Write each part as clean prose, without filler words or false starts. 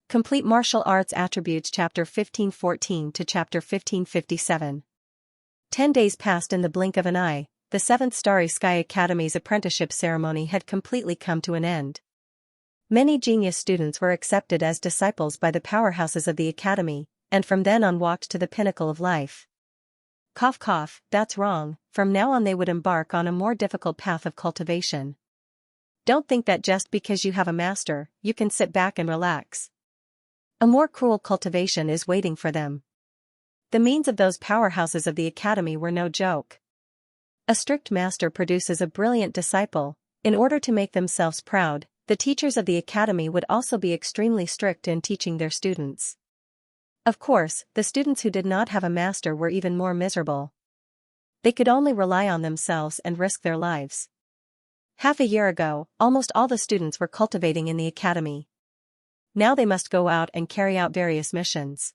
Complete Martial Arts Attributes Chapter 1514 to Chapter 1557. 10 days passed in the blink of an eye. The 7th Starry Sky Academy's apprenticeship ceremony had completely come to an end. Many genius students were accepted as disciples by the powerhouses of the academy, and from then on walked to the pinnacle of life. Cough cough, that's wrong. From now on they would embark on a more difficult path of cultivation. Don't think that just because you have a master, you can sit back and relax. A more cruel cultivation is waiting for them. The means of those powerhouses of the academy were no joke. A strict master produces a brilliant disciple. In order to make themselves proud, the teachers of the academy would also be extremely strict in teaching their students. Of course, the students who did not have a master were even more miserable. They could only rely on themselves and risk their lives. Half a year ago, almost all the students were cultivating in the academy. Now they must go out and carry out various missions.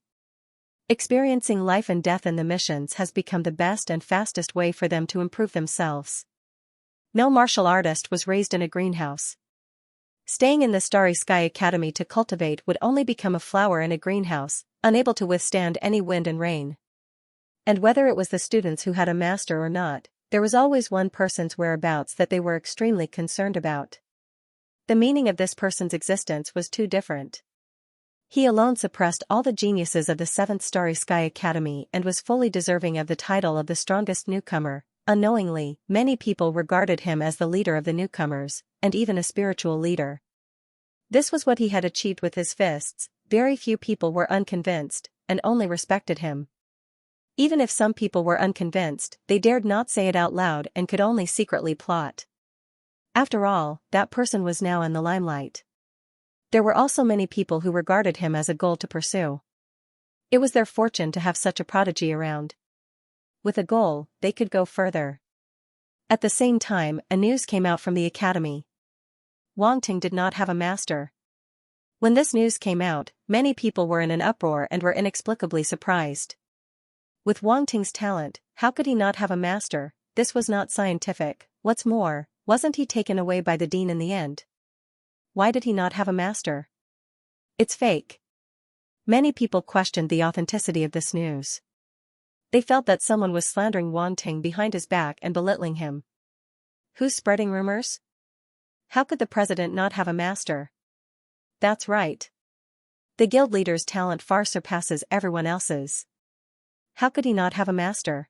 Experiencing life and death in the missions has become the best and fastest way for them to improve themselves. No martial artist was raised in a greenhouse. Staying in the Starry Sky Academy to cultivate would only become a flower in a greenhouse, unable to withstand any wind and rain. And whether it was the students who had a master or not, there was always one person's whereabouts that they were extremely concerned about. The meaning of this person's existence was too different. He alone suppressed all the geniuses of the 7th Starry Sky Academy and was fully deserving of the title of the strongest newcomer. Unknowingly, many people regarded him as the leader of the newcomers, and even a spiritual leader. This was what he had achieved with his fists. Very few people were unconvinced, and only respected him. Even if some people were unconvinced, they dared not say it out loud and could only secretly plot. After all, that person was now in the limelight. There were also many people who regarded him as a goal to pursue. It was their fortune to have such a prodigy around. With a goal, they could go further. At the same time, a news came out from the academy. Wang Ting did not have a master. When this news came out, many people were in an uproar and were inexplicably surprised. With Wang Ting's talent, how could he not have a master? This was not scientific. What's more, wasn't he taken away by the dean in the end? Why did he not have a master? It's fake. Many people questioned the authenticity of this news. They felt that someone was slandering Wang Ting behind his back and belittling him. Who's spreading rumors? How could the president not have a master? That's right. The guild leader's talent far surpasses everyone else's. How could he not have a master?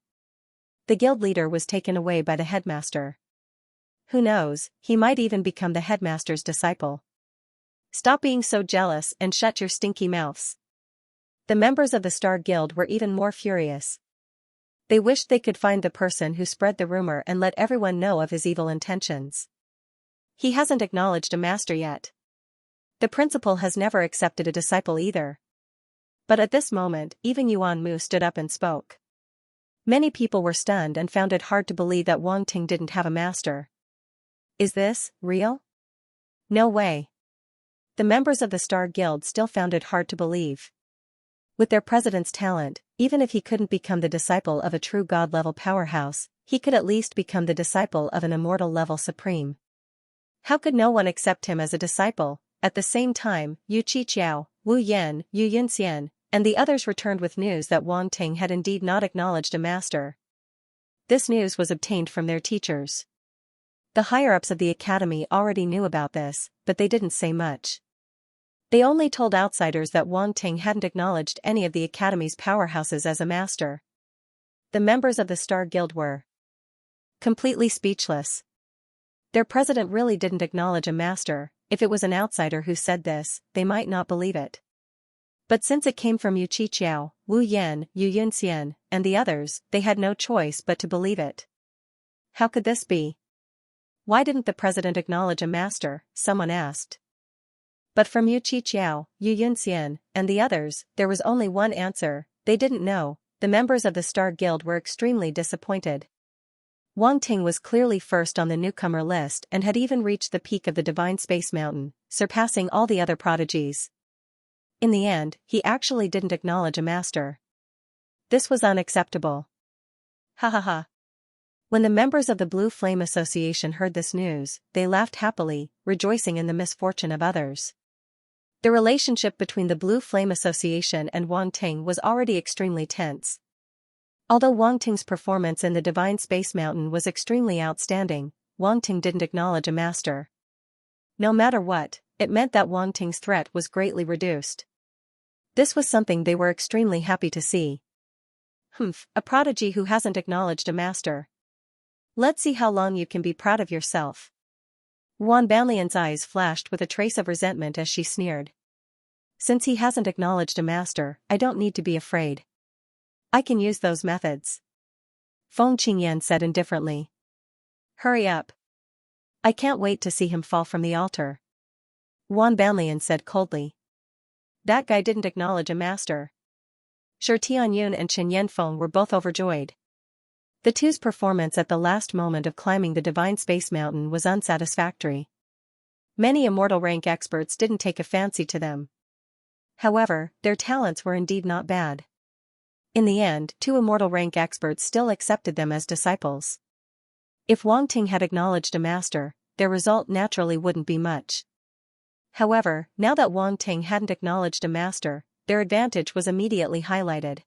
The guild leader was taken away by the headmaster. Who knows, he might even become the headmaster's disciple. Stop being so jealous and shut your stinky mouths. The members of the Star Guild were even more furious. They wished they could find the person who spread the rumor and let everyone know of his evil intentions. He hasn't acknowledged a master yet. The principal has never accepted a disciple either. But at this moment, even Yuan Mu stood up and spoke. Many people were stunned and found it hard to believe that Wang Ting didn't have a master. Is this real? No way. The members of the Star Guild still found it hard to believe. With their president's talent, even if he couldn't become the disciple of a true god-level powerhouse, he could at least become the disciple of an immortal-level supreme. How could no one accept him as a disciple? At the same time, Yu Qiqiao, Wu Yan, Yu Yunxian, and the others returned with news that Wang Ting had indeed not acknowledged a master. This news was obtained from their teachers. The higher-ups of the academy already knew about this, but they didn't say much. They only told outsiders that Wang Ting hadn't acknowledged any of the academy's powerhouses as a master. The members of the Star Guild were completely speechless. Their president really didn't acknowledge a master. If it was an outsider who said this, they might not believe it. But since it came from Yu Qiqiao, Wu Yan, Yu Yunxian, and the others, they had no choice but to believe it. How could this be? Why didn't the president acknowledge a master? Someone asked. But from Yu Qiqiao, Yu Yunxian, and the others, there was only one answer: they didn't know. The members of the Star Guild were extremely disappointed. Wang Ting was clearly first on the newcomer list and had even reached the peak of the Divine Space Mountain, surpassing all the other prodigies. In the end, he actually didn't acknowledge a master. This was unacceptable. Ha ha ha. When the members of the Blue Flame Association heard this news, they laughed happily, rejoicing in the misfortune of others. The relationship between the Blue Flame Association and Wang Ting was already extremely tense. Although Wang Ting's performance in the Divine Space Mountain was extremely outstanding, Wang Ting didn't acknowledge a master. No matter what, it meant that Wang Ting's threat was greatly reduced. This was something they were extremely happy to see. A prodigy who hasn't acknowledged a master. Let's see how long you can be proud of yourself. Wan Banlian's eyes flashed with a trace of resentment as she sneered. Since he hasn't acknowledged a master, I don't need to be afraid. I can use those methods. Feng Qingyan said indifferently. Hurry up. I can't wait to see him fall from the altar. Wan Banlian said coldly. That guy didn't acknowledge a master. Shi Tianyun and Chen Yanfeng were both overjoyed. The two's performance at the last moment of climbing the Divine Space Mountain was unsatisfactory. Many immortal rank experts didn't take a fancy to them. However, their talents were indeed not bad. In the end, two immortal rank experts still accepted them as disciples. If Wang Ting had acknowledged a master, their result naturally wouldn't be much. However, now that Wang Ting hadn't acknowledged a master, their advantage was immediately highlighted.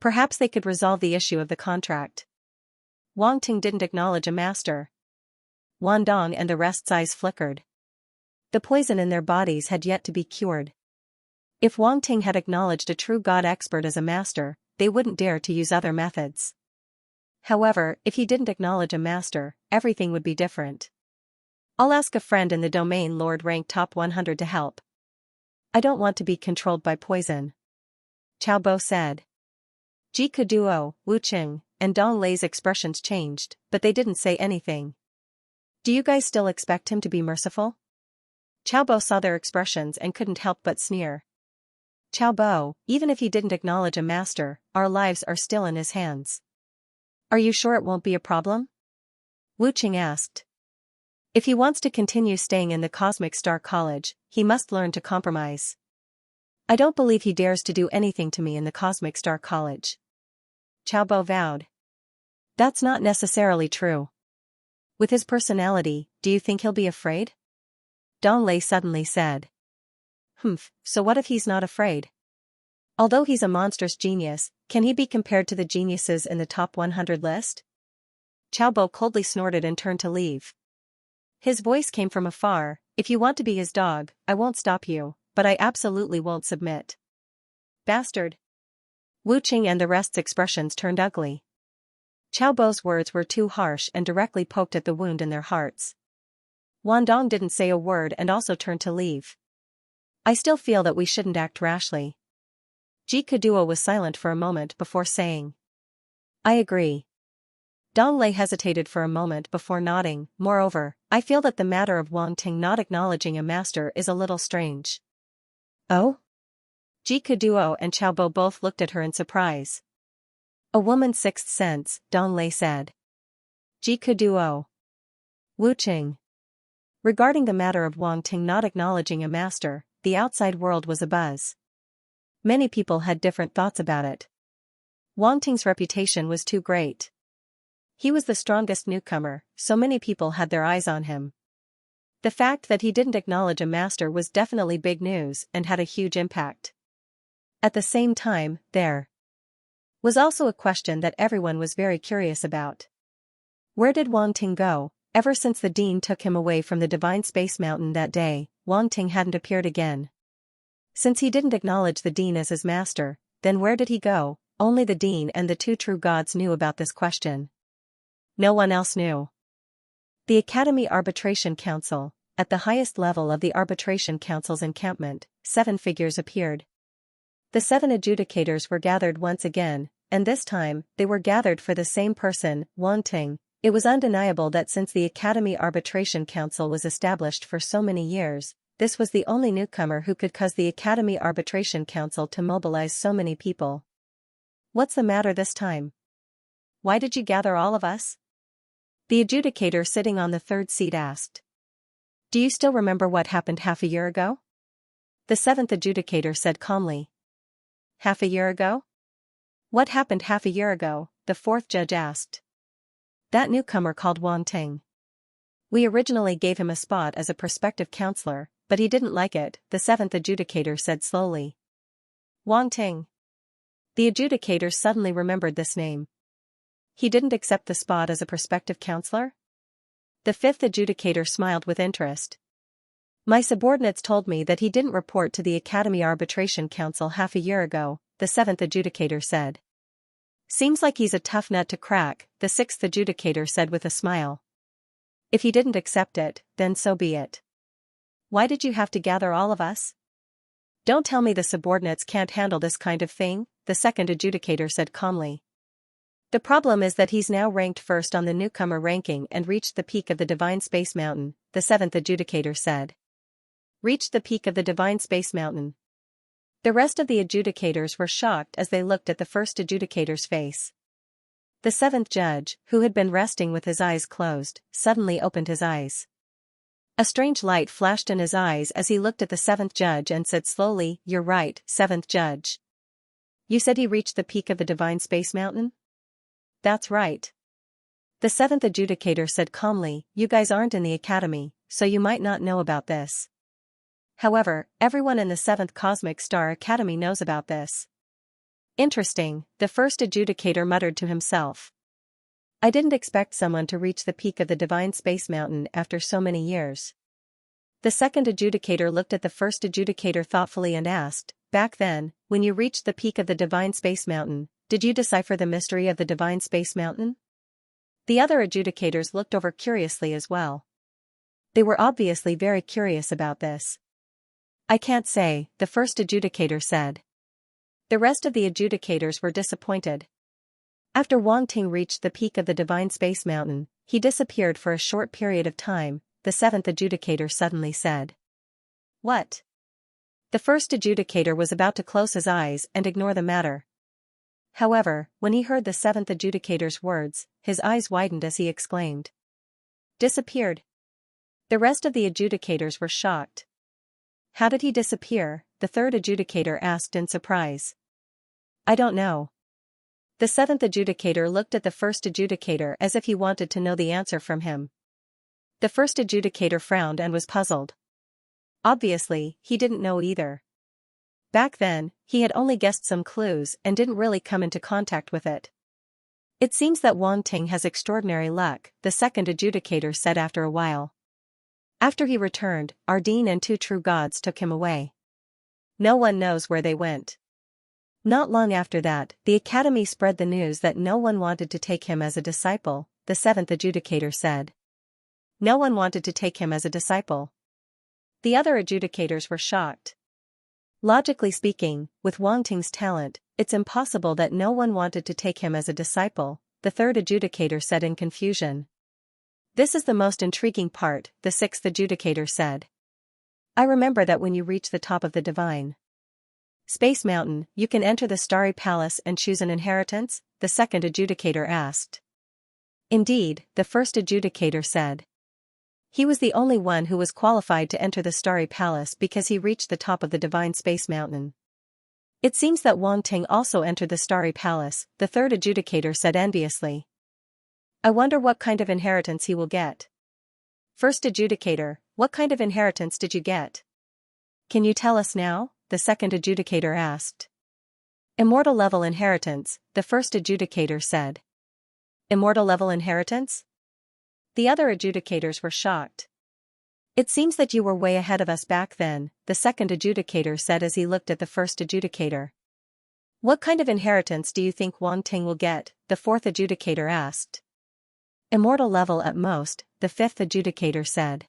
Perhaps they could resolve the issue of the contract. Wang Ting didn't acknowledge a master. Wan Dong and the rest's eyes flickered. The poison in their bodies had yet to be cured. If Wang Ting had acknowledged a true god expert as a master, they wouldn't dare to use other methods. However, if he didn't acknowledge a master, everything would be different. I'll ask a friend in the domain Lord rank top 100 to help. I don't want to be controlled by poison. Qiao Bo said. Ji Kuduo, Wu Qing, and Dong Lei's expressions changed, but they didn't say anything. Do you guys still expect him to be merciful? Qiao Bo saw their expressions and couldn't help but sneer. Qiao Bo, even if he didn't acknowledge a master, our lives are still in his hands. Are you sure it won't be a problem? Wu Qing asked. If he wants to continue staying in the Cosmic Star College, he must learn to compromise. I don't believe he dares to do anything to me in the Cosmic Star College. Qiao Bo vowed. That's not necessarily true. With his personality, do you think he'll be afraid? Dong Lei suddenly said. So what if he's not afraid? Although he's a monstrous genius, can he be compared to the geniuses in the top 100 list? Qiao Bo coldly snorted and turned to leave. His voice came from afar. If you want to be his dog, I won't stop you, but I absolutely won't submit. Bastard. Wu Qing and the rest's expressions turned ugly. Qiao Bo's words were too harsh and directly poked at the wound in their hearts. Wan Dong didn't say a word and also turned to leave. I still feel that we shouldn't act rashly. Ji Kuduo was silent for a moment before saying. I agree. Dong Lei hesitated for a moment before nodding. Moreover, I feel that the matter of Wang Ting not acknowledging a master is a little strange. Oh? Ji Kuduo and Qiao Bo both looked at her in surprise. A woman's sixth sense, Dong Lei said. Ji Kuduo. Wu Qing. Regarding the matter of Wang Ting not acknowledging a master, the outside world was abuzz. Many people had different thoughts about it. Wang Ting's reputation was too great. He was the strongest newcomer, so many people had their eyes on him. The fact that he didn't acknowledge a master was definitely big news and had a huge impact. At the same time, there was also a question that everyone was very curious about. Where did Wang Ting go? Ever since the dean took him away from the Divine Space Mountain that day, Wang Ting hadn't appeared again. Since he didn't acknowledge the dean as his master, then where did he go? Only the dean and the two true gods knew about this question. No one else knew. The Academy Arbitration Council. At the highest level of the Arbitration Council's encampment, 7 figures appeared. The 7 adjudicators were gathered once again, and this time, they were gathered for the same person, Wang Ting. It was undeniable that since the Academy Arbitration Council was established for so many years, this was the only newcomer who could cause the Academy Arbitration Council to mobilize so many people. What's the matter this time? Why did you gather all of us? The adjudicator sitting on the 3rd seat asked. Do you still remember what happened half a year ago? The 7th adjudicator said calmly. Half a year ago? What happened half a year ago? The 4th judge asked. That newcomer called Wang Ting. We originally gave him a spot as a prospective counselor, but he didn't like it, the seventh adjudicator said slowly. Wang Ting. The adjudicator suddenly remembered this name. He didn't accept the spot as a prospective counselor? The fifth adjudicator smiled with interest. My subordinates told me that he didn't report to the Academy Arbitration Council half a year ago, the seventh adjudicator said. Seems like he's a tough nut to crack, the sixth adjudicator said with a smile. If he didn't accept it, then so be it. Why did you have to gather all of us? Don't tell me the subordinates can't handle this kind of thing, the second adjudicator said calmly. The problem is that he's now ranked first on the newcomer ranking and reached the peak of the Divine Space Mountain, the seventh adjudicator said. Reached the peak of the Divine Space Mountain. The rest of the adjudicators were shocked as they looked at the first adjudicator's face. The seventh judge, who had been resting with his eyes closed, suddenly opened his eyes. A strange light flashed in his eyes as he looked at the seventh judge and said slowly, You're right, seventh judge. You said he reached the peak of the Divine Space Mountain? That's right. The seventh adjudicator said calmly, You guys aren't in the academy, so you might not know about this. However, everyone in the 7th Cosmic Star Academy knows about this. Interesting, the first adjudicator muttered to himself. I didn't expect someone to reach the peak of the Divine Space Mountain after so many years. The second adjudicator looked at the first adjudicator thoughtfully and asked, Back then, when you reached the peak of the Divine Space Mountain, did you decipher the mystery of the Divine Space Mountain? The other adjudicators looked over curiously as well. They were obviously very curious about this. I can't say, the first adjudicator said. The rest of the adjudicators were disappointed. After Wang Ting reached the peak of the Divine Space Mountain, he disappeared for a short period of time, the seventh adjudicator suddenly said. What? The first adjudicator was about to close his eyes and ignore the matter. However, when he heard the seventh adjudicator's words, his eyes widened as he exclaimed. Disappeared. The rest of the adjudicators were shocked. How did he disappear? The third adjudicator asked in surprise. I don't know. The seventh adjudicator looked at the first adjudicator as if he wanted to know the answer from him. The first adjudicator frowned and was puzzled. Obviously, he didn't know either. Back then, he had only guessed some clues and didn't really come into contact with it. It seems that Wang Ting has extraordinary luck, the second adjudicator said after a while. After he returned, Ardeen and 2 true gods took him away. No one knows where they went. Not long after that, the academy spread the news that no one wanted to take him as a disciple, the seventh adjudicator said. No one wanted to take him as a disciple. The other adjudicators were shocked. Logically speaking, with Wang Ting's talent, it's impossible that no one wanted to take him as a disciple, the third adjudicator said in confusion. This is the most intriguing part, the sixth adjudicator said. I remember that when you reach the top of the Divine Space Mountain, you can enter the Starry Palace and choose an inheritance, the second adjudicator asked. Indeed, the first adjudicator said. He was the only one who was qualified to enter the Starry Palace because he reached the top of the Divine Space Mountain. It seems that Wang Ting also entered the Starry Palace, the third adjudicator said enviously. I wonder what kind of inheritance he will get. First adjudicator, what kind of inheritance did you get? Can you tell us now? The second adjudicator asked. Immortal level inheritance, the first adjudicator said. Immortal level inheritance? The other adjudicators were shocked. It seems that you were way ahead of us back then, the second adjudicator said as he looked at the first adjudicator. What kind of inheritance do you think Wang Ting will get? The fourth adjudicator asked. Immortal level at most, the fifth adjudicator said.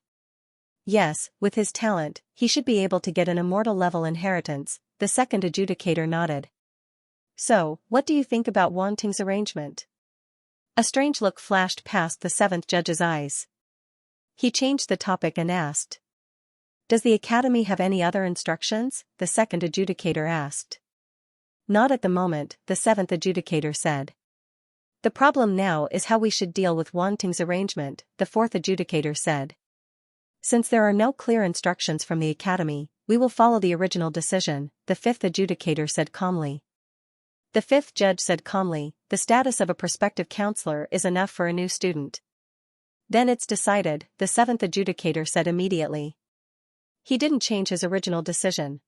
Yes, with his talent, he should be able to get an immortal level inheritance, the second adjudicator nodded. So, what do you think about Wang Ting's arrangement? A strange look flashed past the seventh judge's eyes. He changed the topic and asked. Does the academy have any other instructions? The second adjudicator asked. Not at the moment, the seventh adjudicator said. The problem now is how we should deal with Wang Ting's arrangement, the fourth adjudicator said. Since there are no clear instructions from the academy, we will follow the original decision, the fifth adjudicator said calmly. The fifth judge said calmly, the status of a prospective counselor is enough for a new student. Then it's decided, the seventh adjudicator said immediately. He didn't change his original decision.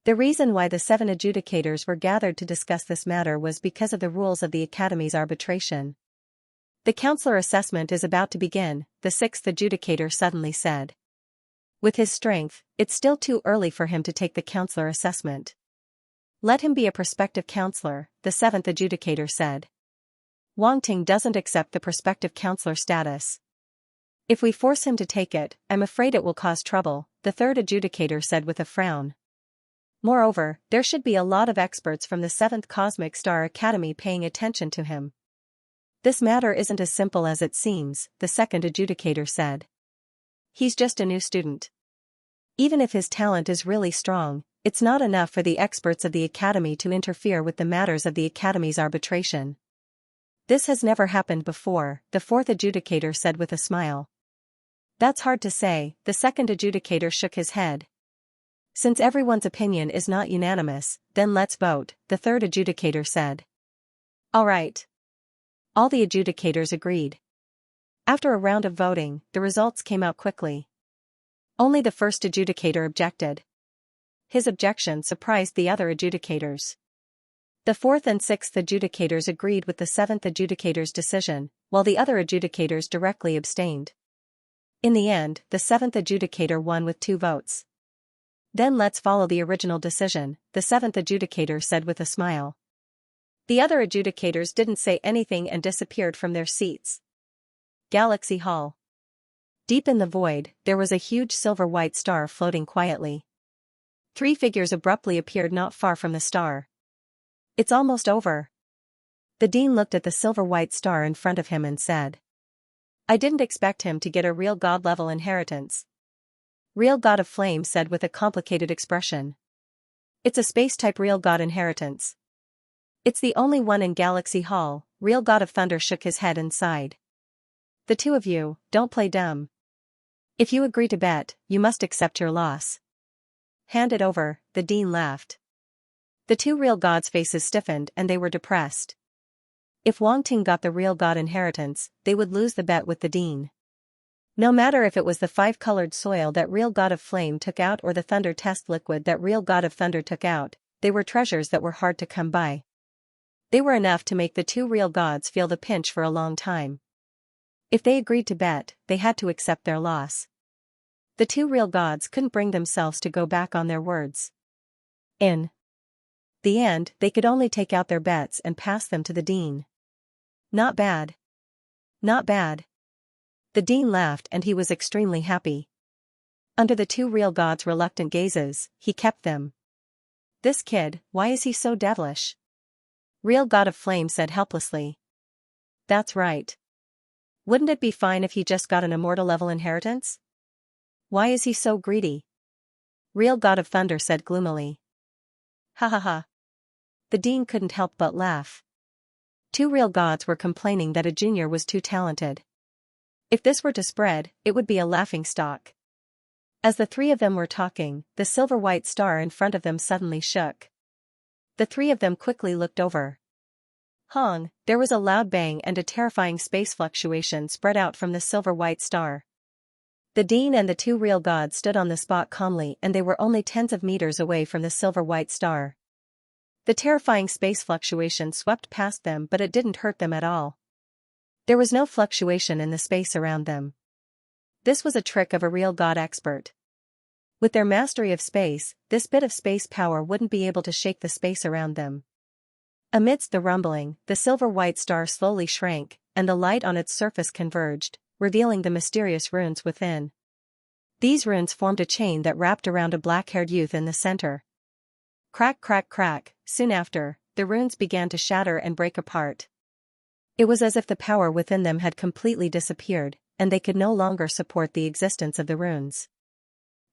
The reason why the 7 adjudicators were gathered to discuss this matter was because of the rules of the Academy's arbitration. The counselor assessment is about to begin, the 6th adjudicator suddenly said. With his strength, it's still too early for him to take the counselor assessment. Let him be a prospective counselor, the 7th adjudicator said. Wang Ting doesn't accept the prospective counselor status. If we force him to take it, I'm afraid it will cause trouble, the 3rd adjudicator said with a frown. Moreover, there should be a lot of experts from the 7th Cosmic Star Academy paying attention to him. This matter isn't as simple as it seems, the 2nd adjudicator said. He's just a new student. Even if his talent is really strong, it's not enough for the experts of the Academy to interfere with the matters of the Academy's arbitration. This has never happened before, the 4th adjudicator said with a smile. That's hard to say, the 2nd adjudicator shook his head. Since everyone's opinion is not unanimous, then let's vote, the 3rd adjudicator said. All right. All the adjudicators agreed. After a round of voting, the results came out quickly. Only the 1st adjudicator objected. His objection surprised the other adjudicators. The 4th and 6th adjudicators agreed with the 7th adjudicator's decision, while the other adjudicators directly abstained. In the end, the 7th adjudicator won with 2 votes. Then let's follow the original decision, the 7th adjudicator said with a smile. The other adjudicators didn't say anything and disappeared from their seats. Galaxy Hall. Deep in the void, there was a huge silver-white star floating quietly. 3 figures abruptly appeared not far from the star. It's almost over. The dean looked at the silver-white star in front of him and said. I didn't expect him to get a real god-level inheritance. Real God of Flame said with a complicated expression. It's a space-type real god inheritance. It's the only one in Galaxy Hall, Real God of Thunder shook his head and sighed. The 2 of you, don't play dumb. If you agree to bet, you must accept your loss. Hand it over, the dean laughed. The 2 real gods' faces stiffened and they were depressed. If Wang Ting got the real god inheritance, they would lose the bet with the dean. No matter if it was the 5-colored soil that Real God of Flame took out or the thunder test liquid that Real God of Thunder took out, they were treasures that were hard to come by. They were enough to make the 2 real gods feel the pinch for a long time. If they agreed to bet, they had to accept their loss. The 2 real gods couldn't bring themselves to go back on their words. In the end, they could only take out their bets and pass them to the dean. Not bad. Not bad. The dean laughed and he was extremely happy. Under the 2 real gods' reluctant gazes, he kept them. This kid, why is he so devilish? Real God of Flame said helplessly. That's right. Wouldn't it be fine if he just got an immortal level inheritance? Why is he so greedy? Real God of Thunder said gloomily. Ha ha ha. The dean couldn't help but laugh. 2 real gods were complaining that a junior was too talented. If this were to spread, it would be a laughingstock. As the 3 of them were talking, the silver-white star in front of them suddenly shook. The 3 of them quickly looked over. Hong, there was a loud bang and a terrifying space fluctuation spread out from the silver-white star. The dean and the 2 real gods stood on the spot calmly and they were only tens of meters away from the silver-white star. The terrifying space fluctuation swept past them but it didn't hurt them at all. There was no fluctuation in the space around them. This was a trick of a real god expert. With their mastery of space, this bit of space power wouldn't be able to shake the space around them. Amidst the rumbling, the silver-white star slowly shrank, and the light on its surface converged, revealing the mysterious runes within. These runes formed a chain that wrapped around a black-haired youth in the center. Crack crack crack, soon after, the runes began to shatter and break apart. It was as if the power within them had completely disappeared, and they could no longer support the existence of the runes.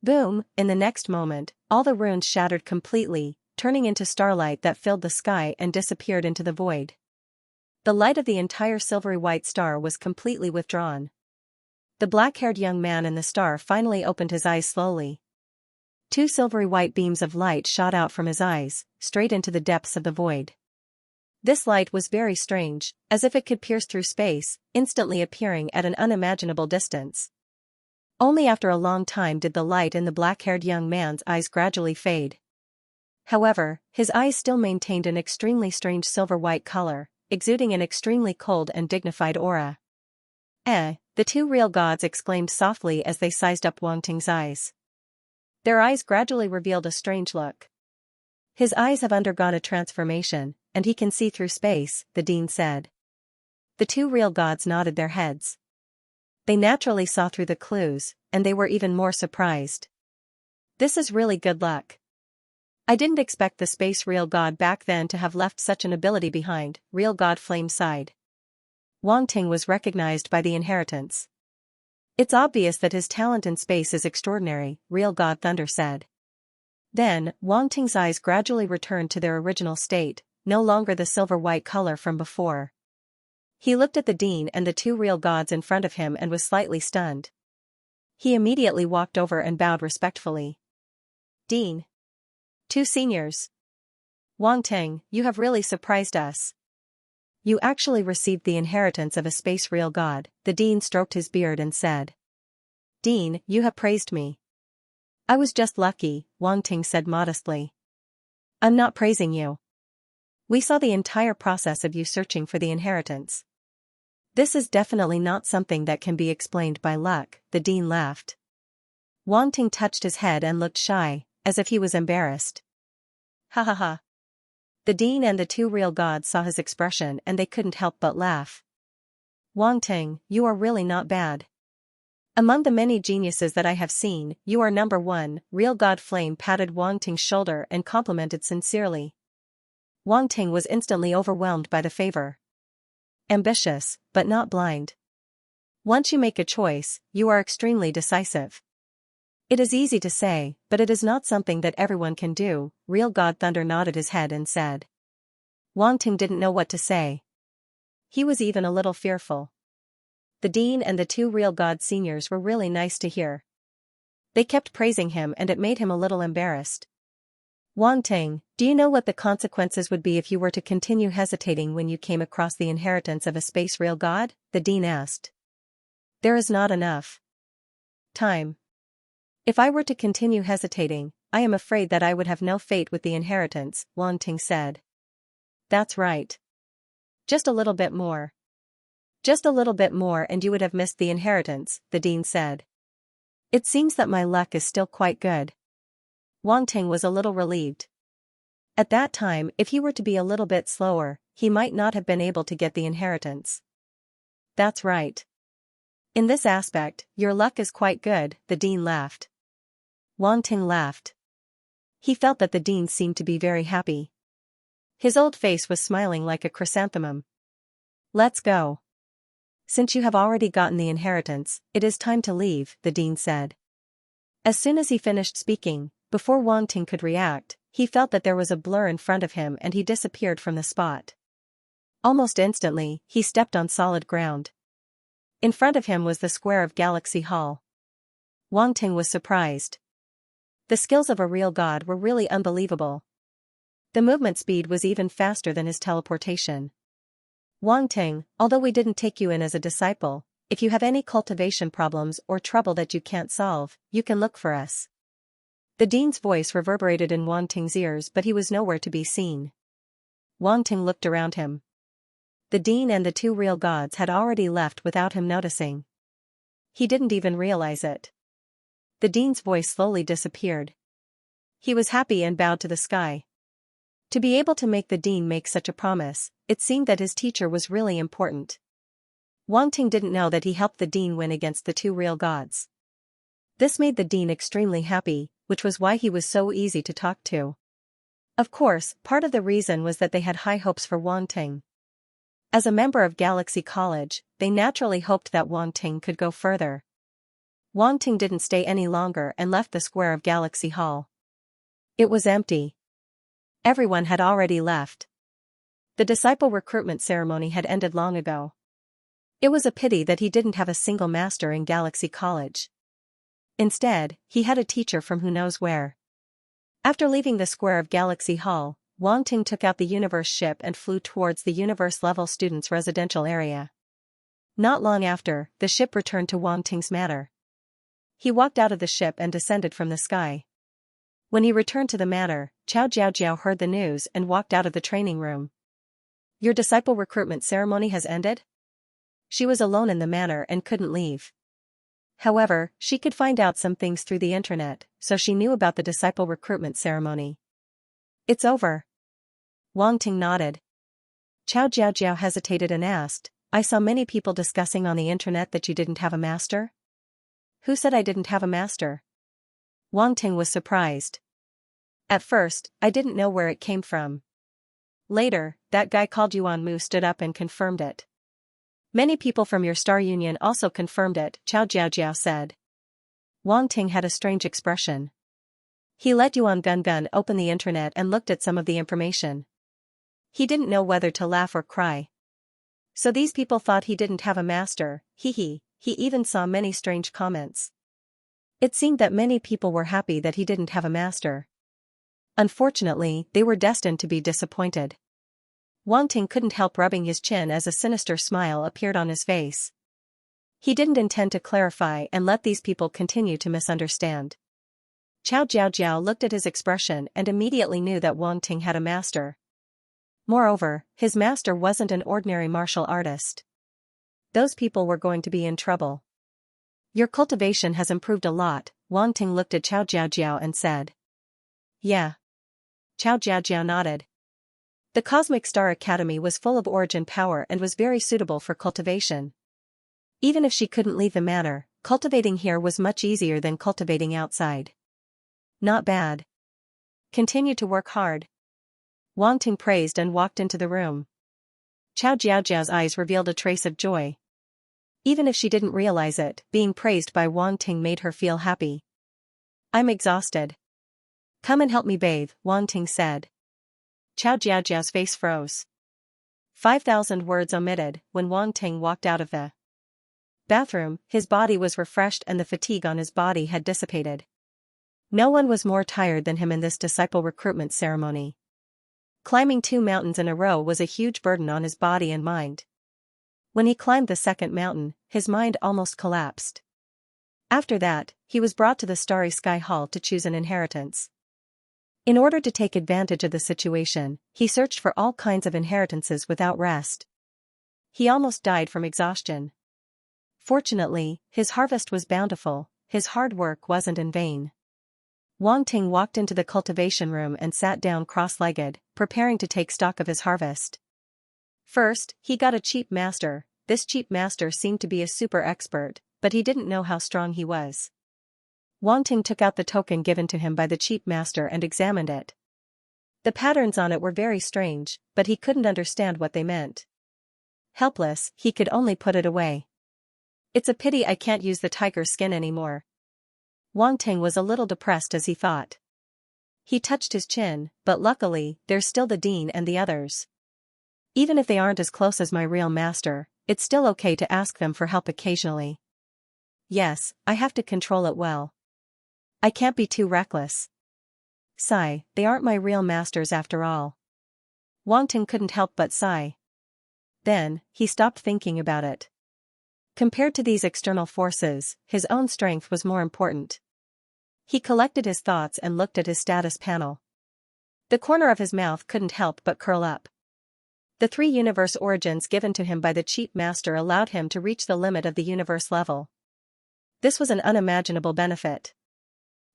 Boom, in the next moment, all the runes shattered completely, turning into starlight that filled the sky and disappeared into the void. The light of the entire silvery white star was completely withdrawn. The black-haired young man in the star finally opened his eyes slowly. 2 silvery white beams of light shot out from his eyes, straight into the depths of the void. This light was very strange, as if it could pierce through space, instantly appearing at an unimaginable distance. Only after a long time did the light in the black-haired young man's eyes gradually fade. However, his eyes still maintained an extremely strange silver-white color, exuding an extremely cold and dignified aura. The two real gods exclaimed softly as they sized up Wang Ting's eyes. Their eyes gradually revealed a strange look. His eyes have undergone a transformation, and he can see through space, the dean said. The two real gods nodded their heads. They naturally saw through the clues, and they were even more surprised. This is really good luck. I didn't expect the space real god back then to have left such an ability behind, real god Flame sighed. Wang Ting was recognized by the inheritance. It's obvious that his talent in space is extraordinary, real god Thunder said. Then, Wang Ting's eyes gradually returned to their original state, no longer the silver-white color from before. He looked at the dean and the two real gods in front of him and was slightly stunned. He immediately walked over and bowed respectfully. Dean. Two seniors. Wang Ting, you have really surprised us. You actually received the inheritance of a space real god, the dean stroked his beard and said. Dean, you have praised me. I was just lucky, Wang Ting said modestly. I'm not praising you. We saw the entire process of you searching for the inheritance. This is definitely not something that can be explained by luck, the dean laughed. Wang Ting touched his head and looked shy, as if he was embarrassed. Ha ha ha. The dean and the two real gods saw his expression and they couldn't help but laugh. Wang Ting, you are really not bad. Among the many geniuses that I have seen, you are number one, real god Flame patted Wang Ting's shoulder and complimented sincerely. Wang Ting was instantly overwhelmed by the favor. Ambitious, but not blind. Once you make a choice, you are extremely decisive. It is easy to say, but it is not something that everyone can do, real god Thunder nodded his head and said. Wang Ting didn't know what to say. He was even a little fearful. The dean and the two real god seniors were really nice to hear. They kept praising him and it made him a little embarrassed. Wang Ting, do you know what the consequences would be if you were to continue hesitating when you came across the inheritance of a space real god? The dean asked. There is not enough time. If I were to continue hesitating, I am afraid that I would have no fate with the inheritance, Wang Ting said. That's right. Just a little bit more. Just a little bit more and you would have missed the inheritance, the dean said. It seems that my luck is still quite good. Wang Ting was a little relieved. At that time, if he were to be a little bit slower, he might not have been able to get the inheritance. That's right. In this aspect, your luck is quite good, the dean laughed. Wang Ting laughed. He felt that the dean seemed to be very happy. His old face was smiling like a chrysanthemum. Let's go. Since you have already gotten the inheritance, it is time to leave, the dean said. As soon as he finished speaking, before Wang Ting could react, he felt that there was a blur in front of him and he disappeared from the spot. Almost instantly, he stepped on solid ground. In front of him was the square of Galaxy Hall. Wang Ting was surprised. The skills of a real god were really unbelievable. The movement speed was even faster than his teleportation. Wang Ting, although we didn't take you in as a disciple, if you have any cultivation problems or trouble that you can't solve, you can look for us. The dean's voice reverberated in Wang Ting's ears but he was nowhere to be seen. Wang Ting looked around him. The dean and the two real gods had already left without him noticing. He didn't even realize it. The dean's voice slowly disappeared. He was happy and bowed to the sky. To be able to make the dean make such a promise, it seemed that his teacher was really important. Wang Ting didn't know that he helped the dean win against the two real gods. This made the dean extremely happy, which was why he was so easy to talk to. Of course, part of the reason was that they had high hopes for Wang Ting. As a member of Galaxy College, they naturally hoped that Wang Ting could go further. Wang Ting didn't stay any longer and left the square of Galaxy Hall. It was empty. Everyone had already left. The disciple recruitment ceremony had ended long ago. It was a pity that he didn't have a single master in Galaxy College. Instead, he had a teacher from who knows where. After leaving the square of Galaxy Hall, Wang Ting took out the universe ship and flew towards the universe-level students' residential area. Not long after, the ship returned to Wang Ting's manor. He walked out of the ship and descended from the sky. When he returned to the manor, Chao Jiaojiao heard the news and walked out of the training room. Your disciple recruitment ceremony has ended? She was alone in the manor and couldn't leave. However, she could find out some things through the internet, so she knew about the disciple recruitment ceremony. It's over. Wang Ting nodded. Chao Jiaojiao hesitated and asked, I saw many people discussing on the internet that you didn't have a master? Who said I didn't have a master? Wang Ting was surprised. At first, I didn't know where it came from. Later, that guy called Yuan Mu stood up and confirmed it. Many people from your star union also confirmed it, Chao Jiaojiao said. Wang Ting had a strange expression. He let Yuan Gun open the internet and looked at some of the information. He didn't know whether to laugh or cry. So these people thought he didn't have a master, he even saw many strange comments. It seemed that many people were happy that he didn't have a master. Unfortunately, they were destined to be disappointed. Wang Ting couldn't help rubbing his chin as a sinister smile appeared on his face. He didn't intend to clarify and let these people continue to misunderstand. Chao Jiaojiao looked at his expression and immediately knew that Wang Ting had a master. Moreover, his master wasn't an ordinary martial artist. Those people were going to be in trouble. Your cultivation has improved a lot, Wang Ting looked at Chao Jiaojiao and said. Yeah. Chao Jiaojiao nodded. The Cosmic Star Academy was full of origin power and was very suitable for cultivation. Even if she couldn't leave the manor, cultivating here was much easier than cultivating outside. Not bad. Continue to work hard. Wang Ting praised and walked into the room. Chao Jiaojiao's eyes revealed a trace of joy. Even if she didn't realize it, being praised by Wang Ting made her feel happy. I'm exhausted. Come and help me bathe, Wang Ting said. Chao Jiaojiao's face froze. 5,000 words omitted. When Wang Ting walked out of the bathroom, his body was refreshed and the fatigue on his body had dissipated. No one was more tired than him in this disciple recruitment ceremony. Climbing 2 mountains in a row was a huge burden on his body and mind. When he climbed the second mountain, his mind almost collapsed. After that, he was brought to the Starry Sky Hall to choose an inheritance. In order to take advantage of the situation, he searched for all kinds of inheritances without rest. He almost died from exhaustion. Fortunately, his harvest was bountiful, his hard work wasn't in vain. Wang Ting walked into the cultivation room and sat down cross-legged, preparing to take stock of his harvest. First, he got a cheap master. This cheap master seemed to be a super expert, but he didn't know how strong he was. Wang Ting took out the token given to him by the cheap master and examined it. The patterns on it were very strange, but he couldn't understand what they meant. Helpless, he could only put it away. It's a pity I can't use the tiger skin anymore. Wang Ting was a little depressed as he thought. He touched his chin, but luckily, there's still the dean and the others. Even if they aren't as close as my real master, it's still okay to ask them for help occasionally. Yes, I have to control it well. I can't be too reckless. Sigh, they aren't my real masters after all. Wang Ting couldn't help but sigh. Then, he stopped thinking about it. Compared to these external forces, his own strength was more important. He collected his thoughts and looked at his status panel. The corner of his mouth couldn't help but curl up. The 3 universe origins given to him by the cheap master allowed him to reach the limit of the universe level. This was an unimaginable benefit.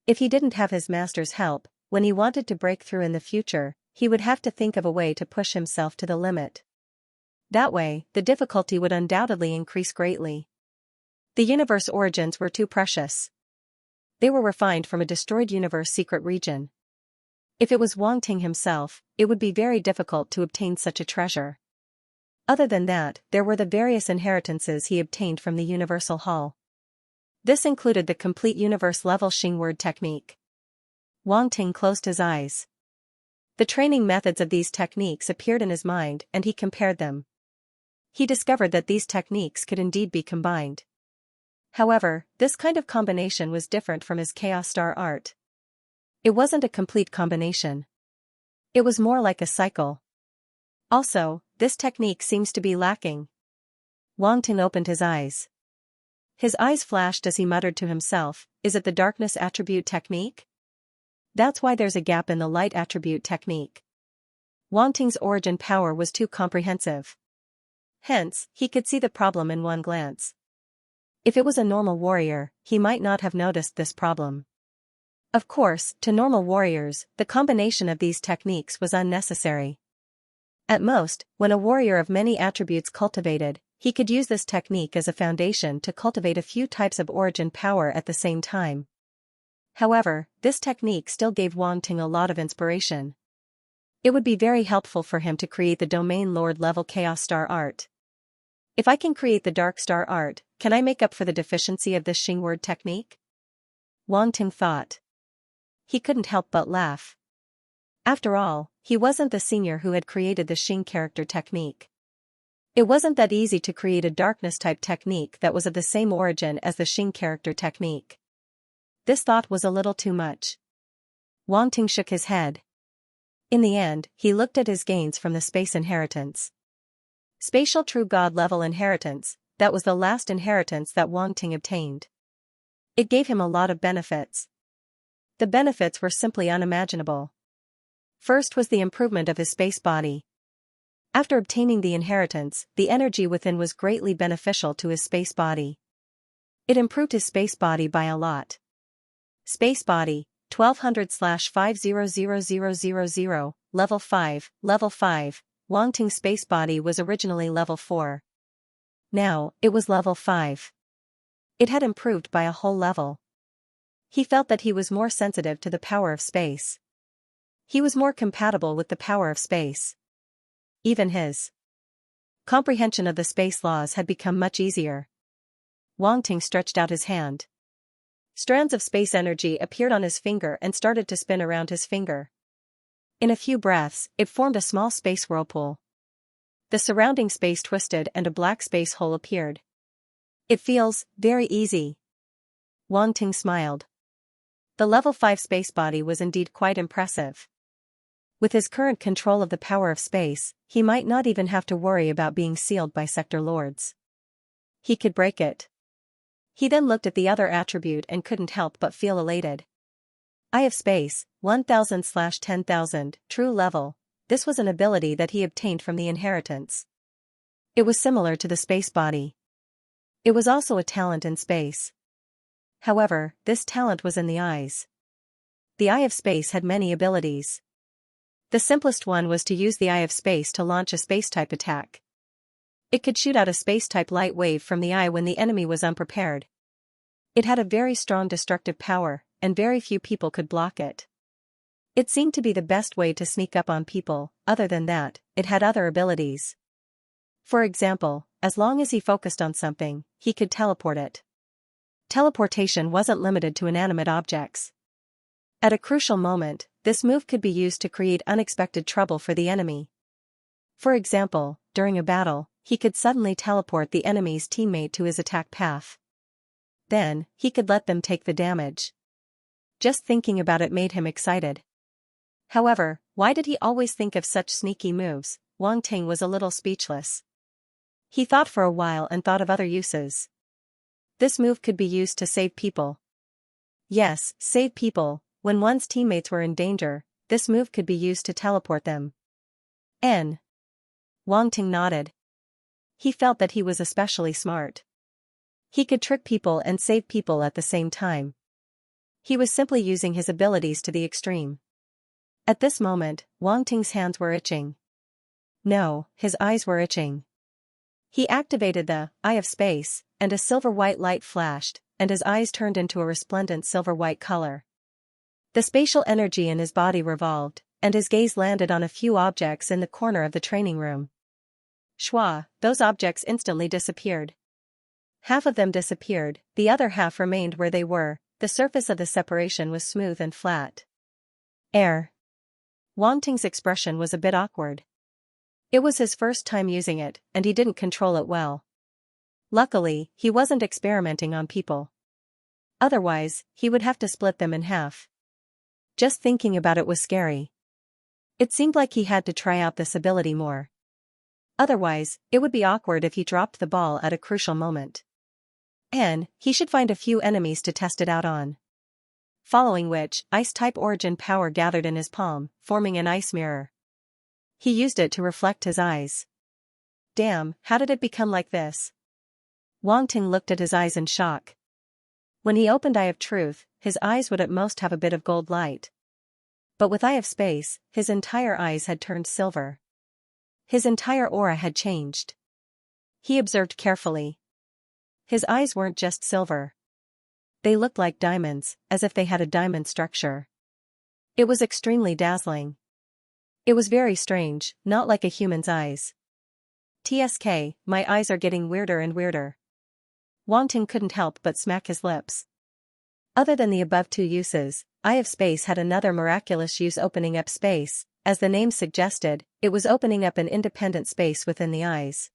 If he didn't have his master's help, when he wanted to break through in the future, he would have to think of a way to push himself to the limit. That way, the difficulty would undoubtedly increase greatly. The universe origins were too precious. They were refined from a destroyed universe secret region. If it was Wang Ting himself, it would be very difficult to obtain such a treasure. Other than that, there were the various inheritances he obtained from the Universal Hall. This included the complete universe-level Xing word technique. Wang Ting closed his eyes. The training methods of these techniques appeared in his mind and he compared them. He discovered that these techniques could indeed be combined. However, this kind of combination was different from his Chaos Star art. It wasn't a complete combination. It was more like a cycle. Also, this technique seems to be lacking. Wang Ting opened his eyes. His eyes flashed as he muttered to himself, is it the darkness attribute technique? That's why there's a gap in the light attribute technique. Wang Ting's origin power was too comprehensive. Hence, he could see the problem in one glance. If it was a normal warrior, he might not have noticed this problem. Of course, to normal warriors, the combination of these techniques was unnecessary. At most, when a warrior of many attributes cultivated, he could use this technique as a foundation to cultivate a few types of origin power at the same time. However, this technique still gave Wang Ting a lot of inspiration. It would be very helpful for him to create the Domain Lord level Chaos Star art. If I can create the Dark Star art, can I make up for the deficiency of this Xing word technique? Wang Ting thought. He couldn't help but laugh. After all, he wasn't the senior who had created the Xing character technique. It wasn't that easy to create a darkness-type technique that was of the same origin as the Xing character technique. This thought was a little too much. Wang Ting shook his head. In the end, he looked at his gains from the space inheritance. Spatial True God level inheritance, that was the last inheritance that Wang Ting obtained. It gave him a lot of benefits. The benefits were simply unimaginable. First was the improvement of his space body. After obtaining the inheritance, the energy within was greatly beneficial to his space body. It improved his space body by a lot. Space body, 1200/500000, level 5, level 5, Wang Ting's space body was originally level 4. Now, it was level 5. It had improved by a whole level. He felt that he was more sensitive to the power of space. He was more compatible with the power of space. Even his comprehension of the space laws had become much easier. Wang Ting stretched out his hand. Strands of space energy appeared on his finger and started to spin around his finger. In a few breaths, it formed a small space whirlpool. The surrounding space twisted and a black space hole appeared. It feels very easy. Wang Ting smiled. The level 5 space body was indeed quite impressive. With his current control of the power of space, he might not even have to worry about being sealed by sector lords. He could break it. He then looked at the other attribute and couldn't help but feel elated. Eye of Space, 1000/10,000, true level. This was an ability that he obtained from the inheritance. It was similar to the space body. It was also a talent in space. However, this talent was in the eyes. The Eye of Space had many abilities. The simplest one was to use the Eye of Space to launch a space-type attack. It could shoot out a space-type light wave from the eye when the enemy was unprepared. It had a very strong destructive power, and very few people could block it. It seemed to be the best way to sneak up on people. Other than that, it had other abilities. For example, as long as he focused on something, he could teleport it. Teleportation wasn't limited to inanimate objects. At a crucial moment, this move could be used to create unexpected trouble for the enemy. For example, during a battle, he could suddenly teleport the enemy's teammate to his attack path. Then, he could let them take the damage. Just thinking about it made him excited. However, why did he always think of such sneaky moves? Wang Ting was a little speechless. He thought for a while and thought of other uses. This move could be used to save people. Yes, save people. When one's teammates were in danger, this move could be used to teleport them. Wang Ting nodded. He felt that he was especially smart. He could trick people and save people at the same time. He was simply using his abilities to the extreme. At this moment, Wang Ting's hands were itching. No, his eyes were itching. He activated the Eye of Space, and a silver-white light flashed, and his eyes turned into a resplendent silver-white color. The spatial energy in his body revolved, and his gaze landed on a few objects in the corner of the training room. Schwa, those objects instantly disappeared. Half of them disappeared, the other half remained where they were. The surface of the separation was smooth and flat. Wang Ting's expression was a bit awkward. It was his first time using it, and he didn't control it well. Luckily, he wasn't experimenting on people. Otherwise, he would have to split them in half. Just thinking about it was scary. It seemed like he had to try out this ability more. Otherwise, it would be awkward if he dropped the ball at a crucial moment. And he should find a few enemies to test it out on. Following which, ice-type origin power gathered in his palm, forming an ice mirror. He used it to reflect his eyes. Damn, how did it become like this? Wang Ting looked at his eyes in shock. When he opened Eye of Truth, his eyes would at most have a bit of gold light. But with Eye of Space, his entire eyes had turned silver. His entire aura had changed. He observed carefully. His eyes weren't just silver. They looked like diamonds, as if they had a diamond structure. It was extremely dazzling. It was very strange, not like a human's eyes. TSK, my eyes are getting weirder and weirder. Wang Ting couldn't help but smack his lips. Other than the above two uses, Eye of Space had another miraculous use, opening up space. As the name suggested, it was opening up an independent space within the eyes.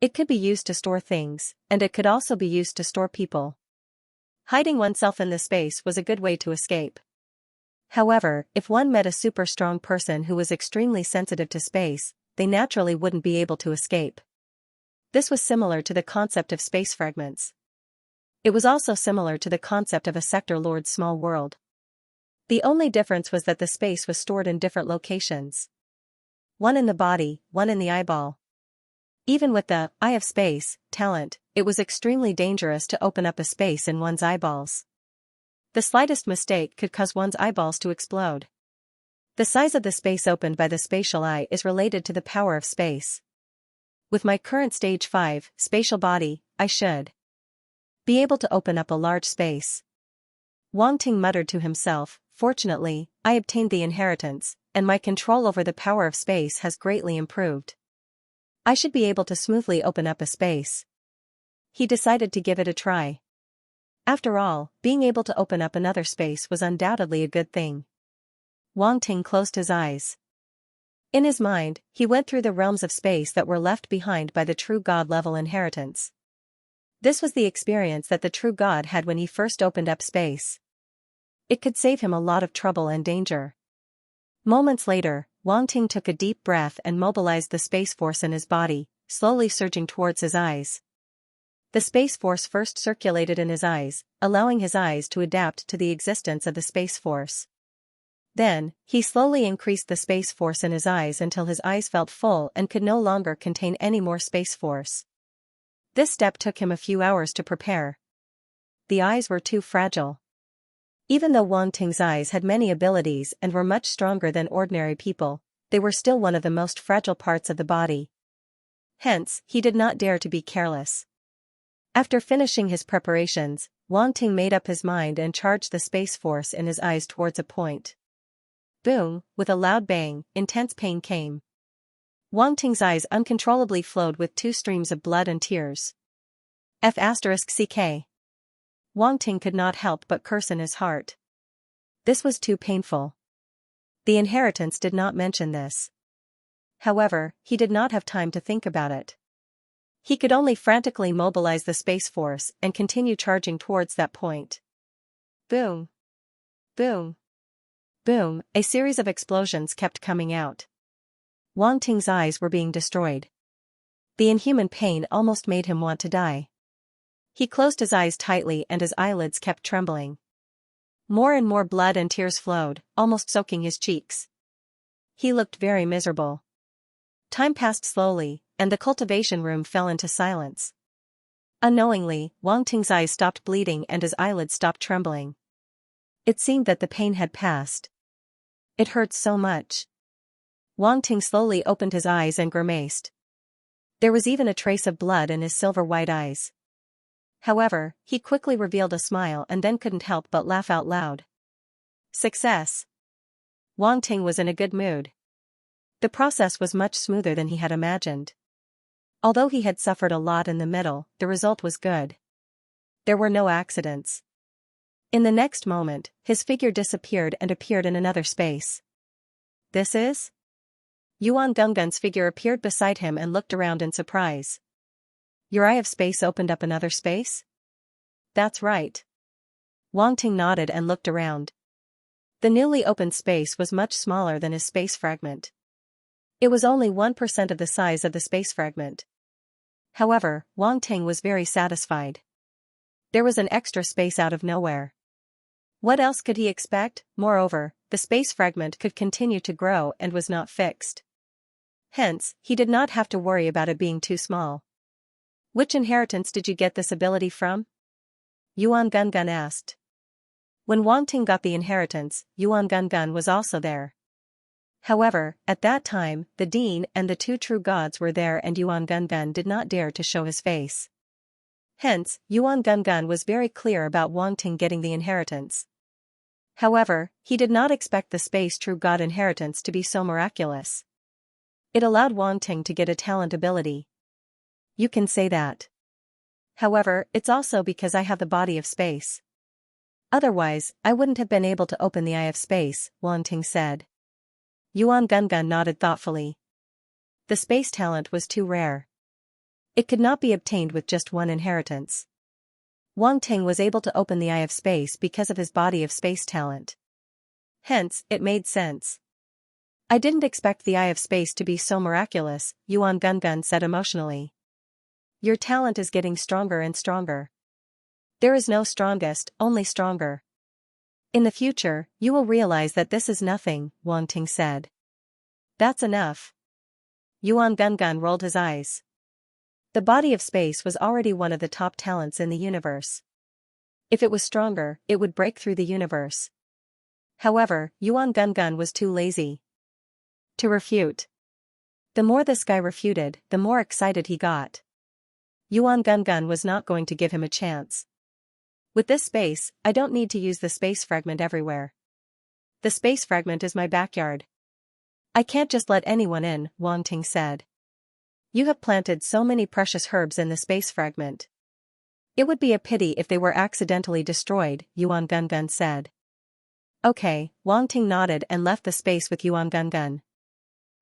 It could be used to store things, and it could also be used to store people. Hiding oneself in the space was a good way to escape. However, if one met a super strong person who was extremely sensitive to space, they naturally wouldn't be able to escape. This was similar to the concept of space fragments. It was also similar to the concept of a sector lord's small world. The only difference was that the space was stored in different locations. One in the body, one in the eyeball. Even with the Eye of Space talent, it was extremely dangerous to open up a space in one's eyeballs. The slightest mistake could cause one's eyeballs to explode. The size of the space opened by the spatial eye is related to the power of space. With my current stage 5 spatial body, I should be able to open up a large space. Wang Ting muttered to himself, fortunately, I obtained the inheritance, and my control over the power of space has greatly improved. I should be able to smoothly open up a space. He decided to give it a try. After all, being able to open up another space was undoubtedly a good thing. Wang Ting closed his eyes. In his mind, he went through the realms of space that were left behind by the true God-level inheritance. This was the experience that the true God had when he first opened up space. It could save him a lot of trouble and danger. Moments later, Wang Ting took a deep breath and mobilized the space force in his body, slowly surging towards his eyes. The space force first circulated in his eyes, allowing his eyes to adapt to the existence of the space force. Then, he slowly increased the space force in his eyes until his eyes felt full and could no longer contain any more space force. This step took him a few hours to prepare. The eyes were too fragile. Even though Wang Ting's eyes had many abilities and were much stronger than ordinary people, they were still one of the most fragile parts of the body. Hence, he did not dare to be careless. After finishing his preparations, Wang Ting made up his mind and charged the space force in his eyes towards a point. Boom, with a loud bang, intense pain came. Wang Ting's eyes uncontrollably flowed with 2 streams of blood and tears. F***ck. Wang Ting could not help but curse in his heart. This was too painful. The inheritance did not mention this. However, he did not have time to think about it. He could only frantically mobilize the space force and continue charging towards that point. Boom. Boom. Boom, a series of explosions kept coming out. Wang Ting's eyes were being destroyed. The inhuman pain almost made him want to die. He closed his eyes tightly and his eyelids kept trembling. More and more blood and tears flowed, almost soaking his cheeks. He looked very miserable. Time passed slowly, and the cultivation room fell into silence. Unknowingly, Wang Ting's eyes stopped bleeding and his eyelids stopped trembling. It seemed that the pain had passed. It hurt so much. Wang Ting slowly opened his eyes and grimaced. There was even a trace of blood in his silver-white eyes. However, he quickly revealed a smile and then couldn't help but laugh out loud. Success! Wang Ting was in a good mood. The process was much smoother than he had imagined. Although he had suffered a lot in the middle, the result was good. There were no accidents. In the next moment, his figure disappeared and appeared in another space. This is? Yuan Gunggun's figure appeared beside him and looked around in surprise. Your Eye of Space opened up another space? That's right. Wang Ting nodded and looked around. The newly opened space was much smaller than his space fragment. It was only 1% of the size of the space fragment. However, Wang Ting was very satisfied. There was an extra space out of nowhere. What else could he expect? Moreover, the space fragment could continue to grow and was not fixed. Hence, he did not have to worry about it being too small. Which inheritance did you get this ability from? Yuan Gungun asked. When Wang Ting got the inheritance, Yuan Gungun was also there. However, at that time, the dean and the two true gods were there and Yuan Gungun did not dare to show his face. Hence, Yuan Gungun was very clear about Wang Ting getting the inheritance. However, he did not expect the space true god inheritance to be so miraculous. It allowed Wang Ting to get a talent ability. You can say that. However, it's also because I have the body of space. Otherwise, I wouldn't have been able to open the eye of space, Wang Ting said. Yuan Gungun nodded thoughtfully. The space talent was too rare. It could not be obtained with just one inheritance. Wang Ting was able to open the eye of space because of his body of space talent. Hence, it made sense. I didn't expect the eye of space to be so miraculous, Yuan Gungun said emotionally. Your talent is getting stronger and stronger. There is no strongest, only stronger. In the future, you will realize that this is nothing, Wang Ting said. That's enough. Yuan Gungun rolled his eyes. The body of space was already one of the top talents in the universe. If it was stronger, it would break through the universe. However, Yuan Gungun was too lazy to refute. The more this guy refuted, the more excited he got. Yuan Gungun was not going to give him a chance. With this space, I don't need to use the space fragment everywhere. The space fragment is my backyard. I can't just let anyone in, Wang Ting said. You have planted so many precious herbs in the space fragment. It would be a pity if they were accidentally destroyed, Yuan Gungun said. Okay, Wang Ting nodded and left the space with Yuan Gungun.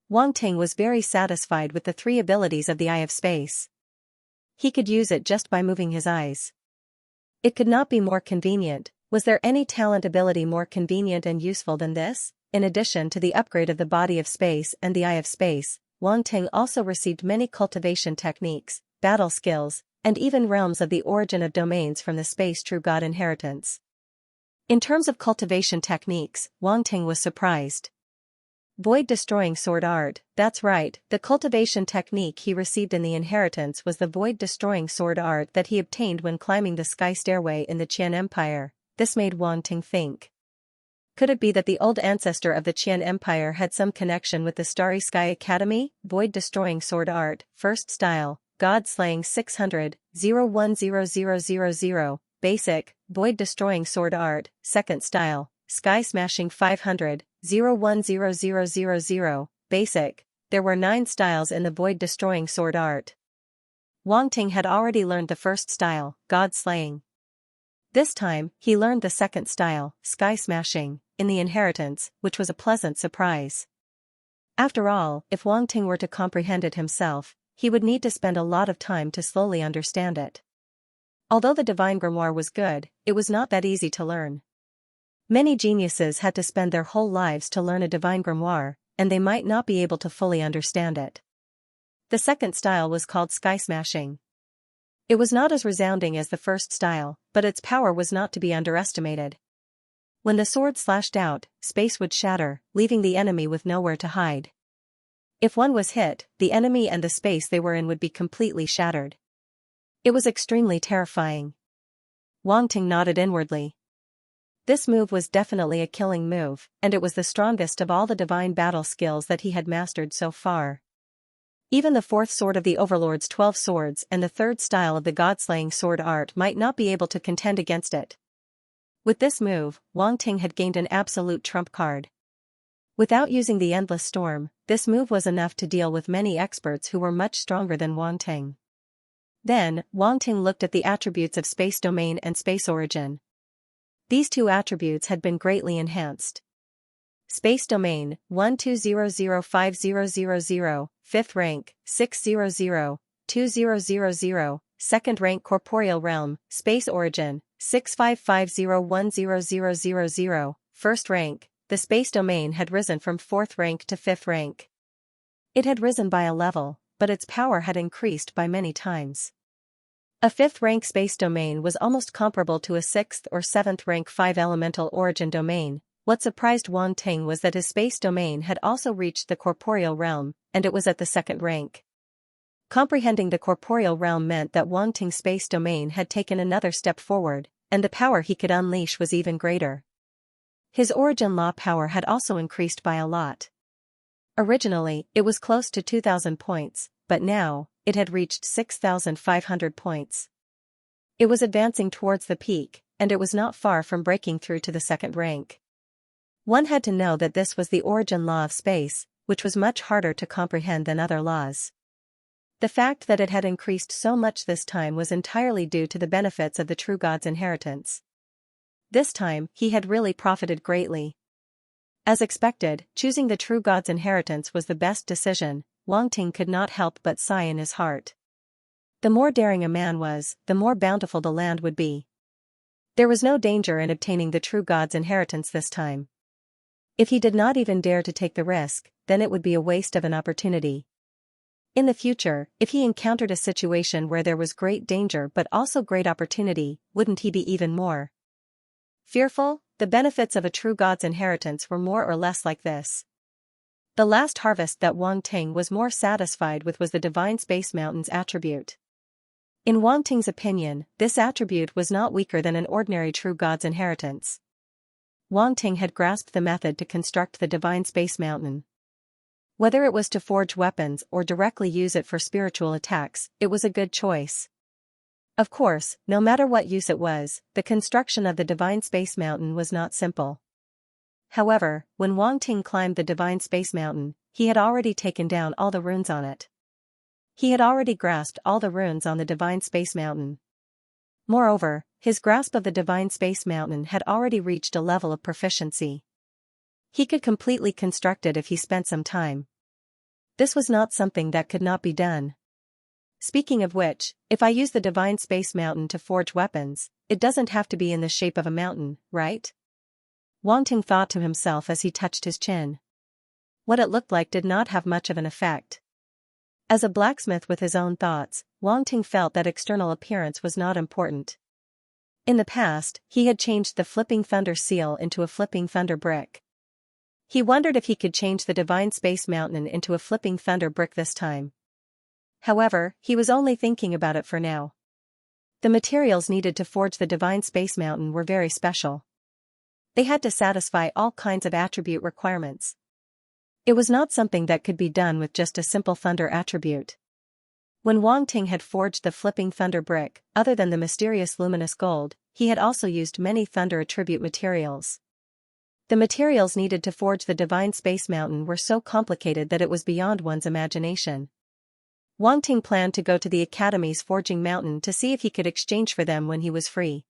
Wang Ting was very satisfied with the three abilities of the Eye of Space. He could use it just by moving his eyes. It could not be more convenient. Was there any talent ability more convenient and useful than this? In addition to the upgrade of the body of space and the Eye of Space, Wang Ting also received many cultivation techniques, battle skills, and even realms of the origin of domains from the Space True God inheritance. In terms of cultivation techniques, Wang Ting was surprised. Void-destroying sword art, that's right, the cultivation technique he received in the inheritance was the void-destroying sword art that he obtained when climbing the sky stairway in the Qian Empire. This made Wang Ting think. Could it be that the old ancestor of the Qian Empire had some connection with the Starry Sky Academy? Void-destroying sword art, first style, God-slaying 600, 010000, basic, void-destroying sword art, second style, sky-smashing 500, 010000, basic. There were 9 styles in the void-destroying sword art. Wang Ting had already learned the first style, God-slaying. This time, he learned the second style, sky-smashing, in the inheritance, which was a pleasant surprise. After all, if Wang Ting were to comprehend it himself, he would need to spend a lot of time to slowly understand it. Although the Divine Grimoire was good, it was not that easy to learn. Many geniuses had to spend their whole lives to learn a Divine Grimoire, and they might not be able to fully understand it. The second style was called sky-smashing. It was not as resounding as the first style, but its power was not to be underestimated. When the sword slashed out, space would shatter, leaving the enemy with nowhere to hide. If one was hit, the enemy and the space they were in would be completely shattered. It was extremely terrifying. Wang Ting nodded inwardly. This move was definitely a killing move, and it was the strongest of all the divine battle skills that he had mastered so far. Even the fourth sword of the Overlord's 12 swords and the third style of the God-slaying sword art might not be able to contend against it. With this move, Wang Ting had gained an absolute trump card. Without using the Endless Storm, this move was enough to deal with many experts who were much stronger than Wang Ting. Then, Wang Ting looked at the attributes of Space Domain and Space Origin. These two attributes had been greatly enhanced. Space Domain, 12005000, 5th rank, 600, 2000, 2nd rank Corporeal Realm, Space Origin, 65501000, 1st rank. The Space Domain had risen from 4th rank to 5th rank. It had risen by a level, but its power had increased by many times. A 5th rank space domain was almost comparable to a 6th or 7th rank 5 elemental origin domain. What surprised Wang Ting was that his space domain had also reached the corporeal realm, and it was at the 2nd rank. Comprehending the corporeal realm meant that Wang Ting's space domain had taken another step forward, and the power he could unleash was even greater. His origin law power had also increased by a lot. Originally, it was close to 2,000 points, but now, it had reached 6,500 points. It was advancing towards the peak, and it was not far from breaking through to the 2nd rank. One had to know that this was the origin law of space, which was much harder to comprehend than other laws. The fact that it had increased so much this time was entirely due to the benefits of the true god's inheritance. This time, he had really profited greatly. As expected, choosing the true god's inheritance was the best decision. Wang Ting could not help but sigh in his heart. The more daring a man was, the more bountiful the land would be. There was no danger in obtaining the true god's inheritance this time. If he did not even dare to take the risk, then it would be a waste of an opportunity. In the future, if he encountered a situation where there was great danger but also great opportunity, wouldn't he be even more fearful? The benefits of a true god's inheritance were more or less like this. The last harvest that Wang Ting was more satisfied with was the divine space mountain's attribute. In Wang Ting's opinion, this attribute was not weaker than an ordinary true god's inheritance. Wang Ting had grasped the method to construct the divine space mountain. Whether it was to forge weapons or directly use it for spiritual attacks, it was a good choice. Of course, no matter what use it was, the construction of the divine space mountain was not simple. However, when Wang Ting climbed the divine space mountain, he had already taken down all the runes on it. He had already grasped all the runes on the divine space mountain. Moreover, his grasp of the divine space mountain had already reached a level of proficiency. He could completely construct it if he spent some time. This was not something that could not be done. Speaking of which, if I use the divine space mountain to forge weapons, it doesn't have to be in the shape of a mountain, right? Wang Ting thought to himself as he touched his chin. What it looked like did not have much of an effect. As a blacksmith with his own thoughts, Wang Ting felt that external appearance was not important. In the past, he had changed the flipping thunder seal into a flipping thunder brick. He wondered if he could change the divine space mountain into a flipping thunder brick this time. However, he was only thinking about it for now. The materials needed to forge the divine space mountain were very special. They had to satisfy all kinds of attribute requirements. It was not something that could be done with just a simple thunder attribute. When Wang Ting had forged the flipping thunder brick, other than the mysterious luminous gold, he had also used many thunder attribute materials. The materials needed to forge the divine space mountain were so complicated that it was beyond one's imagination. Wang Ting planned to go to the Academy's forging mountain to see if he could exchange for them when he was free.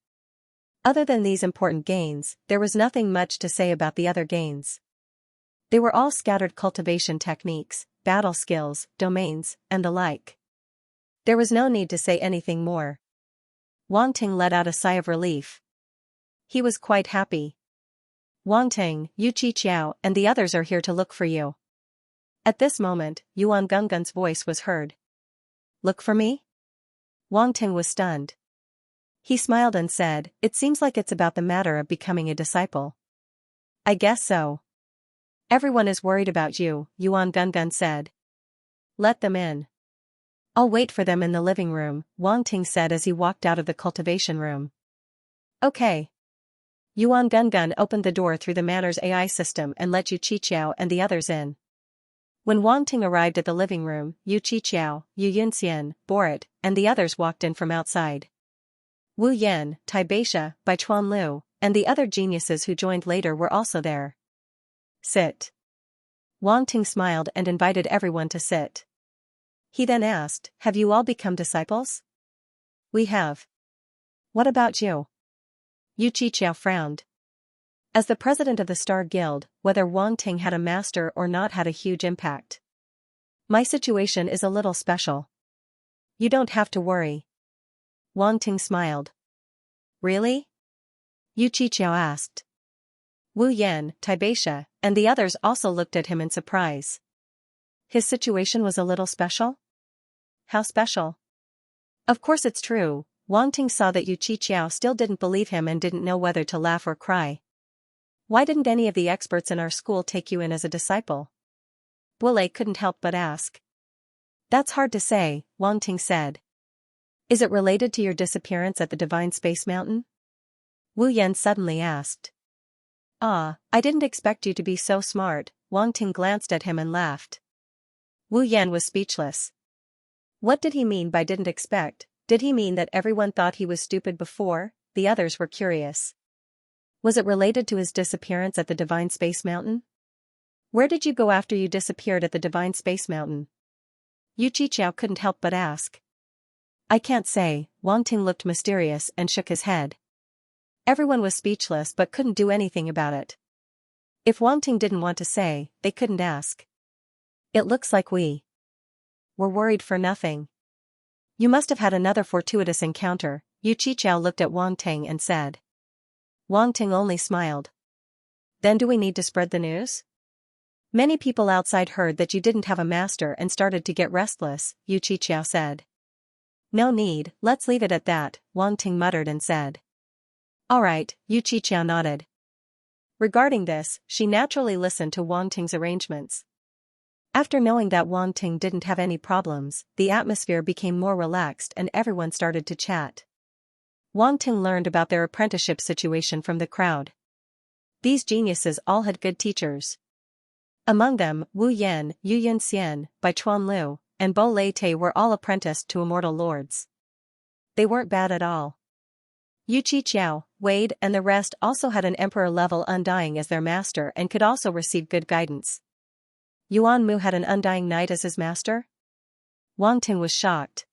Other than these important gains, there was nothing much to say about the other gains. They were all scattered cultivation techniques, battle skills, domains, and the like. There was no need to say anything more. Wang Ting let out a sigh of relief. He was quite happy. Wang Ting, Yu Qiqiao, and the others are here to look for you. At this moment, Yuan Gunggun's voice was heard. Look for me? Wang Ting was stunned. He smiled and said, it seems like it's about the matter of becoming a disciple. I guess so. Everyone is worried about you, Yuan Gungun said. Let them in. I'll wait for them in the living room, Wang Ting said as he walked out of the cultivation room. Okay. Yuan Gungun opened the door through the manor's AI system and let Yu Qiqiao and the others in. When Wang Ting arrived at the living room, Yu Qiqiao, Yu Yunxian, Borat, and the others walked in from outside. Wu Yan, Taibeixia, Bai Chuanlu, and the other geniuses who joined later were also there. Sit. Wang Ting smiled and invited everyone to sit. He then asked, have you all become disciples? We have. What about you? Yu Qiqiao frowned. As the president of the Star Guild, whether Wang Ting had a master or not had a huge impact. My situation is a little special. You don't have to worry. Wang Ting smiled. Really? Yu Qiqiao asked. Wu Yan, Taibeixia, and the others also looked at him in surprise. His situation was a little special? How special? Of course it's true. Wang Ting saw that Yu Qiqiao still didn't believe him and didn't know whether to laugh or cry. Why didn't any of the experts in our school take you in as a disciple? Bulei couldn't help but ask. That's hard to say, Wang Ting said. Is it related to your disappearance at the Divine Space Mountain? Wu Yan suddenly asked. Ah, I didn't expect you to be so smart. Wang Ting glanced at him and laughed. Wu Yan was speechless. What did he mean by didn't expect? Did he mean that everyone thought he was stupid before? The others were curious. Was it related to his disappearance at the Divine Space Mountain? Where did you go after you disappeared at the Divine Space Mountain? Yu Qiqiao couldn't help but ask. I can't say. Wang Ting looked mysterious and shook his head. Everyone was speechless but couldn't do anything about it. If Wang Ting didn't want to say, they couldn't ask. It looks like we were worried for nothing. You must have had another fortuitous encounter. Yu Qiqiao looked at Wang Ting and said. Wang Ting only smiled. Then do we need to spread the news? Many people outside heard that you didn't have a master and started to get restless, Yu Qiqiao said. No need, let's leave it at that, Wang Ting muttered and said. All right, Yu Qiqiao nodded. Regarding this, she naturally listened to Wang Ting's arrangements. After knowing that Wang Ting didn't have any problems, the atmosphere became more relaxed and everyone started to chat. Wang Ting learned about their apprenticeship situation from the crowd. These geniuses all had good teachers. Among them, Wu Yan, Yu Yunxian, Bai Chuan Lu, and Bo Lei Te were all apprenticed to immortal lords. They weren't bad at all. Yu Qiqiao, Wade and the rest also had an emperor-level Undying as their master and could also receive good guidance. Yuan Mu had an Undying Knight as his master? Wang Ting was shocked.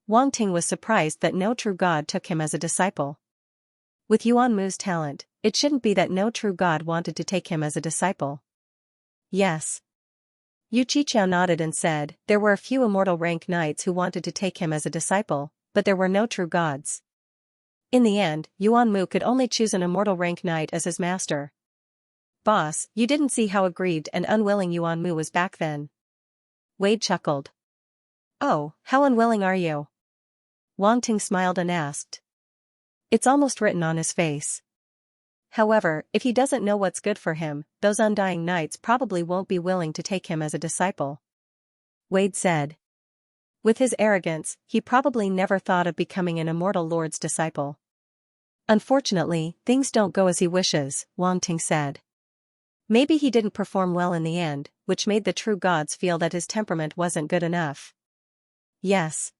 Wang Ting was surprised that no true god took him as a disciple. With Yuan Mu's talent, it shouldn't be that no true god wanted to take him as a disciple. Yes. Yu Qiqiao nodded and said, there were a few immortal rank knights who wanted to take him as a disciple, but there were no true gods. In the end, Yuan Mu could only choose an immortal rank knight as his master. Boss, you didn't see how aggrieved and unwilling Yuan Mu was back then. Wade chuckled. Oh, how unwilling are you? Wang Ting smiled and asked. It's almost written on his face. However, if he doesn't know what's good for him, those Undying Knights probably won't be willing to take him as a disciple. Wade said. With his arrogance, he probably never thought of becoming an immortal lord's disciple. Unfortunately, things don't go as he wishes, Wang Ting said. Maybe he didn't perform well in the end, which made the true gods feel that his temperament wasn't good enough. Yes.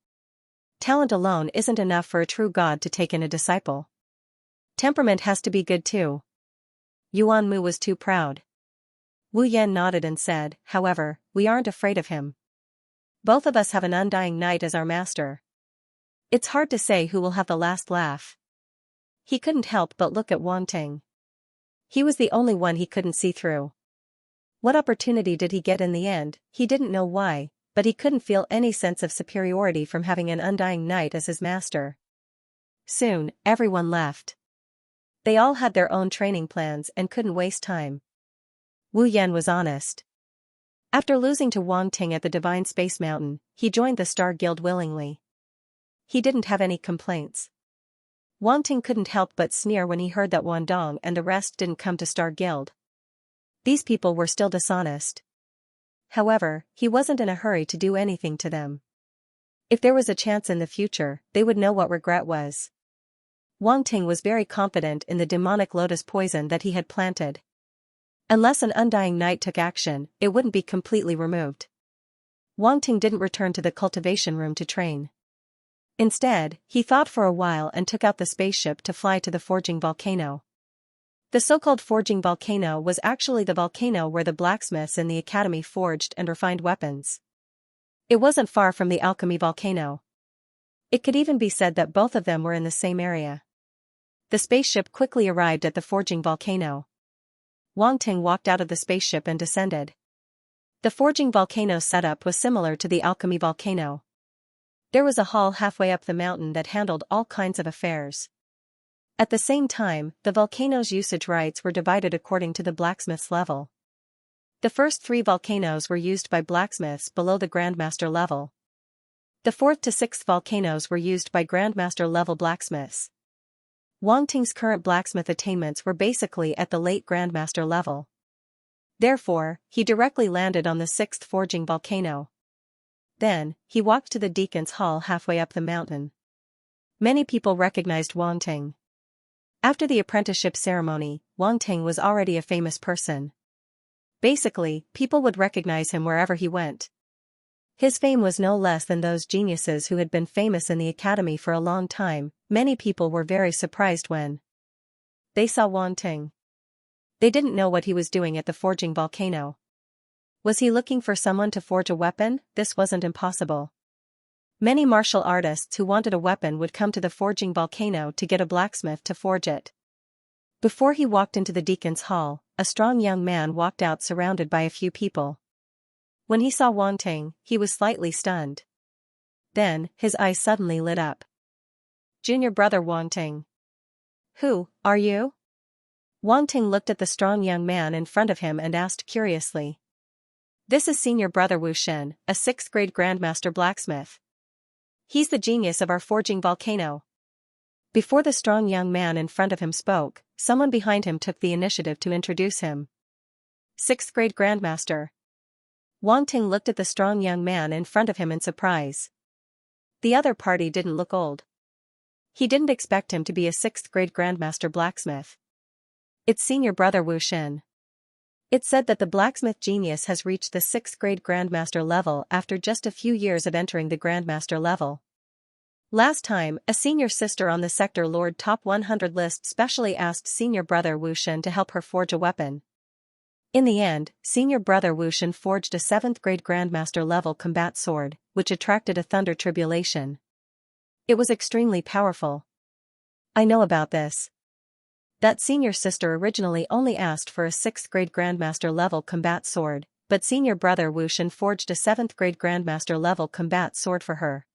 Talent alone isn't enough for a true god to take in a disciple. Temperament has to be good too. Yuan Mu was too proud. Wu Yan nodded and said, however, we aren't afraid of him. Both of us have an Undying Knight as our master. It's hard to say who will have the last laugh. He couldn't help but look at Wang Ting. He was the only one he couldn't see through. What opportunity did he get in the end? He didn't know why, but he couldn't feel any sense of superiority from having an Undying Knight as his master. Soon, everyone left. They all had their own training plans and couldn't waste time. Wu Yan was honest. After losing to Wang Ting at the Divine Space Mountain, he joined the Star Guild willingly. He didn't have any complaints. Wang Ting couldn't help but sneer when he heard that Wan Dong and the rest didn't come to Star Guild. These people were still dishonest. However, he wasn't in a hurry to do anything to them. If there was a chance in the future, they would know what regret was. Wang Ting was very confident in the demonic lotus poison that he had planted. Unless an Undying Knight took action, it wouldn't be completely removed. Wang Ting didn't return to the cultivation room to train. Instead, he thought for a while and took out the spaceship to fly to the forging volcano. The so-called forging volcano was actually the volcano where the blacksmiths in the academy forged and refined weapons. It wasn't far from the alchemy volcano. It could even be said that both of them were in the same area. The spaceship quickly arrived at the forging volcano. Wang Ting walked out of the spaceship and descended. The forging volcano's setup was similar to the alchemy volcano. There was a hall halfway up the mountain that handled all kinds of affairs. At the same time, the volcano's usage rights were divided according to the blacksmith's level. The first 3 volcanoes were used by blacksmiths below the Grandmaster level. The 4th to 6th volcanoes were used by Grandmaster-level blacksmiths. Wang Ting's current blacksmith attainments were basically at the late Grandmaster level. Therefore, he directly landed on the 6th forging volcano. Then, he walked to the Deacon's Hall halfway up the mountain. Many people recognized Wang Ting. After the apprenticeship ceremony, Wang Ting was already a famous person. Basically, people would recognize him wherever he went. His fame was no less than those geniuses who had been famous in the academy for a long time. Many people were very surprised when they saw Wang Ting. They didn't know what he was doing at the forging volcano. Was he looking for someone to forge a weapon? This wasn't impossible. Many martial artists who wanted a weapon would come to the forging volcano to get a blacksmith to forge it. Before he walked into the Deacon's Hall, a strong young man walked out surrounded by a few people. When he saw Wang Ting, he was slightly stunned. Then, his eyes suddenly lit up. Junior brother Wang Ting. Who are you? Wang Ting looked at the strong young man in front of him and asked curiously. This is senior brother Wu Shen, a 6th grade grandmaster blacksmith. He's the genius of our forging volcano. Before the strong young man in front of him spoke, someone behind him took the initiative to introduce him. 6th grade grandmaster. Wang Ting looked at the strong young man in front of him in surprise. The other party didn't look old. He didn't expect him to be a 6th grade grandmaster blacksmith. It's senior brother Wu Shen. It's said that the blacksmith genius has reached the 6th grade grandmaster level after just a few years of entering the grandmaster level. Last time, a senior sister on the Sector Lord Top 100 list specially asked senior brother Wu Shen to help her forge a weapon. In the end, senior brother Wu Shen forged a 7th grade grandmaster level combat sword, which attracted a thunder tribulation. It was extremely powerful. I know about this. That senior sister originally only asked for a 6th grade grandmaster level combat sword, but senior brother Wu Shen forged a 7th grade grandmaster level combat sword for her.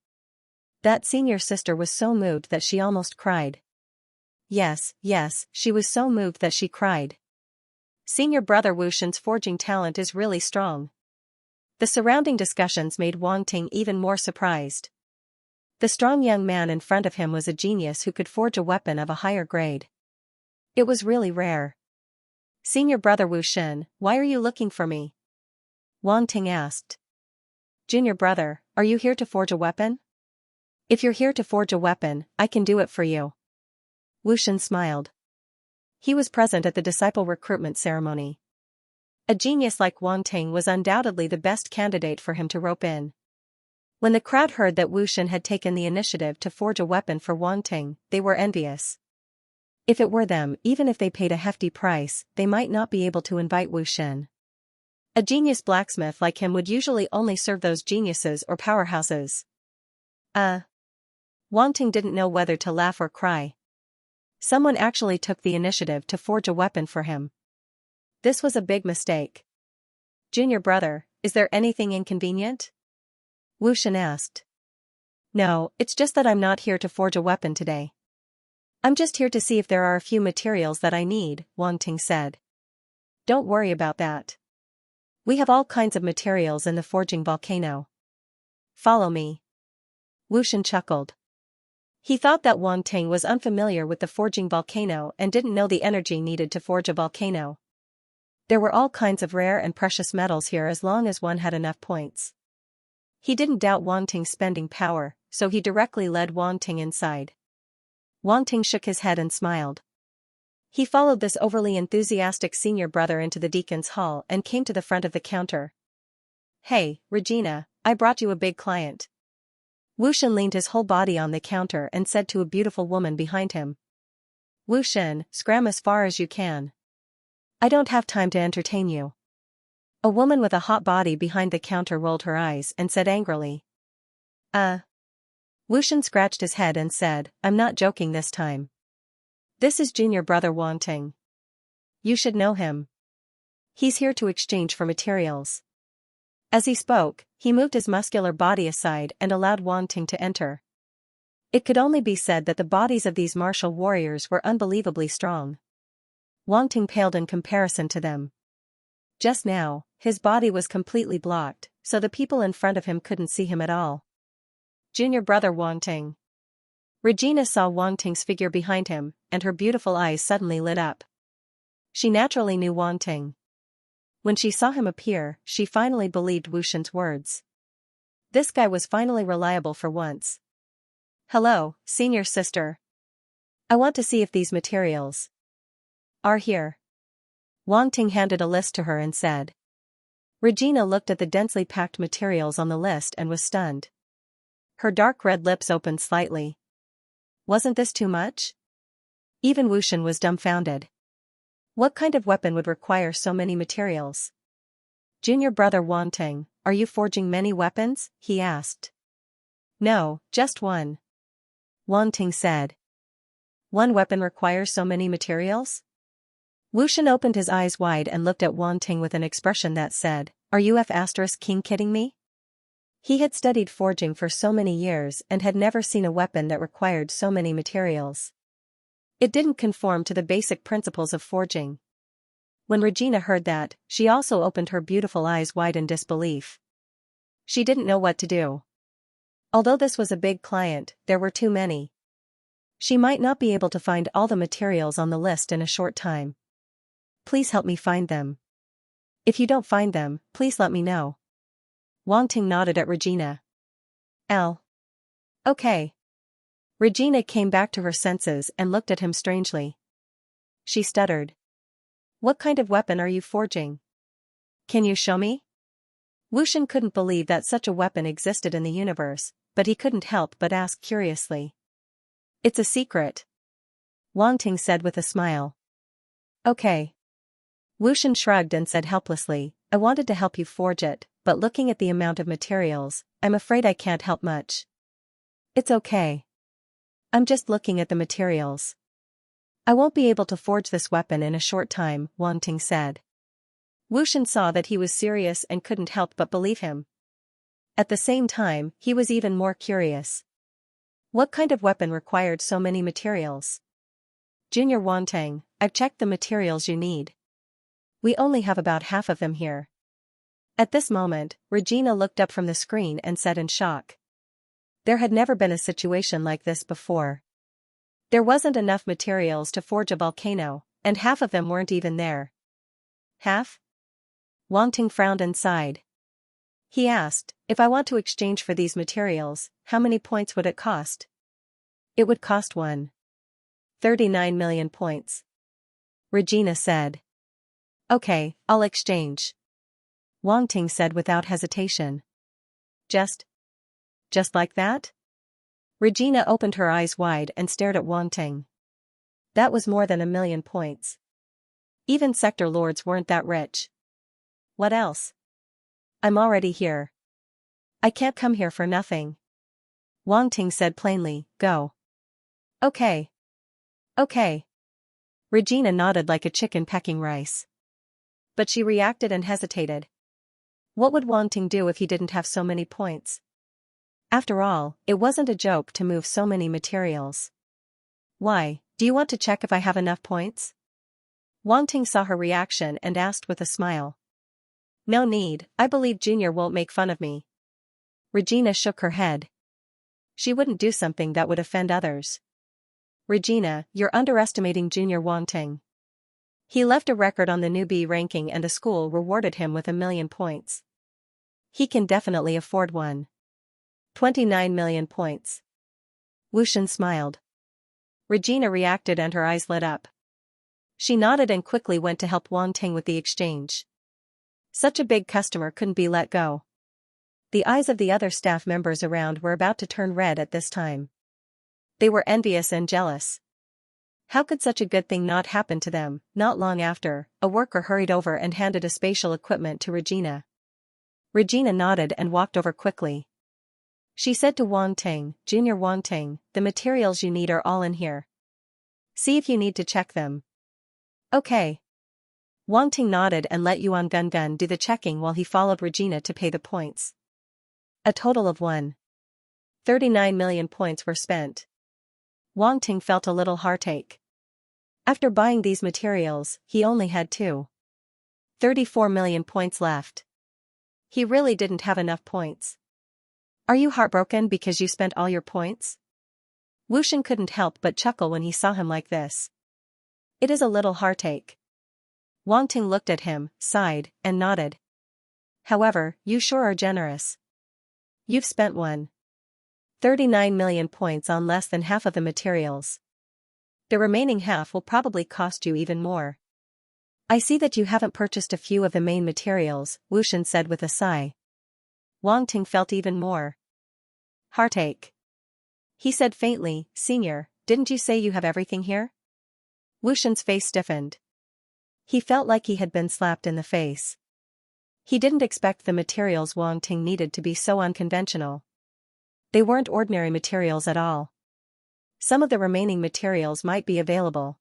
That senior sister was so moved that she almost cried. Yes, she was so moved that she cried. Senior brother Wu Shen's forging talent is really strong. The surrounding discussions made Wang Ting even more surprised. The strong young man in front of him was a genius who could forge a weapon of a higher grade. It was really rare. Senior brother Wu Shen, why are you looking for me? Wang Ting asked. Junior brother, are you here to forge a weapon? If you're here to forge a weapon, I can do it for you. Wu Shen smiled. He was present at the disciple recruitment ceremony. A genius like Wang Ting was undoubtedly the best candidate for him to rope in. When the crowd heard that Wu Shen had taken the initiative to forge a weapon for Wang Ting, they were envious. If it were them, even if they paid a hefty price, they might not be able to invite Wu Shen. A genius blacksmith like him would usually only serve those geniuses or powerhouses. Wang Ting didn't know whether to laugh or cry. Someone actually took the initiative to forge a weapon for him. This was a big mistake. Junior brother, is there anything inconvenient? Wu Shen asked. No, it's just that I'm not here to forge a weapon today. I'm just here to see if there are a few materials that I need, Wang Ting said. Don't worry about that. We have all kinds of materials in the forging volcano. Follow me. Wu Shen chuckled. He thought that Wang Ting was unfamiliar with the forging volcano and didn't know the energy needed to forge a volcano. There were all kinds of rare and precious metals here as long as one had enough points. He didn't doubt Wang Ting's spending power, so he directly led Wang Ting inside. Wang Ting shook his head and smiled. He followed this overly enthusiastic senior brother into the Deacon's Hall and came to the front of the counter. Hey, Regina, I brought you a big client. Wu Shen leaned his whole body on the counter and said to a beautiful woman behind him. Wu Shen, scram as far as you can. I don't have time to entertain you. A woman with a hot body behind the counter rolled her eyes and said angrily. Wu Shen scratched his head and said, I'm not joking this time. This is junior brother Wang Ting. You should know him. He's here to exchange for materials. As he spoke, he moved his muscular body aside and allowed Wang Ting to enter. It could only be said that the bodies of these martial warriors were unbelievably strong. Wang Ting paled in comparison to them. Just now, his body was completely blocked, so the people in front of him couldn't see him at all. Junior brother Wang Ting. Regina saw Wang Ting's figure behind him, and her beautiful eyes suddenly lit up. She naturally knew Wang Ting. When she saw him appear, she finally believed Wu Shen's words. This guy was finally reliable for once. Hello, senior sister. I want to see if these materials are here. Wang Ting handed a list to her and said. Regina looked at the densely packed materials on the list and was stunned. Her dark red lips opened slightly. Wasn't this too much? Even Wu Shen was dumbfounded. What kind of weapon would require so many materials? Junior brother Wang Ting, are you forging many weapons? He asked. No, just one. Wang Ting said. One weapon requires so many materials? Wu Shen opened his eyes wide and looked at Wang Ting with an expression that said, Are you King kidding me? He had studied forging for so many years and had never seen a weapon that required so many materials. It didn't conform to the basic principles of forging. When Regina heard that, she also opened her beautiful eyes wide in disbelief. She didn't know what to do. Although this was a big client, there were too many. She might not be able to find all the materials on the list in a short time. Please help me find them. If you don't find them, please let me know. Wang Ting nodded at Regina. Okay. Regina came back to her senses and looked at him strangely. She stuttered. What kind of weapon are you forging? Can you show me? Wu Shen couldn't believe that such a weapon existed in the universe, but he couldn't help but ask curiously. It's a secret. Wang Ting said with a smile. Okay. Wu Shen shrugged and said helplessly, I wanted to help you forge it, but looking at the amount of materials, I'm afraid I can't help much. It's okay. I'm just looking at the materials. I won't be able to forge this weapon in a short time, Wang Ting said. Wu Shen saw that he was serious and couldn't help but believe him. At the same time, he was even more curious. What kind of weapon required so many materials? Junior Wang Ting, I've checked the materials you need. We only have about half of them here. At this moment, Regina looked up from the screen and said in shock. There had never been a situation like this before. There wasn't enough materials to forge a volcano, and half of them weren't even there. Half? Wang Ting frowned and sighed. He asked, if I want to exchange for these materials, how many points would it cost? It would cost 139 million points. Regina said. Okay, I'll exchange. Wang Ting said without hesitation. Just like that? Regina opened her eyes wide and stared at Wang Ting. That was more than 1,000,000 points. Even sector lords weren't that rich. What else? I'm already here. I can't come here for nothing. Wang Ting said plainly, go. Okay. Regina nodded like a chicken pecking rice. But she reacted and hesitated. What would Wang Ting do if he didn't have so many points? After all, it wasn't a joke to move so many materials. Why, do you want to check if I have enough points? Wang Ting saw her reaction and asked with a smile. No need, I believe Junior won't make fun of me. Regina shook her head. She wouldn't do something that would offend others. Regina, you're underestimating Junior Wang Ting. He left a record on the newbie ranking and the school rewarded him with 1,000,000 points. He can definitely afford 29 million points. Wu Shen smiled. Regina reacted and her eyes lit up. She nodded and quickly went to help Wang Ting with the exchange. Such a big customer couldn't be let go. The eyes of the other staff members around were about to turn red at this time. They were envious and jealous. How could such a good thing not happen to them? Not long after, a worker hurried over and handed a spatial equipment to Regina. Regina nodded and walked over quickly. She said to Wang Ting, Junior Wang Ting, the materials you need are all in here. See if you need to check them. Okay. Wang Ting nodded and let Yuan Gun do the checking while he followed Regina to pay the points. A total of 139 million points were spent. Wang Ting felt a little heartache. After buying these materials, he only had 34 million points left. He really didn't have enough points. Are you heartbroken because you spent all your points? Wushan couldn't help but chuckle when he saw him like this. It is a little heartache. Wang Ting looked at him, sighed, and nodded. However, you sure are generous. You've spent 139 million points on less than half of the materials. The remaining half will probably cost you even more. I see that you haven't purchased a few of the main materials, Wushan said with a sigh. Wang Ting felt even more heartache. He said faintly, Senior, didn't you say you have everything here? Wushan's face stiffened. He felt like he had been slapped in the face. He didn't expect the materials Wang Ting needed to be so unconventional. They weren't ordinary materials at all. Some of the remaining materials might be available.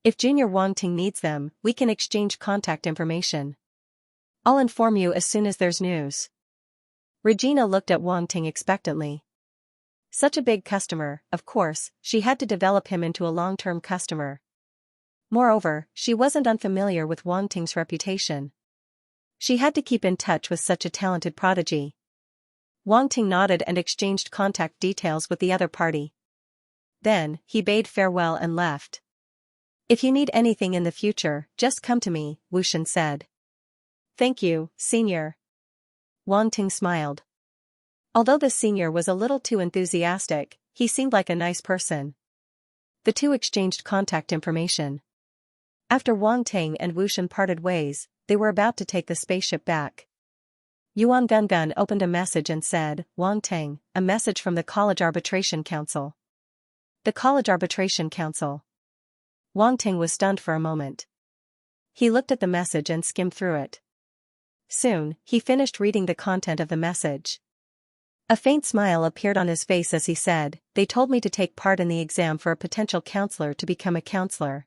If Junior Wang Ting needs them, we can exchange contact information. I'll inform you as soon as there's news. Regina looked at Wang Ting expectantly. Such a big customer, of course, she had to develop him into a long-term customer. Moreover, she wasn't unfamiliar with Wang Ting's reputation. She had to keep in touch with such a talented prodigy. Wang Ting nodded and exchanged contact details with the other party. Then, he bade farewell and left. If you need anything in the future, just come to me, Wushan said. Thank you, Senior. Wang Ting smiled. Although the senior was a little too enthusiastic, he seemed like a nice person. The two exchanged contact information. After Wang Ting and Wushan parted ways, they were about to take the spaceship back. Yuan Gungun opened a message and said, Wang Ting, a message from the College Arbitration Council. The College Arbitration Council. Wang Ting was stunned for a moment. He looked at the message and skimmed through it. Soon, he finished reading the content of the message. A faint smile appeared on his face as he said, They told me to take part in the exam for a potential counselor to become a counselor.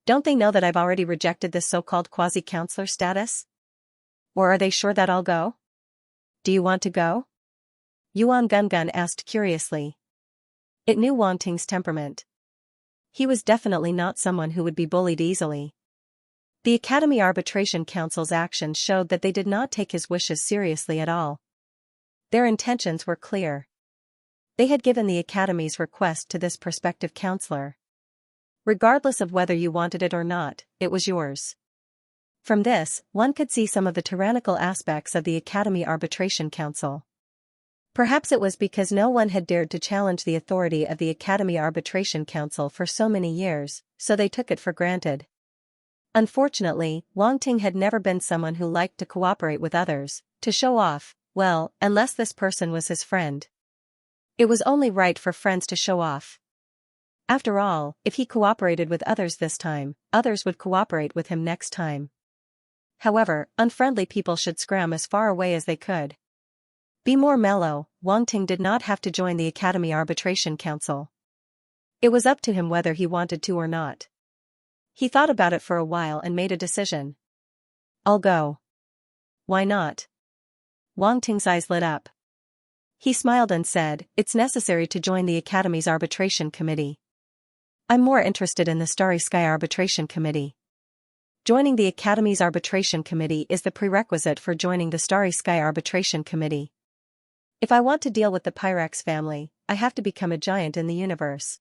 Don't they know that I've already rejected this so-called quasi-counselor status? Or are they sure that I'll go? Do you want to go? Yuan Gungun asked curiously. It knew Wang Ting's temperament. He was definitely not someone who would be bullied easily. The Academy Arbitration Council's actions showed that they did not take his wishes seriously at all. Their intentions were clear. They had given the Academy's request to this prospective counselor. Regardless of whether you wanted it or not, it was yours. From this, one could see some of the tyrannical aspects of the Academy Arbitration Council. Perhaps it was because no one had dared to challenge the authority of the Academy Arbitration Council for so many years, so they took it for granted. Unfortunately, Wang Ting had never been someone who liked to cooperate with others, to show off, well, unless this person was his friend. It was only right for friends to show off. After all, if he cooperated with others this time, others would cooperate with him next time. However, unfriendly people should scram as far away as they could. Be more mellow, Wang Ting did not have to join the Academy Arbitration Council. It was up to him whether he wanted to or not. He thought about it for a while and made a decision. I'll go. Why not? Wang Ting's eyes lit up. He smiled and said, It's necessary to join the Academy's Arbitration Committee. I'm more interested in the Starry Sky Arbitration Committee. Joining the Academy's Arbitration Committee is the prerequisite for joining the Starry Sky Arbitration Committee. If I want to deal with the Pyrex family, I have to become a giant in the universe.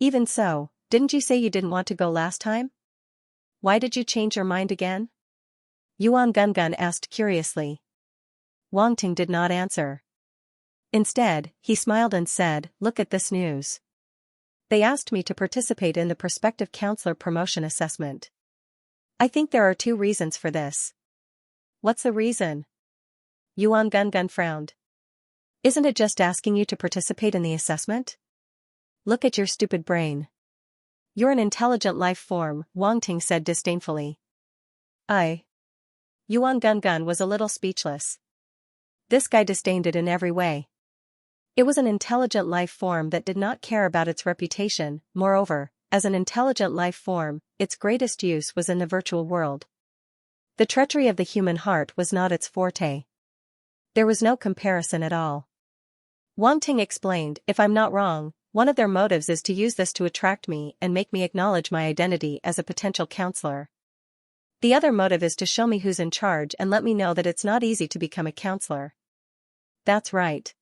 Even so, didn't you say you didn't want to go last time? Why did you change your mind again? Yuan Gungun asked curiously. Wang Ting did not answer. Instead, he smiled and said, Look at this news. They asked me to participate in the prospective counselor promotion assessment. I think there are 2 reasons for this. What's the reason? Yuan Gungun frowned. Isn't it just asking you to participate in the assessment? Look at your stupid brain. You're an intelligent life form, Wang Ting said disdainfully. Yuan Gungun was a little speechless. This guy disdained it in every way. It was an intelligent life form that did not care about its reputation. Moreover, as an intelligent life form, its greatest use was in the virtual world. The treachery of the human heart was not its forte. There was no comparison at all. Wang Ting explained, If I'm not wrong, one of their motives is to use this to attract me and make me acknowledge my identity as a potential counselor. The other motive is to show me who's in charge and let me know that it's not easy to become a counselor. That's right.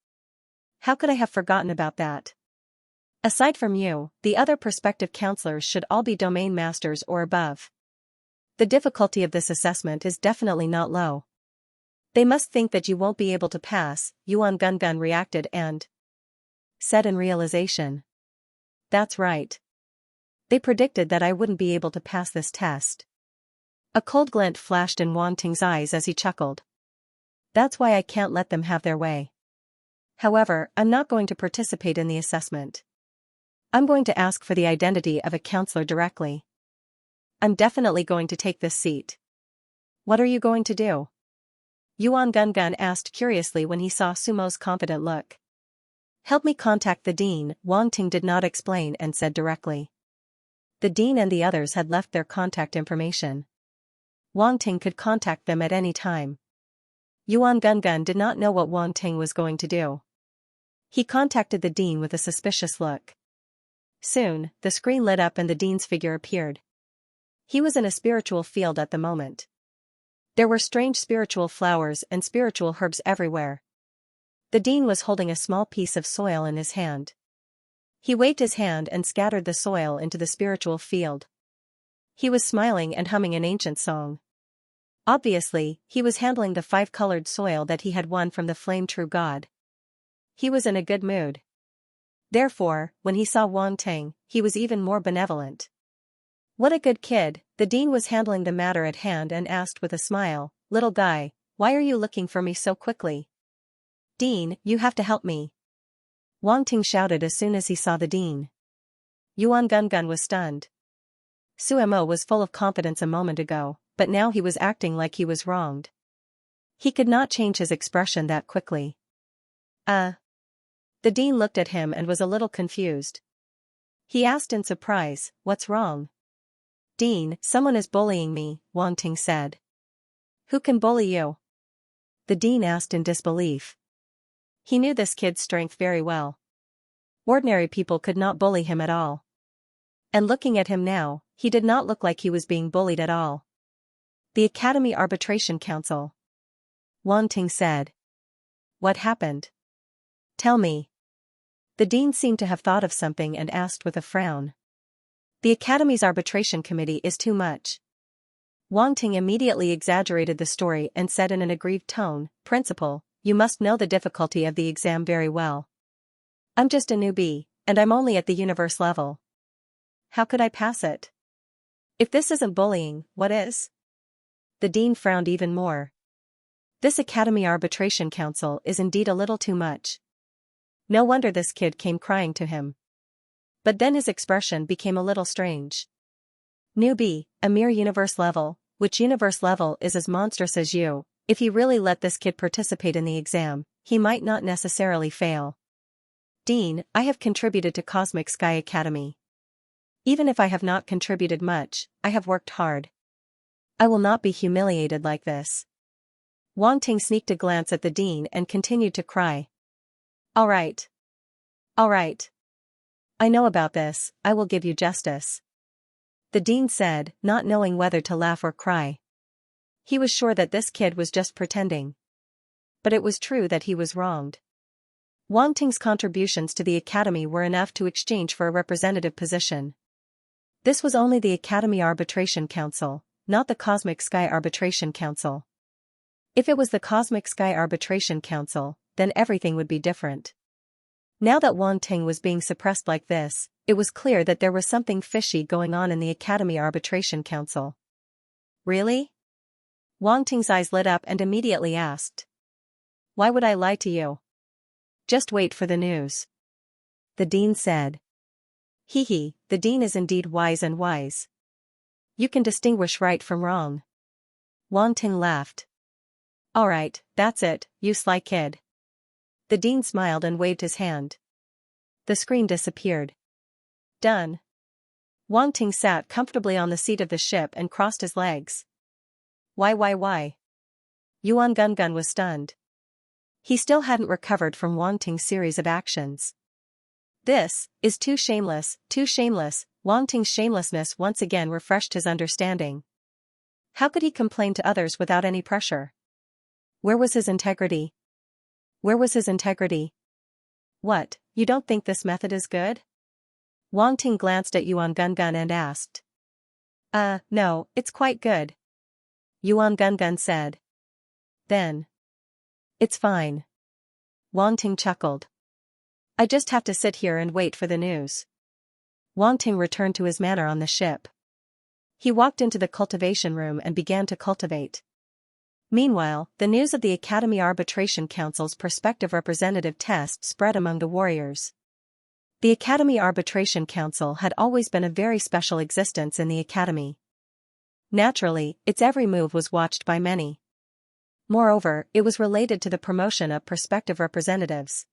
How could I have forgotten about that? Aside from you, the other prospective counselors should all be domain masters or above. The difficulty of this assessment is definitely not low. They must think that you won't be able to pass, Yuan Gungun reacted and said in realization. That's right. They predicted that I wouldn't be able to pass this test. A cold glint flashed in Wang Ting's eyes as he chuckled. That's why I can't let them have their way. However, I'm not going to participate in the assessment. I'm going to ask for the identity of a counselor directly. I'm definitely going to take this seat. What are you going to do? Yuan Gungun asked curiously when he saw Sumo's confident look. Help me contact the dean, Wang Ting did not explain and said directly. The dean and the others had left their contact information. Wang Ting could contact them at any time. Yuan Gungun did not know what Wang Ting was going to do. He contacted the dean with a suspicious look. Soon, the screen lit up and the dean's figure appeared. He was in a spiritual field at the moment. There were strange spiritual flowers and spiritual herbs everywhere. The dean was holding a small piece of soil in his hand. He waved his hand and scattered the soil into the spiritual field. He was smiling and humming an ancient song. Obviously, he was handling the 5-colored soil that he had won from the flame true god. He was in a good mood. Therefore, when he saw Wang Ting, he was even more benevolent. What a good kid, the dean was handling the matter at hand and asked with a smile, little guy, why are you looking for me so quickly? Dean, you have to help me. Wang Ting shouted as soon as he saw the dean. Yuan Gungun was stunned. Suemo was full of confidence a moment ago, but now he was acting like he was wronged. He could not change his expression that quickly. The dean looked at him and was a little confused. He asked in surprise, what's wrong? Dean, someone is bullying me, Wang Ting said. Who can bully you? The dean asked in disbelief. He knew this kid's strength very well. Ordinary people could not bully him at all. And looking at him now, he did not look like he was being bullied at all. The Academy Arbitration Council. Wang Ting said. What happened? Tell me. The dean seemed to have thought of something and asked with a frown. The Academy's arbitration committee is too much. Wang Ting immediately exaggerated the story and said in an aggrieved tone, Principal, you must know the difficulty of the exam very well. I'm just a newbie, and I'm only at the universe level. How could I pass it? If this isn't bullying, what is? The dean frowned even more. This Academy Arbitration Council is indeed a little too much. No wonder this kid came crying to him. But then his expression became a little strange. Newbie, a mere universe level, which universe level is as monstrous as you? If he really let this kid participate in the exam, he might not necessarily fail. Dean, I have contributed to Cosmic Sky Academy. Even if I have not contributed much, I have worked hard. I will not be humiliated like this. Wang Ting sneaked a glance at the dean and continued to cry. All right. All right. I know about this, I will give you justice. The dean said, not knowing whether to laugh or cry. He was sure that this kid was just pretending. But it was true that he was wronged. Wang Ting's contributions to the academy were enough to exchange for a representative position. This was only the Academy Arbitration Council, not the Cosmic Sky Arbitration Council. If it was the Cosmic Sky Arbitration Council, then everything would be different. Now that Wang Ting was being suppressed like this, it was clear that there was something fishy going on in the Academy Arbitration Council. Really? Wang Ting's eyes lit up and immediately asked. Why would I lie to you? Just wait for the news. The dean said. The dean is indeed wise and wise. You can distinguish right from wrong. Wang Ting laughed. All right, that's it, you sly kid. The dean smiled and waved his hand. The screen disappeared. Done. Wang Ting sat comfortably on the seat of the ship and crossed his legs. Why? Yuan Gungun was stunned. He still hadn't recovered from Wang Ting's series of actions. This is too shameless, too shameless. Wang Ting's shamelessness once again refreshed his understanding. How could he complain to others without any pressure? Where was his integrity? Where was his integrity? What, you don't think this method is good? Wang Ting glanced at Yuan Gungun and asked. No, it's quite good. Yuan Gungun said. Then. It's fine. Wang Ting chuckled. I just have to sit here and wait for the news. Wang Ting returned to his manor on the ship. He walked into the cultivation room and began to cultivate. Meanwhile, the news of the Academy Arbitration Council's prospective representative test spread among the warriors. The Academy Arbitration Council had always been a very special existence in the Academy. Naturally, its every move was watched by many. Moreover, it was related to the promotion of prospective representatives.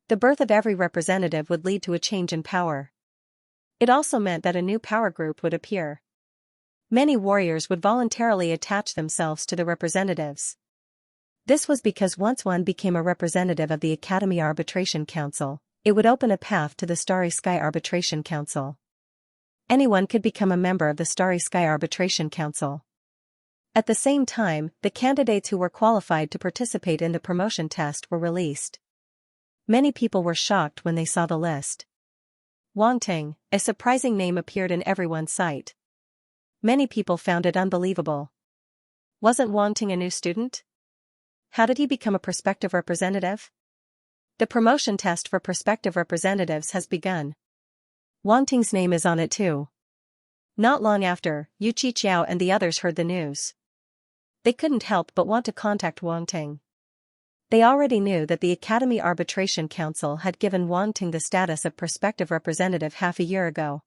The birth of every representative would lead to a change in power. It also meant that a new power group would appear. Many warriors would voluntarily attach themselves to the representatives. This was because once one became a representative of the Academy Arbitration Council, it would open a path to the Starry Sky Arbitration Council. Anyone could become a member of the Starry Sky Arbitration Council. At the same time, the candidates who were qualified to participate in the promotion test were released. Many people were shocked when they saw the list. Wang Ting, a surprising name, appeared in everyone's sight. Many people found it unbelievable. Wasn't Wang Ting a new student? How did he become a prospective representative? The promotion test for prospective representatives has begun. Wang Ting's name is on it too. Not long after, Yu Qiqiao and the others heard the news. They couldn't help but want to contact Wang Ting. They already knew that the Academy Arbitration Council had given Wang Ting the status of prospective representative half a year ago.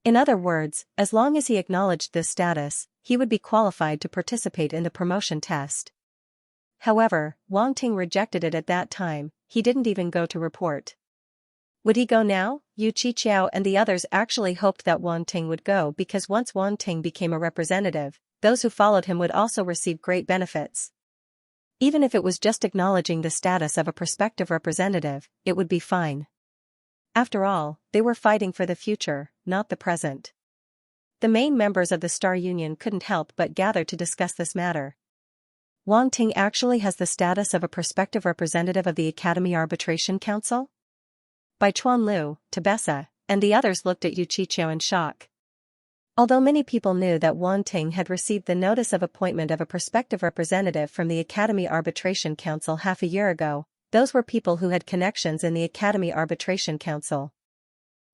In other words, as long as he acknowledged this status, he would be qualified to participate in the promotion test. However, Wang Ting rejected it at that time. He didn't even go to report. Would he go now? Yu Qiqiao and the others actually hoped that Wang Ting would go because once Wang Ting became a representative, those who followed him would also receive great benefits. Even if it was just acknowledging the status of a prospective representative, it would be fine. After all, they were fighting for the future, not the present. The main members of the Star Union couldn't help but gather to discuss this matter. Wang Ting actually has the status of a prospective representative of the Academy Arbitration Council? Bai Chuanlu, Tabessa, and the others looked at Yu Qiqiao in shock. Although many people knew that Wang Ting had received the notice of appointment of a prospective representative from the Academy Arbitration Council half a year ago, those were people who had connections in the Academy Arbitration Council.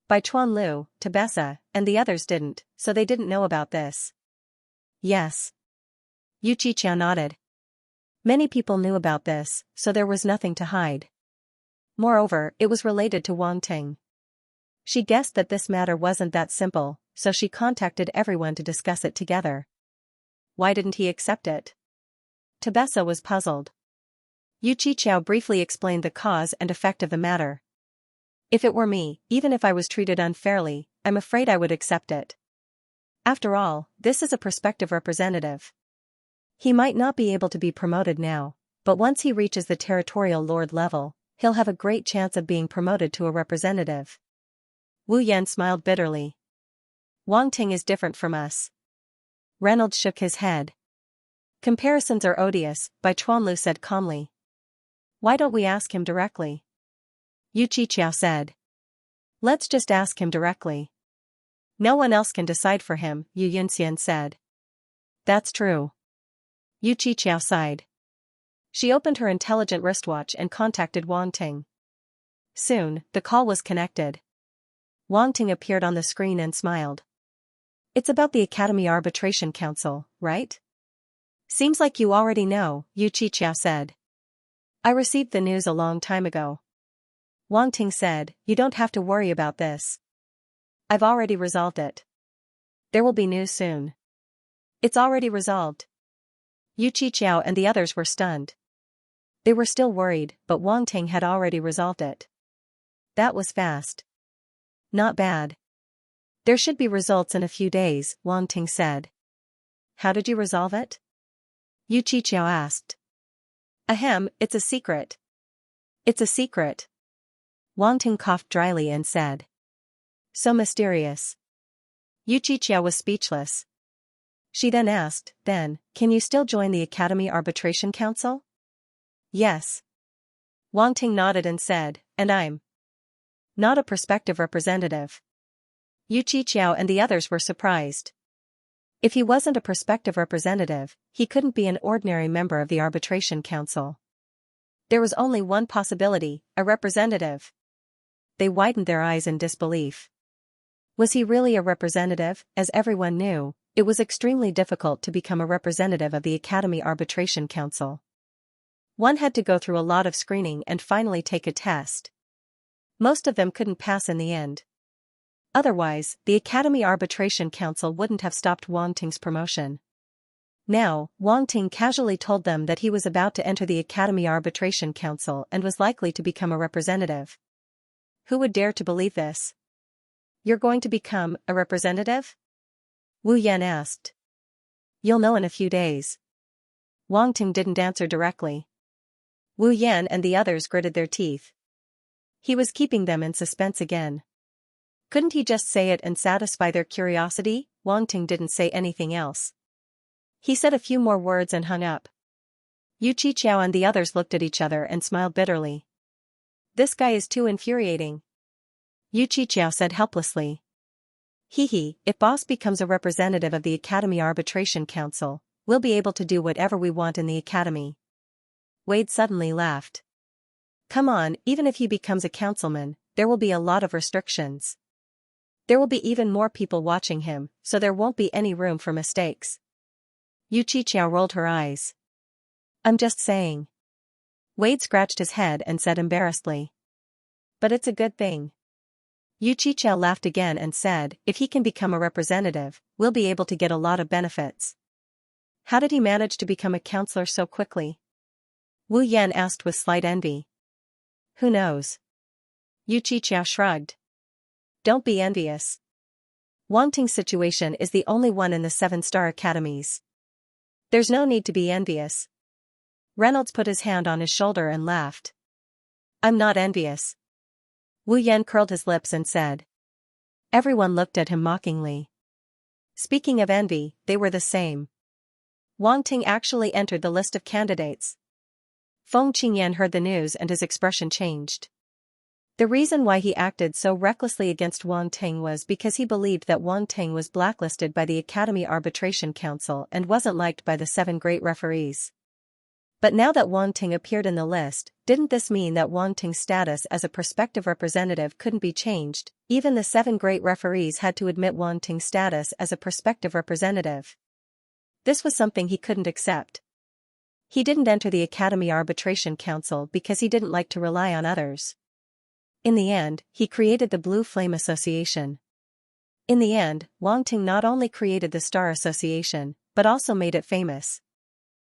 Bai Chuanlu, Tabessa, and the others didn't, so they didn't know about this. Yes. Yu Qiqiao nodded. Many people knew about this, so there was nothing to hide. Moreover, it was related to Wang Ting. She guessed that this matter wasn't that simple, so she contacted everyone to discuss it together. Why didn't he accept it? Tabessa was puzzled. Yu Qiqiao briefly explained the cause and effect of the matter. If it were me, even if I was treated unfairly, I'm afraid I would accept it. After all, this is a prospective representative. He might not be able to be promoted now, but once he reaches the territorial lord level, he'll have a great chance of being promoted to a representative. Wu Yan smiled bitterly. Wang Ting is different from us. Reynolds shook his head. Comparisons are odious, Bai Chuanlu said calmly. Why don't we ask him directly? Yu Qiqiao said. Let's just ask him directly. No one else can decide for him, Yu Yunxian said. That's true. Yu Qiqiao sighed. She opened her intelligent wristwatch and contacted Wang Ting. Soon, the call was connected. Wang Ting appeared on the screen and smiled. It's about the Academy Arbitration Council, right? Seems like you already know, Yu Qiqiao said. I received the news a long time ago. Wang Ting said, you don't have to worry about this. I've already resolved it. There will be news soon. It's already resolved. Yu Qiqiao and the others were stunned. They were still worried, but Wang Ting had already resolved it. That was fast. Not bad. There should be results in a few days, Wang Ting said. How did you resolve it? Yu Qiqiao asked. Ahem, it's a secret. It's a secret. Wang Ting coughed dryly and said. So mysterious. Yu Qiqiao was speechless. She then asked, can you still join the Academy Arbitration Council? Yes. Wang Ting nodded and said, and I'm not a prospective representative. Yu Qiqiao and the others were surprised. If he wasn't a prospective representative, he couldn't be an ordinary member of the arbitration council. There was only one possibility, a representative. They widened their eyes in disbelief. Was he really a representative? As everyone knew, it was extremely difficult to become a representative of the Academy Arbitration Council. One had to go through a lot of screening and finally take a test. Most of them couldn't pass in the end. Otherwise, the Academy Arbitration Council wouldn't have stopped Wang Ting's promotion. Now, Wang Ting casually told them that he was about to enter the Academy Arbitration Council and was likely to become a representative. Who would dare to believe this? You're going to become a representative? Wu Yan asked. You'll know in a few days. Wang Ting didn't answer directly. Wu Yan and the others gritted their teeth. He was keeping them in suspense again. Couldn't he just say it and satisfy their curiosity? Wang Ting didn't say anything else. He said a few more words and hung up. Yu Qiqiao and the others looked at each other and smiled bitterly. This guy is too infuriating. Yu Qiqiao said helplessly. If boss becomes a representative of the Academy Arbitration Council, we'll be able to do whatever we want in the Academy. Wade suddenly laughed. Come on, even if he becomes a councilman, there will be a lot of restrictions. There will be even more people watching him, so there won't be any room for mistakes. Yu Qiqiao rolled her eyes. I'm just saying. Wade scratched his head and said embarrassedly. But it's a good thing. Yu Qiqiao laughed again and said, if he can become a representative, we'll be able to get a lot of benefits. How did he manage to become a counselor so quickly? Wu Yan asked with slight envy. Who knows? Yu Qiqiao shrugged. Don't be envious. Wang Ting's situation is the only one in the 7-star academies. There's no need to be envious. Reynolds put his hand on his shoulder and laughed. I'm not envious. Wu Yan curled his lips and said. Everyone looked at him mockingly. Speaking of envy, they were the same. Wang Ting actually entered the list of candidates. Feng Qingyan heard the news and his expression changed. The reason why he acted so recklessly against Wang Ting was because he believed that Wang Ting was blacklisted by the Academy Arbitration Council and wasn't liked by the 7 great referees. But now that Wang Ting appeared in the list, didn't this mean that Wang Ting's status as a prospective representative couldn't be changed? Even the 7 great referees had to admit Wang Ting's status as a prospective representative. This was something he couldn't accept. He didn't enter the Academy Arbitration Council because he didn't like to rely on others. In the end, he created the Blue Flame Association. In the end, Wang Ting not only created the Star Association, but also made it famous.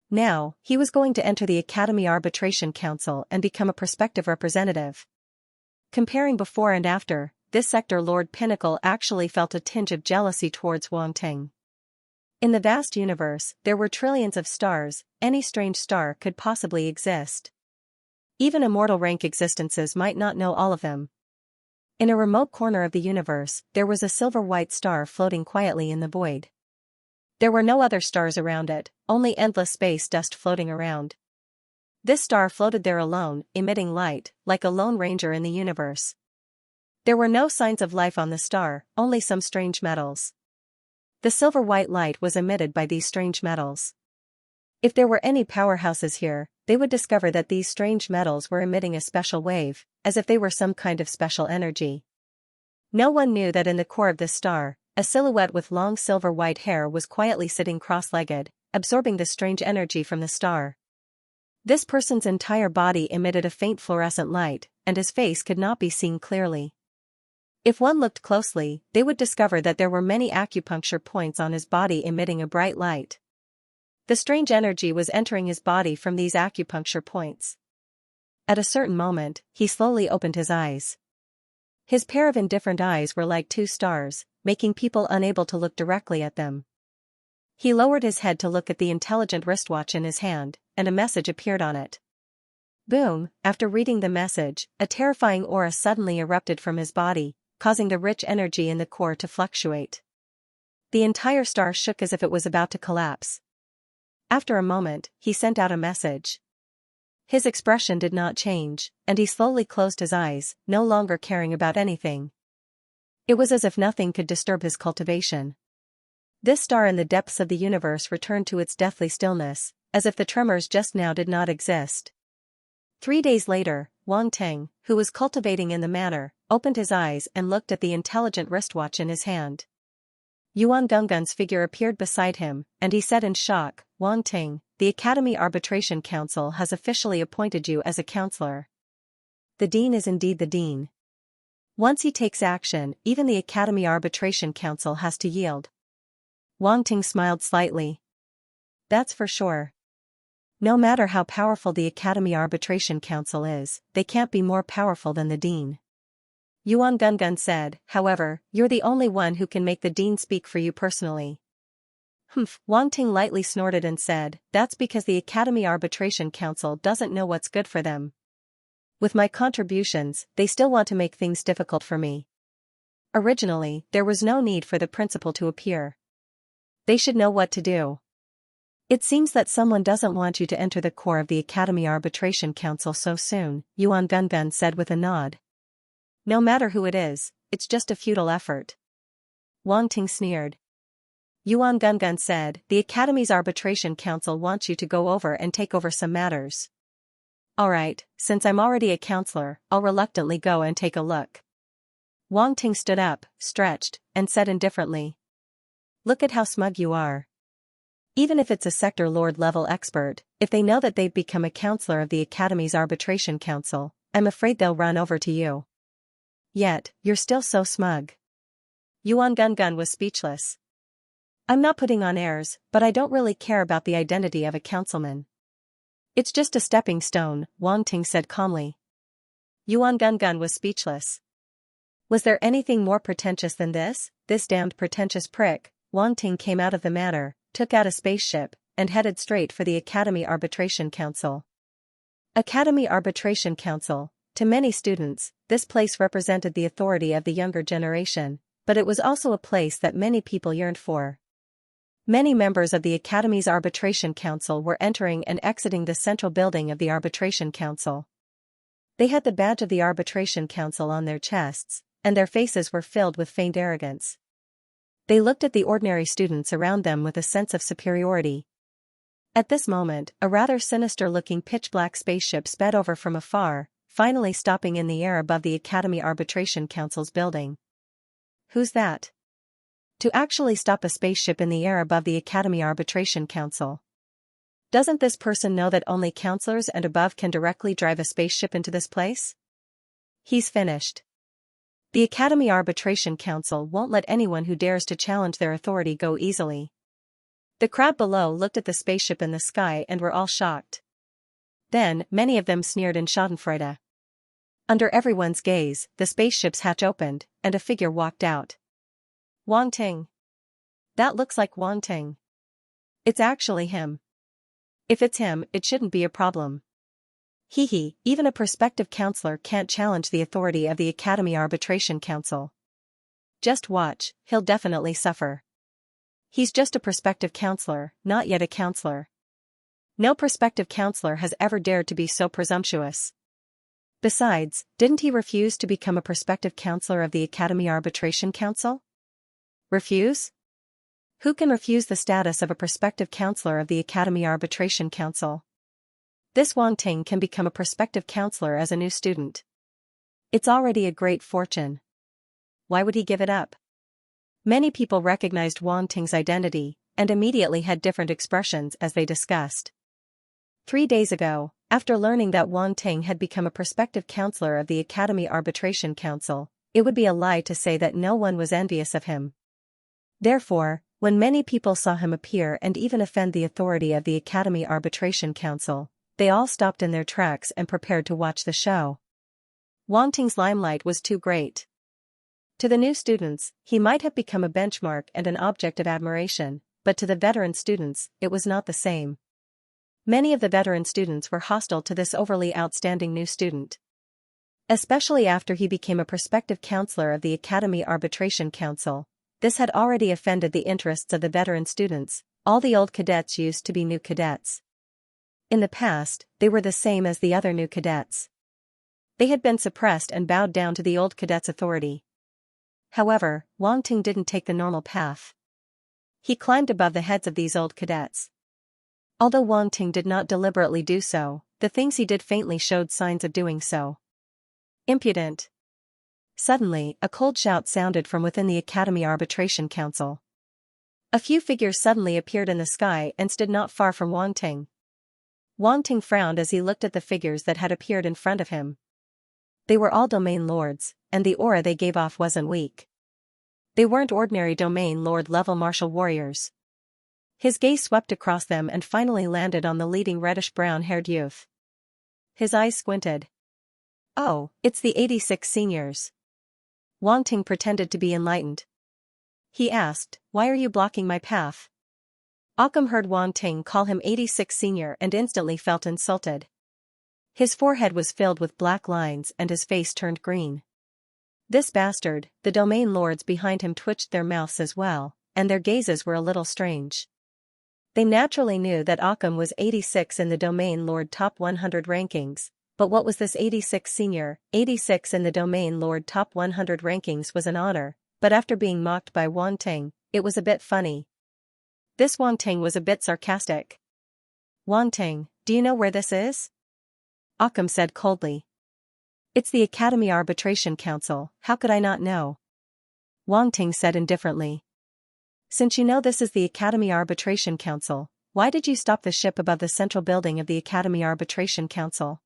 Now, he was going to enter the Academy Arbitration Council and become a prospective representative. Comparing before and after, this sector Lord Pinnacle actually felt a tinge of jealousy towards Wang Ting. In the vast universe, there were trillions of stars, any strange star could possibly exist. Even immortal rank existences might not know all of them. In a remote corner of the universe, there was a silver-white star floating quietly in the void. There were no other stars around it, only endless space dust floating around. This star floated there alone, emitting light, like a lone ranger in the universe. There were no signs of life on the star, only some strange metals. The silver-white light was emitted by these strange metals. If there were any powerhouses here, they would discover that these strange metals were emitting a special wave, as if they were some kind of special energy. No one knew that in the core of this star, a silhouette with long silver-white hair was quietly sitting cross-legged, absorbing the strange energy from the star. This person's entire body emitted a faint fluorescent light, and his face could not be seen clearly. If one looked closely, they would discover that there were many acupuncture points on his body emitting a bright light. The strange energy was entering his body from these acupuncture points. At a certain moment, he slowly opened his eyes. His pair of indifferent eyes were like 2 stars, making people unable to look directly at them. He lowered his head to look at the intelligent wristwatch in his hand, and a message appeared on it. Boom! After reading the message, a terrifying aura suddenly erupted from his body, causing the rich energy in the core to fluctuate. The entire star shook as if it was about to collapse. After a moment, he sent out a message. His expression did not change, and he slowly closed his eyes, no longer caring about anything. It was as if nothing could disturb his cultivation. This star in the depths of the universe returned to its deathly stillness, as if the tremors just now did not exist. 3 days later, Wang Teng, who was cultivating in the manor, opened his eyes and looked at the intelligent wristwatch in his hand. Yuan Gunggun's figure appeared beside him, and he said in shock, "Wang Ting, the Academy Arbitration Council has officially appointed you as a counselor. The dean is indeed the dean. Once he takes action, even the Academy Arbitration Council has to yield." Wang Ting smiled slightly. "That's for sure. No matter how powerful the Academy Arbitration Council is, they can't be more powerful than the dean." Yuan Gungun said, "However, you're the only one who can make the dean speak for you personally." "Humph," Wang Ting lightly snorted and said, "That's because the Academy Arbitration Council doesn't know what's good for them. With my contributions, they still want to make things difficult for me. Originally, there was no need for the principal to appear. They should know what to do. It seems that someone doesn't want you to enter the core of the Academy Arbitration Council so soon," Yuan Gungun said with a nod. "No matter who it is, it's just a futile effort." Wang Ting sneered. Yuan Gungun said, "The Academy's Arbitration Council wants you to go over and take over some matters." "Alright, since I'm already a counselor, I'll reluctantly go and take a look." Wang Ting stood up, stretched, and said indifferently, "Look at how smug you are. Even if it's a sector lord level expert, if they know that they've become a counselor of the Academy's Arbitration Council, I'm afraid they'll run over to you. Yet, you're still so smug." Yuan Gungun was speechless. "I'm not putting on airs, but I don't really care about the identity of a councilman. It's just a stepping stone," Wang Ting said calmly. Yuan Gungun was speechless. Was there anything more pretentious than this damned pretentious prick? Wang Ting came out of the manor, took out a spaceship, and headed straight for the Academy Arbitration Council. Academy Arbitration Council. To many students, this place represented the authority of the younger generation, but it was also a place that many people yearned for. Many members of the Academy's Arbitration Council were entering and exiting the central building of the Arbitration Council. They had the badge of the Arbitration Council on their chests, and their faces were filled with faint arrogance. They looked at the ordinary students around them with a sense of superiority. At this moment, a rather sinister-looking pitch-black spaceship sped over from afar, finally stopping in the air above the Academy Arbitration Council's building. "Who's that?" To actually stop a spaceship in the air above the Academy Arbitration Council. Doesn't this person know that only counselors and above can directly drive a spaceship into this place? He's finished. The Academy Arbitration Council won't let anyone who dares to challenge their authority go easily. The crowd below looked at the spaceship in the sky and were all shocked. Then, many of them sneered in schadenfreude. Under everyone's gaze, the spaceship's hatch opened, and a figure walked out. "Wang Ting. That looks like Wang Ting. It's actually him. If it's him, it shouldn't be a problem. Hee, even a prospective counselor can't challenge the authority of the Academy Arbitration Council. Just watch, he'll definitely suffer. He's just a prospective counselor, not yet a counselor. No prospective counselor has ever dared to be so presumptuous. Besides, didn't he refuse to become a prospective counselor of the Academy Arbitration Council? Refuse? Who can refuse the status of a prospective counselor of the Academy Arbitration Council? This Wang Ting can become a prospective counselor as a new student. It's already a great fortune. Why would he give it up?" Many people recognized Wang Ting's identity, and immediately had different expressions as they discussed. 3 days ago, after learning that Wang Ting had become a prospective counselor of the Academy Arbitration Council, it would be a lie to say that no one was envious of him. Therefore, when many people saw him appear and even offend the authority of the Academy Arbitration Council, they all stopped in their tracks and prepared to watch the show. Wang Ting's limelight was too great. To the new students, he might have become a benchmark and an object of admiration, but to the veteran students, it was not the same. Many of the veteran students were hostile to this overly outstanding new student. Especially after he became a prospective counselor of the Academy Arbitration Council, this had already offended the interests of the veteran students. All the old cadets used to be new cadets. In the past, they were the same as the other new cadets. They had been suppressed and bowed down to the old cadets' authority. However, Wang Ting didn't take the normal path. He climbed above the heads of these old cadets. Although Wang Ting did not deliberately do so, the things he did faintly showed signs of doing so. Impudent! Suddenly, a cold shout sounded from within the Academy Arbitration Council. A few figures suddenly appeared in the sky and stood not far from Wang Ting. Wang Ting frowned as he looked at the figures that had appeared in front of him. They were all domain lords, and the aura they gave off wasn't weak. They weren't ordinary domain lord-level martial warriors. His gaze swept across them and finally landed on the leading reddish-brown-haired youth. His eyes squinted. "Oh, it's the 86 seniors." Wang Ting pretended to be enlightened. He asked, "Why are you blocking my path?" Occam heard Wang Ting call him 86 senior and instantly felt insulted. His forehead was filled with black lines and his face turned green. This bastard, the domain lords behind him twitched their mouths as well, and their gazes were a little strange. They naturally knew that Occam was 86 in the domain lord top 100 rankings, but what was this 86 senior? 86 in the domain lord top 100 rankings was an honor, but after being mocked by Wang Ting, it was a bit funny. This Wang Ting was a bit sarcastic. "Wang Ting, do you know where this is?" Occam said coldly. "It's the Academy Arbitration Council, how could I not know?" Wang Ting said indifferently. "Since you know this is the Academy Arbitration Council, why did you stop the ship above the central building of the Academy Arbitration Council?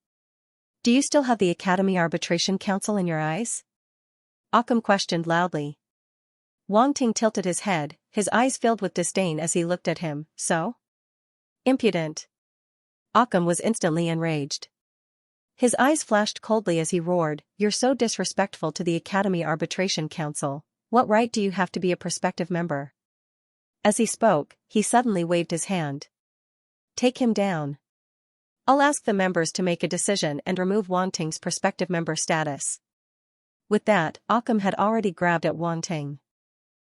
Do you still have the Academy Arbitration Council in your eyes?" Occam questioned loudly. Wang Ting tilted his head, his eyes filled with disdain as he looked at him. "So? Impudent!" Occam was instantly enraged. His eyes flashed coldly as he roared, "You're so disrespectful to the Academy Arbitration Council. What right do you have to be a prospective member?" As he spoke, he suddenly waved his hand. "Take him down. I'll ask the members to make a decision and remove Wang Ting's prospective member status." With that, Occam had already grabbed at Wang Ting.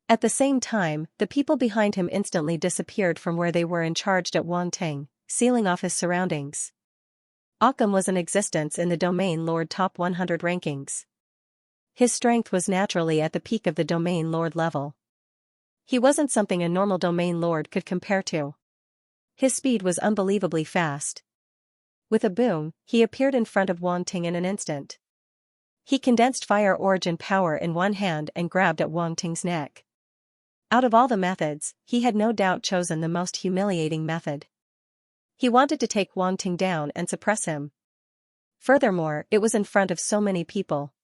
At the same time, the people behind him instantly disappeared from where they were and charged at Wang Ting, sealing off his surroundings. Occam was in existence in the domain lord top 100 rankings. His strength was naturally at the peak of the domain lord level. He wasn't something a normal domain lord could compare to. His speed was unbelievably fast. With a boom, he appeared in front of Wang Ting in an instant. He condensed fire origin power in one hand and grabbed at Wang Ting's neck. Out of all the methods, he had no doubt chosen the most humiliating method. He wanted to take Wang Ting down and suppress him. Furthermore, it was in front of so many people.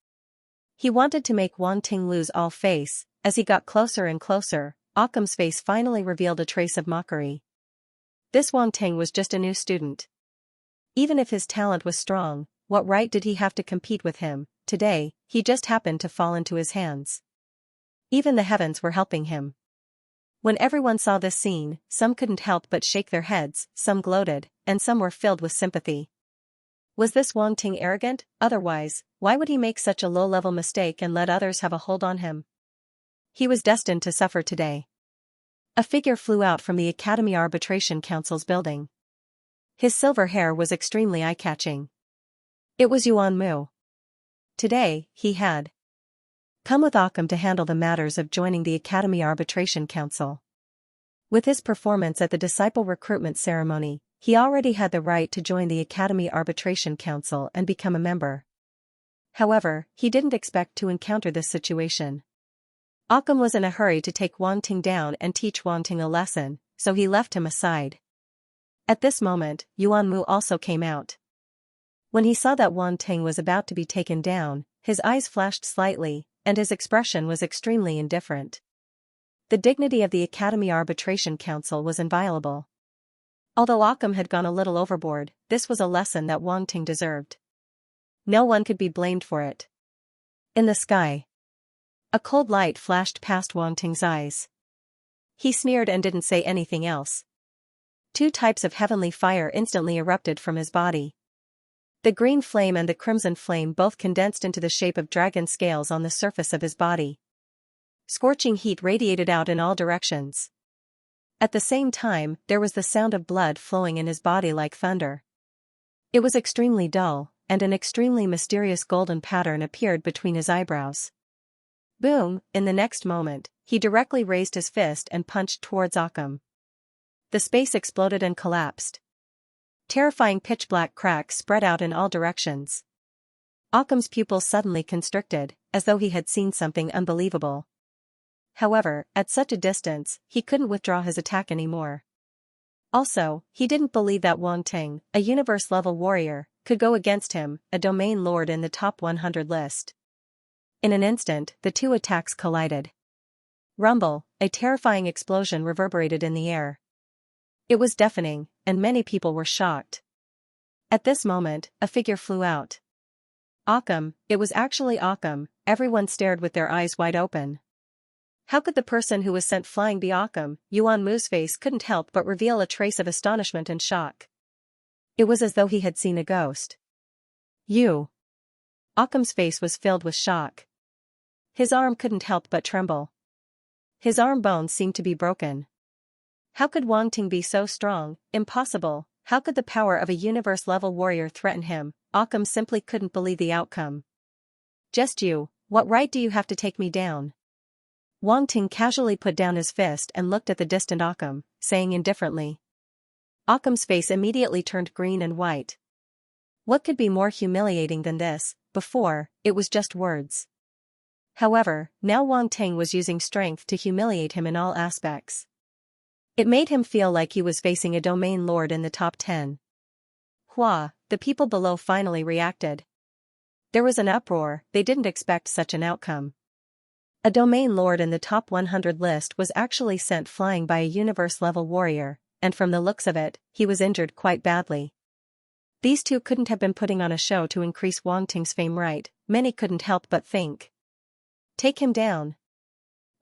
He wanted to make Wang Ting lose all face. As he got closer and closer, Occam's face finally revealed a trace of mockery. This Wang Ting was just a new student. Even if his talent was strong, what right did he have to compete with him? Today, he just happened to fall into his hands. Even the heavens were helping him. When everyone saw this scene, some couldn't help but shake their heads, some gloated, and some were filled with sympathy. Was this Wang Ting arrogant? Otherwise, why would he make such a low-level mistake and let others have a hold on him? He was destined to suffer today. A figure flew out from the Academy Arbitration Council's building. His silver hair was extremely eye-catching. It was Yuan Mu. Today, he had come with Occam to handle the matters of joining the Academy Arbitration Council. With his performance at the disciple recruitment ceremony, he already had the right to join the Academy Arbitration Council and become a member. However, he didn't expect to encounter this situation. Occam was in a hurry to take Wang Ting down and teach Wang Ting a lesson, so he left him aside. At this moment, Yuan Mu also came out. When he saw that Wang Ting was about to be taken down, his eyes flashed slightly, and his expression was extremely indifferent. The dignity of the Academy Arbitration Council was inviolable. Although Occam had gone a little overboard, this was a lesson that Wang Ting deserved. No one could be blamed for it. In the sky, a cold light flashed past Wang Ting's eyes. He sneered and didn't say anything else. Two types of heavenly fire instantly erupted from his body. The green flame and the crimson flame both condensed into the shape of dragon scales on the surface of his body. Scorching heat radiated out in all directions. At the same time, there was the sound of blood flowing in his body like thunder. It was extremely dull, and an extremely mysterious golden pattern appeared between his eyebrows. Boom! In the next moment, he directly raised his fist and punched towards Occam. The space exploded and collapsed. Terrifying pitch-black cracks spread out in all directions. Occam's pupils suddenly constricted, as though he had seen something unbelievable. However, at such a distance, he couldn't withdraw his attack anymore. Also, he didn't believe that Wang Ting, a universe-level warrior, could go against him, a domain lord in the top 100 list. In an instant, the two attacks collided. Rumble, a terrifying explosion reverberated in the air. It was deafening, and many people were shocked. At this moment, a figure flew out. Occam, it was actually Occam. Everyone stared with their eyes wide open. How could the person who was sent flying be Occam? Yuan Mu's face couldn't help but reveal a trace of astonishment and shock. It was as though he had seen a ghost. You. Occam's face was filled with shock. His arm couldn't help but tremble. His arm bones seemed to be broken. How could Wang Ting be so strong? Impossible. How could the power of a universe-level warrior threaten him? Occam simply couldn't believe the outcome. Just you, what right do you have to take me down? Wang Ting casually put down his fist and looked at the distant Occam, saying indifferently. Occam's face immediately turned green and white. What could be more humiliating than this? Before, it was just words. However, now Wang Ting was using strength to humiliate him in all aspects. It made him feel like he was facing a domain lord in the top 10. Hua, the people below finally reacted. There was an uproar. They didn't expect such an outcome. A domain lord in the top 100 list was actually sent flying by a universe-level warrior, and from the looks of it, he was injured quite badly. These two couldn't have been putting on a show to increase Wang Ting's fame, right? Many couldn't help but think. Take him down.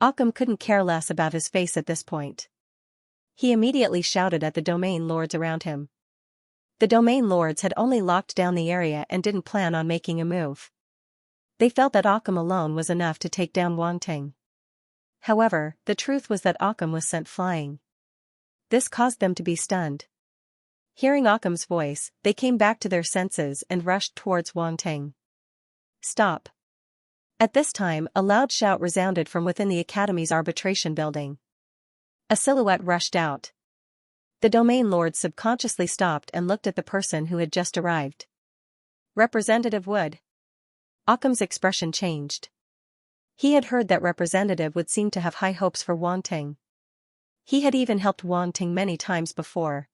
Occam couldn't care less about his face at this point. He immediately shouted at the domain lords around him. The domain lords had only locked down the area and didn't plan on making a move. They felt that Occam alone was enough to take down Wang Ting. However, the truth was that Occam was sent flying. This caused them to be stunned. Hearing Occam's voice, they came back to their senses and rushed towards Wang Ting. Stop. At this time, a loud shout resounded from within the Academy's arbitration building. A silhouette rushed out. The domain lord subconsciously stopped and looked at the person who had just arrived. Representative Wood. Occam's expression changed. He had heard that Representative would seem to have high hopes for Wang Ting. He had even helped Wang Ting many times before.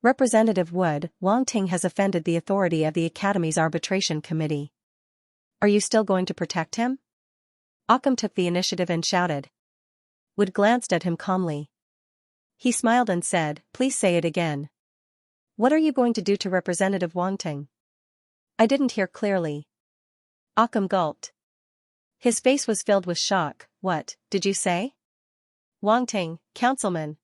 Representative Wood, Wang Ting has offended the authority of the Academy's arbitration committee. Are you still going to protect him? Occam took the initiative and shouted. Wood glanced at him calmly. He smiled and said, please say it again. What are you going to do to Representative Wang Ting? I didn't hear clearly. Occam gulped. His face was filled with shock. What did you say? Wang Ting, councilman.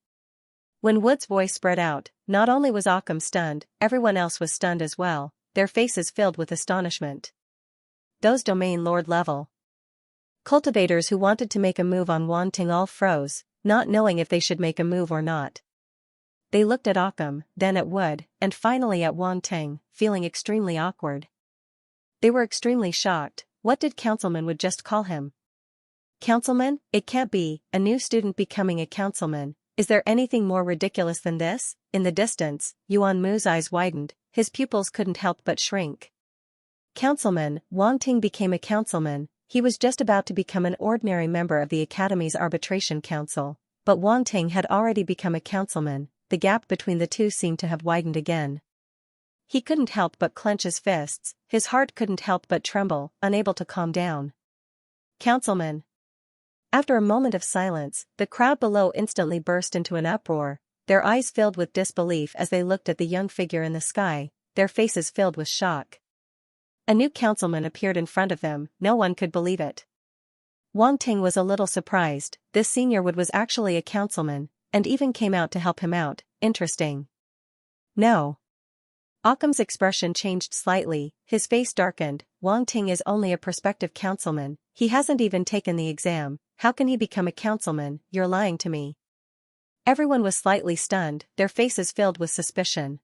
When Wood's voice spread out, not only was Occam stunned, everyone else was stunned as well, their faces filled with astonishment. Those domain lord level cultivators who wanted to make a move on Wang Ting all froze, not knowing if they should make a move or not. They looked at Occam, then at Wood, and finally at Wang Ting, feeling extremely awkward. They were extremely shocked. What did Councilman Wood just call him? Councilman? It can't be, a new student becoming a councilman. Is there anything more ridiculous than this? In the distance, Yuan Mu's eyes widened, his pupils couldn't help but shrink. Councilman, Wang Ting became a councilman. He was just about to become an ordinary member of the Academy's arbitration council, but Wang Ting had already become a councilman. The gap between the two seemed to have widened again. He couldn't help but clench his fists, his heart couldn't help but tremble, unable to calm down. Councilman. After a moment of silence, the crowd below instantly burst into an uproar, their eyes filled with disbelief as they looked at the young figure in the sky, their faces filled with shock. A new councilman appeared in front of them, no one could believe it. Wang Ting was a little surprised, this senior Wood was actually a councilman, and even came out to help him out. Interesting. No. Occam's expression changed slightly, his face darkened. Wang Ting is only a prospective councilman, he hasn't even taken the exam, how can he become a councilman? You're lying to me. Everyone was slightly stunned, their faces filled with suspicion.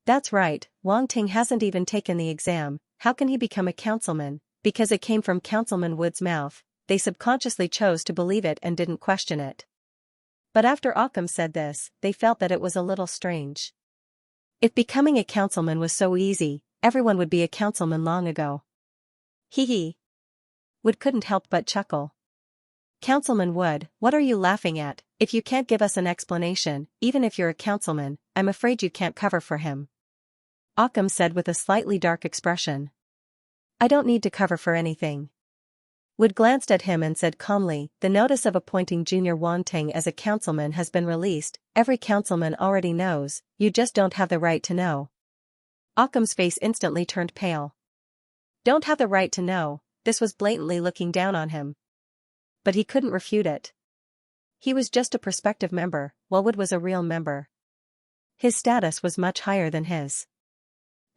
That's right, Wang Ting hasn't even taken the exam, how can he become a councilman? Because it came from Councilman Wood's mouth, they subconsciously chose to believe it and didn't question it. But after Occam said this, they felt that it was a little strange. If becoming a councilman was so easy, everyone would be a councilman long ago. Hee hee. Wood couldn't help but chuckle. Councilman Wood, what are you laughing at? If you can't give us an explanation, even if you're a councilman, I'm afraid you can't cover for him. Occam said with a slightly dark expression. I don't need to cover for anything. Wood glanced at him and said calmly, the notice of appointing Junior Wanting as a councilman has been released, every councilman already knows, you just don't have the right to know. Occam's face instantly turned pale. Don't have the right to know, this was blatantly looking down on him. But he couldn't refute it. He was just a prospective member, while Wood was a real member. His status was much higher than his.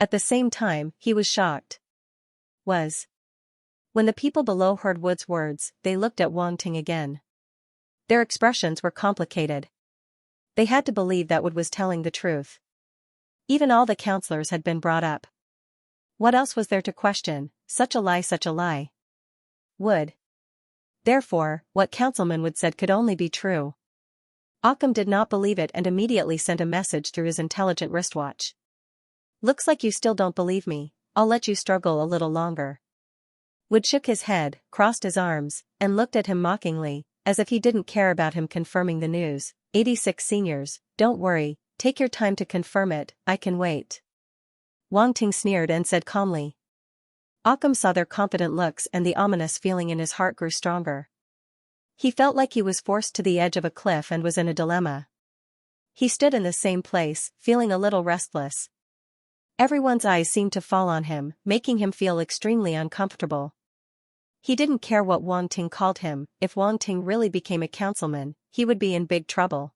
At the same time, he was shocked. When the people below heard Wood's words, they looked at Wang Ting again. Their expressions were complicated. They had to believe that Wood was telling the truth. Even all the counselors had been brought up. What else was there to question? Such a lie, such a lie. Wood. Therefore, what Councilman Wood said could only be true. Occam did not believe it and immediately sent a message through his intelligent wristwatch. Looks like you still don't believe me, I'll let you struggle a little longer. Wood shook his head, crossed his arms, and looked at him mockingly, as if he didn't care about him confirming the news. 86 seniors, don't worry, take your time to confirm it, I can wait. Wang Ting sneered and said calmly. Occam saw their confident looks and the ominous feeling in his heart grew stronger. He felt like he was forced to the edge of a cliff and was in a dilemma. He stood in the same place, feeling a little restless. Everyone's eyes seemed to fall on him, making him feel extremely uncomfortable. He didn't care what Wang Ting called him, if Wang Ting really became a councilman, he would be in big trouble.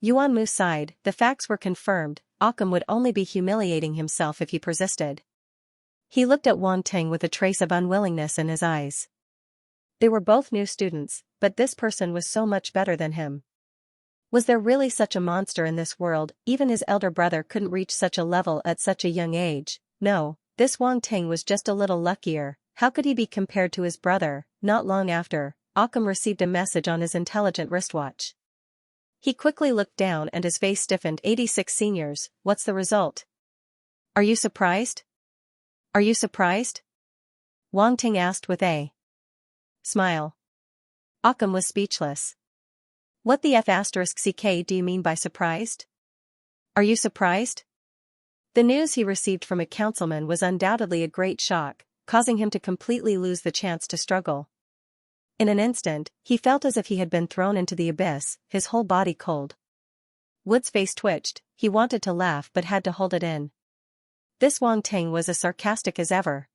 Yuan Mu sighed, the facts were confirmed, Occam would only be humiliating himself if he persisted. He looked at Wang Ting with a trace of unwillingness in his eyes. They were both new students, but this person was so much better than him. Was there really such a monster in this world? Even his elder brother couldn't reach such a level at such a young age. No, this Wang Ting was just a little luckier. How could he be compared to his brother? Not long after, Occam received a message on his intelligent wristwatch. He quickly looked down and his face stiffened. 86 seniors, what's the result? Are you surprised? Are you surprised? Wang Ting asked with a smile. Occam was speechless. What the F***ck do you mean by surprised? Are you surprised? The news he received from a councilman was undoubtedly a great shock, causing him to completely lose the chance to struggle. In an instant, he felt as if he had been thrown into the abyss, his whole body cold. Wood's face twitched, he wanted to laugh but had to hold it in. This Wang Ting was as sarcastic as ever.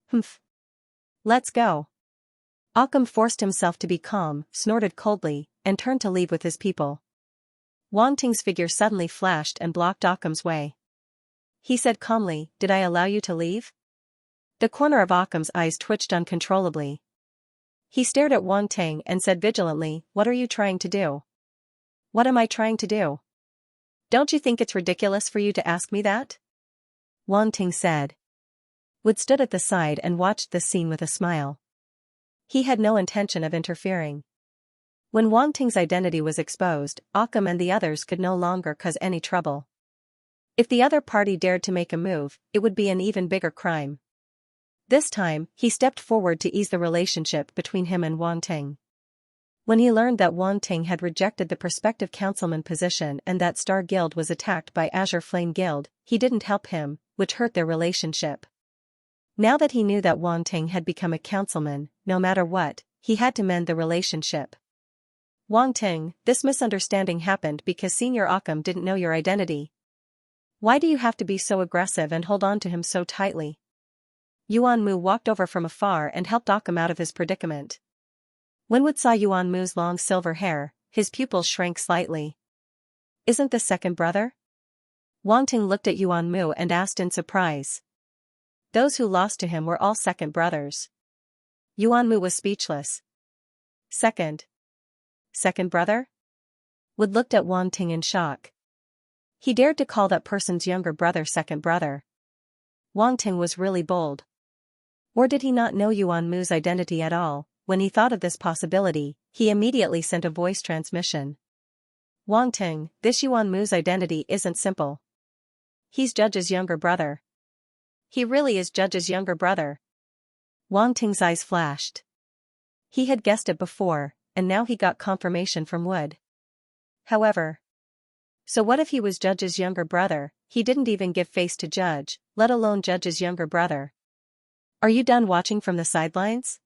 Humph. Let's go. Occam forced himself to be calm, snorted coldly, and turned to leave with his people. Wang Ting's figure suddenly flashed and blocked Occam's way. He said calmly, did I allow you to leave? The corner of Occam's eyes twitched uncontrollably. He stared at Wang Ting and said vigilantly, what are you trying to do? What am I trying to do? Don't you think it's ridiculous for you to ask me that? Wang Ting said. Wood stood at the side and watched the scene with a smile. He had no intention of interfering. When Wang Ting's identity was exposed, Occam and the others could no longer cause any trouble. If the other party dared to make a move, it would be an even bigger crime. This time, he stepped forward to ease the relationship between him and Wang Ting. When he learned that Wang Ting had rejected the prospective councilman position and that Star Guild was attacked by Azure Flame Guild, he didn't help him, which hurt their relationship. Now that he knew that Wang Ting had become a councilman, no matter what, he had to mend the relationship. Wang Ting, this misunderstanding happened because Senior Occam didn't know your identity. Why do you have to be so aggressive and hold on to him so tightly? Yuan Mu walked over from afar and helped Occam out of his predicament. When Wood saw Yuan Mu's long silver hair, his pupils shrank slightly. Isn't the second brother? Wang Ting looked at Yuan Mu and asked in surprise. Those who lost to him were all second brothers. Yuan Mu was speechless. Second brother? Wood looked at Wang Ting in shock. He dared to call that person's younger brother second brother. Wang Ting was really bold. Or did he not know Yuan Mu's identity at all? When he thought of this possibility, he immediately sent a voice transmission. Wang Ting, this Yuan Mu's identity isn't simple. He's Judge's younger brother. He really is Judge's younger brother. Wang Ting's eyes flashed. He had guessed it before, and now he got confirmation from Wood. However, so what if he was Judge's younger brother? He didn't even give face to Judge, let alone Judge's younger brother. Are you done watching from the sidelines?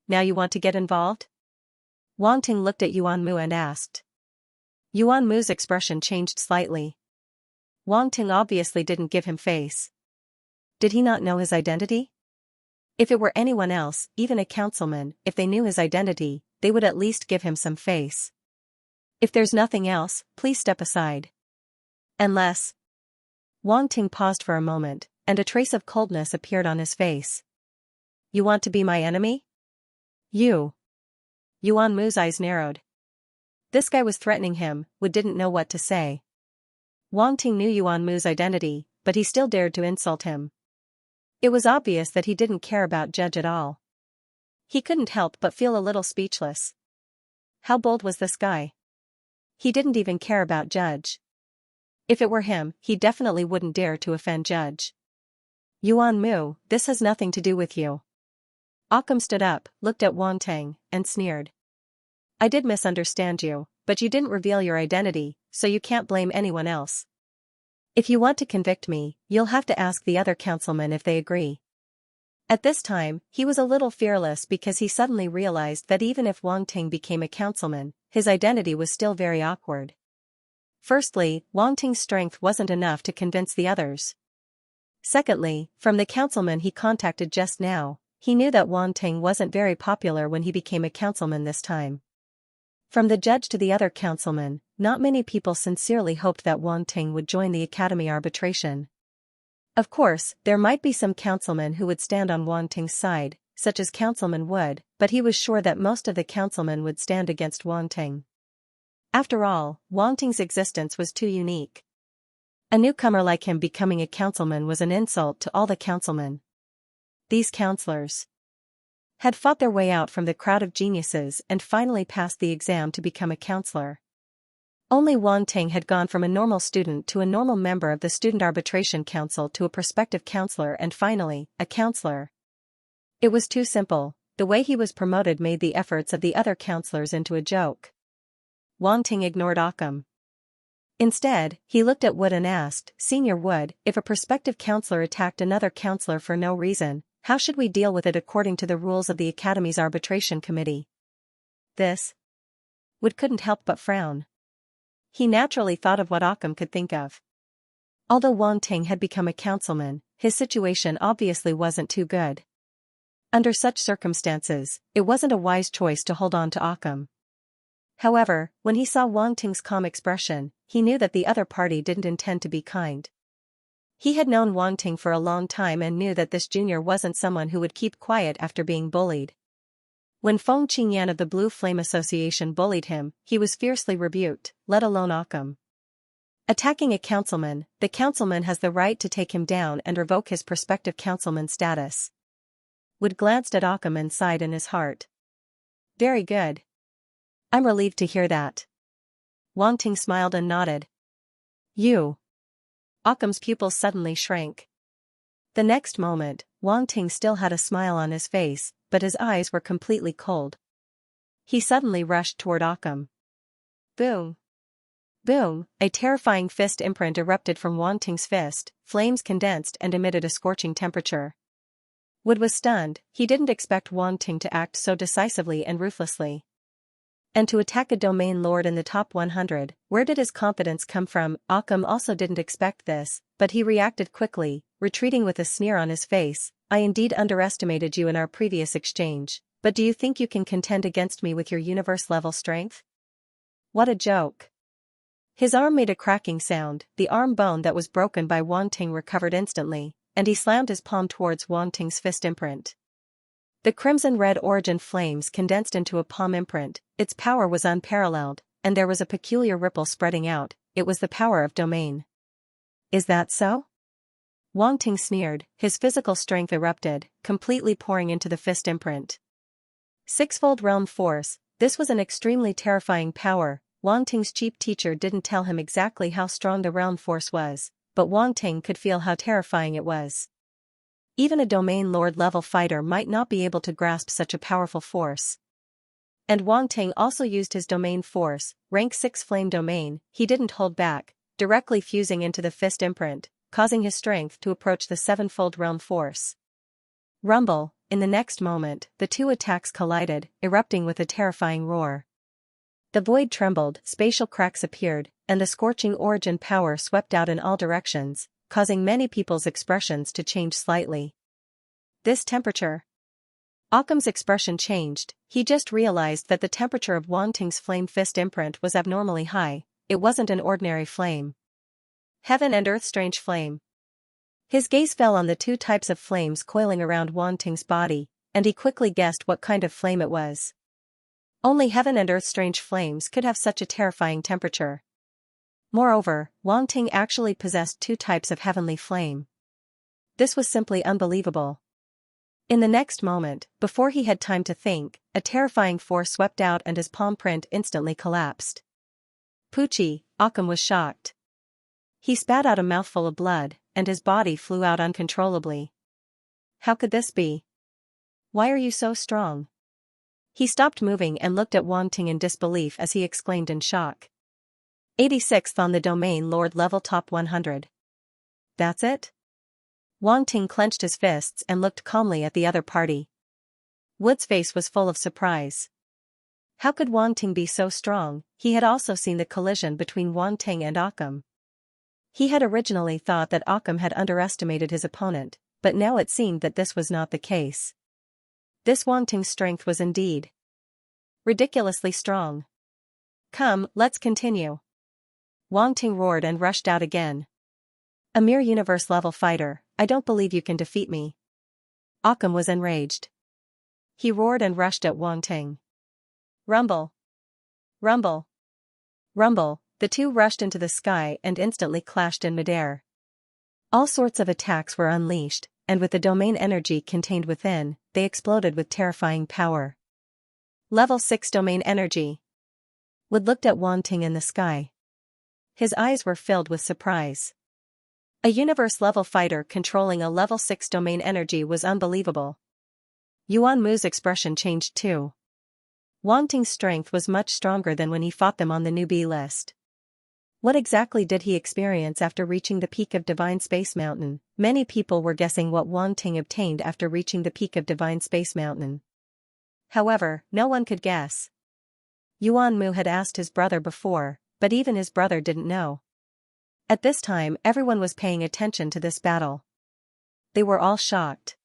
Now you want to get involved? Wang Ting looked at Yuan Mu and asked. Yuan Mu's expression changed slightly. Wang Ting obviously didn't give him face. Did he not know his identity? If it were anyone else, even a councilman, if they knew his identity, they would at least give him some face. If there's nothing else, please step aside. Unless. Wang Ting paused for a moment, and a trace of coldness appeared on his face. You want to be my enemy? You. Yuan Mu's eyes narrowed. This guy was threatening him. Wood didn't know what to say. Wang Ting knew Yuan Mu's identity, but he still dared to insult him. It was obvious that he didn't care about Judge at all. He couldn't help but feel a little speechless. How bold was this guy? He didn't even care about Judge. If it were him, he definitely wouldn't dare to offend Judge. Yuan Mu, this has nothing to do with you. Occam stood up, looked at Wang Ting, and sneered. I did misunderstand you, but you didn't reveal your identity, so you can't blame anyone else. If you want to convict me, you'll have to ask the other councilmen if they agree. At this time, he was a little fearless because he suddenly realized that even if Wang Ting became a councilman, his identity was still very awkward. Firstly, Wang Ting's strength wasn't enough to convince the others. Secondly, from the councilman he contacted just now, he knew that Wang Ting wasn't very popular when he became a councilman this time. From the judge to the other councilmen, not many people sincerely hoped that Wang Ting would join the academy arbitration. Of course, there might be some councilmen who would stand on Wang Ting's side, such as Councilman Wood, but he was sure that most of the councilmen would stand against Wang Ting. After all, Wang Ting's existence was too unique. A newcomer like him becoming a councilman was an insult to all the councilmen. These counselors had fought their way out from the crowd of geniuses and finally passed the exam to become a counselor. Only Wang Ting had gone from a normal student to a normal member of the Student Arbitration Council to a prospective counselor and finally, a counselor. It was too simple. The way he was promoted made the efforts of the other counselors into a joke. Wang Ting ignored Occam. Instead, he looked at Wood and asked, Senior Wood, if a prospective counselor attacked another counselor for no reason, how should we deal with it according to the rules of the Academy's arbitration committee? This. Wood couldn't help but frown. He naturally thought of what Occam could think of. Although Wang Ting had become a councilman, his situation obviously wasn't too good. Under such circumstances, it wasn't a wise choice to hold on to Occam. However, when he saw Wang Ting's calm expression, he knew that the other party didn't intend to be kind. He had known Wang Ting for a long time and knew that this junior wasn't someone who would keep quiet after being bullied. When Feng Qingyan of the Blue Flame Association bullied him, he was fiercely rebuked, let alone Occam. Attacking a councilman, the councilman has the right to take him down and revoke his prospective councilman status. Wood glanced at Occam and sighed in his heart. Very good. I'm relieved to hear that. Wang Ting smiled and nodded. You. Occam's pupils suddenly shrank. The next moment, Wang Ting still had a smile on his face, but his eyes were completely cold. He suddenly rushed toward Occam. Boom. Boom, a terrifying fist imprint erupted from Wang Ting's fist, flames condensed and emitted a scorching temperature. Wood was stunned. He didn't expect Wang Ting to act so decisively and ruthlessly. And to attack a domain lord in the top 100, where did his confidence come from? Occam also didn't expect this, but he reacted quickly, retreating with a sneer on his face. I indeed underestimated you in our previous exchange, but do you think you can contend against me with your universe-level strength? What a joke. His arm made a cracking sound, the arm bone that was broken by Wang Ting recovered instantly, and he slammed his palm towards Wang Ting's fist imprint. The crimson-red origin flames condensed into a palm imprint. Its power was unparalleled, and there was a peculiar ripple spreading out. It was the power of domain. Is that so? Wang Ting sneered, his physical strength erupted, completely pouring into the fist imprint. Sixfold realm force, this was an extremely terrifying power. Wang Ting's cheap teacher didn't tell him exactly how strong the realm force was, but Wang Ting could feel how terrifying it was. Even a domain lord level fighter might not be able to grasp such a powerful force. And Wang Ting also used his domain force, rank 6 flame domain. He didn't hold back, directly fusing into the fist imprint, causing his strength to approach the sevenfold realm force. Rumble, in the next moment, the two attacks collided, erupting with a terrifying roar. The void trembled, spatial cracks appeared, and the scorching origin power swept out in all directions, causing many people's expressions to change slightly. This temperature. Occam's expression changed. He just realized that the temperature of Wang Ting's flame fist imprint was abnormally high. It wasn't an ordinary flame. Heaven and earth strange flame. His gaze fell on the two types of flames coiling around Wang Ting's body, and he quickly guessed what kind of flame it was. Only heaven and earth strange flames could have such a terrifying temperature. Moreover, Wang Ting actually possessed two types of heavenly flame. This was simply unbelievable. In the next moment, before he had time to think, a terrifying force swept out and his palm print instantly collapsed. Poochie, Occam was shocked. He spat out a mouthful of blood, and his body flew out uncontrollably. How could this be? Why are you so strong? He stopped moving and looked at Wang Ting in disbelief as he exclaimed in shock. 86th on the domain lord level top 100. That's it? Wang Ting clenched his fists and looked calmly at the other party. Wood's face was full of surprise. How could Wang Ting be so strong? He had also seen the collision between Wang Ting and Occam. He had originally thought that Occam had underestimated his opponent, but now it seemed that this was not the case. This Wang Ting's strength was indeed ridiculously strong. Come, let's continue. Wang Ting roared and rushed out again. A mere universe-level fighter, I don't believe you can defeat me. Occam was enraged. He roared and rushed at Wang Ting. Rumble! Rumble! Rumble! The two rushed into the sky and instantly clashed in midair. All sorts of attacks were unleashed, and with the domain energy contained within, they exploded with terrifying power. Level 6 domain energy. Wood looked at Wang Ting in the sky. His eyes were filled with surprise. A universe-level fighter controlling a level 6 domain energy was unbelievable. Yuan Mu's expression changed too. Wang Ting's strength was much stronger than when he fought them on the newbie list. What exactly did he experience after reaching the peak of Divine Space Mountain? Many people were guessing what Wang Ting obtained after reaching the peak of Divine Space Mountain. However, no one could guess. Yuan Mu had asked his brother before, but even his brother didn't know. At this time, everyone was paying attention to this battle. They were all shocked.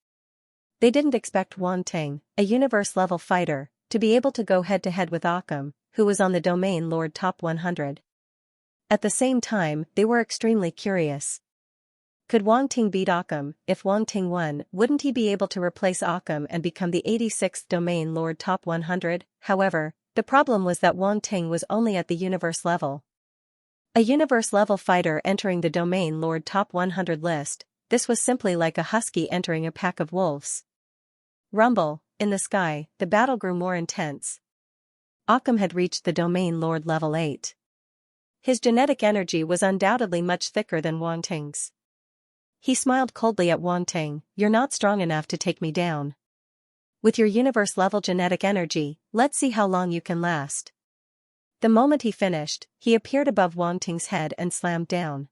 They didn't expect Wang Ting, a universe-level fighter, to be able to go head-to-head with Occam, who was on the domain lord top 100. At the same time, they were extremely curious. Could Wang Ting beat Occam? If Wang Ting won, wouldn't he be able to replace Occam and become the 86th domain lord top 100? However, the problem was that Wang Ting was only at the universe level. A universe-level fighter entering the domain lord top 100 list, this was simply like a husky entering a pack of wolves. Rumble, in the sky, the battle grew more intense. Occam had reached the domain lord level 8. His genetic energy was undoubtedly much thicker than Wang Ting's. He smiled coldly at Wang Ting, you're not strong enough to take me down. With your universe-level genetic energy, let's see how long you can last. The moment he finished, he appeared above Wang Ting's head and slammed down.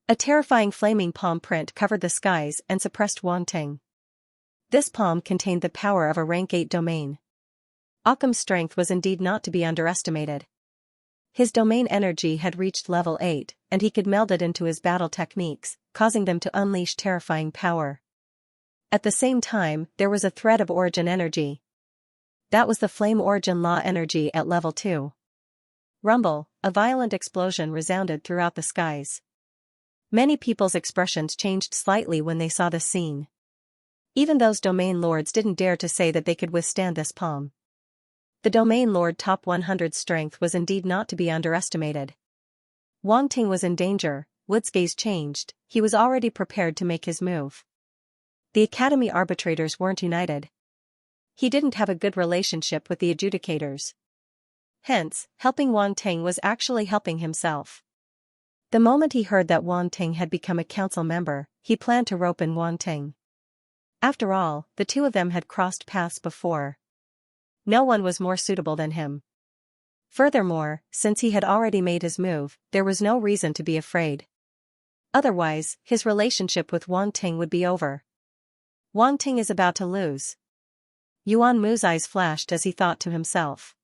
A terrifying flaming palm print covered the skies and suppressed Wang Ting. This palm contained the power of a rank 8 domain. Occam's strength was indeed not to be underestimated. His domain energy had reached level 8, and he could meld it into his battle techniques, causing them to unleash terrifying power. At the same time, there was a thread of origin energy. That was the flame origin law energy at level 2. Rumble, a violent explosion resounded throughout the skies. Many people's expressions changed slightly when they saw the scene. Even those domain lords didn't dare to say that they could withstand this palm. The Domain Lord Top 100's strength was indeed not to be underestimated. Wang Ting was in danger. Wood's gaze changed, he was already prepared to make his move. The Academy arbitrators weren't united. He didn't have a good relationship with the adjudicators. Hence, helping Wang Ting was actually helping himself. The moment he heard that Wang Ting had become a council member, he planned to rope in Wang Ting. After all, the two of them had crossed paths before. No one was more suitable than him. Furthermore, since he had already made his move, there was no reason to be afraid. Otherwise, his relationship with Wang Ting would be over. Wang Ting is about to lose. Yuan Mu's eyes flashed as he thought to himself.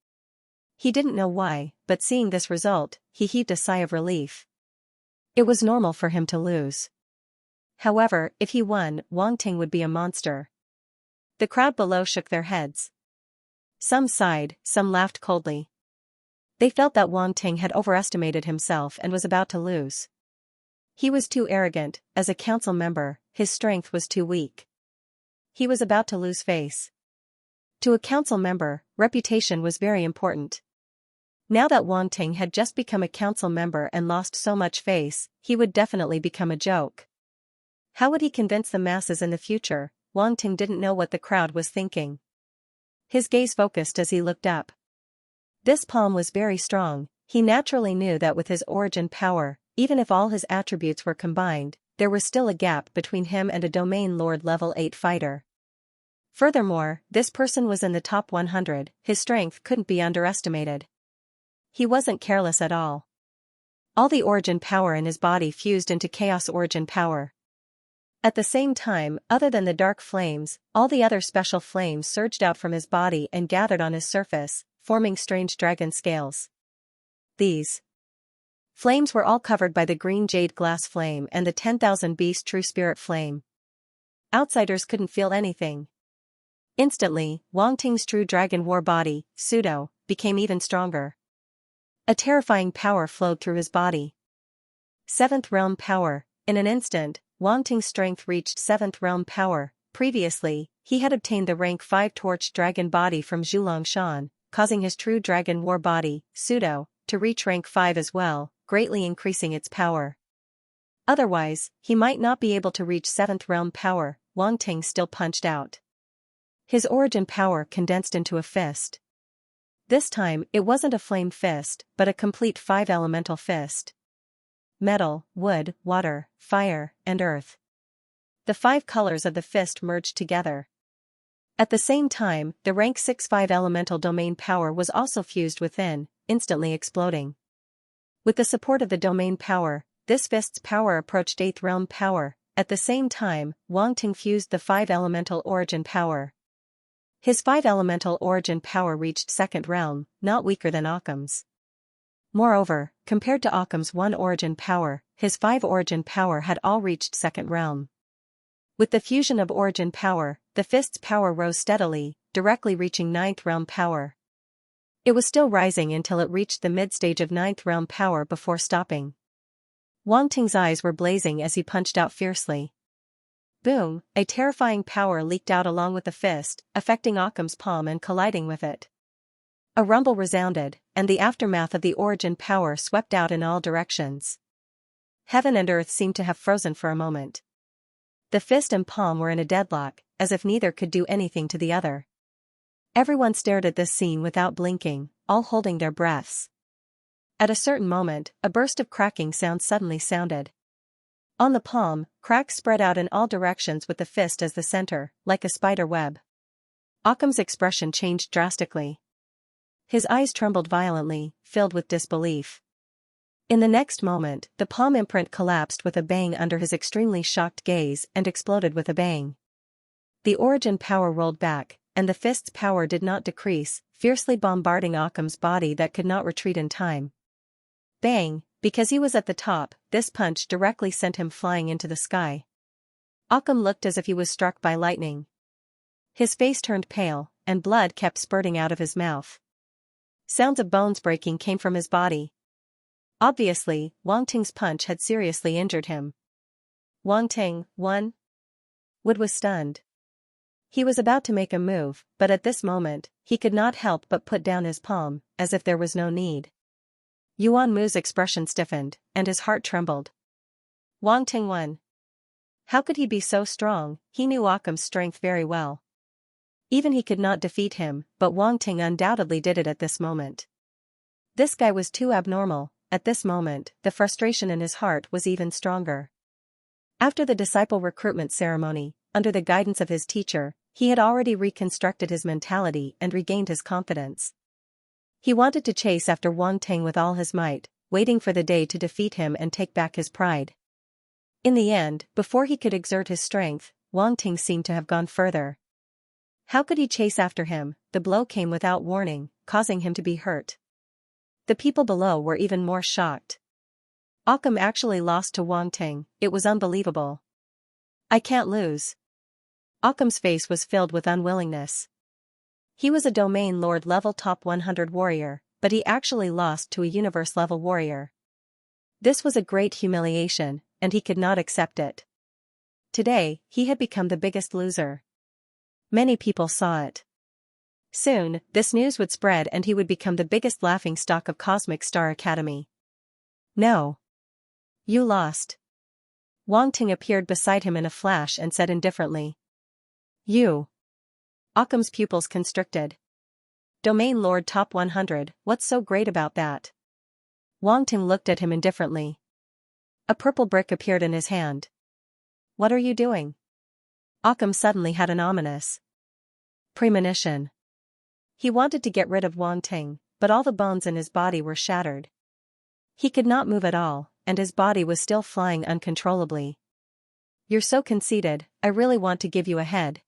He didn't know why, but seeing this result, he heaved a sigh of relief. It was normal for him to lose. However, if he won, Wang Ting would be a monster. The crowd below shook their heads. Some sighed, some laughed coldly. They felt that Wang Ting had overestimated himself and was about to lose. He was too arrogant, as a council member, his strength was too weak. He was about to lose face. To a council member, reputation was very important. Now that Wang Ting had just become a council member and lost so much face, he would definitely become a joke. How would he convince the masses in the future? Wang Ting didn't know what the crowd was thinking. His gaze focused as he looked up. This palm was very strong. He naturally knew that with his origin power, even if all his attributes were combined, there was still a gap between him and a Domain Lord level 8 fighter. Furthermore, this person was in the top 100, his strength couldn't be underestimated. He wasn't careless at all. All the origin power in his body fused into chaos origin power. At the same time, other than the dark flames, all the other special flames surged out from his body and gathered on his surface, forming strange dragon scales. These flames were all covered by the green jade glass flame and the 10,000 beast true spirit flame. Outsiders couldn't feel anything. Instantly, Wang Ting's true dragon war body, Pseudo, became even stronger. A terrifying power flowed through his body. 7th realm power. In an instant, Wang Ting's strength reached 7th realm power. Previously, he had obtained the rank 5 torch dragon body from Zhulong Shan, causing his true dragon war body, Pseudo, to reach rank 5 as well, greatly increasing its power. Otherwise, he might not be able to reach 7th realm power. Wang Ting still punched out. His origin power condensed into a fist. This time, it wasn't a flame fist, but a complete 5 elemental fist. Metal, wood, water, fire, and earth. The 5 colors of the fist merged together. At the same time, the rank 6 5 elemental domain power was also fused within, instantly exploding. With the support of the domain power, this fist's power approached 8th realm power. At the same time, Wang Ting fused the 5 elemental origin power. His 5 elemental origin power reached 2nd realm, not weaker than Occam's. Moreover, compared to Occam's 1 origin power, his 5 origin power had all reached 2nd realm. With the fusion of origin power, the fist's power rose steadily, directly reaching 9th realm power. It was still rising until it reached the mid-stage of 9th realm power before stopping. Wang Ting's eyes were blazing as he punched out fiercely. Boom, a terrifying power leaked out along with the fist, affecting Occam's palm and colliding with it. A rumble resounded, and the aftermath of the origin power swept out in all directions. Heaven and earth seemed to have frozen for a moment. The fist and palm were in a deadlock, as if neither could do anything to the other. Everyone stared at this scene without blinking, all holding their breaths. At a certain moment, a burst of cracking sound suddenly sounded. On the palm, cracks spread out in all directions with the fist as the center, like a spider web. Occam's expression changed drastically. His eyes trembled violently, filled with disbelief. In the next moment, the palm imprint collapsed with a bang under his extremely shocked gaze and exploded with a bang. The origin power rolled back, and the fist's power did not decrease, fiercely bombarding Occam's body that could not retreat in time. Bang! Because he was at the top, this punch directly sent him flying into the sky. Occam looked as if he was struck by lightning. His face turned pale, and blood kept spurting out of his mouth. Sounds of bones breaking came from his body. Obviously, Wang Ting's punch had seriously injured him. Wang Ting, won? Wood was stunned. He was about to make a move, but at this moment, he could not help but put down his palm, as if there was no need. Yuan Mu's expression stiffened, and his heart trembled. Wang Ting won. How could he be so strong? He knew Occam's strength very well. Even he could not defeat him, but Wang Ting undoubtedly did it at this moment. This guy was too abnormal. At this moment, the frustration in his heart was even stronger. After the disciple recruitment ceremony, under the guidance of his teacher, he had already reconstructed his mentality and regained his confidence. He wanted to chase after Wang Ting with all his might, waiting for the day to defeat him and take back his pride. In the end, before he could exert his strength, Wang Ting seemed to have gone further. How could he chase after him? The blow came without warning, causing him to be hurt. The people below were even more shocked. Occam actually lost to Wang Ting. It was unbelievable. I can't lose. Occam's face was filled with unwillingness. He was a domain lord level top 100 warrior, but he actually lost to a universe level warrior. This was a great humiliation, and he could not accept it. Today, he had become the biggest loser. Many people saw it. Soon, this news would spread and he would become the biggest laughingstock of Cosmic Star Academy. No. You lost. Wang Ting appeared beside him in a flash and said indifferently. You. Occam's pupils constricted. Domain Lord Top 100, what's so great about that? Wang Ting looked at him indifferently. A purple brick appeared in his hand. What are you doing? Occam suddenly had an ominous premonition. He wanted to get rid of Wang Ting, but all the bones in his body were shattered. He could not move at all, and his body was still flying uncontrollably. You're so conceited, I really want to give you a head.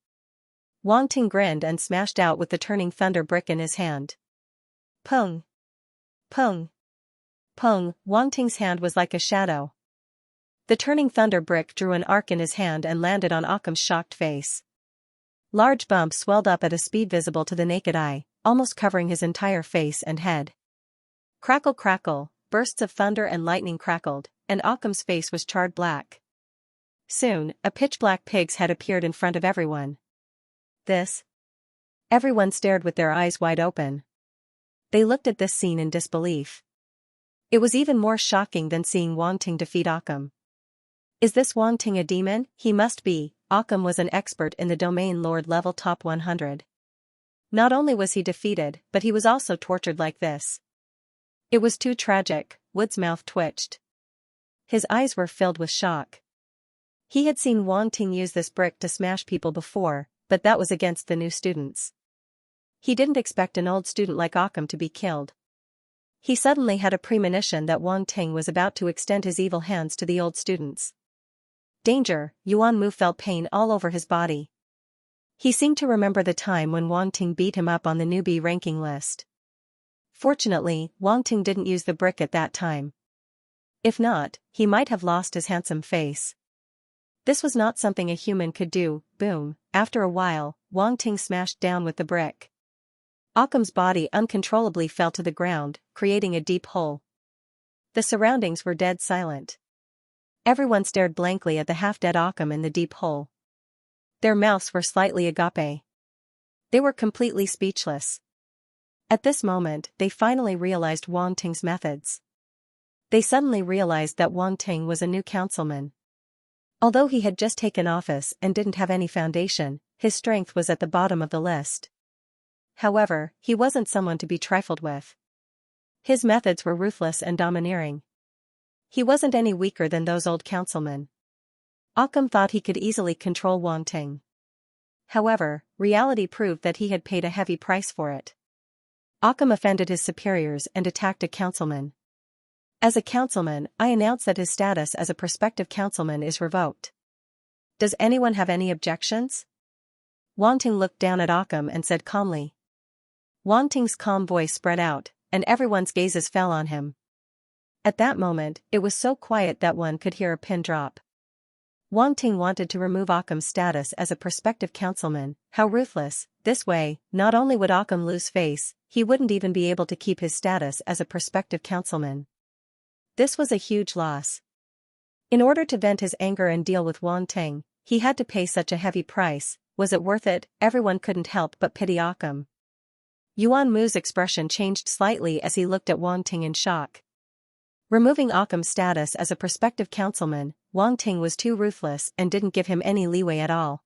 Wang Ting grinned and smashed out with the turning thunder brick in his hand. Pung! Pung! Pung! Wang Ting's hand was like a shadow. The turning thunder brick drew an arc in his hand and landed on Occam's shocked face. Large bumps swelled up at a speed visible to the naked eye, almost covering his entire face and head. Crackle crackle, bursts of thunder and lightning crackled, and Occam's face was charred black. Soon, a pitch-black pig's head appeared in front of everyone. This? Everyone stared with their eyes wide open. They looked at this scene in disbelief. It was even more shocking than seeing Wang Ting defeat Occam. Is this Wang Ting a demon? He must be. Occam was an expert in the domain lord level top 100. Not only was he defeated, but he was also tortured like this. It was too tragic. Wood's mouth twitched. His eyes were filled with shock. He had seen Wang Ting use this brick to smash people before, but that was against the new students. He didn't expect an old student like Occam to be killed. He suddenly had a premonition that Wang Ting was about to extend his evil hands to the old students. Danger! Yuan Mu felt pain all over his body. He seemed to remember the time when Wang Ting beat him up on the newbie ranking list. Fortunately, Wang Ting didn't use the brick at that time. If not, he might have lost his handsome face. This was not something a human could do. Boom! After a while, Wang Ting smashed down with the brick. Occam's body uncontrollably fell to the ground, creating a deep hole. The surroundings were dead silent. Everyone stared blankly at the half-dead Occam in the deep hole. Their mouths were slightly agape. They were completely speechless. At this moment, they finally realized Wang Ting's methods. They suddenly realized that Wang Ting was a new councilman. Although he had just taken office and didn't have any foundation, his strength was at the bottom of the list. However, he wasn't someone to be trifled with. His methods were ruthless and domineering. He wasn't any weaker than those old councilmen. Occam thought he could easily control Wang Ting. However, reality proved that he had paid a heavy price for it. Occam offended his superiors and attacked a councilman. As a councilman, I announce that his status as a prospective councilman is revoked. Does anyone have any objections? Wang Ting looked down at Occam and said calmly. Wang Ting's calm voice spread out, and everyone's gazes fell on him. At that moment, it was so quiet that one could hear a pin drop. Wang Ting wanted to remove Occam's status as a prospective councilman. How ruthless! This way, not only would Occam lose face, he wouldn't even be able to keep his status as a prospective councilman. This was a huge loss. In order to vent his anger and deal with Wang Ting, he had to pay such a heavy price, Was it worth it? Everyone couldn't help but pity Occam. Yuan Mu's expression changed slightly as he looked at Wang Ting in shock. Removing Occam's status as a prospective councilman, Wang Ting was too ruthless and didn't give him any leeway at all.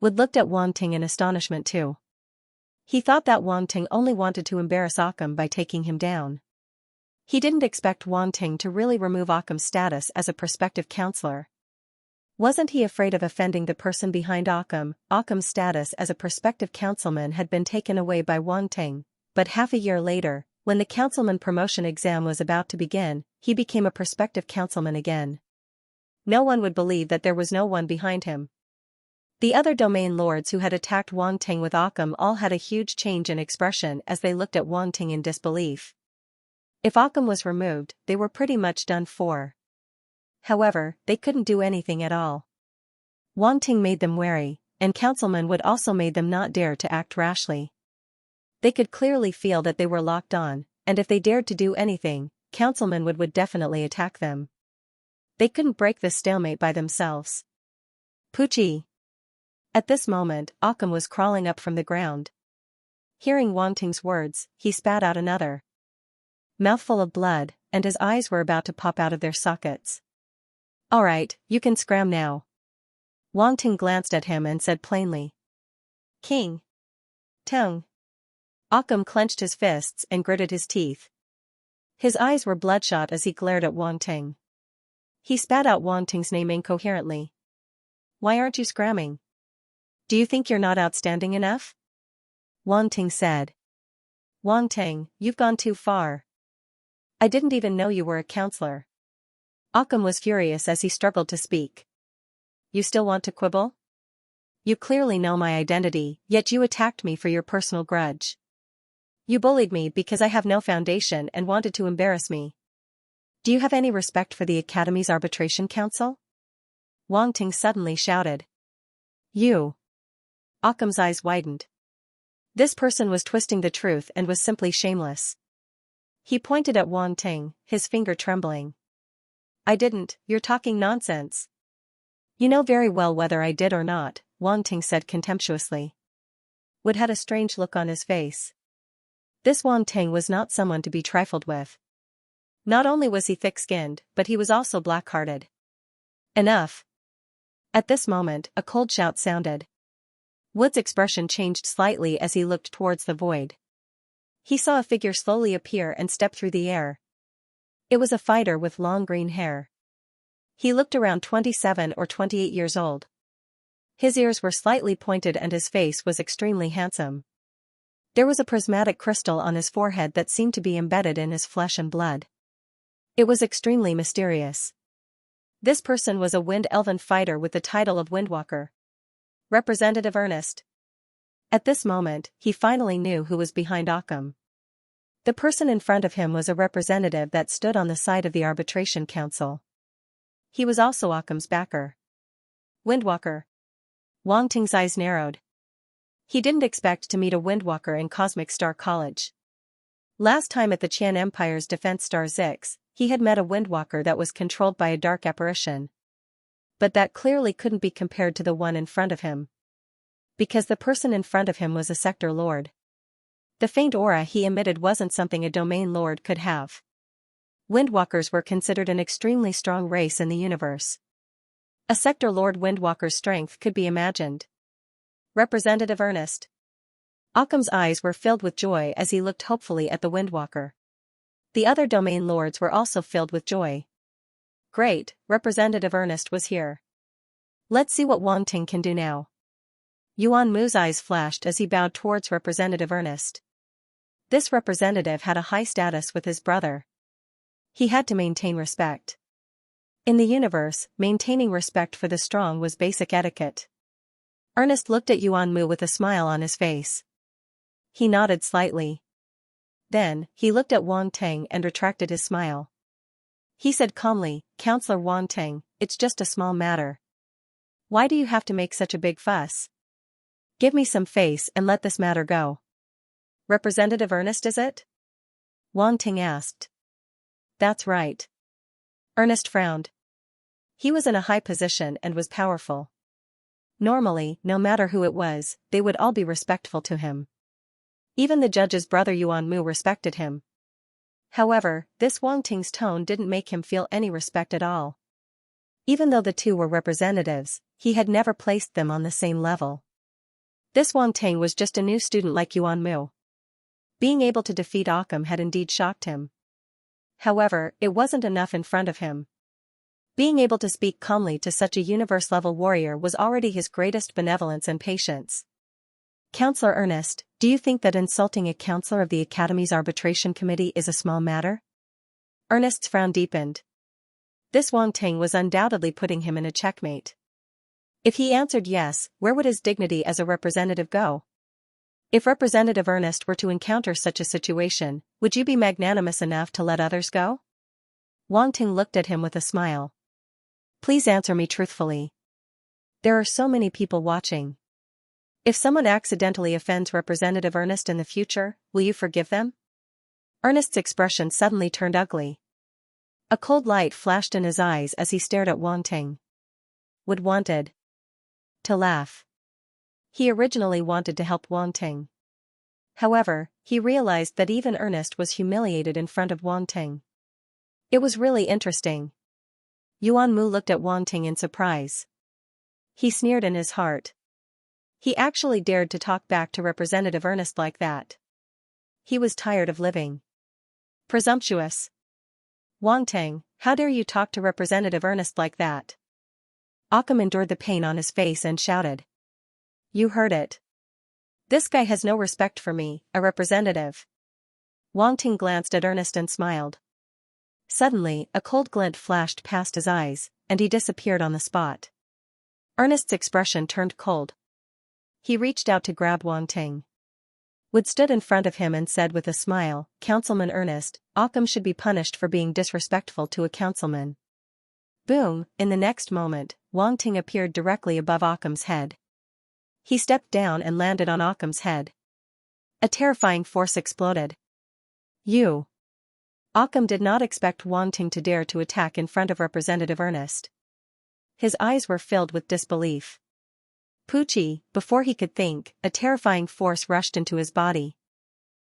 Wood looked at Wang Ting in astonishment too. He thought that Wang Ting only wanted to embarrass Occam by taking him down. He didn't expect Wang Ting to really remove Occam's status as a prospective counselor. Wasn't he afraid of offending the person behind Occam? Occam's status as a prospective councilman had been taken away by Wang Ting, but half a year later, when the councilman promotion exam was about to begin, he became a prospective councilman again. No one would believe that there was no one behind him. The other domain lords who had attacked Wang Ting with Occam all had a huge change in expression as they looked at Wang Ting in disbelief. If Occam was removed, they were pretty much done for. However, they couldn't do anything at all. Wang Ting made them wary, and Councilman Wood also made them not dare to act rashly. They could clearly feel that they were locked on, and if they dared to do anything, Councilman Wood would definitely attack them. They couldn't break this stalemate by themselves. Poochie! At this moment, Occam was crawling up from the ground. Hearing Wang Ting's words, he spat out another mouthful of blood, and his eyes were about to pop out of their sockets. "Alright, you can scram now." Wang Ting glanced at him and said plainly. "King. Tongue." Occam clenched his fists and gritted his teeth. His eyes were bloodshot as he glared at Wang Ting. He spat out Wang Ting's name incoherently. "Why aren't you scramming? Do you think you're not outstanding enough?" Wang Ting said. "Wang Ting, you've gone too far. I didn't even know you were a counselor." Occam was furious as he struggled to speak. "You still want to quibble? You clearly know my identity, yet you attacked me for your personal grudge. You bullied me because I have no foundation and wanted to embarrass me. Do you have any respect for the Academy's Arbitration Council?" Wang Ting suddenly shouted. "You!" Occam's eyes widened. This person was twisting the truth and was simply shameless. He pointed at Wang Ting, his finger trembling. "I didn't, you're talking nonsense." "You know very well whether I did or not," Wang Ting said contemptuously. Wood had a strange look on his face. This Wang Ting was not someone to be trifled with. Not only was he thick-skinned, but he was also black-hearted. "Enough." At this moment, a cold shout sounded. Wood's expression changed slightly as he looked towards the void. He saw a figure slowly appear and step through the air. It was a fighter with long green hair. He looked around 27 or 28 years old. His ears were slightly pointed and his face was extremely handsome. There was a prismatic crystal on his forehead that seemed to be embedded in his flesh and blood. It was extremely mysterious. This person was a wind elven fighter with the title of Windwalker. Representative Ernest. At this moment, he finally knew who was behind Occam. The person in front of him was a representative that stood on the side of the Arbitration Council. He was also Occam's backer. Windwalker. Wang Ting's eyes narrowed. He didn't expect to meet a Windwalker in Cosmic Star College. Last time at the Qian Empire's Defense Star Zix, he had met a Windwalker that was controlled by a dark apparition. But that clearly couldn't be compared to the one in front of him. Because the person in front of him was a sector lord. The faint aura he emitted wasn't something a domain lord could have. Windwalkers were considered an extremely strong race in the universe. A sector lord Windwalker's strength could be imagined. Representative Ernest. Occam's eyes were filled with joy as he looked hopefully at the Windwalker. The other domain lords were also filled with joy. Great, Representative Ernest was here. Let's see what Wang Ting can do now. Yuan Mu's eyes flashed as he bowed towards Representative Ernest. This representative had a high status with his brother. He had to maintain respect. In the universe, maintaining respect for the strong was basic etiquette. Ernest looked at Yuan Mu with a smile on his face. He nodded slightly. Then, he looked at Wang Ting and retracted his smile. He said calmly, "Counselor Wang Ting, it's just a small matter. Why do you have to make such a big fuss? Give me some face and let this matter go." "Representative Ernest, is it?" Wang Ting asked. "That's right." Ernest frowned. He was in a high position and was powerful. Normally, no matter who it was, they would all be respectful to him. Even the judge's brother Yuan Mu respected him. However, this Wang Ting's tone didn't make him feel any respect at all. Even though the two were representatives, he had never placed them on the same level. This Wang Ting was just a new student like Yuan Mu. Being able to defeat Occam had indeed shocked him. However, it wasn't enough in front of him. Being able to speak calmly to such a universe-level warrior was already his greatest benevolence and patience. Counselor Ernest, do you think that insulting a counselor of the Academy's arbitration committee is a small matter? Ernest's frown deepened. This Wang Ting was undoubtedly putting him in a checkmate. If he answered yes, where would his dignity as a representative go? If Representative Ernest were to encounter such a situation, would you be magnanimous enough to let others go? Wang Ting looked at him with a smile. Please answer me truthfully. There are so many people watching. If someone accidentally offends Representative Ernest in the future, will you forgive them? Ernest's expression suddenly turned ugly. A cold light flashed in his eyes as he stared at Wang Ting. Would wanted to laugh. He originally wanted to help Wang Ting. However, he realized that even Ernest was humiliated in front of Wang Ting. It was really interesting. Yuan Mu looked at Wang Ting in surprise. He sneered in his heart. He actually dared to talk back to Representative Ernest like that. He was tired of living. Presumptuous. Wang Ting, how dare you talk to Representative Ernest like that? Occam endured the pain on his face and shouted. You heard it. This guy has no respect for me, a representative. Wang Ting glanced at Ernest and smiled. Suddenly, a cold glint flashed past his eyes, and he disappeared on the spot. Ernest's expression turned cold. He reached out to grab Wang Ting. Wood stood in front of him and said with a smile, Councilman Ernest, Occam should be punished for being disrespectful to a councilman. Boom, in the next moment, Wang Ting appeared directly above Occam's head. He stepped down and landed on Occam's head. A terrifying force exploded. You. Occam did not expect Wang Ting to dare to attack in front of Representative Ernest. His eyes were filled with disbelief. Poochie, before he could think, a terrifying force rushed into his body.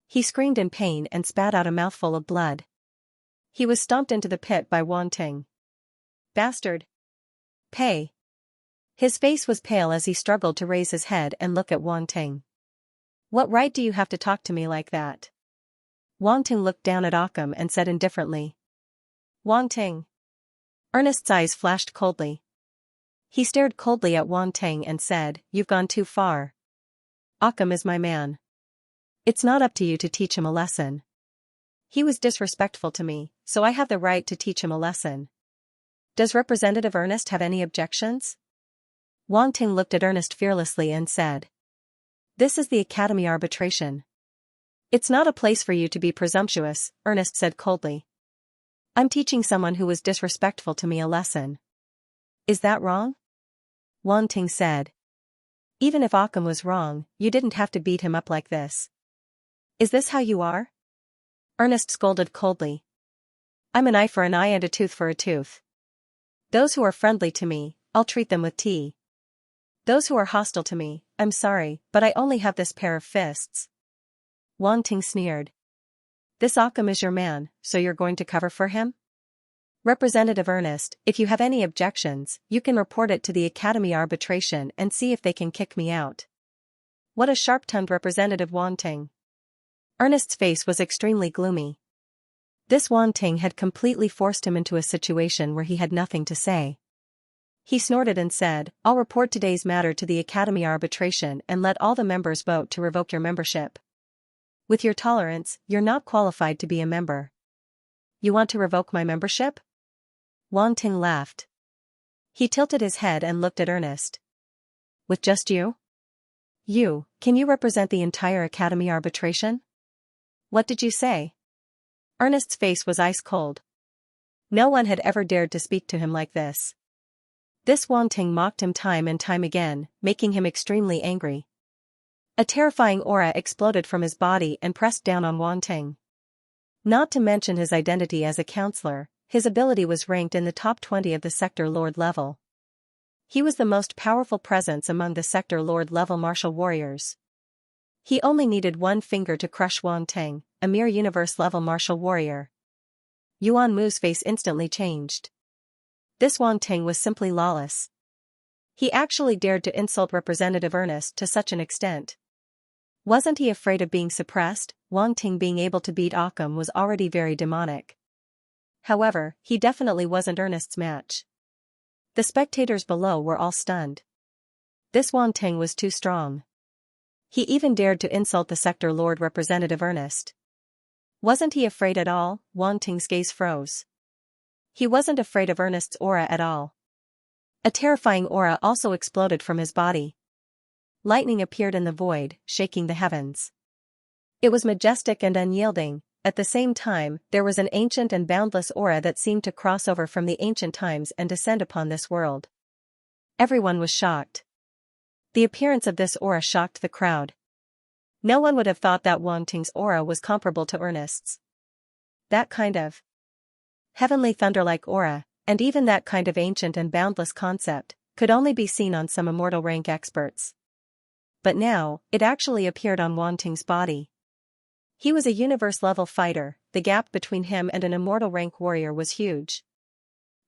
He screamed in pain and spat out a mouthful of blood. He was stomped into the pit by Wang Ting. Bastard! Pay! His face was pale as he struggled to raise his head and look at Wang Ting. What right do you have to talk to me like that? Wang Ting looked down at Occam and said indifferently. Wang Ting. Ernest's eyes flashed coldly. He stared coldly at Wang Ting and said, You've gone too far. Occam is my man. It's not up to you to teach him a lesson. He was disrespectful to me, so I have the right to teach him a lesson. Does Representative Ernest have any objections? Wang Ting looked at Ernest fearlessly and said. This is the Academy arbitration. It's not a place for you to be presumptuous, Ernest said coldly. I'm teaching someone who was disrespectful to me a lesson. Is that wrong? Wang Ting said. Even if Occam was wrong, you didn't have to beat him up like this. Is this how you are? Ernest scolded coldly. I'm an eye for an eye and a tooth for a tooth. Those who are friendly to me, I'll treat them with tea. Those who are hostile to me, I'm sorry, but I only have this pair of fists. Wang Ting sneered. This Occam is your man, so you're going to cover for him? Representative Ernest, if you have any objections, you can report it to the Academy arbitration and see if they can kick me out. What a sharp-tongued Representative Wang Ting. Ernest's face was extremely gloomy. This Wang Ting had completely forced him into a situation where he had nothing to say. He snorted and said, I'll report today's matter to the Academy arbitration and let all the members vote to revoke your membership. With your tolerance, you're not qualified to be a member. You want to revoke my membership? Wang Ting laughed. He tilted his head and looked at Ernest. With just you? You, can you represent the entire Academy arbitration? What did you say? Ernest's face was ice cold. No one had ever dared to speak to him like this. This Wang Ting mocked him time and time again, making him extremely angry. A terrifying aura exploded from his body and pressed down on Wang Ting. Not to mention his identity as a counselor, his ability was ranked in the top 20 of the sector lord level. He was the most powerful presence among the sector lord-level martial warriors. He only needed one finger to crush Wang Teng, a mere universe-level martial warrior. Yuan Mu's face instantly changed. This Wang Teng was simply lawless. He actually dared to insult Representative Ernest to such an extent. Wasn't he afraid of being suppressed? Wang Teng being able to beat Occam was already very demonic. However, he definitely wasn't Ernest's match. The spectators below were all stunned. This Wang Teng was too strong. He even dared to insult the sector lord Representative Ernest. Wasn't he afraid at all? Wang Teng's gaze froze. He wasn't afraid of Ernest's aura at all. A terrifying aura also exploded from his body. Lightning appeared in the void, shaking the heavens. It was majestic and unyielding. At the same time, there was an ancient and boundless aura that seemed to cross over from the ancient times and descend upon this world. Everyone was shocked. The appearance of this aura shocked the crowd. No one would have thought that Wang Teng's aura was comparable to Ernest's. That kind of heavenly thunder-like aura, and even that kind of ancient and boundless concept, could only be seen on some immortal rank experts. But now, it actually appeared on Wang Teng's body. He was a universe-level fighter. The gap between him and an immortal rank warrior was huge.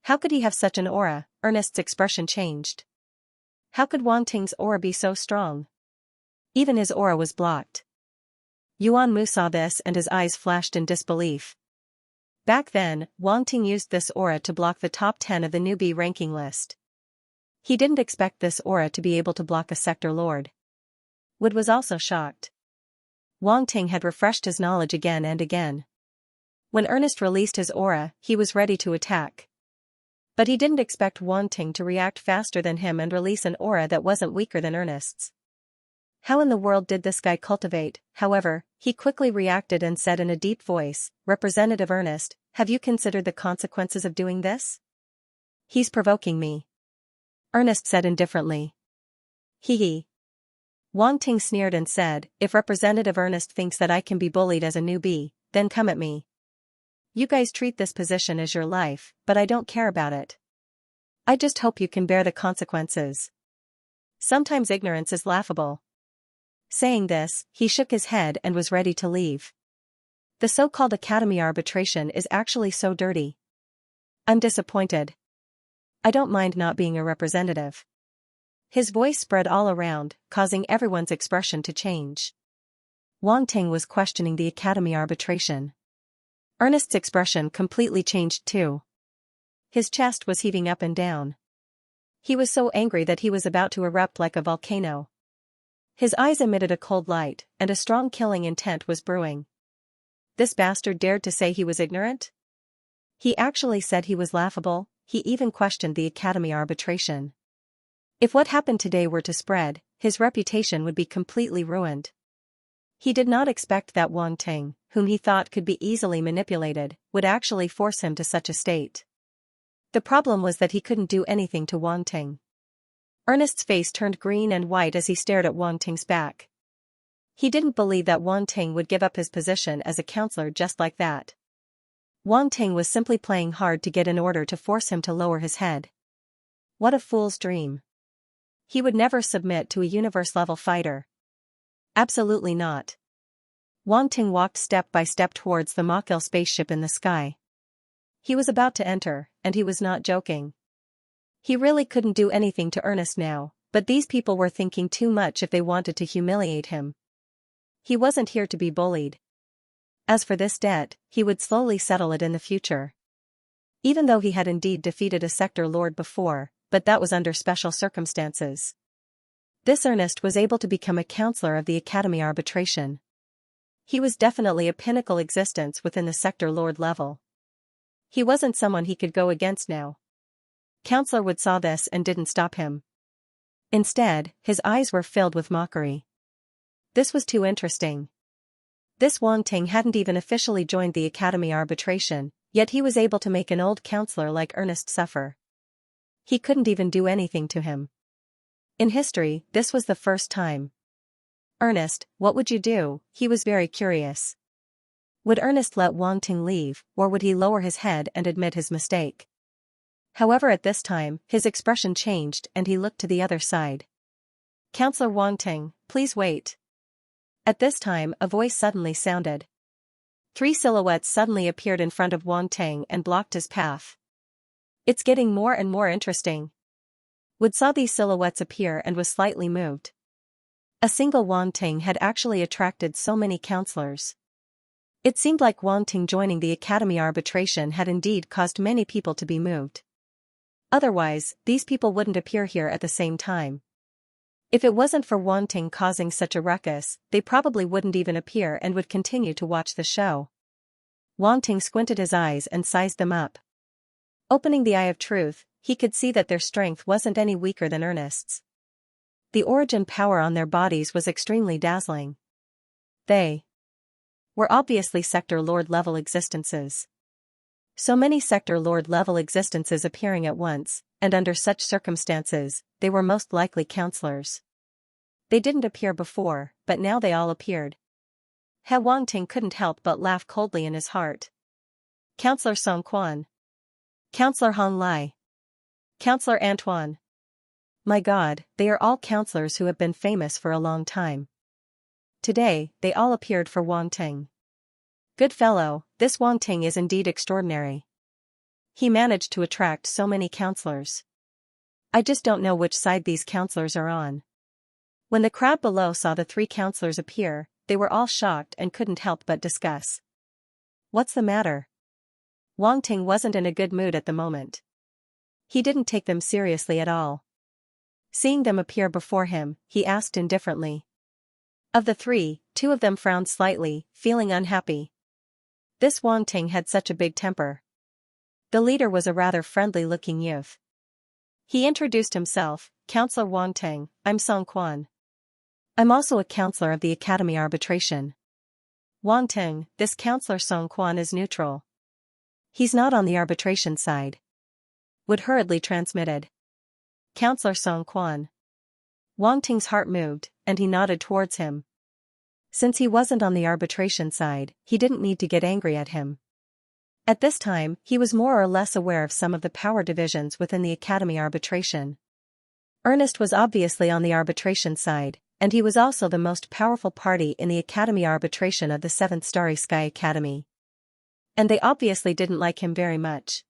How could he have such an aura? Ernest's expression changed. How could Wang Teng's aura be so strong? Even his aura was blocked. Yuan Mu saw this and his eyes flashed in disbelief. Back then, Wang Teng used this aura to block the top 10 of the newbie ranking list. He didn't expect this aura to be able to block a sector lord. Wood was also shocked. Wang Teng had refreshed his knowledge again and again. When Ernest released his aura, he was ready to attack. But he didn't expect Wang Teng to react faster than him and release an aura that wasn't weaker than Ernest's. How in the world did this guy cultivate? However, he quickly reacted and said in a deep voice, "Representative Ernest, have you considered the consequences of doing this?" "He's provoking me," Ernest said indifferently. "Hee." Wang Teng sneered and said, "If Representative Ernest thinks that I can be bullied as a newbie, then come at me. You guys treat this position as your life, but I don't care about it. I just hope you can bear the consequences. Sometimes ignorance is laughable." Saying this, he shook his head and was ready to leave. The so-called Academy arbitration is actually so dirty. I'm disappointed. I don't mind not being a representative. His voice spread all around, causing everyone's expression to change. Wang Teng was questioning the Academy arbitration. Ernest's expression completely changed too. His chest was heaving up and down. He was so angry that he was about to erupt like a volcano. His eyes emitted a cold light, and a strong killing intent was brewing. This bastard dared to say he was ignorant? He actually said he was laughable. He even questioned the Academy arbitration. If what happened today were to spread, his reputation would be completely ruined. He did not expect that Wang Teng, whom he thought could be easily manipulated, would actually force him to such a state. The problem was that he couldn't do anything to Wang Teng. Ernest's face turned green and white as he stared at Wang Teng's back. He didn't believe that Wang Teng would give up his position as a counselor just like that. Wang Teng was simply playing hard to get in order to force him to lower his head. What a fool's dream. He would never submit to a universe-level fighter. Absolutely not. Wang Teng walked step by step towards the Mach-Il spaceship in the sky. He was about to enter, and he was not joking. He really couldn't do anything to Ernest now, but these people were thinking too much if they wanted to humiliate him. He wasn't here to be bullied. As for this debt, he would slowly settle it in the future. Even though he had indeed defeated a sector lord before, but that was under special circumstances. This Ernest was able to become a counselor of the Academy arbitration. He was definitely a pinnacle existence within the sector lord level. He wasn't someone he could go against now. Counselor Wood saw this and didn't stop him. Instead, his eyes were filled with mockery. This was too interesting. This Wang Teng hadn't even officially joined the Academy arbitration, yet he was able to make an old counselor like Ernest suffer. He couldn't even do anything to him. In history, this was the first time. "Ernest, what would you do?" He was very curious. Would Ernest let Wang Teng leave, or would he lower his head and admit his mistake? However, at this time, his expression changed and he looked to the other side. "Counselor Wang Ting, please wait." At this time, a voice suddenly sounded. 3 silhouettes suddenly appeared in front of Wang Ting and blocked his path. "It's getting more and more interesting." Wood saw these silhouettes appear and was slightly moved. A single Wang Ting had actually attracted so many counselors. It seemed like Wang Ting joining the academy arbitration had indeed caused many people to be moved. Otherwise, these people wouldn't appear here at the same time. If it wasn't for Wang Ting causing such a ruckus, they probably wouldn't even appear and would continue to watch the show. Wang Ting squinted his eyes and sized them up. Opening the eye of truth, he could see that their strength wasn't any weaker than Ernest's. The origin power on their bodies was extremely dazzling. They were obviously Sector Lord level existences. So many Sector Lord level existences appearing at once, and under such circumstances, they were most likely counselors. They didn't appear before, but now they all appeared. He Wang Ting couldn't help but laugh coldly in his heart. Counselor Song Quan. Counselor Han Lai. Counselor Antoine. My God, they are all counselors who have been famous for a long time. Today, they all appeared for Wang Ting. Good fellow, this Wang Ting is indeed extraordinary. He managed to attract so many counselors. I just don't know which side these counselors are on. When the crowd below saw the 3 counselors appear, they were all shocked and couldn't help but discuss. What's the matter? Wang Ting wasn't in a good mood at the moment. He didn't take them seriously at all. Seeing them appear before him, he asked indifferently. Of the 3, 2 of them frowned slightly, feeling unhappy. This Wang Ting had such a big temper. The leader was a rather friendly-looking youth. He introduced himself, Counselor Wang Ting, I'm Song Quan. I'm also a counselor of the Academy arbitration. Wang Ting, this Counselor Song Quan is neutral. He's not on the arbitration side. Wood hurriedly transmitted. Counselor Song Quan. Wang Ting's heart moved, and he nodded towards him. Since he wasn't on the arbitration side, he didn't need to get angry at him. At this time, he was more or less aware of some of the power divisions within the Academy arbitration. Ernest was obviously on the arbitration side, and he was also the most powerful party in the Academy arbitration of the 7th Starry Sky Academy. And they obviously didn't like him very much.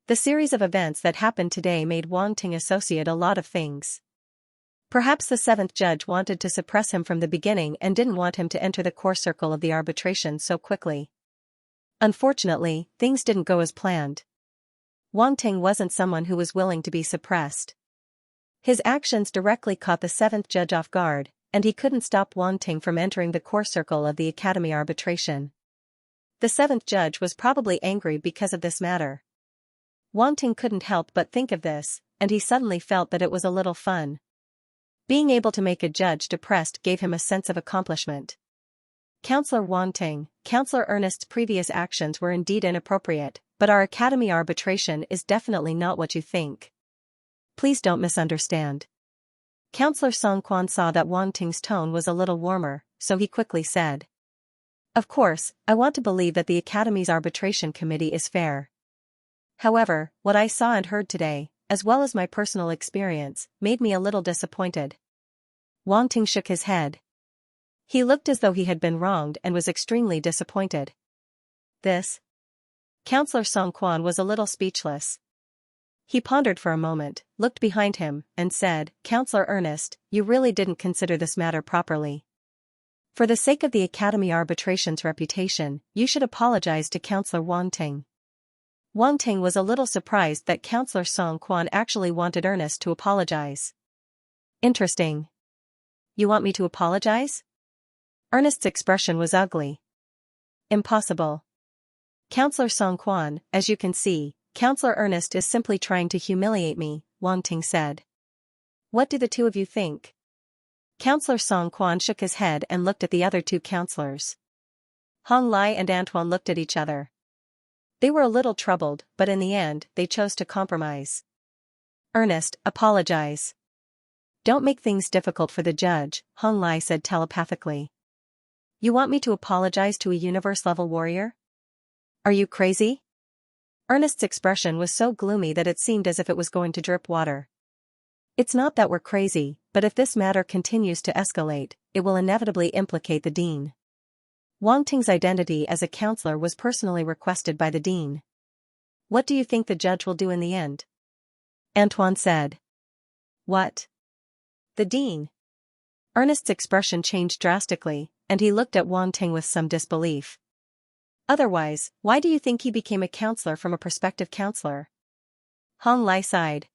The series of events that happened today made Wang Ting associate a lot of things. Perhaps the 7th judge wanted to suppress him from the beginning and didn't want him to enter the core circle of the arbitration so quickly. Unfortunately, things didn't go as planned. Wang Ting wasn't someone who was willing to be suppressed. His actions directly caught the 7th judge off guard, and he couldn't stop Wang Ting from entering the core circle of the Academy arbitration. The 7th judge was probably angry because of this matter. Wang Ting couldn't help but think of this, and he suddenly felt that it was a little fun. Being able to make a judge depressed gave him a sense of accomplishment. Counselor Wang Ting, Counselor Ernest's previous actions were indeed inappropriate, but our Academy arbitration is definitely not what you think. Please don't misunderstand. Counselor Song Quan saw that Wang Ting's tone was a little warmer, so he quickly said. Of course, I want to believe that the Academy's arbitration committee is fair. However, what I saw and heard today, as well as my personal experience, made me a little disappointed. Wang Ting shook his head. He looked as though he had been wronged and was extremely disappointed. This? Counselor Song Quan was a little speechless. He pondered for a moment, looked behind him, and said, Counselor Ernest, you really didn't consider this matter properly. For the sake of the Academy arbitration's reputation, you should apologize to Counselor Wang Ting. Wang Ting was a little surprised that Counselor Song Quan actually wanted Ernest to apologize. Interesting. You want me to apologize? Ernest's expression was ugly. Impossible. Counselor Song Quan, as you can see, Counselor Ernest is simply trying to humiliate me, Wang Ting said. What do the 2 of you think? Counselor Song Quan shook his head and looked at the other 2 counselors. Han Lai and Antoine looked at each other. They were a little troubled, but in the end, they chose to compromise. Ernest, apologize. Don't make things difficult for the judge, Han Lai said telepathically. You want me to apologize to a universe-level warrior? Are you crazy? Ernest's expression was so gloomy that it seemed as if it was going to drip water. It's not that we're crazy, but if this matter continues to escalate, it will inevitably implicate the dean. Wang Ting's identity as a counselor was personally requested by the dean. What do you think the judge will do in the end? Antoine said. What? The dean? Ernest's expression changed drastically, and he looked at Wang Ting with some disbelief. Otherwise, why do you think he became a counselor from a prospective counselor? Hong Lai sighed.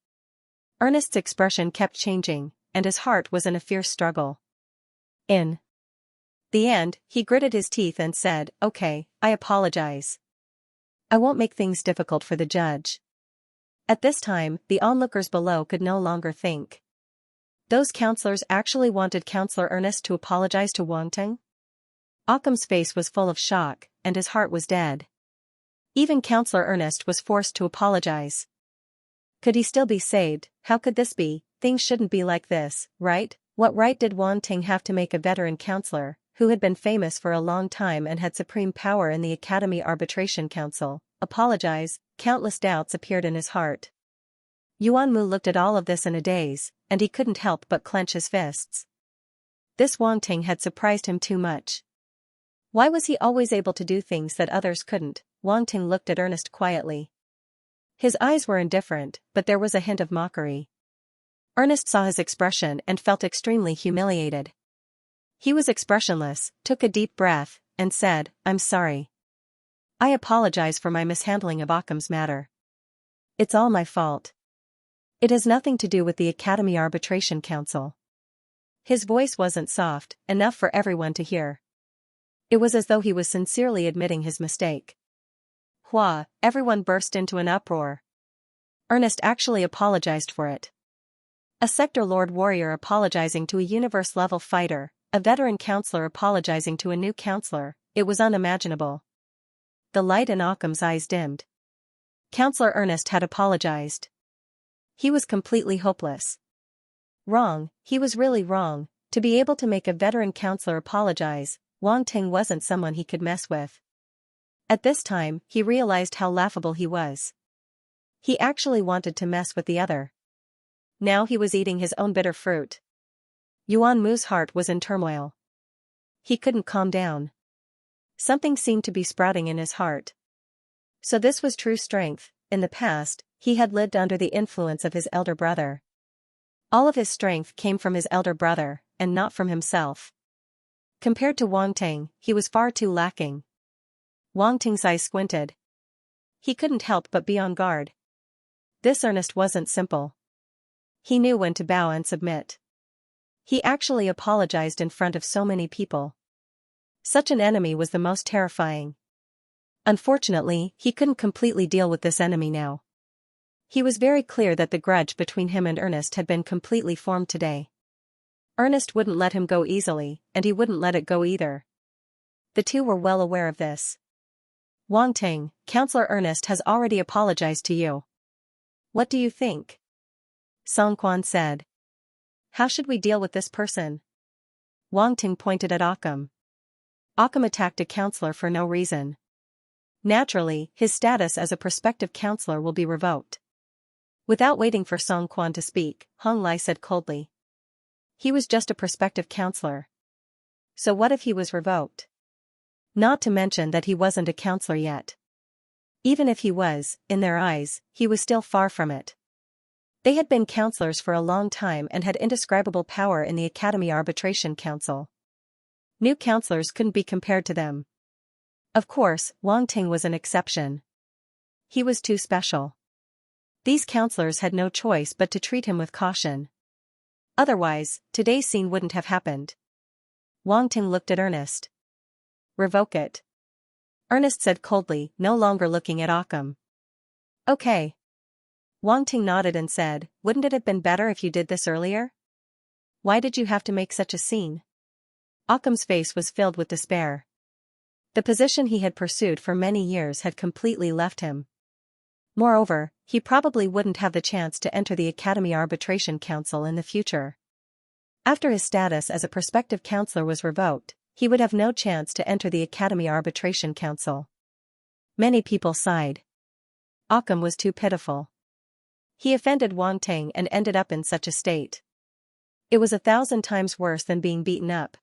Ernest's expression kept changing, and his heart was in a fierce struggle. In the end, he gritted his teeth and said, "Okay, I apologize. I won't make things difficult for the judge." At this time, the onlookers below could no longer think. Those counselors actually wanted Counselor Ernest to apologize to Wang Ting? Occam's face was full of shock, and his heart was dead. Even Counselor Ernest was forced to apologize. Could he still be saved? How could this be? Things shouldn't be like this, right? What right did Wang Ting have to make a veteran counselor, who had been famous for a long time and had supreme power in the Academy Arbitration Council, apologize? Countless doubts appeared in his heart. Yuan Mu looked at all of this in a daze, and he couldn't help but clench his fists. This Wang Ting had surprised him too much. Why was he always able to do things that others couldn't? Wang Ting looked at Ernest quietly. His eyes were indifferent, but there was a hint of mockery. Ernest saw his expression and felt extremely humiliated. He was expressionless, took a deep breath, and said, "I'm sorry. I apologize for my mishandling of Occam's matter. It's all my fault. It has nothing to do with the Academy Arbitration Council." His voice wasn't soft enough for everyone to hear. It was as though he was sincerely admitting his mistake. Hua, everyone burst into an uproar. Ernest actually apologized for it. A Sector Lord warrior apologizing to a universe-level fighter, a veteran counselor apologizing to a new counselor, it was unimaginable. The light in Occam's eyes dimmed. Counselor Ernest had apologized. He was completely hopeless. Wrong, he was really wrong. To be able to make a veteran counselor apologize, Wang Ting wasn't someone he could mess with. At this time, he realized how laughable he was. He actually wanted to mess with the other. Now he was eating his own bitter fruit. Yuan Mu's heart was in turmoil. He couldn't calm down. Something seemed to be sprouting in his heart. So this was true strength. In the past, he had lived under the influence of his elder brother. All of his strength came from his elder brother, and not from himself. Compared to Wang Ting, he was far too lacking. Wang Ting's eyes squinted. He couldn't help but be on guard. This Ernest wasn't simple. He knew when to bow and submit. He actually apologized in front of so many people. Such an enemy was the most terrifying. Unfortunately, he couldn't completely deal with this enemy now. He was very clear that the grudge between him and Ernest had been completely formed today. Ernest wouldn't let him go easily, and he wouldn't let it go either. The two were well aware of this. Wang Ting, Counselor Ernest has already apologized to you. What do you think? Song Quan said. How should we deal with this person? Wang Ting pointed at Occam. Occam attacked a counselor for no reason. Naturally, his status as a prospective counselor will be revoked. Without waiting for Song Quan to speak, Hong Lai said coldly. He was just a prospective counselor. So what if he was revoked? Not to mention that he wasn't a counselor yet. Even if he was, in their eyes, he was still far from it. They had been counselors for a long time and had indescribable power in the Academy Arbitration Council. New counselors couldn't be compared to them. Of course, Wang Ting was an exception. He was too special. These counselors had no choice but to treat him with caution. Otherwise, today's scene wouldn't have happened. Wang Ting looked at Ernest. Revoke it. Ernest said coldly, no longer looking at Occam. Okay. Wang Ting nodded and said, wouldn't it have been better if you did this earlier? Why did you have to make such a scene? Occam's face was filled with despair. The position he had pursued for many years had completely left him. Moreover, he probably wouldn't have the chance to enter the Academy Arbitration Council in the future. After his status as a prospective counselor was revoked, he would have no chance to enter the Academy Arbitration Council. Many people sighed. Occam was too pitiful. He offended Wang Ting and ended up in such a state. It was 1,000 times worse than being beaten up.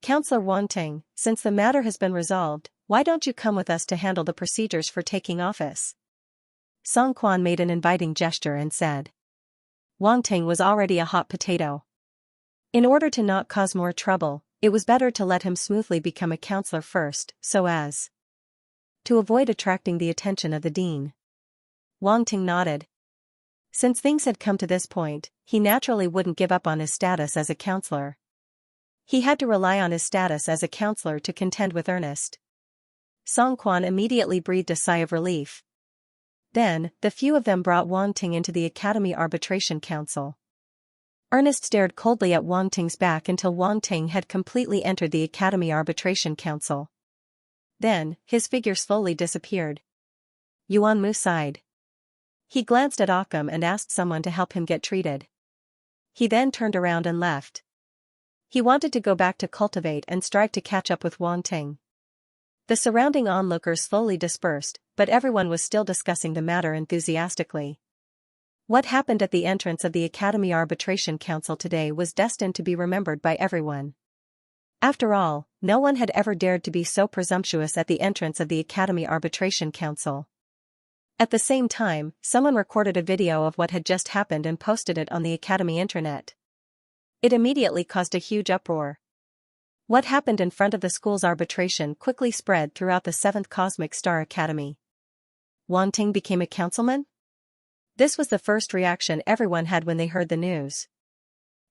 Counselor Wang Ting, since the matter has been resolved, why don't you come with us to handle the procedures for taking office? Song Quan made an inviting gesture and said. Wang Ting was already a hot potato. In order to not cause more trouble, it was better to let him smoothly become a counselor first, so as to avoid attracting the attention of the dean. Wang Ting nodded. Since things had come to this point, he naturally wouldn't give up on his status as a counselor. He had to rely on his status as a counselor to contend with Ernest. Song Quan immediately breathed a sigh of relief. Then, the few of them brought Wang Ting into the Academy Arbitration Council. Ernest stared coldly at Wang Ting's back until Wang Ting had completely entered the Academy Arbitration Council. Then, his figure slowly disappeared. Yuan Mu sighed. He glanced at Occam and asked someone to help him get treated. He then turned around and left. He wanted to go back to Cultivate and strive to catch up with Wang Ting. The surrounding onlookers slowly dispersed, but everyone was still discussing the matter enthusiastically. What happened at the entrance of the Academy Arbitration Council today was destined to be remembered by everyone. After all, no one had ever dared to be so presumptuous at the entrance of the Academy Arbitration Council. At the same time, someone recorded a video of what had just happened and posted it on the Academy intranet. It immediately caused a huge uproar. What happened in front of the school's arbitration quickly spread throughout the 7th Cosmic Star Academy. Wang Ting became a councilman? This was the first reaction everyone had when they heard the news.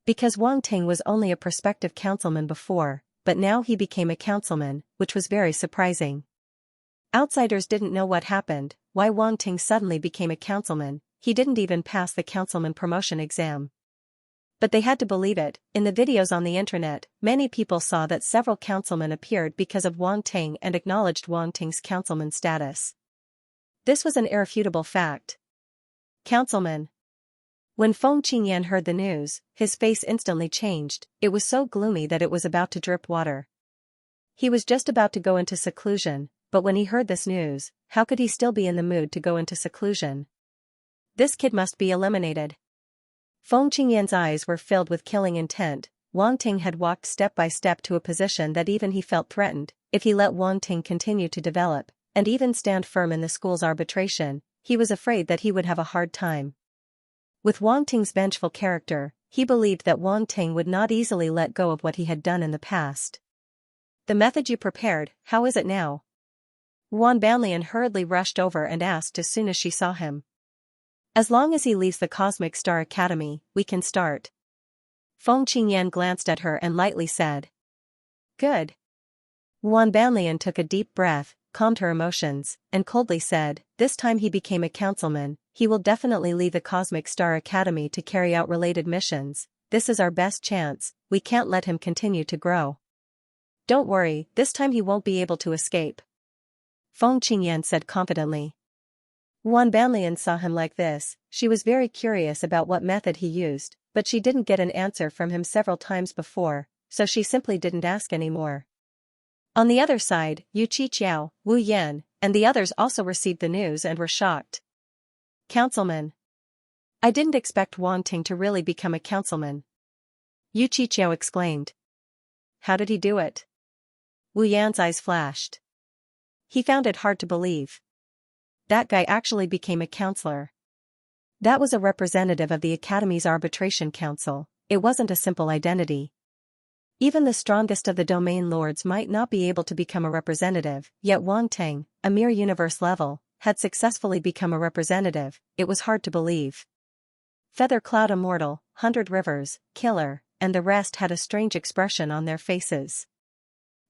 Because Wang Ting was only a prospective councilman before, but now he became a councilman, which was very surprising. Outsiders didn't know what happened, why Wang Ting suddenly became a councilman. He didn't even pass the councilman promotion exam. But they had to believe it. In the videos on the internet, many people saw that several councilmen appeared because of Wang Ting and acknowledged Wang Ting's councilman status. This was an irrefutable fact. Councilman. When Feng Qingyan heard the news, his face instantly changed. It was so gloomy that it was about to drip water. He was just about to go into seclusion, but when he heard this news, how could he still be in the mood to go into seclusion? This kid must be eliminated. Feng Qingyan's eyes were filled with killing intent. Wang Ting had walked step by step to a position that even he felt threatened. If he let Wang Ting continue to develop, and even stand firm in the school's arbitration, he was afraid that he would have a hard time. With Wang Ting's vengeful character, he believed that Wang Ting would not easily let go of what he had done in the past. The method you prepared, how is it now? Yuan Banlian hurriedly rushed over and asked as soon as she saw him. As long as he leaves the Cosmic Star Academy, we can start. Feng Qingyan glanced at her and lightly said. Good. Yuan Banlian took a deep breath, calmed her emotions, and coldly said, this time he became a councilman, he will definitely leave the Cosmic Star Academy to carry out related missions. This is our best chance, we can't let him continue to grow. Don't worry, this time he won't be able to escape. Feng Qingyan said confidently. Yuan Banlian saw him like this. She was very curious about what method he used, but she didn't get an answer from him several times before, so she simply didn't ask anymore. On the other side, Yu Qiqiao, Wu Yan, and the others also received the news and were shocked. Councilman. I didn't expect Wang Ting to really become a councilman. Yu Qiqiao exclaimed. How did he do it? Wu Yan's eyes flashed. He found it hard to believe. That guy actually became a counselor. That was a representative of the Academy's Arbitration Council. It wasn't a simple identity. Even the strongest of the domain lords might not be able to become a representative, yet Wang Ting, a mere universe level, had successfully become a representative. It was hard to believe. Feather Cloud Immortal, 100 Rivers, Killer, and the rest had a strange expression on their faces.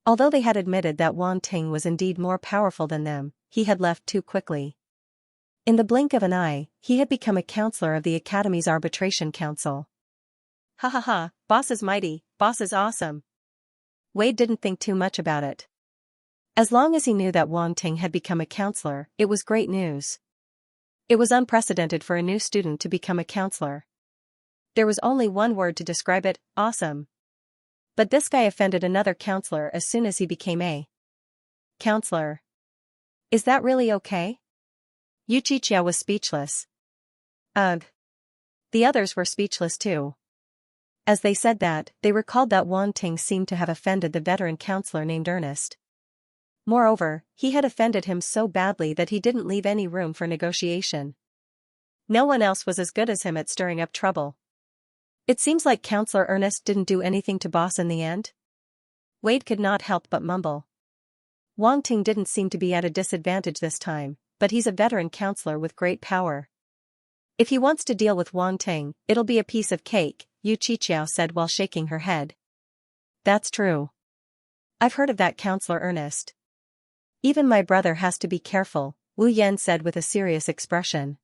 Although they had admitted that Wang Ting was indeed more powerful than them, he had left too quickly. In the blink of an eye, he had become a counselor of the Academy's Arbitration Council. Ha ha ha, boss is mighty, boss is awesome. Wade didn't think too much about it. As long as he knew that Wang Ting had become a counselor, it was great news. It was unprecedented for a new student to become a counselor. There was only one word to describe it, awesome. But this guy offended another counselor as soon as he became a counselor. Is that really okay? Xianxia was speechless. Ugh. The others were speechless too. As they said that, they recalled that Wang Ting seemed to have offended the veteran counselor named Ernest. Moreover, he had offended him so badly that he didn't leave any room for negotiation. No one else was as good as him at stirring up trouble. It seems like Counselor Ernest didn't do anything to boss in the end. Wade could not help but mumble. Wang Ting didn't seem to be at a disadvantage this time, but he's a veteran counselor with great power. If he wants to deal with Wang Ting, it'll be a piece of cake, Xianxia said while shaking her head. That's true. I've heard of that Counselor Ernest. Even my brother has to be careful, Wu Yan said with a serious expression.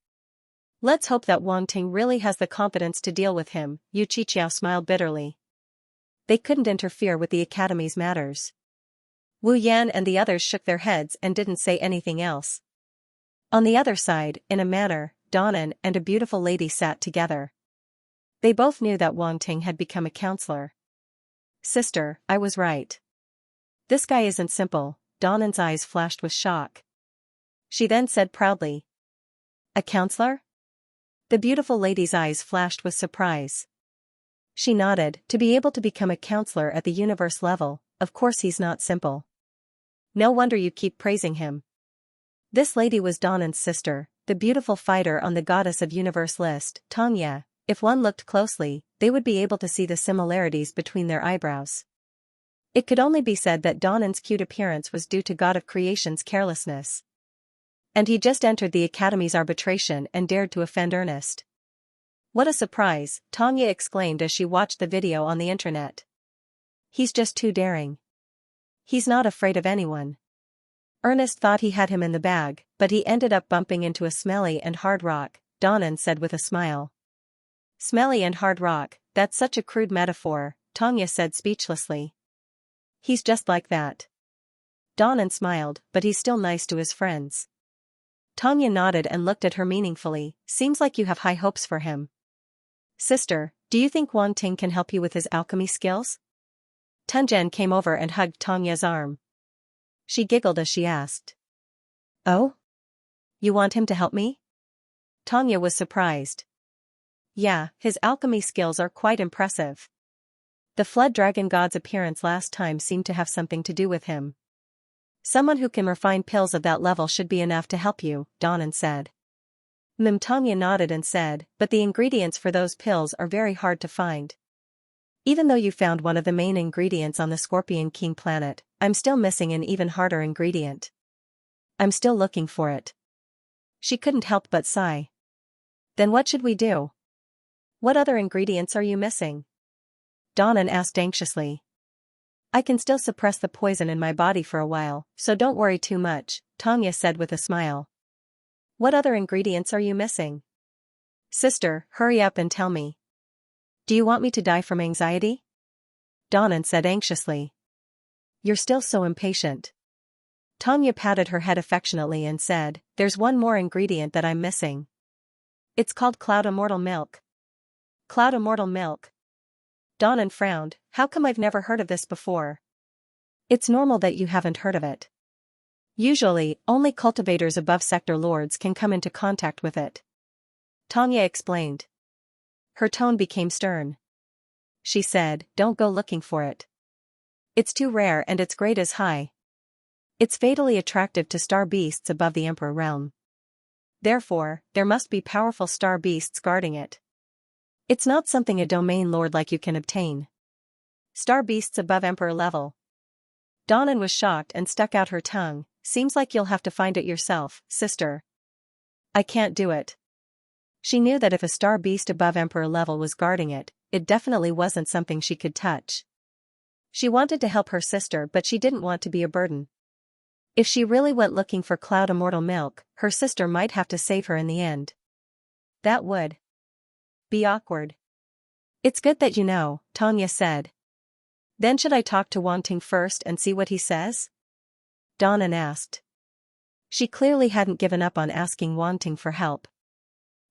Let's hope that Wang Ting really has the confidence to deal with him, Xianxia smiled bitterly. They couldn't interfere with the academy's matters. Wu Yan and the others shook their heads and didn't say anything else. On the other side, in a manner, Donnan and a beautiful lady sat together. They both knew that Wang Ting had become a counselor. Sister, I was right. This guy isn't simple, Donnan's eyes flashed with shock. She then said proudly. A counselor? The beautiful lady's eyes flashed with surprise. She nodded. To be able to become a counselor at the universe level, of course he's not simple. No wonder you keep praising him. This lady was Donnan's sister, the beautiful fighter on the Goddess of Universe list, Xianxia. If one looked closely, they would be able to see the similarities between their eyebrows. It could only be said that Donnan's cute appearance was due to God of Creation's carelessness. And he just entered the Academy's arbitration and dared to offend Ernest. What a surprise, Xianxia exclaimed as she watched the video on the internet. He's just too daring. He's not afraid of anyone. Ernest thought he had him in the bag, but he ended up bumping into a smelly and hard rock, Donnan said with a smile. Smelly and hard rock, that's such a crude metaphor, Xianxia said speechlessly. He's just like that. Donnan smiled, but he's still nice to his friends. Xianxia nodded and looked at her meaningfully. Seems like you have high hopes for him. Sister, do you think Wang Ting can help you with his alchemy skills? Tenjian came over and hugged Xianxia's arm. She giggled as she asked. Oh? You want him to help me? Xianxia was surprised. Yeah, his alchemy skills are quite impressive. The Flood Dragon God's appearance last time seemed to have something to do with him. Someone who can refine pills of that level should be enough to help you, Donnan said. Xianxia nodded and said, but the ingredients for those pills are very hard to find. Even though you found one of the main ingredients on the Scorpion King planet, I'm still missing an even harder ingredient. I'm still looking for it. She couldn't help but sigh. Then what should we do? What other ingredients are you missing? Donnan asked anxiously. I can still suppress the poison in my body for a while, so don't worry too much, Xianxia said with a smile. What other ingredients are you missing? Sister, hurry up and tell me. Do you want me to die from anxiety? Donnan said anxiously. You're still so impatient. Xianxia patted her head affectionately and said, there's one more ingredient that I'm missing. It's called Cloud Immortal Milk. Cloud Immortal Milk. Donnan frowned. How come I've never heard of this before? It's normal that you haven't heard of it. Usually, only cultivators above sector lords can come into contact with it. Xianxia explained. Her tone became stern. She said, don't go looking for it. It's too rare and its grade is high. It's fatally attractive to star beasts above the Emperor realm. Therefore, there must be powerful star beasts guarding it. It's not something a domain lord like you can obtain. Star beasts above Emperor level. Donnan was shocked and stuck out her tongue. Seems like you'll have to find it yourself, sister. I can't do it. She knew that if a star beast above Emperor level was guarding it, it definitely wasn't something she could touch. She wanted to help her sister, but she didn't want to be a burden. If she really went looking for Cloud Immortal Milk, her sister might have to save her in the end. That would be awkward. It's good that you know, Xianxia said. Then should I talk to Wang Ting first and see what he says? Donnan asked. She clearly hadn't given up on asking Wang Ting for help.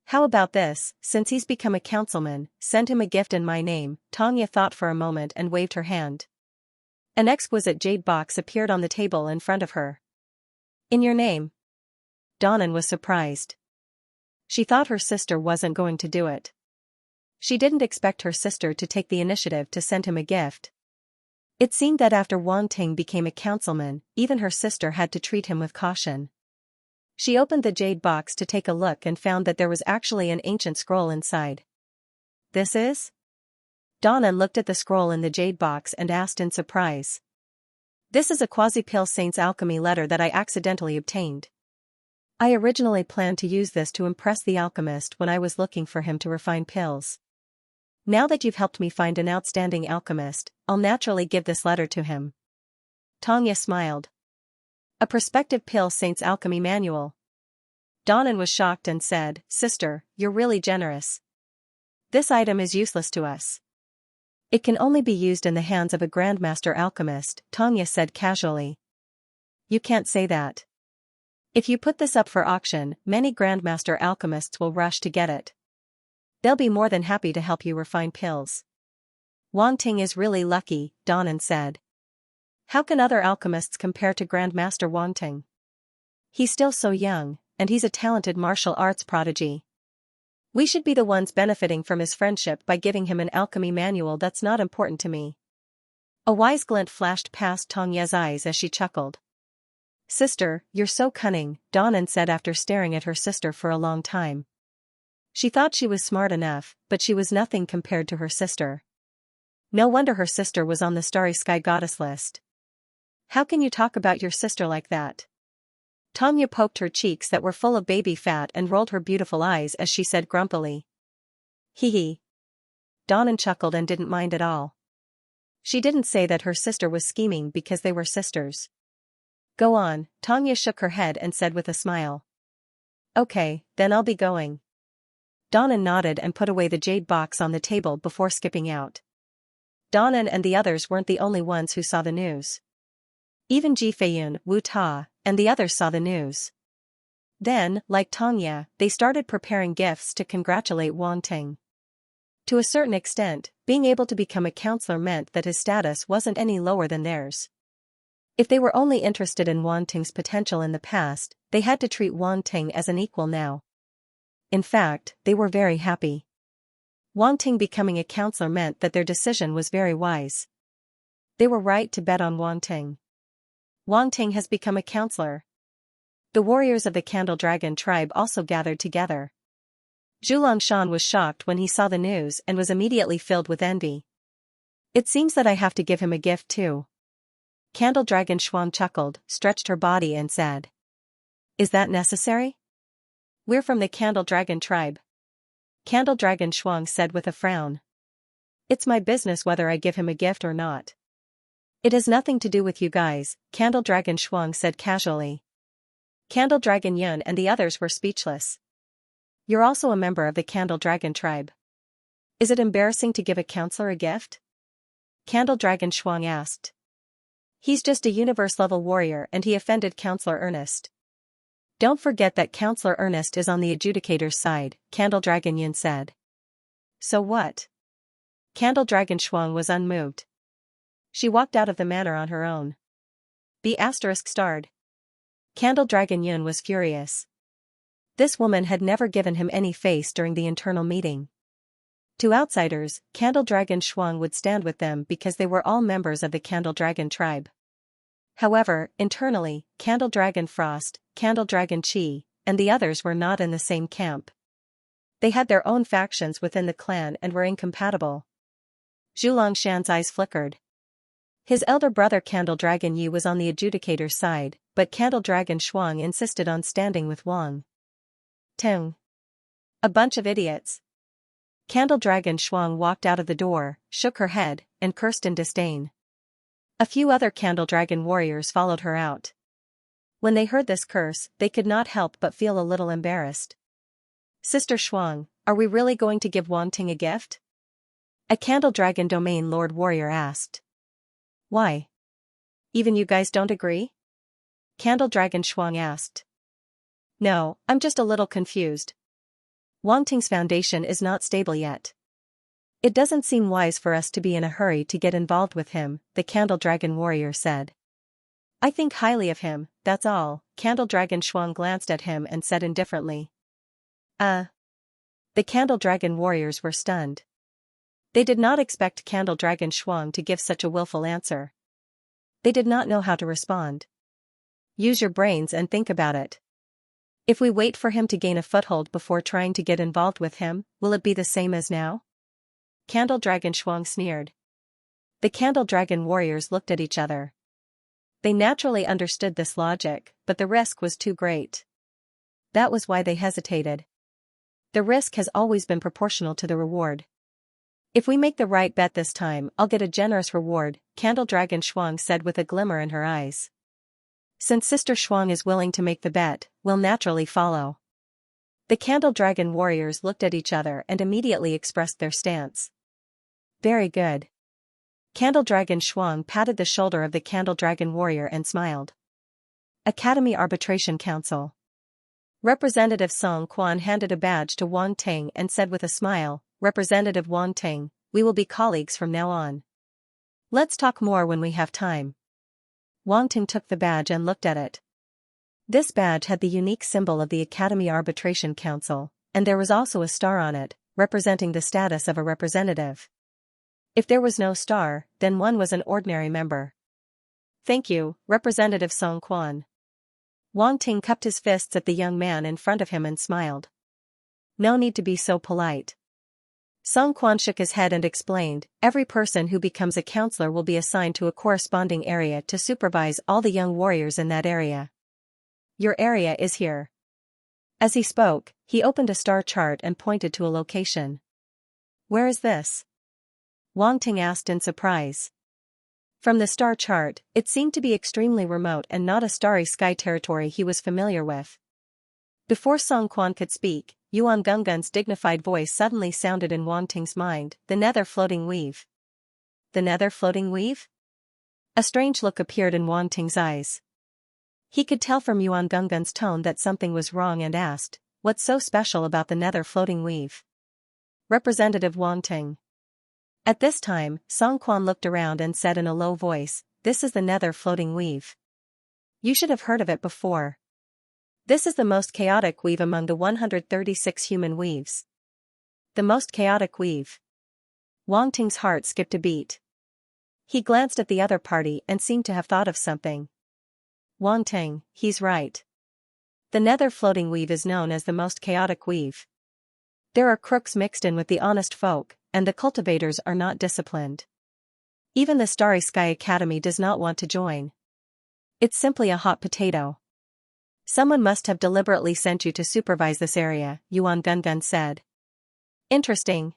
How about this, since he's become a councilman, send him a gift in my name, Xianxia thought for a moment and waved her hand. An exquisite jade box appeared on the table in front of her. In your name? Donnan was surprised. She thought her sister wasn't going to do it. She didn't expect her sister to take the initiative to send him a gift. It seemed that after Wang Ting became a councilman, even her sister had to treat him with caution. She opened the jade box to take a look and found that there was actually an ancient scroll inside. This is? Donnan looked at the scroll in the jade box and asked in surprise. This is a quasi-pale saint's alchemy letter that I accidentally obtained. I originally planned to use this to impress the alchemist when I was looking for him to refine pills. Now that you've helped me find an outstanding alchemist, I'll naturally give this letter to him. Xianxia smiled. A prospective pill saint's alchemy manual. Donnan was shocked and said, Sister, you're really generous. This item is useless to us. It can only be used in the hands of a grandmaster alchemist, Xianxia said casually. You can't say that. If you put this up for auction, many grandmaster alchemists will rush to get it. They'll be more than happy to help you refine pills. Wang Ting is really lucky, Donnan said. How can other alchemists compare to Grandmaster Wang Ting? He's still so young, and he's a talented martial arts prodigy. We should be the ones benefiting from his friendship by giving him an alchemy manual that's not important to me. A wise glint flashed past Xianxia's eyes as she chuckled. Sister, you're so cunning, Donnan said after staring at her sister for a long time. She thought she was smart enough, but she was nothing compared to her sister. No wonder her sister was on the Starry Sky Goddess list. How can you talk about your sister like that? Xianxia poked her cheeks that were full of baby fat and rolled her beautiful eyes as she said grumpily. Hee hee. Donnan chuckled and didn't mind at all. She didn't say that her sister was scheming because they were sisters. Go on, Xianxia shook her head and said with a smile. Okay, then I'll be going. Donnan nodded and put away the jade box on the table before skipping out. Donnan and the others weren't the only ones who saw the news. Even Ji Feiyun, Wu Ta, and the others saw the news. Then, like Xianxia, they started preparing gifts to congratulate Wang Ting. To a certain extent, being able to become a counselor meant that his status wasn't any lower than theirs. If they were only interested in Wang Ting's potential in the past, they had to treat Wang Ting as an equal now. In fact, they were very happy. Wang Ting becoming a counselor meant that their decision was very wise. They were right to bet on Wang Ting. Wang Ting has become a counselor. The warriors of the Candle Dragon tribe also gathered together. Zhuliangshan was shocked when he saw the news and was immediately filled with envy. It seems that I have to give him a gift too. Candle Dragon Shuang chuckled, stretched her body and said. Is that necessary? We're from the Candle Dragon tribe. Candle Dragon Shuang said with a frown. It's my business whether I give him a gift or not. It has nothing to do with you guys, Candle Dragon Shuang said casually. Candle Dragon Yun and the others were speechless. You're also a member of the Candle Dragon tribe. Is it embarrassing to give a counselor a gift? Candle Dragon Shuang asked. He's just a universe-level warrior and he offended Counselor Ernest. Don't forget that Counselor Ernest is on the adjudicator's side, Candle Dragon Yun said. So what? Candle Dragon Shuang was unmoved. She walked out of the manor on her own. B****. Candle Dragon Yun was furious. This woman had never given him any face during the internal meeting. To outsiders, Candle Dragon Shuang would stand with them because they were all members of the Candle Dragon tribe. However, internally, Candle Dragon Frost, Candle Dragon Qi, and the others were not in the same camp. They had their own factions within the clan and were incompatible. Zhuliangshan's eyes flickered. His elder brother Candle Dragon Yi was on the adjudicator's side, but Candle Dragon Shuang insisted on standing with Wang Ting. A bunch of idiots. Candle Dragon Shuang walked out of the door, shook her head, and cursed in disdain. A few other Candle Dragon warriors followed her out. When they heard this curse, they could not help but feel a little embarrassed. Sister Shuang, are we really going to give Wang Ting a gift? A Candle Dragon Domain Lord warrior asked. Why? Even you guys don't agree? Candle Dragon Shuang asked. No, I'm just a little confused. Wang Ting's foundation is not stable yet. It doesn't seem wise for us to be in a hurry to get involved with him, the Candle Dragon warrior said. I think highly of him, that's all. Candle Dragon Shuang glanced at him and said indifferently. The Candle Dragon warriors were stunned. They did not expect Candle Dragon Shuang to give such a willful answer. They did not know how to respond. Use your brains and think about it. If we wait for him to gain a foothold before trying to get involved with him, will it be the same as now? Candle Dragon Shuang sneered. The Candle Dragon warriors looked at each other. They naturally understood this logic, but the risk was too great. That was why they hesitated. The risk has always been proportional to the reward. If we make the right bet this time, I'll get a generous reward, Candle Dragon Shuang said with a glimmer in her eyes. Since Sister Shuang is willing to make the bet, we'll naturally follow. The Candle Dragon warriors looked at each other and immediately expressed their stance. Very good. Candle Dragon Shuang patted the shoulder of the Candle Dragon warrior and smiled. Academy Arbitration Council. Representative Song Quan handed a badge to Wang Ting and said with a smile, Representative Wang Ting, we will be colleagues from now on. Let's talk more when we have time. Wang Ting took the badge and looked at it. This badge had the unique symbol of the Academy Arbitration Council, and there was also a star on it, representing the status of a representative. If there was no star, then one was an ordinary member. Thank you, Representative Song Quan. Wang Ting cupped his fists at the young man in front of him and smiled. No need to be so polite. Song Quan shook his head and explained, every person who becomes a counselor will be assigned to a corresponding area to supervise all the young warriors in that area. Your area is here. As he spoke, he opened a star chart and pointed to a location. Where is this? Wang Ting asked in surprise. From the star chart, it seemed to be extremely remote and not a starry sky territory he was familiar with. Before Song Quan could speak, Yuan Gungun's dignified voice suddenly sounded in Wang Ting's mind, the Nether Floating Weave. The Nether Floating Weave? A strange look appeared in Wang Ting's eyes. He could tell from Yuan Gungun's tone that something was wrong and asked, what's so special about the Nether Floating Weave? Representative Wang Ting. At this time, Song Quan looked around and said in a low voice, this is the Nether Floating Weave. You should have heard of it before. This is the most chaotic weave among the 136 human weaves. The most chaotic weave. Wang Ting's heart skipped a beat. He glanced at the other party and seemed to have thought of something. Wang Ting, he's right. The Nether Floating Weave is known as the most chaotic weave. There are crooks mixed in with the honest folk, and the cultivators are not disciplined. Even the Starry Sky Academy does not want to join. It's simply a hot potato. Someone must have deliberately sent you to supervise this area, Yuan Gungun said. Interesting.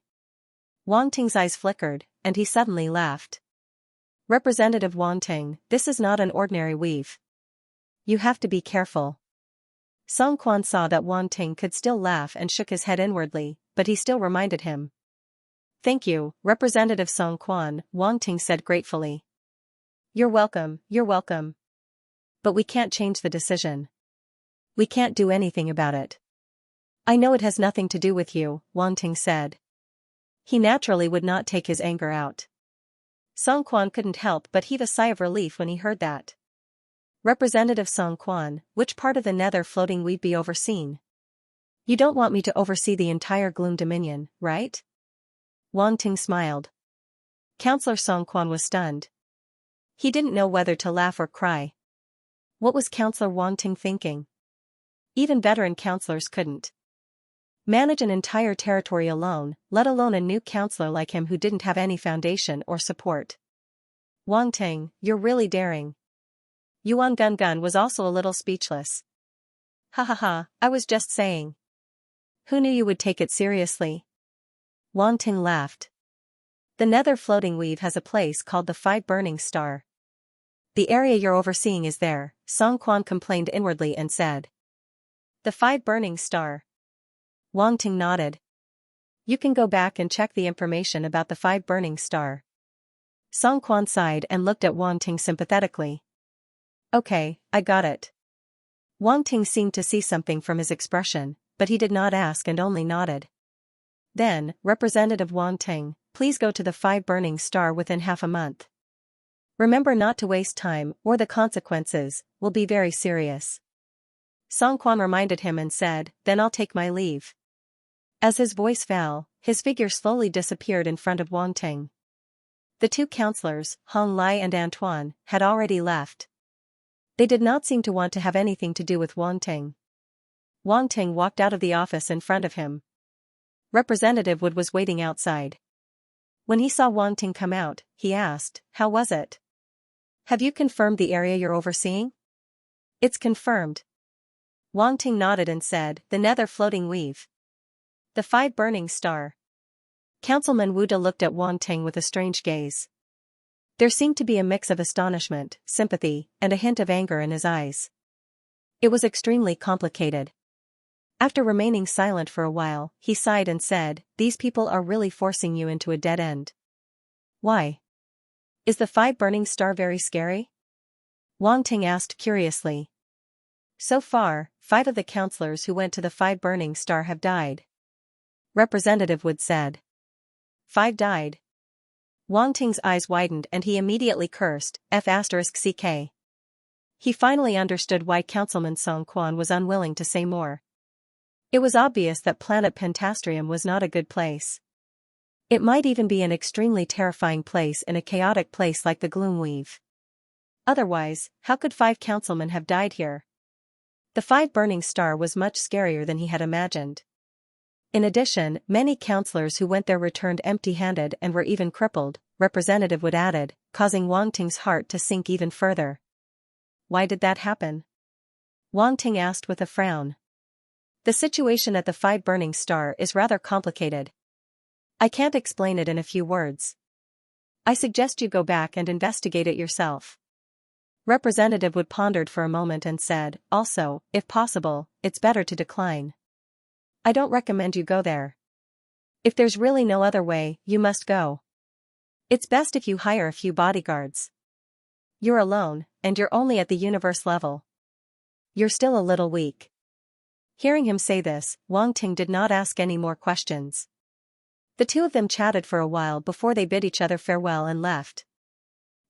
Wang Ting's eyes flickered, and he suddenly laughed. Representative Wang Ting, this is not an ordinary weave. You have to be careful. Song Quan saw that Wang Ting could still laugh and shook his head inwardly, but he still reminded him. Thank you, Representative Song Quan, Wang Ting said gratefully. You're welcome, you're welcome. But we can't change the decision. We can't do anything about it. I know it has nothing to do with you, Wang Ting said. He naturally would not take his anger out. Song Quan couldn't help but heave a sigh of relief when he heard that. Representative Song Quan, which part of the Nether Floating Weave be overseen? You don't want me to oversee the entire Gloom Dominion, right? Wang Ting smiled. Counselor Song Quan was stunned. He didn't know whether to laugh or cry. What was Counselor Wang Ting thinking? Even veteran counselors couldn't manage an entire territory alone, let alone a new counselor like him who didn't have any foundation or support. Wang Ting, you're really daring. Yuan Gungun was also a little speechless. Ha ha ha, I was just saying. Who knew you would take it seriously? Wang Ting laughed. The Nether Floating Weave has a place called the Five Burning Star. The area you're overseeing is there, Song Quan complained inwardly and said. The Five Burning Star. Wang Ting nodded. You can go back and check the information about the Five Burning Star. Song Quan sighed and looked at Wang Ting sympathetically. Okay, I got it. Wang Ting seemed to see something from his expression, but he did not ask and only nodded. Then, Representative Wang Ting, please go to the Five Burning Star within half a month. Remember not to waste time, or the consequences will be very serious. Song Quan reminded him and said, then I'll take my leave. As his voice fell, his figure slowly disappeared in front of Wang Ting. The two counselors, Hong Lai and Antoine, had already left. They did not seem to want to have anything to do with Wang Ting. Wang Ting walked out of the office in front of him. Representative Wood was waiting outside. When he saw Wang Ting come out, he asked, how was it? Have you confirmed the area you're overseeing? It's confirmed. Wang Ting nodded and said, the nether floating weave. The 5 burning star. Councilman Wu De looked at Wang Ting with a strange gaze. There seemed to be a mix of astonishment, sympathy, and a hint of anger in his eyes. It was extremely complicated. After remaining silent for a while, he sighed and said, these people are really forcing you into a dead end. Why? Is the 5 burning star very scary? Wang Ting asked curiously. So far, 5 of the counselors who went to the 5 burning star have died. Representative Wood said. 5 died. Wang Ting's eyes widened and he immediately cursed, F***ck. He finally understood why Councilman Song Quan was unwilling to say more. It was obvious that planet Pentastrium was not a good place. It might even be an extremely terrifying place in a chaotic place like the Gloomweave. Otherwise, how could 5 councilmen have died here? The 5 burning star was much scarier than he had imagined. In addition, many counselors who went there returned empty-handed and were even crippled, Representative Wood added, causing Wang Ting's heart to sink even further. Why did that happen? Wang Ting asked with a frown. The situation at the 5 burning star is rather complicated. I can't explain it in a few words. I suggest you go back and investigate it yourself. Representative Wood pondered for a moment and said, also, if possible, it's better to decline. I don't recommend you go there. If there's really no other way, you must go. It's best if you hire a few bodyguards. You're alone, and you're only at the universe level. You're still a little weak. Hearing him say this, Wang Ting did not ask any more questions. The two of them chatted for a while before they bid each other farewell and left.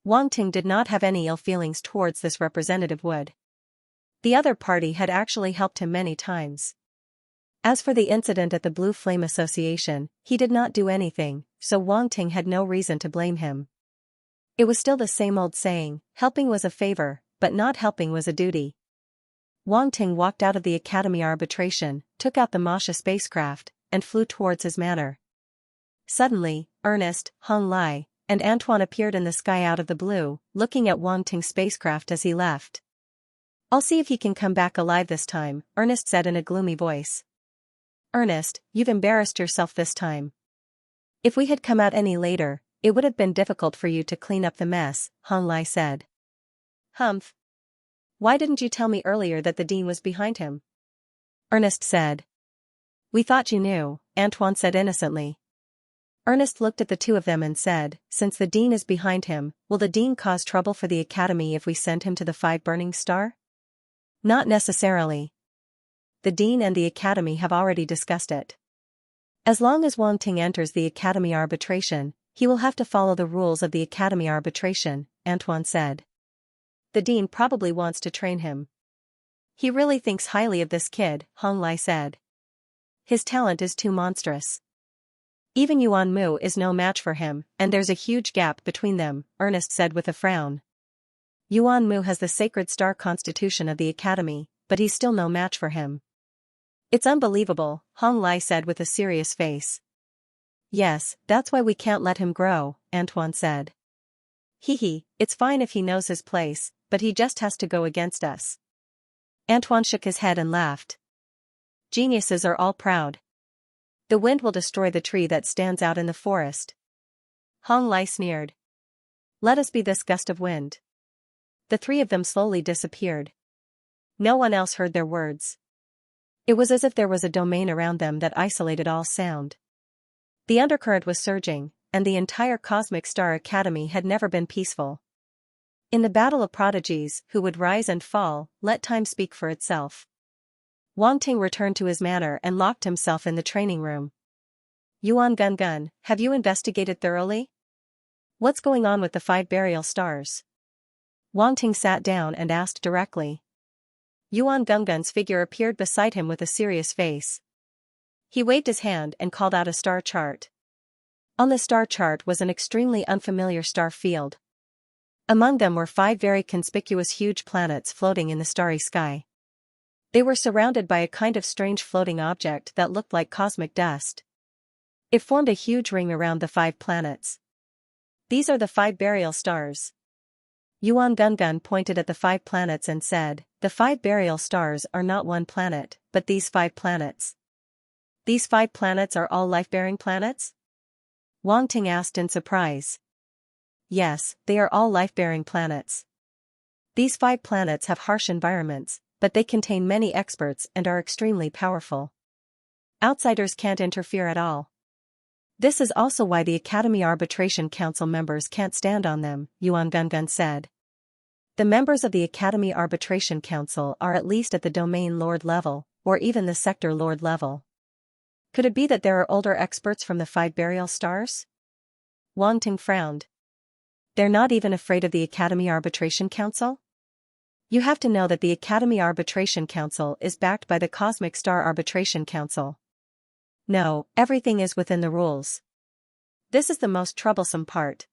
Wang Ting did not have any ill feelings towards this Representative Wood. The other party had actually helped him many times. As for the incident at the Blue Flame Association, he did not do anything, so Wang Ting had no reason to blame him. It was still the same old saying, helping was a favor, but not helping was a duty. Wang Ting walked out of the Academy arbitration, took out the Masha spacecraft, and flew towards his manor. Suddenly, Ernest, Hong Lai, and Antoine appeared in the sky out of the blue, looking at Wang Ting's spacecraft as he left. I'll see if he can come back alive this time, Ernest said in a gloomy voice. Ernest, you've embarrassed yourself this time. If we had come out any later, it would have been difficult for you to clean up the mess, Hong Lai said. Humph. Why didn't you tell me earlier that the dean was behind him? Ernest said. We thought you knew, Antoine said innocently. Ernest looked at the two of them and said, since the dean is behind him, will the dean cause trouble for the academy if we send him to the 5 burning star? Not necessarily. The dean and the academy have already discussed it. As long as Wang Ting enters the academy arbitration, he will have to follow the rules of the academy arbitration, Antoine said. The dean probably wants to train him. He really thinks highly of this kid, Hong Lai said. His talent is too monstrous. Even Yuan Mu is no match for him, and there's a huge gap between them, Ernest said with a frown. Yuan Mu has the sacred star constitution of the academy, but he's still no match for him. It's unbelievable, Hong Lai said with a serious face. Yes, that's why we can't let him grow, Antoine said. Hee, it's fine if he knows his place, but he just has to go against us. Antoine shook his head and laughed. Geniuses are all proud. The wind will destroy the tree that stands out in the forest. Hong Lai sneered. Let us be this gust of wind. The 3 of them slowly disappeared. No one else heard their words. It was as if there was a domain around them that isolated all sound. The undercurrent was surging, and the entire Cosmic Star Academy had never been peaceful. In the battle of prodigies, who would rise and fall, let time speak for itself. Wang Ting returned to his manor and locked himself in the training room. Yuan Gun, have you investigated thoroughly? What's going on with the 5 burial stars? Wang Ting sat down and asked directly. Yuan Gunggun's figure appeared beside him with a serious face. He waved his hand and called out a star chart. On the star chart was an extremely unfamiliar star field. Among them were 5 very conspicuous huge planets floating in the starry sky. They were surrounded by a kind of strange floating object that looked like cosmic dust. It formed a huge ring around the 5 planets. These are the 5 burial stars. Yuan Gungun pointed at the 5 planets and said, the 5 burial stars are not one planet, but these 5 planets. These 5 planets are all life-bearing planets? Wang Ting asked in surprise. Yes, they are all life-bearing planets. These 5 planets have harsh environments, but they contain many experts and are extremely powerful. Outsiders can't interfere at all. This is also why the Academy Arbitration Council members can't stand on them, Yuan Gungun said. The members of the Academy Arbitration Council are at least at the Domain Lord level, or even the Sector Lord level. Could it be that there are older experts from the 5 burial stars? Wang Ting frowned. They're not even afraid of the Academy Arbitration Council? You have to know that the Academy Arbitration Council is backed by the Cosmic Star Arbitration Council. No, everything is within the rules. This is the most troublesome part.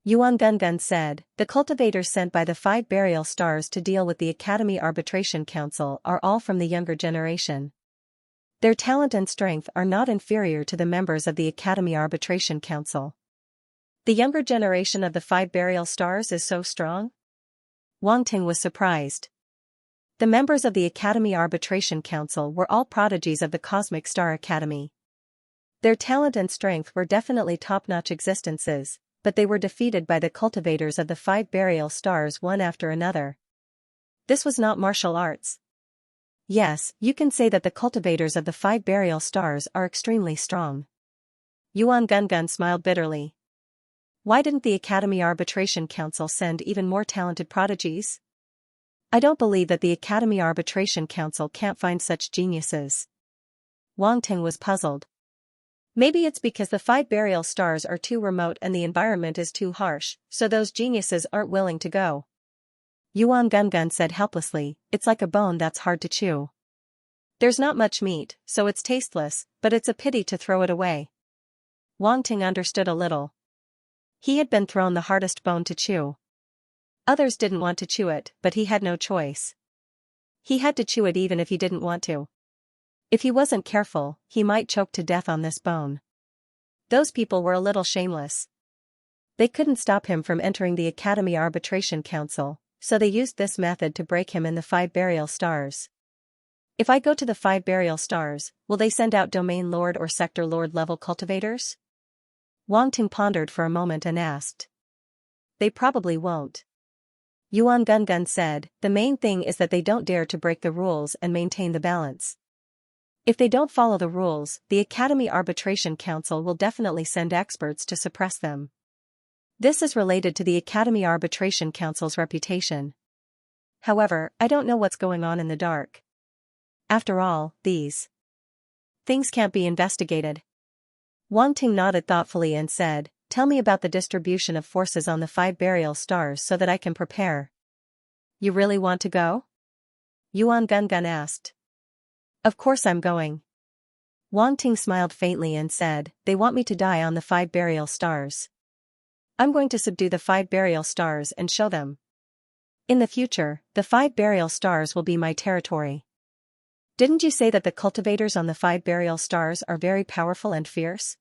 Yuan Gungun said, the cultivators sent by the 5 burial stars to deal with the Academy Arbitration Council are all from the younger generation. Their talent and strength are not inferior to the members of the Academy Arbitration Council. The younger generation of the 5 burial stars is so strong? Wang Ting was surprised. The members of the Academy Arbitration Council were all prodigies of the Cosmic Star Academy. Their talent and strength were definitely top-notch existences, but they were defeated by the cultivators of the 5 burial stars one after another. This was not martial arts. Yes, you can say that the cultivators of the 5 burial stars are extremely strong. Yuan Gungun smiled bitterly. Why didn't the Academy Arbitration Council send even more talented prodigies? I don't believe that the Academy Arbitration Council can't find such geniuses. Wang Ting was puzzled. Maybe it's because the 5 burial stars are too remote and the environment is too harsh, so those geniuses aren't willing to go. Yuan Gungun said helplessly, it's like a bone that's hard to chew. There's not much meat, so it's tasteless, but it's a pity to throw it away. Wang Ting understood a little. He had been thrown the hardest bone to chew. Others didn't want to chew it, but he had no choice. He had to chew it even if he didn't want to. If he wasn't careful, he might choke to death on this bone. Those people were a little shameless. They couldn't stop him from entering the Academy Arbitration Council, so they used this method to break him in the 5 burial stars. If I go to the 5 burial stars, will they send out Domain Lord or Sector Lord level cultivators? Wang Ting pondered for a moment and asked. They probably won't. Yuan Gungun said, the main thing is that they don't dare to break the rules and maintain the balance. If they don't follow the rules, the Academy Arbitration Council will definitely send experts to suppress them. This is related to the Academy Arbitration Council's reputation. However, I don't know what's going on in the dark. After all, these things can't be investigated. Wang Ting nodded thoughtfully and said, tell me about the distribution of forces on the 5 burial stars so that I can prepare. You really want to go? Yuan Gungun asked. Of course I'm going. Wang Ting smiled faintly and said, they want me to die on the 5 burial stars. I'm going to subdue the 5 burial stars and show them. In the future, the 5 burial stars will be my territory. Didn't you say that the cultivators on the 5 burial stars are very powerful and fierce?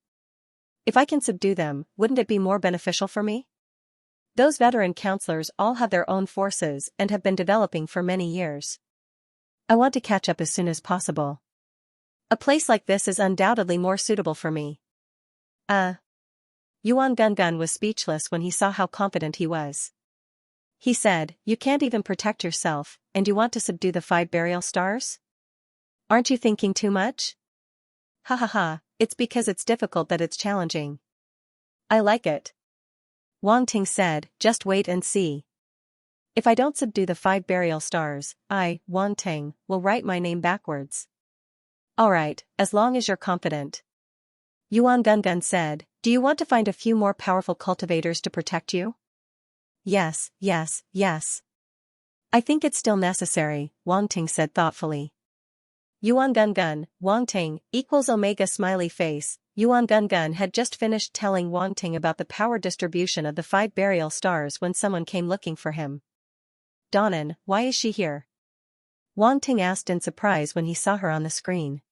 If I can subdue them, wouldn't it be more beneficial for me? Those veteran counselors all have their own forces and have been developing for many years. I want to catch up as soon as possible. A place like this is undoubtedly more suitable for me. Yuan Gungun was speechless when he saw how confident he was. He said, you can't even protect yourself, and you want to subdue the 5 burial stars? Aren't you thinking too much? Ha ha ha, it's because it's difficult that it's challenging. I like it. Wang Ting said, just wait and see. If I don't subdue the 5 burial stars, I, Wang Ting, will write my name backwards. Alright, as long as you're confident. Yuan Gungun said, Do you want to find a few more powerful cultivators to protect you? Yes, yes, yes. I think it's still necessary, Wang Ting said thoughtfully. Yuan Gun Gun, Wang Ting, equals Omega smiley face. Yuan Gun Gun had just finished telling Wang Ting about the power distribution of the 5 burial stars when someone came looking for him. Donnan, why is she here? Wang Ting asked in surprise when he saw her on the screen.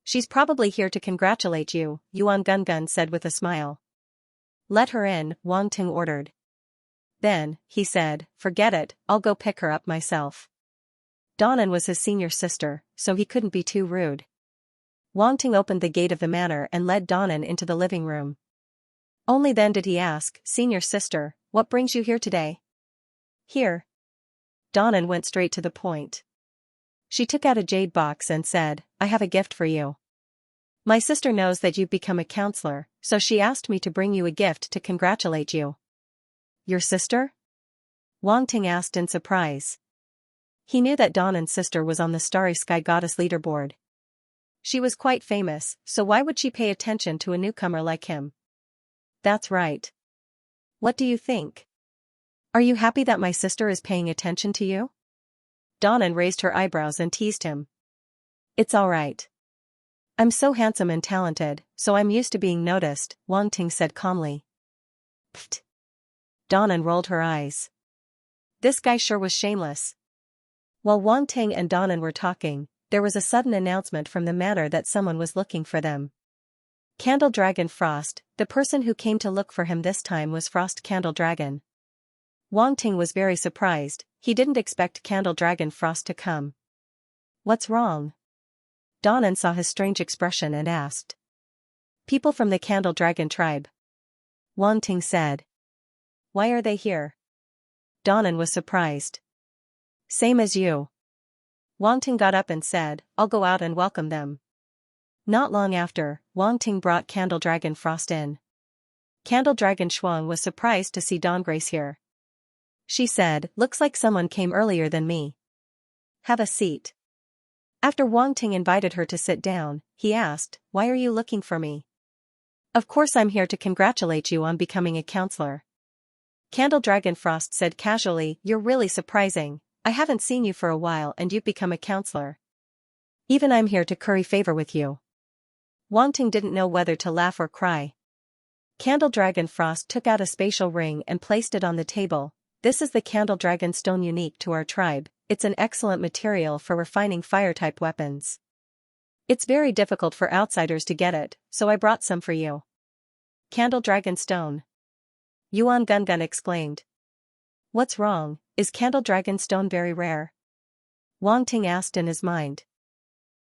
She's probably here to congratulate you, Yuan Gun Gun said with a smile. Let her in, Wang Ting ordered. Then, he said, forget it, I'll go pick her up myself. Donnan was his senior sister, so he couldn't be too rude. Wang Ting opened the gate of the manor and led Donnan into the living room. Only then did he ask, Senior sister, what brings you here today? Here. Donnan went straight to the point. She took out a jade box and said, I have a gift for you. My sister knows that you've become a counselor, so she asked me to bring you a gift to congratulate you. Your sister? Wang Ting asked in surprise. He knew that Donnan's sister was on the Starry Sky Goddess leaderboard. She was quite famous, so why would she pay attention to a newcomer like him? That's right. What do you think? Are you happy that my sister is paying attention to you? Donnan raised her eyebrows and teased him. It's all right. I'm so handsome and talented, so I'm used to being noticed, Wang Ting said calmly. Pfft. Donnan rolled her eyes. This guy sure was shameless. While Wang Ting and Donnan were talking, there was a sudden announcement from the manor that someone was looking for them. Candle Dragon Frost, the person who came to look for him this time was Frost Candle Dragon. Wang Ting was very surprised, he didn't expect Candle Dragon Frost to come. What's wrong? Donnan saw his strange expression and asked. People from the Candle Dragon tribe. Wang Ting said. Why are they here? Donnan was surprised. Same as you. Wang Ting got up and said, I'll go out and welcome them. Not long after, Wang Ting brought Candle Dragon Frost in. Candle Dragon Shuang was surprised to see Dawn Grace here. She said, looks like someone came earlier than me. Have a seat. After Wang Ting invited her to sit down, he asked, why are you looking for me? Of course I'm here to congratulate you on becoming a counselor. Candle Dragon Frost said casually, you're really surprising, I haven't seen you for a while and you've become a counselor. Even I'm here to curry favor with you. Wang Ting didn't know whether to laugh or cry. Candle Dragon Frost took out a spatial ring and placed it on the table. This is the Candle Dragon Stone unique to our tribe, it's an excellent material for refining fire-type weapons. It's very difficult for outsiders to get it, so I brought some for you. Candle Dragon Stone. Yuan Gun Gun exclaimed. What's wrong, is Candle Dragon Stone very rare? Wang Ting asked in his mind.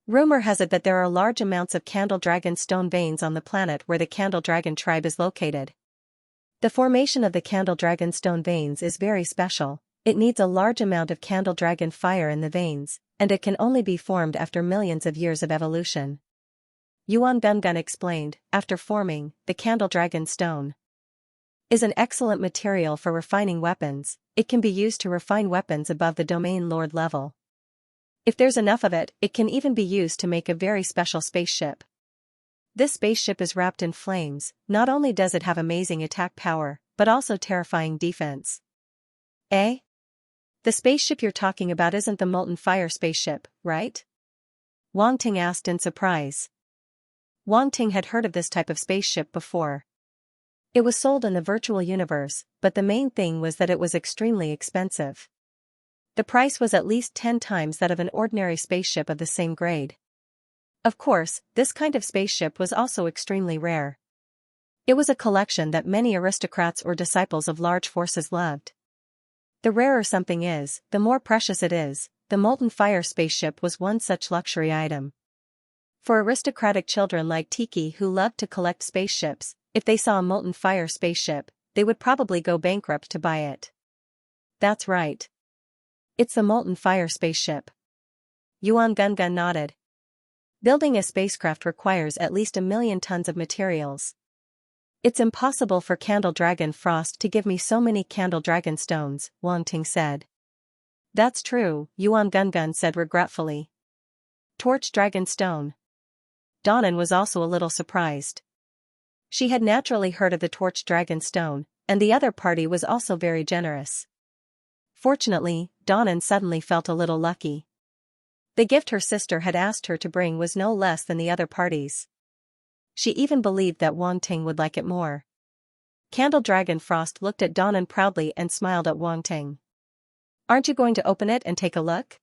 Rumor has it that there are large amounts of Candle Dragon Stone veins on the planet where the Candle Dragon tribe is located. The formation of the Candle Dragon Stone veins is very special, it needs a large amount of Candle Dragon fire in the veins, and it can only be formed after millions of years of evolution. Yuan Gun Gun explained, after forming, the Candle Dragon Stone is an excellent material for refining weapons, it can be used to refine weapons above the Domain Lord level. If there's enough of it, it can even be used to make a very special spaceship. This spaceship is wrapped in flames, not only does it have amazing attack power, but also terrifying defense. Eh? The spaceship you're talking about isn't the Molten Fire spaceship, right? Wang Ting asked in surprise. Wang Ting had heard of this type of spaceship before. It was sold in the virtual universe, but the main thing was that it was extremely expensive. The price was at least 10 times that of an ordinary spaceship of the same grade. Of course, this kind of spaceship was also extremely rare. It was a collection that many aristocrats or disciples of large forces loved. The rarer something is, the more precious it is. The Molten Fire spaceship was one such luxury item. For aristocratic children like Tiki who loved to collect spaceships, if they saw a Molten Fire spaceship, they would probably go bankrupt to buy it. That's right. It's the Molten Fire spaceship. Yuan Gun Gun nodded. Building a spacecraft requires at least 1 million tons of materials. It's impossible for Candle Dragon Frost to give me so many Candle Dragon Stones, Wang Ting said. That's true, Yuan Gun Gun said regretfully. Torch Dragon Stone. Donnan was also a little surprised. She had naturally heard of the torch dragon stone, and the other party was also very generous. Fortunately, Donnan suddenly felt a little lucky. The gift her sister had asked her to bring was no less than the other party's. She even believed that Wang Ting would like it more. Candle Dragon Frost looked at Donnan proudly and smiled at Wang Ting. "Aren't you going to open it and take a look?"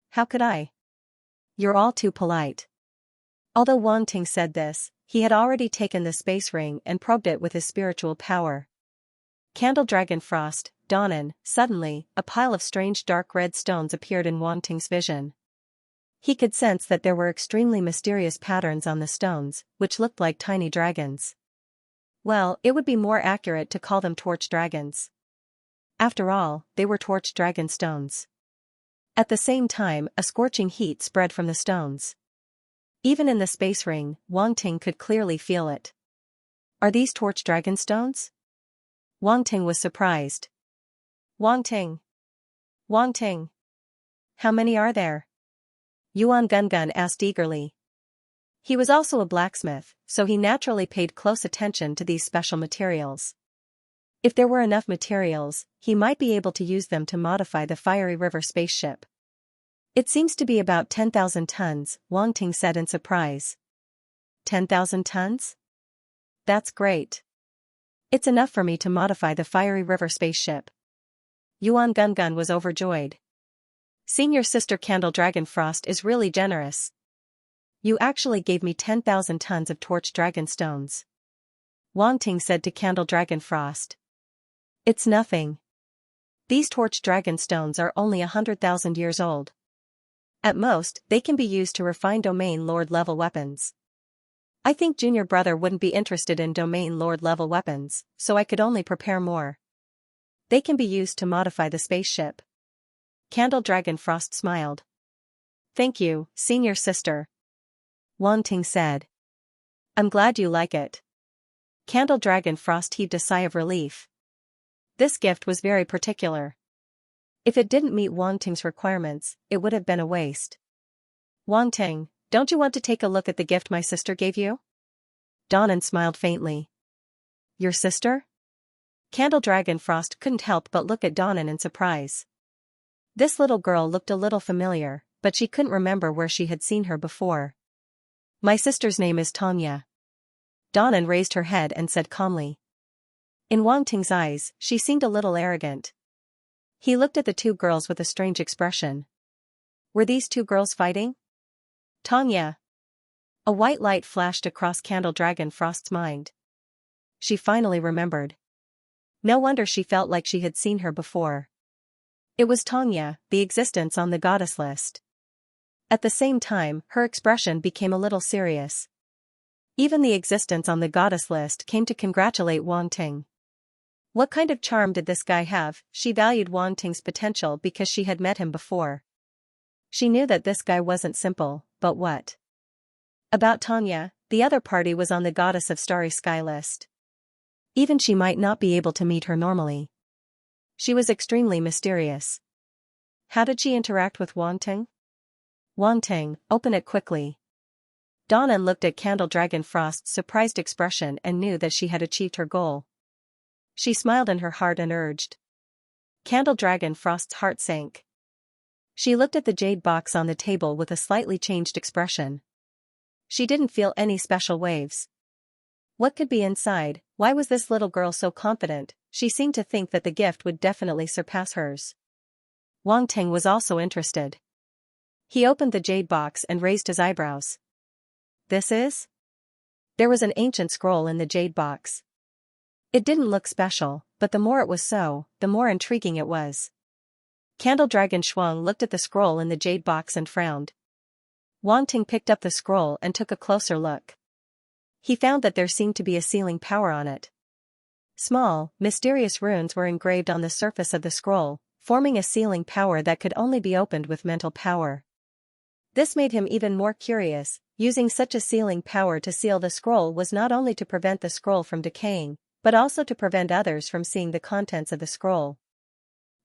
"How could I? You're all too polite." Although Wang Ting said this, he had already taken the space ring and probed it with his spiritual power. Candle Dragon Frost, Donnan, suddenly, a pile of strange dark red stones appeared in Wang Ting's vision. He could sense that there were extremely mysterious patterns on the stones, which looked like tiny dragons. Well, it would be more accurate to call them torch dragons. After all, they were torch dragon stones. At the same time, a scorching heat spread from the stones. Even in the space ring, Wang Ting could clearly feel it. "Are these torch dragon stones?" Wang Ting was surprised. "Wang Ting! Wang Ting! How many are there?" Yuan Gungun asked eagerly. He was also a blacksmith, so he naturally paid close attention to these special materials. If there were enough materials, he might be able to use them to modify the Fiery River spaceship. "It seems to be about 10,000 tons, Wang Ting said in surprise. 10,000 tons? That's great. It's enough for me to modify the Fiery River spaceship." Yuan Gungun was overjoyed. "Senior Sister Candle Dragon Frost is really generous. You actually gave me 10,000 tons of torch dragon stones." Wang Ting said to Candle Dragon Frost. "It's nothing. These torch dragon stones are only 100,000 years old. At most, they can be used to refine Domain Lord level weapons. I think Junior Brother wouldn't be interested in Domain Lord level weapons, so I could only prepare more. They can be used to modify the spaceship." Candle Dragon Frost smiled. "Thank you, Senior Sister," Wang Ting said. "I'm glad you like it." Candle Dragon Frost heaved a sigh of relief. This gift was very particular. If it didn't meet Wang Ting's requirements, it would have been a waste. "Wang Ting, don't you want to take a look at the gift my sister gave you?" Donnan smiled faintly. "Your sister?" Candle Dragon Frost couldn't help but look at Donnan in surprise. This little girl looked a little familiar, but she couldn't remember where she had seen her before. "My sister's name is Xianxia." Donnan raised her head and said calmly. In Wang Ting's eyes, she seemed a little arrogant. He looked at the two girls with a strange expression. Were these two girls fighting? "Xianxia." A white light flashed across Candle Dragon Frost's mind. She finally remembered. No wonder she felt like she had seen her before. It was Xianxia, the existence on the goddess list. At the same time, her expression became a little serious. Even the existence on the goddess list came to congratulate Wang Ting. What kind of charm did this guy have? She valued Wang Ting's potential because she had met him before. She knew that this guy wasn't simple, but what? About Xianxia, the other party was on the Goddess of Starry Sky list. Even she might not be able to meet her normally. She was extremely mysterious. How did she interact with Wang Ting? "Wang Ting, open it quickly." Donnan looked at Candle Dragon Frost's surprised expression and knew that she had achieved her goal. She smiled in her heart and urged. Candle Dragon Frost's heart sank. She looked at the jade box on the table with a slightly changed expression. She didn't feel any special waves. What could be inside? Why was this little girl so confident? She seemed to think that the gift would definitely surpass hers. Wang Ting was also interested. He opened the jade box and raised his eyebrows. "This is?" There was an ancient scroll in the jade box. It didn't look special, but the more it was so, the more intriguing it was. Candle Dragon Shuang looked at the scroll in the jade box and frowned. Wang Ting picked up the scroll and took a closer look. He found that there seemed to be a sealing power on it. Small, mysterious runes were engraved on the surface of the scroll, forming a sealing power that could only be opened with mental power. This made him even more curious. Using such a sealing power to seal the scroll was not only to prevent the scroll from decaying, but also to prevent others from seeing the contents of the scroll.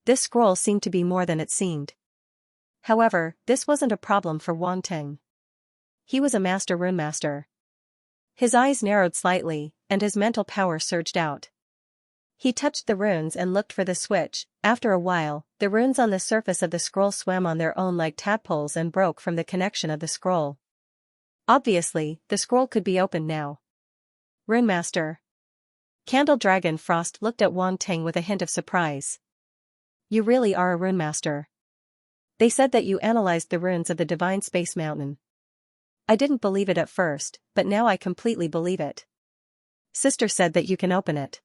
This scroll seemed to be more than it seemed. However, this wasn't a problem for Wang Ting. He was a master rune master. His eyes narrowed slightly, and his mental power surged out. He touched the runes and looked for the switch. After a while, the runes on the surface of the scroll swam on their own like tadpoles and broke from the connection of the scroll. Obviously, the scroll could be opened now. Runemaster. Candle Dragon Frost looked at Wang Ting with a hint of surprise. You really are a runemaster. They said that you analyzed the runes of the Divine Space Mountain. I didn't believe it at first, but now I completely believe it. Sister said that you can open it.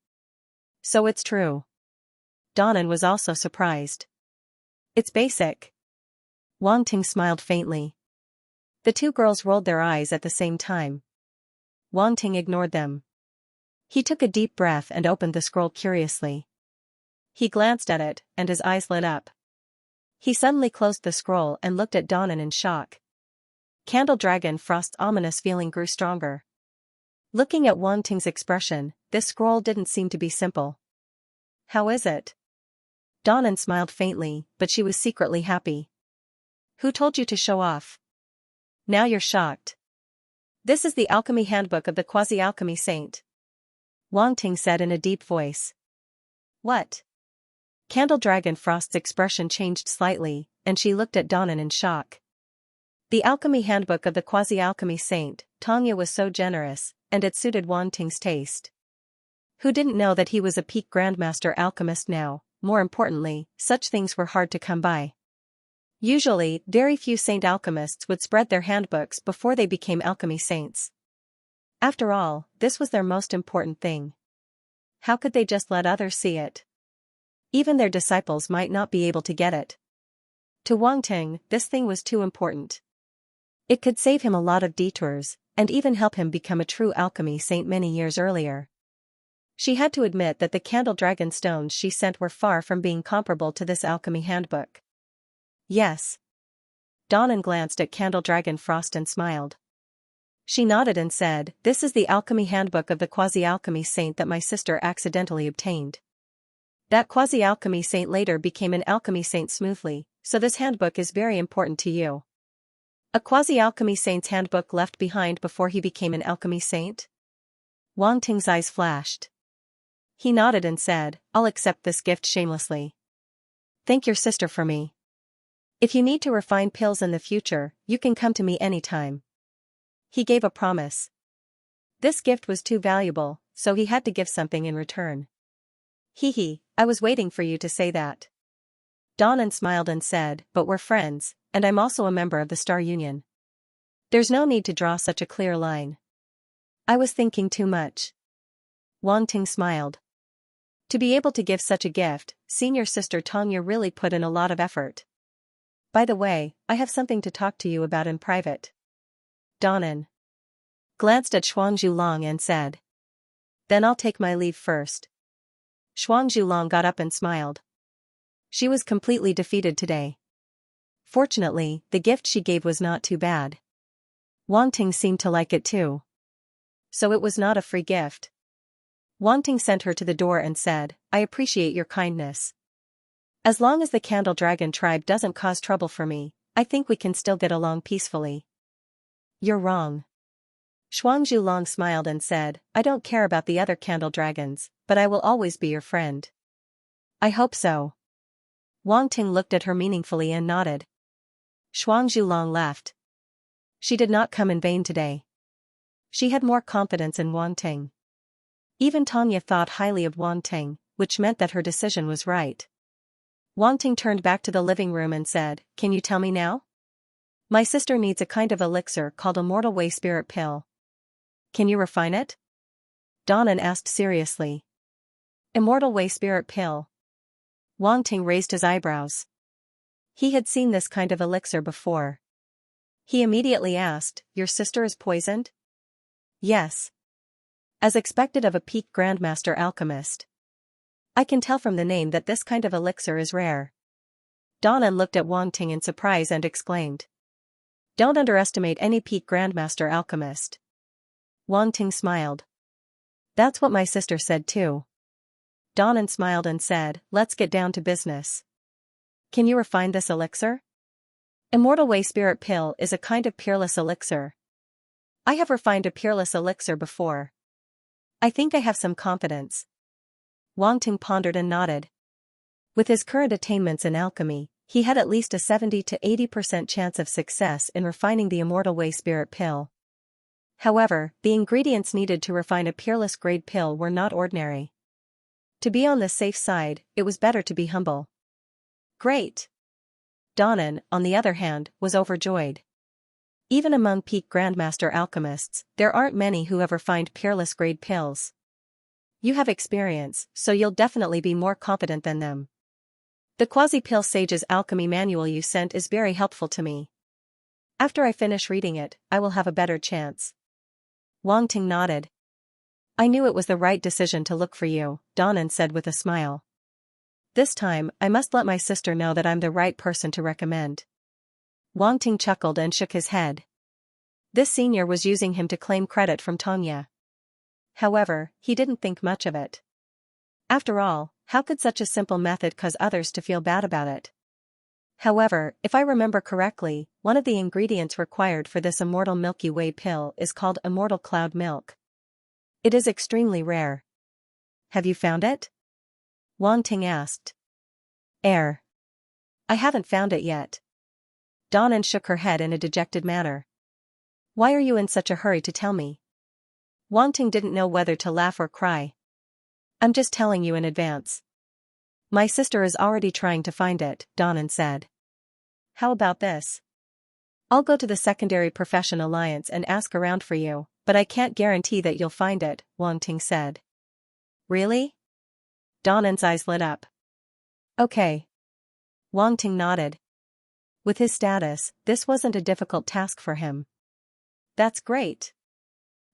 So it's true. Donnan was also surprised. It's basic. Wang Ting smiled faintly. The two girls rolled their eyes at the same time. Wang Ting ignored them. He took a deep breath and opened the scroll curiously. He glanced at it, and his eyes lit up. He suddenly closed the scroll and looked at Donnan in shock. Candle Dragon Frost's ominous feeling grew stronger. Looking at Wang Ting's expression, this scroll didn't seem to be simple. How is it? Donnan smiled faintly, but she was secretly happy. Who told you to show off? Now you're shocked. This is the Alchemy Handbook of the Quasi-Alchemy Saint. Wang Ting said in a deep voice. What? Candle Dragon Frost's expression changed slightly, and she looked at Donnan in shock. The Alchemy Handbook of the Quasi-Alchemy Saint, Xianxia was so generous, and it suited Wang Ting's taste. Who didn't know that he was a peak Grandmaster alchemist now? More importantly, such things were hard to come by. Usually, very few saint alchemists would spread their handbooks before they became alchemy saints. After all, this was their most important thing. How could they just let others see it? Even their disciples might not be able to get it. To Wang Ting, this thing was too important. It could save him a lot of detours, and even help him become a true alchemy saint many years earlier. She had to admit that the Candle Dragon stones she sent were far from being comparable to this alchemy handbook. Yes. Donnan glanced at Candle Dragon Frost and smiled. She nodded and said, This is the alchemy handbook of the quasi-alchemy saint that my sister accidentally obtained. That quasi-alchemy saint later became an alchemy saint smoothly, so this handbook is very important to you. A quasi-alchemy saint's handbook left behind before he became an alchemy saint? Wang Ting's eyes flashed. He nodded and said, I'll accept this gift shamelessly. Thank your sister for me. If you need to refine pills in the future, you can come to me anytime. He gave a promise. This gift was too valuable, so he had to give something in return. Hee, I was waiting for you to say that. Donnan smiled and said, But we're friends, and I'm also a member of the Star Union. There's no need to draw such a clear line. I was thinking too much. Wang Ting smiled. To be able to give such a gift, senior sister Xianxia really put in a lot of effort. By the way, I have something to talk to you about in private. Donnan glanced at Shuangzhu Long and said. Then I'll take my leave first. Shuangzhu Long got up and smiled. She was completely defeated today. Fortunately, the gift she gave was not too bad. Wang Ting seemed to like it too. So it was not a free gift. Wang Ting sent her to the door and said, I appreciate your kindness. As long as the Candle Dragon tribe doesn't cause trouble for me, I think we can still get along peacefully. You're wrong. Shuangzhu Long smiled and said, I don't care about the other Candle Dragons, but I will always be your friend. I hope so. Wang Ting looked at her meaningfully and nodded. Shuangzhu Long left. She did not come in vain today. She had more confidence in Wang Ting. Even Xianxia thought highly of Wang Ting, which meant that her decision was right. Wang Ting turned back to the living room and said, Can you tell me now? My sister needs a kind of elixir called Immortal Way Spirit Pill. Can you refine it? Donnan asked seriously. Immortal Way Spirit Pill. Wang Ting raised his eyebrows. He had seen this kind of elixir before. He immediately asked, Your sister is poisoned? Yes. As expected of a peak Grandmaster alchemist. I can tell from the name that this kind of elixir is rare. Donnan looked at Wang Ting in surprise and exclaimed. Don't underestimate any peak Grandmaster alchemist. Wang Ting smiled. That's what my sister said too. Donnan smiled and said, Let's get down to business. Can you refine this elixir? Immortal Way Spirit Pill is a kind of peerless elixir. I have refined a peerless elixir before. I think I have some confidence. Wang Ting pondered and nodded. With his current attainments in alchemy, he had at least a 70 to 80% chance of success in refining the Immortal Way spirit pill. However, the ingredients needed to refine a peerless grade pill were not ordinary. To be on the safe side, it was better to be humble. Great! Donnan, on the other hand, was overjoyed. Even among peak Grandmaster alchemists, there aren't many who have refined peerless grade pills. You have experience, so you'll definitely be more competent than them. The Quasi-Pill Sage's alchemy manual you sent is very helpful to me. After I finish reading it, I will have a better chance. Wang Ting nodded. I knew it was the right decision to look for you, Donnan said with a smile. This time, I must let my sister know that I'm the right person to recommend. Wang Ting chuckled and shook his head. This senior was using him to claim credit from Xianxia. However, he didn't think much of it. After all, how could such a simple method cause others to feel bad about it? However, if I remember correctly, one of the ingredients required for this immortal Milky Way pill is called immortal cloud milk. It is extremely rare. Have you found it? Wang Ting asked. I haven't found it yet. Donnan shook her head in a dejected manner. Why are you in such a hurry to tell me? Wang Ting didn't know whether to laugh or cry. I'm just telling you in advance. My sister is already trying to find it, Donnan said. How about this? I'll go to the Secondary Profession Alliance and ask around for you, but I can't guarantee that you'll find it, Wang Ting said. Really? Donnan's eyes lit up. Okay. Wang Ting nodded. With his status, this wasn't a difficult task for him. That's great.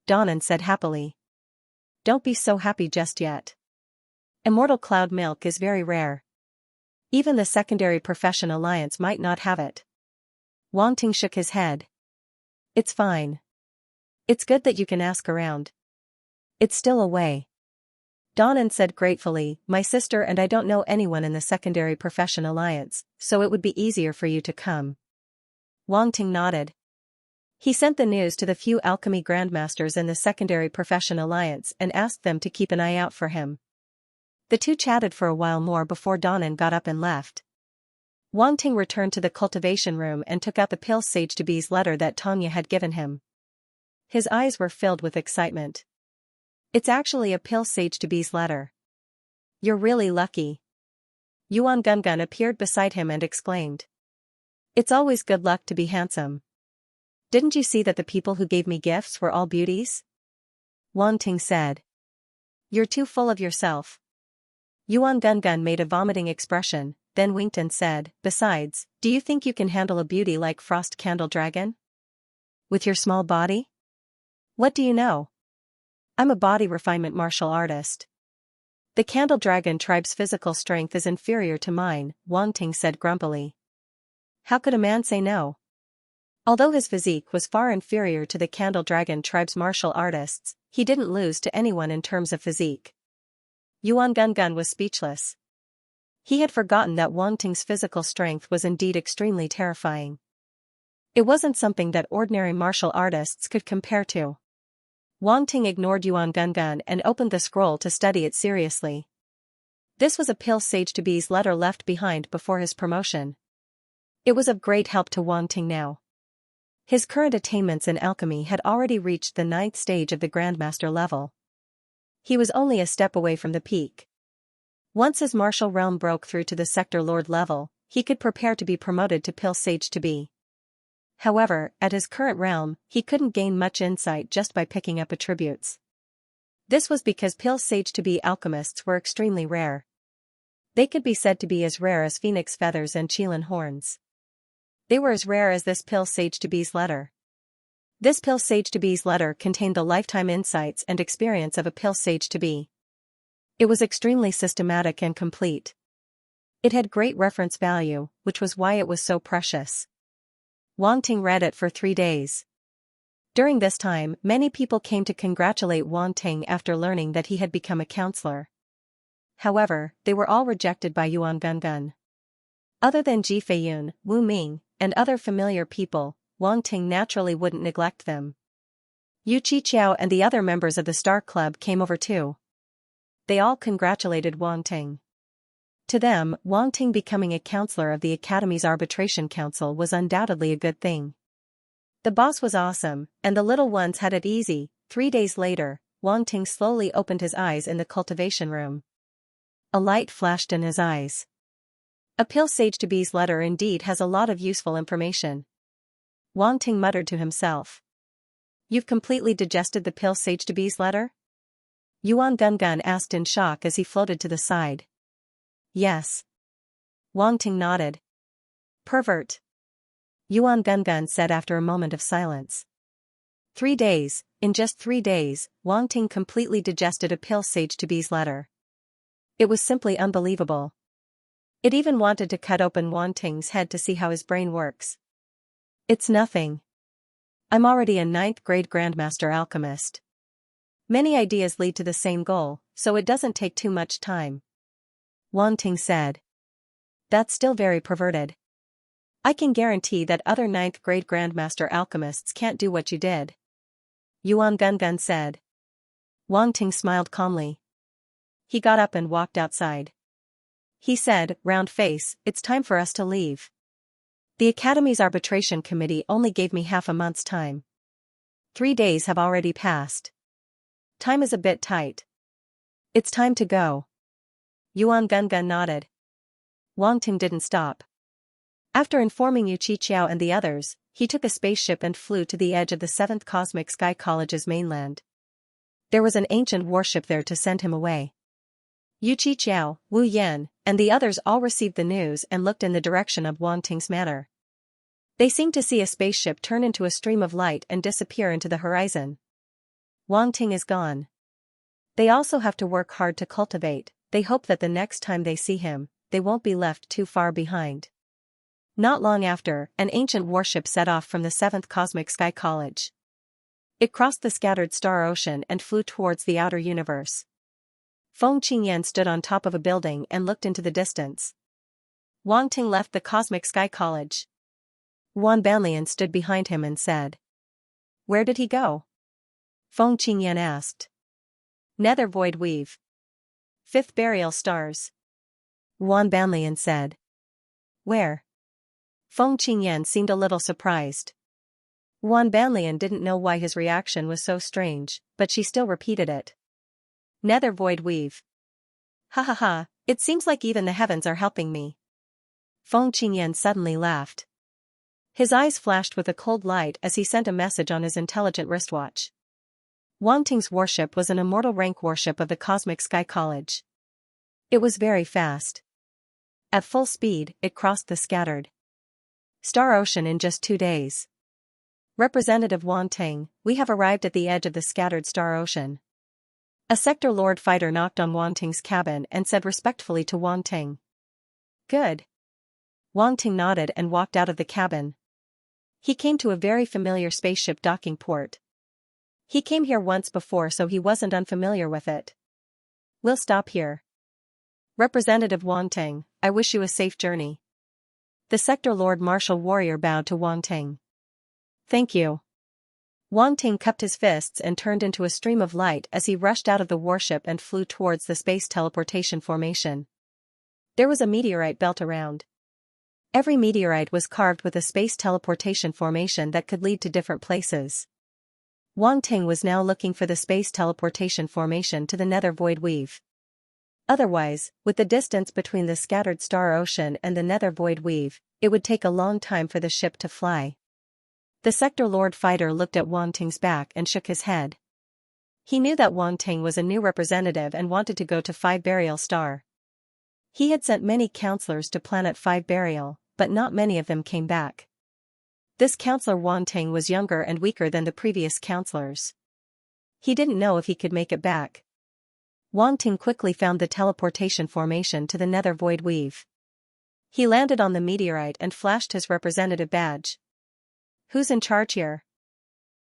Donnan said happily. Don't be so happy just yet. Immortal cloud milk is very rare. Even the Secondary Profession Alliance might not have it. Wang Ting shook his head. It's fine. It's good that you can ask around. It's still a way. Donnan said gratefully, my sister and I don't know anyone in the Secondary Profession Alliance, so it would be easier for you to come. Wang Ting nodded. He sent the news to the few alchemy grandmasters in the Secondary Profession Alliance and asked them to keep an eye out for him. The two chatted for a while more before Donnan got up and left. Wang Ting returned to the cultivation room and took out the Pill Sage to Be's letter that Xianxia had given him. His eyes were filled with excitement. It's actually a Pill Sage to Be's letter. You're really lucky. Yuan Gungun appeared beside him and exclaimed. It's always good luck to be handsome. Didn't you see that the people who gave me gifts were all beauties? Wang Ting said. You're too full of yourself. Yuan Gungun made a vomiting expression, then winked and said, besides, do you think you can handle a beauty like Frost Candle Dragon? With your small body? What do you know? I'm a body refinement martial artist. The Candle Dragon tribe's physical strength is inferior to mine, Wang Ting said grumpily. How could a man say no? Although his physique was far inferior to the Candle Dragon tribe's martial artists, he didn't lose to anyone in terms of physique. Yuan Gungun was speechless. He had forgotten that Wang Ting's physical strength was indeed extremely terrifying. It wasn't something that ordinary martial artists could compare to. Wang Ting ignored Yuan Gungun and opened the scroll to study it seriously. This was a Pill Sage to Be's letter left behind before his promotion. It was of great help to Wang Ting now. His current attainments in alchemy had already reached the 9th stage of the Grandmaster level. He was only a step away from the peak. Once his martial realm broke through to the Sector Lord level, he could prepare to be promoted to Pill Sage to Be. However, at his current realm, he couldn't gain much insight just by picking up attributes. This was because Pill Sage to Be alchemists were extremely rare. They could be said to be as rare as phoenix feathers and Qilin horns. They were as rare as this Pill Sage to Be's letter. This Pill Sage to Be's letter contained the lifetime insights and experience of a Pill Sage to Be. It was extremely systematic and complete. It had great reference value, which was why it was so precious. Wang Ting read it for 3 days. During this time, many people came to congratulate Wang Ting after learning that he had become a counselor. However, they were all rejected by Yuan Gungun. Other than Ji Feiyun, Wu Ming, and other familiar people, Wang Ting naturally wouldn't neglect them. Yu Qiqiao and the other members of the Star Club came over too. They all congratulated Wang Ting. To them, Wang Ting becoming a counselor of the Academy's Arbitration Council was undoubtedly a good thing. The boss was awesome, and the little ones had it easy. 3 days later, Wang Ting slowly opened his eyes in the cultivation room. A light flashed in his eyes. A pill sage to bees letter indeed has a lot of useful information. Wang Ting muttered to himself. You've completely digested the pill sage to bees letter? Yuan Gungun asked in shock as he floated to the side. Yes. Wang Ting nodded. Pervert. Yuan Gungun said after a moment of silence. 3 days, in just 3 days, Wang Ting completely digested a pill sage to bees letter. It was simply unbelievable. It even wanted to cut open Wang Ting's head to see how his brain works. It's nothing. I'm already a 9th grade Grandmaster Alchemist. Many ideas lead to the same goal, so it doesn't take too much time. Wang Ting said. That's still very perverted. I can guarantee that other 9th grade Grandmaster Alchemists can't do what you did. Yuan Gungun said. Wang Ting smiled calmly. He got up and walked outside. He said, round face, it's time for us to leave. The Academy's arbitration committee only gave me half a month's time. 3 days have already passed. Time is a bit tight. It's time to go. Yuan Gungun nodded. Wang Ting didn't stop. After informing Yu Qiqiao and the others, he took a spaceship and flew to the edge of the 7th Cosmic Sky College's mainland. There was an ancient warship there to send him away. Yu Qiqiao, Wu Yan, and the others all received the news and looked in the direction of Wang Ting's manor. They seemed to see a spaceship turn into a stream of light and disappear into the horizon. Wang Ting is gone. They also have to work hard to cultivate. They hope that the next time they see him, they won't be left too far behind. Not long after, an ancient warship set off from the 7th Cosmic Sky College. It crossed the scattered star ocean and flew towards the outer universe. Feng Qingyan stood on top of a building and looked into the distance. Wang Ting left the Cosmic Sky College. Wan Banlian stood behind him and said. Where did he go? Feng Qingyan asked. Nether Void Weave. 5th Burial Stars. Wan Banlian said. Where? Feng Qingyan seemed a little surprised. Wan Banlian didn't know why his reaction was so strange, but she still repeated it. Nether Void Weave. Ha ha ha, it seems like even the heavens are helping me. Feng Qingyan suddenly laughed. His eyes flashed with a cold light as he sent a message on his intelligent wristwatch. Wang Ting's warship was an immortal rank warship of the Cosmic Sky College. It was very fast. At full speed, it crossed the scattered star ocean in just 2 days. Representative Wang Ting, we have arrived at the edge of the scattered star ocean. A Sector Lord fighter knocked on Wang Ting's cabin and said respectfully to Wang Ting. Good. Wang Ting nodded and walked out of the cabin. He came to a very familiar spaceship docking port. He came here once before, so he wasn't unfamiliar with it. We'll stop here. Representative Wang Ting, I wish you a safe journey. The Sector Lord Martial Warrior bowed to Wang Ting. Thank you. Wang Ting cupped his fists and turned into a stream of light as he rushed out of the warship and flew towards the space teleportation formation. There was a meteorite belt around. Every meteorite was carved with a space teleportation formation that could lead to different places. Wang Ting was now looking for the space teleportation formation to the Nether Void Weave. Otherwise, with the distance between the scattered star ocean and the Nether Void Weave, it would take a long time for the ship to fly. The Sector Lord fighter looked at Wang Ting's back and shook his head. He knew that Wang Ting was a new representative and wanted to go to 5 Burial Star. He had sent many counselors to Planet 5 Burial, but not many of them came back. This counselor Wang Ting was younger and weaker than the previous counselors. He didn't know if he could make it back. Wang Ting quickly found the teleportation formation to the Nether Void Weave. He landed on the meteorite and flashed his representative badge. Who's in charge here?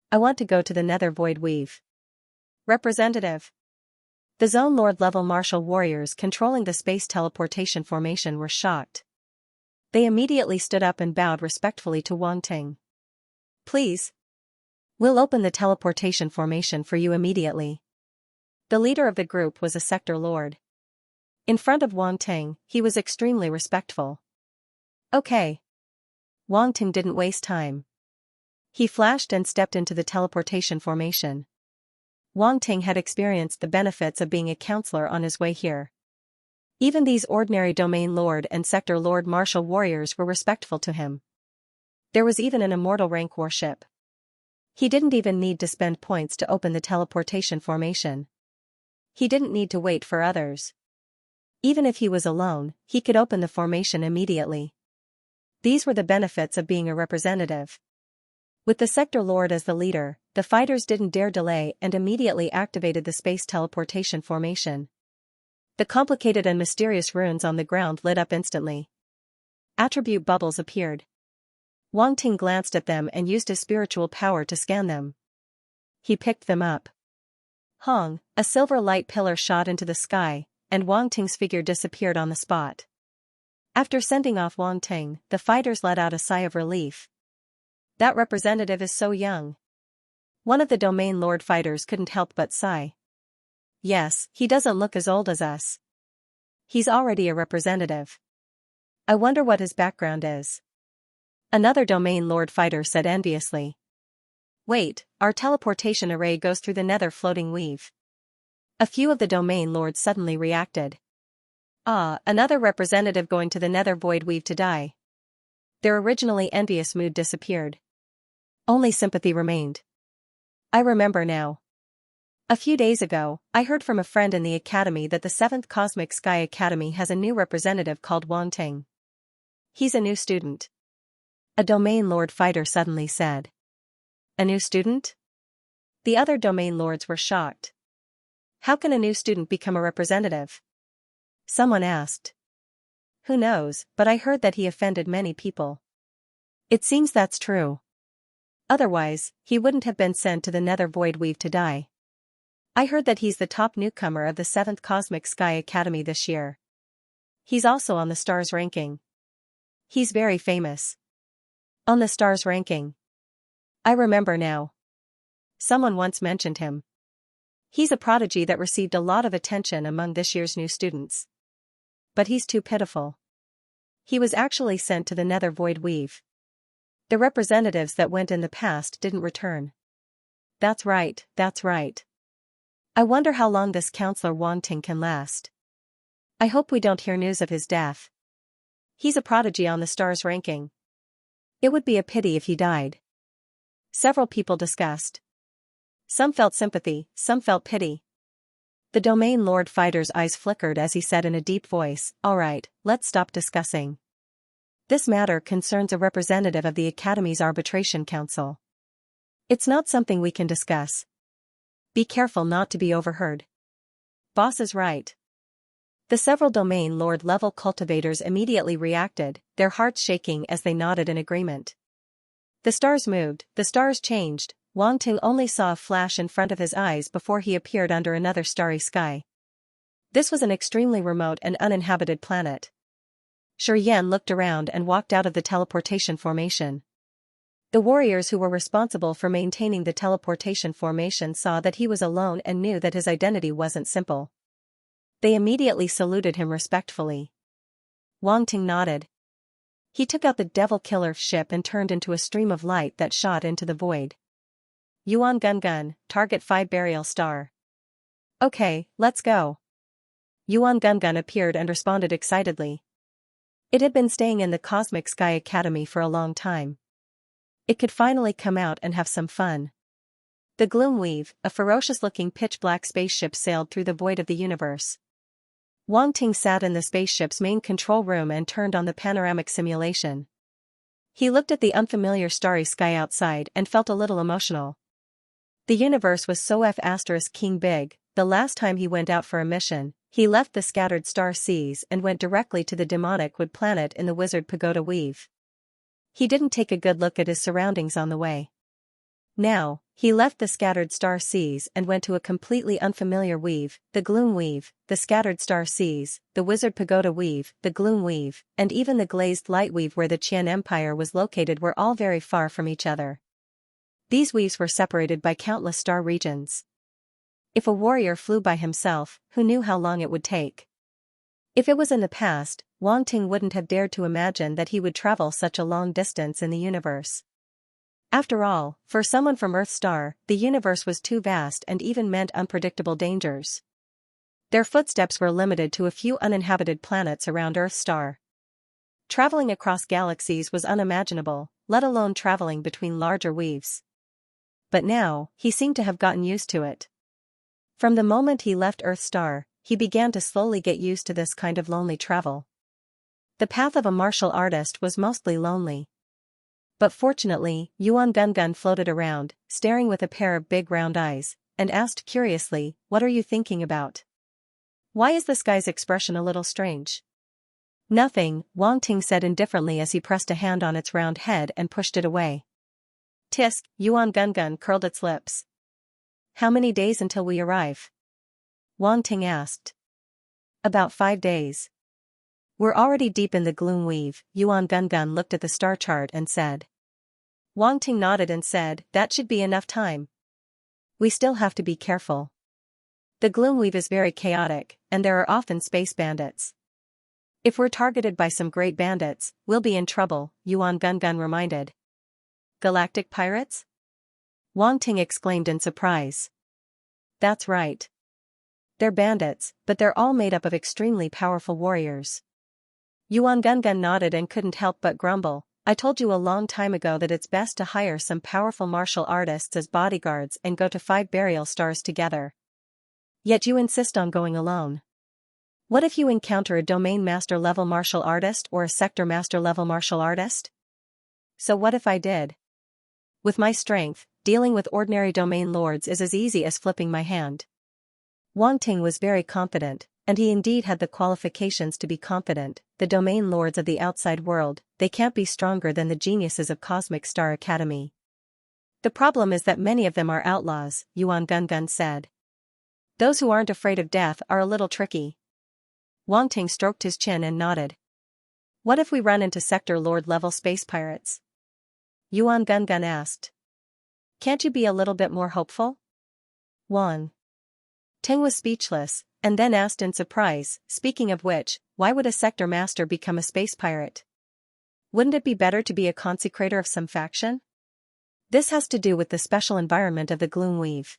I want to go to the Nether Void Weave. Representative. The Zone Lord level martial warriors controlling the space teleportation formation were shocked. They immediately stood up and bowed respectfully to Wang Ting. Please. We'll open the teleportation formation for you immediately. The leader of the group was a sector lord. In front of Wang Ting, he was extremely respectful. Okay. Wang Ting didn't waste time. He flashed and stepped into the teleportation formation. Wang Ting had experienced the benefits of being a counselor on his way here. Even these ordinary domain lord and sector lord martial warriors were respectful to him. There was even an immortal rank warship. He didn't even need to spend points to open the teleportation formation. He didn't need to wait for others. Even if he was alone, he could open the formation immediately. These were the benefits of being a representative. With the sector lord as the leader, the fighters didn't dare delay and immediately activated the space teleportation formation. The complicated and mysterious runes on the ground lit up instantly. Attribute bubbles appeared. Wang Ting glanced at them and used his spiritual power to scan them. He picked them up. Hong, a silver light pillar shot into the sky, and Wang Ting's figure disappeared on the spot. After sending off Wang Ting, the fighters let out a sigh of relief. That representative is so young. One of the domain lord fighters couldn't help but sigh. Yes, he doesn't look as old as us. He's already a representative. I wonder what his background is. Another domain lord fighter said enviously. Wait, our teleportation array goes through the nether floating weave. A few of the domain lords suddenly reacted. Ah, another representative going to the nether void weave to die. Their originally envious mood disappeared. Only sympathy remained. I remember now. A few days ago, I heard from a friend in the academy that the 7th Cosmic Sky Academy has a new representative called Wang Ting. He's a new student. A domain lord fighter suddenly said. A new student? The other domain lords were shocked. How can a new student become a representative? Someone asked. Who knows, but I heard that he offended many people. It seems that's true. Otherwise, he wouldn't have been sent to the nether void weave to die. I heard that he's the top newcomer of the 7th Cosmic Sky Academy this year. He's also on the stars ranking. He's very famous. On the stars ranking. I remember now. Someone once mentioned him. He's a prodigy that received a lot of attention among this year's new students. But he's too pitiful. He was actually sent to the nether void weave. The representatives that went in the past didn't return. That's right, that's right. I wonder how long this counselor Wang Ting can last. I hope we don't hear news of his death. He's a prodigy on the stars ranking. It would be a pity if he died. Several people discussed. Some felt sympathy, some felt pity. The domain lord fighter's eyes flickered as he said in a deep voice, "All right, let's stop discussing. This matter concerns a representative of the Academy's Arbitration Council. It's not something we can discuss. Be careful not to be overheard." Boss is right. The several domain lord level cultivators immediately reacted, their hearts shaking as they nodded in agreement. The stars moved, the stars changed. Wang Ting only saw a flash in front of his eyes before he appeared under another starry sky. This was an extremely remote and uninhabited planet. Shi Yan looked around and walked out of the teleportation formation. The warriors who were responsible for maintaining the teleportation formation saw that he was alone and knew that his identity wasn't simple. They immediately saluted him respectfully. Wang Ting nodded. He took out the Devil Killer ship and turned into a stream of light that shot into the void. Yuan Gun, target 5 burial star. Okay, let's go. Yuan Gun appeared and responded excitedly. It had been staying in the Cosmic Sky Academy for a long time. It could finally come out and have some fun. The Gloom Weave, a ferocious-looking pitch-black spaceship, sailed through the void of the universe. Wang Ting sat in the spaceship's main control room and turned on the panoramic simulation. He looked at the unfamiliar starry sky outside and felt a little emotional. The universe was so F***ing big. The last time he went out for a mission, he left the scattered star seas and went directly to the demonic wood planet in the Wizard Pagoda Weave. He didn't take a good look at his surroundings on the way. Now, he left the scattered star seas and went to a completely unfamiliar weave, the Gloom Weave, the scattered star seas, the Wizard Pagoda Weave, the Gloom Weave, and even the glazed light weave where the Qian Empire was located were all very far from each other. These weaves were separated by countless star regions. If a warrior flew by himself, who knew how long it would take? If it was in the past, Wang Ting wouldn't have dared to imagine that he would travel such a long distance in the universe. After all, for someone from Earth's star, the universe was too vast and even meant unpredictable dangers. Their footsteps were limited to a few uninhabited planets around Earth's star. Traveling across galaxies was unimaginable, let alone traveling between larger weaves. But now, he seemed to have gotten used to it. From the moment he left Earth's star, he began to slowly get used to this kind of lonely travel. The path of a martial artist was mostly lonely. But fortunately, Yuan Gungun floated around, staring with a pair of big round eyes, and asked curiously, "What are you thinking about? Why is this guy's expression a little strange?" "Nothing," Wang Ting said indifferently as he pressed a hand on its round head and pushed it away. "Tisk," Yuan Gungun curled its lips. "How many days until we arrive?" Wang Ting asked. "About 5 days. We're already deep in the gloom weave." Yuan Gungun looked at the star chart and said. Wang Ting nodded and said, "That should be enough time. We still have to be careful. The gloom weave is very chaotic, and there are often space bandits. If we're targeted by some great bandits, we'll be in trouble," Yuan Gungun reminded. "Galactic pirates?" Wang Ting exclaimed in surprise. "That's right. They're bandits, but they're all made up of extremely powerful warriors." Yuan Gungun nodded and couldn't help but grumble. "I told you a long time ago that it's best to hire some powerful martial artists as bodyguards and go to 5 burial stars together. Yet you insist on going alone. What if you encounter a domain master level martial artist or a sector master level martial artist? So what if I did? With my strength, dealing with ordinary domain lords is as easy as flipping my hand." Wang Ting was very confident, and he indeed had the qualifications to be confident. The domain lords of the outside world, they can't be stronger than the geniuses of Cosmic Star Academy. "The problem is that many of them are outlaws," Yuan Gungun said. "Those who aren't afraid of death are a little tricky." Wang Ting stroked his chin and nodded. "What if we run into sector lord level space pirates?" Yuan Gungun asked. "Can't you be a little bit more hopeful?" Wang Ting was speechless, and then asked in surprise, "Speaking of which, why would a sector master become a space pirate? Wouldn't it be better to be a consecrator of some faction?" "This has to do with the special environment of the gloom weave.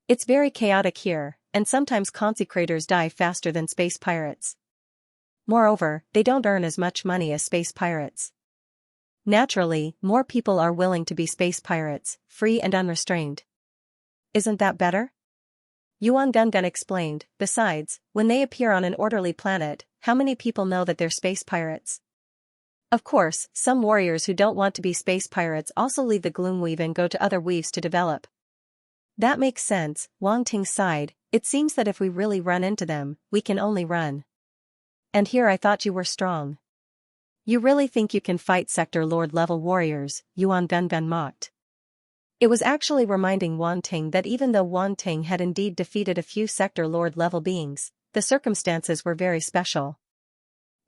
It's very chaotic here, and sometimes consecrators die faster than space pirates. Moreover, they don't earn as much money as space pirates. Naturally, more people are willing to be space pirates, free and unrestrained. Isn't that better?" Yuan Gungun explained. "Besides, when they appear on an orderly planet, how many people know that they're space pirates? Of course, some warriors who don't want to be space pirates also leave the gloom weave and go to other weaves to develop." "That makes sense," Wang Ting sighed. "It seems that if we really run into them, we can only run. And here I thought you were strong." "You really think you can fight sector lord level warriors?" Yuan Gungun mocked. It was actually reminding Wang Ting that even though Wang Ting had indeed defeated a few sector lord level beings, the circumstances were very special.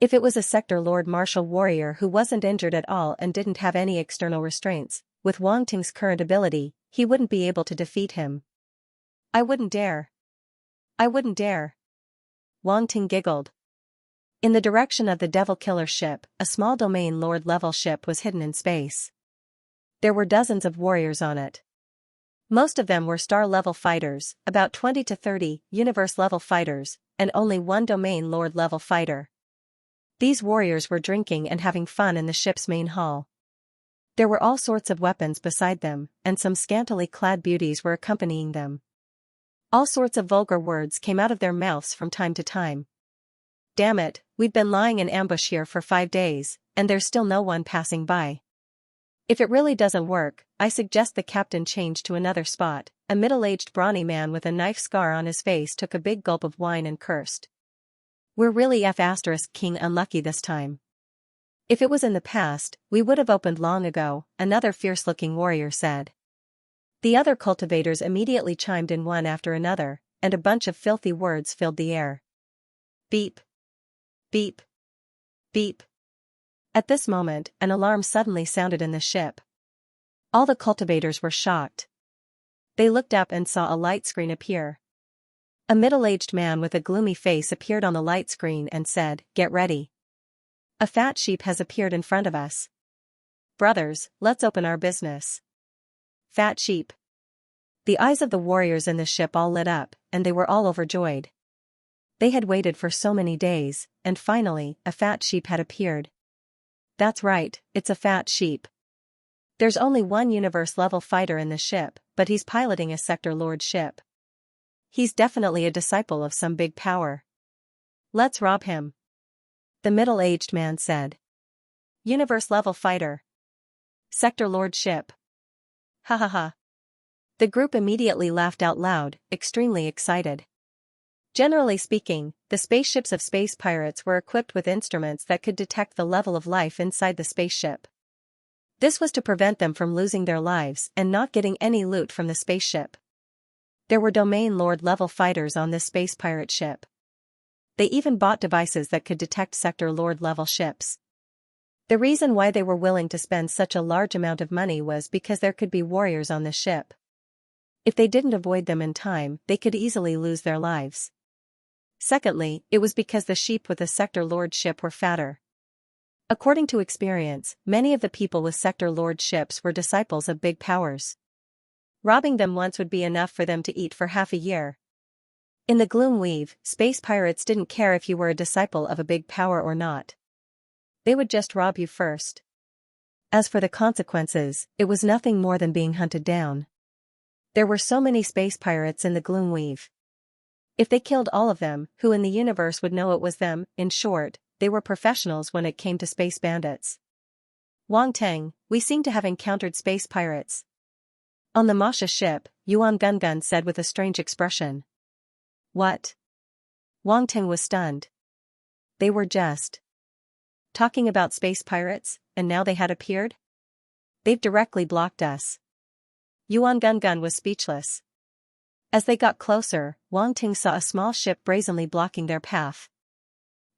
If it was a sector lord martial warrior who wasn't injured at all and didn't have any external restraints, with Wang Ting's current ability, he wouldn't be able to defeat him. "I wouldn't dare. I wouldn't dare." Wang Ting giggled. In the direction of the Devil Killer ship, a small domain lord level ship was hidden in space. There were dozens of warriors on it. Most of them were star-level fighters, about 20 to 30 universe-level fighters, and only one domain lord-level fighter. These warriors were drinking and having fun in the ship's main hall. There were all sorts of weapons beside them, and some scantily clad beauties were accompanying them. All sorts of vulgar words came out of their mouths from time to time. "Damn it, we've been lying in ambush here for 5 days, and there's still no one passing by. If it really doesn't work, I suggest the captain change to another spot." A middle-aged brawny man with a knife scar on his face took a big gulp of wine and cursed. "We're really King unlucky this time. If it was in the past, we would have opened long ago," another fierce-looking warrior said. The other cultivators immediately chimed in one after another, and a bunch of filthy words filled the air. Beep. Beep. Beep. At this moment, an alarm suddenly sounded in the ship. All the cultivators were shocked. They looked up and saw a light screen appear. A middle-aged man with a gloomy face appeared on the light screen and said, "Get ready. A fat sheep has appeared in front of us. Brothers, let's open our business." Fat sheep. The eyes of the warriors in the ship all lit up, and they were all overjoyed. They had waited for so many days, and finally, a fat sheep had appeared. That's right, it's a fat sheep. There's only one universe-level fighter in the ship, but he's piloting a Sector Lord ship. He's definitely a disciple of some big power. Let's rob him. The middle-aged man said. Universe-level fighter. Sector Lord ship. Ha ha ha. The group immediately laughed out loud, extremely excited. Generally speaking, the spaceships of space pirates were equipped with instruments that could detect the level of life inside the spaceship. This was to prevent them from losing their lives and not getting any loot from the spaceship. There were Domain Lord level fighters on this space pirate ship. They even bought devices that could detect Sector Lord level ships. The reason why they were willing to spend such a large amount of money was because there could be warriors on the ship. If they didn't avoid them in time, they could easily lose their lives. Secondly, it was because the sheep with the Sector Lord ship were fatter. According to experience, many of the people with Sector Lord ships were disciples of big powers. Robbing them once would be enough for them to eat for half a year. In the Gloom Weave, space pirates didn't care if you were a disciple of a big power or not. They would just rob you first. As for the consequences, it was nothing more than being hunted down. There were so many space pirates in the Gloom Weave. If they killed all of them, who in the universe would know it was them? In short, they were professionals when it came to space bandits. Wang Teng, we seem to have encountered space pirates. On the Masha ship, Yuan Gungun said with a strange expression. What? Wang Teng was stunned. They were just talking about space pirates, and now they had appeared? They've directly blocked us. Yuan Gungun was speechless. As they got closer, Wang Ting saw a small ship brazenly blocking their path.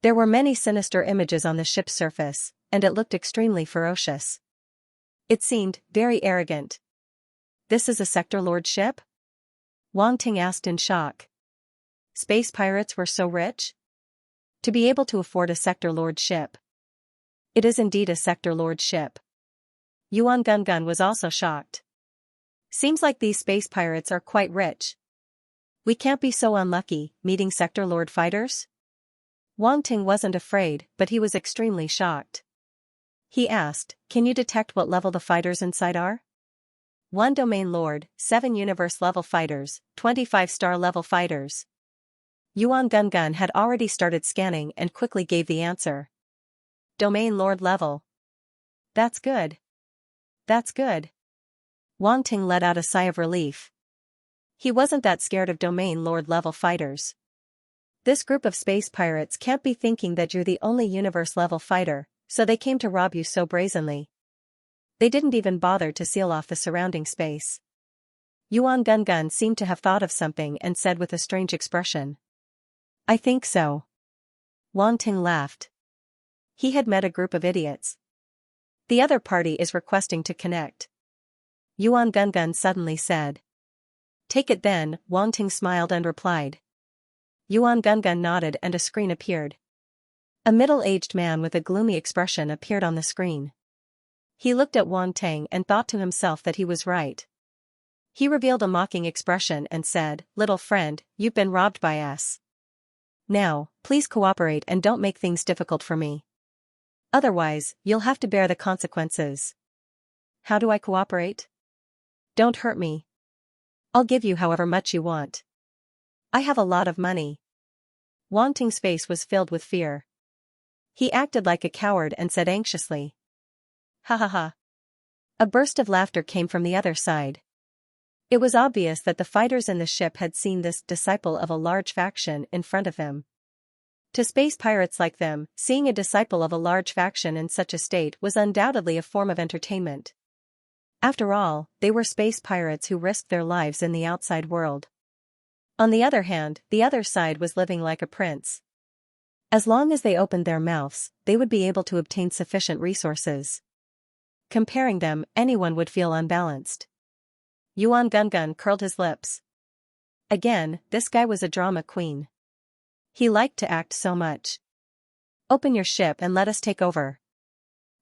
There were many sinister images on the ship's surface, and it looked extremely ferocious. It seemed very arrogant. This is a Sector Lord ship? Wang Ting asked in shock. Space pirates were so rich? To be able to afford a Sector Lord ship. It is indeed a Sector Lord ship. Yuan Gungun was also shocked. Seems like these space pirates are quite rich. We can't be so unlucky, meeting Sector Lord fighters? Wang Ting wasn't afraid, but he was extremely shocked. He asked, can you detect what level the fighters inside are? 1 Domain Lord, 7 Universe level fighters, 25 star level fighters. Yuan Gungun had already started scanning and quickly gave the answer. Domain Lord level. That's good. That's good. Wang Ting let out a sigh of relief. He wasn't that scared of Domain Lord level fighters. This group of space pirates can't be thinking that you're the only universe level fighter, so they came to rob you so brazenly. They didn't even bother to seal off the surrounding space. Yuan Gungun seemed to have thought of something and said with a strange expression. I think so. Wang Ting laughed. He had met a group of idiots. The other party is requesting to connect. Yuan Gungun suddenly said. Take it then, Wang Ting smiled and replied. Yuan Gungun nodded and a screen appeared. A middle-aged man with a gloomy expression appeared on the screen. He looked at Wang Ting and thought to himself that he was right. He revealed a mocking expression and said, Little friend, you've been robbed by us. Now, please cooperate and don't make things difficult for me. Otherwise, you'll have to bear the consequences. How do I cooperate? Don't hurt me. I'll give you however much you want. I have a lot of money. Wang Ting's face was filled with fear. He acted like a coward and said anxiously. Ha ha ha. A burst of laughter came from the other side. It was obvious that the fighters in the ship had seen this disciple of a large faction in front of him. To space pirates like them, seeing a disciple of a large faction in such a state was undoubtedly a form of entertainment. After all, they were space pirates who risked their lives in the outside world. On the other hand, the other side was living like a prince. As long as they opened their mouths, they would be able to obtain sufficient resources. Comparing them, anyone would feel unbalanced. Yuan Gungun curled his lips. Again, this guy was a drama queen. He liked to act so much. Open your ship and let us take over.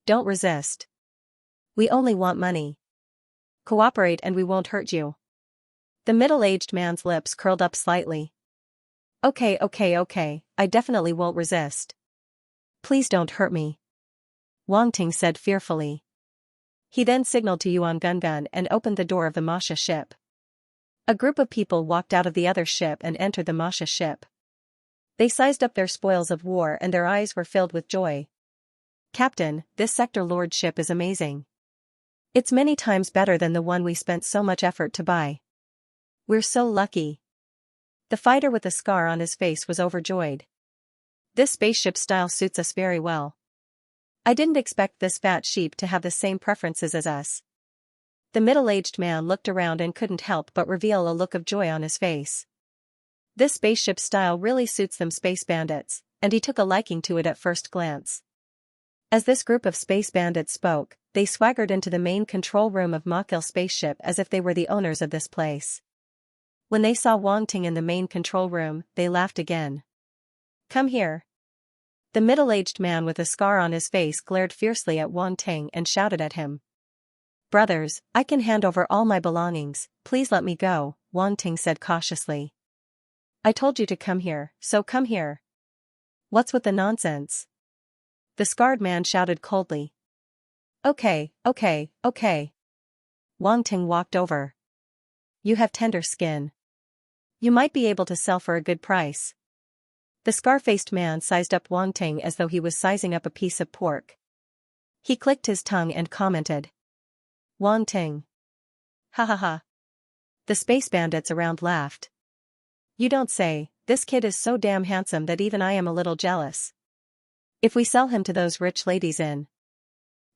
Don't resist. We only want money. Cooperate and we won't hurt you. The middle-aged man's lips curled up slightly. Okay, I definitely won't resist. Please don't hurt me. Wang Ting said fearfully. He then signaled to Yuan Gungun and opened the door of the Masha ship. A group of people walked out of the other ship and entered the Masha ship. They sized up their spoils of war and their eyes were filled with joy. Captain, this sector lord ship is amazing. It's many times better than the one we spent so much effort to buy. We're so lucky. The fighter with the scar on his face was overjoyed. This spaceship style suits us very well. I didn't expect this fat sheep to have the same preferences as us. The middle-aged man looked around and couldn't help but reveal a look of joy on his face. This spaceship style really suits them space bandits, and he took a liking to it at first glance. As this group of space bandits spoke, they swaggered into the main control room of Machil spaceship as if they were the owners of this place. When they saw Wang Ting in the main control room, they laughed again. Come here. The middle-aged man with a scar on his face glared fiercely at Wang Ting and shouted at him. Brothers, I can hand over all my belongings, please let me go, Wang Ting said cautiously. I told you to come here, so come here. What's with the nonsense? The scarred man shouted coldly. Okay. Wang Ting walked over. You have tender skin. You might be able to sell for a good price. The scar-faced man sized up Wang Ting as though he was sizing up a piece of pork. He clicked his tongue and commented. Wang Ting. Ha ha ha. The space bandits around laughed. You don't say, this kid is so damn handsome that even I am a little jealous. If we sell him to those rich ladies in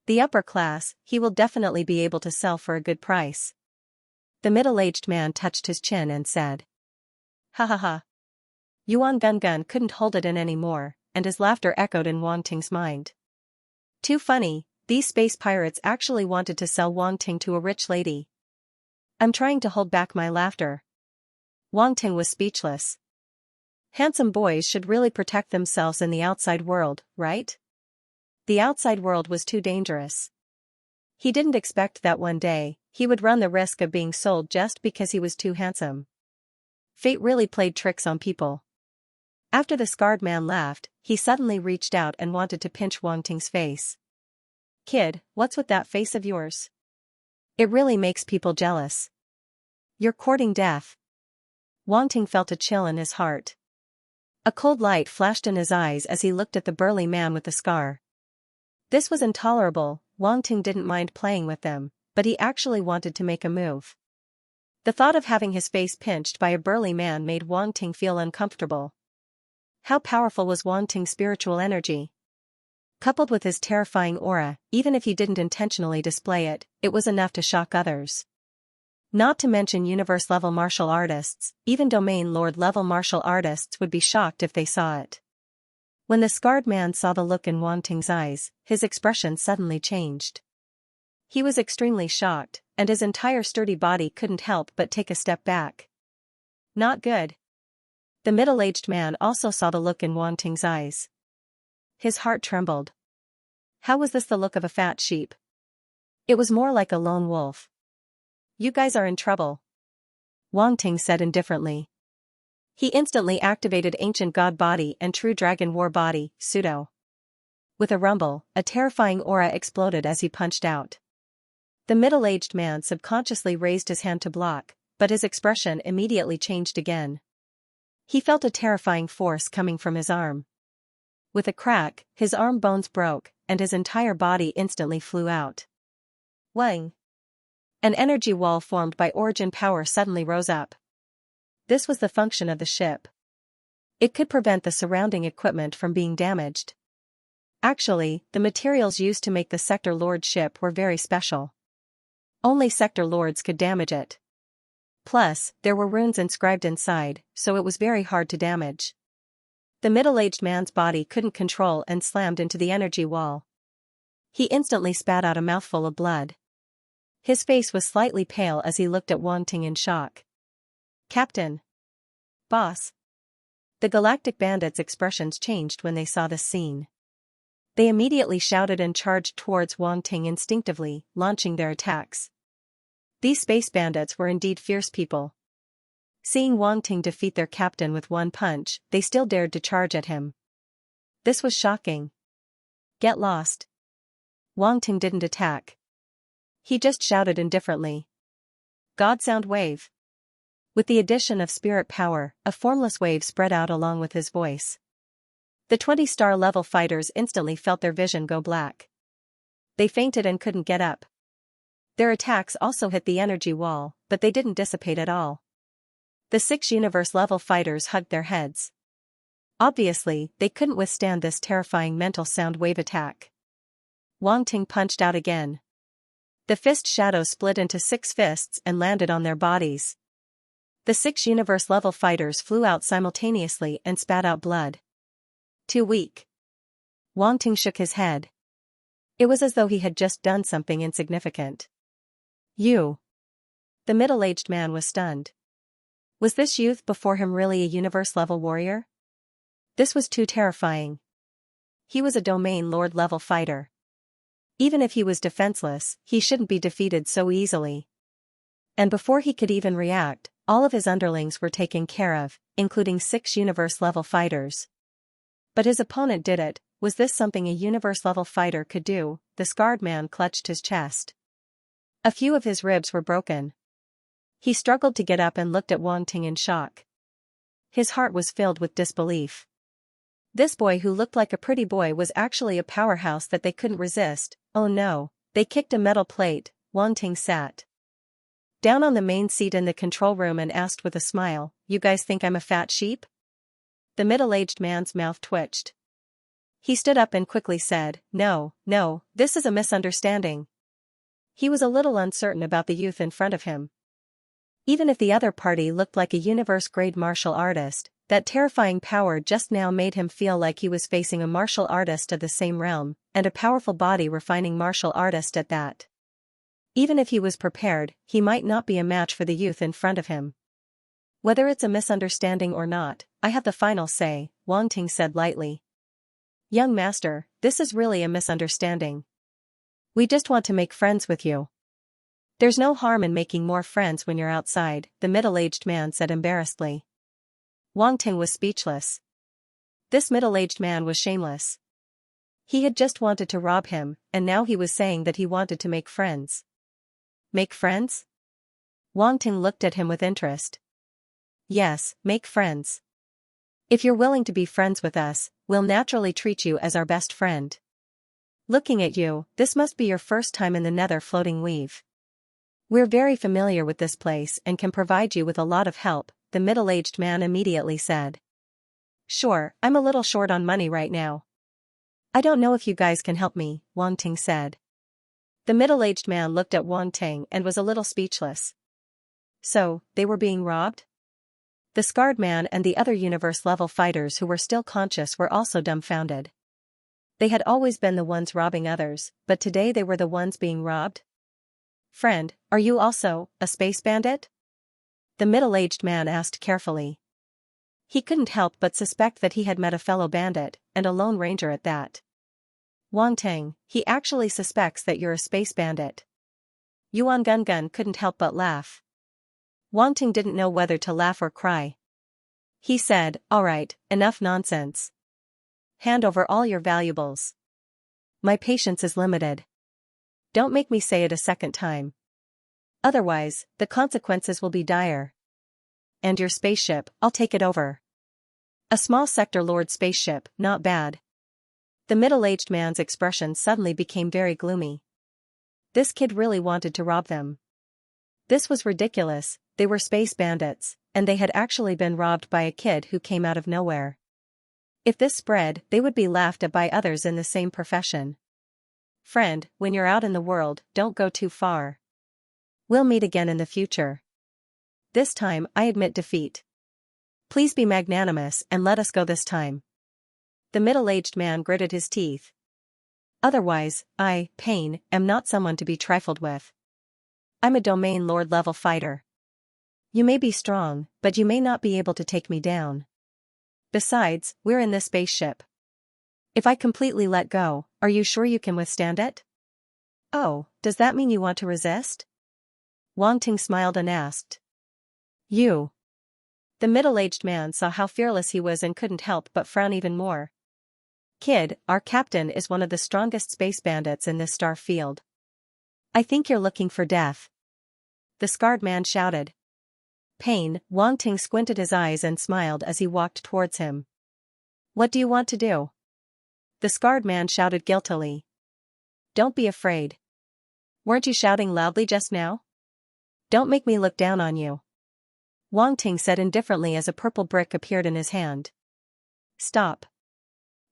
the upper class, he will definitely be able to sell for a good price. The middle-aged man touched his chin and said. Ha ha ha. Yuan Gungun couldn't hold it in anymore, and his laughter echoed in Wang Ting's mind. Too funny, these space pirates actually wanted to sell Wang Ting to a rich lady. I'm trying to hold back my laughter. Wang Ting was speechless. Handsome boys should really protect themselves in the outside world, right? The outside world was too dangerous. He didn't expect that one day, he would run the risk of being sold just because he was too handsome. Fate really played tricks on people. After the scarred man laughed, he suddenly reached out and wanted to pinch Wang Ting's face. Kid, what's with that face of yours? It really makes people jealous. You're courting death. Wang Ting felt a chill in his heart. A cold light flashed in his eyes as he looked at the burly man with the scar. This was intolerable. Wang Ting didn't mind playing with them, but he actually wanted to make a move. The thought of having his face pinched by a burly man made Wang Ting feel uncomfortable. How powerful was Wang Ting's spiritual energy? Coupled with his terrifying aura, even if he didn't intentionally display it, it was enough to shock others. Not to mention universe-level martial artists, even domain lord-level martial artists would be shocked if they saw it. When the scarred man saw the look in Wang Ting's eyes, his expression suddenly changed. He was extremely shocked, and his entire sturdy body couldn't help but take a step back. Not good. The middle-aged man also saw the look in Wang Ting's eyes. His heart trembled. How was this the look of a fat sheep? It was more like a lone wolf. You guys are in trouble. Wang Ting said indifferently. He instantly activated Ancient God Body and True Dragon War Body, Pseudo. With a rumble, a terrifying aura exploded as he punched out. The middle-aged man subconsciously raised his hand to block, but his expression immediately changed again. He felt a terrifying force coming from his arm. With a crack, his arm bones broke, and his entire body instantly flew out. Wang! An energy wall formed by origin power suddenly rose up. This was the function of the ship. It could prevent the surrounding equipment from being damaged. Actually, the materials used to make the Sector Lord ship were very special. Only Sector Lords could damage it. Plus, there were runes inscribed inside, so it was very hard to damage. The middle-aged man's body couldn't control and slammed into the energy wall. He instantly spat out a mouthful of blood. His face was slightly pale as he looked at Wang Ting in shock. Captain. Boss. The Galactic Bandits' expressions changed when they saw this scene. They immediately shouted and charged towards Wang Ting instinctively, launching their attacks. These space bandits were indeed fierce people. Seeing Wang Ting defeat their captain with one punch, they still dared to charge at him. This was shocking. Get lost. Wang Ting didn't attack. He just shouted indifferently. God Sound Wave. With the addition of spirit power, a formless wave spread out along with his voice. The 20-star level fighters instantly felt their vision go black. They fainted and couldn't get up. Their attacks also hit the energy wall, but they didn't dissipate at all. The 6 universe level fighters hugged their heads. Obviously, they couldn't withstand this terrifying mental sound wave attack. Wang Ting punched out again. The fist shadow split into 6 fists and landed on their bodies. The 6 universe level fighters flew out simultaneously and spat out blood. Too weak. Wang Ting shook his head. It was as though he had just done something insignificant. You. The middle-aged man was stunned. Was this youth before him really a universe-level warrior? This was too terrifying. He was a domain lord-level fighter. Even if he was defenseless, he shouldn't be defeated so easily. And before he could even react, all of his underlings were taken care of, including 6 universe-level fighters. But his opponent did it. Was this something a universe-level fighter could do? The scarred man clutched his chest. A few of his ribs were broken. He struggled to get up and looked at Wang Ting in shock. His heart was filled with disbelief. This boy who looked like a pretty boy was actually a powerhouse that they couldn't resist. Oh no, they kicked a metal plate. Wang Ting sat down on the main seat in the control room and asked with a smile, "You guys think I'm a fat sheep?" The middle-aged man's mouth twitched. He stood up and quickly said, No, this is a misunderstanding." He was a little uncertain about the youth in front of him. Even if the other party looked like a universe-grade martial artist, that terrifying power just now made him feel like he was facing a martial artist of the same realm, and a powerful body-refining martial artist at that. Even if he was prepared, he might not be a match for the youth in front of him. "Whether it's a misunderstanding or not, I have the final say," Wang Ting said lightly. "Young master, this is really a misunderstanding. We just want to make friends with you." "There's no harm in making more friends when you're outside," the middle-aged man said embarrassedly. Wang Ting was speechless. This middle-aged man was shameless. He had just wanted to rob him, and now he was saying that he wanted to make friends. Make friends? Wang Ting looked at him with interest. "Yes, make friends. If you're willing to be friends with us, we'll naturally treat you as our best friend. Looking at you, this must be your first time in the Nether Floating Weave. We're very familiar with this place and can provide you with a lot of help," the middle-aged man immediately said. "Sure, I'm a little short on money right now. I don't know if you guys can help me," Wang Ting said. The middle-aged man looked at Wang Ting and was a little speechless. So, they were being robbed? The scarred man and the other universe-level fighters who were still conscious were also dumbfounded. They had always been the ones robbing others, but today they were the ones being robbed? "Friend, are you also a space bandit?" the middle-aged man asked carefully. He couldn't help but suspect that he had met a fellow bandit, and a lone ranger at that. "Wang Ting, he actually suspects that you're a space bandit." Yuan Gun couldn't help but laugh. Wang Ting didn't know whether to laugh or cry. He said, "All right, enough nonsense. Hand over all your valuables. My patience is limited. Don't make me say it a second time. Otherwise, the consequences will be dire. And your spaceship, I'll take it over. A small sector lord spaceship, not bad." The middle-aged man's expression suddenly became very gloomy. This kid really wanted to rob them. This was ridiculous. They were space bandits, and they had actually been robbed by a kid who came out of nowhere. If this spread, they would be laughed at by others in the same profession. "Friend, when you're out in the world, don't go too far. We'll meet again in the future. This time, I admit defeat. Please be magnanimous and let us go this time." The middle-aged man gritted his teeth. Otherwise, I, Pain, am not someone to be trifled with. I'm a domain lord level fighter. You may be strong, but you may not be able to take me down. Besides, we're in this spaceship. If I completely let go, are you sure you can withstand it? Oh, does that mean you want to resist? Wang Ting smiled and asked. You. The middle-aged man saw how fearless he was and couldn't help but frown even more. Kid, our captain is one of the strongest space bandits in this star field. I think you're looking for death. The scarred man shouted. Pain, Wang Ting squinted his eyes and smiled as he walked towards him. What do you want to do? The scarred man shouted guiltily. Don't be afraid. Weren't you shouting loudly just now? Don't make me look down on you. Wang Ting said indifferently as a purple brick appeared in his hand. Stop.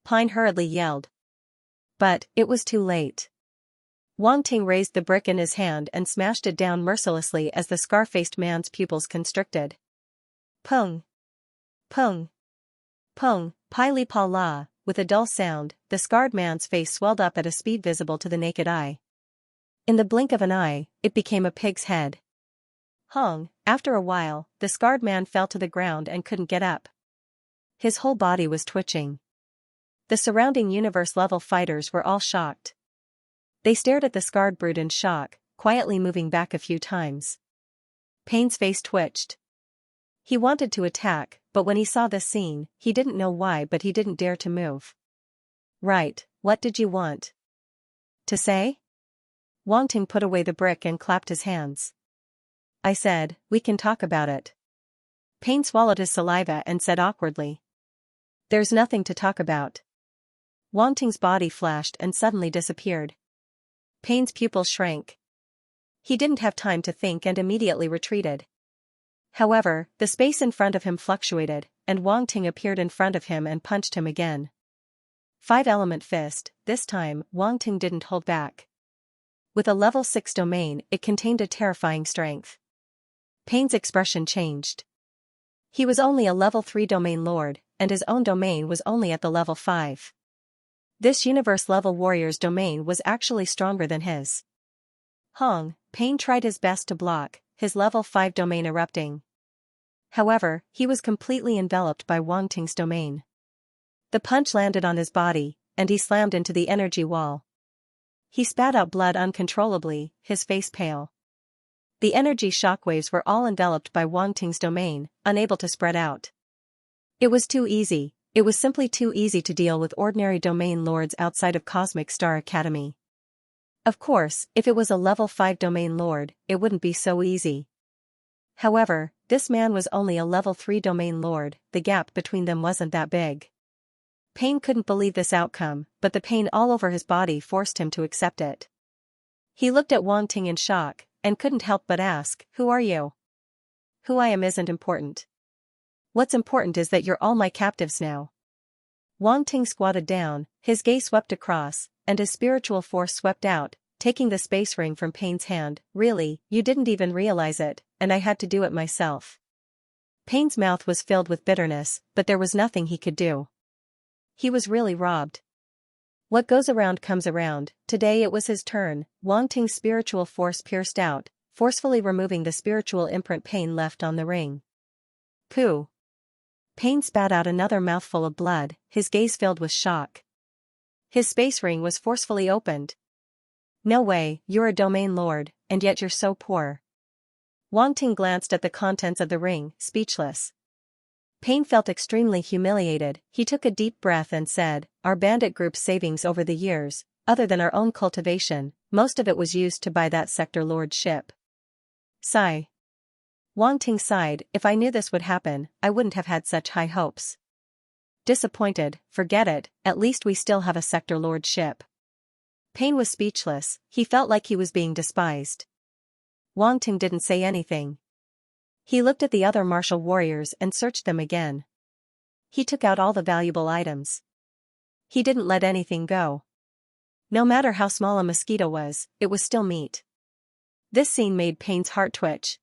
Pine hurriedly yelled. But, it was too late. Wang Ting raised the brick in his hand and smashed it down mercilessly as the scar-faced man's pupils constricted. Pung. Pung. Pung, pai li pa la, with a dull sound, the scarred man's face swelled up at a speed visible to the naked eye. In the blink of an eye, it became a pig's head. Hung, after a while, the scarred man fell to the ground and couldn't get up. His whole body was twitching. The surrounding universe-level fighters were all shocked. They stared at the scarred brute in shock, quietly moving back a few times. Pain's face twitched. He wanted to attack, but when he saw this scene, he didn't know why but he didn't dare to move. Right, what did you want to say? Wang Ting put away the brick and clapped his hands. I said, we can talk about it. Pain swallowed his saliva and said awkwardly. There's nothing to talk about. Wang Ting's body flashed and suddenly disappeared. Pain's pupils shrank. He didn't have time to think and immediately retreated. However, the space in front of him fluctuated, and Wang Ting appeared in front of him and punched him again. 5-element fist, this time, Wang Ting didn't hold back. With a level 6 domain, it contained a terrifying strength. Pain's expression changed. He was only a level 3 domain lord, and his own domain was only at the level 5. This universe-level warrior's domain was actually stronger than his. Hong, Pain tried his best to block, his level 5 domain erupting. However, he was completely enveloped by Wang Ting's domain. The punch landed on his body, and he slammed into the energy wall. He spat out blood uncontrollably, his face pale. The energy shockwaves were all enveloped by Wang Ting's domain, unable to spread out. It was too easy, it was simply too easy to deal with ordinary domain lords outside of Cosmic Star Academy. Of course, if it was a level 5 domain lord, it wouldn't be so easy. However, this man was only a level 3 domain lord, the gap between them wasn't that big. Pain couldn't believe this outcome, but the pain all over his body forced him to accept it. He looked at Wang Ting in shock, and couldn't help but ask, who are you? Who I am isn't important. What's important is that you're all my captives now. Wang Ting squatted down, his gaze swept across, and his spiritual force swept out, taking the space ring from Pain's hand. Really, you didn't even realize it, and I had to do it myself. Pain's mouth was filled with bitterness, but there was nothing he could do. He was really robbed. What goes around comes around. Today it was his turn. Wang Ting's spiritual force pierced out, forcefully removing the spiritual imprint Pain left on the ring. Pooh. Pain spat out another mouthful of blood, his gaze filled with shock. His space ring was forcefully opened. No way, you're a domain lord, and yet you're so poor. Wang Ting glanced at the contents of the ring, speechless. Pain felt extremely humiliated. He took a deep breath and said, our bandit group's savings over the years, other than our own cultivation, most of it was used to buy that sector lord ship. Sigh. Wang Ting sighed, if I knew this would happen, I wouldn't have had such high hopes. Disappointed, forget it, at least we still have a sector lord ship. Pain was speechless, he felt like he was being despised. Wang Ting didn't say anything. He looked at the other martial warriors and searched them again. He took out all the valuable items. He didn't let anything go. No matter how small a mosquito was, it was still meat. This scene made Pain's heart twitch.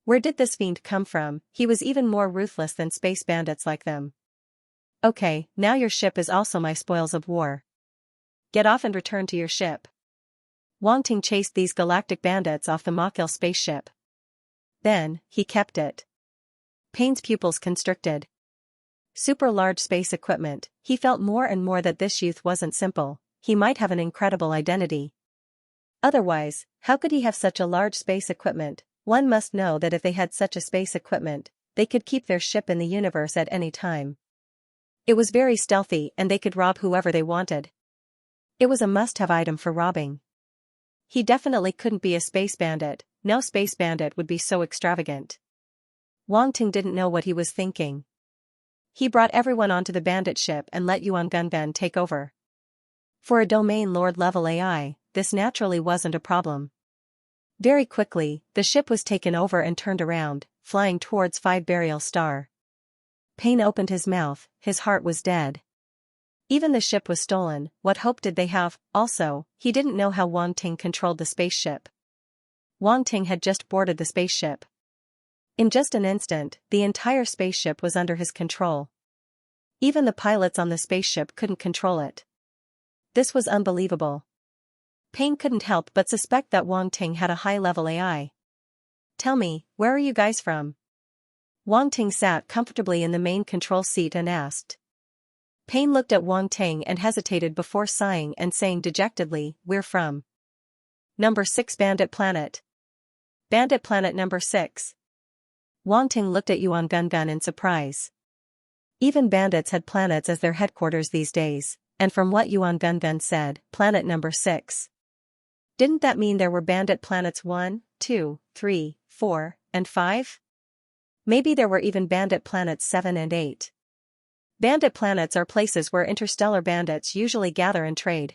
Where did this fiend come from? He was even more ruthless than space bandits like them. Okay, now your ship is also my spoils of war. Get off and return to your ship. Wang Ting chased these galactic bandits off the Machil spaceship. Then, he kept it. Payne's pupils constricted. Super large space equipment, he felt more and more that this youth wasn't simple, he might have an incredible identity. Otherwise, how could he have such a large space equipment? One must know that if they had such a space equipment, they could keep their ship in the universe at any time. It was very stealthy and they could rob whoever they wanted. It was a must-have item for robbing. He definitely couldn't be a space bandit, no space bandit would be so extravagant. Wang Ting didn't know what he was thinking. He brought everyone onto the bandit ship and let Yuan Gungun take over. For a domain lord level AI, this naturally wasn't a problem. Very quickly, the ship was taken over and turned around, flying towards 5 Burial Star. Payne opened his mouth, his heart was dead. Even the ship was stolen, what hope did they have? Also, he didn't know how Wang Ting controlled the spaceship. Wang Ting had just boarded the spaceship. In just an instant, the entire spaceship was under his control. Even the pilots on the spaceship couldn't control it. This was unbelievable. Payne couldn't help but suspect that Wang Ting had a high-level AI. Tell me, where are you guys from? Wang Ting sat comfortably in the main control seat and asked. Payne looked at Wang Ting and hesitated before sighing and saying dejectedly, we're from Number 6 Bandit Planet. Bandit Planet Number 6. Wang Ting looked at Yuan Gungun in surprise. Even bandits had planets as their headquarters these days, and from what Yuan Gungun said, Planet Number 6. Didn't that mean there were bandit planets 1, 2, 3, 4, and 5? Maybe there were even bandit planets 7 and 8. Bandit planets are places where interstellar bandits usually gather and trade.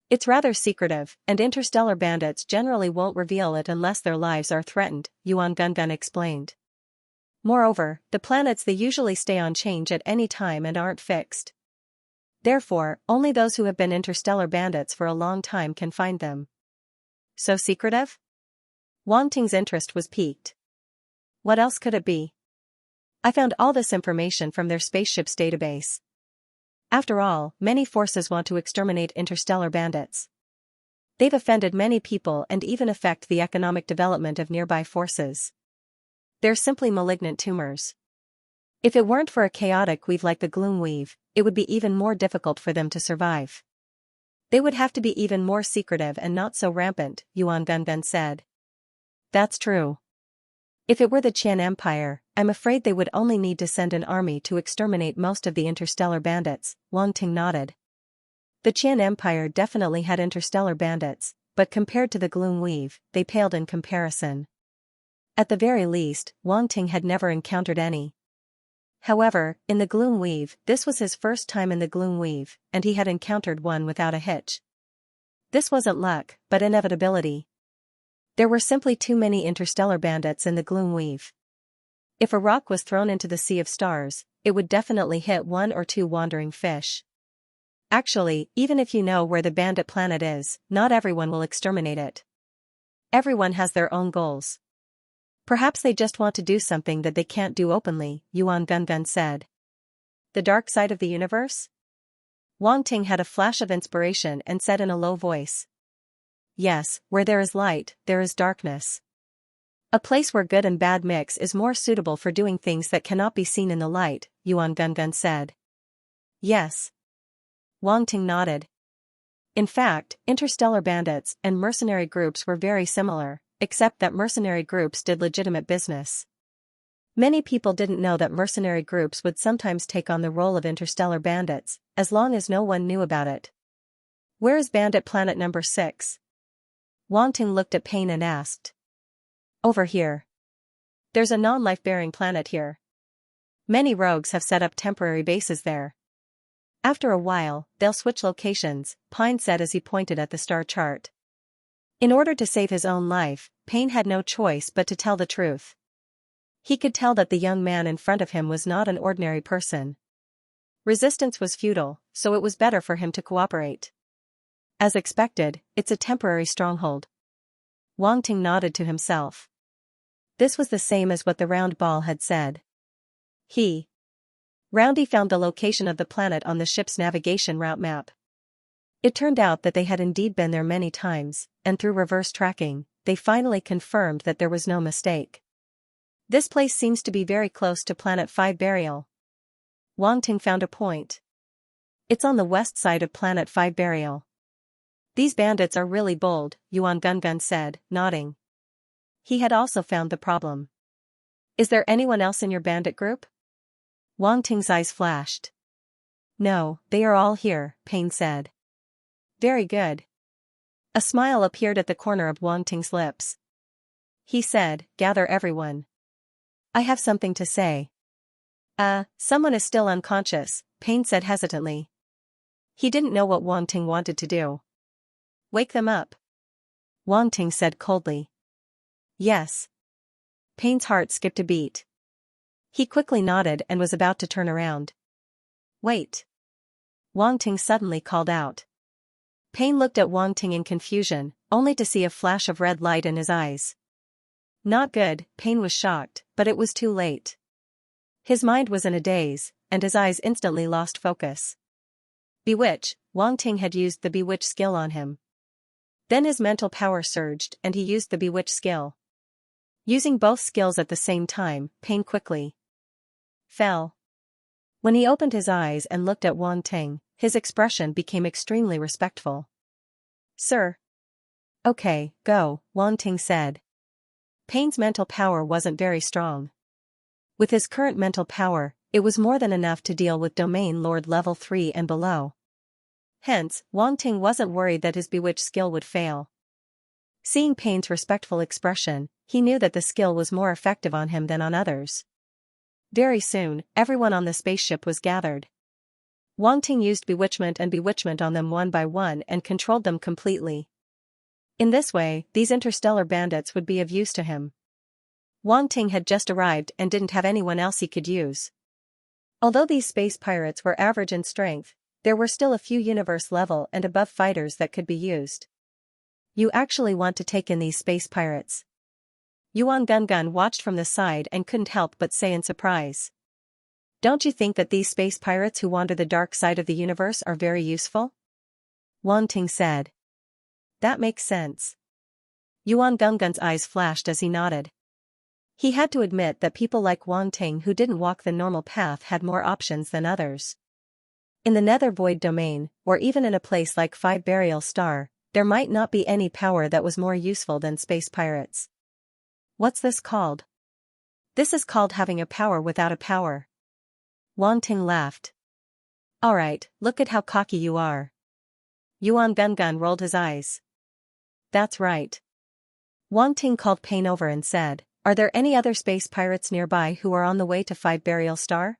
It's rather secretive, and interstellar bandits generally won't reveal it unless their lives are threatened, Yuan Gungun explained. Moreover, the planets they usually stay on change at any time and aren't fixed. Therefore, only those who have been interstellar bandits for a long time can find them. So secretive? Wang Ting's interest was piqued. What else could it be? I found all this information from their spaceship's database. After all, many forces want to exterminate interstellar bandits. They've offended many people and even affect the economic development of nearby forces. They're simply malignant tumors. If it weren't for a chaotic weave like the Gloom Weave, it would be even more difficult for them to survive. They would have to be even more secretive and not so rampant, Yuan Gungun said. That's true. If it were the Qian Empire, I'm afraid they would only need to send an army to exterminate most of the interstellar bandits, Wang Ting nodded. The Qian Empire definitely had interstellar bandits, but compared to the Gloom Weave, they paled in comparison. At the very least, Wang Ting had never encountered any. However, in the Gloom Weave, this was his first time in the Gloom Weave, and he had encountered one without a hitch. This wasn't luck, but inevitability. There were simply too many interstellar bandits in the Gloom Weave. If a rock was thrown into the Sea of Stars, it would definitely hit 1 or 2 wandering fish. Actually, even if you know where the bandit planet is, not everyone will exterminate it. Everyone has their own goals. Perhaps they just want to do something that they can't do openly, Yuan Gungun said. The dark side of the universe? Wang Ting had a flash of inspiration and said in a low voice. Yes, where there is light, there is darkness. A place where good and bad mix is more suitable for doing things that cannot be seen in the light, Yuan Gungun said. Yes. Wang Ting nodded. In fact, interstellar bandits and mercenary groups were very similar, except that mercenary groups did legitimate business. Many people didn't know that mercenary groups would sometimes take on the role of interstellar bandits, as long as no one knew about it. Where is Bandit Planet Number 6? Wang Ting looked at Payne and asked. Over here. There's a non-life-bearing planet here. Many rogues have set up temporary bases there. After a while, they'll switch locations, Payne said as he pointed at the star chart. In order to save his own life, Payne had no choice but to tell the truth. He could tell that the young man in front of him was not an ordinary person. Resistance was futile, so it was better for him to cooperate. As expected, it's a temporary stronghold. Wang Ting nodded to himself. This was the same as what the round ball had said. Roundy found the location of the planet on the ship's navigation route map. It turned out that they had indeed been there many times, and through reverse tracking, they finally confirmed that there was no mistake. This place seems to be very close to Planet 5 Burial. Wang Ting found a point. It's on the west side of Planet 5 Burial. These bandits are really bold, Yuan Gungun said, nodding. He had also found the problem. Is there anyone else in your bandit group? Wang Ting's eyes flashed. No, they are all here, Payne said. Very good. A smile appeared at the corner of Wang Ting's lips. He said, gather everyone. I have something to say. Someone is still unconscious, Payne said hesitantly. He didn't know what Wang Ting wanted to do. Wake them up. Wang Ting said coldly. Yes. Payne's heart skipped a beat. He quickly nodded and was about to turn around. Wait. Wang Ting suddenly called out. Payne looked at Wang Ting in confusion, only to see a flash of red light in his eyes. Not good, Payne was shocked, but it was too late. His mind was in a daze, and his eyes instantly lost focus. Bewitch, Wang Ting had used the Bewitch skill on him. Then his mental power surged and he used the Bewitch skill. Using both skills at the same time, Payne quickly fell. When he opened his eyes and looked at Wang Ting, his expression became extremely respectful. Sir. Okay, go, Wang Ting said. Payne's mental power wasn't very strong. With his current mental power, it was more than enough to deal with Domain Lord level 3 and below. Hence, Wang Ting wasn't worried that his Bewitch skill would fail. Seeing Payne's respectful expression, he knew that the skill was more effective on him than on others. Very soon, everyone on the spaceship was gathered. Wang Ting used bewitchment and bewitchment on them one by one and controlled them completely. In this way, these interstellar bandits would be of use to him. Wang Ting had just arrived and didn't have anyone else he could use. Although these space pirates were average in strength, there were still a few universe level and above fighters that could be used. You actually want to take in these space pirates? Yuan Gungun watched from the side and couldn't help but say in surprise. Don't you think that these space pirates who wander the dark side of the universe are very useful? Wang Ting said. That makes sense. Yuan Gungun's eyes flashed as he nodded. He had to admit that people like Wang Ting who didn't walk the normal path had more options than others. In the Nether Void domain, or even in a place like 5 Burial Star, there might not be any power that was more useful than space pirates. What's this called? This is called having a power without a power. Wang Ting laughed. Alright, look at how cocky you are. Yuan Gungun rolled his eyes. That's right. Wang Ting called Payne over and said, are there any other space pirates nearby who are on the way to 5 Burial Star?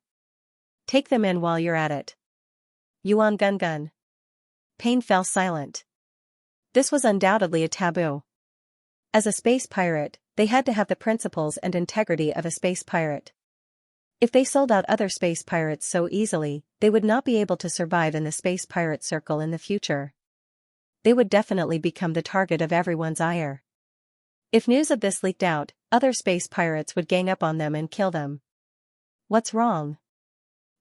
Take them in while you're at it. Yuan Gungun. Payne fell silent. This was undoubtedly a taboo. As a space pirate, they had to have the principles and integrity of a space pirate. If they sold out other space pirates so easily, they would not be able to survive in the space pirate circle in the future. They would definitely become the target of everyone's ire. If news of this leaked out, other space pirates would gang up on them and kill them. What's wrong?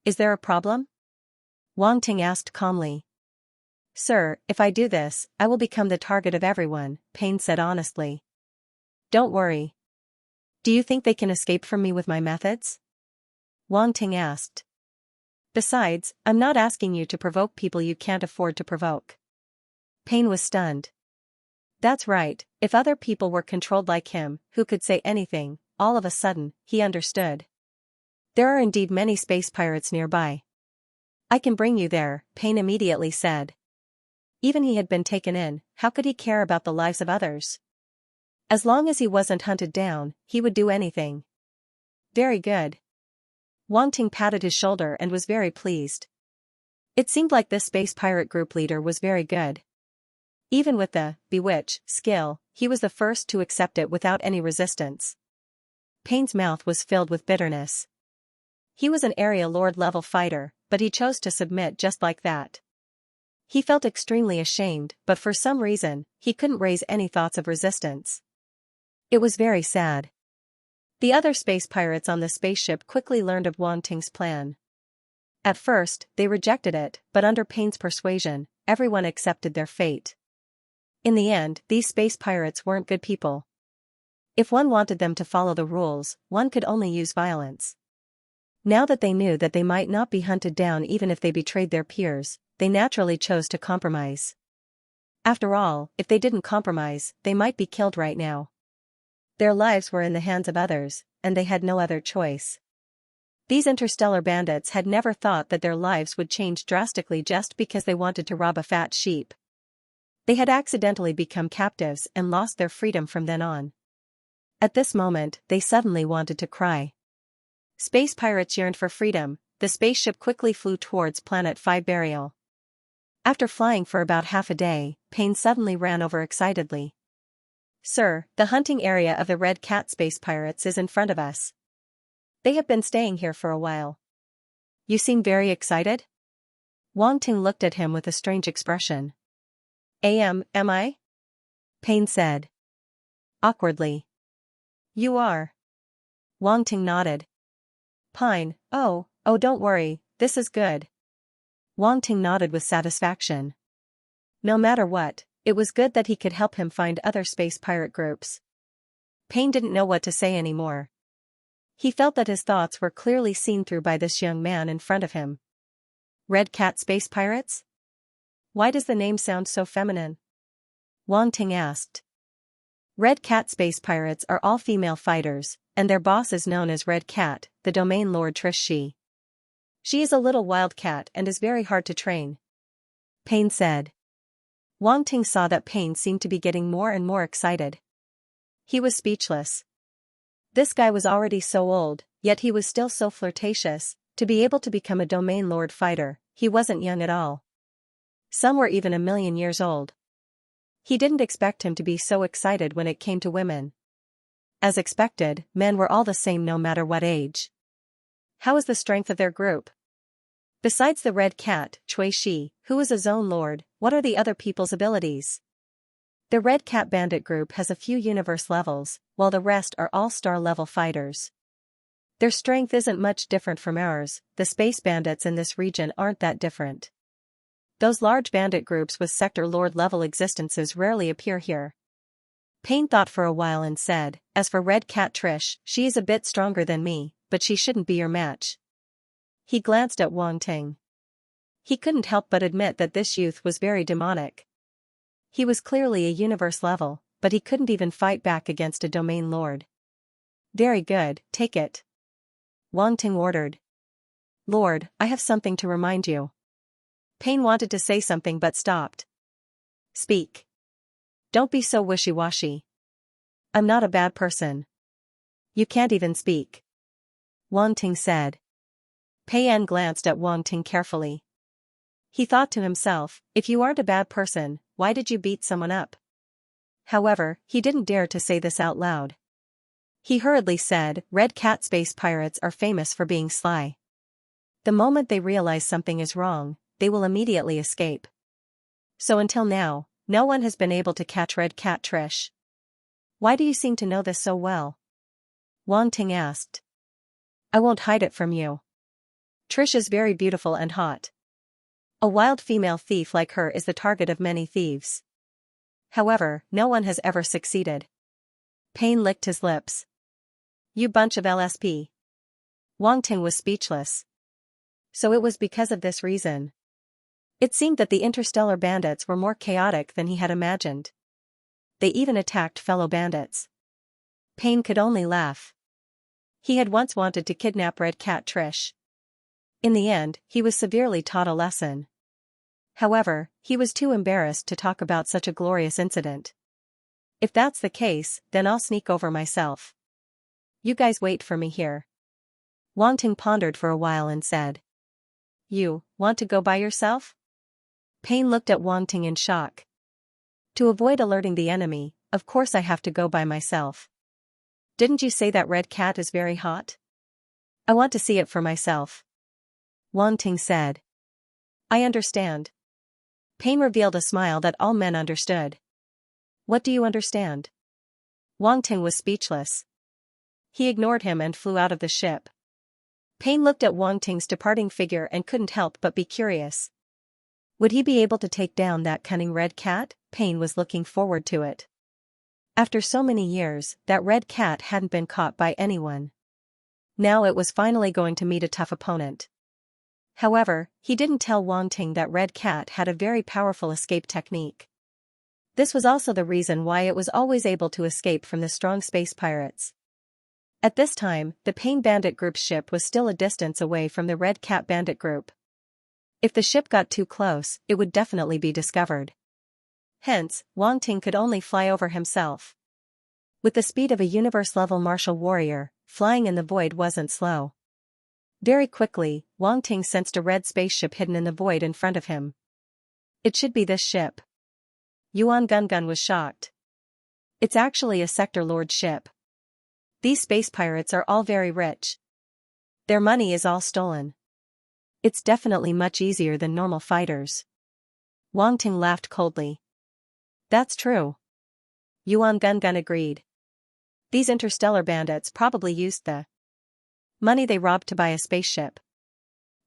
Is there a problem? Wang Ting asked calmly. Sir, if I do this, I will become the target of everyone, Payne said honestly. Don't worry. Do you think they can escape from me with my methods? Wang Ting asked. Besides, I'm not asking you to provoke people you can't afford to provoke. Payne was stunned. That's right, if other people were controlled like him, who could say anything, all of a sudden, he understood. There are indeed many space pirates nearby. I can bring you there, Payne immediately said. Even he had been taken in, how could he care about the lives of others? As long as he wasn't hunted down, he would do anything. Very good. Wang Ting patted his shoulder and was very pleased. It seemed like this space pirate group leader was very good. Even with the bewitch skill, he was the first to accept it without any resistance. Payne's mouth was filled with bitterness. He was an area lord level fighter, but he chose to submit just like that. He felt extremely ashamed, but for some reason, he couldn't raise any thoughts of resistance. It was very sad. The other space pirates on the spaceship quickly learned of Wang Ting's plan. At first, they rejected it, but under Payne's persuasion, everyone accepted their fate. In the end, these space pirates weren't good people. If one wanted them to follow the rules, one could only use violence. Now that they knew that they might not be hunted down even if they betrayed their peers, they naturally chose to compromise. After all, if they didn't compromise, they might be killed right now. Their lives were in the hands of others, and they had no other choice. These interstellar bandits had never thought that their lives would change drastically just because they wanted to rob a fat sheep. They had accidentally become captives and lost their freedom from then on. At this moment, they suddenly wanted to cry. Space pirates yearned for freedom. The spaceship quickly flew towards Planet 5 Burial. After flying for about half a day, Payne suddenly ran over excitedly. "Sir, the hunting area of the Red Cat space pirates is in front of us. They have been staying here for a while." "You seem very excited?" Wang Ting looked at him with a strange expression. Am I?" Payne said. Awkwardly. "You are." Wang Ting nodded. "Pine, oh, don't worry, this is good." Wang Ting nodded with satisfaction. No matter what, it was good that he could help him find other space pirate groups. Payne didn't know what to say anymore. He felt that his thoughts were clearly seen through by this young man in front of him. Red Cat space pirates? Why does the name sound so feminine? Wang Ting asked. Red Cat space pirates are all female fighters, and their boss is known as Red Cat, the domain lord Xi. She is a little wildcat and is very hard to train. Payne said. Wang Ting saw that Payne seemed to be getting more and more excited. He was speechless. This guy was already so old, yet he was still so flirtatious. To be able to become a domain lord fighter, he wasn't young at all. Some were even 1,000,000 years old. He didn't expect him to be so excited when it came to women. As expected, men were all the same no matter what age. How is the strength of their group? Besides the Red Cat, Xi, who is a zone lord, what are the other people's abilities? The Red Cat bandit group has a few universe levels, while the rest are all star level fighters. Their strength isn't much different from ours. The space bandits in this region aren't that different. Those large bandit groups with sector lord level existences rarely appear here. Payne thought for a while and said, as for Red Cat Trish, she is a bit stronger than me, but she shouldn't be your match. He glanced at Wang Ting. He couldn't help but admit that this youth was very demonic. He was clearly a universe level, but he couldn't even fight back against a domain lord. Very good, take it. Wang Ting ordered. Lord, I have something to remind you. Payne wanted to say something but stopped. Speak. Don't be so wishy-washy. I'm not a bad person. You can't even speak. Wang Ting said. Payne glanced at Wang Ting carefully. He thought to himself, if you aren't a bad person, why did you beat someone up? However, he didn't dare to say this out loud. He hurriedly said, Red Cat space pirates are famous for being sly. The moment they realize something is wrong, they will immediately escape. So until now, no one has been able to catch Red Cat Trish. Why do you seem to know this so well? Wang Ting asked. I won't hide it from you. Trish is very beautiful and hot. A wild female thief like her is the target of many thieves. However, no one has ever succeeded. Payne licked his lips. You bunch of LSP. Wang Ting was speechless. So it was because of this reason. It seemed that the interstellar bandits were more chaotic than he had imagined. They even attacked fellow bandits. Payne could only laugh. He had once wanted to kidnap Red Cat Trish. In the end, he was severely taught a lesson. However, he was too embarrassed to talk about such a glorious incident. If that's the case, then I'll sneak over myself. You guys wait for me here. Wang Ting pondered for a while and said. You want to go by yourself? Payne looked at Wang Ting in shock. To avoid alerting the enemy, of course I have to go by myself. Didn't you say that Red Cat is very hot? I want to see it for myself. Wang Ting said. I understand. Payne revealed a smile that all men understood. What do you understand? Wang Ting was speechless. He ignored him and flew out of the ship. Payne looked at Wang Ting's departing figure and couldn't help but be curious. Would he be able to take down that cunning red cat? Pain was looking forward to it. After so many years, that red cat hadn't been caught by anyone. Now it was finally going to meet a tough opponent. However, he didn't tell Wang Ting that red cat had a very powerful escape technique. This was also the reason why it was always able to escape from the strong space pirates. At this time, the Pain Bandit Group's ship was still a distance away from the Red Cat Bandit Group. If the ship got too close, it would definitely be discovered. Hence, Wang Ting could only fly over himself. With the speed of a universe-level martial warrior, flying in the void wasn't slow. Very quickly, Wang Ting sensed a red spaceship hidden in the void in front of him. It should be this ship. Yuan Gungun was shocked. It's actually a Sector Lord ship. These space pirates are all very rich. Their money is all stolen. It's definitely much easier than normal fighters. Wang Ting laughed coldly. That's true. Yuan Gungun agreed. These interstellar bandits probably used the money they robbed to buy a spaceship.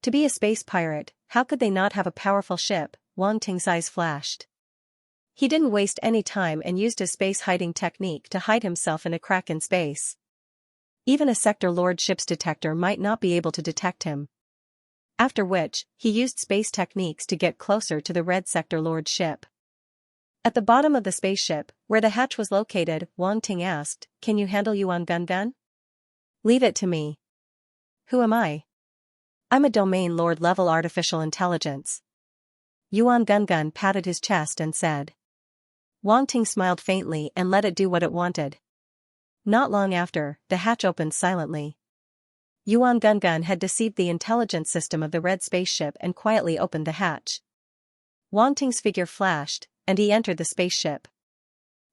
To be a space pirate, how could they not have a powerful ship? Wang Ting's eyes flashed. He didn't waste any time and used his space hiding technique to hide himself in a crack in space. Even a Sector Lord ship's detector might not be able to detect him. After which, he used space techniques to get closer to the red Sector Lord ship. At the bottom of the spaceship, where the hatch was located, Wang Ting asked, "Can you handle Yuan Gungun?" "Leave it to me." "Who am I?" "I'm a Domain Lord level artificial intelligence." Yuan Gungun patted his chest and said. Wang Ting smiled faintly and let it do what it wanted. Not long after, the hatch opened silently. Yuan Gungun had deceived the intelligence system of the red spaceship and quietly opened the hatch. Wang Ting's figure flashed, and he entered the spaceship.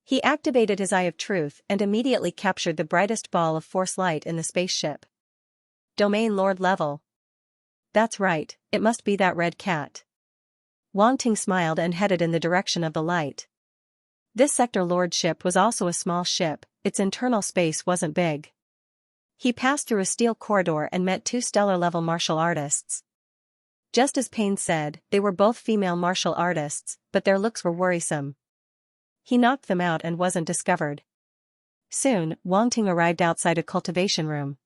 He activated his Eye of Truth and immediately captured the brightest ball of force light in the spaceship. Domain Lord level. That's right, it must be that red cat. Wang Ting smiled and headed in the direction of the light. This Sector Lord ship was also a small ship, its internal space wasn't big. He passed through a steel corridor and met two stellar-level martial artists. Just as Payne said, they were both female martial artists, but their looks were worrisome. He knocked them out and wasn't discovered. Soon, Wang Ting arrived outside a cultivation room.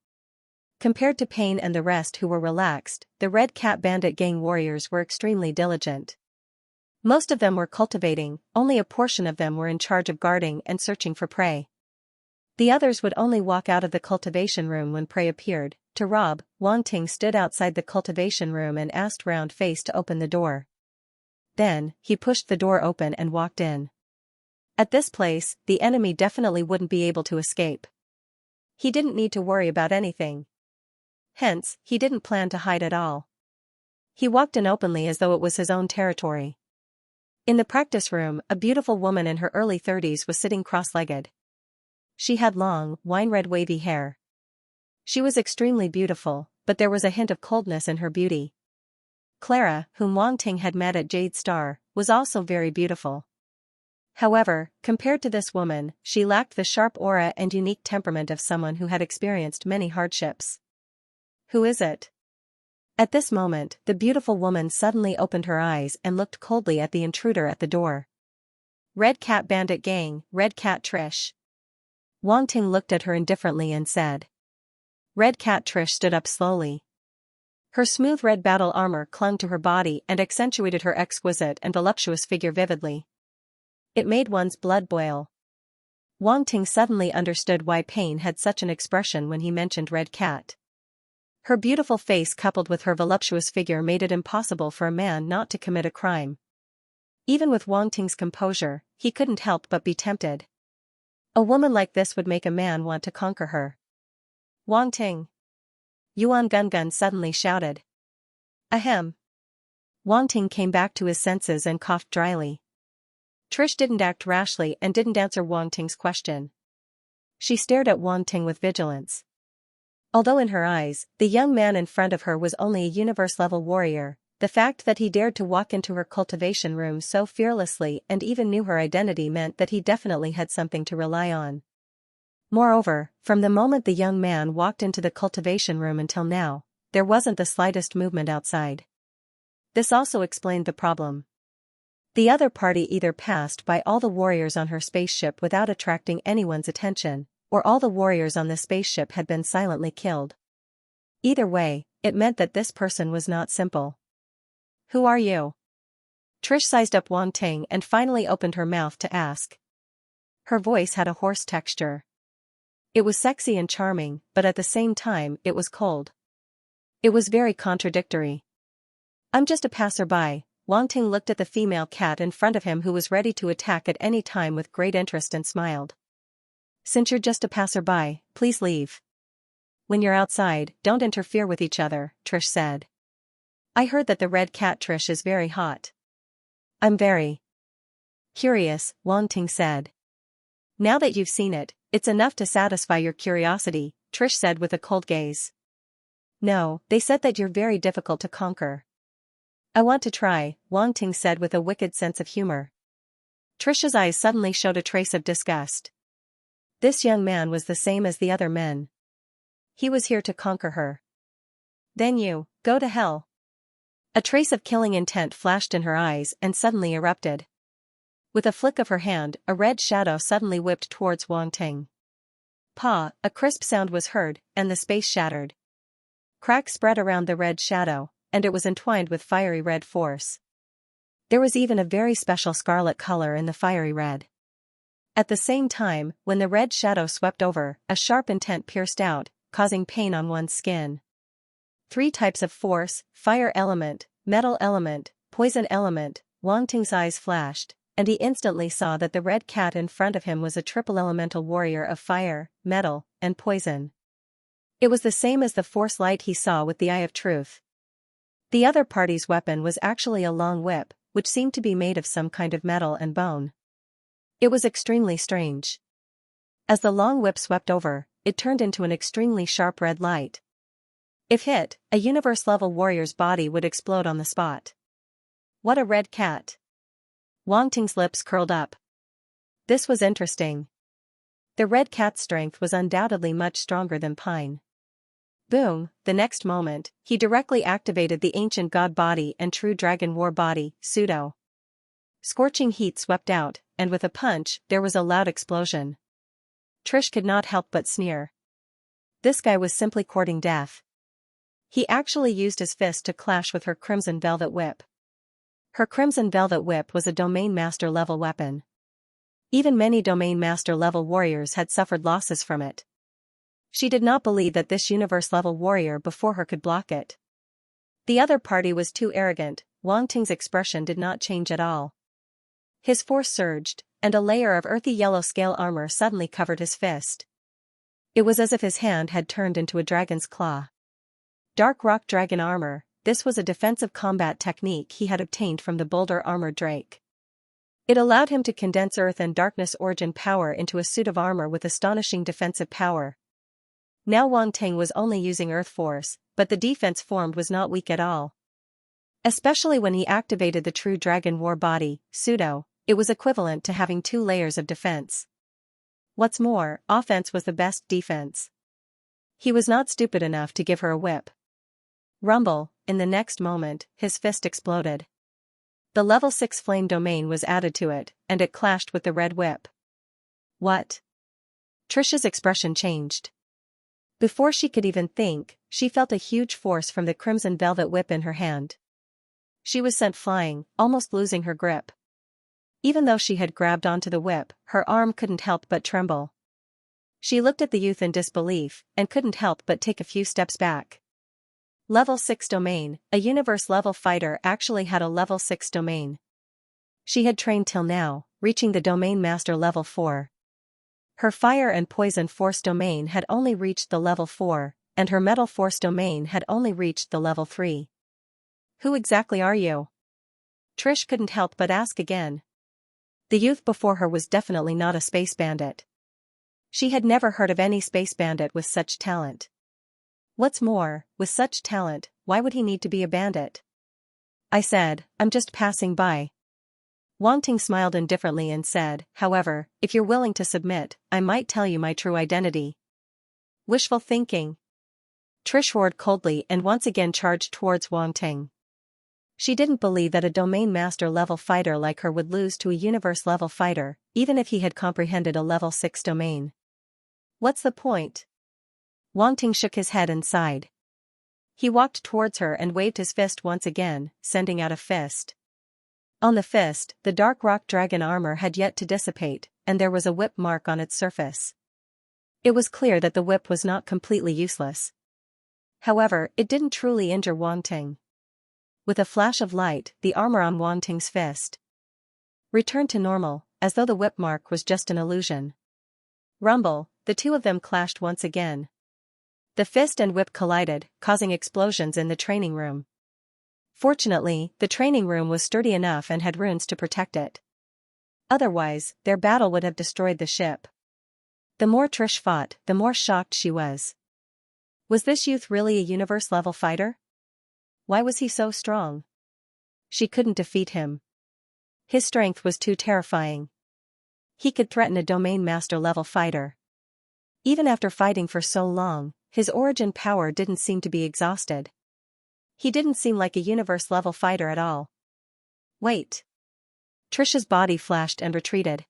Compared to Payne and the rest who were relaxed, the Red Cat Bandit gang warriors were extremely diligent. Most of them were cultivating, only a portion of them were in charge of guarding and searching for prey. The others would only walk out of the cultivation room when prey appeared. To rob, Wang Ting stood outside the cultivation room and asked Round Face to open the door. Then, he pushed the door open and walked in. At this place, the enemy definitely wouldn't be able to escape. He didn't need to worry about anything. Hence, he didn't plan to hide at all. He walked in openly as though it was his own territory. In the practice room, a beautiful woman in her early 30s was sitting cross-legged. She had long, wine-red wavy hair. She was extremely beautiful, but there was a hint of coldness in her beauty. Clara, whom Wang Ting had met at Jade Star, was also very beautiful. However, compared to this woman, she lacked the sharp aura and unique temperament of someone who had experienced many hardships. "Who is it?" At this moment, the beautiful woman suddenly opened her eyes and looked coldly at the intruder at the door. "Red Cat Bandit Gang, Red Cat Trish." Wang Ting looked at her indifferently and said. Red Cat Trish stood up slowly. Her smooth red battle armor clung to her body and accentuated her exquisite and voluptuous figure vividly. It made one's blood boil. Wang Ting suddenly understood why Payne had such an expression when he mentioned Red Cat. Her beautiful face coupled with her voluptuous figure made it impossible for a man not to commit a crime. Even with Wang Ting's composure, he couldn't help but be tempted. A woman like this would make a man want to conquer her. "Wang Ting!" Yuan Gungun suddenly shouted. "Ahem." Wang Ting came back to his senses and coughed dryly. Trish didn't act rashly and didn't answer Wang Ting's question. She stared at Wang Ting with vigilance. Although in her eyes, the young man in front of her was only a universe-level warrior, the fact that he dared to walk into her cultivation room so fearlessly and even knew her identity meant that he definitely had something to rely on. Moreover, from the moment the young man walked into the cultivation room until now, there wasn't the slightest movement outside. This also explained the problem. The other party either passed by all the warriors on her spaceship without attracting anyone's attention, or all the warriors on the spaceship had been silently killed. Either way, it meant that this person was not simple. Who are you? Trish sized up Wang Ting and finally opened her mouth to ask. Her voice had a hoarse texture. It was sexy and charming, but at the same time it was cold. It was very contradictory. I'm just a passerby. Wang Ting looked at the female cat in front of him who was ready to attack at any time with great interest and smiled. Since you're just a passerby, please leave. When you're outside, don't interfere with each other, Trish said. I heard that the red cat Trish is very hot. I'm very curious, Wang Ting said. Now that you've seen it, it's enough to satisfy your curiosity, Trish said with a cold gaze. No, they said that you're very difficult to conquer. I want to try, Wang Ting said with a wicked sense of humor. Trish's eyes suddenly showed a trace of disgust. This young man was the same as the other men. He was here to conquer her. Then you, go to hell. A trace of killing intent flashed in her eyes and suddenly erupted. With a flick of her hand, a red shadow suddenly whipped towards Wang Ting. Pa, a crisp sound was heard, and the space shattered. Cracks spread around the red shadow, and it was entwined with fiery red force. There was even a very special scarlet color in the fiery red. At the same time, when the red shadow swept over, a sharp intent pierced out, causing pain on one's skin. 3 types of force: fire element, metal element, poison element. Wang Ting's eyes flashed, and he instantly saw that the red cat in front of him was a triple elemental warrior of fire, metal, and poison. It was the same as the force light he saw with the Eye of Truth. The other party's weapon was actually a long whip, which seemed to be made of some kind of metal and bone. It was extremely strange. As the long whip swept over, it turned into an extremely sharp red light. If hit, a universe-level warrior's body would explode on the spot. What a red cat! Wang Ting's lips curled up. This was interesting. The red cat's strength was undoubtedly much stronger than Pine. Boom, the next moment, he directly activated the ancient god body and true dragon war body, Pseudo. Scorching heat swept out, and with a punch, there was a loud explosion. Trish could not help but sneer. This guy was simply courting death. He actually used his fist to clash with her crimson velvet whip. Her crimson velvet whip was a domain master level weapon. Even many domain master level warriors had suffered losses from it. She did not believe that this universe-level warrior before her could block it. The other party was too arrogant. Wang Ting's expression did not change at all. His force surged, and a layer of earthy yellow scale armor suddenly covered his fist. It was as if his hand had turned into a dragon's claw. Dark rock dragon armor. This was a defensive combat technique he had obtained from the boulder armored drake. It allowed him to condense earth and darkness origin power into a suit of armor with astonishing defensive power. Now Wang Ting was only using earth force, but the defense formed was not weak at all. Especially when he activated the true dragon war body, Pseudo, it was equivalent to having 2 layers of defense. What's more, offense was the best defense. He was not stupid enough to give her a whip. Rumble, in the next moment, his fist exploded. The level 6 flame domain was added to it, and it clashed with the red whip. What? Trish's expression changed. Before she could even think, she felt a huge force from the crimson velvet whip in her hand. She was sent flying, almost losing her grip. Even though she had grabbed onto the whip, her arm couldn't help but tremble. She looked at the youth in disbelief, and couldn't help but take a few steps back. Level 6 domain. A universe-level fighter actually had a level 6 domain. She had trained till now, reaching the domain master level 4. Her fire and poison force domain had only reached the level 4, and her metal force domain had only reached the level 3. Who exactly are you? Trish couldn't help but ask again. The youth before her was definitely not a space bandit. She had never heard of any space bandit with such talent. What's more, with such talent, why would he need to be a bandit? I said, I'm just passing by. Wang Ting smiled indifferently and said, however, if you're willing to submit, I might tell you my true identity. Wishful thinking. Trish roared coldly and once again charged towards Wang Ting. She didn't believe that a domain master level fighter like her would lose to a universe level fighter, even if he had comprehended a level 6 domain. What's the point? Wang Ting shook his head and sighed. He walked towards her and waved his fist once again, sending out a fist. On the fist, the dark rock dragon armor had yet to dissipate, and there was a whip mark on its surface. It was clear that the whip was not completely useless. However, it didn't truly injure Wang Ting. With a flash of light, the armor on Wang Ting's fist returned to normal, as though the whip mark was just an illusion. Rumble, the two of them clashed once again. The fist and whip collided, causing explosions in the training room. Fortunately, the training room was sturdy enough and had runes to protect it. Otherwise, their battle would have destroyed the ship. The more Trish fought, the more shocked she was. Was this youth really a universe-level fighter? Why was he so strong? She couldn't defeat him. His strength was too terrifying. He could threaten a domain master-level fighter. Even after fighting for so long, his origin power didn't seem to be exhausted. He didn't seem like a universe-level fighter at all. Wait. Trish's body flashed and retreated.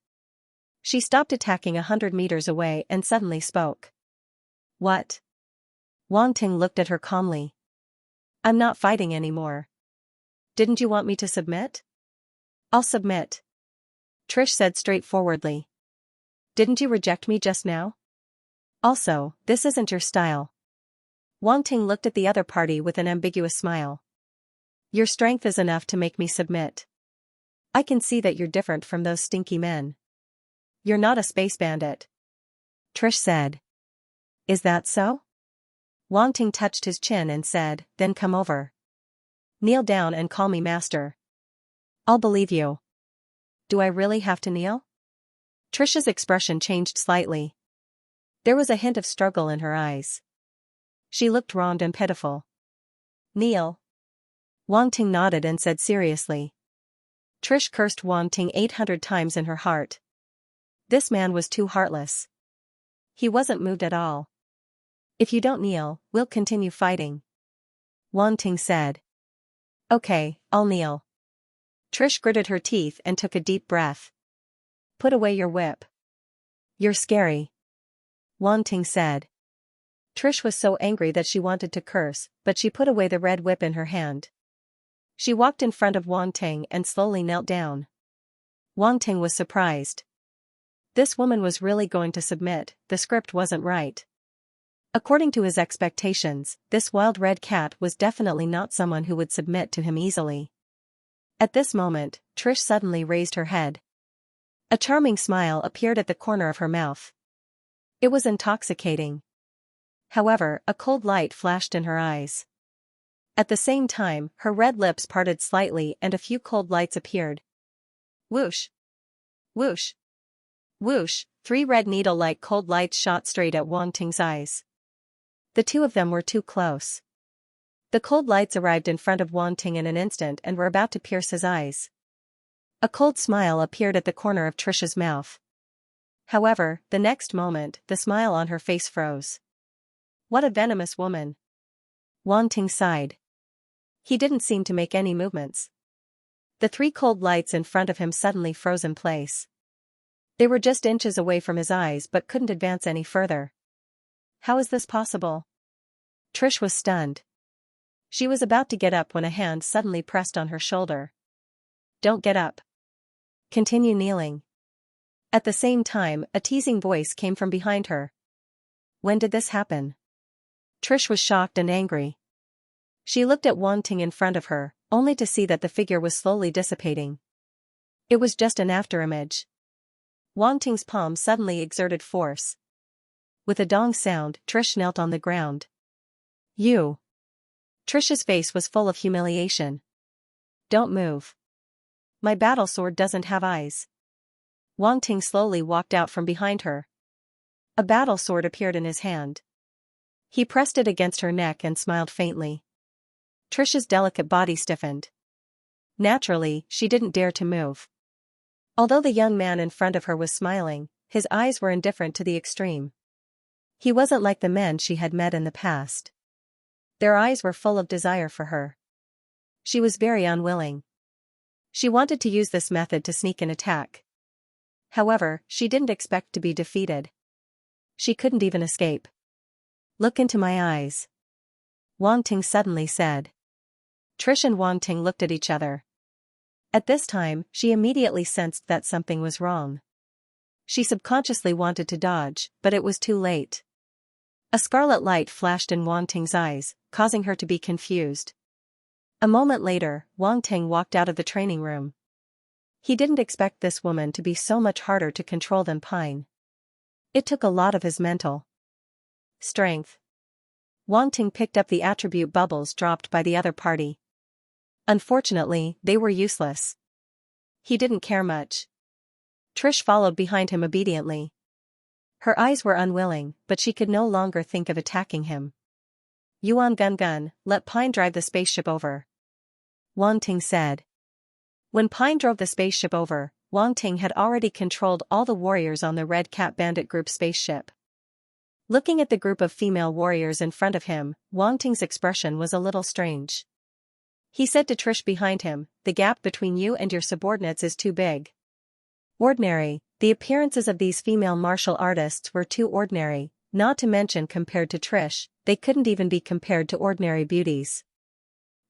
She stopped attacking 100 meters away and suddenly spoke. What? Wang Ting looked at her calmly. I'm not fighting anymore. Didn't you want me to submit? I'll submit. Trish said straightforwardly. Didn't you reject me just now? Also, this isn't your style. Wang Ting looked at the other party with an ambiguous smile. Your strength is enough to make me submit. I can see that you're different from those stinky men. You're not a space bandit. Trish said. Is that so? Wang Ting touched his chin and said, then come over. Kneel down and call me master. I'll believe you. Do I really have to kneel? Trish's expression changed slightly. There was a hint of struggle in her eyes. She looked round and pitiful. Kneel. Wang Ting nodded and said seriously. Trish cursed Wang Ting 800 times in her heart. This man was too heartless. He wasn't moved at all. If you don't kneel, we'll continue fighting. Wang Ting said. Okay, I'll kneel. Trish gritted her teeth and took a deep breath. Put away your whip. You're scary. Wang Ting said. Trish was so angry that she wanted to curse, but she put away the red whip in her hand. She walked in front of Wang Ting and slowly knelt down. Wang Ting was surprised. This woman was really going to submit, the script wasn't right. According to his expectations, this wild red cat was definitely not someone who would submit to him easily. At this moment, Trish suddenly raised her head. A charming smile appeared at the corner of her mouth. It was intoxicating. However, a cold light flashed in her eyes. At the same time, her red lips parted slightly and a few cold lights appeared. Whoosh! Whoosh! Whoosh! 3 red needle-like cold lights shot straight at Wang Ting's eyes. The two of them were too close. The cold lights arrived in front of Wang Ting in an instant and were about to pierce his eyes. A cold smile appeared at the corner of Trish's mouth. However, the next moment, the smile on her face froze. What a venomous woman. Wang Ting sighed. He didn't seem to make any movements. The 3 cold lights in front of him suddenly froze in place. They were just inches away from his eyes but couldn't advance any further. How is this possible? Trish was stunned. She was about to get up when a hand suddenly pressed on her shoulder. Don't get up. Continue kneeling. At the same time, a teasing voice came from behind her. When did this happen? Trish was shocked and angry. She looked at Wang Ting in front of her, only to see that the figure was slowly dissipating. It was just an afterimage. Wang Ting's palm suddenly exerted force. With a dong sound, Trish knelt on the ground. You. Trish's face was full of humiliation. Don't move. My battle sword doesn't have eyes. Wang Ting slowly walked out from behind her. A battle sword appeared in his hand. He pressed it against her neck and smiled faintly. Trish's delicate body stiffened. Naturally, she didn't dare to move. Although the young man in front of her was smiling, his eyes were indifferent to the extreme. He wasn't like the men she had met in the past. Their eyes were full of desire for her. She was very unwilling. She wanted to use this method to sneak an attack. However, she didn't expect to be defeated. She couldn't even escape. "Look into my eyes," Wang Ting suddenly said. Trish and Wang Ting looked at each other. At this time, she immediately sensed that something was wrong. She subconsciously wanted to dodge, but it was too late. A scarlet light flashed in Wang Ting's eyes, causing her to be confused. A moment later, Wang Ting walked out of the training room. He didn't expect this woman to be so much harder to control than Pine. It took a lot of his mental strength. Wang Ting picked up the attribute bubbles dropped by the other party. Unfortunately, they were useless. He didn't care much. Trish followed behind him obediently. Her eyes were unwilling, but she could no longer think of attacking him. "Yuan Gun Gun, let Pine drive the spaceship over," Wang Ting said. When Pine drove the spaceship over, Wang Ting had already controlled all the warriors on the Red Cat Bandit Group spaceship. Looking at the group of female warriors in front of him, Wang Ting's expression was a little strange. He said to Trish behind him, "The gap between you and your subordinates is too big." Ordinary, the appearances of these female martial artists were too ordinary, not to mention compared to Trish, they couldn't even be compared to ordinary beauties.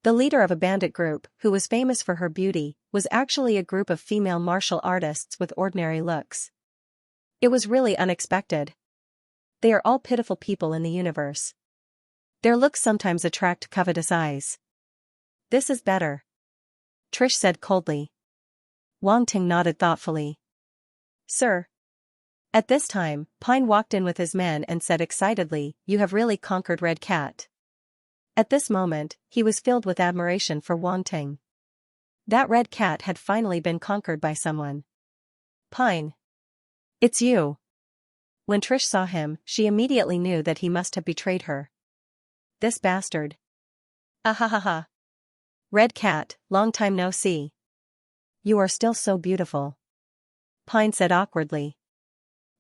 The leader of a bandit group, who was famous for her beauty, was actually a group of female martial artists with ordinary looks. It was really unexpected. They are all pitiful people in the universe. Their looks sometimes attract covetous eyes. "This is better," Trish said coldly. Wang Ting nodded thoughtfully. "Sir." At this time, Pine walked in with his men and said excitedly, "You have really conquered Red Cat." At this moment, he was filled with admiration for Wang Ting. That Red Cat had finally been conquered by someone. "Pine. It's you." When Trish saw him, she immediately knew that he must have betrayed her. "This bastard. Ahahaha. Red Cat, long time no see. You are still so beautiful," Pine said awkwardly.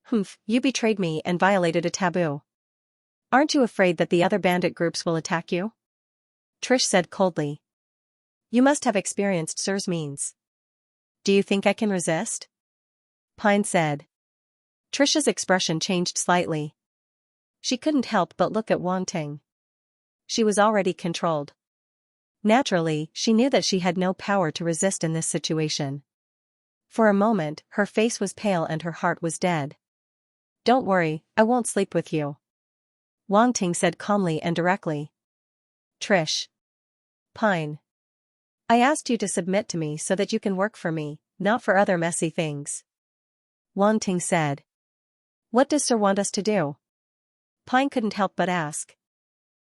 "Humph, you betrayed me and violated a taboo. Aren't you afraid that the other bandit groups will attack you?" Trish said coldly. "You must have experienced Sir's means. Do you think I can resist?" Pine said. Trish's expression changed slightly. She couldn't help but look at Wang Ting. She was already controlled. Naturally, she knew that she had no power to resist in this situation. For a moment, her face was pale and her heart was dead. "Don't worry, I won't sleep with you," Wang Ting said calmly and directly. "Trish. Pine. I asked you to submit to me so that you can work for me, not for other messy things," Wang Ting said. "What does Sir want us to do?" Pine couldn't help but ask.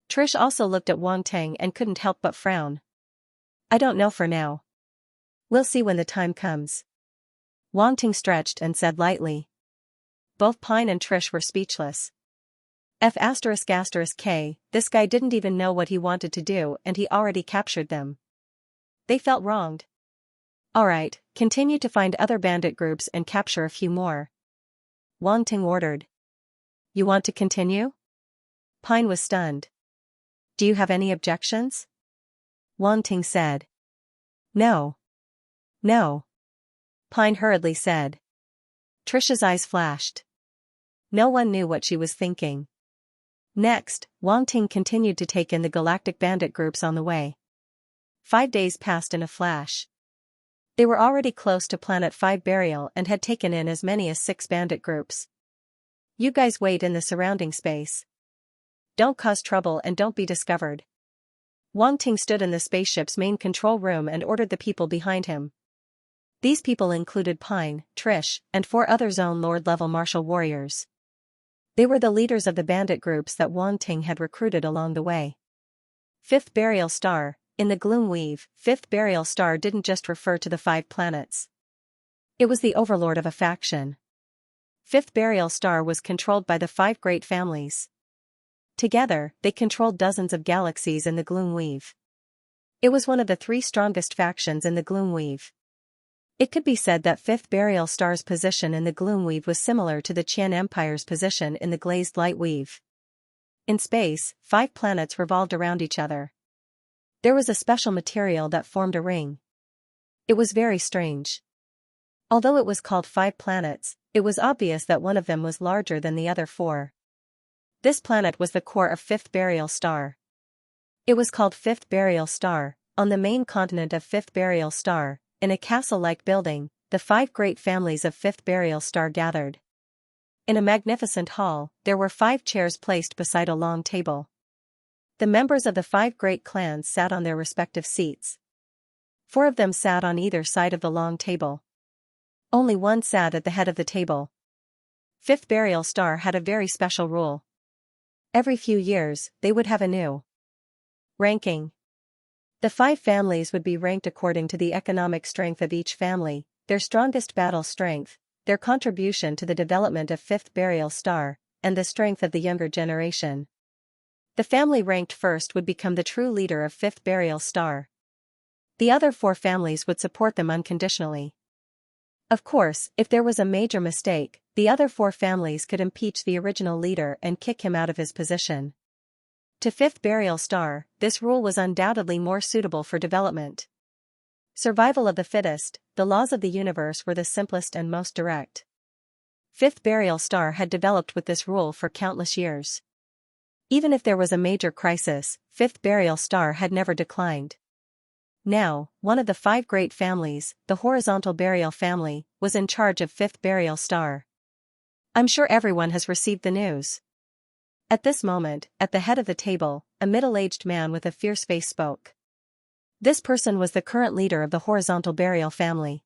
Trish also looked at Wang Ting and couldn't help but frown. "I don't know for now. We'll see when the time comes." Wang Ting stretched and said lightly. Both Pine and Trish were speechless. F***K, this guy didn't even know what he wanted to do and he already captured them. They felt wronged. "Alright, continue to find other bandit groups and capture a few more," Wang Ting ordered. "You want to continue?" Pine was stunned. "Do you have any objections?" Wang Ting said. "No. No," Pine hurriedly said. Trish's eyes flashed. No one knew what she was thinking. Next, Wang Ting continued to take in the galactic bandit groups on the way. 5 days passed in a flash. They were already close to Planet 5 Burial and had taken in as many as 6 bandit groups. "You guys wait in the surrounding space. Don't cause trouble and don't be discovered." Wang Ting stood in the spaceship's main control room and ordered the people behind him. These people included Pine, Trish, and 4 other Zone Lord-level martial warriors. They were the leaders of the bandit groups that Wang Ting had recruited along the way. 5th Burial Star. In the Gloom Weave, 5th Burial Star didn't just refer to the 5 planets. It was the overlord of a faction. 5th Burial Star was controlled by the 5 great families. Together, they controlled dozens of galaxies in the Gloom Weave. It was one of the 3 strongest factions in the Gloom Weave. It could be said that 5th Burial Star's position in the Gloom Weave was similar to the Qian Empire's position in the Glazed Light Weave. In space, 5 planets revolved around each other. There was a special material that formed a ring. It was very strange. Although it was called 5 planets, it was obvious that one of them was larger than the other 4. This planet was the core of Fifth Burial Star. It was called Fifth Burial Star. On the main continent of Fifth Burial Star, in a castle-like building, the 5 great families of Fifth Burial Star gathered. In a magnificent hall, there were 5 chairs placed beside a long table. The members of the 5 great clans sat on their respective seats. 4 of them sat on either side of the long table. Only one sat at the head of the table. Fifth Burial Star had a very special rule. Every few years, they would have a new ranking. The 5 families would be ranked according to the economic strength of each family, their strongest battle strength, their contribution to the development of Fifth Burial Star, and the strength of the younger generation. The family ranked first would become the true leader of Fifth Burial Star. The other 4 families would support them unconditionally. Of course, if there was a major mistake, the other 4 families could impeach the original leader and kick him out of his position. To Fifth Burial Star, this rule was undoubtedly more suitable for development. Survival of the fittest, the laws of the universe were the simplest and most direct. Fifth Burial Star had developed with this rule for countless years. Even if there was a major crisis, Fifth Burial Star had never declined. Now, one of the 5 great families, the Horizontal Burial Family, was in charge of Fifth Burial Star. I'm sure everyone has received the news. At this moment, at the head of the table, a middle-aged man with a fierce face spoke. This person was the current leader of the Horizontal Burial Family.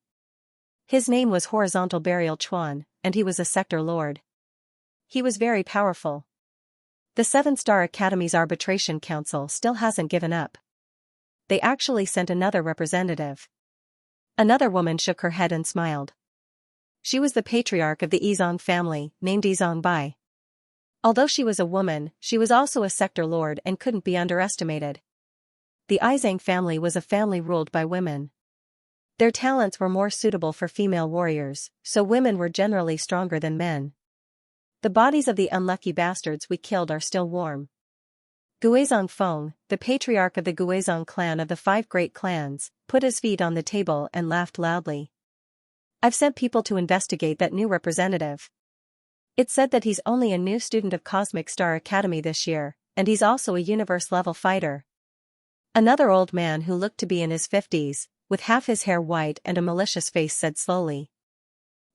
His name was Horizontal Burial Chuan, and he was a sector lord. He was very powerful. The 7-Star Academy's Arbitration Council still hasn't given up. They actually sent another representative. Another woman shook her head and smiled. She was the patriarch of the Yizong family, named Yizong Bai. Although she was a woman, she was also a sector lord and couldn't be underestimated. The Yizang family was a family ruled by women. Their talents were more suitable for female warriors, so women were generally stronger than men. The bodies of the unlucky bastards we killed are still warm. Guizong Feng, the patriarch of the Guizong clan of the 5 great clans, put his feet on the table and laughed loudly. I've sent people to investigate that new representative. It said that he's only a new student of Cosmic Star Academy this year, and he's also a universe-level fighter. Another old man who looked to be in his 50s, with half his hair white and a malicious face said slowly.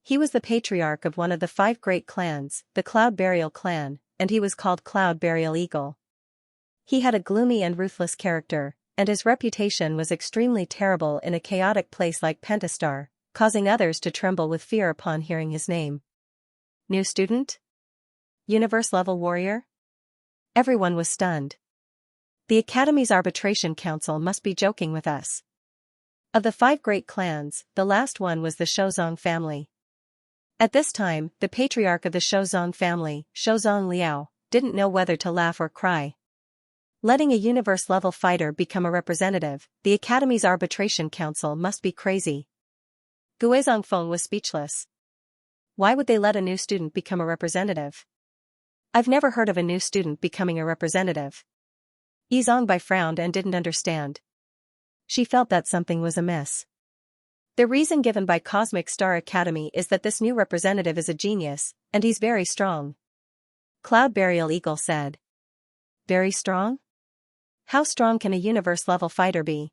He was the patriarch of one of the 5 great clans, the Cloud Burial clan, and he was called Cloud Burial Eagle. He had a gloomy and ruthless character, and his reputation was extremely terrible in a chaotic place like Pentastar, causing others to tremble with fear upon hearing his name. New student? Universe-level warrior? Everyone was stunned. The Academy's Arbitration Council must be joking with us. Of the 5 great clans, the last one was the Shozong family. At this time, the patriarch of the Shozong family, Shozong Liao, didn't know whether to laugh or cry. Letting a universe-level fighter become a representative, the Academy's Arbitration Council must be crazy. Guizong Feng was speechless. Why would they let a new student become a representative? I've never heard of a new student becoming a representative. Yizong Bai frowned and didn't understand. She felt that something was amiss. The reason given by Cosmic Star Academy is that this new representative is a genius, and he's very strong. Cloud Burial Eagle said. Very strong? How strong can a universe-level fighter be?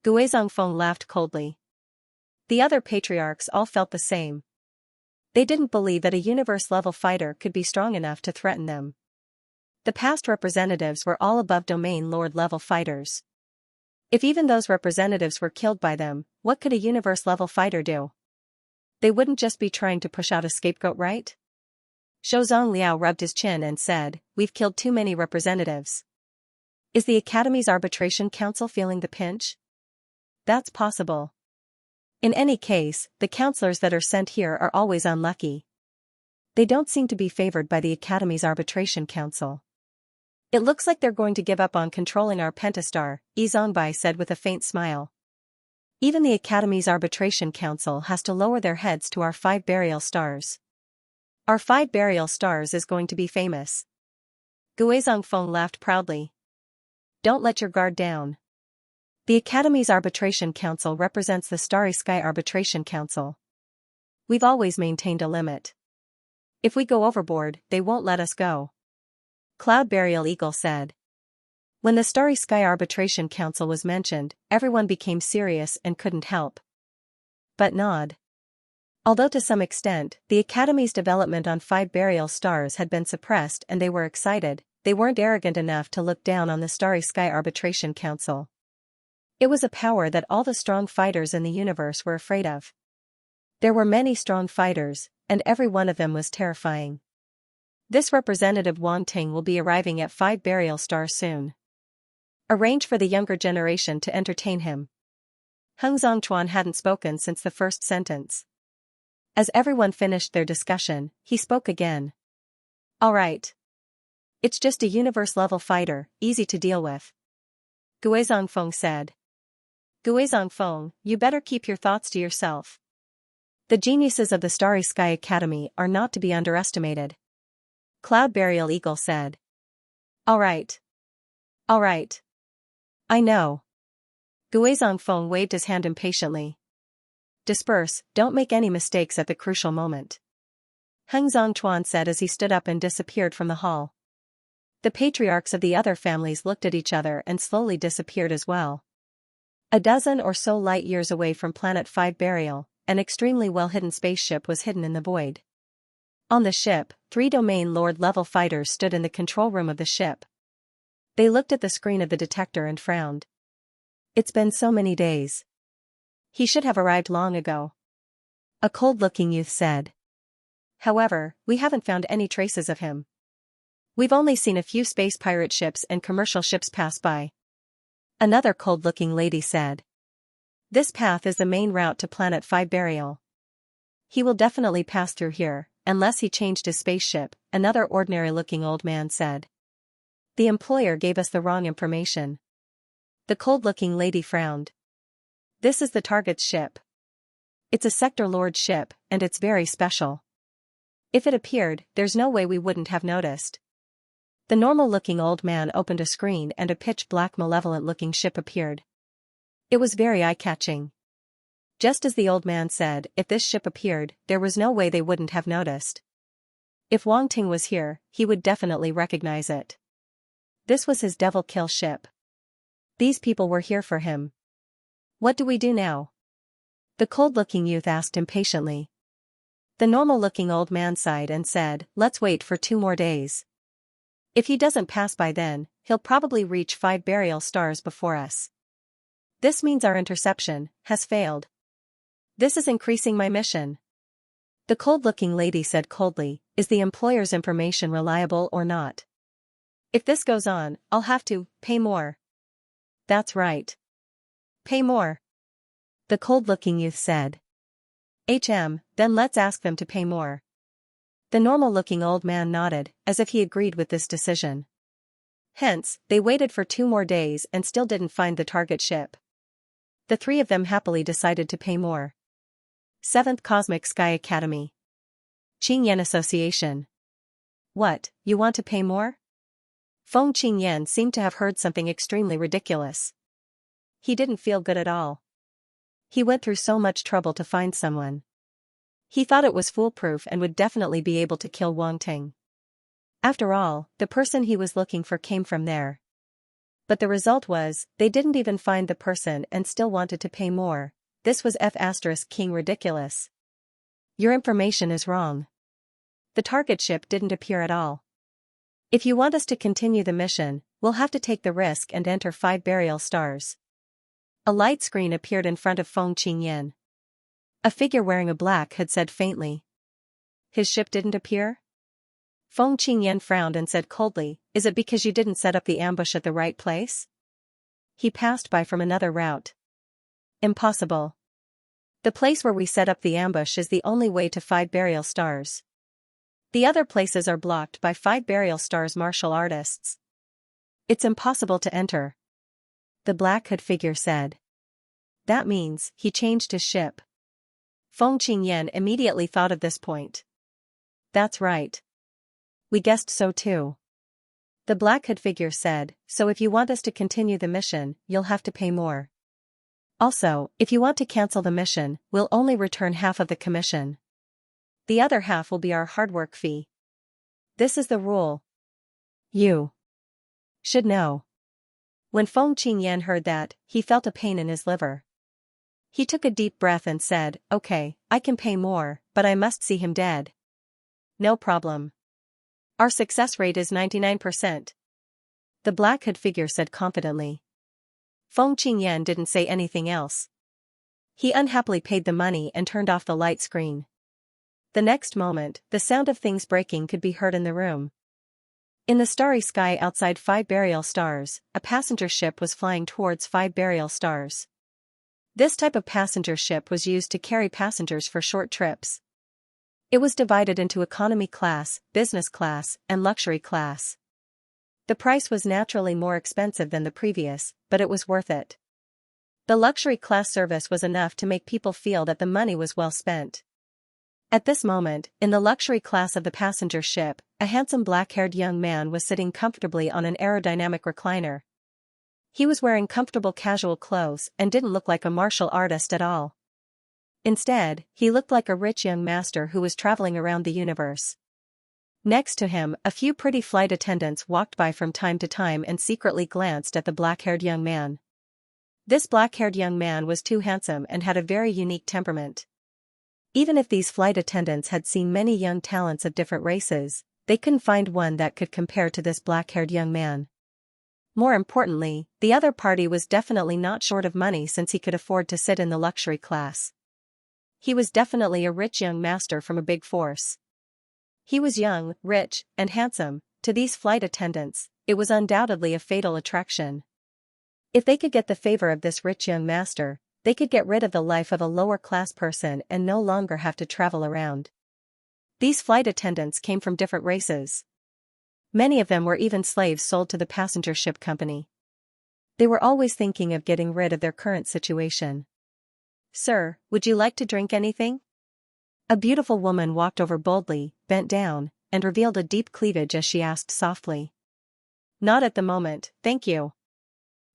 Guizong Feng laughed coldly. The other patriarchs all felt the same. They didn't believe that a universe-level fighter could be strong enough to threaten them. The past representatives were all above domain lord-level fighters. If even those representatives were killed by them, what could a universe-level fighter do? They wouldn't just be trying to push out a scapegoat, right? Shozong Liao rubbed his chin and said, "We've killed too many representatives." Is the Academy's Arbitration Council feeling the pinch? That's possible. In any case, the counselors that are sent here are always unlucky. They don't seem to be favored by the Academy's Arbitration Council. It looks like they're going to give up on controlling our Pentastar, Yizong Bai said with a faint smile. Even the Academy's Arbitration Council has to lower their heads to our 5 burial stars. Our 5 burial stars is going to be famous. Guizong Feng laughed proudly. Don't let your guard down. The Academy's Arbitration Council represents the Starry Sky Arbitration Council. We've always maintained a limit. If we go overboard, they won't let us go. Cloud Burial Eagle said. When the Starry Sky Arbitration Council was mentioned, everyone became serious and couldn't help but nod. Although to some extent, the Academy's development on 5 burial stars had been suppressed and they were excited, they weren't arrogant enough to look down on the Starry Sky Arbitration Council. It was a power that all the strong fighters in the universe were afraid of. There were many strong fighters, and every one of them was terrifying. This representative Wang Ting will be arriving at 5 burial stars soon. Arrange for the younger generation to entertain him. Heng Zongchuan hadn't spoken since the first sentence. As everyone finished their discussion, he spoke again. All right. It's just a universe-level fighter, easy to deal with. Guizhong Feng said. Guizhong Feng, you better keep your thoughts to yourself. The geniuses of the Starry Sky Academy are not to be underestimated. Cloud Burial Eagle said. All right. All right. I know. Guizhong Feng waved his hand impatiently. Disperse, don't make any mistakes at the crucial moment. Heng Zongchuan said as he stood up and disappeared from the hall. The patriarchs of the other families looked at each other and slowly disappeared as well. A dozen or so light years away from Planet 5 Burial, an extremely well-hidden spaceship was hidden in the void. On the ship, 3 Domain Lord-level fighters stood in the control room of the ship. They looked at the screen of the detector and frowned. It's been so many days. He should have arrived long ago. A cold-looking youth said. However, we haven't found any traces of him. We've only seen a few space pirate ships and commercial ships pass by. Another cold-looking lady said. This path is the main route to Planet 5 Burial. He will definitely pass through here, unless he changed his spaceship, another ordinary-looking old man said. The employer gave us the wrong information. The cold-looking lady frowned. This is the target's ship. It's a Sector Lord ship, and it's very special. If it appeared, there's no way we wouldn't have noticed. The normal-looking old man opened a screen and a pitch-black malevolent-looking ship appeared. It was very eye-catching. Just as the old man said, if this ship appeared, there was no way they wouldn't have noticed. If Wang Ting was here, he would definitely recognize it. This was his devil kill ship. These people were here for him. What do we do now? The cold-looking youth asked impatiently. The normal-looking old man sighed and said, let's wait for 2 more days. If he doesn't pass by then, he'll probably reach 5 burial stars before us. This means our interception has failed. This is increasing my mission. The cold-looking lady said coldly, is the employer's information reliable or not? If this goes on, I'll have to pay more. That's right. Pay more. The cold-looking youth said. Then let's ask them to pay more. The normal-looking old man nodded, as if he agreed with this decision. Hence, they waited for 2 more days and still didn't find the target ship. The 3 of them happily decided to pay more. 7th Cosmic Sky Academy. Qingyan Association. What, you want to pay more? Feng Qingyan seemed to have heard something extremely ridiculous. He didn't feel good at all. He went through so much trouble to find someone. He thought it was foolproof and would definitely be able to kill Wang Ting. After all, the person he was looking for came from there. But the result was, they didn't even find the person and still wanted to pay more. This was King ridiculous. Your information is wrong. The target ship didn't appear at all. If you want us to continue the mission, we'll have to take the risk and enter 5 burial stars. A light screen appeared in front of Feng Qingyan. A figure wearing a black hood said faintly. His ship didn't appear? Feng Qingyan frowned and said coldly, is it because you didn't set up the ambush at the right place? He passed by from another route. Impossible. The place where we set up the ambush is the only way to 5 burial stars. The other places are blocked by 5 burial stars martial artists. It's impossible to enter. The black hood figure said. That means, he changed his ship. Feng Qingyan immediately thought of this point. That's right. We guessed so too. The black hood figure said, so if you want us to continue the mission, you'll have to pay more. Also, if you want to cancel the mission, we'll only return half of the commission. The other half will be our hard work fee. This is the rule. You should know. When Feng Qingyan heard that, he felt a pain in his liver. He took a deep breath and said, "Okay, I can pay more, but I must see him dead." "No problem. Our success rate is 99%. The black hood figure said confidently. Feng Qingyan didn't say anything else. He unhappily paid the money and turned off the light screen. The next moment, the sound of things breaking could be heard in the room. In the starry sky outside 5 burial stars, a passenger ship was flying towards 5 burial stars. This type of passenger ship was used to carry passengers for short trips. It was divided into economy class, business class, and luxury class. The price was naturally more expensive than the previous, but it was worth it. The luxury class service was enough to make people feel that the money was well spent. At this moment, in the luxury class of the passenger ship, a handsome black-haired young man was sitting comfortably on an aerodynamic recliner. He was wearing comfortable casual clothes and didn't look like a martial artist at all. Instead, he looked like a rich young master who was traveling around the universe. Next to him, a few pretty flight attendants walked by from time to time and secretly glanced at the black-haired young man. This black-haired young man was too handsome and had a very unique temperament. Even if these flight attendants had seen many young talents of different races, they couldn't find one that could compare to this black-haired young man. More importantly, the other party was definitely not short of money since he could afford to sit in the luxury class. He was definitely a rich young master from a big force. He was young, rich, and handsome. To these flight attendants, it was undoubtedly a fatal attraction. If they could get the favor of this rich young master, they could get rid of the life of a lower-class person and no longer have to travel around. These flight attendants came from different races. Many of them were even slaves sold to the passenger ship company. They were always thinking of getting rid of their current situation. "Sir, would you like to drink anything?" A beautiful woman walked over boldly, bent down, and revealed a deep cleavage as she asked softly. "Not at the moment, thank you."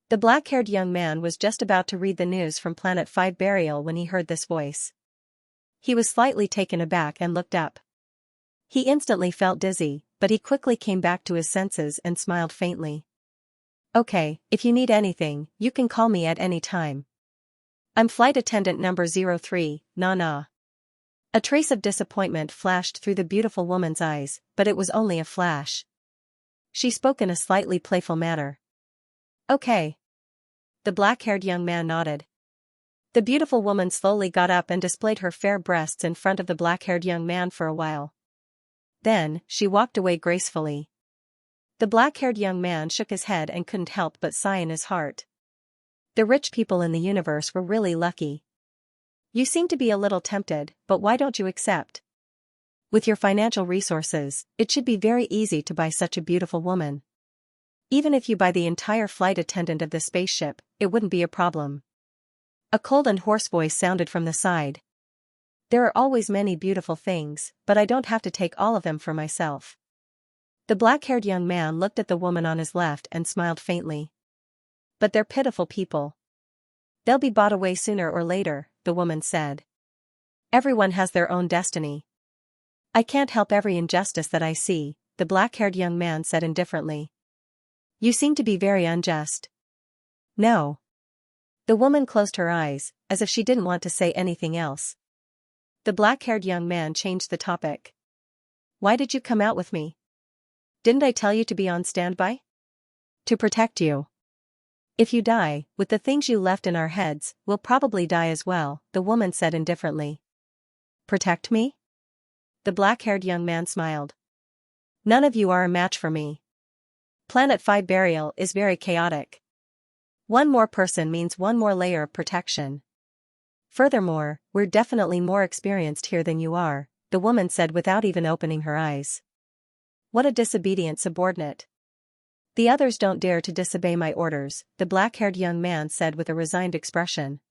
The black-haired young man was just about to read the news from Planet 5 Burial when he heard this voice. He was slightly taken aback and looked up. He instantly felt dizzy, but he quickly came back to his senses and smiled faintly. "Okay, if you need anything, you can call me at any time. I'm flight attendant number 03, na." A trace of disappointment flashed through the beautiful woman's eyes, but it was only a flash. She spoke in a slightly playful manner. "Okay." The black-haired young man nodded. The beautiful woman slowly got up and displayed her fair breasts in front of the black-haired young man for a while. Then, she walked away gracefully. The black-haired young man shook his head and couldn't help but sigh in his heart. The rich people in the universe were really lucky. "You seem to be a little tempted, but why don't you accept? With your financial resources, it should be very easy to buy such a beautiful woman. Even if you buy the entire flight attendant of the spaceship, it wouldn't be a problem." A cold and hoarse voice sounded from the side. "There are always many beautiful things, but I don't have to take all of them for myself." The black-haired young man looked at the woman on his left and smiled faintly. "But they're pitiful people. They'll be bought away sooner or later," the woman said. "Everyone has their own destiny." "I can't help every injustice that I see," the black-haired young man said indifferently. "You seem to be very unjust." "No." The woman closed her eyes, as if she didn't want to say anything else. The black-haired young man changed the topic. "Why did you come out with me? Didn't I tell you to be on standby? To protect you. If you die, with the things you left in our heads, we'll probably die as well," the woman said indifferently. "Protect me?" The black-haired young man smiled. "None of you are a match for me. Planet 5 Burial is very chaotic. One more person means one more layer of protection. Furthermore, we're definitely more experienced here than you are," the woman said without even opening her eyes. "What a disobedient subordinate. The others don't dare to disobey my orders," the black-haired young man said with a resigned expression.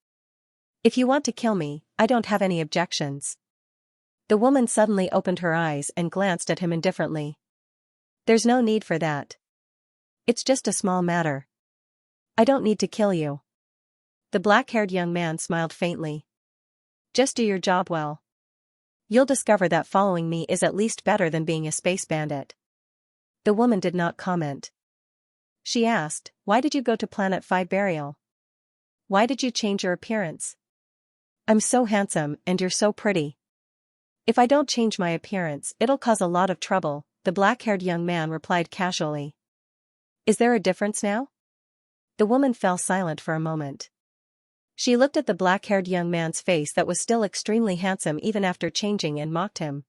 "If you want to kill me, I don't have any objections." The woman suddenly opened her eyes and glanced at him indifferently. "There's no need for that. It's just a small matter. I don't need to kill you." The black-haired young man smiled faintly. Just do your job well. You'll discover that following me is at least better than being a space bandit. The woman did not comment. She asked, why did you go to Planet 5 Burial? Why did you change your appearance? I'm so handsome and you're so pretty. If I don't change my appearance, it'll cause a lot of trouble, the black-haired young man replied casually. Is there a difference now? The woman fell silent for a moment. She looked at the black-haired young man's face that was still extremely handsome even after changing and mocked him.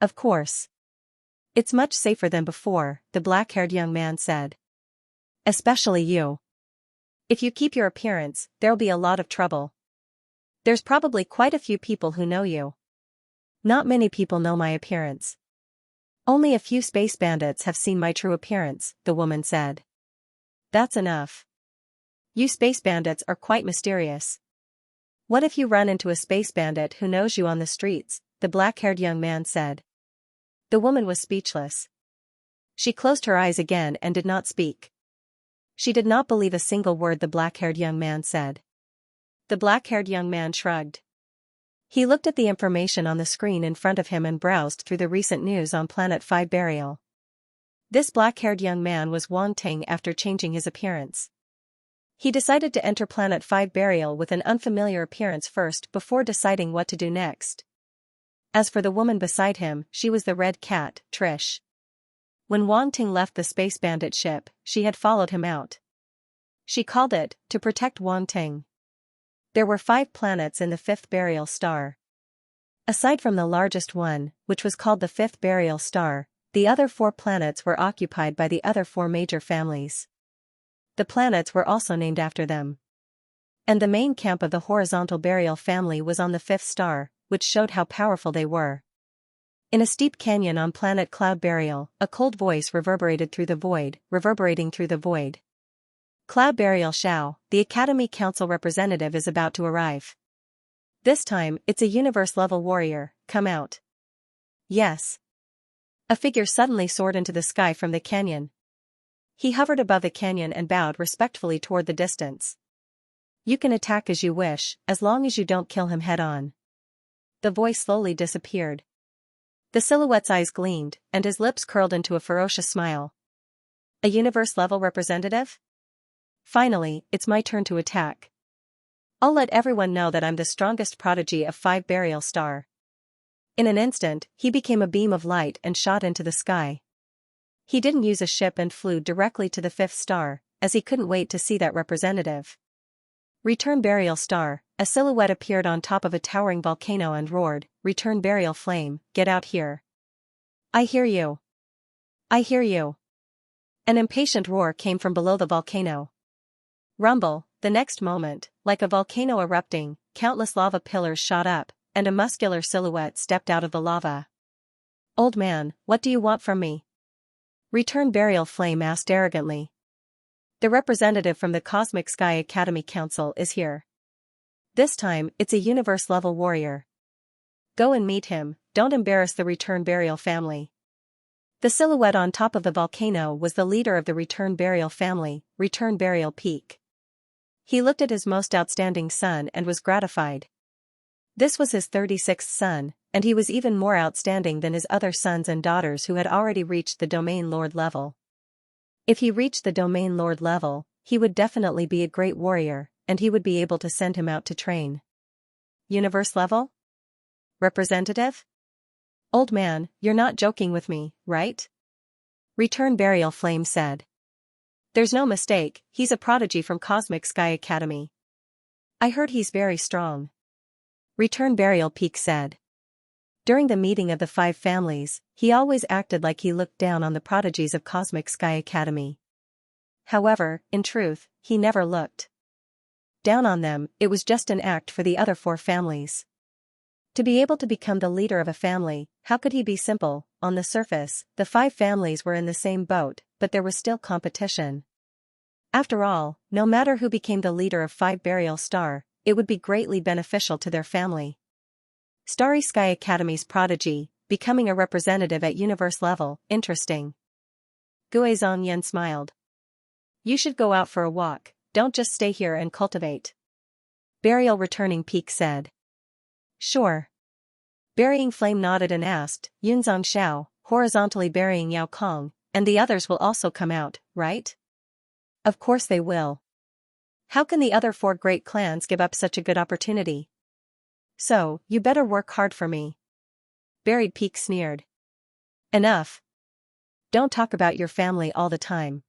Of course. It's much safer than before, the black-haired young man said. Especially you. If you keep your appearance, there'll be a lot of trouble. There's probably quite a few people who know you. Not many people know my appearance. Only a few space bandits have seen my true appearance, the woman said. That's enough. You space bandits are quite mysterious. What if you run into a space bandit who knows you on the streets, the black-haired young man said. The woman was speechless. She closed her eyes again and did not speak. She did not believe a single word the black-haired young man said. The black-haired young man shrugged. He looked at the information on the screen in front of him and browsed through the recent news on Planet 5 Burial. This black-haired young man was Wang Ting after changing his appearance. He decided to enter Planet 5 Burial with an unfamiliar appearance first before deciding what to do next. As for the woman beside him, she was the red cat, Trish. When Wang Ting left the space bandit ship, she had followed him out. She called it, to protect Wang Ting. There were 5 planets in the 5th burial star. Aside from the largest one, which was called the 5th burial star, the other 4 planets were occupied by the other 4 major families. The planets were also named after them. And the main camp of the horizontal burial family was on the 5th star, which showed how powerful they were. In a steep canyon on planet Cloud Burial, a cold voice reverberating through the void. Cloud Burial Xiao, the Academy Council representative is about to arrive. This time, it's a universe-level warrior, come out. Yes. A figure suddenly soared into the sky from the canyon. He hovered above the canyon and bowed respectfully toward the distance. You can attack as you wish, as long as you don't kill him head-on. The voice slowly disappeared. The silhouette's eyes gleamed, and his lips curled into a ferocious smile. A universe-level representative? Finally, it's my turn to attack. I'll let everyone know that I'm the strongest prodigy of 5 burial star. In an instant, he became a beam of light and shot into the sky. He didn't use a ship and flew directly to the 5th star, as he couldn't wait to see that representative. Return burial star, a silhouette appeared on top of a towering volcano and roared, Return burial flame, get out here. I hear you. I hear you. An impatient roar came from below the volcano. Rumble, the next moment, like a volcano erupting, countless lava pillars shot up, and a muscular silhouette stepped out of the lava. Old man, what do you want from me? Return burial flame asked arrogantly. The representative from the Cosmic Sky Academy Council is here. This time, it's a universe-level warrior. Go and meet him, don't embarrass the Return Burial family. The silhouette on top of the volcano was the leader of the Return Burial family, Return Burial Peak. He looked at his most outstanding son and was gratified. This was his 36th son, and he was even more outstanding than his other sons and daughters who had already reached the Domain Lord level. If he reached the Domain Lord level, he would definitely be a great warrior, and he would be able to send him out to train. Universe level? Representative? Old man, you're not joking with me, right? Return Burial Flame said. There's no mistake, he's a prodigy from Cosmic Sky Academy. I heard he's very strong. Return Burial Peak said. During the meeting of the 5 families, he always acted like he looked down on the prodigies of Cosmic Sky Academy. However, in truth, he never looked down on them, it was just an act for the other 4 families. To be able to become the leader of a family, how could he be simple? On the surface, the 5 families were in the same boat, but there was still competition. After all, no matter who became the leader of 5 Burial Star, it would be greatly beneficial to their family. Starry Sky Academy's prodigy, becoming a representative at universe level, interesting. Gue Zhongyan smiled. You should go out for a walk, don't just stay here and cultivate. Burial returning peak said. Sure. Burying Flame nodded and asked, Yunzong Xiao, horizontally burying Yao Kong, and the others will also come out, right? Of course they will. How can the other 4 great clans give up such a good opportunity? So, you better work hard for me. Buried Peak sneered. Enough. Don't talk about your family all the time.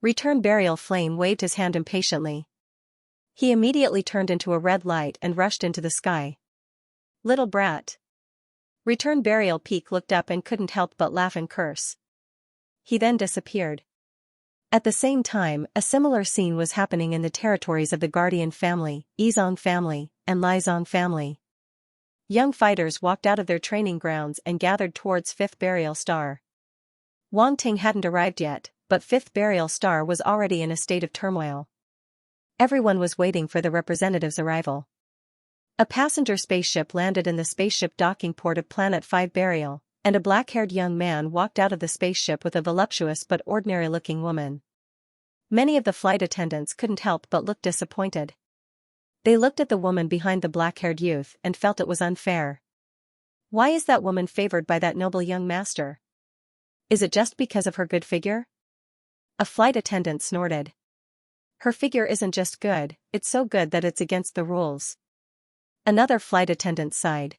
Return Burial Flame waved his hand impatiently. He immediately turned into a red light and rushed into the sky. Little brat. Return Burial Peak looked up and couldn't help but laugh and curse. He then disappeared. At the same time, a similar scene was happening in the territories of the Guardian family, Yizong family, and Lizong family. Young fighters walked out of their training grounds and gathered towards 5th Burial Star. Wang Ting hadn't arrived yet, but 5th Burial Star was already in a state of turmoil. Everyone was waiting for the representative's arrival. A passenger spaceship landed in the spaceship docking port of Planet 5 Burial, and a black-haired young man walked out of the spaceship with a voluptuous but ordinary-looking woman. Many of the flight attendants couldn't help but look disappointed. They looked at the woman behind the black-haired youth and felt it was unfair. Why is that woman favored by that noble young master? Is it just because of her good figure? A flight attendant snorted. Her figure isn't just good, it's so good that it's against the rules. Another flight attendant sighed.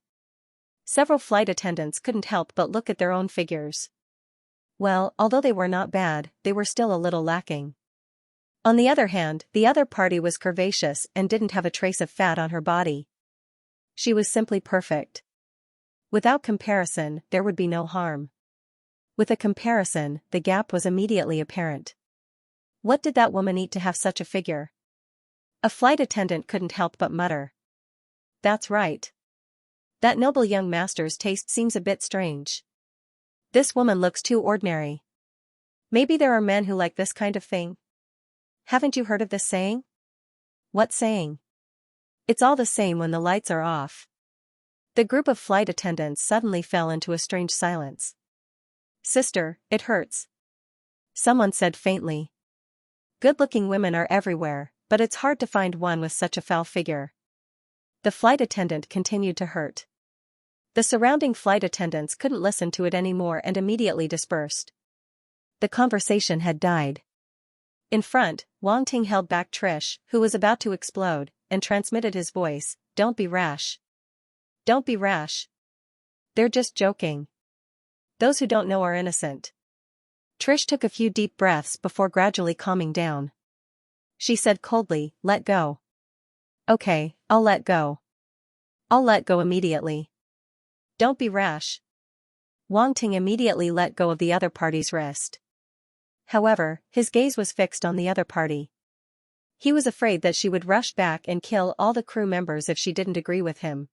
Several flight attendants couldn't help but look at their own figures. Well, although they were not bad, they were still a little lacking. On the other hand, the other party was curvaceous and didn't have a trace of fat on her body. She was simply perfect. Without comparison, there would be no harm. With a comparison, the gap was immediately apparent. What did that woman eat to have such a figure? A flight attendant couldn't help but mutter. That's right. That noble young master's taste seems a bit strange. This woman looks too ordinary. Maybe there are men who like this kind of thing? Haven't you heard of this saying? What saying? It's all the same when the lights are off. The group of flight attendants suddenly fell into a strange silence. Sister, it hurts. Someone said faintly. Good-looking women are everywhere, but it's hard to find one with such a foul figure. The flight attendant continued to hurt. The surrounding flight attendants couldn't listen to it anymore and immediately dispersed. The conversation had died. In front, Wang Ting held back Trish, who was about to explode, and transmitted his voice, Don't be rash. Don't be rash. They're just joking. Those who don't know are innocent. Trish took a few deep breaths before gradually calming down. She said coldly, Let go. Okay, I'll let go. I'll let go immediately. Don't be rash. Wang Ting immediately let go of the other party's wrist. However, his gaze was fixed on the other party. He was afraid that she would rush back and kill all the crew members if she didn't agree with him.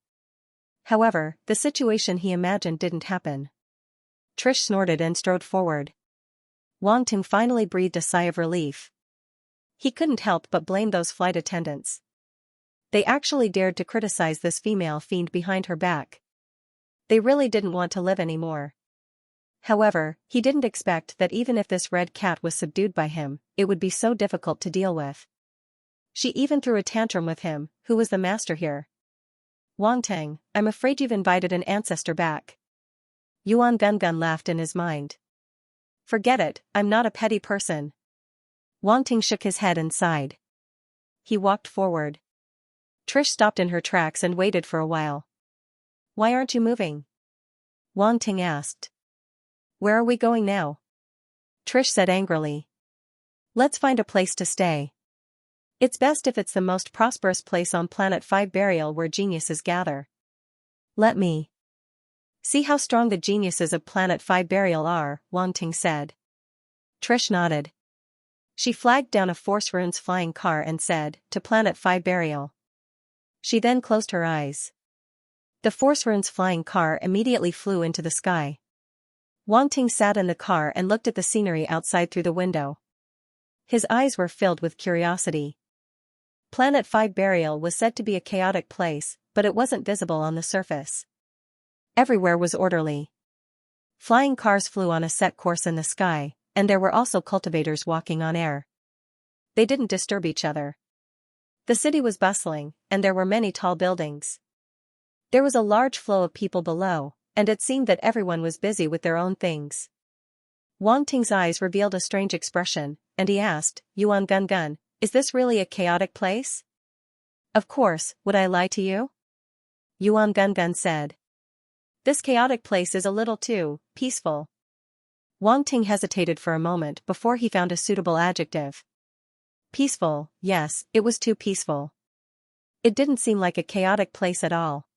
However, the situation he imagined didn't happen. Trish snorted and strode forward. Wang Ting finally breathed a sigh of relief. He couldn't help but blame those flight attendants. They actually dared to criticize this female fiend behind her back. They really didn't want to live anymore. However, he didn't expect that even if this red cat was subdued by him, it would be so difficult to deal with. She even threw a tantrum with him, who was the master here. Wang Ting, I'm afraid you've invited an ancestor back. Yuan Gun laughed in his mind. Forget it, I'm not a petty person. Wang Ting shook his head and sighed. He walked forward. Trish stopped in her tracks and waited for a while. Why aren't you moving? Wang Ting asked. Where are we going now? Trish said angrily. Let's find a place to stay. It's best if it's the most prosperous place on Planet 5 Burial where geniuses gather. Let me see how strong the geniuses of Planet 5 Burial are, Wang Ting said. Trish nodded. She flagged down a Force Runes flying car and said, to Planet 5 Burial. She then closed her eyes. The Force Runes flying car immediately flew into the sky. Wang Ting sat in the car and looked at the scenery outside through the window. His eyes were filled with curiosity. Planet 5 Burial was said to be a chaotic place, but it wasn't visible on the surface. Everywhere was orderly. Flying cars flew on a set course in the sky, and there were also cultivators walking on air. They didn't disturb each other. The city was bustling, and there were many tall buildings. There was a large flow of people below, and it seemed that everyone was busy with their own things. Wang Ting's eyes revealed a strange expression, and he asked, Yuan Gun, is this really a chaotic place? Of course, would I lie to you? Yuan Gun said. This chaotic place is a little too peaceful. Wang Ting hesitated for a moment before he found a suitable adjective. Peaceful, yes, it was too peaceful. It didn't seem like a chaotic place at all.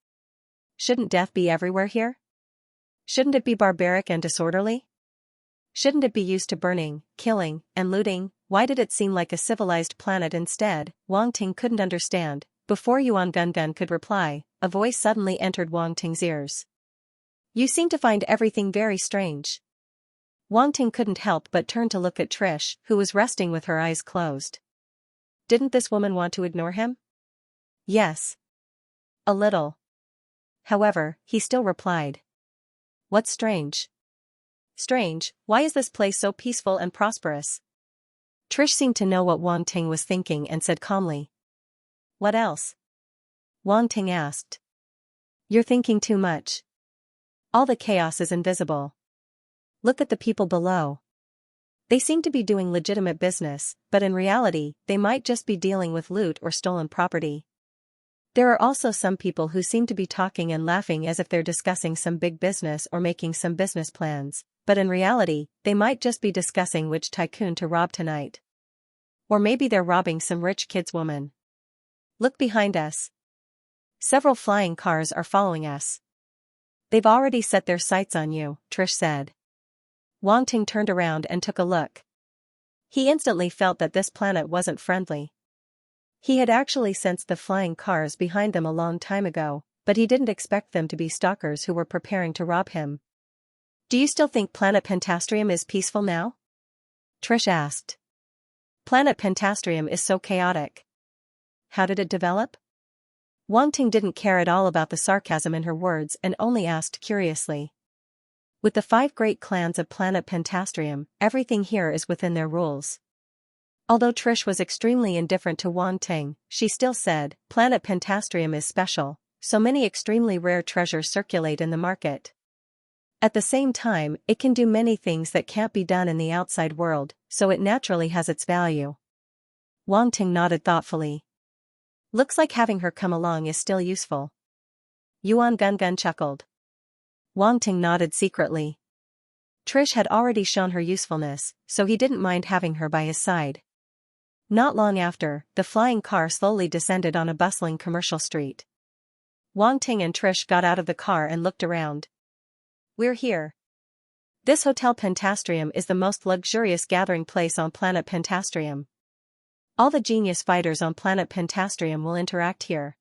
Shouldn't death be everywhere here? Shouldn't it be barbaric and disorderly? Shouldn't it be used to burning, killing, and looting? Why did it seem like a civilized planet instead? Wang Ting couldn't understand. Before Yuan Gun could reply, a voice suddenly entered Wang Ting's ears. You seem to find everything very strange. Wang Ting couldn't help but turn to look at Trish, who was resting with her eyes closed. Didn't this woman want to ignore him? Yes. A little. However, he still replied. What's strange? Strange, why is this place so peaceful and prosperous? Trish seemed to know what Wang Ting was thinking and said calmly. What else? Wang Ting asked. You're thinking too much. All the chaos is invisible. Look at the people below. They seem to be doing legitimate business, but in reality, they might just be dealing with loot or stolen property. There are also some people who seem to be talking and laughing as if they're discussing some big business or making some business plans, but in reality, they might just be discussing which tycoon to rob tonight. Or maybe they're robbing some rich kid's woman. Look behind us. Several flying cars are following us. They've already set their sights on you, Trish said. Wang Ting turned around and took a look. He instantly felt that this planet wasn't friendly. He had actually sensed the flying cars behind them a long time ago, but he didn't expect them to be stalkers who were preparing to rob him. Do you still think Planet Pentastrium is peaceful now? Trish asked. Planet Pentastrium is so chaotic. How did it develop? Wang Ting didn't care at all about the sarcasm in her words and only asked curiously. With the 5 great clans of Planet Pentastrium, everything here is within their rules. Although Trish was extremely indifferent to Wang Ting, she still said, Planet Pentastrium is special, so many extremely rare treasures circulate in the market. At the same time, it can do many things that can't be done in the outside world, so it naturally has its value. Wang Ting nodded thoughtfully. Looks like having her come along is still useful. Yuan Gun chuckled. Wang Ting nodded secretly. Trish had already shown her usefulness, so he didn't mind having her by his side. Not long after, the flying car slowly descended on a bustling commercial street. Wang Ting and Trish got out of the car and looked around. We're here. This Hotel Pentastrium is the most luxurious gathering place on Planet Pentastrium. All the genius fighters on Planet Pentastrium will interact here.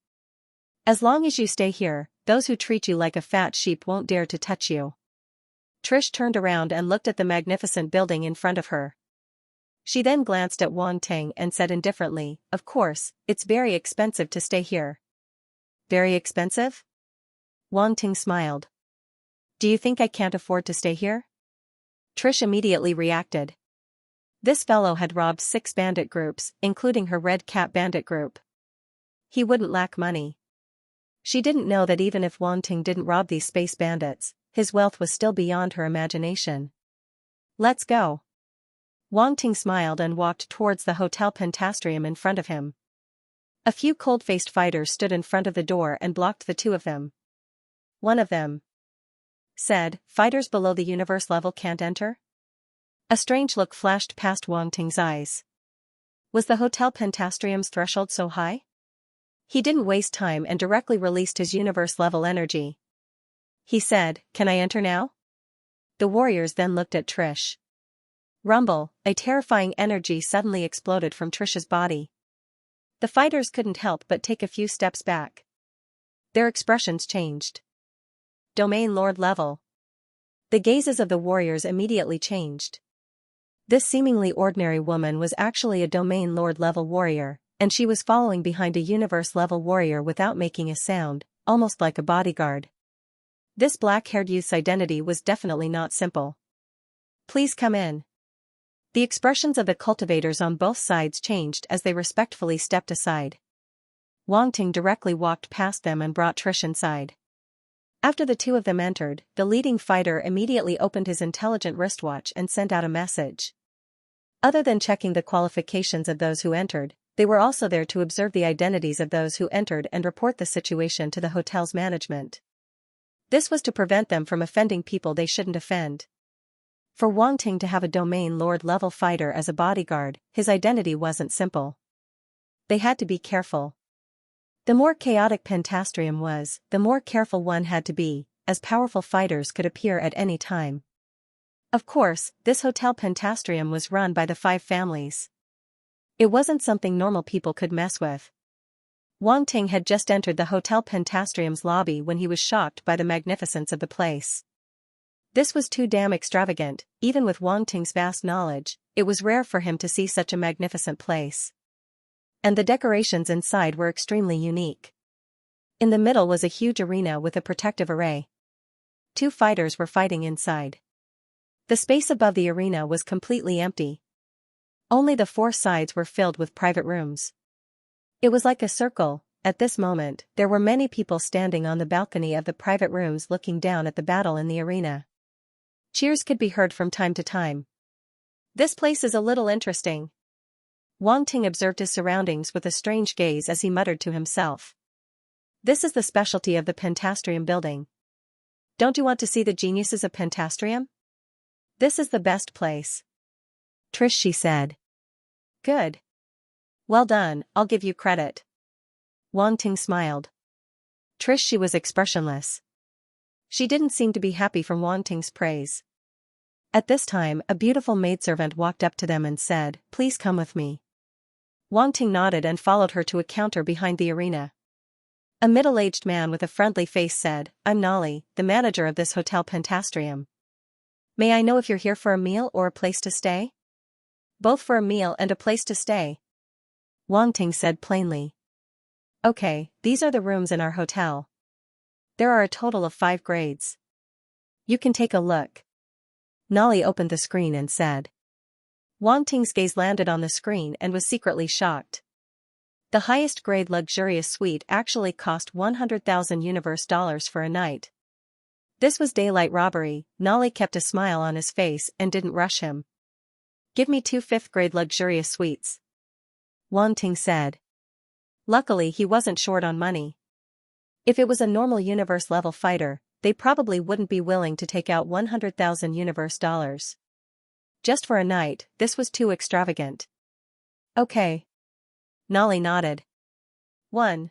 As long as you stay here, those who treat you like a fat sheep won't dare to touch you. Trish turned around and looked at the magnificent building in front of her. She then glanced at Wang Ting and said indifferently, Of course, it's very expensive to stay here. Very expensive? Wang Ting smiled. Do you think I can't afford to stay here? Trish immediately reacted. This fellow had robbed 6 bandit groups, including her Red Cat bandit group. He wouldn't lack money. She didn't know that even if Wang Ting didn't rob these space bandits, his wealth was still beyond her imagination. Let's go. Wang Ting smiled and walked towards the Hotel Pentastrium in front of him. A few cold-faced fighters stood in front of the door and blocked the 2 of them. One of them said, Fighters below the universe level can't enter? A strange look flashed past Wang Ting's eyes. Was the Hotel Pentastrium's threshold so high? He didn't waste time and directly released his universe-level energy. He said, Can I enter now? The warriors then looked at Trish. Rumble, a terrifying energy suddenly exploded from Trish's body. The fighters couldn't help but take a few steps back. Their expressions changed. Domain Lord level. The gazes of the warriors immediately changed. This seemingly ordinary woman was actually a Domain Lord level warrior, and she was following behind a universe level warrior without making a sound, almost like a bodyguard. This black-haired youth's identity was definitely not simple. Please come in. The expressions of the cultivators on both sides changed as they respectfully stepped aside. Wang Ting directly walked past them and brought Trish inside. After the two of them entered, the leading fighter immediately opened his intelligent wristwatch and sent out a message. Other than checking the qualifications of those who entered, they were also there to observe the identities of those who entered and report the situation to the hotel's management. This was to prevent them from offending people they shouldn't offend. For Wang Ting to have a domain lord-level fighter as a bodyguard, his identity wasn't simple. They had to be careful. The more chaotic Pentastrium was, the more careful one had to be, as powerful fighters could appear at any time. Of course, this Hotel Pentastrium was run by the 5 families. It wasn't something normal people could mess with. Wang Ting had just entered the Hotel Pentastrium's lobby when he was shocked by the magnificence of the place. This was too damn extravagant. Even with Wang Ting's vast knowledge, it was rare for him to see such a magnificent place. And the decorations inside were extremely unique. In the middle was a huge arena with a protective array. 2 fighters were fighting inside. The space above the arena was completely empty. Only the 4 sides were filled with private rooms. It was like a circle. At this moment, there were many people standing on the balcony of the private rooms looking down at the battle in the arena. Cheers could be heard from time to time. This place is a little interesting. Wang Ting observed his surroundings with a strange gaze as he muttered to himself. This is the specialty of the Pentastrium building. Don't you want to see the geniuses of Pentastrium? This is the best place. Trish, she said. Good. Well done, I'll give you credit. Wang Ting smiled. Trish, she was expressionless. She didn't seem to be happy from Wang Ting's praise. At this time, a beautiful maidservant walked up to them and said, "Please come with me." Wang Ting nodded and followed her to a counter behind the arena. A middle-aged man with a friendly face said, "I'm Nolly, the manager of this Hotel Pentastrium. May I know if you're here for a meal or a place to stay?" "Both for a meal and a place to stay," Wang Ting said plainly. "Okay, these are the rooms in our hotel. There are a total of 5 grades. You can take a look." Nolly opened the screen and said. Wang Ting's gaze landed on the screen and was secretly shocked. The highest grade luxurious suite actually cost 100,000 universe dollars for a night. This was daylight robbery. Nolly kept a smile on his face and didn't rush him. "Give me 2 5th-grade luxurious suites," Wang Ting said. Luckily he wasn't short on money. If it was a normal universe-level fighter, they probably wouldn't be willing to take out 100,000 universe dollars. Just for a night, this was too extravagant. "Okay." Nolly nodded. 1.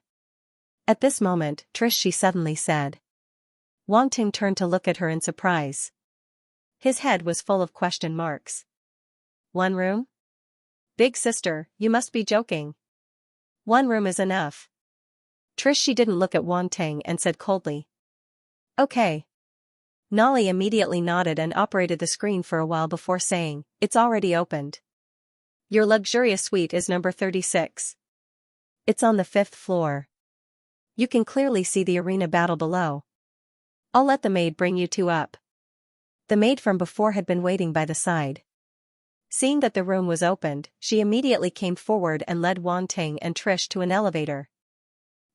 At this moment, Trish, she suddenly said. Wang Ting turned to look at her in surprise. His head was full of question marks. 1 room? Big sister, you must be joking. 1 room is enough. Trish, she didn't look at Wang Ting and said coldly. "Okay." Nolly immediately nodded and operated the screen for a while before saying, "It's already opened. Your luxurious suite is number 36. It's on the 5th floor. You can clearly see the arena battle below. I'll let the maid bring you 2 up." The maid from before had been waiting by the side. Seeing that the room was opened, she immediately came forward and led Wang Ting and Trish to an elevator.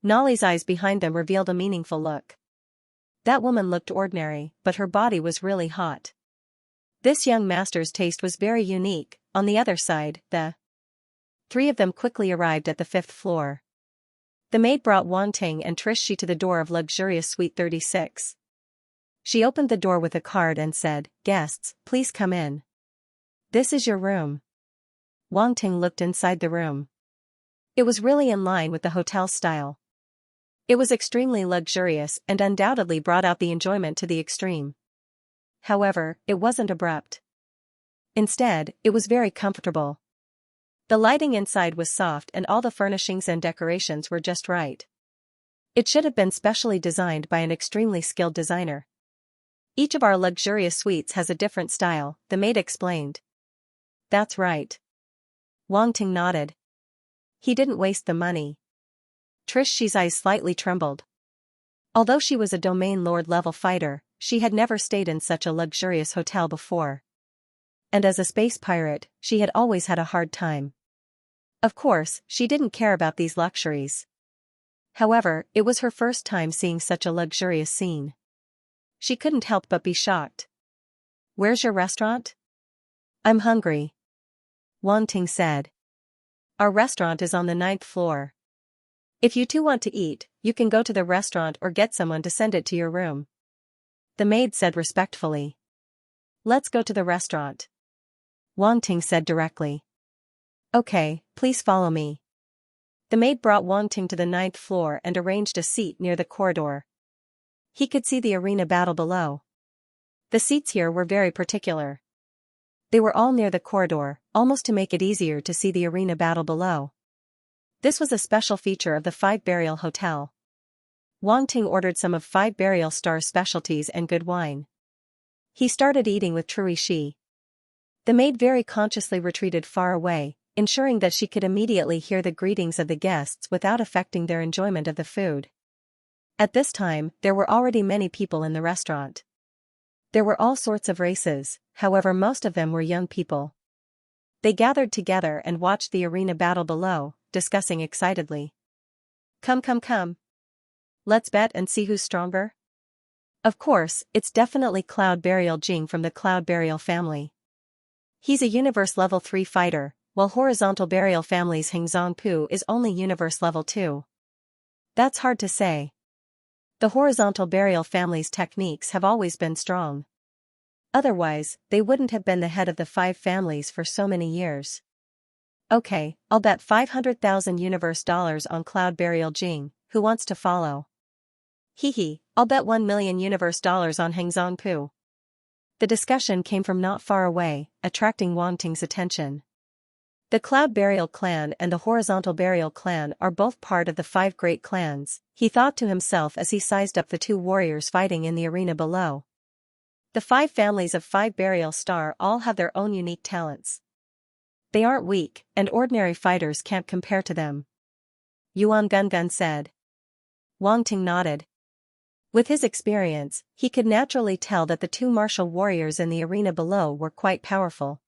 Nolly's eyes behind them revealed a meaningful look. That woman looked ordinary, but her body was really hot. This young master's taste was very unique. On the other side, the 3 of them quickly arrived at the 5th floor. The maid brought Wang Ting and Trish to the door of luxurious suite 36. She opened the door with a card and said, "Guests, please come in. This is your room." Wang Ting looked inside the room. It was really in line with the hotel's style. It was extremely luxurious and undoubtedly brought out the enjoyment to the extreme. However, it wasn't abrupt. Instead, it was very comfortable. The lighting inside was soft and all the furnishings and decorations were just right. It should have been specially designed by an extremely skilled designer. "Each of our luxurious suites has a different style," the maid explained. "That's right." Wang Ting nodded. He didn't waste the money. Trish's eyes slightly trembled. Although she was a domain lord-level fighter, she had never stayed in such a luxurious hotel before. And as a space pirate, she had always had a hard time. Of course, she didn't care about these luxuries. However, it was her first time seeing such a luxurious scene. She couldn't help but be shocked. "Where's your restaurant?" "I'm hungry," Wang Ting said. "Our restaurant is on the 9th floor. If you two want to eat, you can go to the restaurant or get someone to send it to your room," the maid said respectfully. "Let's go to the restaurant," Wang Ting said directly. "Okay, please follow me." The maid brought Wang Ting to the 9th floor and arranged a seat near the corridor. He could see the arena battle below. The seats here were very particular. They were all near the corridor, almost to make it easier to see the arena battle below. This was a special feature of the Five Burial Hotel. Wang Ting ordered some of Five Burial Star's specialties and good wine. He started eating with Trui Shi. The maid very consciously retreated far away, ensuring that she could immediately hear the greetings of the guests without affecting their enjoyment of the food. At this time, there were already many people in the restaurant. There were all sorts of races, however most of them were young people. They gathered together and watched the arena battle below, discussing excitedly. Come. Let's bet and see who's stronger." Of course, it's definitely Cloud Burial Jing from the Cloud Burial family. He's a Universe Level 3 fighter, while Horizontal Burial family's Hengzong Pu is only Universe Level 2. That's hard to say. The Horizontal Burial family's techniques have always been strong. Otherwise, they wouldn't have been the head of the 5 families for so many years. "Okay, I'll bet 500,000 universe dollars on Cloud Burial Jing. Who wants to follow?" "Hee, I'll bet 1 million universe dollars on Hengzong Pu." The discussion came from not far away, attracting Wang Ting's attention. The Cloud Burial clan and the Horizontal Burial clan are both part of the 5 great clans, he thought to himself as he sized up the 2 warriors fighting in the arena below. The 5 families of 5 Burial Star all have their own unique talents. They aren't weak, and ordinary fighters can't compare to them, Yuan Gun said. Wang Ting nodded. With his experience, he could naturally tell that the 2 martial warriors in the arena below were quite powerful.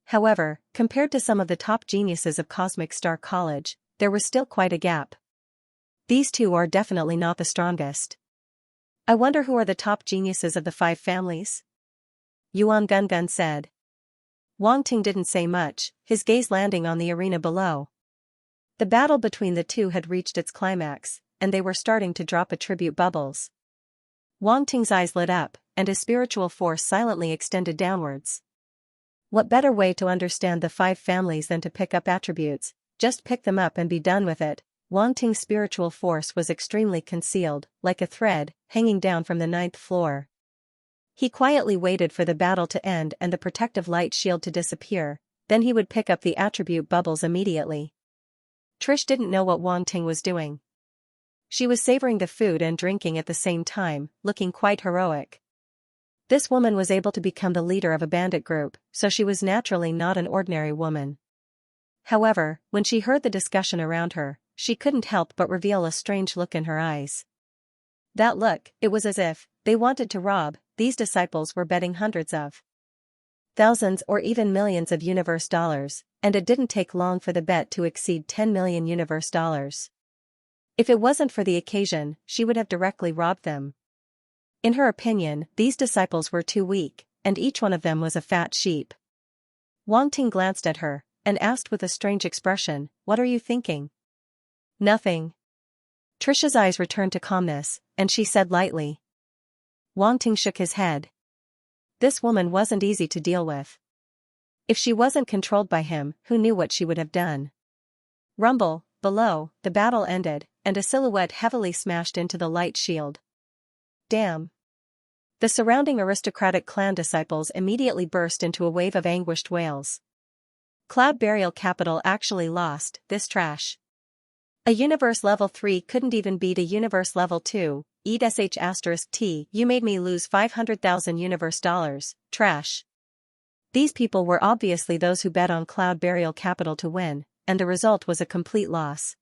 However, compared to some of the top geniuses of Cosmic Star College, there was still quite a gap. These 2 are definitely not the strongest. "I wonder who are the top geniuses of the 5 families?" Yuan Gun said. Wang Ting didn't say much, his gaze landing on the arena below. The battle between the 2 had reached its climax, and they were starting to drop attribute bubbles. Wang Ting's eyes lit up, and his spiritual force silently extended downwards. What better way to understand the 5 families than to pick up attributes? Just pick them up and be done with it. Wang Ting's spiritual force was extremely concealed, like a thread, hanging down from the 9th floor. He quietly waited for the battle to end and the protective light shield to disappear, then he would pick up the attribute bubbles immediately. Trish didn't know what Wang Ting was doing. She was savoring the food and drinking at the same time, looking quite heroic. This woman was able to become the leader of a bandit group, so she was naturally not an ordinary woman. However, when she heard the discussion around her, she couldn't help but reveal a strange look in her eyes. That look, it was as if they wanted to rob. These disciples were betting hundreds of thousands or even millions of universe dollars, and it didn't take long for the bet to exceed 10 million universe dollars. If it wasn't for the occasion, she would have directly robbed them. In her opinion, these disciples were too weak, and each one of them was a fat sheep. Wang Ting glanced at her, and asked with a strange expression, "What are you thinking?" "Nothing." Trisha's eyes returned to calmness, and she said lightly. Wang Ting shook his head. This woman wasn't easy to deal with. If she wasn't controlled by him, who knew what she would have done? Rumble, below, the battle ended, and a silhouette heavily smashed into the light shield. Damn. The surrounding aristocratic clan disciples immediately burst into a wave of anguished wails. Cloud Burial Capital actually lost, this trash. A Universe Level 3 couldn't even beat a Universe Level 2, *T, you made me lose 500,000 universe dollars, trash. These people were obviously those who bet on Cloud Burial Capital to win, and the result was a complete loss.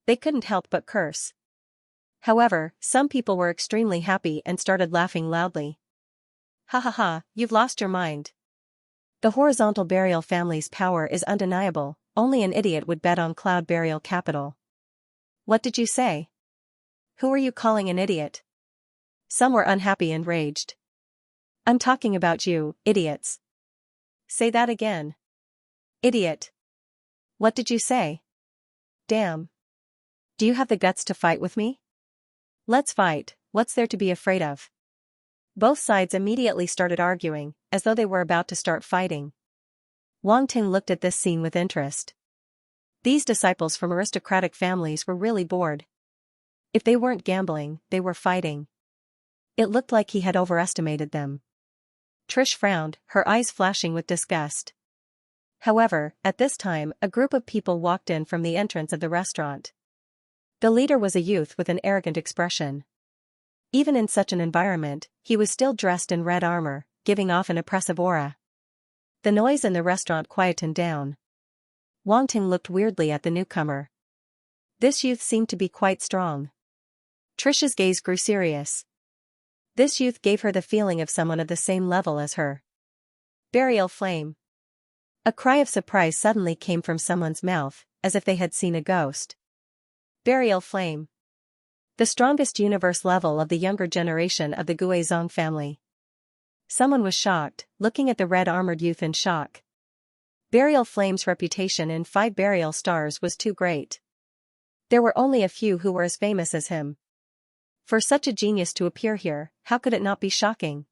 They couldn't help but curse. However, some people were extremely happy and started laughing loudly. Ha, you've lost your mind. The Horizontal Burial family's power is undeniable, only an idiot would bet on Cloud Burial Capital. What did you say? Who are you calling an idiot? Some were unhappy and raged. I'm talking about you, idiots. Say that again. Idiot. What did you say? Damn. Do you have the guts to fight with me? Let's fight, what's there to be afraid of? Both sides immediately started arguing, as though they were about to start fighting. Wang Ting looked at this scene with interest. These disciples from aristocratic families were really bored. If they weren't gambling, they were fighting. It looked like he had overestimated them. Trish frowned, her eyes flashing with disgust. However, at this time, a group of people walked in from the entrance of the restaurant. The leader was a youth with an arrogant expression. Even in such an environment, he was still dressed in red armor, giving off an oppressive aura. The noise in the restaurant quietened down. Wang Ting looked weirdly at the newcomer. This youth seemed to be quite strong. Trish's gaze grew serious. This youth gave her the feeling of someone of the same level as her. Burial flame. A cry of surprise suddenly came from someone's mouth, as if they had seen a ghost. Burial flame. The strongest universe level of the younger generation of the Guizhong family. Someone was shocked, looking at the red-armored youth in shock. Burial Flame's reputation in 5 burial stars was too great. There were only a few who were as famous as him. For such a genius to appear here, how could it not be shocking?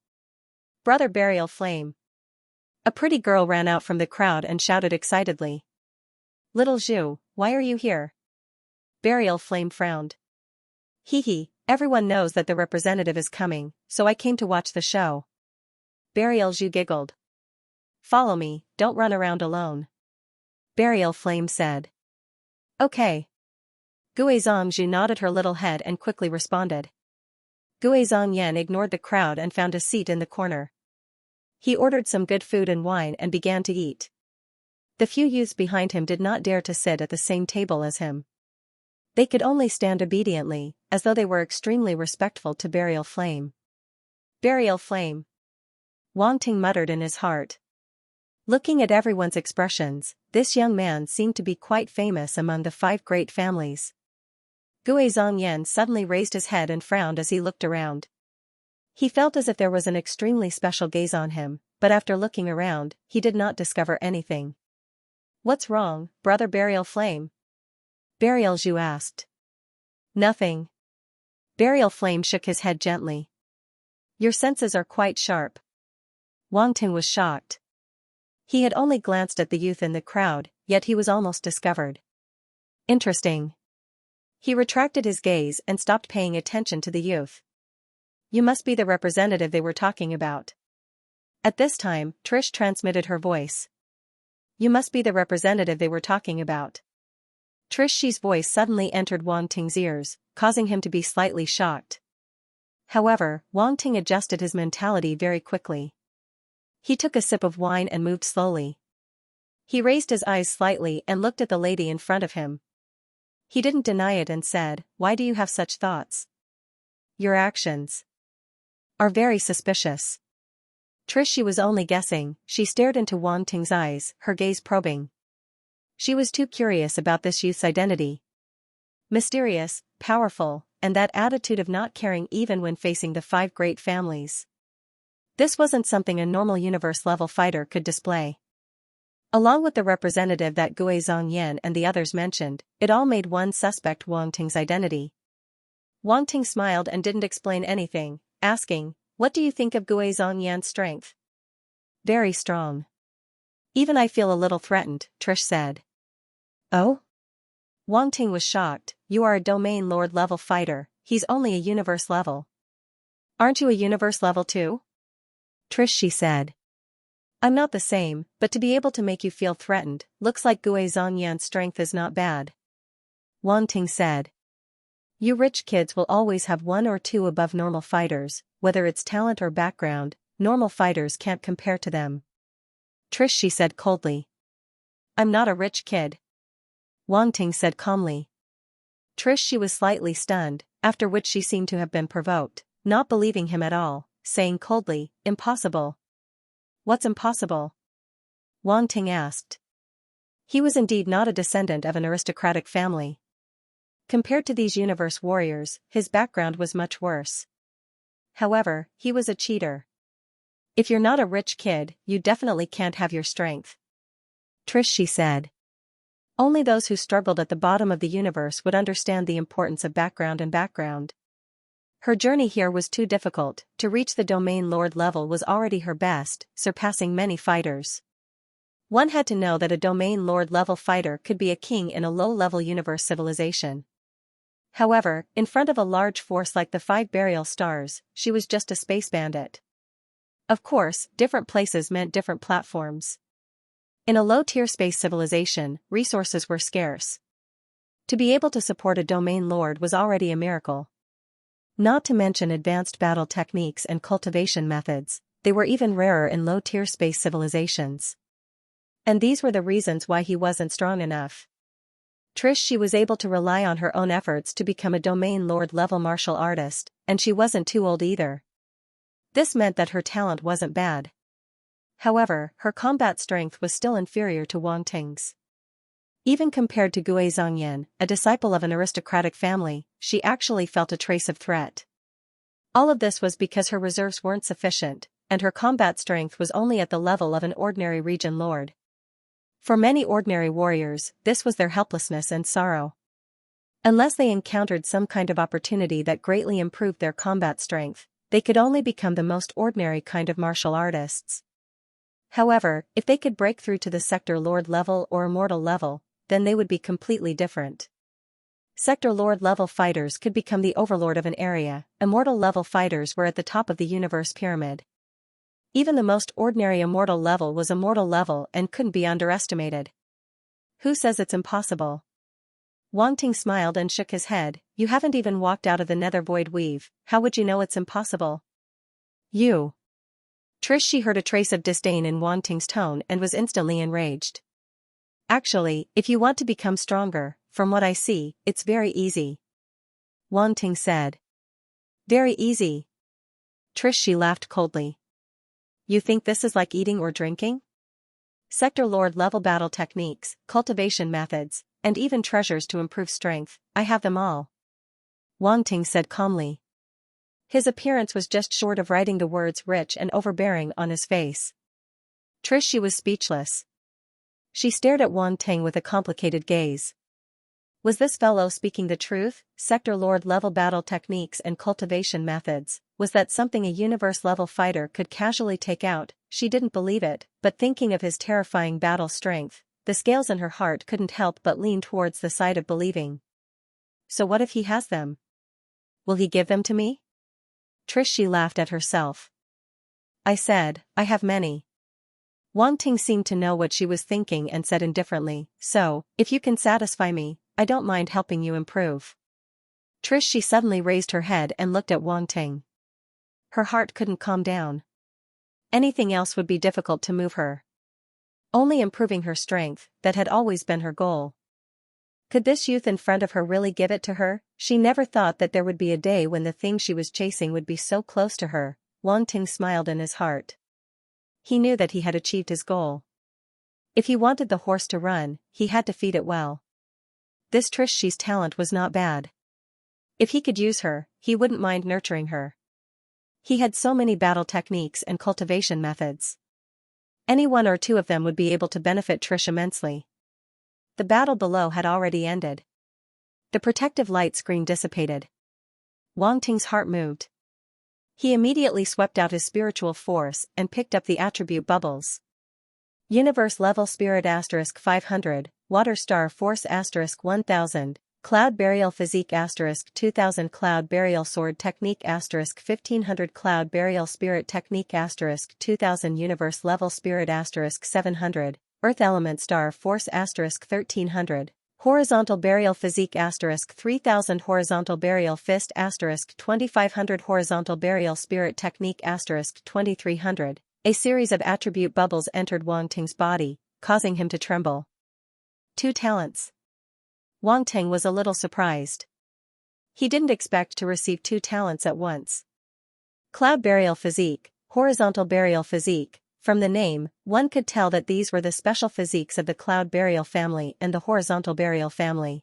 Brother Burial Flame. A pretty girl ran out from the crowd and shouted excitedly. Little Zhu, why are you here? Burial Flame frowned. Hee hee, everyone knows that the representative is coming, so I came to watch the show. Burial Zhu giggled. Follow me, don't run around alone. Burial Flame said. Okay. Guizhong Zhu nodded her little head and quickly responded. Guizhong Yan ignored the crowd and found a seat in the corner. He ordered some good food and wine and began to eat. The few youths behind him did not dare to sit at the same table as him. They could only stand obediently, as though they were extremely respectful to Burial Flame. Burial Flame. Wang Ting muttered in his heart. Looking at everyone's expressions, this young man seemed to be quite famous among the 5 great families. Guizhong Yan suddenly raised his head and frowned as he looked around. He felt as if there was an extremely special gaze on him, but after looking around, he did not discover anything. What's wrong, Brother Burial Flame? Burial Zhu asked. Nothing. Burial Flame shook his head gently. Your senses are quite sharp. Wang Ting was shocked. He had only glanced at the youth in the crowd, yet he was almost discovered. Interesting. He retracted his gaze and stopped paying attention to the youth. You must be the representative they were talking about. At this time, Trish transmitted her voice. You must be the representative they were talking about. Trish's voice suddenly entered Wang Ting's ears, causing him to be slightly shocked. However, Wang Ting adjusted his mentality very quickly. He took a sip of wine and moved slowly. He raised his eyes slightly and looked at the lady in front of him. He didn't deny it and said, Why do you have such thoughts? Your actions are very suspicious. Trish was only guessing, she stared into Wang Ting's eyes, her gaze probing. She was too curious about this youth's identity. Mysterious, powerful, and that attitude of not caring even when facing the 5 great families. This wasn't something a normal universe-level fighter could display. Along with the representative that Guizhong Yan and the others mentioned, it all made one suspect Wang Ting's identity. Wang Ting smiled and didn't explain anything, asking, What do you think of Guizhong Yan's strength? Very strong. Even I feel a little threatened, Trish said. Oh? Wang Ting was shocked. You are a domain lord level fighter, he's only a universe level. Aren't you a universe level too? Trish said. I'm not the same, but to be able to make you feel threatened, looks like Guizhong Yan's strength is not bad. Wang Ting said. You rich kids will always have 1 or 2 above normal fighters, whether it's talent or background, normal fighters can't compare to them. Trish said coldly. I'm not a rich kid. Wang Ting said calmly. Trish was slightly stunned, after which she seemed to have been provoked, not believing him at all, saying coldly, Impossible. What's impossible? Wang Ting asked. He was indeed not a descendant of an aristocratic family. Compared to these universe warriors, his background was much worse. However, he was a cheater. If you're not a rich kid, you definitely can't have your strength. Trish, she said. Only those who struggled at the bottom of the universe would understand the importance of background and background. Her journey here was too difficult. To reach the domain lord level was already her best, surpassing many fighters. One had to know that a domain lord level fighter could be a king in a low-level universe civilization. However, in front of a large force like the 5 burial stars, she was just a space bandit. Of course, different places meant different platforms. In a low-tier space civilization, resources were scarce. To be able to support a domain lord was already a miracle. Not to mention advanced battle techniques and cultivation methods, they were even rarer in low-tier space civilizations. And these were the reasons why he wasn't strong enough. Trish, she was able to rely on her own efforts to become a domain lord level martial artist, and she wasn't too old either. This meant that her talent wasn't bad. However, her combat strength was still inferior to Wang Ting's. Even compared to Gui Zhongyan, a disciple of an aristocratic family, she actually felt a trace of threat. All of this was because her reserves weren't sufficient, and her combat strength was only at the level of an ordinary region lord. For many ordinary warriors, this was their helplessness and sorrow. Unless they encountered some kind of opportunity that greatly improved their combat strength, they could only become the most ordinary kind of martial artists. However, if they could break through to the sector lord level or immortal level, then they would be completely different. Sector lord level fighters could become the overlord of an area, immortal level fighters were at the top of the universe pyramid. Even the most ordinary immortal level was immortal level and couldn't be underestimated. Who says it's impossible? Wang Ting smiled and shook his head. You haven't even walked out of the nether void weave, how would you know it's impossible? You. Trish, she heard a trace of disdain in Wang Ting's tone and was instantly enraged. Actually, if you want to become stronger, from what I see, it's very easy. Wang Ting said. Very easy. Trish, she laughed coldly. You think this is like eating or drinking? Sector lord level battle techniques, cultivation methods, and even treasures to improve strength, I have them all. Wang Ting said calmly. His appearance was just short of writing the words rich and overbearing on his face. Trish, she was speechless. She stared at Wang Ting with a complicated gaze. Was this fellow speaking the truth? Sector lord level battle techniques and cultivation methods, was that something a universe level fighter could casually take out? She didn't believe it, but thinking of his terrifying battle strength, the scales in her heart couldn't help but lean towards the side of believing. So what if he has them? Will he give them to me? Trish, she laughed at herself. I said, I have many. Wang Ting seemed to know what she was thinking and said indifferently, so, if you can satisfy me, I don't mind helping you improve. Trish, she suddenly raised her head and looked at Wang Ting. Her heart couldn't calm down. Anything else would be difficult to move her. Only improving her strength, that had always been her goal. Could this youth in front of her really give it to her? She never thought that there would be a day when the thing she was chasing would be so close to her. Wang Ting smiled in his heart. He knew that he had achieved his goal. If he wanted the horse to run, he had to feed it well. This Trish, she's talent was not bad. If he could use her, he wouldn't mind nurturing her. He had so many battle techniques and cultivation methods. Any one or two of them would be able to benefit Trish immensely. The battle below had already ended. The protective light screen dissipated. Wang Ting's heart moved. He immediately swept out his spiritual force and picked up the attribute bubbles. Universe level spirit * 500, water star force * 1000, cloud burial physique * 2000, cloud burial sword technique * 1500, cloud burial spirit technique * 2000, universe level spirit * 700, earth element star force * 1300, horizontal burial physique * 3000, horizontal burial fist * 2500, horizontal burial spirit technique * 2300. A series of attribute bubbles entered Wang Ting's body, causing him to tremble. 2 talents. Wang Ting was a little surprised. He didn't expect to receive 2 talents at once. Cloud burial physique, horizontal burial physique. From the name, one could tell that these were the special physiques of the cloud burial family and the horizontal burial family.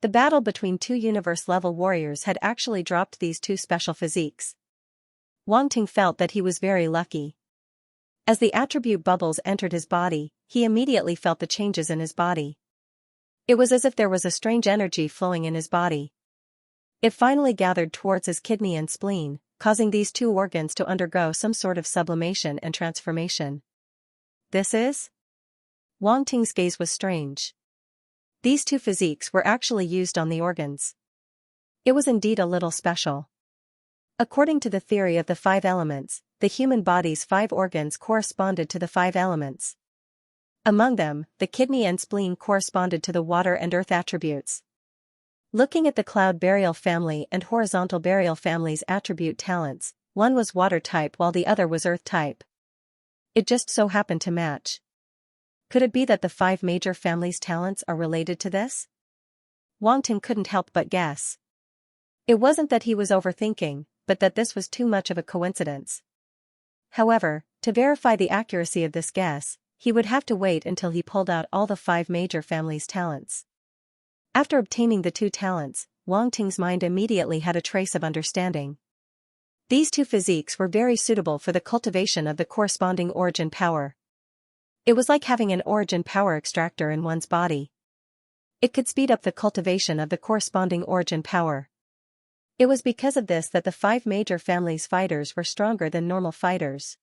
The battle between two universe-level warriors had actually dropped these two special physiques. Wang Ting felt that he was very lucky. As the attribute bubbles entered his body, he immediately felt the changes in his body. It was as if there was a strange energy flowing in his body. It finally gathered towards his kidney and spleen, causing these two organs to undergo some sort of sublimation and transformation. This is? Wang Ting's gaze was strange. These two physiques were actually used on the organs. It was indeed a little special. According to the theory of the 5 elements, the human body's 5 organs corresponded to the 5 elements. Among them, the kidney and spleen corresponded to the water and earth attributes. Looking at the cloud burial family and horizontal burial family's attribute talents, one was water type while the other was earth type. It just so happened to match. Could it be that the 5 major families' talents are related to this? Wang Ting couldn't help but guess. It wasn't that he was overthinking, but that this was too much of a coincidence. However, to verify the accuracy of this guess, he would have to wait until he pulled out all the 5 major families' talents. After obtaining the 2 talents, Wang Ting's mind immediately had a trace of understanding. These 2 physiques were very suitable for the cultivation of the corresponding origin power. It was like having an origin power extractor in one's body. It could speed up the cultivation of the corresponding origin power. It was because of this that the 5 major families' fighters were stronger than normal fighters.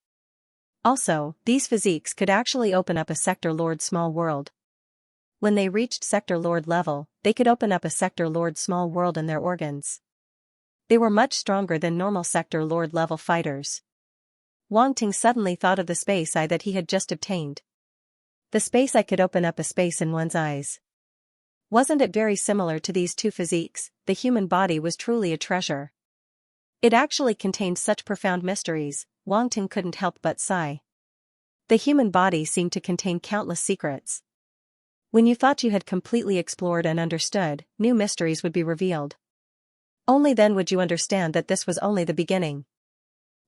Also, these physiques could actually open up a Sector Lord small world. When they reached Sector Lord level, they could open up a Sector Lord small world in their organs. They were much stronger than normal Sector Lord level fighters. Wang Ting suddenly thought of the space eye that he had just obtained. The space eye could open up a space in one's eyes. Wasn't it very similar to these 2 physiques? The human body was truly a treasure. It actually contained such profound mysteries, Wang Ting couldn't help but sigh. The human body seemed to contain countless secrets. When you thought you had completely explored and understood, new mysteries would be revealed. Only then would you understand that this was only the beginning.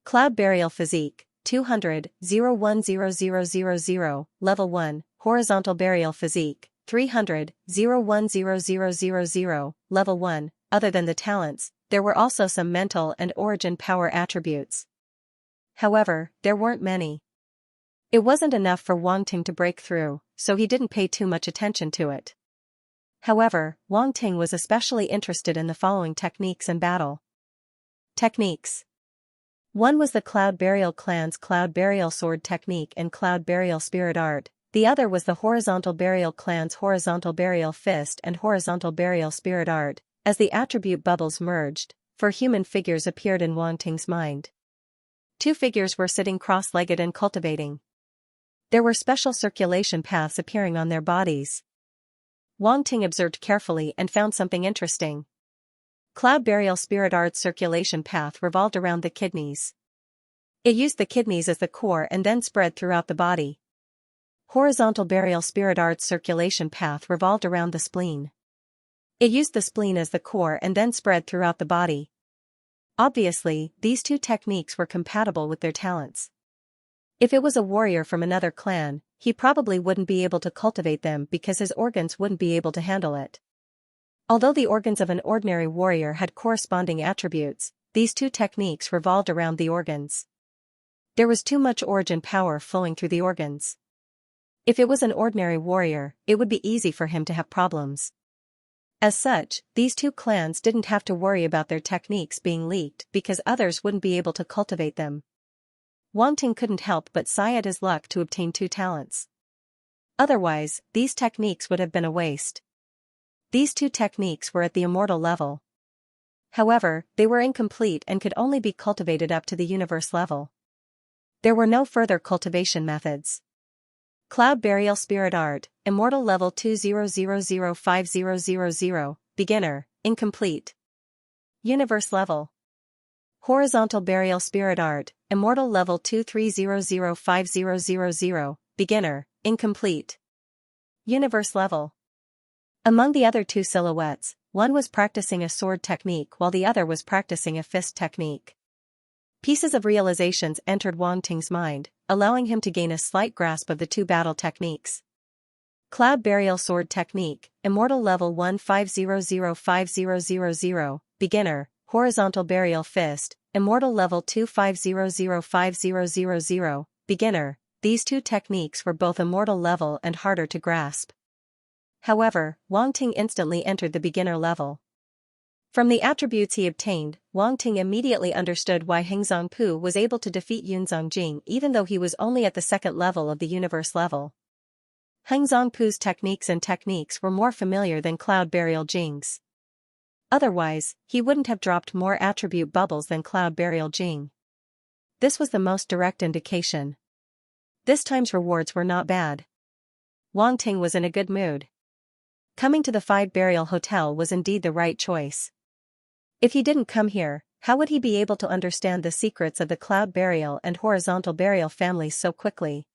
Cloud Burial Physique, 200-010000, Level 1, Horizontal Burial Physique, 300-010000, Level 1. Other than the talents, there were also some mental and origin power attributes. However, there weren't many. It wasn't enough for Wang Ting to break through, so he didn't pay too much attention to it. However, Wang Ting was especially interested in the following techniques in battle. Techniques. 1 was the Cloud Burial Clan's Cloud Burial Sword Technique and Cloud Burial Spirit Art. The other was the Horizontal Burial Clan's Horizontal Burial Fist and Horizontal Burial Spirit Art. As the attribute bubbles merged, 4 human figures appeared in Wang Ting's mind. 2 figures were sitting cross-legged and cultivating. There were special circulation paths appearing on their bodies. Wang Ting observed carefully and found something interesting. Cloud Burial Spirit Art's circulation path revolved around the kidneys. It used the kidneys as the core and then spread throughout the body. Horizontal Burial Spirit Art's circulation path revolved around the spleen. It used the spleen as the core and then spread throughout the body. Obviously, these 2 techniques were compatible with their talents. If it was a warrior from another clan, he probably wouldn't be able to cultivate them because his organs wouldn't be able to handle it. Although the organs of an ordinary warrior had corresponding attributes, these 2 techniques revolved around the organs. There was too much origin power flowing through the organs. If it was an ordinary warrior, it would be easy for him to have problems. As such, these 2 clans didn't have to worry about their techniques being leaked because others wouldn't be able to cultivate them. Wang Ting couldn't help but sigh at his luck to obtain 2 talents. Otherwise, these techniques would have been a waste. These 2 techniques were at the immortal level. However, they were incomplete and could only be cultivated up to the universe level. There were no further cultivation methods. Cloud Burial Spirit Art, Immortal Level 2000500, Beginner, Incomplete. Universe Level. Horizontal Burial Spirit Art, Immortal Level 2300500, Beginner, Incomplete. Universe Level. Among the other 2 silhouettes, one was practicing a sword technique while the other was practicing a fist technique. Pieces of realizations entered Wang Ting's mind, allowing him to gain a slight grasp of the 2 battle techniques. Cloud Burial Sword Technique, Immortal Level 15005000, Beginner, Horizontal Burial Fist, Immortal Level 25005000, Beginner. These two techniques were both immortal level and harder to grasp. However, Wang Ting instantly entered the beginner level. From the attributes he obtained, Wang Ting immediately understood why Heng Zongpu was able to defeat Yun Zongjing even though he was only at the second level of the universe level. Heng Zongpu's techniques were more familiar than Cloud Burial Jing's. Otherwise, he wouldn't have dropped more attribute bubbles than Cloud Burial Jing. This was the most direct indication. This time's rewards were not bad. Wang Ting was in a good mood. Coming to the 5 Burial Hotel was indeed the right choice. If he didn't come here, how would he be able to understand the secrets of the Cloud Burial and Horizontal Burial families so quickly?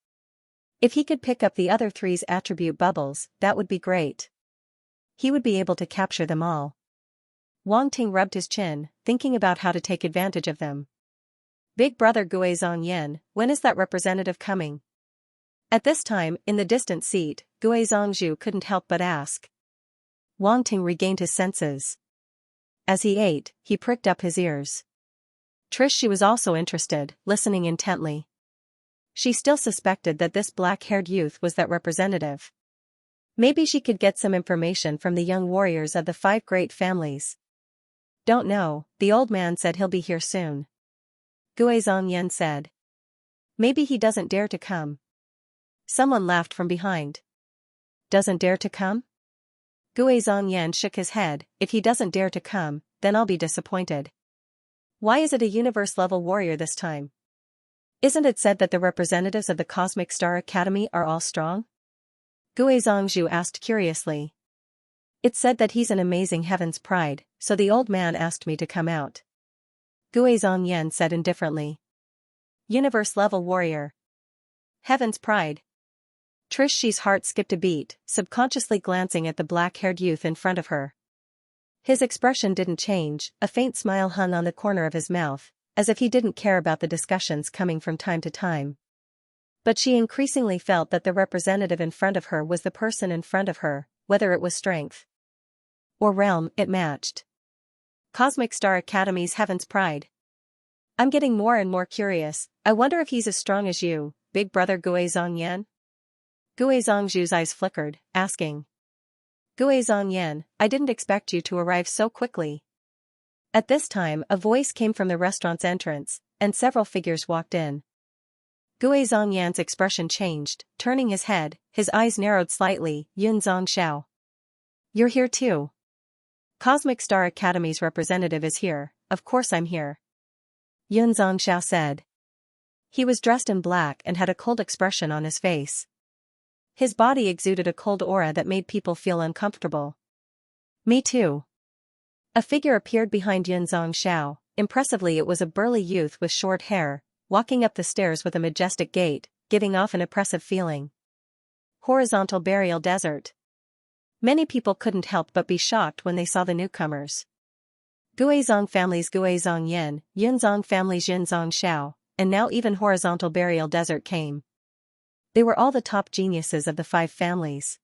If he could pick up the other 3's attribute bubbles, that would be great. He would be able to capture them all. Wang Ting rubbed his chin, thinking about how to take advantage of them. Big brother Gui Zongyan, when is that representative coming? At this time, in the distant seat, Gui Zongzhu couldn't help but ask. Wang Ting regained his senses. As he ate, he pricked up his ears. She was also interested, listening intently. She still suspected that this black-haired youth was that representative. Maybe she could get some information from the young warriors of the 5 great families. Don't know, the old man said he'll be here soon. Gui Zongyan said. Maybe he doesn't dare to come. Someone laughed from behind. Doesn't dare to come? Gui Zongyan shook his head. If he doesn't dare to come, then I'll be disappointed. Why is it a universe-level warrior this time? Isn't it said that the representatives of the Cosmic Star Academy are all strong? Gui Zongzhu asked curiously. It said that he's an amazing heaven's pride, so the old man asked me to come out. Gui Zongyan said indifferently. Universe-level warrior. Heaven's pride. Trish's heart skipped a beat, subconsciously glancing at the black-haired youth in front of her. His expression didn't change, a faint smile hung on the corner of his mouth, as if he didn't care about the discussions coming from time to time. But she increasingly felt that the representative in front of her was the person in front of her, whether it was strength or realm, it matched. Cosmic Star Academy's Heaven's Pride. I'm getting more and more curious. I wonder if he's as strong as you, big brother Gui Zongyan? Gui Zongzhu's eyes flickered, asking. Gui Zongyan, I didn't expect you to arrive so quickly. At this time, a voice came from the restaurant's entrance, and several figures walked in. Gui Zongyan's expression changed, turning his head, his eyes narrowed slightly. Yun Zongxiao. You're here too. Cosmic Star Academy's representative is here, of course I'm here. Yun Zongxiao said. He was dressed in black and had a cold expression on his face. His body exuded a cold aura that made people feel uncomfortable. Me too. A figure appeared behind Yun Zongxiao. Impressively, it was a burly youth with short hair, walking up the stairs with a majestic gait, giving off an oppressive feeling. Horizontal Burial Desert. Many people couldn't help but be shocked when they saw the newcomers. Guizhong family's Gui Zongyan, Yunzong family's Yun Zongxiao, and now even Horizontal Burial Desert came. They were all the top geniuses of the 5 families.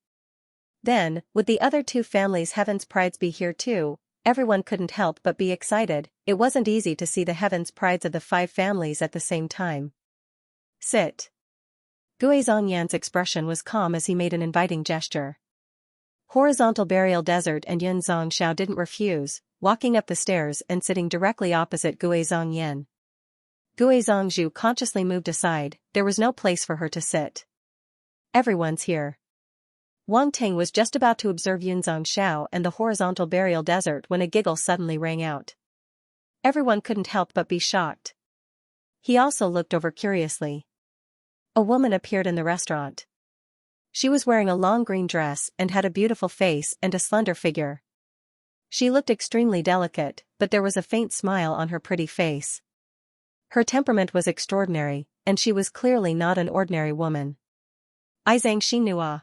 Then, would the other 2 families' Heaven's Prides be here too? Everyone couldn't help but be excited. It wasn't easy to see the Heaven's Prides of the 5 families at the same time. Sit. Gui Zongyan's expression was calm as he made an inviting gesture. Horizontal Burial Desert and Yun Zongxiao didn't refuse, walking up the stairs and sitting directly opposite Gui Zongyan. Gui Zongzhu consciously moved aside. There was no place for her to sit. Everyone's here. Wang Ting was just about to observe Yun Zongxiao and the Horizontal Burial Desert when a giggle suddenly rang out. Everyone couldn't help but be shocked. He also looked over curiously. A woman appeared in the restaurant. She was wearing a long green dress and had a beautiful face and a slender figure. She looked extremely delicate, but there was a faint smile on her pretty face. Her temperament was extraordinary, and she was clearly not an ordinary woman. Zhang Xinhua.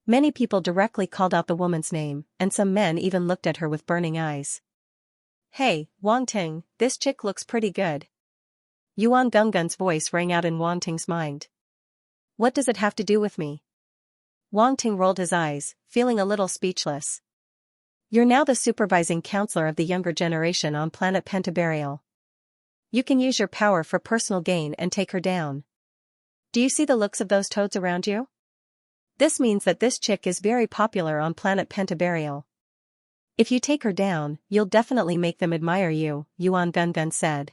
Many people directly called out the woman's name, and some men even looked at her with burning eyes. Hey, Wang Ting, this chick looks pretty good. Yuan Gonggun's voice rang out in Wang Ting's mind. What does it have to do with me? Wang Ting rolled his eyes, feeling a little speechless. You're now the supervising counselor of the younger generation on planet Pentaburial. You can use your power for personal gain and take her down. Do you see the looks of those toads around you? This means that this chick is very popular on planet Pentaburial. If you take her down, you'll definitely make them admire you, Yuan Gungun said.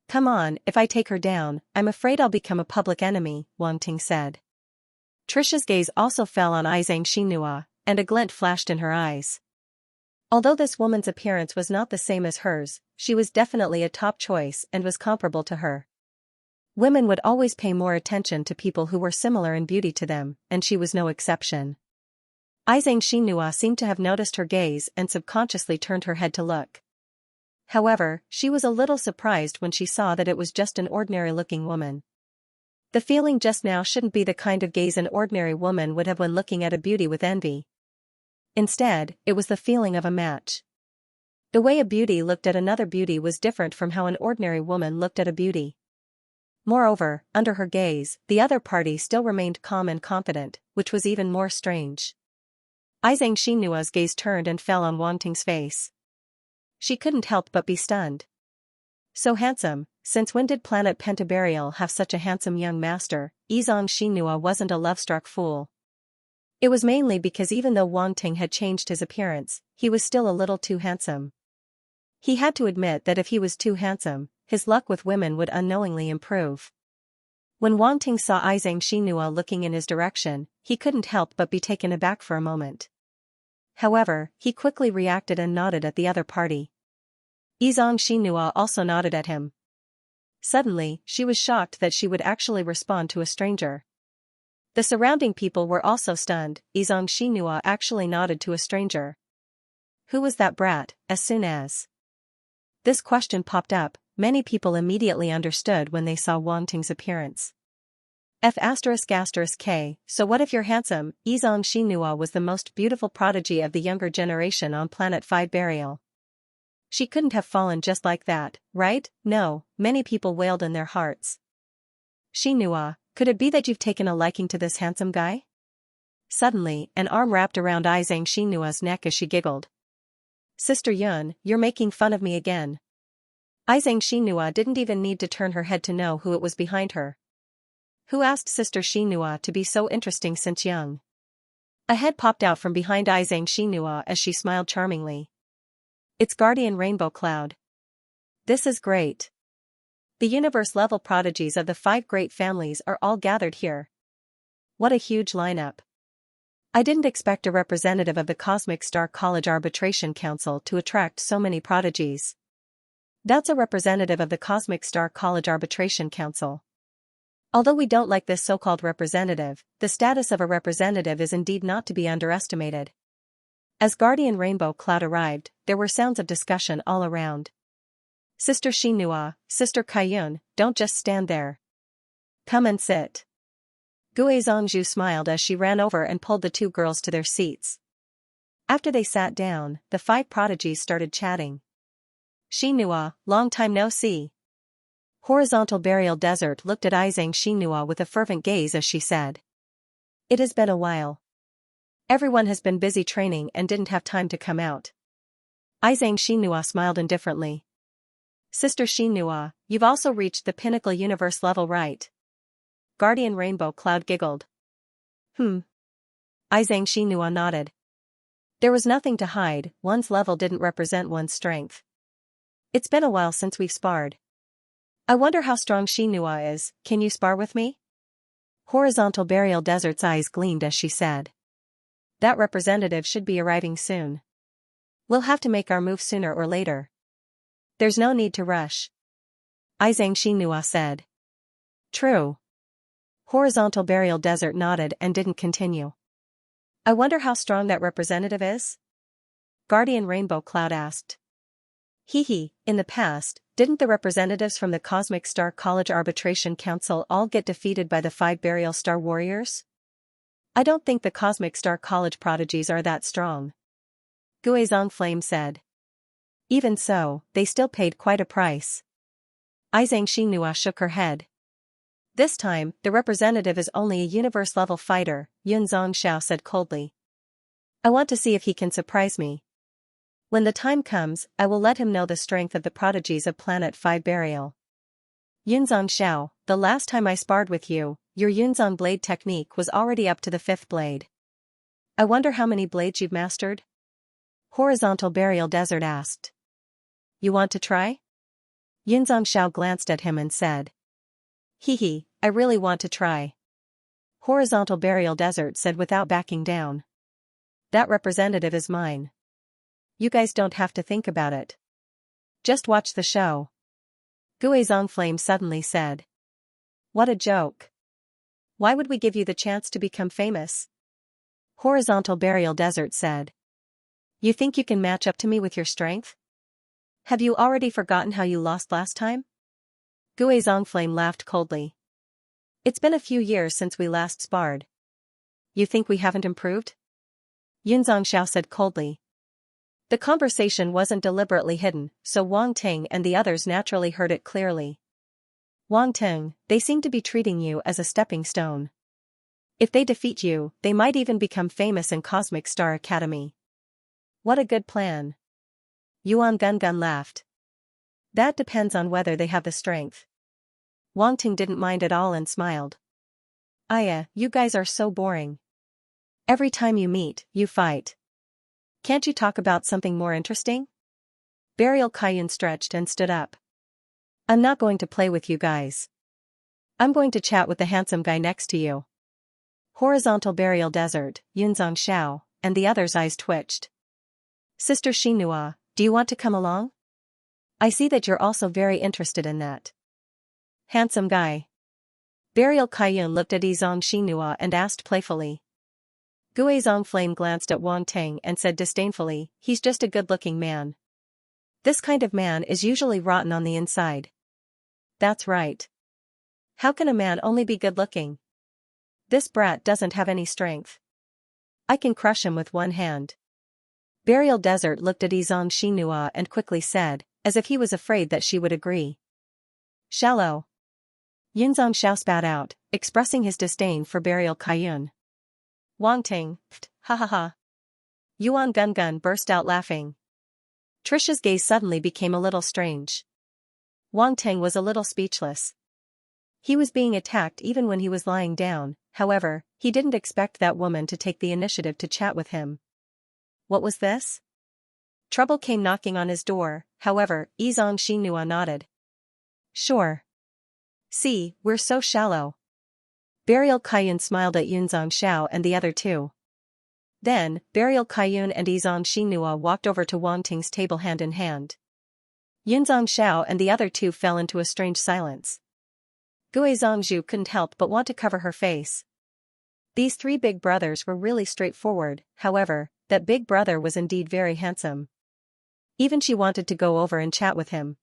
Come on, if I take her down, I'm afraid I'll become a public enemy, Wang Ting said. Trisha's gaze also fell on Xianxia, and a glint flashed in her eyes. Although this woman's appearance was not the same as hers, she was definitely a top choice and was comparable to her. Women would always pay more attention to people who were similar in beauty to them, and she was no exception. Xianxia seemed to have noticed her gaze and subconsciously turned her head to look. However, she was a little surprised when she saw that it was just an ordinary-looking woman. The feeling just now shouldn't be the kind of gaze an ordinary woman would have when looking at a beauty with envy. Instead, it was the feeling of a match. The way a beauty looked at another beauty was different from how an ordinary woman looked at a beauty. Moreover, under her gaze, the other party still remained calm and confident, which was even more strange. Xianxia's gaze turned and fell on Wang Ting's face. She couldn't help but be stunned. So handsome, since when did planet Pentaburial have such a handsome young master? Xianxia wasn't a love-struck fool. It was mainly because even though Wang Ting had changed his appearance, he was still a little too handsome. He had to admit that if he was too handsome, his luck with women would unknowingly improve. When Wang Ting saw Xianxia looking in his direction, he couldn't help but be taken aback for a moment. However, he quickly reacted and nodded at the other party. Xianxia also nodded at him. Suddenly, she was shocked that she would actually respond to a stranger. The surrounding people were also stunned. Xianxia actually nodded to a stranger. Who was that brat? As soon as this question popped up, many people immediately understood when they saw Wang Ting's appearance. F***K, so what if you're handsome? Xianxia was the most beautiful prodigy of the younger generation on planet 5 Burial. She couldn't have fallen just like that, right? No, many people wailed in their hearts. Xinhua, could it be that you've taken a liking to this handsome guy? Suddenly, an arm wrapped around Xianxia's neck as she giggled. Sister Yun, you're making fun of me again. Xianxia didn't even need to turn her head to know who it was behind her. Who asked Sister Xinhua to be so interesting since young? A head popped out from behind Xianxia as she smiled charmingly. It's Guardian Rainbow Cloud. This is great. The universe-level prodigies of the 5 great families are all gathered here. What a huge lineup. I didn't expect a representative of the Cosmic Star College Arbitration Council to attract so many prodigies. That's a representative of the Cosmic Star College Arbitration Council. Although we don't like this so-called representative, the status of a representative is indeed not to be underestimated. As Guardian Rainbow Cloud arrived, there were sounds of discussion all around. Sister Xinhua, Sister Kaiyun, don't just stand there. Come and sit. Gue Zhongzhu smiled as she ran over and pulled the 2 girls to their seats. After they sat down, the 5 prodigies started chatting. Xinhua, long time no see. Horizontal Burial Desert looked at Xianxia with a fervent gaze as she said. It has been a while. Everyone has been busy training and didn't have time to come out. Xianxia smiled indifferently. Sister Xinhua, you've also reached the pinnacle universe level, right? Guardian Rainbow Cloud giggled. Xianxia nodded. There was nothing to hide, one's level didn't represent one's strength. It's been a while since we've sparred. I wonder how strong Xinhua is, can you spar with me? Horizontal Burial Desert's eyes gleamed as she said. That representative should be arriving soon. We'll have to make our move sooner or later. There's no need to rush. Xianxia said. True. Horizontal Burial Desert nodded and didn't continue. I wonder how strong that representative is? Guardian Rainbow Cloud asked. In the past, didn't the representatives from the Cosmic Star College Arbitration Council all get defeated by the 5 Burial Star Warriors? I don't think the Cosmic Star College prodigies are that strong. Guizhong Flame said. Even so, they still paid quite a price. Xianxia shook her head. This time, the representative is only a universe-level fighter, Xianxia said coldly. I want to see if he can surprise me. When the time comes, I will let him know the strength of the prodigies of Planet 5 Burial. Xiao, the last time I sparred with you, your Yunzong blade technique was already up to the 5th blade. I wonder how many blades you've mastered? Horizontal Burial Desert asked. You want to try? Xiao glanced at him and said. Hee, I really want to try. Horizontal Burial Desert said without backing down. That representative is mine. You guys don't have to think about it. Just watch the show. Guizong Flame suddenly said. What a joke. Why would we give you the chance to become famous? Horizontal Burial Desert said. You think you can match up to me with your strength? Have you already forgotten how you lost last time? Guizong Flame laughed coldly. It's been a few years since we last sparred. You think we haven't improved? Xiao said coldly. The conversation wasn't deliberately hidden, so Wang Ting and the others naturally heard it clearly. Wang Ting, they seem to be treating you as a stepping stone. If they defeat you, they might even become famous in Cosmic Star Academy. What a good plan. Yuan Gun laughed. That depends on whether they have the strength. Wang Ting didn't mind at all and smiled. Aya, you guys are so boring. Every time you meet, you fight. Can't you talk about something more interesting? Burial Kaiyun stretched and stood up. I'm not going to play with you guys. I'm going to chat with the handsome guy next to you. Horizontal Burial Desert, Xiao, and the others' eyes twitched. Sister Xinhua, do you want to come along? I see that you're also very interested in that. Handsome guy. Burial Kaiyun looked at Izong Xinhua and asked playfully. Guizong Flame glanced at Wang Ting and said disdainfully, he's just a good-looking man. This kind of man is usually rotten on the inside. That's right. How can a man only be good-looking? This brat doesn't have any strength. I can crush him with one hand. Burial Desert looked at Izong Xinhua and quickly said, as if he was afraid that she would agree. Shallow. Xiao spat out, expressing his disdain for Burial Kaiyun. Wang Ting, ha ha ha. Yuan Gun burst out laughing. Trisha's gaze suddenly became a little strange. Wang Ting was a little speechless. He was being attacked even when he was lying down, however, he didn't expect that woman to take the initiative to chat with him. What was this? Trouble came knocking on his door, however, Izong Xinhua nodded. Sure. See, we're so shallow. Burial Kaiyun smiled at Xiao and the other two. Then, Burial Kaiyun and Izong Xinhua walked over to Wang Ting's table hand in hand. Xiao and the other two fell into a strange silence. Guizongzhu couldn't help but want to cover her face. These three big brothers were really straightforward, however, that big brother was indeed very handsome. Even she wanted to go over and chat with him.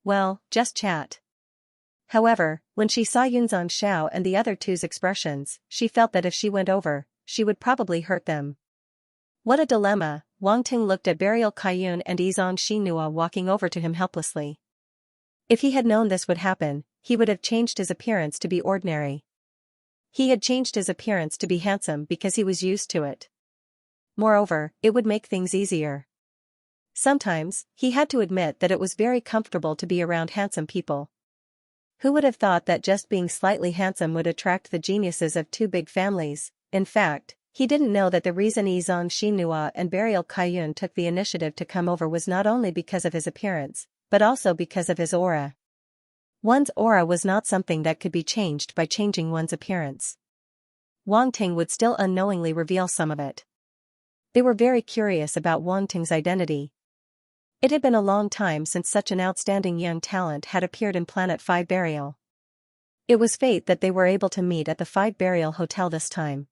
Well, just chat. However, when she saw Xiao and the other two's expressions, she felt that if she went over, she would probably hurt them. What a dilemma. Wang Ting looked at Burial Kaiyun and Izong Xinhua walking over to him helplessly. If he had known this would happen, he would have changed his appearance to be ordinary. He had changed his appearance to be handsome because he was used to it. Moreover, it would make things easier. Sometimes, he had to admit that it was very comfortable to be around handsome people. Who would have thought that just being slightly handsome would attract the geniuses of two big families? In fact, he didn't know that the reason Izong Xinhua and Burial Kaiyun took the initiative to come over was not only because of his appearance, but also because of his aura. One's aura was not something that could be changed by changing one's appearance. Wang Ting would still unknowingly reveal some of it. They were very curious about Wang Ting's identity. It had been a long time since such an outstanding young talent had appeared in Planet 5 Burial. It was fate that they were able to meet at the 5 Burial Hotel this time.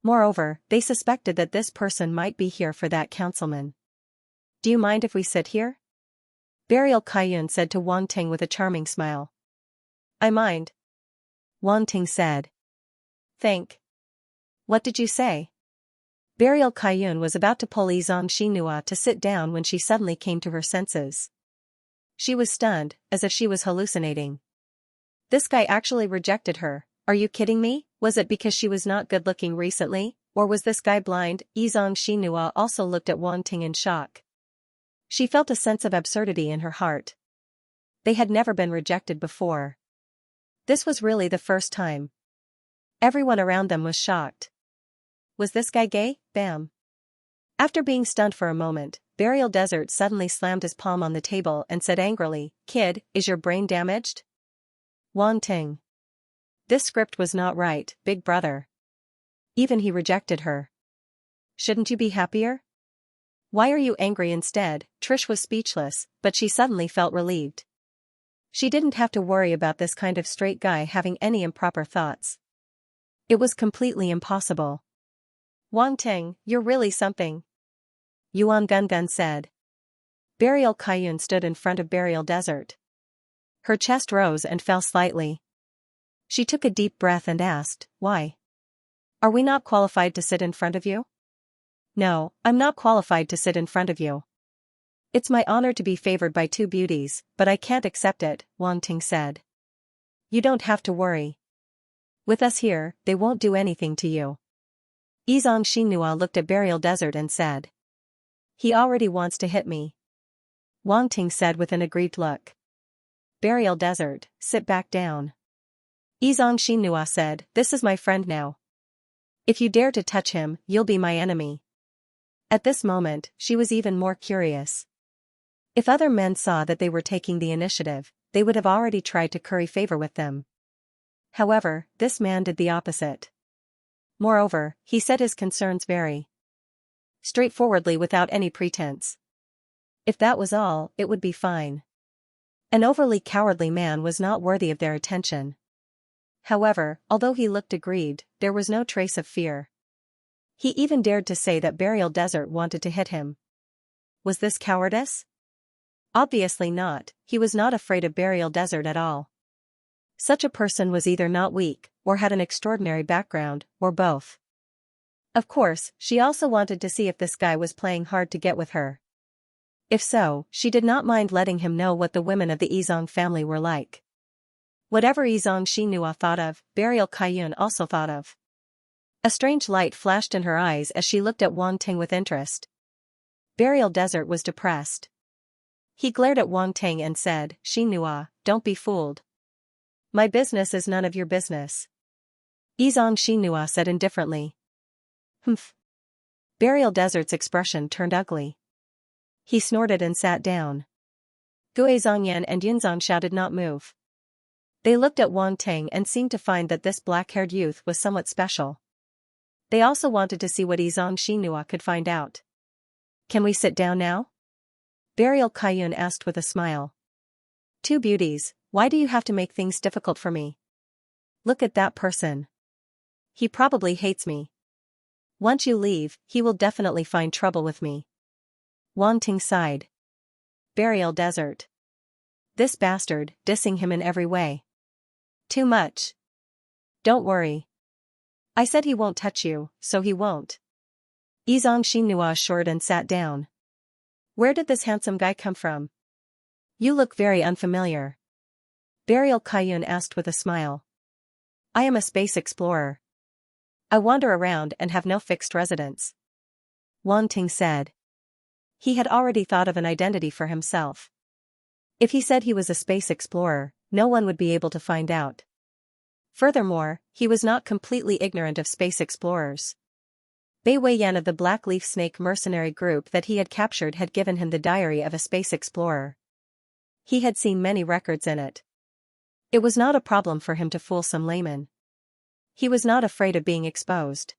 Moreover, they suspected that this person might be here for that councilman. Do you mind if we sit here? Burial Kaiyun said to Wang Ting with a charming smile. I mind. Wang Ting said. Think. What did you say? Burial Kaiyun was about to pull Izong Xinhua to sit down when she suddenly came to her senses. She was stunned, as if she was hallucinating. This guy actually rejected her. Are you kidding me? Was it because she was not good looking recently, or was this guy blind? Xianxia also looked at Wang Ting in shock. She felt a sense of absurdity in her heart. They had never been rejected before. This was really the first time. Everyone around them was shocked. Was this guy gay? Bam. After being stunned for a moment, Burial Desert suddenly slammed his palm on the table and said angrily, "Kid, is your brain damaged?" Wang Ting. This script was not right, big brother. Even he rejected her. Shouldn't you be happier? Why are you angry instead? Trish was speechless, but she suddenly felt relieved. She didn't have to worry about this kind of straight guy having any improper thoughts. It was completely impossible. Wang Ting, you're really something. Yuan Gun said. Burial Kaiyun stood in front of Burial Desert. Her chest rose and fell slightly. She took a deep breath and asked, "Why? Are we not qualified to sit in front of you?" "No, I'm not qualified to sit in front of you. It's my honor to be favored by two beauties, but I can't accept it," Wang Ting said. "You don't have to worry. With us here, they won't do anything to you." Izong Xinhua looked at Burial Desert and said. "He already wants to hit me," Wang Ting said with an aggrieved look. Burial Desert, sit back down. Izong Xinhua said, "This is my friend now. If you dare to touch him, you'll be my enemy." At this moment, she was even more curious. If other men saw that they were taking the initiative, they would have already tried to curry favor with them. However, this man did the opposite. Moreover, he said his concerns very straightforwardly without any pretense. If that was all, it would be fine. An overly cowardly man was not worthy of their attention. However, although he looked aggrieved, there was no trace of fear. He even dared to say that Burial Desert wanted to hit him. Was this cowardice? Obviously not. He was not afraid of Burial Desert at all. Such a person was either not weak, or had an extraordinary background, or both. Of course, she also wanted to see if this guy was playing hard to get with her. If so, she did not mind letting him know what the women of the Izong family were like. Whatever Izong Xinhua thought of, Burial Kaiyun also thought of. A strange light flashed in her eyes as she looked at Wang Ting with interest. Burial Desert was depressed. He glared at Wang Ting and said, "Xinhua, don't be fooled. My business is none of your business." Izong Xinhua said indifferently. "Humph." Burial Desert's expression turned ugly. He snorted and sat down. Gue Zongyan and Yunzongxiao did not move. They looked at Wang Ting and seemed to find that this black-haired youth was somewhat special. They also wanted to see what Izong Xinhua could find out. "Can we sit down now?" Burial Kaiyun asked with a smile. "Two beauties, why do you have to make things difficult for me? Look at that person. He probably hates me. Once you leave, he will definitely find trouble with me." Wang Ting sighed. Burial Desert. This bastard, dissing him in every way. Too much. Don't worry. I said he won't touch you, so he won't. Izong Xinhua assured and sat down. Where did this handsome guy come from? You look very unfamiliar. Burial Kaiyun asked with a smile. I am a space explorer. I wander around and have no fixed residence. Wang Ting said. He had already thought of an identity for himself. If he said he was a space explorer, no one would be able to find out. Furthermore, he was not completely ignorant of space explorers. Bai Weiyan of the Black Leaf Snake mercenary group that he had captured had given him the diary of a space explorer. He had seen many records in it. It was not a problem for him to fool some layman. He was not afraid of being exposed.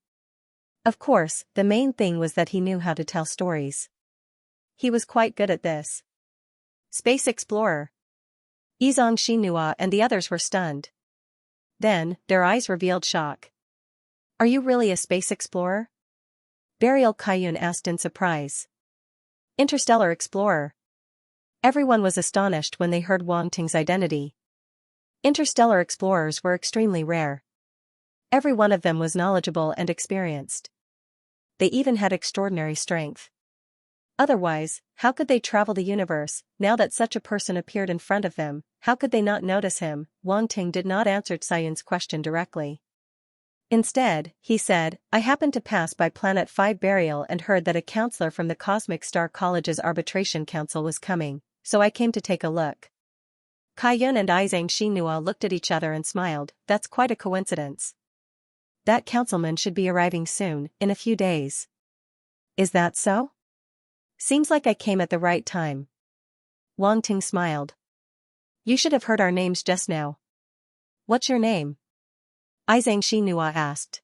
Of course, the main thing was that he knew how to tell stories. He was quite good at this. Space explorer. Izong Xinhua and the others were stunned. Then, their eyes revealed shock. Are you really a space explorer? Burial Kaiyun asked in surprise. Interstellar explorer. Everyone was astonished when they heard Wang Ting's identity. Interstellar explorers were extremely rare. Every one of them was knowledgeable and experienced. They even had extraordinary strength. Otherwise, how could they travel the universe? Now that such a person appeared in front of them, how could they not notice him? Wang Ting did not answer Xian's question directly. Instead, he said, I happened to pass by Planet 5 Burial and heard that a counselor from the Cosmic Star College's Arbitration Council was coming, so I came to take a look. Kaiyun and Xianxia looked at each other and smiled. That's quite a coincidence. That councilman should be arriving soon, in a few days. Is that so? Seems like I came at the right time. Wang Ting smiled. You should have heard our names just now. What's your name? Xianxia asked.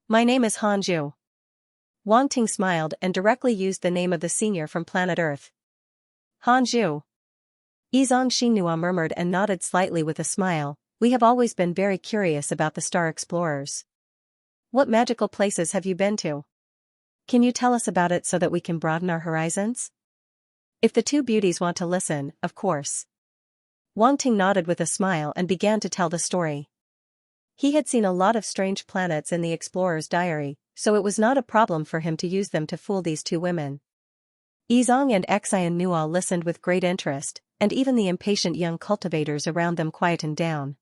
My name is Han Zhu. Wang Ting smiled and directly used the name of the senior from planet Earth. Han Zhu. Xianxia murmured and nodded slightly with a smile. We have always been very curious about the star explorers. What magical places have you been to? Can you tell us about it so that we can broaden our horizons? If the two beauties want to listen, of course. Wang Ting nodded with a smile and began to tell the story. He had seen a lot of strange planets in the explorer's diary, so it was not a problem for him to use them to fool these two women. Yizong and Xianxia listened with great interest, and even the impatient young cultivators around them quietened down.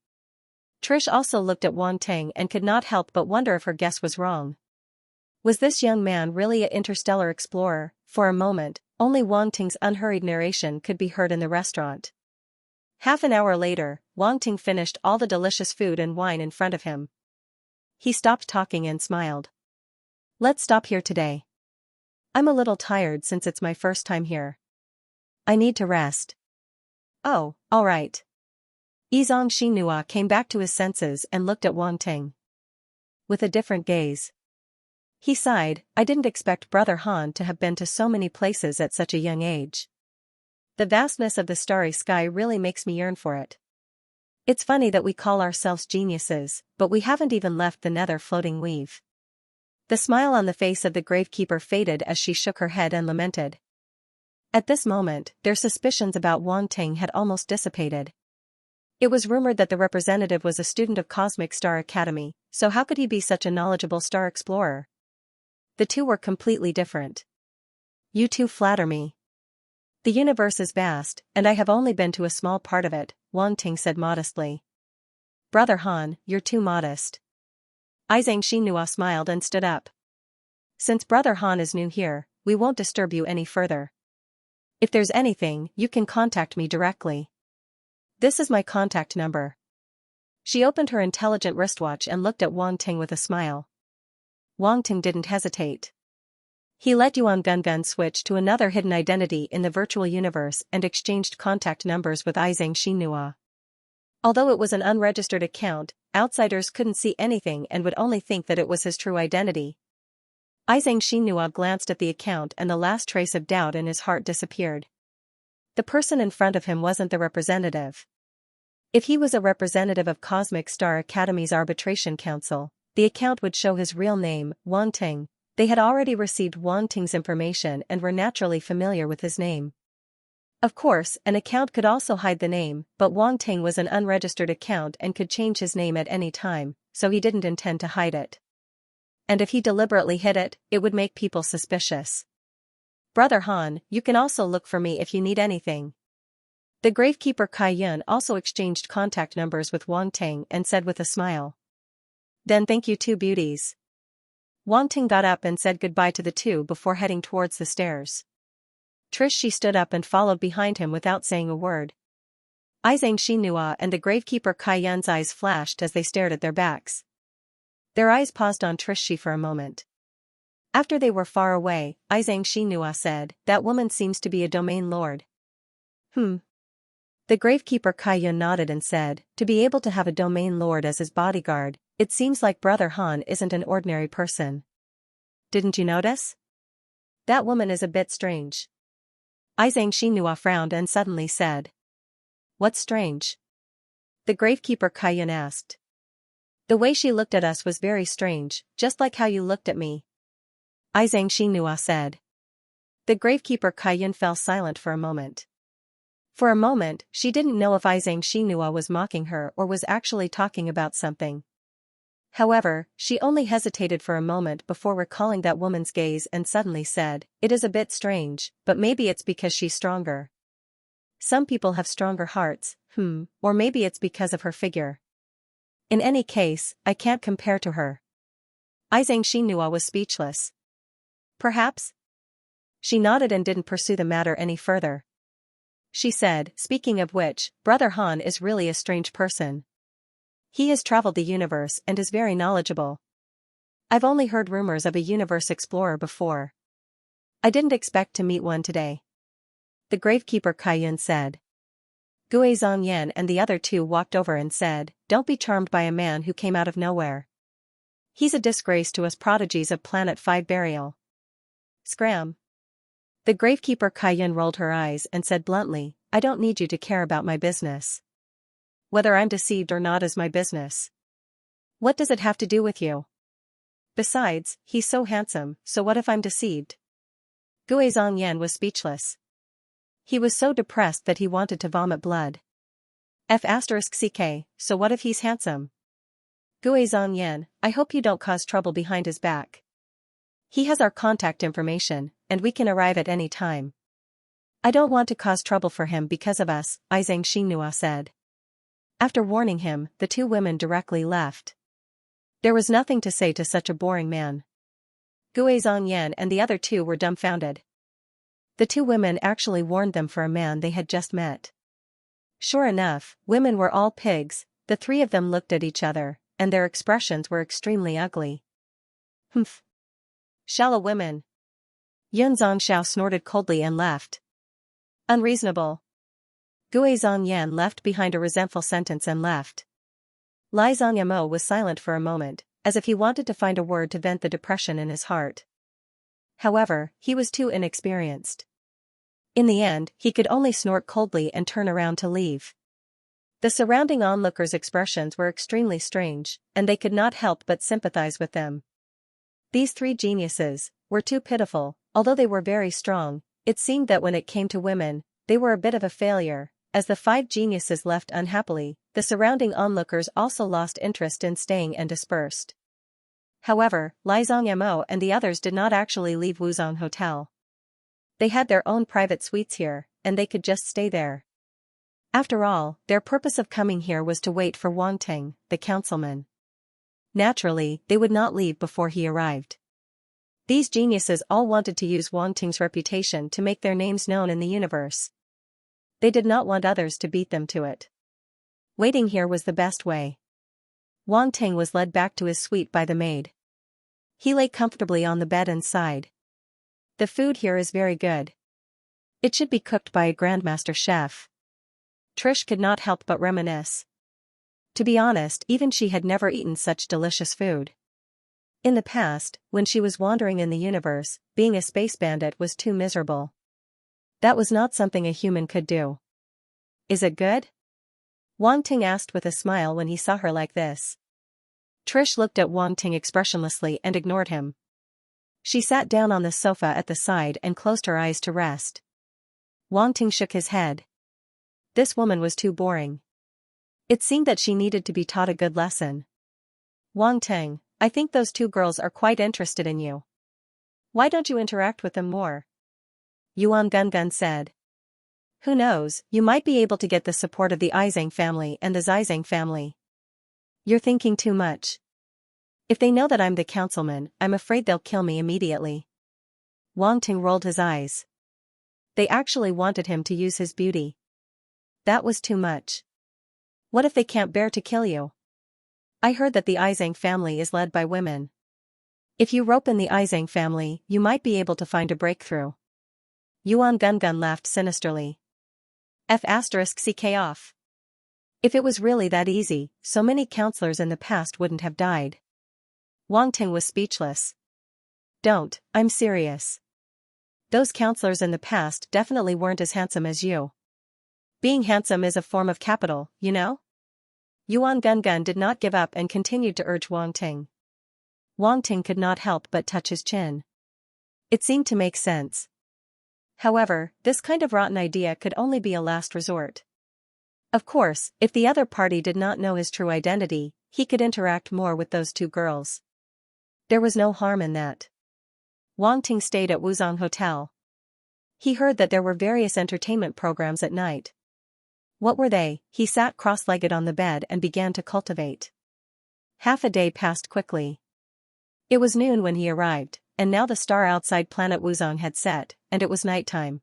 Trish also looked at Wang Ting and could not help but wonder if her guess was wrong. Was this young man really an interstellar explorer? For a moment, only Wang Ting's unhurried narration could be heard in the restaurant. Half an hour later, Wang Ting finished all the delicious food and wine in front of him. He stopped talking and smiled. Let's stop here today. I'm a little tired since it's my first time here. I need to rest. Oh, all right. Xianxia came back to his senses and looked at Wang Ting with a different gaze. He sighed, I didn't expect Brother Han to have been to so many places at such a young age. The vastness of the starry sky really makes me yearn for it. It's funny that we call ourselves geniuses, but we haven't even left the nether floating weave. The smile on the face of the gravekeeper faded as she shook her head and lamented. At this moment, their suspicions about Wang Ting had almost dissipated. It was rumored that the representative was a student of Cosmic Star Academy, so how could he be such a knowledgeable star explorer? The two were completely different. You two flatter me. The universe is vast, and I have only been to a small part of it, Wang Ting said modestly. Brother Han, you're too modest. Xianxia smiled and stood up. Since Brother Han is new here, we won't disturb you any further. If there's anything, you can contact me directly. This is my contact number. She opened her intelligent wristwatch and looked at Wang Ting with a smile. Wang Ting didn't hesitate. He let Yuan Gungun switch to another hidden identity in the virtual universe and exchanged contact numbers with Xianxia. Although it was an unregistered account, outsiders couldn't see anything and would only think that it was his true identity. Xianxia glanced at the account and the last trace of doubt in his heart disappeared. The person in front of him wasn't the representative. If he was a representative of Cosmic Star Academy's Arbitration Council, the account would show his real name, Wang Ting. They had already received Wang Ting's information and were naturally familiar with his name. Of course, an account could also hide the name, but Wang Ting was an unregistered account and could change his name at any time, so he didn't intend to hide it. And if he deliberately hid it, it would make people suspicious. Brother Han, you can also look for me if you need anything. The gravekeeper Kaiyun also exchanged contact numbers with Wang Ting and said with a smile. Then thank you two beauties. Wang Ting got up and said goodbye to the two before heading towards the stairs. She stood up and followed behind him without saying a word. Xianxia and the gravekeeper Kaiyun's eyes flashed as they stared at their backs. Their eyes paused on Shi for a moment. After they were far away, Xianxia said, that woman seems to be a domain lord. The gravekeeper Kaiyun nodded and said, to be able to have a domain lord as his bodyguard, it seems like Brother Han isn't an ordinary person. Didn't you notice? That woman is a bit strange. Xianxia frowned and suddenly said. What's strange? The gravekeeper Kaiyun asked. The way she looked at us was very strange, just like how you looked at me. Xianxia said. The gravekeeper Kaiyun fell silent for a moment. For a moment, she didn't know if Xianxia was mocking her or was actually talking about something. However, she only hesitated for a moment before recalling that woman's gaze and suddenly said, "It is a bit strange, but maybe it's because she's stronger. Some people have stronger hearts, or maybe it's because of her figure. In any case, I can't compare to her." Xianxia was speechless. "Perhaps?" She nodded and didn't pursue the matter any further. She said, "Speaking of which, Brother Han is really a strange person. He has traveled the universe and is very knowledgeable. I've only heard rumors of a universe explorer before. I didn't expect to meet one today." The gravekeeper Kaiyun said. Gui Zhongyan and the other two walked over and said, "Don't be charmed by a man who came out of nowhere. He's a disgrace to us prodigies of Planet 5 burial." Scram. The gravekeeper Kaiyun rolled her eyes and said bluntly, "I don't need you to care about my business. Whether I'm deceived or not is my business. What does it have to do with you? Besides, he's so handsome, so what if I'm deceived?" Gui Zhongyan was speechless. He was so depressed that he wanted to vomit blood. F*ck, so what if he's handsome? Gui Zhongyan, I hope you don't cause trouble behind his back. He has our contact information, and we can arrive at any time. I don't want to cause trouble for him because of us, Xianxia said. After warning him, the two women directly left. There was nothing to say to such a boring man. Gui Zhongyan and the other two were dumbfounded. The two women actually warned them for a man they had just met. Sure enough, women were all pigs. The three of them looked at each other, and their expressions were extremely ugly. "Humph. Shallow women." Yun Zongxiao snorted coldly and left. "Unreasonable." Gui Zhongyan left behind a resentful sentence and left. Lai Zhongyamo was silent for a moment, as if he wanted to find a word to vent the depression in his heart. However, he was too inexperienced. In the end, he could only snort coldly and turn around to leave. The surrounding onlookers' expressions were extremely strange, and they could not help but sympathize with them. These three geniuses were too pitiful. Although they were very strong, it seemed that when it came to women, they were a bit of a failure. As the five geniuses left unhappily, the surrounding onlookers also lost interest in staying and dispersed. However, Lai Zhongyamo and the others did not actually leave Wuzhong Hotel. They had their own private suites here, and they could just stay there. After all, their purpose of coming here was to wait for Wang Ting, the councilman. Naturally, they would not leave before he arrived. These geniuses all wanted to use Wang Ting's reputation to make their names known in the universe. They did not want others to beat them to it. Waiting here was the best way. Wang Ting was led back to his suite by the maid. He lay comfortably on the bed and sighed. The food here is very good. It should be cooked by a grandmaster chef. Trish could not help but reminisce. To be honest, even she had never eaten such delicious food. In the past, when she was wandering in the universe, being a space bandit was too miserable. That was not something a human could do. "Is it good?" Wang Ting asked with a smile when he saw her like this. Trish looked at Wang Ting expressionlessly and ignored him. She sat down on the sofa at the side and closed her eyes to rest. Wang Ting shook his head. This woman was too boring. It seemed that she needed to be taught a good lesson. "Wang Ting, I think those two girls are quite interested in you. Why don't you interact with them more?" Yuan Gungun said. "Who knows, you might be able to get the support of the Izang family and the Zizang family." "You're thinking too much. If they know that I'm the councilman, I'm afraid they'll kill me immediately." Wang Ting rolled his eyes. They actually wanted him to use his beauty. That was too much. What if they can't bear to kill you? I heard that the Izang family is led by women. If you rope in the Izang family, you might be able to find a breakthrough. Yuan Gungun laughed sinisterly. F*ck off. If it was really that easy, so many counselors in the past wouldn't have died. Wang Ting was speechless. "Don't, I'm serious. Those counselors in the past definitely weren't as handsome as you. Being handsome is a form of capital, you know?" Yuan Gungun did not give up and continued to urge Wang Ting. Wang Ting could not help but touch his chin. It seemed to make sense. However, this kind of rotten idea could only be a last resort. Of course, if the other party did not know his true identity, He could interact more with those two girls. There was no harm in that. Wang Ting stayed at Wuzong Hotel. He heard that there were various entertainment programs at night. What were they? He sat cross-legged on the bed and began to cultivate. Half a day passed quickly. It was noon when he arrived, and now the star outside planet Wuzong had set, and it was nighttime.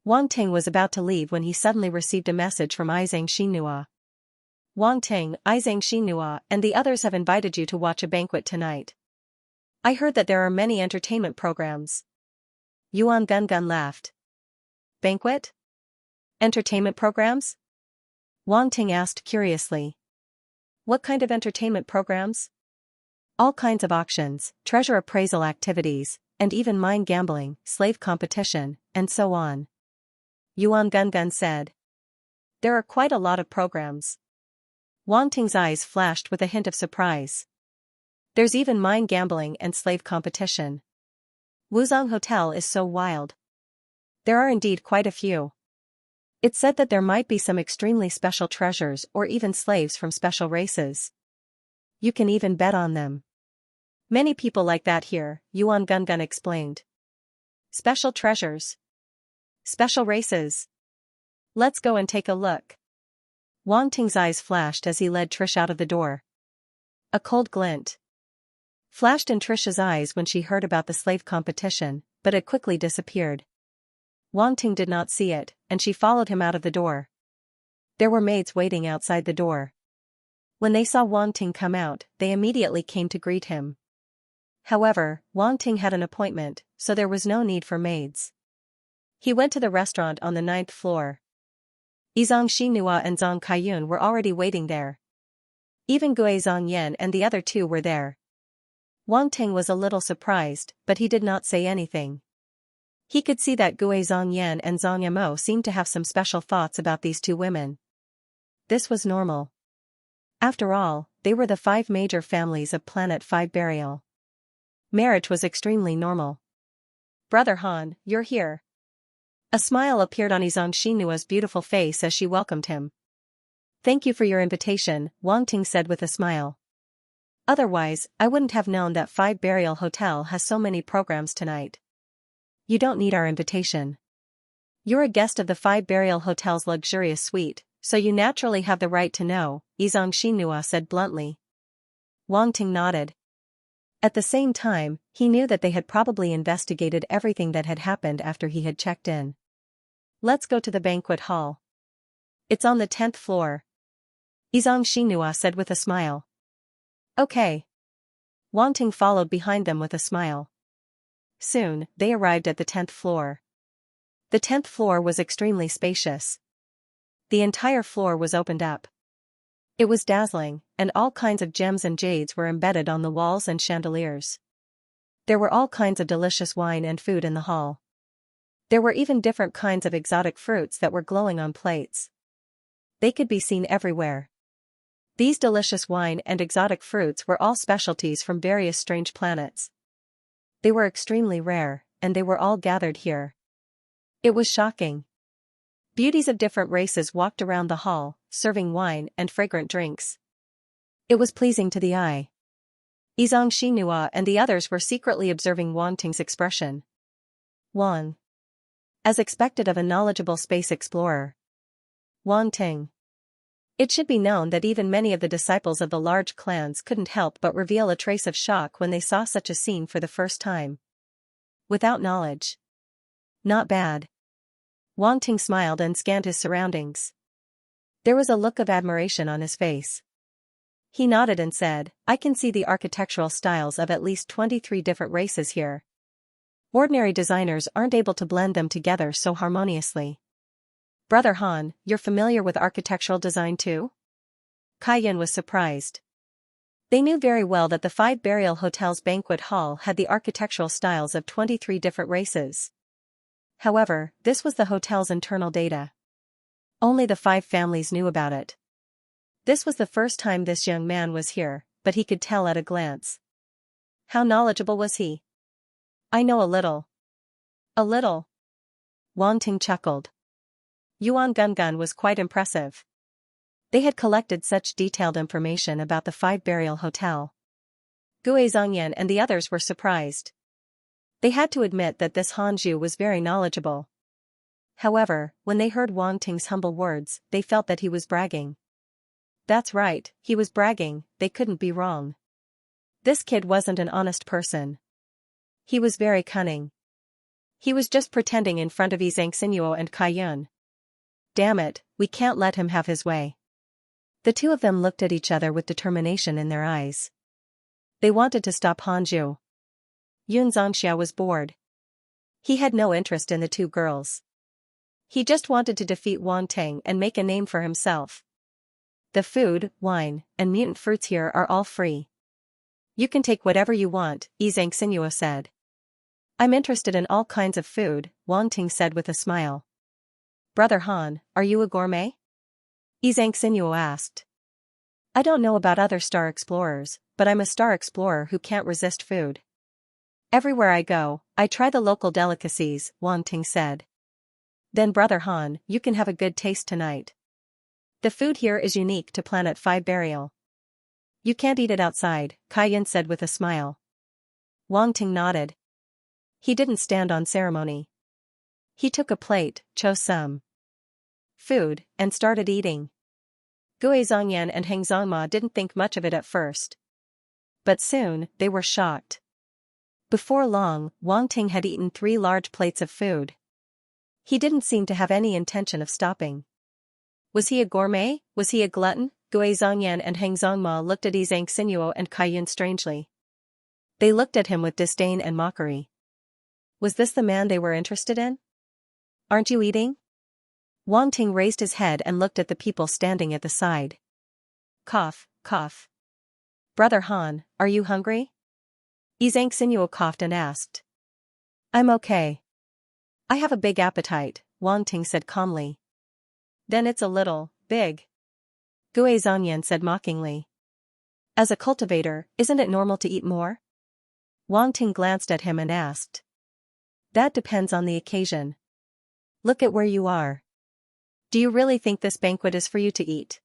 Wang Ting was about to leave when he suddenly received a message from Xianxia. Wang Ting, Xianxia, and the others have invited you to watch a banquet tonight. I heard that there are many entertainment programs. Yuan Gun laughed. Banquet? Entertainment programs? Wang Ting asked curiously. What kind of entertainment programs? All kinds of auctions, treasure appraisal activities, and even mine gambling, slave competition, and so on. Yuan Gun said. There are quite a lot of programs. Wang Ting's eyes flashed with a hint of surprise. There's even mine gambling and slave competition. Wuzong Hotel is so wild. There are indeed quite a few. It's said that there might be some extremely special treasures or even slaves from special races. You can even bet on them. Many people like that here, Yuan Gun explained. Special treasures. Special races. Let's go and take a look. Wang Ting's eyes flashed as he led Trish out of the door. A cold glint flashed in Trish's eyes when she heard about the slave competition, but it quickly disappeared. Wang Ting did not see it, and she followed him out of the door. There were maids waiting outside the door. When they saw Wang Ting come out, they immediately came to greet him. However, Wang Ting had an appointment, so there was no need for maids. He went to the restaurant on the 9th floor. Zhang Xinhua and Zhang Kaiyun were already waiting there. Even Gue Zhongyan and the other two were there. Wang Ting was a little surprised, but he did not say anything. He could see that Gue Zhongyan and Zhang Yamo seemed to have some special thoughts about these two women. This was normal. After all, they were the 5 major families of Planet 5 Burial. Marriage was extremely normal. Brother Han, you're here. A smile appeared on Zhang Xinua's beautiful face as she welcomed him. Thank you for your invitation, Wang Ting said with a smile. Otherwise, I wouldn't have known that 5 Burial Hotel has so many programs tonight. You don't need our invitation. You're a guest of the 5 Burial Hotel's luxurious suite, so you naturally have the right to know, Zhang Xinhua said bluntly. Wang Ting nodded. At the same time, he knew that they had probably investigated everything that had happened after he had checked in. Let's go to the banquet hall. It's on the 10th floor. Zhang Xinhua said with a smile. Okay. Wang Ting followed behind them with a smile. Soon, they arrived at the 10th floor. The 10th floor was extremely spacious. The entire floor was opened up. It was dazzling, and all kinds of gems and jades were embedded on the walls and chandeliers. There were all kinds of delicious wine and food in the hall. There were even different kinds of exotic fruits that were glowing on plates. They could be seen everywhere. These delicious wine and exotic fruits were all specialties from various strange planets. They were extremely rare, and they were all gathered here. It was shocking. Beauties of different races walked around the hall, serving wine and fragrant drinks. It was pleasing to the eye. Zhang Xinhua and the others were secretly observing Wang Ting's expression. Wang. As expected of a knowledgeable space explorer. Wang Ting. It should be known that even many of the disciples of the large clans couldn't help but reveal a trace of shock when they saw such a scene for the first time. Without knowledge. Not bad. Wang Ting smiled and scanned his surroundings. There was a look of admiration on his face. He nodded and said, I can see the architectural styles of at least 23 different races here. Ordinary designers aren't able to blend them together so harmoniously. Brother Han, you're familiar with architectural design too? Kaiyun was surprised. They knew very well that the 5 Burial Hotel's banquet hall had the architectural styles of 23 different races. However, this was the hotel's internal data. Only the 5 families knew about it. This was the first time this young man was here, but he could tell at a glance. How knowledgeable was he? I know a little. A little. Wang Ting chuckled. Yuan Gun was quite impressive. They had collected such detailed information about the five-burial hotel. Gue Zongyan and the others were surprised. They had to admit that this Hanju was very knowledgeable. However, when they heard Wang Ting's humble words, they felt that he was bragging. That's right, he was bragging, they couldn't be wrong. This kid wasn't an honest person. He was very cunning. He was just pretending in front of Xianxia and Kaiyun. Damn it, we can't let him have his way. The two of them looked at each other with determination in their eyes. They wanted to stop Hanju. Xianxia was bored. He had no interest in the two girls. He just wanted to defeat Wang Ting and make a name for himself. The food, wine, and mutant fruits here are all free. You can take whatever you want, Xianxia said. I'm interested in all kinds of food, Wang Ting said with a smile. Brother Han, are you a gourmet? Xianxia asked. I don't know about other star explorers, but I'm a star explorer who can't resist food. Everywhere I go, I try the local delicacies, Wang Ting said. Then Brother Han, you can have a good taste tonight. The food here is unique to Planet 5 Burial. You can't eat it outside, Kaiyun said with a smile. Wang Ting nodded. He didn't stand on ceremony. He took a plate, chose some food, and started eating. Gue Zongyan and Heng Zongma didn't think much of it at first. But soon, they were shocked. Before long, Wang Ting had eaten 3 large plates of food. He didn't seem to have any intention of stopping. Was he a gourmet? Was he a glutton? Gue Zongyan and Heng Zongma looked at Xianxia and Kaiyun strangely. They looked at him with disdain and mockery. Was this the man they were interested in? Aren't you eating? Wang Ting raised his head and looked at the people standing at the side. Cough, cough. Brother Han, are you hungry? Xianxia coughed and asked. I'm okay. I have a big appetite, Wang Ting said calmly. Then it's a little big. Gue Zongyan said mockingly. As a cultivator, isn't it normal to eat more? Wang Ting glanced at him and asked. That depends on the occasion. Look at where you are. Do you really think this banquet is for you to eat?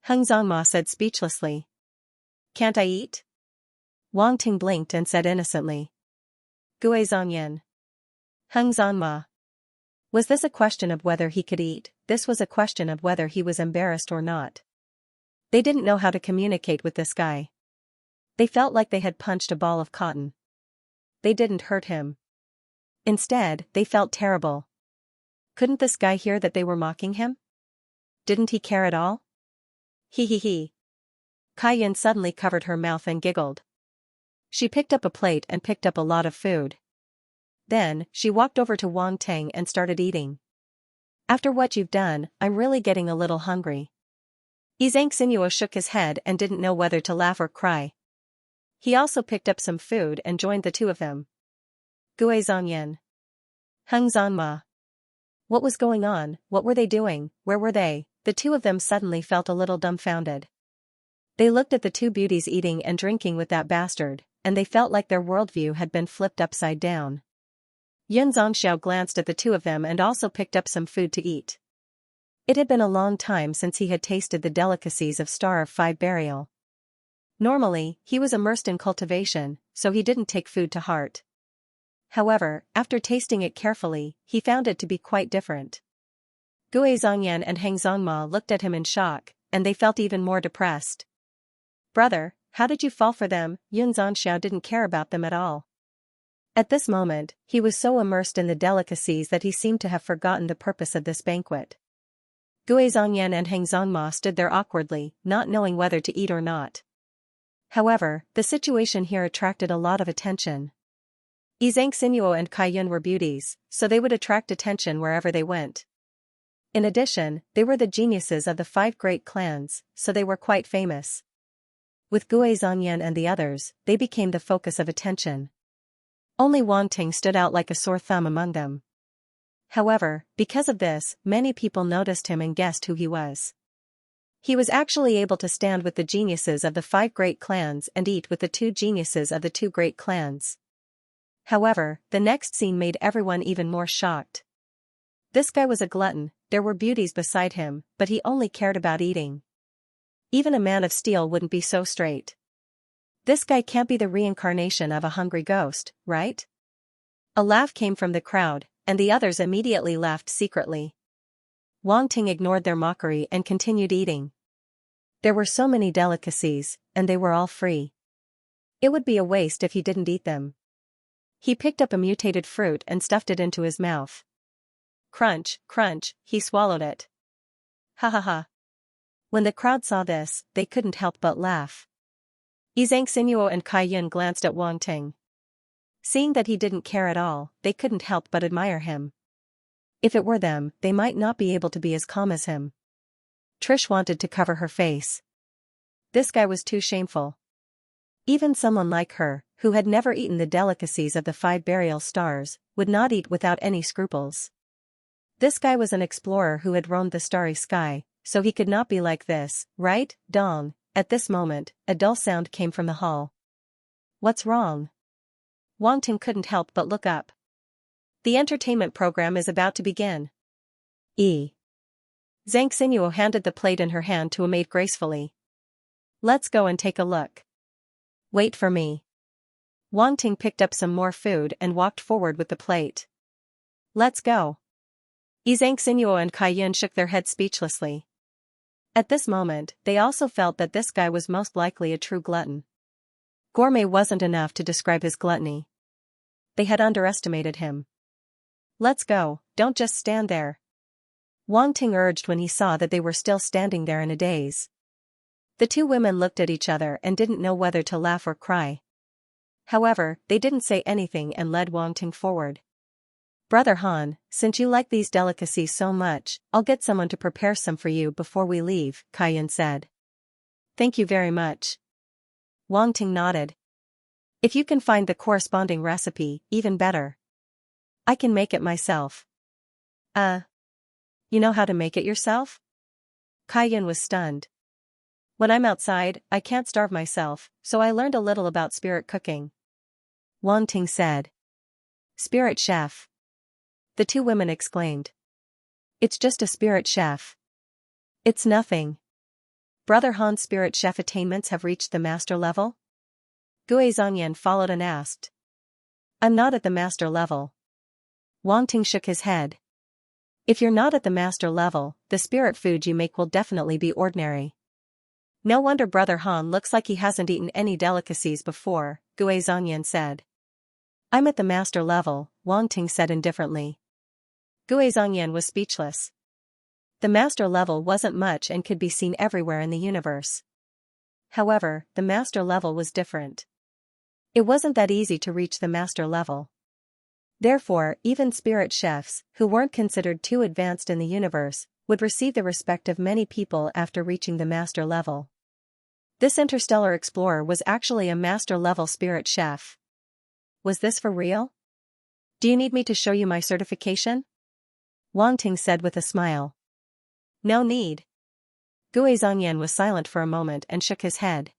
Heng Zongma said speechlessly. Can't I eat? Wang Ting blinked and said innocently. Gue Zongyan. Heng Zongma. Was this a question of whether he could eat? This was a question of whether he was embarrassed or not. They didn't know how to communicate with this guy. They felt like they had punched a ball of cotton. They didn't hurt him. Instead, they felt terrible. Couldn't this guy hear that they were mocking him? Didn't he care at all? He. Kaiyun suddenly covered her mouth and giggled. She picked up a plate and picked up a lot of food. Then, she walked over to Wang Ting and started eating. After what you've done, I'm really getting a little hungry. Xianxia shook his head and didn't know whether to laugh or cry. He also picked up some food and joined the two of them. Gue Zongyan. Heng Zongma. What was going on? What were they doing? Where were they? The two of them suddenly felt a little dumbfounded. They looked at the two beauties eating and drinking with that bastard, and they felt like their worldview had been flipped upside down. Yun Zongxiao glanced at the two of them and also picked up some food to eat. It had been a long time since he had tasted the delicacies of Star of 5 Burial. Normally, he was immersed in cultivation, so he didn't take food to heart. However, after tasting it carefully, he found it to be quite different. Gue Zongyan and Heng Zongma looked at him in shock, and they felt even more depressed. Brother, how did you fall for them? Yun Zongxiao didn't care about them at all. At this moment, he was so immersed in the delicacies that he seemed to have forgotten the purpose of this banquet. Gue Zongyan and Heng Zongma stood there awkwardly, not knowing whether to eat or not. However, the situation here attracted a lot of attention. Xianxia and Kaiyun were beauties, so they would attract attention wherever they went. In addition, they were the geniuses of the 5 great clans, so they were quite famous. With Gue Zongyan and the others, they became the focus of attention. Only Wang Ting stood out like a sore thumb among them. However, because of this, many people noticed him and guessed who he was. He was actually able to stand with the geniuses of the 5 great clans and eat with the 2 geniuses of the 2 great clans. However, the next scene made everyone even more shocked. This guy was a glutton, there were beauties beside him, but he only cared about eating. Even a man of steel wouldn't be so straight. This guy can't be the reincarnation of a hungry ghost, right? A laugh came from the crowd, and the others immediately laughed secretly. Wang Ting ignored their mockery and continued eating. There were so many delicacies, and they were all free. It would be a waste if he didn't eat them. He picked up a mutated fruit and stuffed it into his mouth. Crunch, crunch, he swallowed it. Ha ha ha. When the crowd saw this, they couldn't help but laugh. Xianxia and Kai Yun glanced at Wang Ting. Seeing that he didn't care at all, they couldn't help but admire him. If it were them, they might not be able to be as calm as him. Trish wanted to cover her face. This guy was too shameful. Even someone like her, who had never eaten the delicacies of the 5 burial stars, would not eat without any scruples. This guy was an explorer who had roamed the starry sky, so he could not be like this, right? Dong. At this moment, a dull sound came from the hall. What's wrong? Wang Ting couldn't help but look up. The entertainment program is about to begin. Xianxia handed the plate in her hand to a maid gracefully. Let's go and take a look. Wait for me. Wang Ting picked up some more food and walked forward with the plate. Let's go. Xianxia and Kai Yun shook their heads speechlessly. At this moment, they also felt that this guy was most likely a true glutton. Gourmet wasn't enough to describe his gluttony. They had underestimated him. Let's go, don't just stand there. Wang Ting urged when he saw that they were still standing there in a daze. The two women looked at each other and didn't know whether to laugh or cry. However, they didn't say anything and led Wang Ting forward. Brother Han, since you like these delicacies so much, I'll get someone to prepare some for you before we leave, Kai Yun said. Thank you very much. Wang Ting nodded. If you can find the corresponding recipe, even better. I can make it myself. You know how to make it yourself? Kai Yun was stunned. When I'm outside, I can't starve myself, so I learned a little about spirit cooking. Wang Ting said. Spirit chef. The two women exclaimed. It's just a spirit chef. It's nothing. Brother Han's spirit chef attainments have reached the master level? Gue Zongyan followed and asked. I'm not at the master level. Wang Ting shook his head. If you're not at the master level, the spirit food you make will definitely be ordinary. No wonder Brother Han looks like he hasn't eaten any delicacies before, Gue Zongyan said. I'm at the master level, Wang Ting said indifferently. Gue Zongyan was speechless. The master level wasn't much and could be seen everywhere in the universe. However, the master level was different. It wasn't that easy to reach the master level. Therefore, even spirit chefs, who weren't considered too advanced in the universe, would receive the respect of many people after reaching the master level. This interstellar explorer was actually a master-level spirit chef. Was this for real? Do you need me to show you my certification? Wang Ting said with a smile. No need. Gue Zongyan was silent for a moment and shook his head.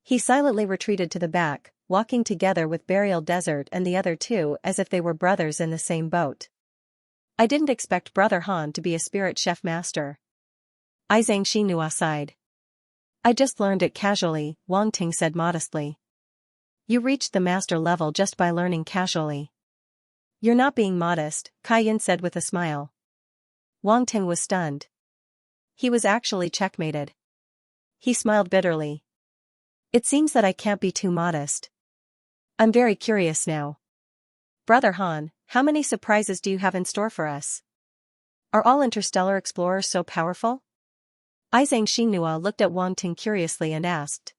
He silently retreated to the back, walking together with Burial Desert and the other two as if they were brothers in the same boat. I didn't expect Brother Han to be a spirit chef master. Xianxia sighed. I just learned it casually, Wang Ting said modestly. You reached the master level just by learning casually. You're not being modest, Kai Yun said with a smile. Wang Ting was stunned. He was actually checkmated. He smiled bitterly. It seems that I can't be too modest. I'm very curious now. Brother Han, how many surprises do you have in store for us? Are all interstellar explorers so powerful? Xianxia looked at Wang Ting curiously and asked.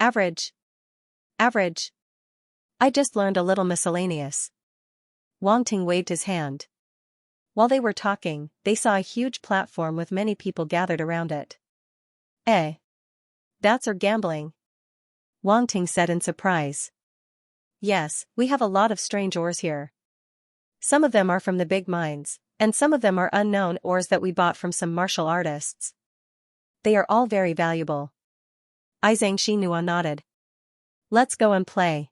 Average. Average. I just learned a little miscellaneous. Wang Ting waved his hand. While they were talking, they saw a huge platform with many people gathered around it. That's our gambling. Wang Ting said in surprise. Yes, we have a lot of strange ores here. Some of them are from the big mines, and some of them are unknown ores that we bought from some martial artists. They are all very valuable. Xianxia nodded. Let's go and play.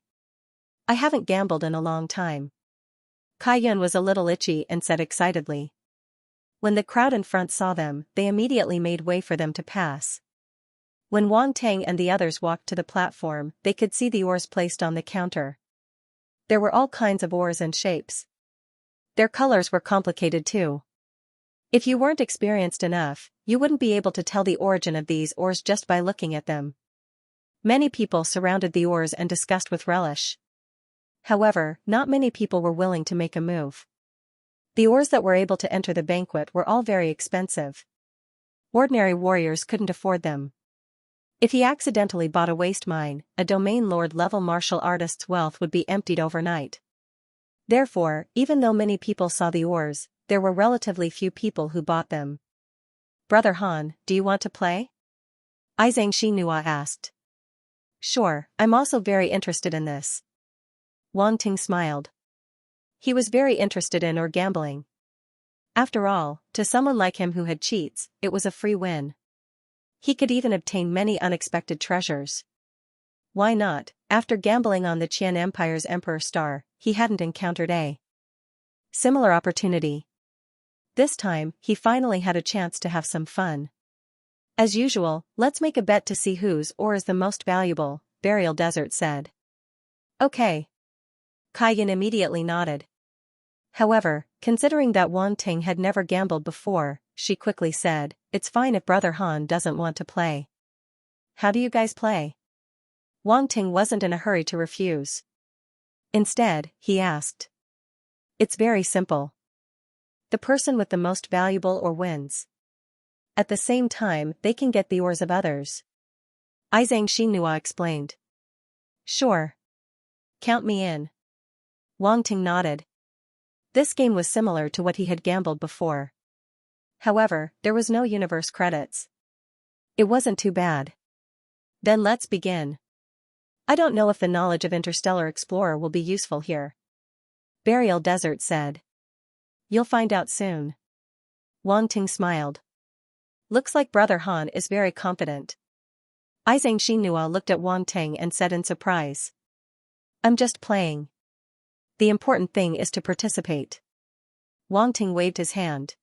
I haven't gambled in a long time. Kaiyun was a little itchy and said excitedly. When the crowd in front saw them, they immediately made way for them to pass. When Wang Tang and the others walked to the platform, they could see the oars placed on the counter. There were all kinds of oars and shapes. Their colors were complicated too. If you weren't experienced enough, you wouldn't be able to tell the origin of these oars just by looking at them. Many people surrounded the oars and discussed with relish. However, not many people were willing to make a move. The oars that were able to enter the banquet were all very expensive. Ordinary warriors couldn't afford them. If he accidentally bought a waste mine, a domain lord-level martial artist's wealth would be emptied overnight. Therefore, even though many people saw the oars, there were relatively few people who bought them. Brother Han, do you want to play? Xianxia asked. Sure, I'm also very interested in this. Wang Ting smiled. He was very interested in gambling. After all, to someone like him who had cheats, it was a free win. He could even obtain many unexpected treasures. Why not? After gambling on the Qian Empire's Emperor Star, he hadn't encountered a similar opportunity. This time, he finally had a chance to have some fun. As usual, let's make a bet to see whose oar is the most valuable, Burial Desert said. Okay. Kaiyun immediately nodded. However, considering that Wang Ting had never gambled before, she quickly said, it's fine if Brother Han doesn't want to play. How do you guys play? Wang Ting wasn't in a hurry to refuse. Instead, he asked. It's very simple. The person with the most valuable oar wins. At the same time, they can get the oars of others. Xianxia explained. Sure. Count me in. Wang Ting nodded. This game was similar to what he had gambled before. However, there was no universe credits. It wasn't too bad. Then let's begin. I don't know if the knowledge of Interstellar Explorer will be useful here. Burial Desert said. You'll find out soon. Wang Ting smiled. Looks like Brother Han is very confident. Xianxia looked at Wang Ting and said in surprise. I'm just playing. The important thing is to participate. Wang Ting waved his hand.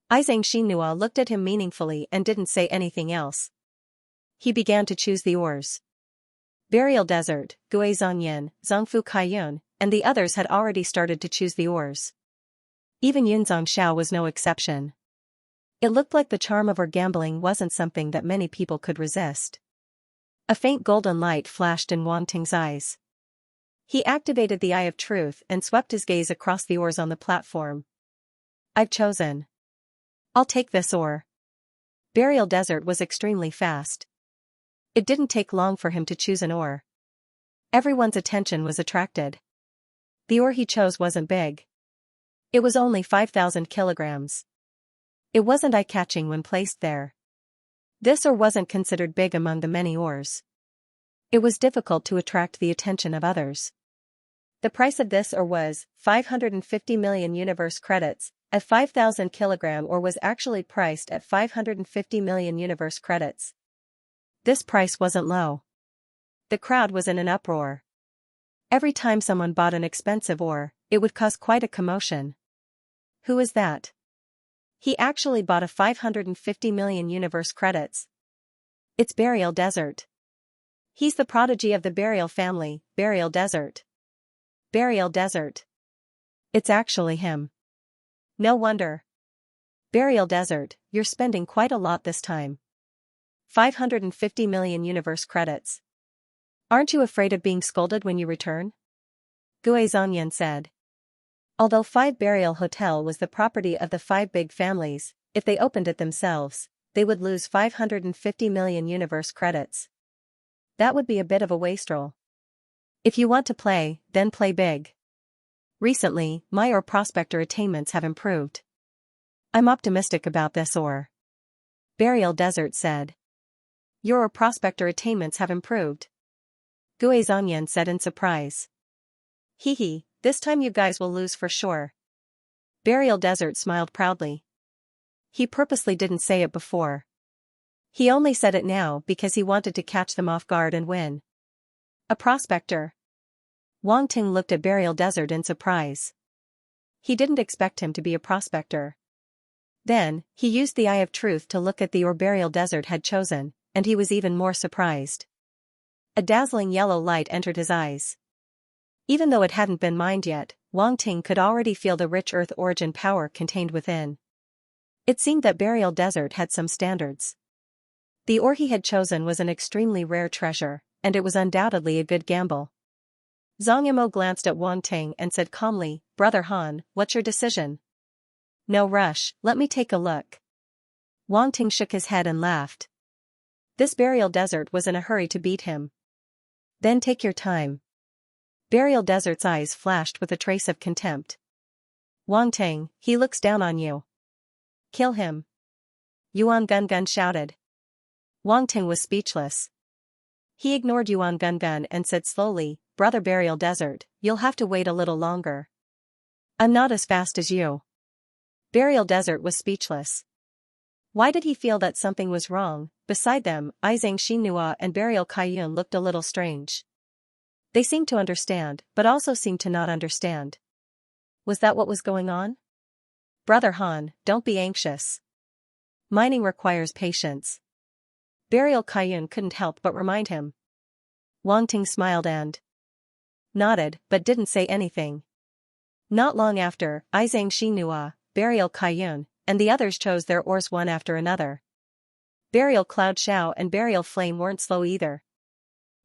Xianxia looked at him meaningfully and didn't say anything else. He began to choose the oars. Burial Desert, Gue Zhangyan, Zhongfu Kaiyun, and the others had already started to choose the oars. Even Yunzong Xiao was no exception. It looked like the charm of gambling wasn't something that many people could resist. A faint golden light flashed in Wang Ting's eyes. He activated the Eye of Truth and swept his gaze across the oars on the platform. I've chosen. I'll take this oar. Burial Desert was extremely fast. It didn't take long for him to choose an oar. Everyone's attention was attracted. The oar he chose wasn't big. It was only 5,000 kilograms. It wasn't eye-catching when placed there. This oar wasn't considered big among the many oars. It was difficult to attract the attention of others. The price of this oar was 550 million universe credits. A 5,000 kilogram oar was actually priced at 550 million universe credits. This price wasn't low. The crowd was in an uproar. Every time someone bought an expensive oar, it would cause quite a commotion. Who is that? He actually bought a 550 million universe credits. It's Burial Desert. He's the prodigy of the Burial family, Burial Desert. Burial Desert. It's actually him. No wonder. Burial Desert, you're spending quite a lot this time. 550 million universe credits. Aren't you afraid of being scolded when you return? Gue Zhangyan said. Although 5 Burial Hotel was the property of the 5 big families, if they opened it themselves, they would lose 550 million universe credits. That would be a bit of a wastrel. If you want to play, then play big. Recently, my oar prospector attainments have improved. I'm optimistic about this oar. Burial Desert said. Your oar prospector attainments have improved. Gue Zhangyan said in surprise. Hee hee, this time you guys will lose for sure. Burial Desert smiled proudly. He purposely didn't say it before. He only said it now because he wanted to catch them off guard and win. A prospector. Wang Ting looked at Burial Desert in surprise. He didn't expect him to be a prospector. Then, he used the Eye of Truth to look at the ore Burial Desert had chosen, and he was even more surprised. A dazzling yellow light entered his eyes. Even though it hadn't been mined yet, Wang Ting could already feel the rich earth origin power contained within. It seemed that Burial Desert had some standards. The ore he had chosen was an extremely rare treasure, and it was undoubtedly a good gamble. Zhang Yimou glanced at Wang Ting and said calmly, "Brother Han, what's your decision?" "No rush, let me take a look." Wang Ting shook his head and laughed. This Burial Desert was in a hurry to beat him. "Then take your time." Burial Desert's eyes flashed with a trace of contempt. "Wang Ting, he looks down on you. Kill him." Yuan Gungun shouted. Wang Ting was speechless. He ignored Yuan Gungun and said slowly, "Brother Burial Desert, you'll have to wait a little longer. I'm not as fast as you." Burial Desert was speechless. Why did he feel that something was wrong? Beside them, Xianxia and Burial Kaiyun looked a little strange. They seemed to understand, but also seemed to not understand. Was that what was going on? "Brother Han, don't be anxious. Mining requires patience." Burial Kaiyun couldn't help but remind him. Wang Ting smiled and nodded, but didn't say anything. Not long after, Xianxia, Burial Kaiyun, and the others chose their ores one after another. Burial Cloud Xiao and Burial Flame weren't slow either.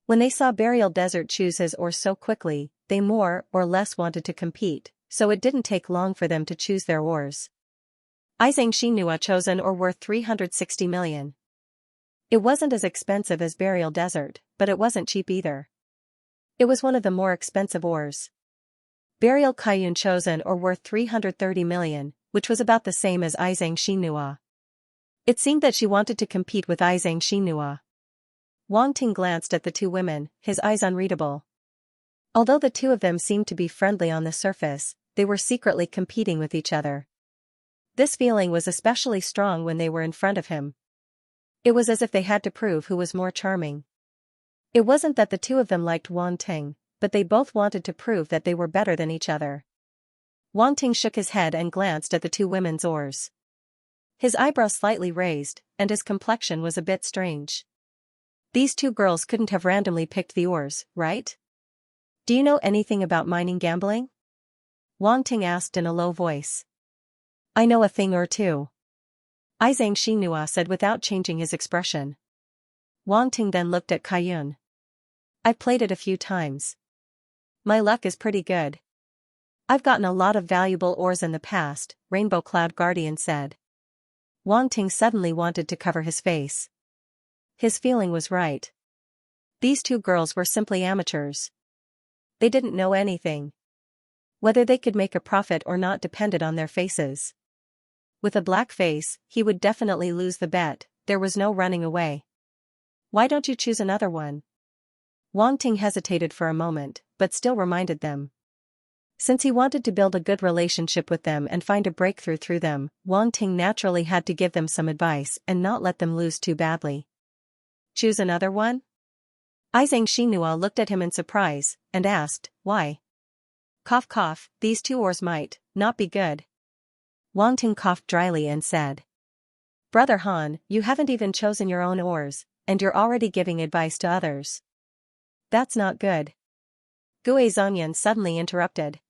When they saw Burial Desert choose his ores so quickly, they more or less wanted to compete, so it didn't take long for them to choose their ores. Xianxia chose an ore worth 360 million. It wasn't as expensive as Burial Desert, but it wasn't cheap either. It was one of the more expensive ores. Burial Kaiyun chose an ore worth 330 million, which was about the same as Xianxia. It seemed that she wanted to compete with Xianxia. Wang Ting glanced at the two women, his eyes unreadable. Although the two of them seemed to be friendly on the surface, they were secretly competing with each other. This feeling was especially strong when they were in front of him. It was as if they had to prove who was more charming. It wasn't that the two of them liked Wang Ting, but they both wanted to prove that they were better than each other. Wang Ting shook his head and glanced at the two women's ores. His eyebrows slightly raised, and his complexion was a bit strange. These two girls couldn't have randomly picked the ores, right? "Do you know anything about mining gambling?" Wang Ting asked in a low voice. "I know a thing or two," Xianxia said without changing his expression. Wang Ting then looked at Kaiyun. "I've played it a few times. My luck is pretty good. I've gotten a lot of valuable ores in the past," Rainbow Cloud Guardian said. Wang Ting suddenly wanted to cover his face. His feeling was right. These two girls were simply amateurs. They didn't know anything. Whether they could make a profit or not depended on their faces. With a black face, he would definitely lose the bet. There was no running away. "Why don't you choose another one?" Wang Ting hesitated for a moment, but still reminded them. Since he wanted to build a good relationship with them and find a breakthrough through them, Wang Ting naturally had to give them some advice and not let them lose too badly. "Choose another one?" Xianxia looked at him in surprise, and asked, "Why?" Cough cough, "These two ores might not be good." Wang Ting coughed dryly and said, "Brother Han, you haven't even chosen your own ores, and you're already giving advice to others. That's not good." Gue Zhongyan suddenly interrupted.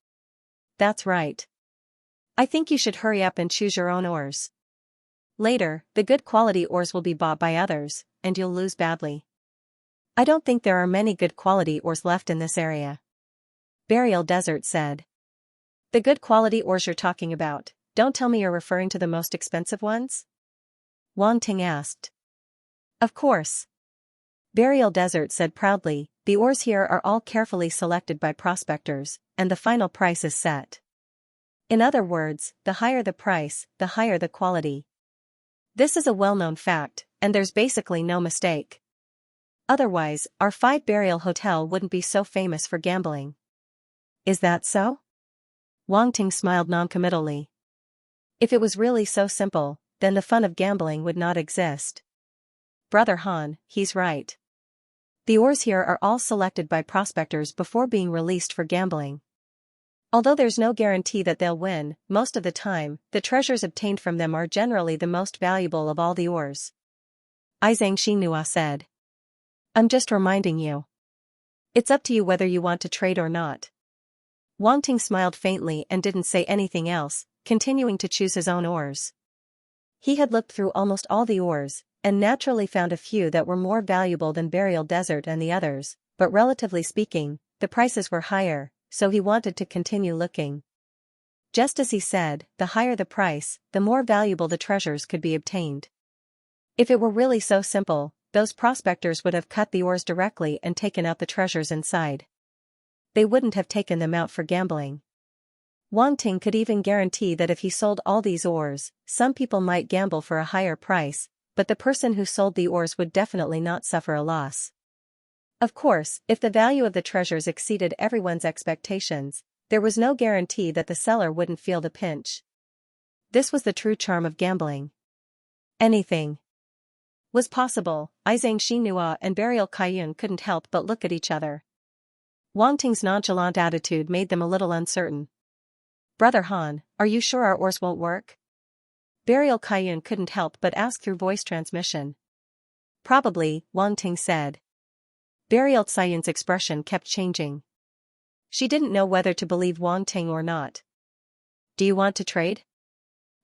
"That's right. I think you should hurry up and choose your own ores. Later, the good quality ores will be bought by others, and you'll lose badly. I don't think there are many good quality ores left in this area." Burial Desert said. "The good quality ores you're talking about, don't tell me you're referring to the most expensive ones?" Wang Ting asked. "Of course." Burial Desert said proudly, "The ores here are all carefully selected by prospectors, and the final price is set. In other words, the higher the price, the higher the quality. This is a well-known fact, and there's basically no mistake. Otherwise, our 5 Burial Hotel wouldn't be so famous for gambling." "Is that so?" Wang Ting smiled noncommittally. "If it was really so simple, then the fun of gambling would not exist." "Brother Han, he's right. The ores here are all selected by prospectors before being released for gambling. Although there's no guarantee that they'll win, most of the time, the treasures obtained from them are generally the most valuable of all the ores. Xianxia said. I'm just reminding you. It's up to you whether you want to trade or not. Wang Ting smiled faintly and didn't say anything else, continuing to choose his own ores. He had looked through almost all the ores, and naturally found a few that were more valuable than Burial Desert and the others, but relatively speaking, the prices were higher, so he wanted to continue looking. Just as he said, the higher the price, the more valuable the treasures could be obtained. If it were really so simple, those prospectors would have cut the ores directly and taken out the treasures inside. They wouldn't have taken them out for gambling. Wang Ting could even guarantee that if he sold all these ores, some people might gamble for a higher price, but the person who sold the ores would definitely not suffer a loss. Of course, if the value of the treasures exceeded everyone's expectations, there was no guarantee that the seller wouldn't feel the pinch. This was the true charm of gambling. Anything was possible. Xianxia and Burial Kaiyun couldn't help but look at each other. Wang Ting's nonchalant attitude made them a little uncertain. Brother Han, are you sure our ores won't work? Burial Kaiyun couldn't help but ask through voice transmission. Probably, Wang Ting said. Burial Kaiyun's expression kept changing. She didn't know whether to believe Wang Ting or not. Do you want to trade?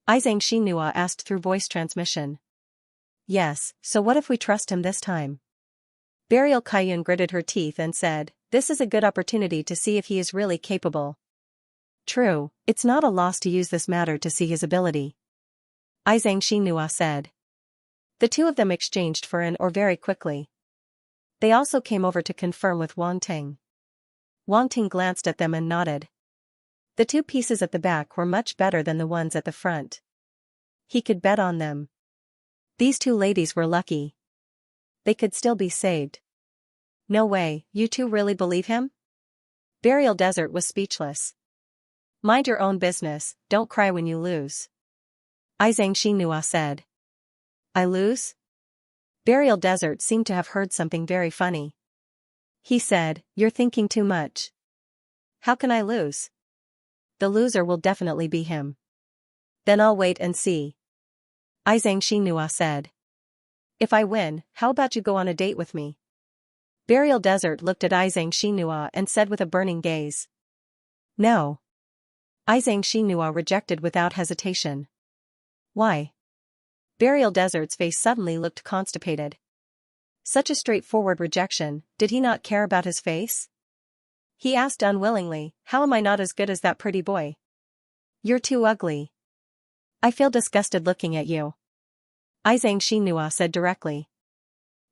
Xianxia asked through voice transmission. Yes, so what if we trust him this time? Burial Kaiyun gritted her teeth and said, this is a good opportunity to see if he is really capable. True, it's not a loss to use this matter to see his ability. Xianxia said. The two of them exchanged for an or very quickly. They also came over to confirm with Wang Ting. Wang Ting glanced at them and nodded. The two pieces at the back were much better than the ones at the front. He could bet on them. These two ladies were lucky. They could still be saved. No way, you two really believe him? Burial Desert was speechless. Mind your own business, don't cry when you lose. Xianxia said. I lose? Burial Desert seemed to have heard something very funny. He said, you're thinking too much. How can I lose? The loser will definitely be him. Then I'll wait and see. Xianxia said. If I win, how about you go on a date with me? Burial Desert looked at Xianxia and said with a burning gaze. No. Xianxia rejected without hesitation. Why? Burial Desert's face suddenly looked constipated. Such a straightforward rejection, did he not care about his face? He asked unwillingly, how am I not as good as that pretty boy? You're too ugly. I feel disgusted looking at you. Xianxia said directly.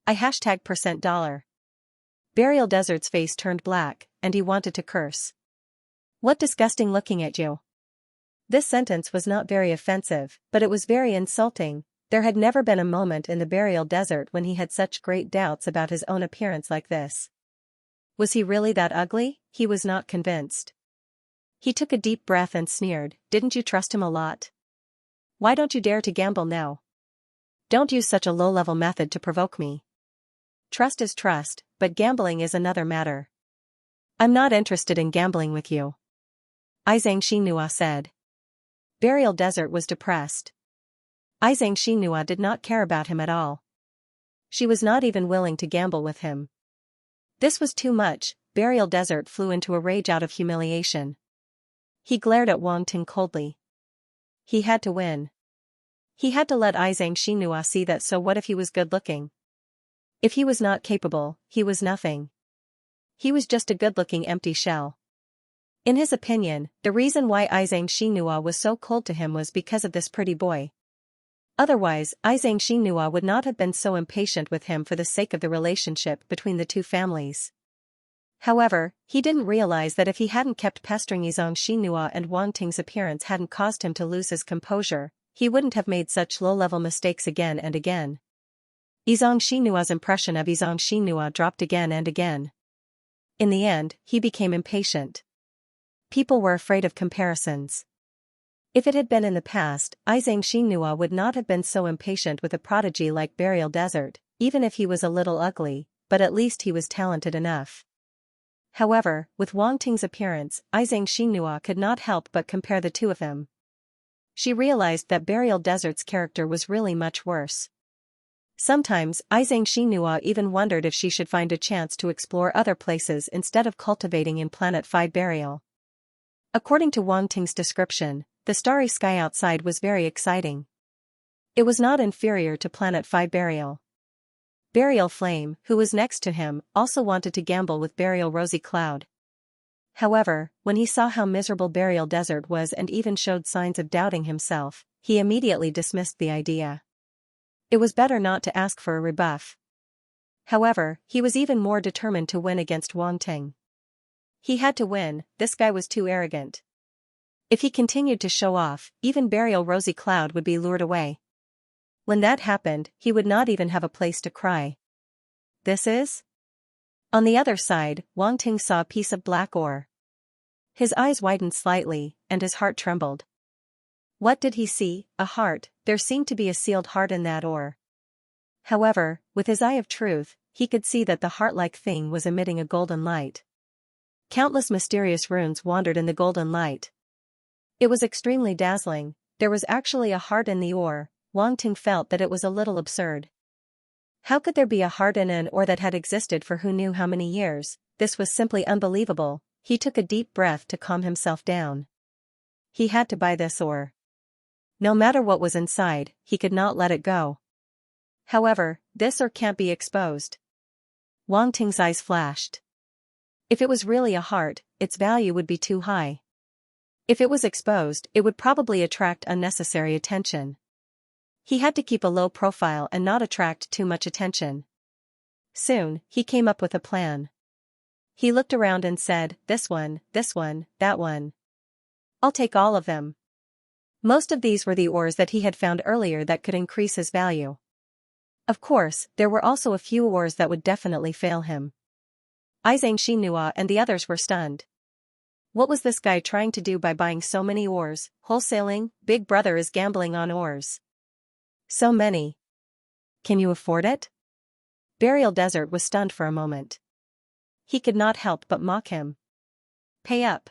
I $%. Burial Desert's face turned black, and he wanted to curse. What disgusting looking at you. This sentence was not very offensive, but it was very insulting. There had never been a moment in the Burial Desert when he had such great doubts about his own appearance like this. Was he really that ugly? He was not convinced. He took a deep breath and sneered, didn't you trust him a lot? Why don't you dare to gamble now? Don't use such a low-level method to provoke me. Trust is trust, but gambling is another matter. I'm not interested in gambling with you. Xianxia said. Burial Desert was depressed. Xianxia did not care about him at all. She was not even willing to gamble with him. This was too much. Burial Desert flew into a rage out of humiliation. He glared at Wang Ting coldly. He had to win. He had to let Xianxia see that. So what if he was good-looking? If he was not capable, he was nothing. He was just a good-looking empty shell. In his opinion, the reason why Xianxia was so cold to him was because of this pretty boy. Otherwise, Xianxia would not have been so impatient with him for the sake of the relationship between the two families. However, he didn't realize that if he hadn't kept pestering Xianxia and Wang Ting's appearance hadn't caused him to lose his composure, he wouldn't have made such low-level mistakes again and again. Xianxia's impression of Xianxia dropped again and again. In the end, he became impatient. People were afraid of comparisons. If it had been in the past, Xianxia would not have been so impatient with a prodigy like Burial Desert, even if he was a little ugly, but at least he was talented enough. However, with Wang Ting's appearance, Xianxia could not help but compare the two of them. She realized that Burial Desert's character was really much worse. Sometimes, Xianxia even wondered if she should find a chance to explore other places instead of cultivating in Planet 5 Burial. According to Wang Ting's description, the starry sky outside was very exciting. It was not inferior to Planet 5 Burial. Burial Flame, who was next to him, also wanted to gamble with Burial Rosy Cloud. However, when he saw how miserable Burial Desert was and even showed signs of doubting himself, he immediately dismissed the idea. It was better not to ask for a rebuff. However, he was even more determined to win against Wang Ting. He had to win, this guy was too arrogant. If he continued to show off, even Burial Rosy Cloud would be lured away. When that happened, he would not even have a place to cry. This is? On the other side, Wang Ting saw a piece of black ore. His eyes widened slightly, and his heart trembled. What did he see? A heart. There seemed to be a sealed heart in that ore. However, with his eye of truth, he could see that the heart-like thing was emitting a golden light. Countless mysterious runes wandered in the golden light. It was extremely dazzling. There was actually a heart in the ore. Wang Ting felt that it was a little absurd. How could there be a heart in an ore that had existed for who knew how many years? This was simply unbelievable. He took a deep breath to calm himself down. He had to buy this ore. No matter what was inside, he could not let it go. However, this ore can't be exposed. Wang Ting's eyes flashed. If it was really a heart, its value would be too high. If it was exposed, it would probably attract unnecessary attention. He had to keep a low profile and not attract too much attention. Soon, he came up with a plan. He looked around and said, this one, that one. I'll take all of them. Most of these were the ores that he had found earlier that could increase his value. Of course, there were also a few ores that would definitely fail him. Xianxia and the others were stunned. What was this guy trying to do by buying so many ores? Wholesaling? Big Brother is gambling on ores. So many. Can you afford it? Burial Desert was stunned for a moment. He could not help but mock him. Pay up.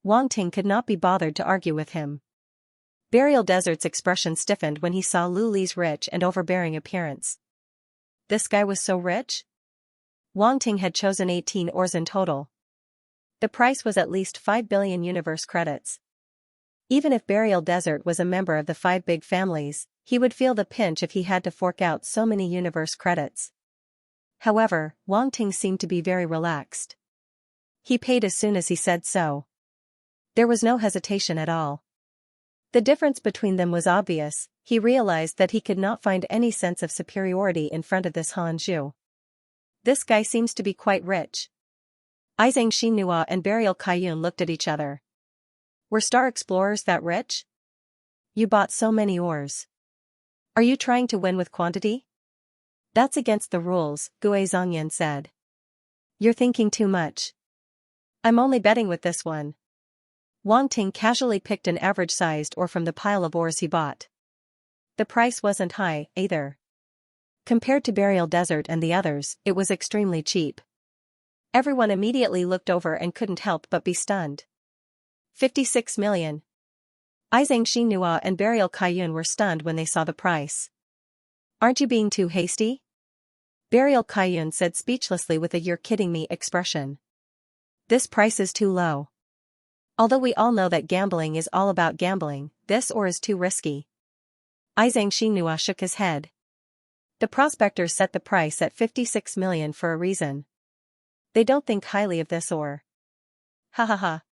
Wang Ting could not be bothered to argue with him. Burial Desert's expression stiffened when he saw Lu Li's rich and overbearing appearance. This guy was so rich? Wang Ting had chosen 18 ores in total. The price was at least 5 billion universe credits. Even if Burial Desert was a member of the 5 big families, he would feel the pinch if he had to fork out so many universe credits. However, Wang Ting seemed to be very relaxed. He paid as soon as he said so. There was no hesitation at all. The difference between them was obvious. He realized that he could not find any sense of superiority in front of this Han Zhu. This guy seems to be quite rich. Xianxia and Burial Kaiyun looked at each other. Were Star Explorers that rich? You bought so many ores. Are you trying to win with quantity? That's against the rules, Gue Zhongyan said. You're thinking too much. I'm only betting with this one. Wang Ting casually picked an average-sized ore from the pile of ores he bought. The price wasn't high, either. Compared to Burial Desert and the others, it was extremely cheap. Everyone immediately looked over and couldn't help but be stunned. 56 million. Xianxia and Burial Kaiyun were stunned when they saw the price. Aren't you being too hasty? Burial Kaiyun said speechlessly with a "you're kidding me" expression. This price is too low. Although we all know that gambling is all about gambling, this ore is too risky. Xianxia shook his head. The prospectors set the price at 56 million for a reason. They don't think highly of this ore. Ha ha ha.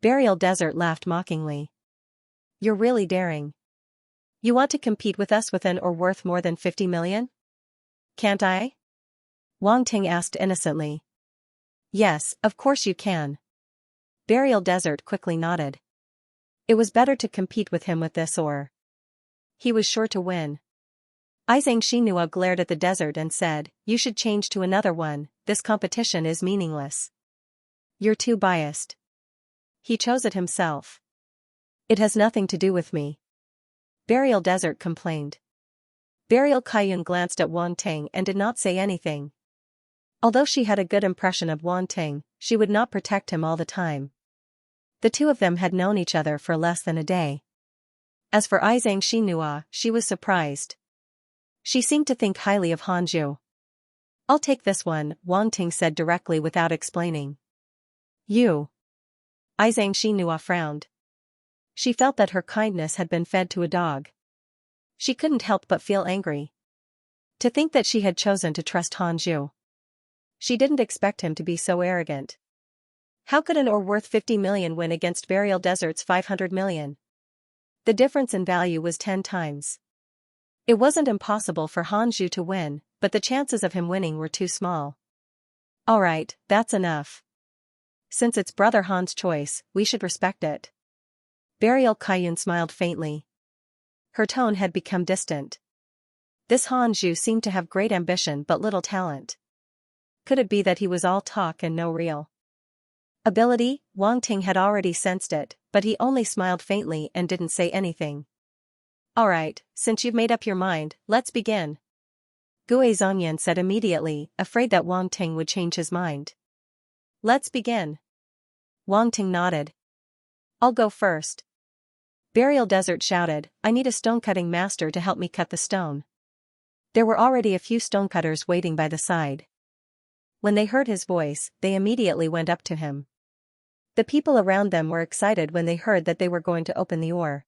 Burial Desert laughed mockingly. You're really daring. You want to compete with us with an ore worth more than 50 million? Can't I? Wang Ting asked innocently. Yes, of course you can. Burial Desert quickly nodded. It was better to compete with him with this ore. He was sure to win. Xianxia glared at the desert and said, you should change to another one, this competition is meaningless. You're too biased. He chose it himself. It has nothing to do with me. Burial Desert complained. Burial Kaiyun glanced at Wang Ting and did not say anything. Although she had a good impression of Wang Ting, she would not protect him all the time. The two of them had known each other for less than a day. As for Xianxia, she was surprised. She seemed to think highly of Hanju. "I'll take this one," Wang Ting said directly without explaining. "You?" Xianxia frowned. She felt that her kindness had been fed to a dog. She couldn't help but feel angry. To think that she had chosen to trust Hanju. She didn't expect him to be so arrogant. How could an ore worth 50 million win against Burial Desert's 500 million? The difference in value was 10 times. It wasn't impossible for Hanju to win, but the chances of him winning were too small. "Alright, that's enough. Since it's Brother Han's choice, we should respect it." Burial Kaiyun smiled faintly. Her tone had become distant. This Hanju seemed to have great ambition but little talent. Could it be that he was all talk and no real ability? Wang Ting had already sensed it, but he only smiled faintly and didn't say anything. "Alright, since you've made up your mind, let's begin," Gue Zongyan said immediately, afraid that Wang Ting would change his mind. "Let's begin." Wang Ting nodded. "I'll go first." Burial Desert shouted, "I need a stone-cutting master to help me cut the stone." There were already a few stonecutters waiting by the side. When they heard his voice, they immediately went up to him. The people around them were excited when they heard that they were going to open the ore.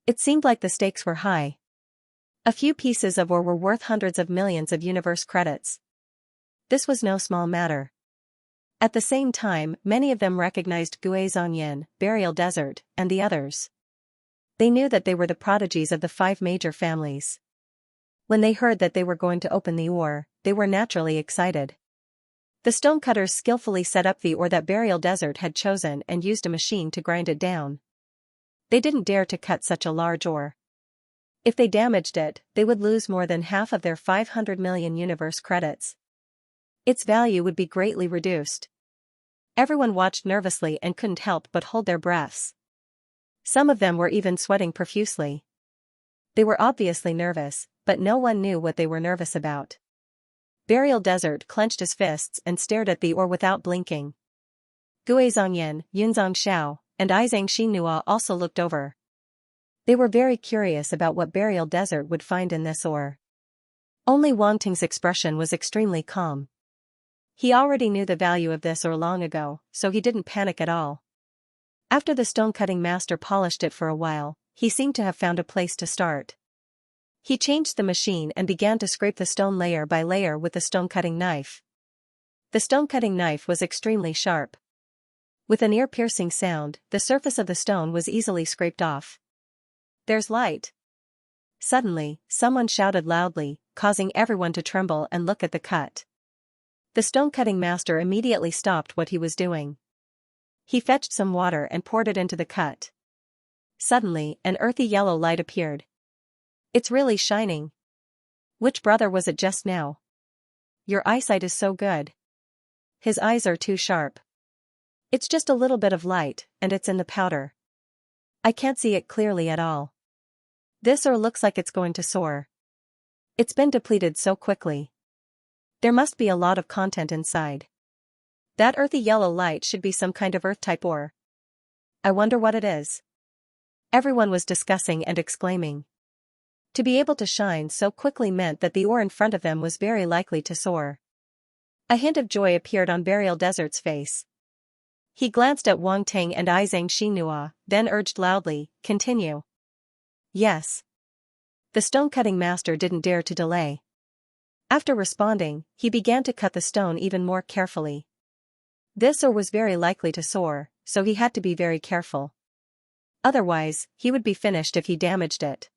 It seemed like the stakes were high. A few pieces of ore were worth hundreds of millions of universe credits. This was no small matter. At the same time, many of them recognized Gue Zongyan, Burial Desert, and the others. They knew that they were the prodigies of the 5 major families. When they heard that they were going to open the ore, they were naturally excited. The stonecutters skillfully set up the ore that Burial Desert had chosen and used a machine to grind it down. They didn't dare to cut such a large ore. If they damaged it, they would lose more than half of their 500 million universe credits. Its value would be greatly reduced. Everyone watched nervously and couldn't help but hold their breaths. Some of them were even sweating profusely. They were obviously nervous, but no one knew what they were nervous about. Burial Desert clenched his fists and stared at the ore without blinking. Gue Zongyan, Yunzong Xiao, and Xianxia also looked over. They were very curious about what Burial Desert would find in this ore. Only Wang Ting's expression was extremely calm. He already knew the value of this ore long ago, so he didn't panic at all. After the stone-cutting master polished it for a while, he seemed to have found a place to start. He changed the machine and began to scrape the stone layer by layer with the stone-cutting knife. The stone-cutting knife was extremely sharp. With an ear-piercing sound, the surface of the stone was easily scraped off. "There's light!" Suddenly, someone shouted loudly, causing everyone to tremble and look at the cut. The stone-cutting master immediately stopped what he was doing. He fetched some water and poured it into the cut. Suddenly, an earthy yellow light appeared. "It's really shining. Which brother was it just now? Your eyesight is so good." "His eyes are too sharp. It's just a little bit of light, and it's in the powder. I can't see it clearly at all. This ore looks like it's going to soar. It's been depleted so quickly. There must be a lot of content inside. That earthy yellow light should be some kind of earth-type ore. I wonder what it is." Everyone was discussing and exclaiming. To be able to shine so quickly meant that the ore in front of them was very likely to soar. A hint of joy appeared on Burial Desert's face. He glanced at Wang Ting and Xianxia, then urged loudly, "Continue." "Yes." The stone-cutting master didn't dare to delay. After responding, he began to cut the stone even more carefully. This ore was very likely to soar, so he had to be very careful. Otherwise, he would be finished if he damaged it.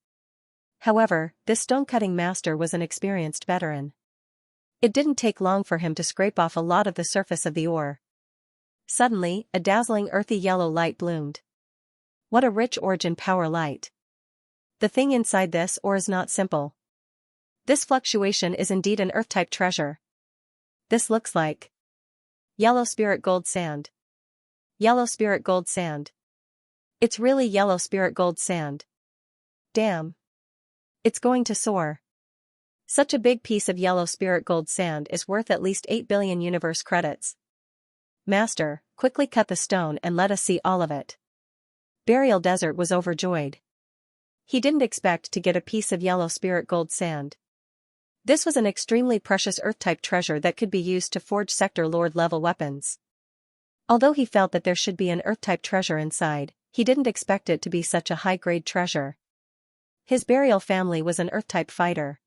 However, this stone-cutting master was an experienced veteran. It didn't take long for him to scrape off a lot of the surface of the ore. Suddenly, a dazzling earthy yellow light bloomed. What a rich origin power light. The thing inside this ore is not simple. This fluctuation is indeed an earth-type treasure. This looks like yellow spirit gold sand. Yellow spirit gold sand. It's really yellow spirit gold sand. Damn. It's going to soar. Such a big piece of yellow spirit gold sand is worth at least 8 billion universe credits. Master, quickly cut the stone and let us see all of it. Burial Desert was overjoyed. He didn't expect to get a piece of yellow spirit gold sand. This was an extremely precious Earth-type treasure that could be used to forge Sector Lord-level weapons. Although he felt that there should be an Earth-type treasure inside, he didn't expect it to be such a high-grade treasure. His burial family was an Earth-type fighter.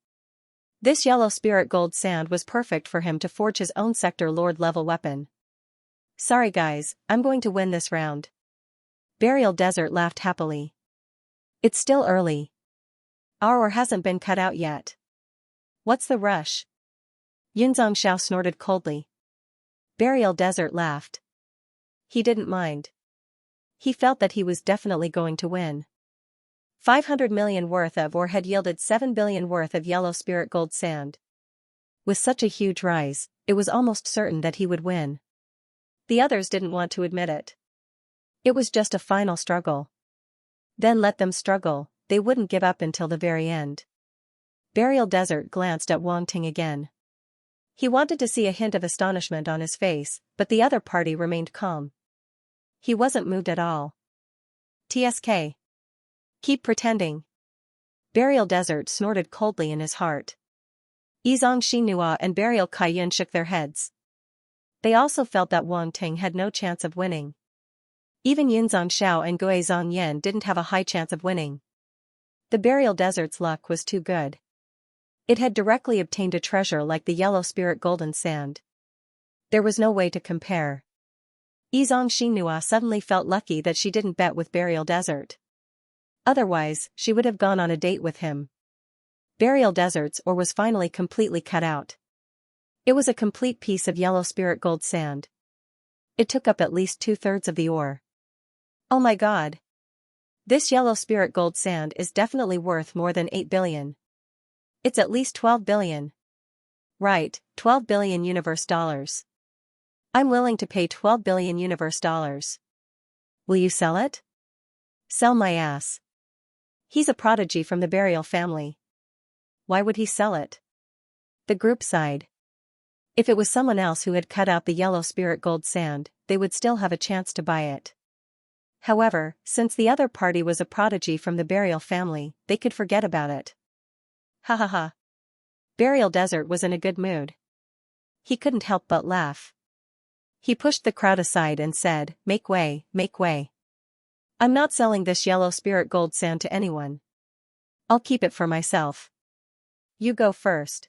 This yellow spirit gold sand was perfect for him to forge his own Sector Lord-level weapon. Sorry guys, I'm going to win this round. Burial Desert laughed happily. It's still early. Our ore hasn't been cut out yet. What's the rush? Xianxia snorted coldly. Burial Desert laughed. He didn't mind. He felt that he was definitely going to win. 500 million worth of ore had yielded 7 billion worth of yellow spirit gold sand. With such a huge rise, it was almost certain that he would win. The others didn't want to admit it. It was just a final struggle. Then let them struggle, they wouldn't give up until the very end. Burial Desert glanced at Wang Ting again. He wanted to see a hint of astonishment on his face, but the other party remained calm. He wasn't moved at all. TSK. Keep pretending. Burial Desert snorted coldly in his heart. Yizong Xinhua and Burial Kaiyun shook their heads. They also felt that Wang Ting had no chance of winning. Even Yunzong Xiao and Guizong Yan didn't have a high chance of winning. The Burial Desert's luck was too good. It had directly obtained a treasure like the yellow spirit golden sand. There was no way to compare. Yizong Xinhua suddenly felt lucky that she didn't bet with Burial Desert. Otherwise, she would have gone on a date with him. Burial Desert's ore was finally completely cut out. It was a complete piece of yellow spirit gold sand. It took up at least 2/3 of the ore. Oh my god! This yellow spirit gold sand is definitely worth more than 8 billion. It's at least 12 billion. Right, 12 billion universe dollars. I'm willing to pay 12 billion universe dollars. Will you sell it? Sell my ass. He's a prodigy from the Burial family. Why would he sell it? The group sighed. If it was someone else who had cut out the yellow spirit gold sand, they would still have a chance to buy it. However, since the other party was a prodigy from the Burial family, they could forget about it. Ha ha ha. Burial Desert was in a good mood. He couldn't help but laugh. He pushed the crowd aside and said, "Make way, make way. I'm not selling this yellow spirit gold sand to anyone. I'll keep it for myself. You go first."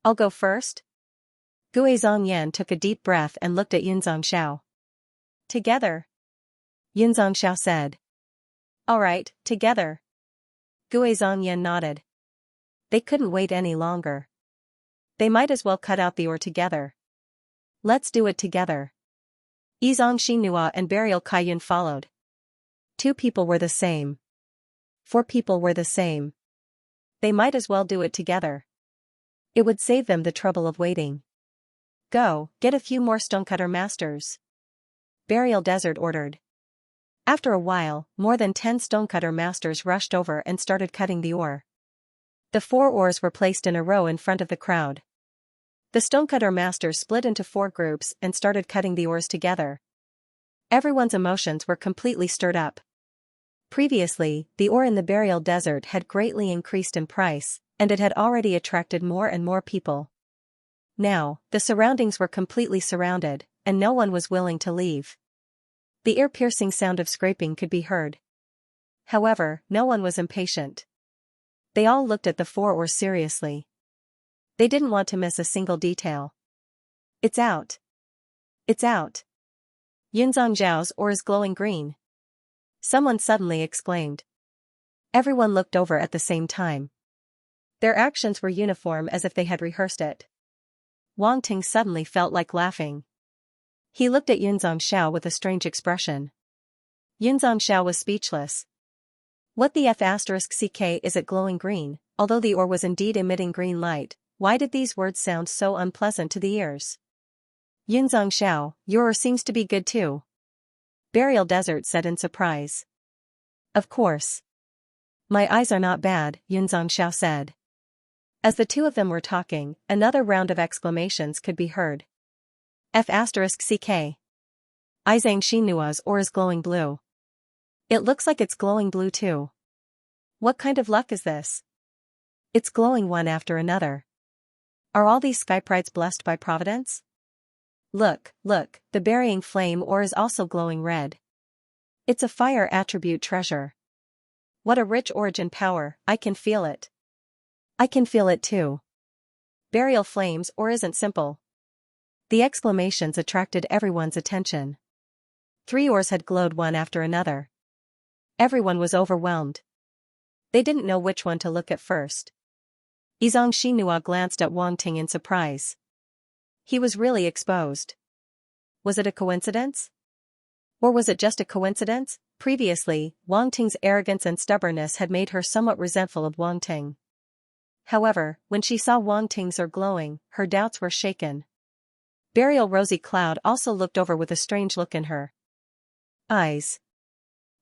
I'll go first? Guizong Yan took a deep breath and looked at Yunzong Xiao. Together. Yunzong Xiao said. All right, together. Guizong Yan nodded. They couldn't wait any longer. They might as well cut out the ore together. Let's do it together. Yizong Xinhua and Burial Kaiyun followed. 2 people were the same. 4 people were the same. They might as well do it together. It would save them the trouble of waiting. Go, get a few more stonecutter masters. Burial Desert ordered. After a while, more than 10 stonecutter masters rushed over and started cutting the ore. The 4 ores were placed in a row in front of the crowd. The stonecutter masters split into 4 groups and started cutting the ores together. Everyone's emotions were completely stirred up. Previously, the ore in the Burial Desert had greatly increased in price, and it had already attracted more and more people. Now, the surroundings were completely surrounded, and no one was willing to leave. The ear-piercing sound of scraping could be heard. However, no one was impatient. They all looked at the 4 ores seriously. They didn't want to miss a single detail. It's out. It's out. Yunzong Zhao's ore is glowing green. Someone suddenly exclaimed. Everyone looked over at the same time. Their actions were uniform as if they had rehearsed it. Wang Ting suddenly felt like laughing. He looked at Yunzong Xiao with a strange expression. Yunzong Xiao was speechless. What the F***ck is it glowing green? Although the ore was indeed emitting green light, why did these words sound so unpleasant to the ears? Yunzong Xiao, your ore seems to be good too. Burial Desert said in surprise. Of course. My eyes are not bad, Yunzong Xiao said. As the two of them were talking, another round of exclamations could be heard. F***ck. Izang Xinua's ore is glowing blue. It looks like it's glowing blue too. What kind of luck is this? It's glowing one after another. Are all these skyprites blessed by Providence? Look, the burying flame ore is also glowing red. It's a fire attribute treasure. What a rich origin power, I can feel it. I can feel it too. Burial flames ore isn't simple. The exclamations attracted everyone's attention. 3 ores had glowed one after another. Everyone was overwhelmed. They didn't know which one to look at first. Izang Xinhua glanced at Wang Ting in surprise. He was really exposed. Was it a coincidence? Or was it just a coincidence? Previously, Wang Ting's arrogance and stubbornness had made her somewhat resentful of Wang Ting. However, when she saw Wang Ting's ore glowing, her doubts were shaken. Burial Rosy Cloud also looked over with a strange look in her eyes.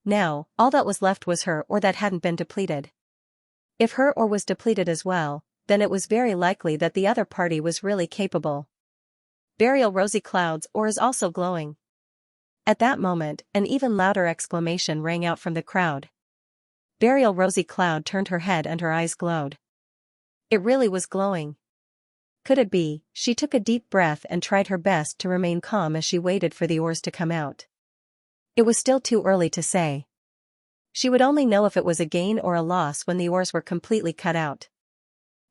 Now, all that was left was her ore that hadn't been depleted. If her ore was depleted as well, then it was very likely that the other party was really capable. Burial Rosy Cloud's ore is also glowing. At that moment, an even louder exclamation rang out from the crowd. Burial Rosy Cloud turned her head and her eyes glowed. It really was glowing. Could it be? She took a deep breath and tried her best to remain calm as she waited for the ores to come out. It was still too early to say. She would only know if it was a gain or a loss when the ores were completely cut out.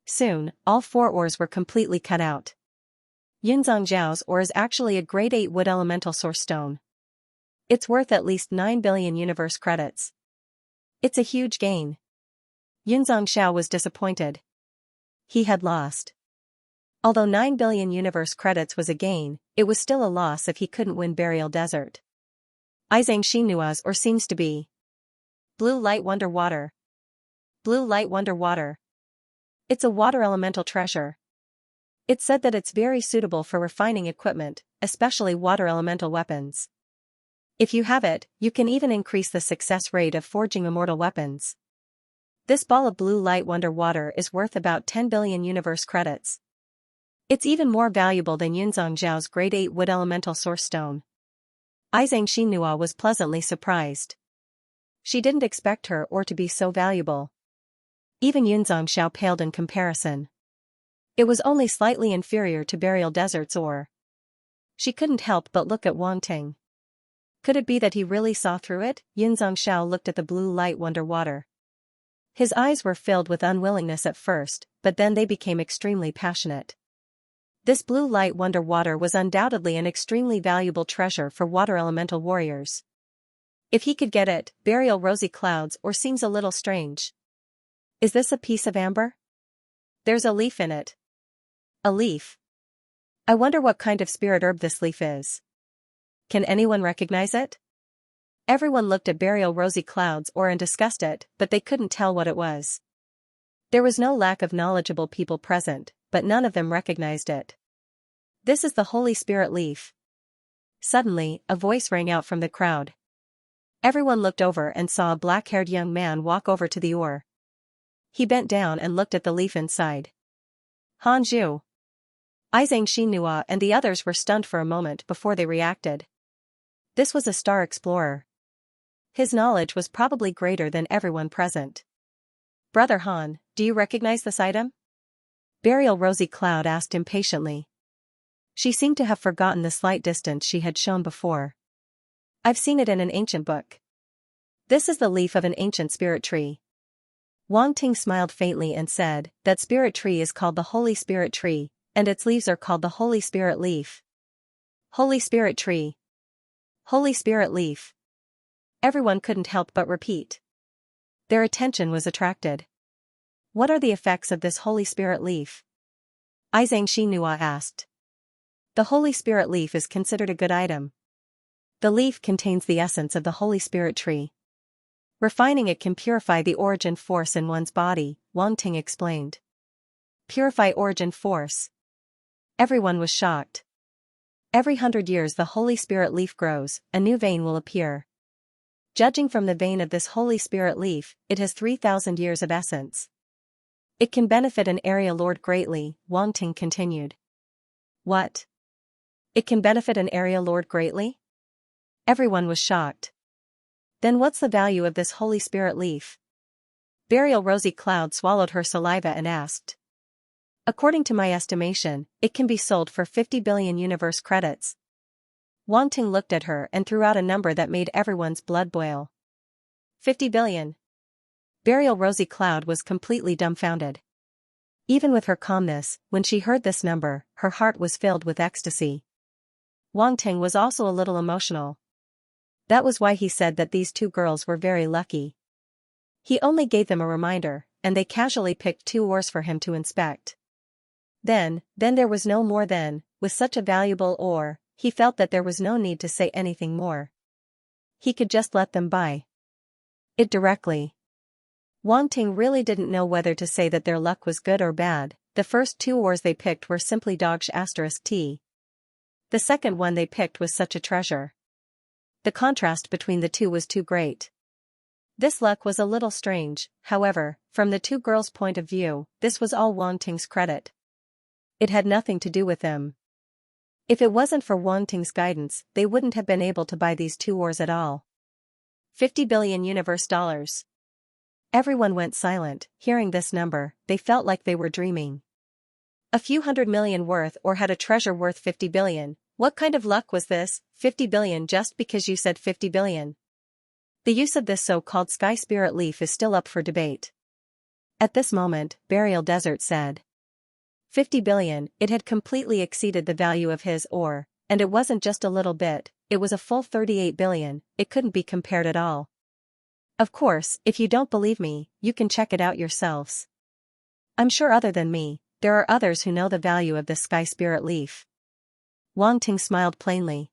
Soon, all 4 ores were completely cut out. Yunzang Zhao's ore is actually a grade 8 wood elemental source stone. It's worth at least 9 billion universe credits. It's a huge gain. Yunzang Xiao was disappointed. He had lost. Although 9 billion universe credits was a gain, it was still a loss if he couldn't win Burial Desert. Izang Xinua's ore seems to be Blue Light Wonder Water. Blue Light Wonder Water. It's a water elemental treasure. It's said that it's very suitable for refining equipment, especially water elemental weapons. If you have it, you can even increase the success rate of forging immortal weapons. This ball of Blue Light Wonder Water is worth about 10 billion universe credits. It's even more valuable than Yunzang Zhao's grade 8 wood elemental source stone. Izang Xinhua was pleasantly surprised. She didn't expect her ore to be so valuable. Even Yunzang Xiao paled in comparison. It was only slightly inferior to Burial Desert's ore. She couldn't help but look at Wang Ting. Could it be that he really saw through it? Yunzang Xiao looked at the Blue Light Wonder Water. His eyes were filled with unwillingness at first, but then they became extremely passionate. This Blue Light Wonder Water was undoubtedly an extremely valuable treasure for water elemental warriors. If he could get it, Burial Rosy Cloud's ore seems a little strange. Is this a piece of amber? There's a leaf in it. A leaf. I wonder what kind of spirit herb this leaf is. Can anyone recognize it? Everyone looked at Burial Rosy Cloud's ore and discussed it, but they couldn't tell what it was. There was no lack of knowledgeable people present, but none of them recognized it. This is the Holy Spirit leaf. Suddenly, a voice rang out from the crowd. Everyone looked over and saw a black-haired young man walk over to the ore. He bent down and looked at the leaf inside. Han Zhu. Izang Xinhua and the others were stunned for a moment before they reacted. This was a star explorer. His knowledge was probably greater than everyone present. Brother Han, do you recognize this item? Burial Rosy Cloud asked impatiently. She seemed to have forgotten the slight distance she had shown before. I've seen it in an ancient book. This is the leaf of an ancient spirit tree. Wang Ting smiled faintly and said, that spirit tree is called the Holy Spirit Tree, and its leaves are called the Holy Spirit Leaf. Holy Spirit Tree. Holy Spirit Leaf. Everyone couldn't help but repeat. Their attention was attracted. What are the effects of this Holy Spirit leaf? Izang Xinhua asked. The Holy Spirit leaf is considered a good item. The leaf contains the essence of the Holy Spirit tree. Refining it can purify the origin force in one's body, Wang Ting explained. Purify origin force. Everyone was shocked. Every 100 years the Holy Spirit leaf grows, a new vein will appear. Judging from the vein of this Holy Spirit leaf, it has 3,000 years of essence. It can benefit an area lord greatly, Wang Ting continued. What? It can benefit an area lord greatly? Everyone was shocked. Then what's the value of this Holy Spirit leaf? Burial Rosy Cloud swallowed her saliva and asked. According to my estimation, it can be sold for 50 billion universe credits. Wang Ting looked at her and threw out a number that made everyone's blood boil. 50 billion. Burial Rosy Cloud was completely dumbfounded. Even with her calmness, when she heard this number, her heart was filled with ecstasy. Wang Ting was also a little emotional. That was why he said that these two girls were very lucky. He only gave them a reminder, and they casually picked two ores for him to inspect. Then there was no more then, with such a valuable ore, he felt that there was no need to say anything more. He could just let them buy it directly. Wang Ting really didn't know whether to say that their luck was good or bad. The first two ores they picked were simply dogsh *t. The second one they picked was such a treasure. The contrast between the two was too great. This luck was a little strange, however, from the two girls' point of view, this was all Wang Ting's credit. It had nothing to do with them. If it wasn't for Wang Ting's guidance, they wouldn't have been able to buy these two ores at all. 50 billion universe dollars. Everyone went silent. Hearing this number, they felt like they were dreaming. A few 100 million worth or had a treasure worth 50 billion. What kind of luck was this? 50 billion just because you said 50 billion. The use of this so-called sky spirit leaf is still up for debate. At this moment, Burial Desert said. 50 billion, it had completely exceeded the value of his ore, and it wasn't just a little bit, it was a full 38 billion, it couldn't be compared at all. Of course, if you don't believe me, you can check it out yourselves. I'm sure other than me, there are others who know the value of this sky spirit leaf. Wang Ting smiled plainly.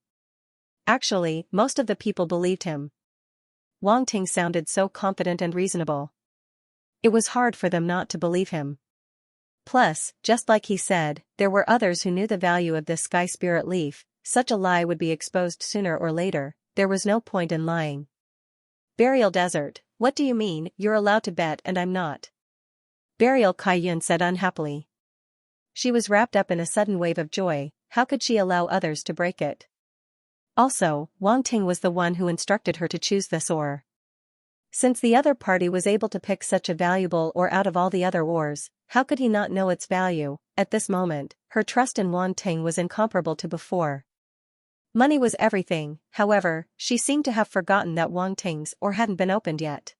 Actually, most of the people believed him. Wang Ting sounded so confident and reasonable. It was hard for them not to believe him. Plus, just like he said, there were others who knew the value of this sky spirit leaf. Such a lie would be exposed sooner or later, there was no point in lying. Burial Desert, what do you mean, you're allowed to bet and I'm not? Burial Kaiyun said unhappily. She was wrapped up in a sudden wave of joy, how could she allow others to break it? Also, Wang Ting was the one who instructed her to choose this ore. Since the other party was able to pick such a valuable ore out of all the other ores, how could he not know its value? At this moment, her trust in Wang Ting was incomparable to before. Money was everything, however, she seemed to have forgotten that Wang Ting's ore hadn't been opened yet.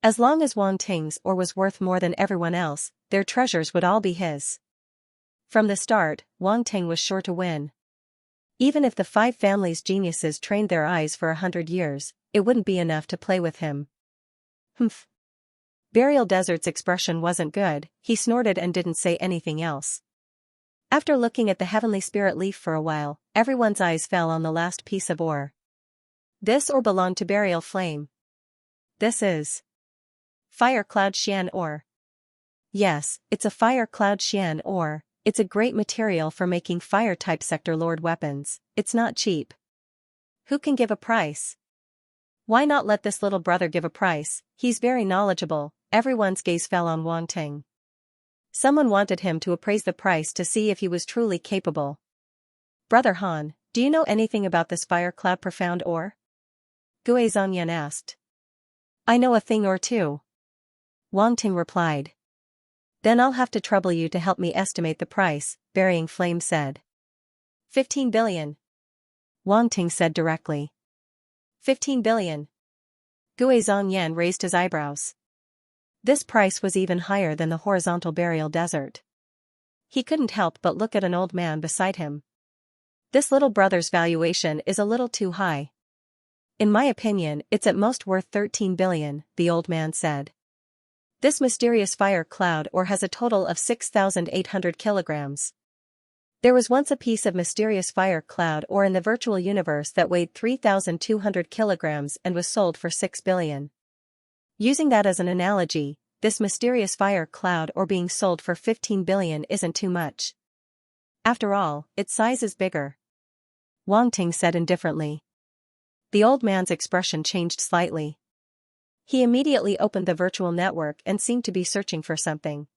As long as Wang Ting's ore was worth more than everyone else, their treasures would all be his. From the start, Wang Ting was sure to win. Even if the five families' geniuses trained their eyes for 100 years, it wouldn't be enough to play with him. Humph. Burial Desert's expression wasn't good, he snorted and didn't say anything else. After looking at the heavenly spirit leaf for a while, everyone's eyes fell on the last piece of ore. This ore belonged to Burial Flame. This is Fire Cloud Xian ore. Yes, it's a Fire Cloud Xian ore. It's a great material for making fire-type Sector Lord weapons. It's not cheap. Who can give a price? Why not let this little brother give a price? He's very knowledgeable. Everyone's gaze fell on Wang Ting. Someone wanted him to appraise the price to see if he was truly capable. Brother Han, do you know anything about this Fire Cloud Profound ore? Gue Zhongyan asked. I know a thing or two. Wang Ting replied. Then I'll have to trouble you to help me estimate the price, Burying Flame said. 15 billion. Wang Ting said directly. 15 billion. Gue Zhongyan raised his eyebrows. This price was even higher than the horizontal Burial Desert. He couldn't help but look at an old man beside him. This little brother's valuation is a little too high. In my opinion, it's at most worth 13 billion, the old man said. This mysterious fire cloud ore has a total of 6,800 kilograms. There was once a piece of mysterious fire cloud ore in the virtual universe that weighed 3,200 kilograms and was sold for 6 billion. Using that as an analogy, this mysterious fire cloud ore being sold for 15 billion isn't too much. After all, its size is bigger. Wang Ting said indifferently. The old man's expression changed slightly. He immediately opened the virtual network and seemed to be searching for something.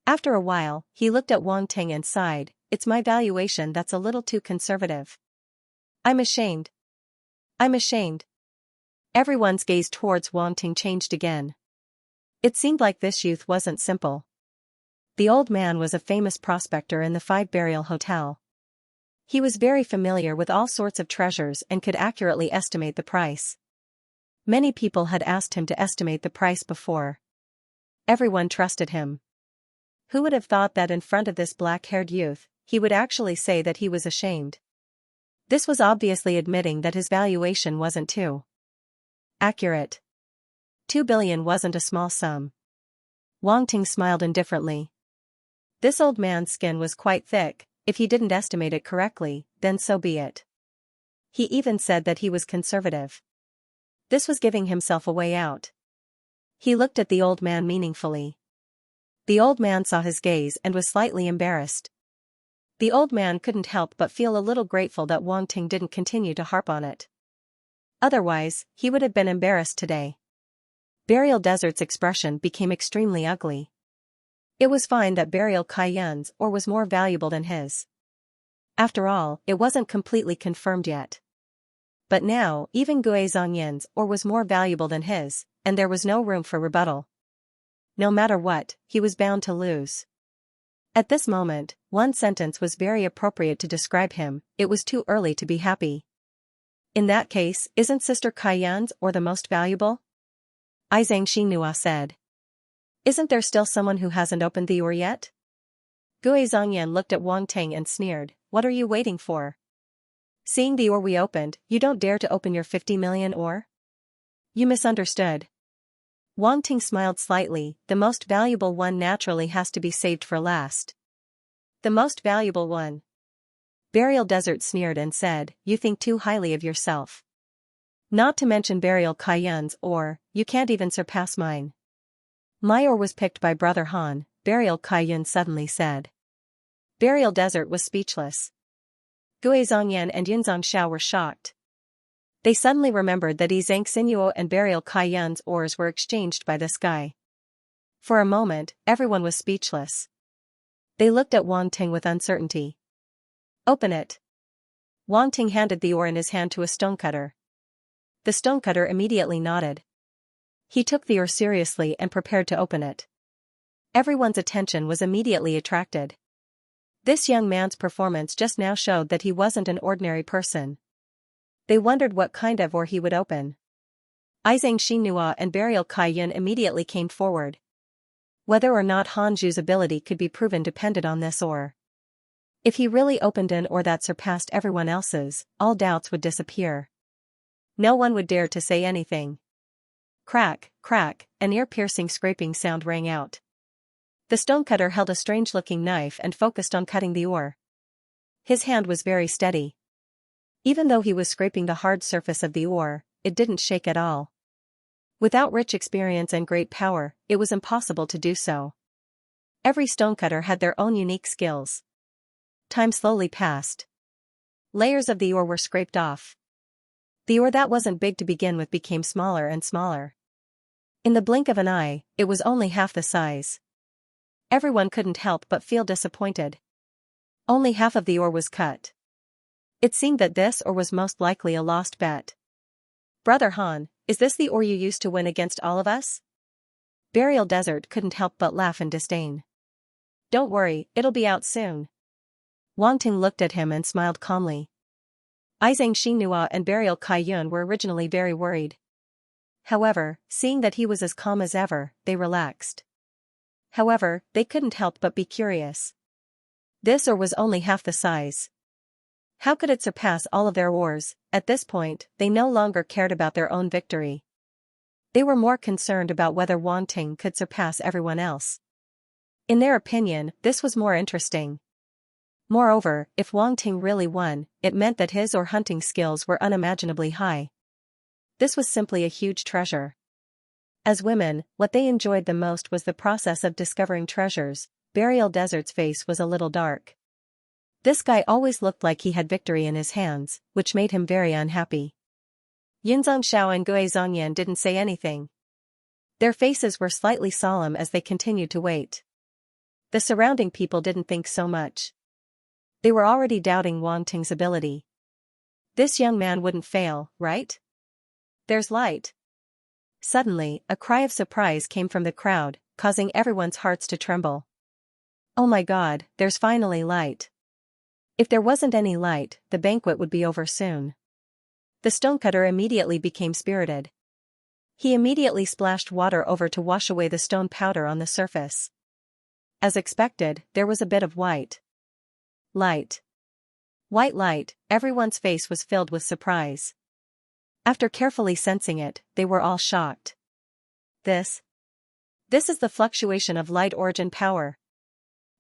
After a while, he looked at Wang Ting and sighed, "It's my valuation that's a little too conservative. I'm ashamed. I'm ashamed." Everyone's gaze towards Wang Ting changed again. It seemed like this youth wasn't simple. The old man was a famous prospector in the Five Burial Hotel. He was very familiar with all sorts of treasures and could accurately estimate the price. Many people had asked him to estimate the price before. Everyone trusted him. Who would have thought that in front of this black-haired youth, he would actually say that he was ashamed? This was obviously admitting that his valuation wasn't too accurate. 2 billion wasn't a small sum. Wang Ting smiled indifferently. This old man's skin was quite thick. If he didn't estimate it correctly, then so be it. He even said that he was conservative. This was giving himself a way out. He looked at the old man meaningfully. The old man saw his gaze and was slightly embarrassed. The old man couldn't help but feel a little grateful that Wang Ting didn't continue to harp on it. Otherwise, he would have been embarrassed today. Burial Desert's expression became extremely ugly. It was fine that Burial Kaiyun's ore was more valuable than his. After all, it wasn't completely confirmed yet. But now, even Gui Zhongyan's ore was more valuable than his, and there was no room for rebuttal. No matter what, he was bound to lose. At this moment, one sentence was very appropriate to describe him: it was too early to be happy. In that case, isn't Sister Kaiyun's ore the most valuable? Xianxia said. Isn't there still someone who hasn't opened the ore yet? Gui Zhongyan looked at Wang Ting and sneered, "What are you waiting for? Seeing the ore we opened, you don't dare to open your 50 million ore? You misunderstood." Wang Ting smiled slightly. "The most valuable one naturally has to be saved for last." "The most valuable one?" Burial Desert sneered and said, "You think too highly of yourself. Not to mention Burial Kaiyun's ore, you can't even surpass mine." "My ore was picked by Brother Han," Burial Kaiyun suddenly said. Burial Desert was speechless. Gui Zhongyan and Xianxia were shocked. They suddenly remembered that Xianxia and Burial Kaiyun's ores were exchanged by this guy. For a moment, everyone was speechless. They looked at Wang Ting with uncertainty. "Open it." Wang Ting handed the ore in his hand to a stonecutter. The stonecutter immediately nodded. He took the ore seriously and prepared to open it. Everyone's attention was immediately attracted. This young man's performance just now showed that he wasn't an ordinary person. They wondered what kind of ore he would open. Xianxia and Burial Kaiyun immediately came forward. Whether or not Han Zhu's ability could be proven depended on this ore. If he really opened an ore that surpassed everyone else's, all doubts would disappear. No one would dare to say anything. Crack, crack, an ear-piercing scraping sound rang out. The stonecutter held a strange-looking knife and focused on cutting the ore. His hand was very steady. Even though he was scraping the hard surface of the ore, it didn't shake at all. Without rich experience and great power, it was impossible to do so. Every stonecutter had their own unique skills. Time slowly passed. Layers of the ore were scraped off. The ore that wasn't big to begin with became smaller and smaller. In the blink of an eye, it was only half the size. Everyone couldn't help but feel disappointed. Only half of the ore was cut. It seemed that this ore was most likely a lost bet. "Brother Han, is this the ore you used to win against all of us?" Burial Desert couldn't help but laugh in disdain. "Don't worry, it'll be out soon." Wang Ting looked at him and smiled calmly. Xianxia and Burial Kaiyun were originally very worried. However, seeing that he was as calm as ever, they relaxed. However, they couldn't help but be curious. This ore was only half the size. How could it surpass all of their ores? At this point, they no longer cared about their own victory. They were more concerned about whether Wang Ting could surpass everyone else. In their opinion, this was more interesting. Moreover, if Wang Ting really won, it meant that his ore hunting skills were unimaginably high. This was simply a huge treasure. As women, what they enjoyed the most was the process of discovering treasures. Burial Desert's face was a little dark. This guy always looked like he had victory in his hands, which made him very unhappy. Xianxia and Gui Zhongyan didn't say anything. Their faces were slightly solemn as they continued to wait. The surrounding people didn't think so much. They were already doubting Wang Ting's ability. This young man wouldn't fail, right? There's light. Suddenly, a cry of surprise came from the crowd, causing everyone's hearts to tremble. Oh my God, there's finally light. If there wasn't any light, the banquet would be over soon. The stonecutter immediately became spirited. He immediately splashed water over to wash away the stone powder on the surface. As expected, there was a bit of white light. White light, everyone's face was filled with surprise. After carefully sensing it, they were all shocked. This is the fluctuation of light origin power.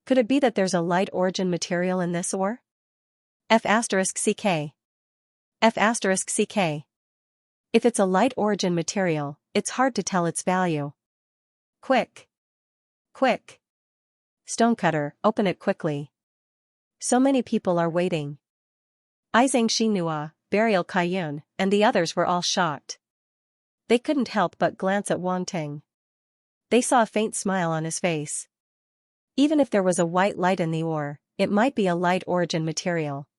Could it be that there's a light origin material in this ore? F*CK. F*CK. If it's a light origin material, it's hard to tell its value. Quick! Quick! Stonecutter, open it quickly. So many people are waiting. Xianxia, Burial Kaiyun, and the others were all shocked. They couldn't help but glance at Wang Ting. They saw a faint smile on his face. Even if there was a white light in the ore, it might be a light origin material.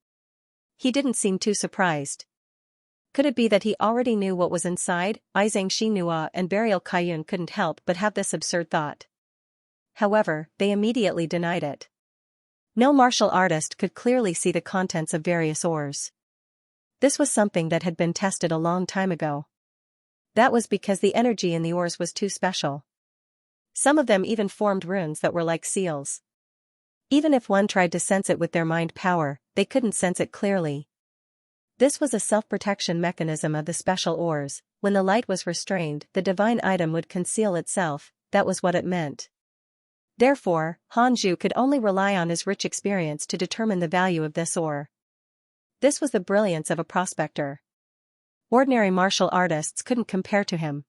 He didn't seem too surprised. Could it be that he already knew what was inside? Xianxia and Burial Kaiyun couldn't help but have this absurd thought. However, they immediately denied it. No martial artist could clearly see the contents of various ores. This was something that had been tested a long time ago. That was because the energy in the ores was too special. Some of them even formed runes that were like seals. Even if one tried to sense it with their mind power, they couldn't sense it clearly. This was a self-protection mechanism of the special ores. When the light was restrained, the divine item would conceal itself. That was what it meant. Therefore, Hanju could only rely on his rich experience to determine the value of this ore. This was the brilliance of a prospector. Ordinary martial artists couldn't compare to him.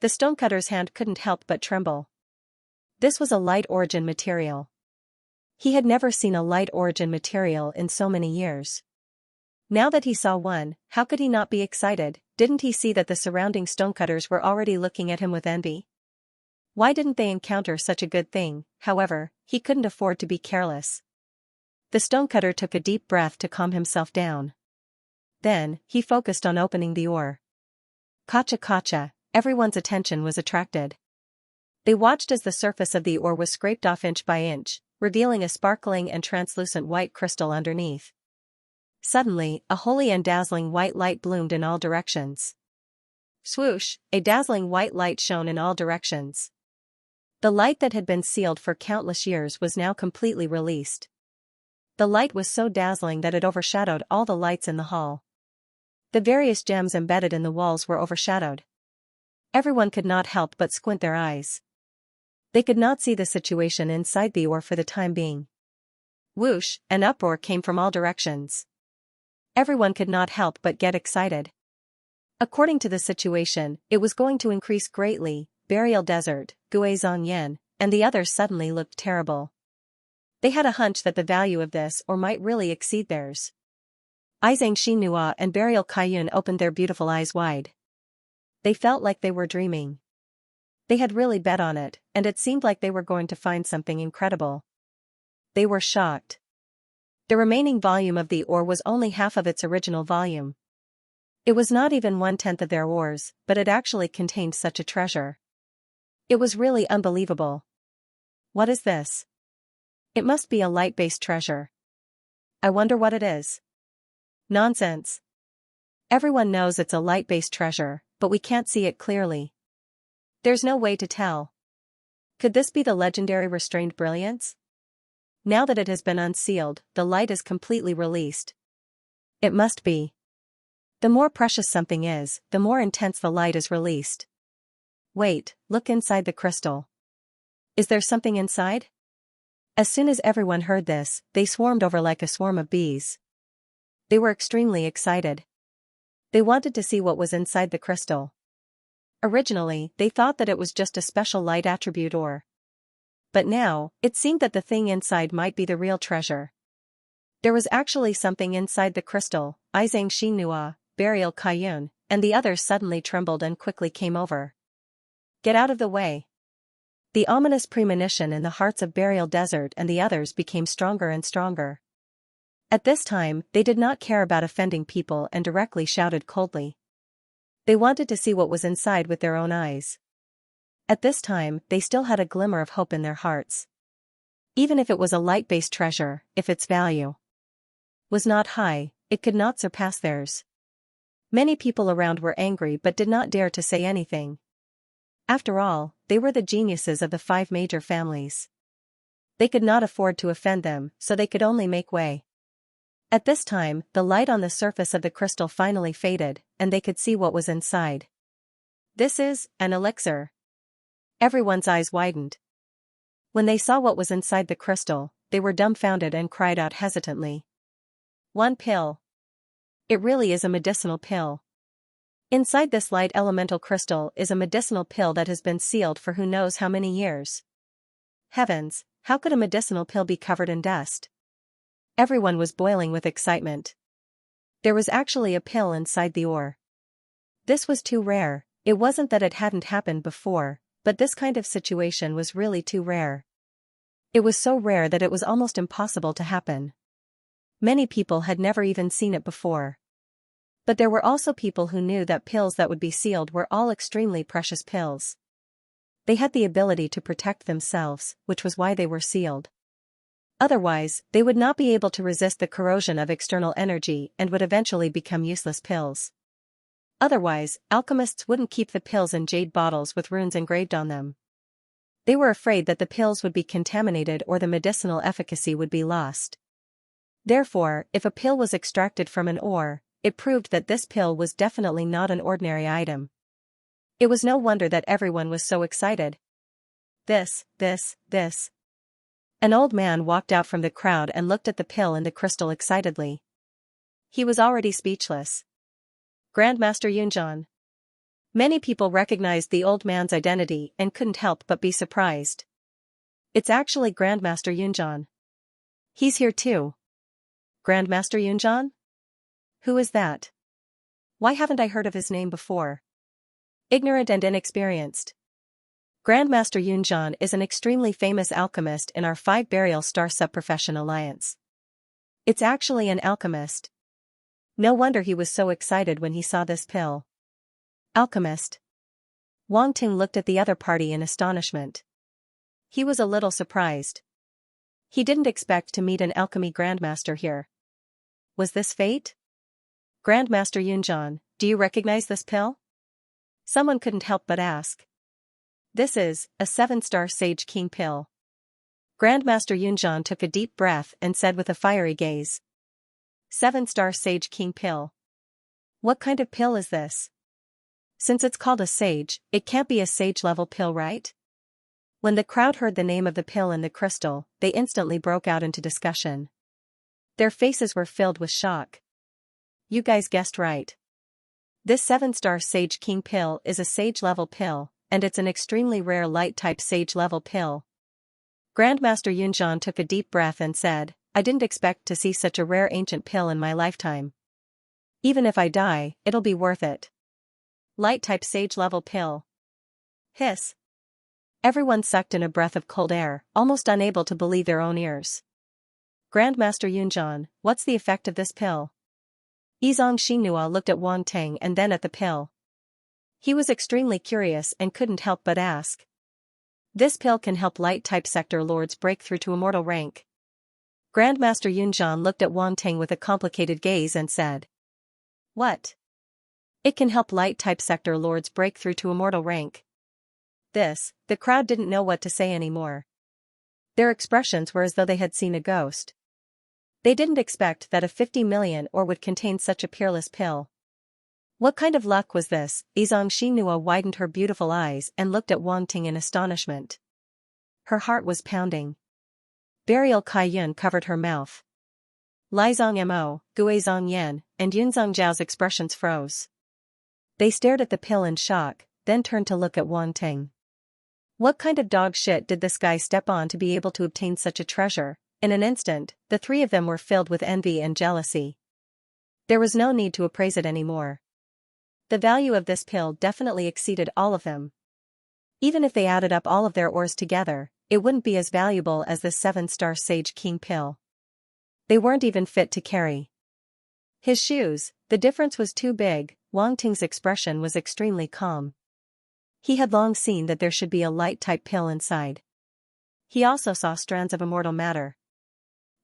The stonecutter's hand couldn't help but tremble. This was a light origin material. He had never seen a light origin material in so many years. Now that he saw one, how could he not be excited? Didn't he see that the surrounding stonecutters were already looking at him with envy? Why didn't they encounter such a good thing? However, he couldn't afford to be careless. The stonecutter took a deep breath to calm himself down. Then, he focused on opening the ore. Kacha kacha, everyone's attention was attracted. They watched as the surface of the ore was scraped off inch by inch, revealing a sparkling and translucent white crystal underneath. Suddenly, a holy and dazzling white light bloomed in all directions. Swoosh, a dazzling white light shone in all directions. The light that had been sealed for countless years was now completely released. The light was so dazzling that it overshadowed all the lights in the hall. The various gems embedded in the walls were overshadowed. Everyone could not help but squint their eyes. They could not see the situation inside the ore for the time being. Whoosh, an uproar came from all directions. Everyone could not help but get excited. According to the situation, it was going to increase greatly. Burial Desert, Guizhongyan, and the others suddenly looked terrible. They had a hunch that the value of this ore might really exceed theirs. Xianxia and Burial Kaiyun opened their beautiful eyes wide. They felt like they were dreaming. They had really bet on it, and it seemed like they were going to find something incredible. They were shocked. The remaining volume of the ore was only half of its original volume. It was not even 1/10 of their ores, but it actually contained such a treasure. It was really unbelievable. What is this? It must be a light-based treasure. I wonder what it is. Nonsense. Everyone knows it's a light-based treasure, but we can't see it clearly. There's no way to tell. Could this be the legendary restrained brilliance? Now that it has been unsealed, the light is completely released. It must be. The more precious something is, the more intense the light is released. Wait, look inside the crystal. Is there something inside? As soon as everyone heard this, they swarmed over like a swarm of bees. They were extremely excited. They wanted to see what was inside the crystal. Originally, they thought that it was just a special light attribute ore. But now, it seemed that the thing inside might be the real treasure. There was actually something inside the crystal. Xianxia, Burial Kaiyun, and the others suddenly trembled and quickly came over. Get out of the way. The ominous premonition in the hearts of Burial Desert and the others became stronger and stronger. At this time, they did not care about offending people and directly shouted coldly. They wanted to see what was inside with their own eyes. At this time, they still had a glimmer of hope in their hearts. Even if it was a light-based treasure, if its value was not high, it could not surpass theirs. Many people around were angry but did not dare to say anything. After all, they were the geniuses of the 5 major families. They could not afford to offend them, so they could only make way. At this time, the light on the surface of the crystal finally faded, and they could see what was inside. This is an elixir. Everyone's eyes widened. When they saw what was inside the crystal, they were dumbfounded and cried out hesitantly. One pill. It really is a medicinal pill. Inside this light elemental crystal is a medicinal pill that has been sealed for who knows how many years. Heavens, how could a medicinal pill be covered in dust? Everyone was boiling with excitement. There was actually a pill inside the ore. This was too rare. It wasn't that it hadn't happened before, but this kind of situation was really too rare. It was so rare that it was almost impossible to happen. Many people had never even seen it before. But there were also people who knew that pills that would be sealed were all extremely precious pills. They had the ability to protect themselves, which was why they were sealed. Otherwise, they would not be able to resist the corrosion of external energy and would eventually become useless pills. Otherwise, alchemists wouldn't keep the pills in jade bottles with runes engraved on them. They were afraid that the pills would be contaminated or the medicinal efficacy would be lost. Therefore, if a pill was extracted from an ore, it proved that this pill was definitely not an ordinary item. It was no wonder that everyone was so excited. This. An old man walked out from the crowd and looked at the pill and the crystal excitedly. He was already speechless. Grandmaster Yunjan. Many people recognized the old man's identity and couldn't help but be surprised. It's actually Grandmaster Yunjan. He's here too. Grandmaster Yunjan? Who is that? Why haven't I heard of his name before? Ignorant and inexperienced. Grandmaster Yunjan is an extremely famous alchemist in our 5 Burial Star Subprofession Alliance. It's actually an alchemist. No wonder he was so excited when he saw this pill. Alchemist. Wang Ting looked at the other party in astonishment. He was a little surprised. He didn't expect to meet an alchemy grandmaster here. Was this fate? Grandmaster Yunjan, do you recognize this pill? Someone couldn't help but ask. This is a 7-star Sage King pill. Grandmaster Yunjan took a deep breath and said with a fiery gaze. 7-star Sage King pill. What kind of pill is this? Since it's called a sage, it can't be a sage-level pill, right? When the crowd heard the name of the pill and the crystal, they instantly broke out into discussion. Their faces were filled with shock. You guys guessed right. This 7-star Sage King pill is a sage-level pill, and it's an extremely rare light-type sage-level pill. Grandmaster Yunjan took a deep breath and said, I didn't expect to see such a rare ancient pill in my lifetime. Even if I die, it'll be worth it. Light-type sage-level pill. Hiss. Everyone sucked in a breath of cold air, almost unable to believe their own ears. Grandmaster Yunjan, what's the effect of this pill? Xianxia looked at Wang Ting and then at the pill. He was extremely curious and couldn't help but ask. This pill can help light-type sector lords break through to immortal rank. Grandmaster Yunjan looked at Wang Ting with a complicated gaze and said. What? It can help light-type sector lords break through to immortal rank. The crowd didn't know what to say anymore. Their expressions were as though they had seen a ghost. They didn't expect that a 50 million ore would contain such a peerless pill. What kind of luck was this? Xianxia widened her beautiful eyes and looked at Wang Ting in astonishment. Her heart was pounding. Burial Kaiyun covered her mouth. Lizong Mo, Guizong Yan, and Yunzong Zhao's expressions froze. They stared at the pill in shock, then turned to look at Wang Ting. What kind of dog shit did this guy step on to be able to obtain such a treasure? In an instant, the 3 of them were filled with envy and jealousy. There was no need to appraise it anymore. The value of this pill definitely exceeded all of them. Even if they added up all of their ores together, it wouldn't be as valuable as this 7-star Sage King pill. They weren't even fit to carry. His shoes, the difference was too big. Wang Ting's expression was extremely calm. He had long seen that there should be a light-type pill inside. He also saw strands of immortal matter.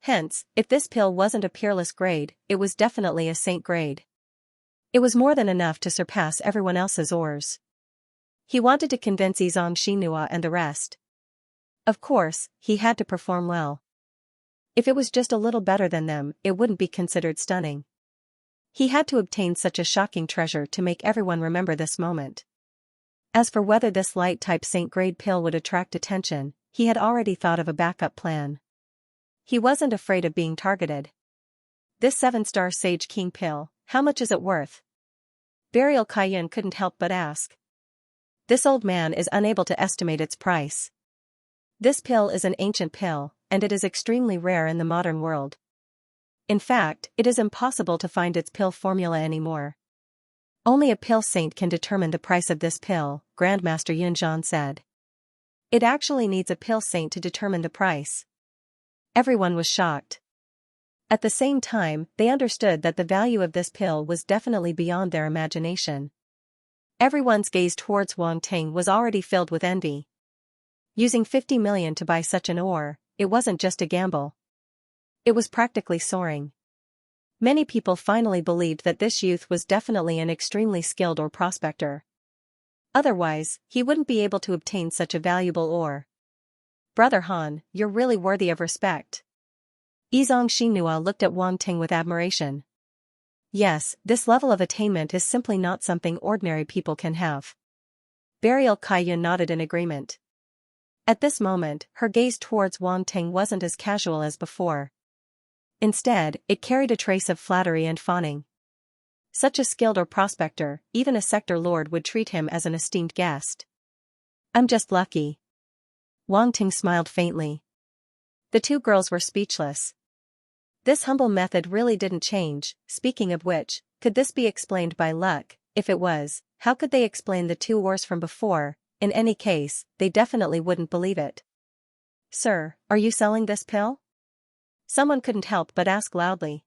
Hence, if this pill wasn't a peerless grade, it was definitely a saint grade. It was more than enough to surpass everyone else's ores. He wanted to convince Xianxia and the rest. Of course, he had to perform well. If it was just a little better than them, it wouldn't be considered stunning. He had to obtain such a shocking treasure to make everyone remember this moment. As for whether this light-type saint-grade pill would attract attention, he had already thought of a backup plan. He wasn't afraid of being targeted. This 7-star Sage King pill, how much is it worth? Burial Kaiyun couldn't help but ask. This old man is unable to estimate its price. This pill is an ancient pill, and it is extremely rare in the modern world. In fact, it is impossible to find its pill formula anymore. Only a pill saint can determine the price of this pill, Grandmaster Yunzhan said. It actually needs a pill saint to determine the price. Everyone was shocked. At the same time, they understood that the value of this pill was definitely beyond their imagination. Everyone's gaze towards Wang Ting was already filled with envy. Using 50 million to buy such an ore, it wasn't just a gamble. It was practically soaring. Many people finally believed that this youth was definitely an extremely skilled ore prospector. Otherwise, he wouldn't be able to obtain such a valuable ore. Brother Han, you're really worthy of respect. Xianxia looked at Wang Ting with admiration. Yes, this level of attainment is simply not something ordinary people can have. Burial Kaiyun nodded in agreement. At this moment, her gaze towards Wang Ting wasn't as casual as before. Instead, it carried a trace of flattery and fawning. Such a skilled ore prospector, even a sector lord would treat him as an esteemed guest. I'm just lucky. Wang Ting smiled faintly. The two girls were speechless. This humble method really didn't change. Speaking of which, could this be explained by luck? If it was, how could they explain the two ores from before? In any case, they definitely wouldn't believe it. Sir, are you selling this pill? Someone couldn't help but ask loudly.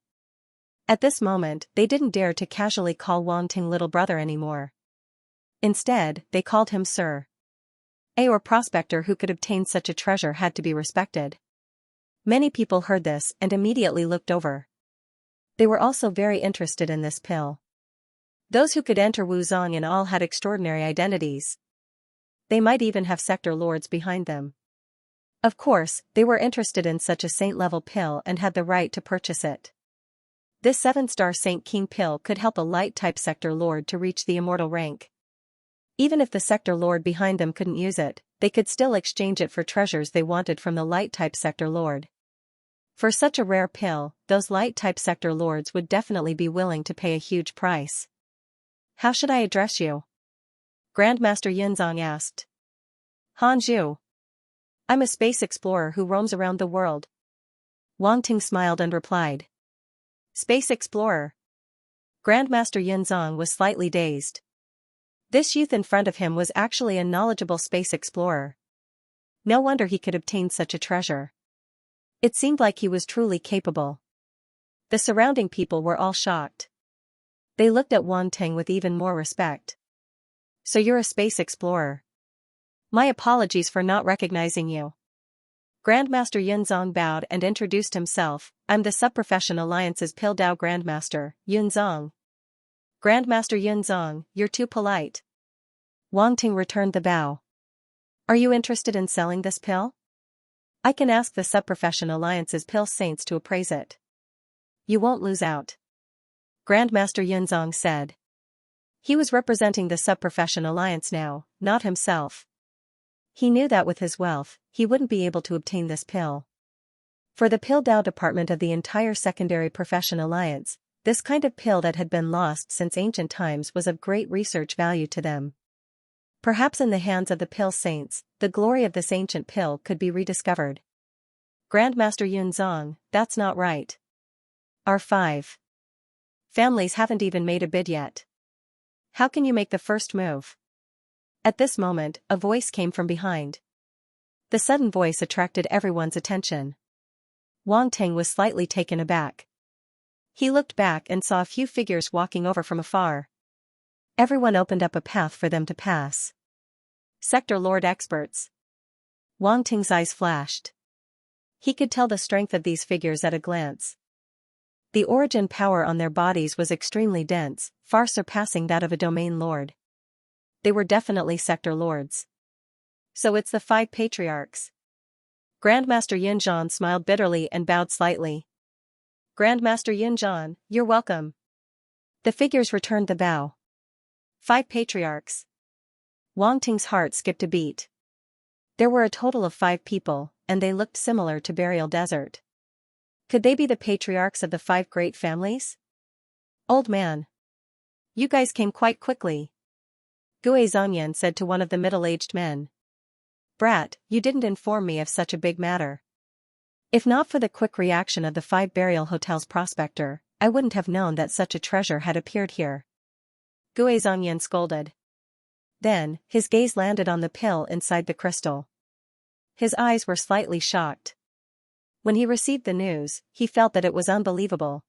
At this moment, they didn't dare to casually call Wang Ting little brother anymore. Instead, they called him Sir. A ore prospector who could obtain such a treasure had to be respected. Many people heard this and immediately looked over. They were also very interested in this pill. Those who could enter Wuzong and all had extraordinary identities. They might even have sector lords behind them. Of course, they were interested in such a saint-level pill and had the right to purchase it. This 7-star Saint King pill could help a light-type sector lord to reach the immortal rank. Even if the sector lord behind them couldn't use it, they could still exchange it for treasures they wanted from the light-type sector lord. For such a rare pill, those light-type sector lords would definitely be willing to pay a huge price. How should I address you? Grandmaster Yunzong asked. Han Zhu. I'm a space explorer who roams around the world. Wang Ting smiled and replied. Space explorer. Grandmaster Yunzong was slightly dazed. This youth in front of him was actually a knowledgeable space explorer. No wonder he could obtain such a treasure. It seemed like he was truly capable. The surrounding people were all shocked. They looked at Wang Ting with even more respect. So you're a space explorer. My apologies for not recognizing you. Grandmaster Yunzong bowed and introduced himself. I'm the Subprofession Alliance's Pildao Grandmaster, Yunzong. Grandmaster Yunzong, you're too polite. Wang Ting returned the bow. Are you interested in selling this pill? I can ask the Subprofession Alliance's pill saints to appraise it. You won't lose out. Grandmaster Yunzong said. He was representing the Subprofession Alliance now, not himself. He knew that with his wealth, he wouldn't be able to obtain this pill. For the Pildao department of the entire Secondary Profession Alliance, this kind of pill that had been lost since ancient times was of great research value to them. Perhaps in the hands of the pill saints, the glory of this ancient pill could be rediscovered. Grandmaster Yunzong, that's not right. Our 5 families haven't even made a bid yet. How can you make the first move? At this moment, a voice came from behind. The sudden voice attracted everyone's attention. Wang Ting was slightly taken aback. He looked back and saw a few figures walking over from afar. Everyone opened up a path for them to pass. Sector Lord experts. Wang Ting's eyes flashed. He could tell the strength of these figures at a glance. The origin power on their bodies was extremely dense, far surpassing that of a domain lord. They were definitely sector lords. So it's the 5 patriarchs. Grandmaster Yinzhan smiled bitterly and bowed slightly. Grandmaster Yinzhan, you're welcome. The figures returned the bow. 5 patriarchs. Wang Ting's heart skipped a beat. There were a total of 5 people, and they looked similar to Burial Desert. Could they be the patriarchs of the 5 great families? Old man. You guys came quite quickly. Gue Zongyan said to one of the middle-aged men. Brat, you didn't inform me of such a big matter. If not for the quick reaction of the 5 burial hotels prospector, I wouldn't have known that such a treasure had appeared here. Gue Zongyan scolded. Then, his gaze landed on the pill inside the crystal. His eyes were slightly shocked. When he received the news, he felt that it was unbelievable.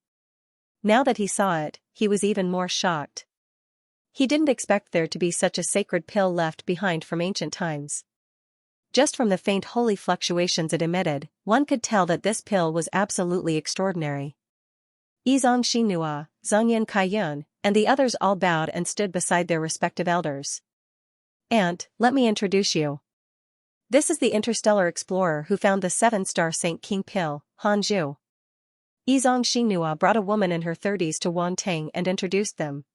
Now that he saw it, he was even more shocked. He didn't expect there to be such a sacred pill left behind from ancient times. Just from the faint holy fluctuations it emitted, one could tell that this pill was absolutely extraordinary. Yizong Xinhua, Zongyan Kaiyun, and the others all bowed and stood beside their respective elders. Aunt, let me introduce you. This is the interstellar explorer who found the 7-star Saint King pill, Han Zhu. Yizong Xinhua brought a woman in her 30s to Wang Ting and introduced them.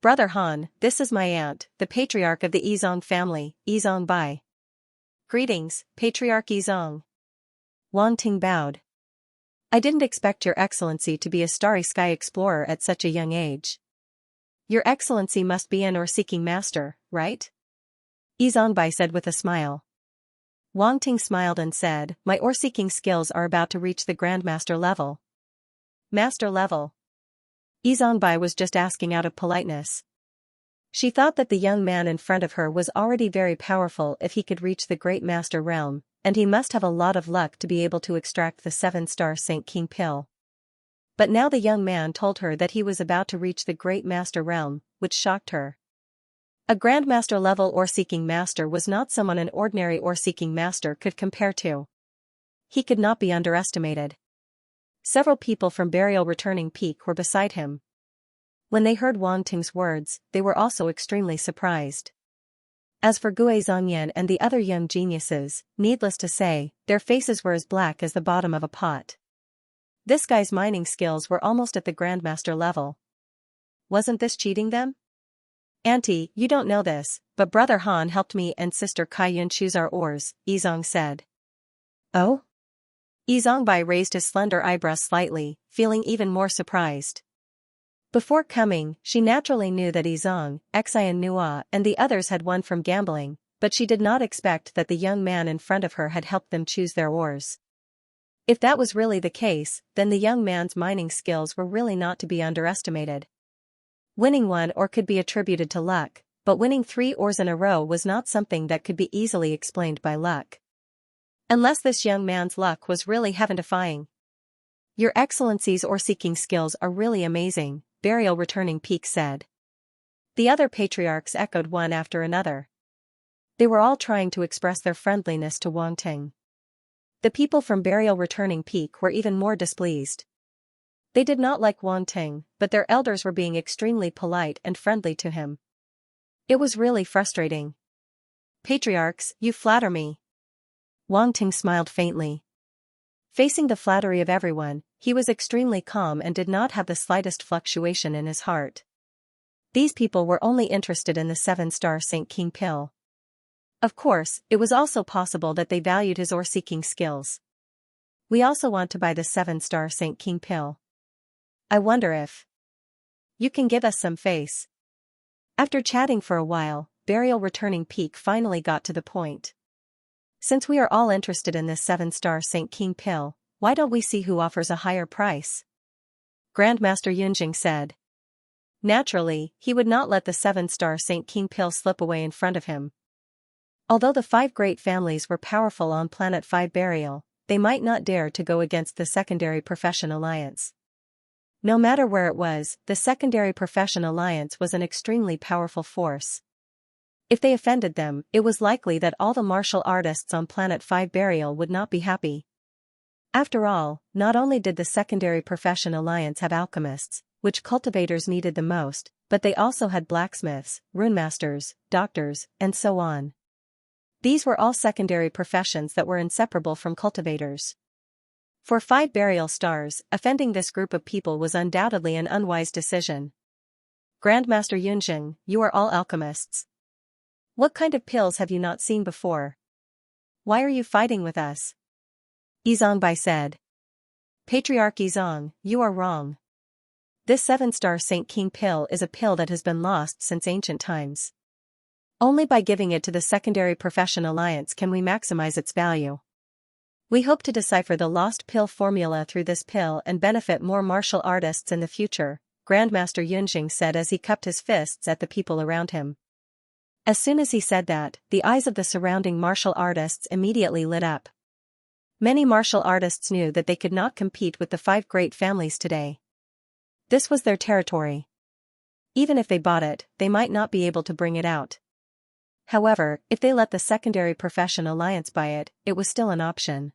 Brother Han, this is my aunt, the patriarch of the Yizong family, Yizong Bai. Greetings, Patriarch Yizong. Wang Ting bowed. I didn't expect Your Excellency to be a starry sky explorer at such a young age. Your Excellency must be an or-seeking master, right? Yizong Bai said with a smile. Wang Ting smiled and said, my or-seeking skills are about to reach the Grandmaster level. Master level. Yizong Bai was just asking out of politeness. She thought that the young man in front of her was already very powerful if he could reach the Great Master realm, and he must have a lot of luck to be able to extract the 7-star Saint King pill. But now the young man told her that he was about to reach the Great Master realm, which shocked her. A Grandmaster level or-seeking master was not someone an ordinary or-seeking master could compare to. He could not be underestimated. Several people from Burial Returning Peak were beside him. When they heard Wang Ting's words, they were also extremely surprised. As for Gue Zongyan and the other young geniuses, needless to say, their faces were as black as the bottom of a pot. This guy's mining skills were almost at the Grandmaster level. Wasn't this cheating them? Auntie, you don't know this, but Brother Han helped me and Sister Kaiyun choose our ores, Yizong said. Oh? Yizong Bai raised his slender eyebrows slightly, feeling even more surprised. Before coming, she naturally knew that Yizong, Xian Nua and the others had won from gambling, but she did not expect that the young man in front of her had helped them choose their ores. If that was really the case, then the young man's mining skills were really not to be underestimated. Winning one ore could be attributed to luck, but winning 3 ores in a row was not something that could be easily explained by luck. Unless this young man's luck was really heaven-defying. Your Excellency's ore-seeking skills are really amazing, Burial Returning Peak said. The other patriarchs echoed one after another. They were all trying to express their friendliness to Wang Ting. The people from Burial Returning Peak were even more displeased. They did not like Wang Ting, but their elders were being extremely polite and friendly to him. It was really frustrating. Patriarchs, you flatter me. Wang Ting smiled faintly. Facing the flattery of everyone, he was extremely calm and did not have the slightest fluctuation in his heart. These people were only interested in the 7-star Saint King pill. Of course, it was also possible that they valued his ore-seeking skills. We also want to buy the 7-star Saint King pill. I wonder if you can give us some face. After chatting for a while, Burial Returning Peak finally got to the point. Since we are all interested in this 7-star Saint King pill, why don't we see who offers a higher price? Grandmaster Yunjing said. Naturally, he would not let the 7-star Saint King pill slip away in front of him. Although the 5 great families were powerful on Planet 5 burial, they might not dare to go against the Secondary Profession Alliance. No matter where it was, the Secondary Profession Alliance was an extremely powerful force. If they offended them, it was likely that all the martial artists on Planet 5 burial would not be happy. After all, not only did the Secondary Profession Alliance have alchemists, which cultivators needed the most, but they also had blacksmiths, runemasters, doctors, and so on. These were all secondary professions that were inseparable from cultivators. For 5 burial stars, offending this group of people was undoubtedly an unwise decision. Grandmaster Yunjing, you are all alchemists. What kind of pills have you not seen before? Why are you fighting with us? Yizongbai said. Patriarch Yizong, you are wrong. This 7-star Saint King pill is a pill that has been lost since ancient times. Only by giving it to the Secondary Profession Alliance can we maximize its value. We hope to decipher the lost pill formula through this pill and benefit more martial artists in the future, Grandmaster Yunjing said as he cupped his fists at the people around him. As soon as he said that, the eyes of the surrounding martial artists immediately lit up. Many martial artists knew that they could not compete with the 5 great families today. This was their territory. Even if they bought it, they might not be able to bring it out. However, if they let the Secondary Profession Alliance buy it, it was still an option.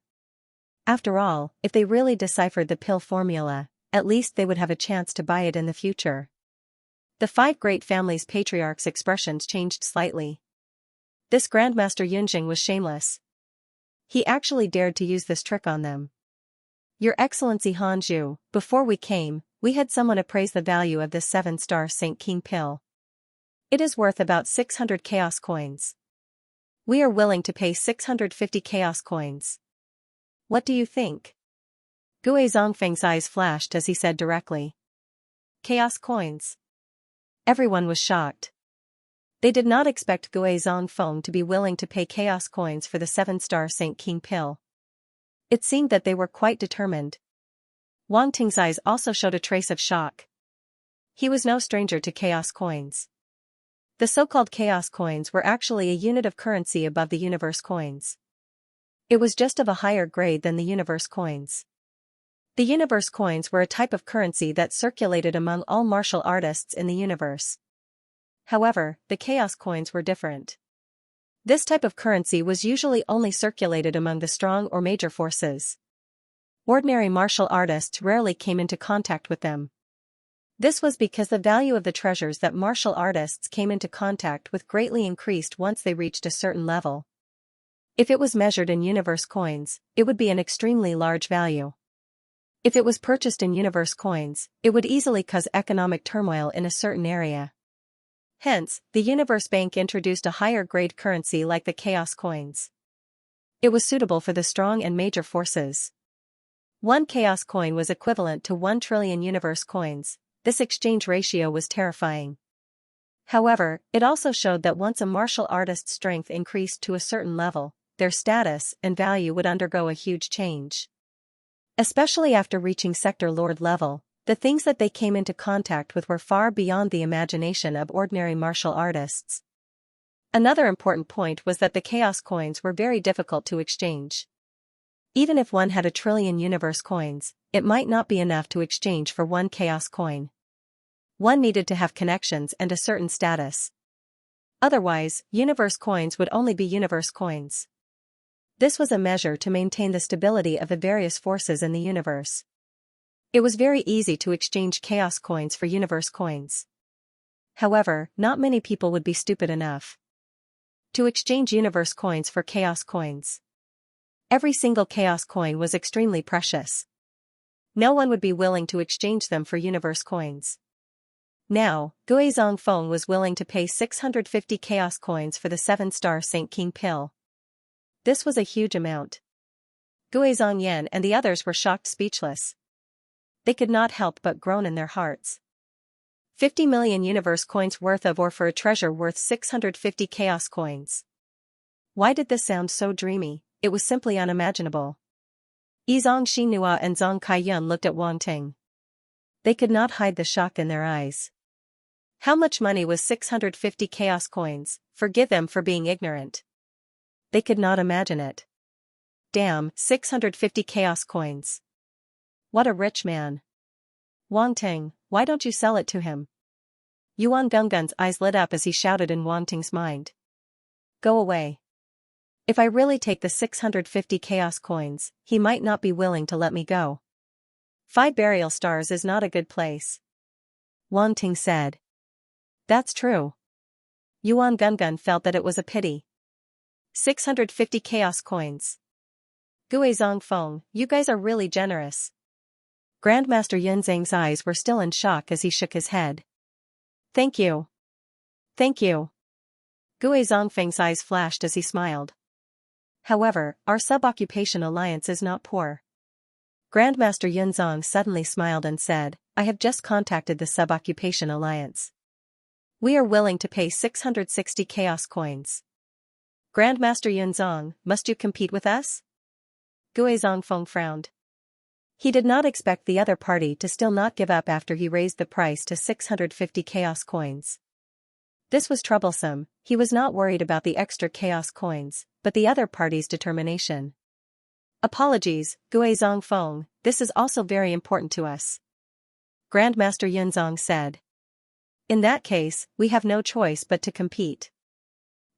After all, if they really deciphered the pill formula, at least they would have a chance to buy it in the future. The 5 great families' patriarchs' expressions changed slightly. This Grandmaster Yunjing was shameless. He actually dared to use this trick on them. Your Excellency Hanju, before we came, we had someone appraise the value of this 7-star Saint King pill. It is worth about 600 chaos coins. We are willing to pay 650 chaos coins. What do you think? Gue Zongfeng's eyes flashed as he said directly. Chaos coins. Everyone was shocked. They did not expect Gue Zongfeng to be willing to pay chaos coins for the 7-star Saint King pill. It seemed that they were quite determined. Wang Ting's eyes also showed a trace of shock. He was no stranger to chaos coins. The so-called chaos coins were actually a unit of currency above the universe coins. It was just of a higher grade than the universe coins. The universe coins were a type of currency that circulated among all martial artists in the universe. However, the chaos coins were different. This type of currency was usually only circulated among the strong or major forces. Ordinary martial artists rarely came into contact with them. This was because the value of the treasures that martial artists came into contact with greatly increased once they reached a certain level. If it was measured in universe coins, it would be an extremely large value. If it was purchased in universe coins, it would easily cause economic turmoil in a certain area. Hence, the Universe Bank introduced a higher grade currency like the chaos coins. It was suitable for the strong and major forces. 1 chaos coin was equivalent to 1 trillion universe coins. This exchange ratio was terrifying. However, it also showed that once a martial artist's strength increased to a certain level, their status and value would undergo a huge change. Especially after reaching Sector Lord level, the things that they came into contact with were far beyond the imagination of ordinary martial artists. Another important point was that the chaos coins were very difficult to exchange. Even if one had 1 trillion universe coins, it might not be enough to exchange for 1 chaos coin. One needed to have connections and a certain status. Otherwise, universe coins would only be universe coins. This was a measure to maintain the stability of the various forces in the universe. It was very easy to exchange chaos coins for universe coins. However, not many people would be stupid enough to exchange universe coins for chaos coins. Every single chaos coin was extremely precious. No one would be willing to exchange them for universe coins. Now, Gue Zongfeng was willing to pay 650 chaos coins for the 7-star Saint King pill. This was a huge amount. Gue Zongyan and the others were shocked speechless. They could not help but groan in their hearts. 50 million universe coins worth of or for a treasure worth 650 chaos coins. Why did this sound so dreamy? It was simply unimaginable. Yizong Xinhua and Zong Kaiyun looked at Wang Ting. They could not hide the shock in their eyes. How much money was 650 chaos coins? Forgive them for being ignorant. They could not imagine it. Damn, 650 chaos coins. What a rich man. Wang Ting, why don't you sell it to him? Yuan Gonggun's eyes lit up as he shouted in Wang Ting's mind. Go away. If I really take the 650 chaos coins, he might not be willing to let me go. 5 burial stars is not a good place. Wang Ting said. That's true. Yuan Gonggun felt that it was a pity. 650 chaos coins. Gui Zongfeng, you guys are really generous. Grandmaster Yunzhang's eyes were still in shock as he shook his head. Thank you. Thank you. Gui Zongfeng's eyes flashed as he smiled. However, our sub-occupation alliance is not poor. Grandmaster Yunzhang suddenly smiled and said, I have just contacted the sub-occupation alliance. We are willing to pay 660 chaos coins. Grandmaster Yunzhang, must you compete with us? Gui Zongfeng frowned. He did not expect the other party to still not give up after he raised the price to 650 chaos coins. This was troublesome. He was not worried about the extra chaos coins, but the other party's determination. Apologies, Gui Zongfeng, this is also very important to us. Grandmaster Yunzhang said. In that case, we have no choice but to compete.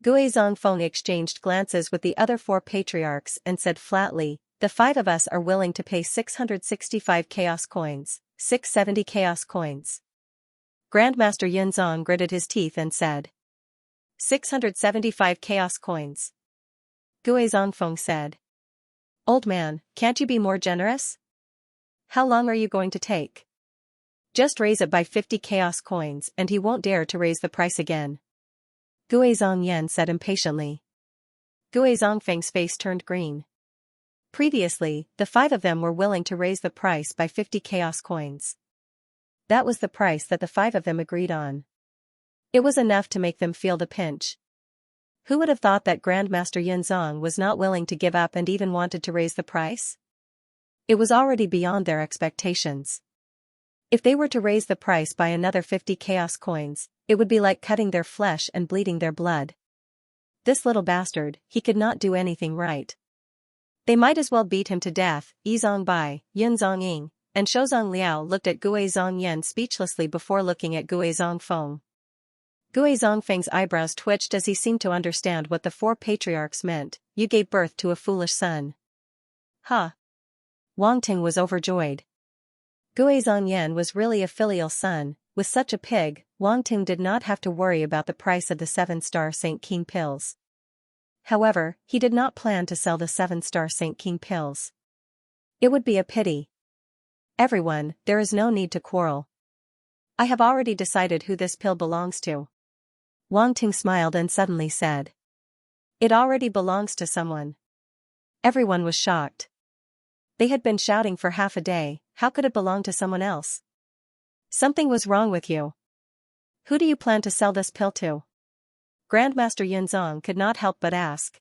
Gui Zongfeng exchanged glances with the other 4 patriarchs and said flatly, the 5 of us are willing to pay 665 chaos coins, 670 chaos coins. Grandmaster Yunzhang gritted his teeth and said. 675 chaos coins. Gui Zongfeng said. Old man, can't you be more generous? How long are you going to take? Just raise it by 50 chaos coins and he won't dare to raise the price again. Gui Zongyan said impatiently. Gui Zongfeng's face turned green. Previously, the 5 of them were willing to raise the price by 50 chaos coins. That was the price that the 5 of them agreed on. It was enough to make them feel the pinch. Who would have thought that Grandmaster Yunzhang was not willing to give up and even wanted to raise the price? It was already beyond their expectations. If they were to raise the price by another 50 chaos coins, it would be like cutting their flesh and bleeding their blood. This little bastard, he could not do anything right. They might as well beat him to death. Yi Zongbai, Yun Zongying, and Shouzong Liao looked at Gui Zongyan speechlessly before looking at Gui Zongfeng. Gui Zongfeng's eyebrows twitched as he seemed to understand what the 4 patriarchs meant. You gave birth to a foolish son. Huh. Wang Ting was overjoyed. Gui Zongyan was really a filial son. With such a pig, Wang Ting did not have to worry about the price of the 7-star St. King pills. However, he did not plan to sell the 7-star St. King pills. It would be a pity. Everyone, there is no need to quarrel. I have already decided who this pill belongs to. Wang Ting smiled and suddenly said. It already belongs to someone. Everyone was shocked. They had been shouting for half a day, how could it belong to someone else? Something was wrong with you. Who do you plan to sell this pill to? Grandmaster Yunzhang could not help but ask.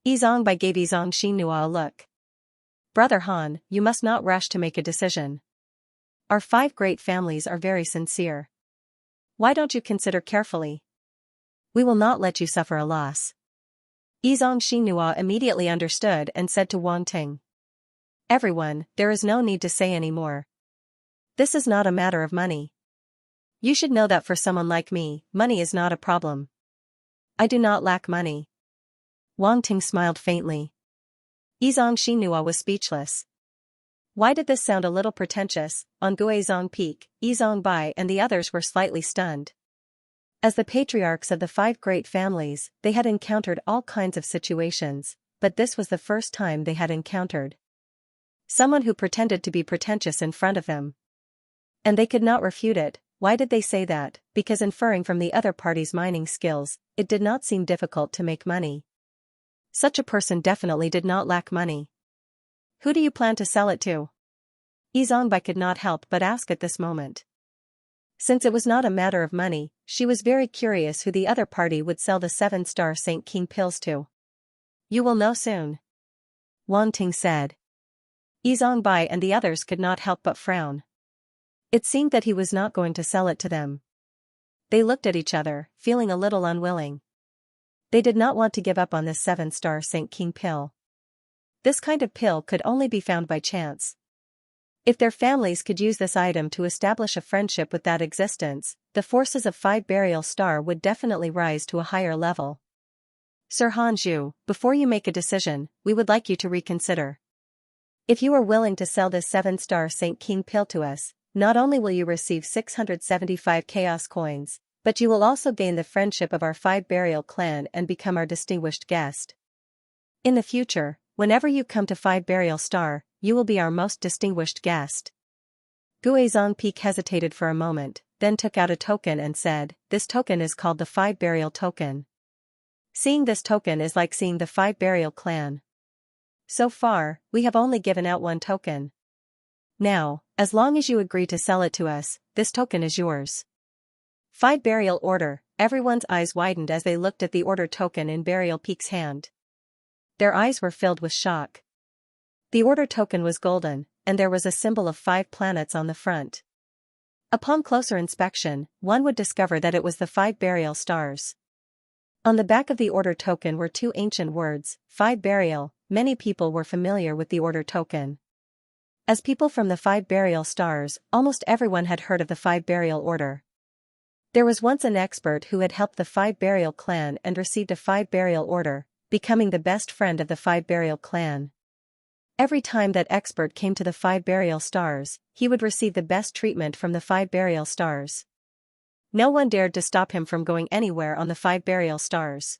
Yi Zongbai gave Yi Zongxinhua a look. Brother Han, you must not rush to make a decision. Our 5 great families are very sincere. Why don't you consider carefully? We will not let you suffer a loss. Yi Zongxinhua immediately understood and said to Wang Ting. Everyone, there is no need to say any more. This is not a matter of money. You should know that for someone like me, money is not a problem. I do not lack money. Wang Ting smiled faintly. Yi Zongxinhua was speechless. Why did this sound a little pretentious? On Gui Zongpeak, Yi Zongbai and the others were slightly stunned. As the patriarchs of the 5 great families, they had encountered all kinds of situations, but this was the first time they had encountered someone who pretended to be pretentious in front of them. And they could not refute it. Why did they say that? Because inferring from the other party's mining skills, it did not seem difficult to make money. Such a person definitely did not lack money. Who do you plan to sell it to? Yi Zongbai could not help but ask at this moment. Since it was not a matter of money, she was very curious who the other party would sell the 7-star St. King pills to. You will know soon. Wang Ting said. Yi Zongbai and the others could not help but frown. It seemed that he was not going to sell it to them. They looked at each other, feeling a little unwilling. They did not want to give up on this 7-star Saint King pill. This kind of pill could only be found by chance. If their families could use this item to establish a friendship with that existence, the forces of 5 burial star would definitely rise to a higher level. Sir Hanju, before you make a decision, we would like you to reconsider. If you are willing to sell this 7-star Saint King pill to us, not only will you receive 675 chaos coins, but you will also gain the friendship of our 5 burial clan and become our distinguished guest. In the future, whenever you come to 5 burial star, you will be our most distinguished guest. Guizhong Peak hesitated for a moment, then took out a token and said, "This token is called the 5 burial token. Seeing this token is like seeing the 5 burial clan. So far, we have only given out 1 token. Now, as long as you agree to sell it to us, this token is yours." 5 burial order, everyone's eyes widened as they looked at the order token in Burial Peak's hand. Their eyes were filled with shock. The order token was golden, and there was a symbol of 5 planets on the front. Upon closer inspection, one would discover that it was the 5 burial stars. On the back of the order token were 2 ancient words, 5 burial. Many people were familiar with the order token. As people from the 5 burial stars, almost everyone had heard of the 5 burial order. There was once an expert who had helped the 5 burial clan and received a 5 burial order, becoming the best friend of the 5 burial clan. Every time that expert came to the 5 burial stars, he would receive the best treatment from the 5 burial stars. No one dared to stop him from going anywhere on the 5 burial stars.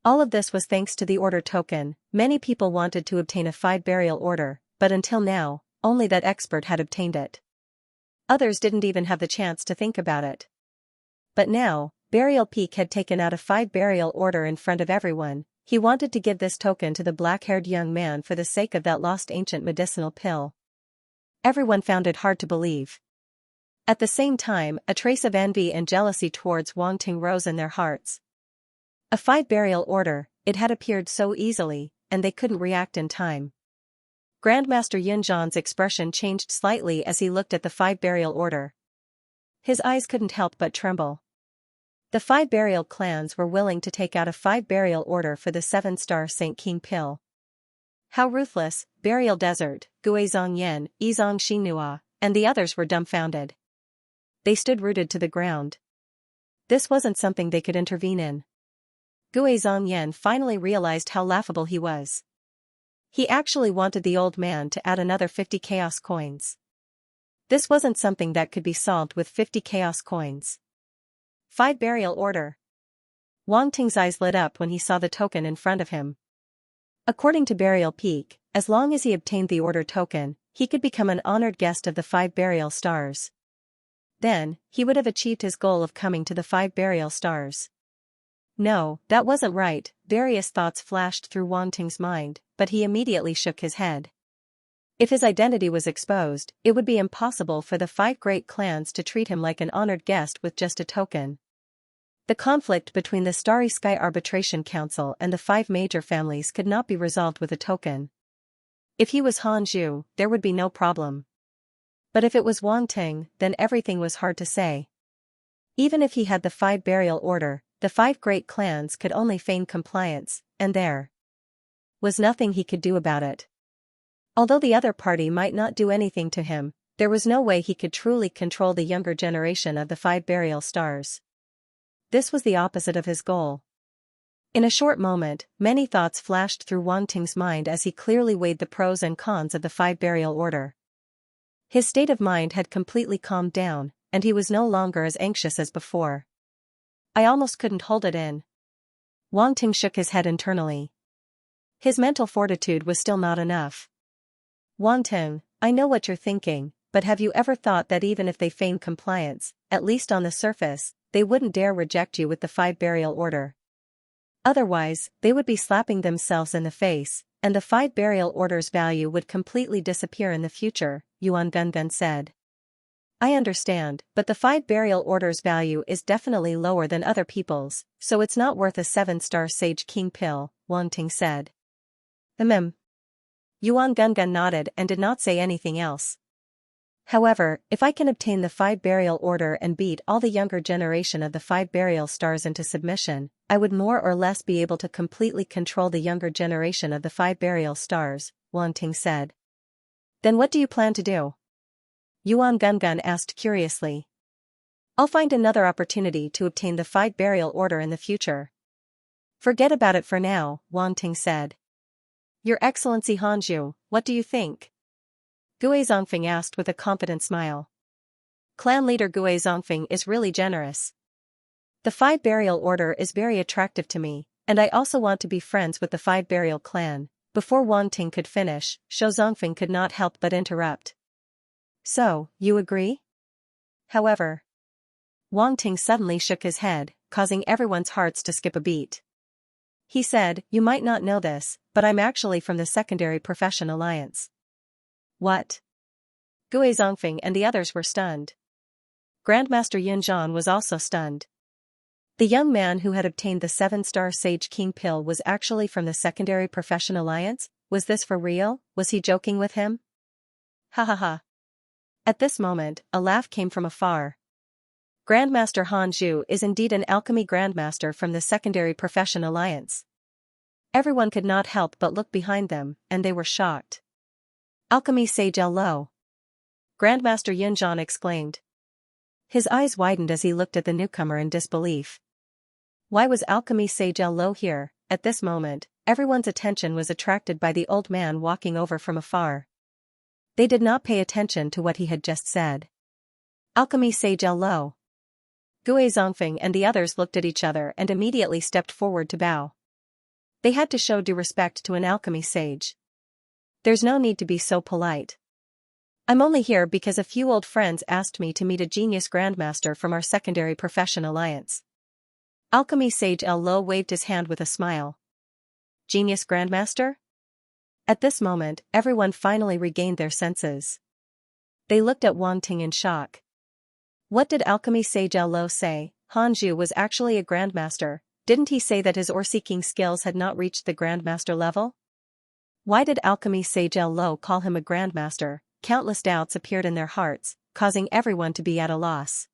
All of this was thanks to the order token. Many people wanted to obtain a 5 burial order, but until now, only that expert had obtained it. Others didn't even have the chance to think about it. But now, Burial Peak had taken out a 5 burial order in front of everyone. He wanted to give this token to the black-haired young man for the sake of that lost ancient medicinal pill. Everyone found it hard to believe. At the same time, a trace of envy and jealousy towards Wang Ting rose in their hearts. A 5 burial order, it had appeared so easily, and they couldn't react in time. Grandmaster Yunzhan's expression changed slightly as he looked at the 5 burial order. His eyes couldn't help but tremble. The 5 burial clans were willing to take out a 5 burial order for the 7-star Saint King pill. How ruthless! Burial Desert, Guizhong Yan, Yizhong Xinhua, and the others were dumbfounded. They stood rooted to the ground. This wasn't something they could intervene in. Guizhong Yan finally realized how laughable he was. He actually wanted the old man to add another 50 chaos coins. This wasn't something that could be solved with 50 chaos coins. 5 burial order. Wang Ting's eyes lit up when he saw the token in front of him. According to Burial Peak, as long as he obtained the order token, he could become an honored guest of the 5 burial stars. Then, he would have achieved his goal of coming to the 5 burial stars. No, that wasn't right. Various thoughts flashed through Wang Ting's mind, but he immediately shook his head. If his identity was exposed, it would be impossible for the 5 great clans to treat him like an honored guest with just a token. The conflict between the Starry Sky Arbitration Council and the 5 major families could not be resolved with a token. If he was Hanju, there would be no problem. But if it was Wang Ting, then everything was hard to say. Even if he had the 5 burial order, the 5 great clans could only feign compliance, and there was nothing he could do about it. Although the other party might not do anything to him, there was no way he could truly control the younger generation of the 5 burial stars. This was the opposite of his goal. In a short moment, many thoughts flashed through Wang Ting's mind as he clearly weighed the pros and cons of the 5 burial order. His state of mind had completely calmed down, and he was no longer as anxious as before. I almost couldn't hold it in. Wang Ting shook his head internally. His mental fortitude was still not enough. Wang Ting, I know what you're thinking, but have you ever thought that even if they feign compliance, at least on the surface, they wouldn't dare reject you with the 5 burial order? Otherwise, they would be slapping themselves in the face, and the 5 burial order's value would completely disappear in the future, Yuan Gungun said. I understand, but the 5 burial order's value is definitely lower than other people's, so it's not worth a 7-star Sage King pill, Wang Ting said. Yuan Gungun nodded and did not say anything else. However, if I can obtain the 5 burial order and beat all the younger generation of the 5 burial stars into submission, I would more or less be able to completely control the younger generation of the 5 burial stars, Wang Ting said. Then what do you plan to do? Yuan Gungun asked curiously. I'll find another opportunity to obtain the 5 burial order in the future. Forget about it for now, Wang Ting said. Your Excellency Hanzhu, what do you think? Gui Zongfeng asked with a confident smile. Clan leader Gui Zongfeng is really generous. The 5 burial order is very attractive to me, and I also want to be friends with the 5 burial clan. Before Wang Ting could finish, Shou Zongfeng could not help but interrupt. So, you agree? However, Wang Ting suddenly shook his head, causing everyone's hearts to skip a beat. He said, you might not know this, but I'm actually from the Secondary Profession Alliance. What? Gui Zongfeng and the others were stunned. Grandmaster Yun Zhan was also stunned. The young man who had obtained the 7-star Sage King pill was actually from the Secondary Profession Alliance? Was this for real? Was he joking with him? Ha ha ha. At this moment, a laugh came from afar. Grandmaster Han Zhu is indeed an alchemy grandmaster from the Secondary Profession Alliance. Everyone could not help but look behind them, and they were shocked. Alchemy Sage Lo. Grandmaster Yun Zhan exclaimed. His eyes widened as he looked at the newcomer in disbelief. Why was Alchemy Sage Lo here? At this moment, everyone's attention was attracted by the old man walking over from afar. They did not pay attention to what he had just said. Alchemy Sage Lo. Gui Zongfeng and the others looked at each other and immediately stepped forward to bow. They had to show due respect to an alchemy sage. There's no need to be so polite. I'm only here because a few old friends asked me to meet a genius grandmaster from our Secondary Profession Alliance. Alchemy Sage Lo waved his hand with a smile. Genius grandmaster? At this moment, everyone finally regained their senses. They looked at Wang Ting in shock. What did Alchemy Sage Lo say? Hanzhu was actually a grandmaster. Didn't he say that his ore-seeking skills had not reached the grandmaster level? Why did Alchemy Sage Lo call him a grandmaster? Countless doubts appeared in their hearts, causing everyone to be at a loss.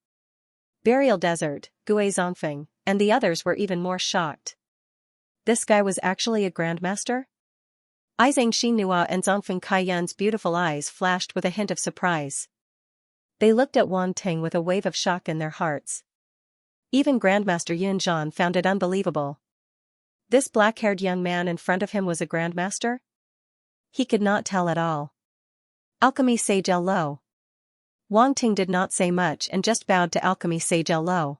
Burial Desert, Gui Zongfeng, and the others were even more shocked. This guy was actually a grandmaster? Izang Xinhua and Zongfeng Kaiyun's beautiful eyes flashed with a hint of surprise. They looked at Wang Ting with a wave of shock in their hearts. Even Grandmaster Yun Zhan found it unbelievable. This black-haired young man in front of him was a grandmaster? He could not tell at all. Alchemy Sage Lo. Wang Ting did not say much and just bowed to Alchemy Sage Lo.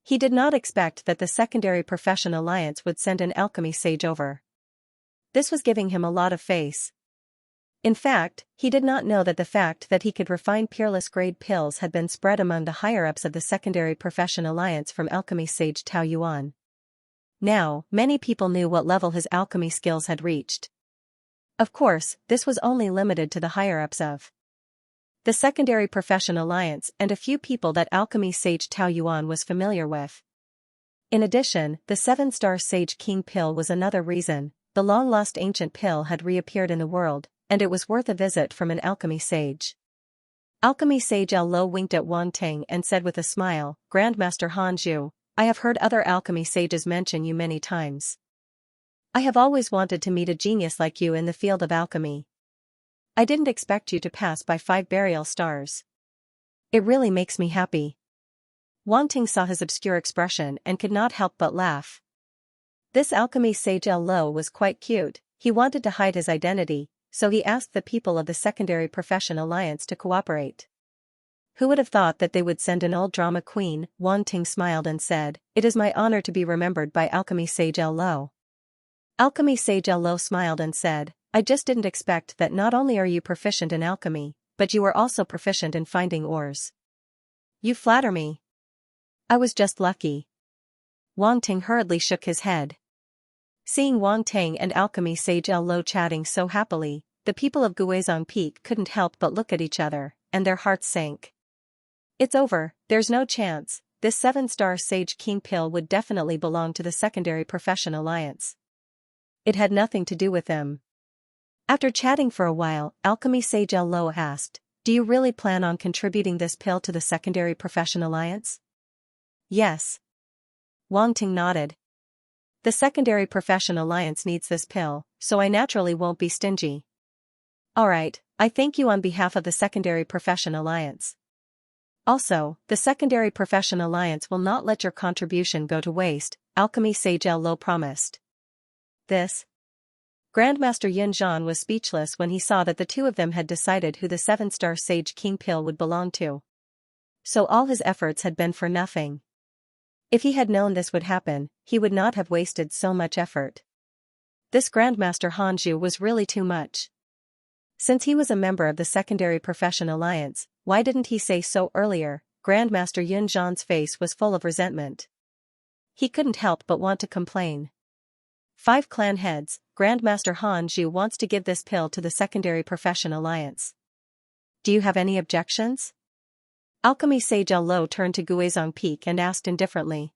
He did not expect that the Secondary Profession Alliance would send an alchemy sage over. This was giving him a lot of face. In fact, he did not know that the fact that he could refine peerless grade pills had been spread among the higher-ups of the Secondary Profession Alliance from alchemy sage Tao Yuan. Now, many people knew what level his alchemy skills had reached. Of course, this was only limited to the higher-ups of the Secondary Profession Alliance and a few people that alchemy sage Tao Yuan was familiar with. In addition, the 7-star Sage King pill was another reason. The long-lost ancient pill had reappeared in the world, and it was worth a visit from an alchemy sage. Alchemy Sage Lo winked at Wang Ting and said with a smile, Grandmaster Hanzhu, I have heard other alchemy sages mention you many times. I have always wanted to meet a genius like you in the field of alchemy. I didn't expect you to pass by 5 burial stars. It really makes me happy. Wang Ting saw his obscure expression and could not help but laugh. This alchemy sage Lo was quite cute. He wanted to hide his identity, so he asked the people of the Secondary Profession Alliance to cooperate. Who would have thought that they would send an old drama queen? Wang Ting smiled and said, It is my honor to be remembered by Alchemy Sage Lo. Alchemy Sage Lo smiled and said, I just didn't expect that not only are you proficient in alchemy, but you are also proficient in finding ores. You flatter me. I was just lucky. Wang Ting hurriedly shook his head. Seeing Wang Ting and Alchemy Sage Lo chatting so happily, the people of Guizhong Peak couldn't help but look at each other, and their hearts sank. It's over, there's no chance. This 7-star Sage King pill would definitely belong to the Secondary Profession Alliance. It had nothing to do with them. After chatting for a while, Alchemy Sage Lo asked, Do you really plan on contributing this pill to the Secondary Profession Alliance? Yes. Wang Ting nodded. The Secondary Profession Alliance needs this pill, so I naturally won't be stingy. Alright, I thank you on behalf of the Secondary Profession Alliance. Also, the Secondary Profession Alliance will not let your contribution go to waste, Alchemy Sage Lo promised. This? Grandmaster Yun Zhan was speechless when he saw that the two of them had decided who the 7-star Sage King pill would belong to. So all his efforts had been for nothing. If he had known this would happen, he would not have wasted so much effort. This Grandmaster Hanju was really too much. Since he was a member of the Secondary Profession Alliance, why didn't he say so earlier? Grandmaster Yun Zhan's face was full of resentment. He couldn't help but want to complain. 5 clan heads, Grandmaster Hanju wants to give this pill to the Secondary Profession Alliance. Do you have any objections? Alchemy Sage Lo turned to Guizhong Peak and asked indifferently.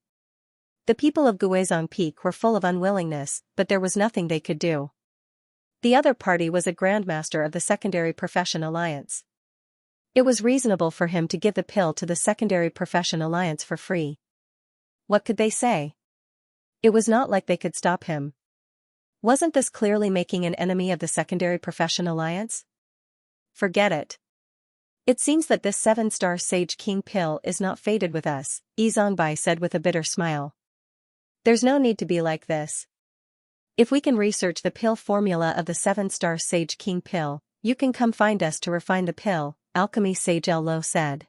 The people of Guizhong Peak were full of unwillingness, but there was nothing they could do. The other party was a Grandmaster of the Secondary Profession Alliance. It was reasonable for him to give the pill to the Secondary Profession Alliance for free. What could they say? It was not like they could stop him. Wasn't this clearly making an enemy of the Secondary Profession Alliance? Forget it. It seems that this 7-star Sage King pill is not fated with us, Yi Zongbai said with a bitter smile. There's no need to be like this. If we can research the pill formula of the 7-star Sage King pill, you can come find us to refine the pill, Alchemy Sage Lo said.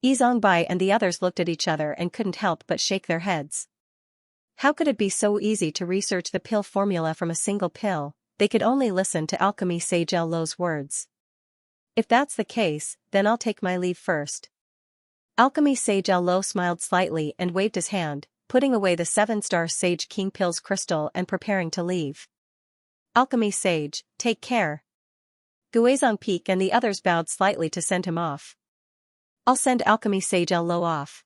Yi Zongbai and the others looked at each other and couldn't help but shake their heads. How could it be so easy to research the pill formula from a single pill? They could only listen to Alchemy Sage Lo's words. If that's the case, then I'll take my leave first. Alchemy Sage Lo smiled slightly and waved his hand, putting away the 7-star Sage King pill's crystal and preparing to leave. Alchemy Sage, take care. Guizhong Peak and the others bowed slightly to send him off. I'll send Alchemy Sage Lo off.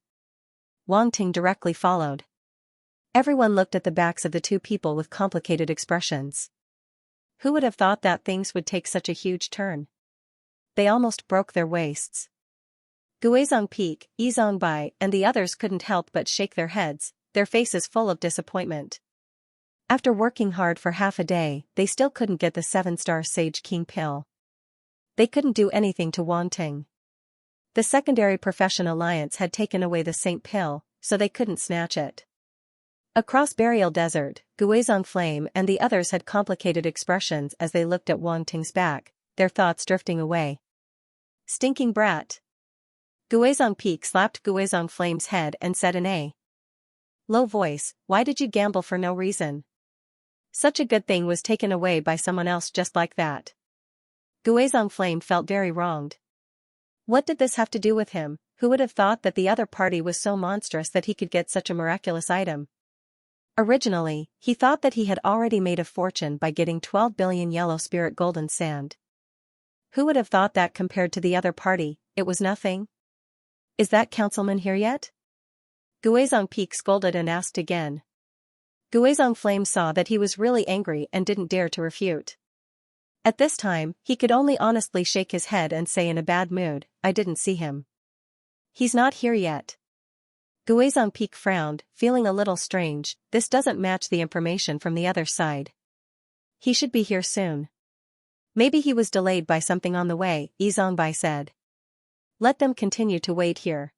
Wang Ting directly followed. Everyone looked at the backs of the two people with complicated expressions. Who would have thought that things would take such a huge turn? They almost broke their waists. Guizhong Peak, Yi Zongbai, and the others couldn't help but shake their heads, their faces full of disappointment. After working hard for half a day, they still couldn't get the 7-star Sage King pill. They couldn't do anything to Wang Ting. The Secondary Profession Alliance had taken away the Saint pill, so they couldn't snatch it. Across Burial Desert, Guizhong Flame and the others had complicated expressions as they looked at Wang Ting's back, their thoughts drifting away. Stinking brat. Guizhong Peak slapped Guizhong Flame's head and said in a low voice, why did you gamble for no reason? Such a good thing was taken away by someone else just like that. Guizhong Flame felt very wronged. What did this have to do with him? Who would have thought that the other party was so monstrous that he could get such a miraculous item? Originally, he thought that he had already made a fortune by getting 12 billion yellow spirit golden sand. Who would have thought that compared to the other party, it was nothing? Is that councilman here yet? Guizhong Peak scolded and asked again. Guizhong Flame saw that he was really angry and didn't dare to refute. At this time, he could only honestly shake his head and say in a bad mood, I didn't see him. He's not here yet. Guizhong Peak frowned, feeling a little strange. This doesn't match the information from the other side. He should be here soon. Maybe he was delayed by something on the way, Yi Zongbai said. Let them continue to wait here.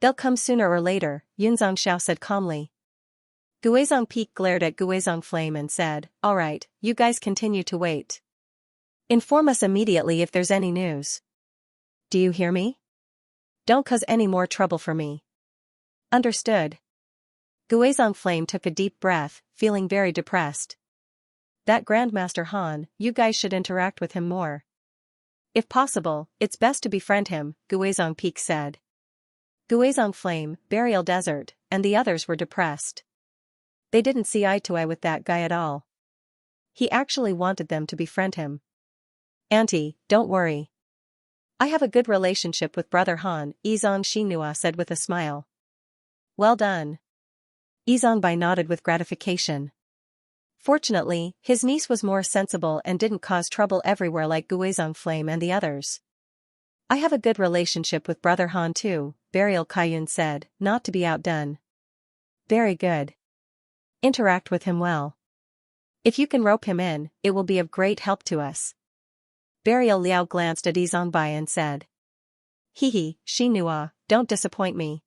They'll come sooner or later, Yun Zongxiao said calmly. Guizhong Peak glared at Guizhong Flame and said, all right, you guys continue to wait. Inform us immediately if there's any news. Do you hear me? Don't cause any more trouble for me. Understood. Guizhong Flame took a deep breath, feeling very depressed. That Grandmaster Han, you guys should interact with him more. If possible, it's best to befriend him, Guizhong Peak said. Guizhong Flame, Burial Desert, and the others were depressed. They didn't see eye to eye with that guy at all. He actually wanted them to befriend him. Auntie, don't worry. I have a good relationship with Brother Han, Yi Zongxinhua said with a smile. Well done. Yi Zongbai nodded with gratification. Fortunately, his niece was more sensible and didn't cause trouble everywhere like Guizhong Flame and the others. I have a good relationship with Brother Han too, Burial Kaiyun said, not to be outdone. Very good. Interact with him well. If you can rope him in, it will be of great help to us. Burial Liao glanced at Izongbai and said. Hehe, Xinhua, don't disappoint me.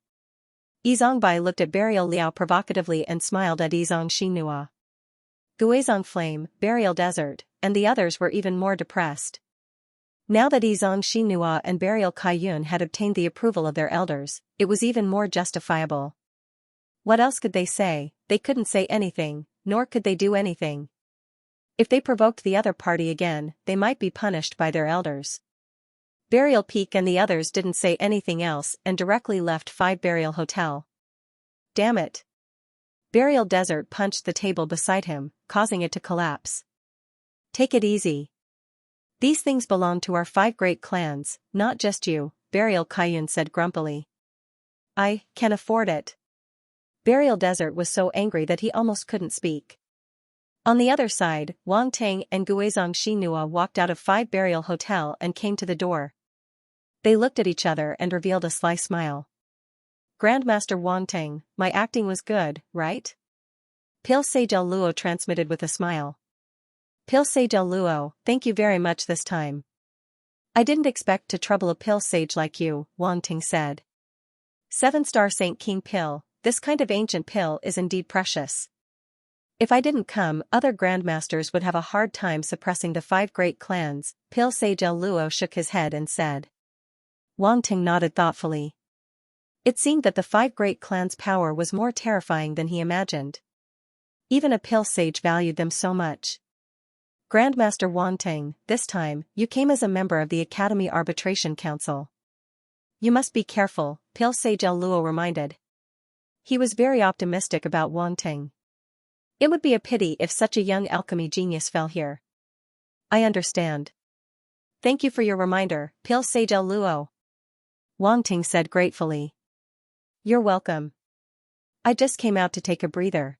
Izongbai looked at Burial Liao provocatively and smiled at Izong Xinhua. Guizong Flame, Burial Desert, and the others were even more depressed. Now that Izong Xinhua and Burial Kaiyun had obtained the approval of their elders, it was even more justifiable. What else could they say? They couldn't say anything, nor could they do anything. If they provoked the other party again, they might be punished by their elders. Burial Peak and the others didn't say anything else and directly left 5 Burial Hotel. Damn it. Burial Desert punched the table beside him, causing it to collapse. Take it easy. These things belong to our 5 great clans, not just you, Burial Kaiyun said grumpily. I can afford it. Burial Desert was so angry that he almost couldn't speak. On the other side, Wang Tang and Guizong Xinhua walked out of 5 Burial Hotel and came to the door. They looked at each other and revealed a sly smile. Grandmaster Wang Tang, my acting was good, right? Pil Sejel Luo transmitted with a smile. Pil Sejel Luo, thank you very much this time. I didn't expect to trouble a Pil Sage like you, Wang Ting said. 7-star Saint King Pil, this kind of ancient pill is indeed precious. If I didn't come, other grandmasters would have a hard time suppressing the 5 great clans, Pil Sejel Luo shook his head and said. Wang Ting nodded thoughtfully. It seemed that the 5 great clans' power was more terrifying than he imagined. Even a Pil Sage valued them so much. Grandmaster Wang Ting, this time, you came as a member of the Academy Arbitration Council. You must be careful, Pil Sejel Luo reminded. He was very optimistic about Wang Ting. It would be a pity if such a young alchemy genius fell here. I understand. Thank you for your reminder, Pil Sejel Luo. Wang Ting said gratefully. You're welcome. I just came out to take a breather.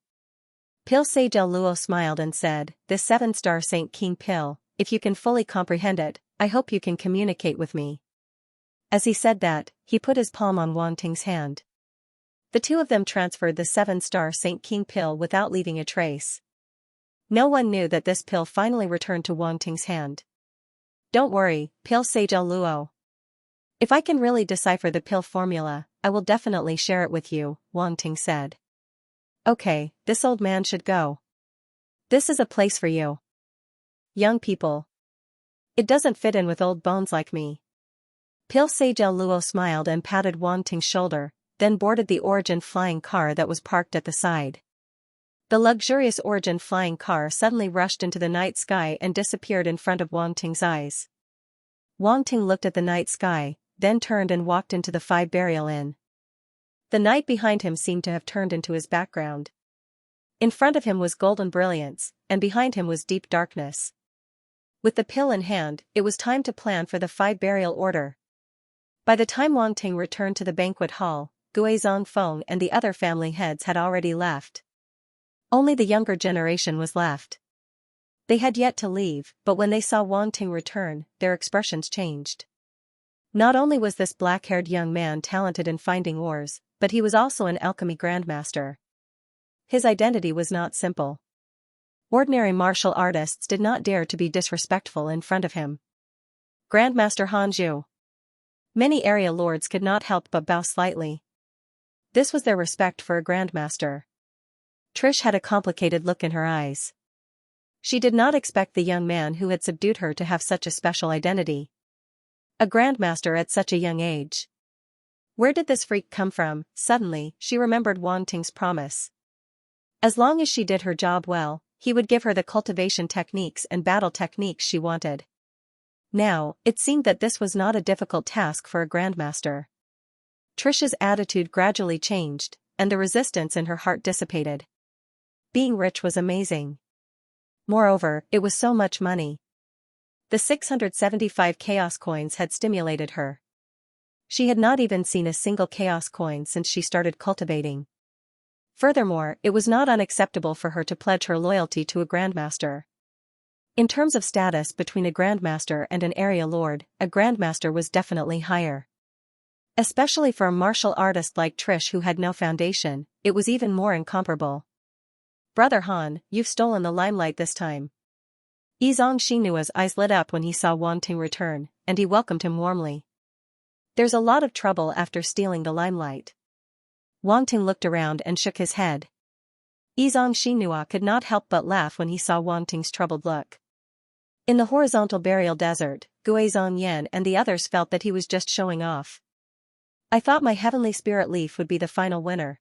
Pil Sejel Luo smiled and said, this 7-star Saint King Pil, if you can fully comprehend it, I hope you can communicate with me. As he said that, he put his palm on Wang Ting's hand. The two of them transferred the 7-star Saint King Pill without leaving a trace. No one knew that this pill finally returned to Wang Ting's hand. Don't worry, Pil Sejel Luo. If I can really decipher the pill formula, I will definitely share it with you, Wang Ting said. Okay, this old man should go. This is a place for you. Young people. It doesn't fit in with old bones like me. Pil Sejel Luo smiled and patted Wang Ting's shoulder, then boarded the Origin flying car that was parked at the side. The luxurious Origin flying car suddenly rushed into the night sky and disappeared in front of Wang Ting's eyes. Wang Ting looked at the night sky, then turned and walked into the 5 Burial Inn. The night behind him seemed to have turned into his background. In front of him was golden brilliance, and behind him was deep darkness. With the pill in hand, it was time to plan for the 5 Burial Order. By the time Wang Ting returned to the banquet hall, Guizong Feng and the other family heads had already left. Only the younger generation was left. They had yet to leave, but when they saw Wang Ting return, their expressions changed. Not only was this black-haired young man talented in finding ores, but he was also an alchemy grandmaster. His identity was not simple. Ordinary martial artists did not dare to be disrespectful in front of him. Grandmaster Hanju. Many area lords could not help but bow slightly. This was their respect for a grandmaster. Trish had a complicated look in her eyes. She did not expect the young man who had subdued her to have such a special identity. A grandmaster at such a young age. Where did this freak come from? Suddenly, she remembered Wang Ting's promise. As long as she did her job well, he would give her the cultivation techniques and battle techniques she wanted. Now, it seemed that this was not a difficult task for a grandmaster. Trish's attitude gradually changed, and the resistance in her heart dissipated. Being rich was amazing. Moreover, it was so much money. The 675 chaos coins had stimulated her. She had not even seen a single chaos coin since she started cultivating. Furthermore, it was not unacceptable for her to pledge her loyalty to a grandmaster. In terms of status between a grandmaster and an area lord, a grandmaster was definitely higher. Especially for a martial artist like Trish who had no foundation, it was even more incomparable. Brother Han, you've stolen the limelight this time. Xianxia's eyes lit up when he saw Wang Ting return, and he welcomed him warmly. There's a lot of trouble after stealing the limelight. Wang Ting looked around and shook his head. Xianxia could not help but laugh when he saw Wang Ting's troubled look. In the horizontal burial desert, Guizhongyan and the others felt that he was just showing off. I thought my heavenly spirit leaf would be the final winner.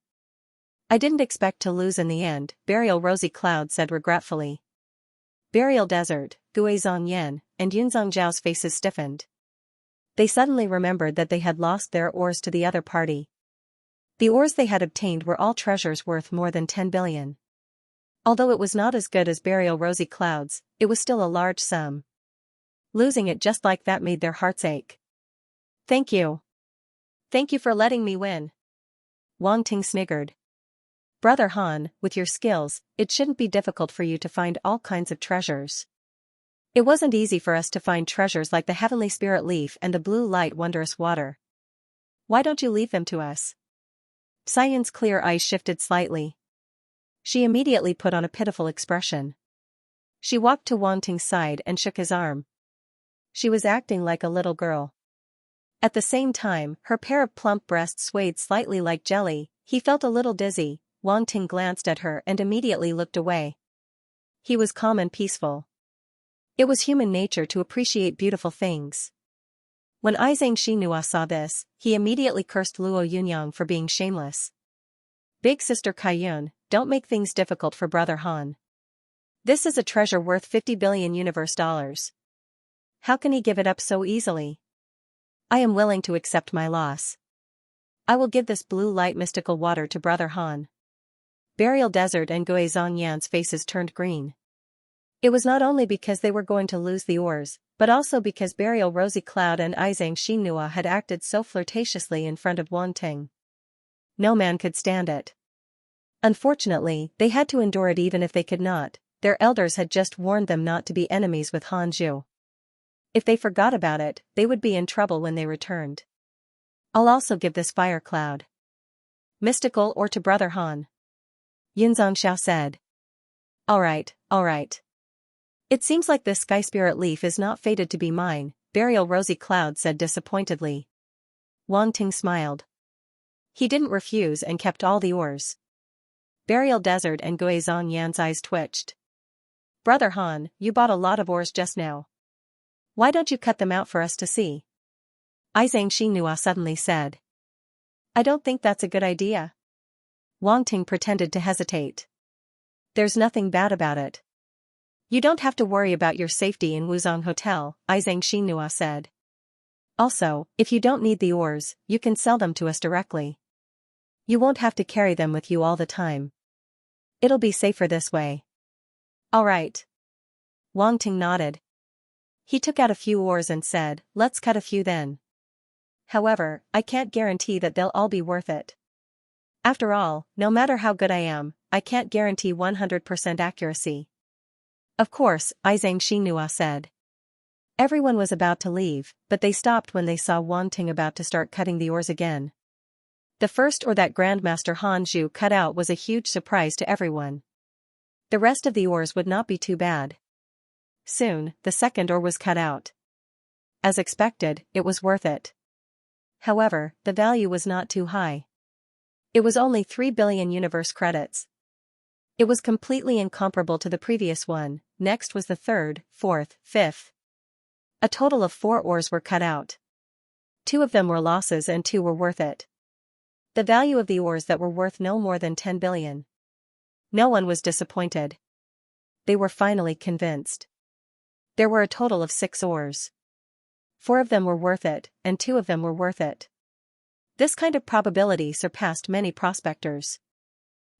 I didn't expect to lose in the end, Burial Rosy Cloud said regretfully. Burial Desert, Guizhongyan, and Yunzhangjiao's faces stiffened. They suddenly remembered that they had lost their ores to the other party. The ores they had obtained were all treasures worth more than 10 billion. Although it was not as good as Burial Rosy Cloud's, it was still a large sum. Losing it just like that made their hearts ache. Thank you. Thank you for letting me win. Wang Ting sniggered. Brother Han, with your skills, it shouldn't be difficult for you to find all kinds of treasures. It wasn't easy for us to find treasures like the Heavenly Spirit Leaf and the Blue Light Wondrous Water. Why don't you leave them to us? Xian's clear eyes shifted slightly. She immediately put on a pitiful expression. She walked to Wang Ting's side and shook his arm. She was acting like a little girl. At the same time, her pair of plump breasts swayed slightly like jelly. He felt a little dizzy. Wang Ting glanced at her and immediately looked away. He was calm and peaceful. It was human nature to appreciate beautiful things. When Xianxia saw this, he immediately cursed Luo Yunyang for being shameless. Big sister Kaiyun, don't make things difficult for Brother Han. This is a treasure worth 50 billion universe dollars. How can he give it up so easily? I am willing to accept my loss. I will give this blue light mystical water to Brother Han. Burial Desert and Guizhongyan's faces turned green. It was not only because they were going to lose the ores, but also because Burial Rosy Cloud and Xianxia had acted so flirtatiously in front of Wang Ting. No man could stand it. Unfortunately, they had to endure it even if they could not. Their elders had just warned them not to be enemies with Han Zhu. If they forgot about it, they would be in trouble when they returned. I'll also give this fire cloud. Mystical or to Brother Han. Yunzhangxiao said. Alright. It seems like this sky spirit leaf is not fated to be mine, Burial Rosy Cloud said disappointedly. Wang Ting smiled. He didn't refuse and kept all the ores. Burial Desert and Guizhongyan's eyes twitched. Brother Han, you bought a lot of ores just now. Why don't you cut them out for us to see? Xianxia suddenly said. I don't think that's a good idea. Wang Ting pretended to hesitate. There's nothing bad about it. You don't have to worry about your safety in Wuzong Hotel, Xianxia said. Also, if you don't need the ores, you can sell them to us directly. You won't have to carry them with you all the time. It'll be safer this way. Alright. Wang Ting nodded. He took out a few ores and said, let's cut a few then. However, I can't guarantee that they'll all be worth it. After all, no matter how good I am, I can't guarantee 100% accuracy. Of course, Xianxia said. Everyone was about to leave, but they stopped when they saw Wang Ting about to start cutting the ores again. The first ore that Grandmaster Han Zhu cut out was a huge surprise to everyone. The rest of the ores would not be too bad. Soon, the second ore was cut out. As expected, it was worth it. However, the value was not too high. It was only 3 billion universe credits. It was completely incomparable to the previous one. Next was the third, fourth, fifth. A total of 4 ores were cut out. 2 of them were losses and 2 were worth it. The value of the ores that were worth no more than 10 billion. No one was disappointed. They were finally convinced. There were a total of 6 ores. 4 of them were worth it, and 2 of them were worth it. This kind of probability surpassed many prospectors.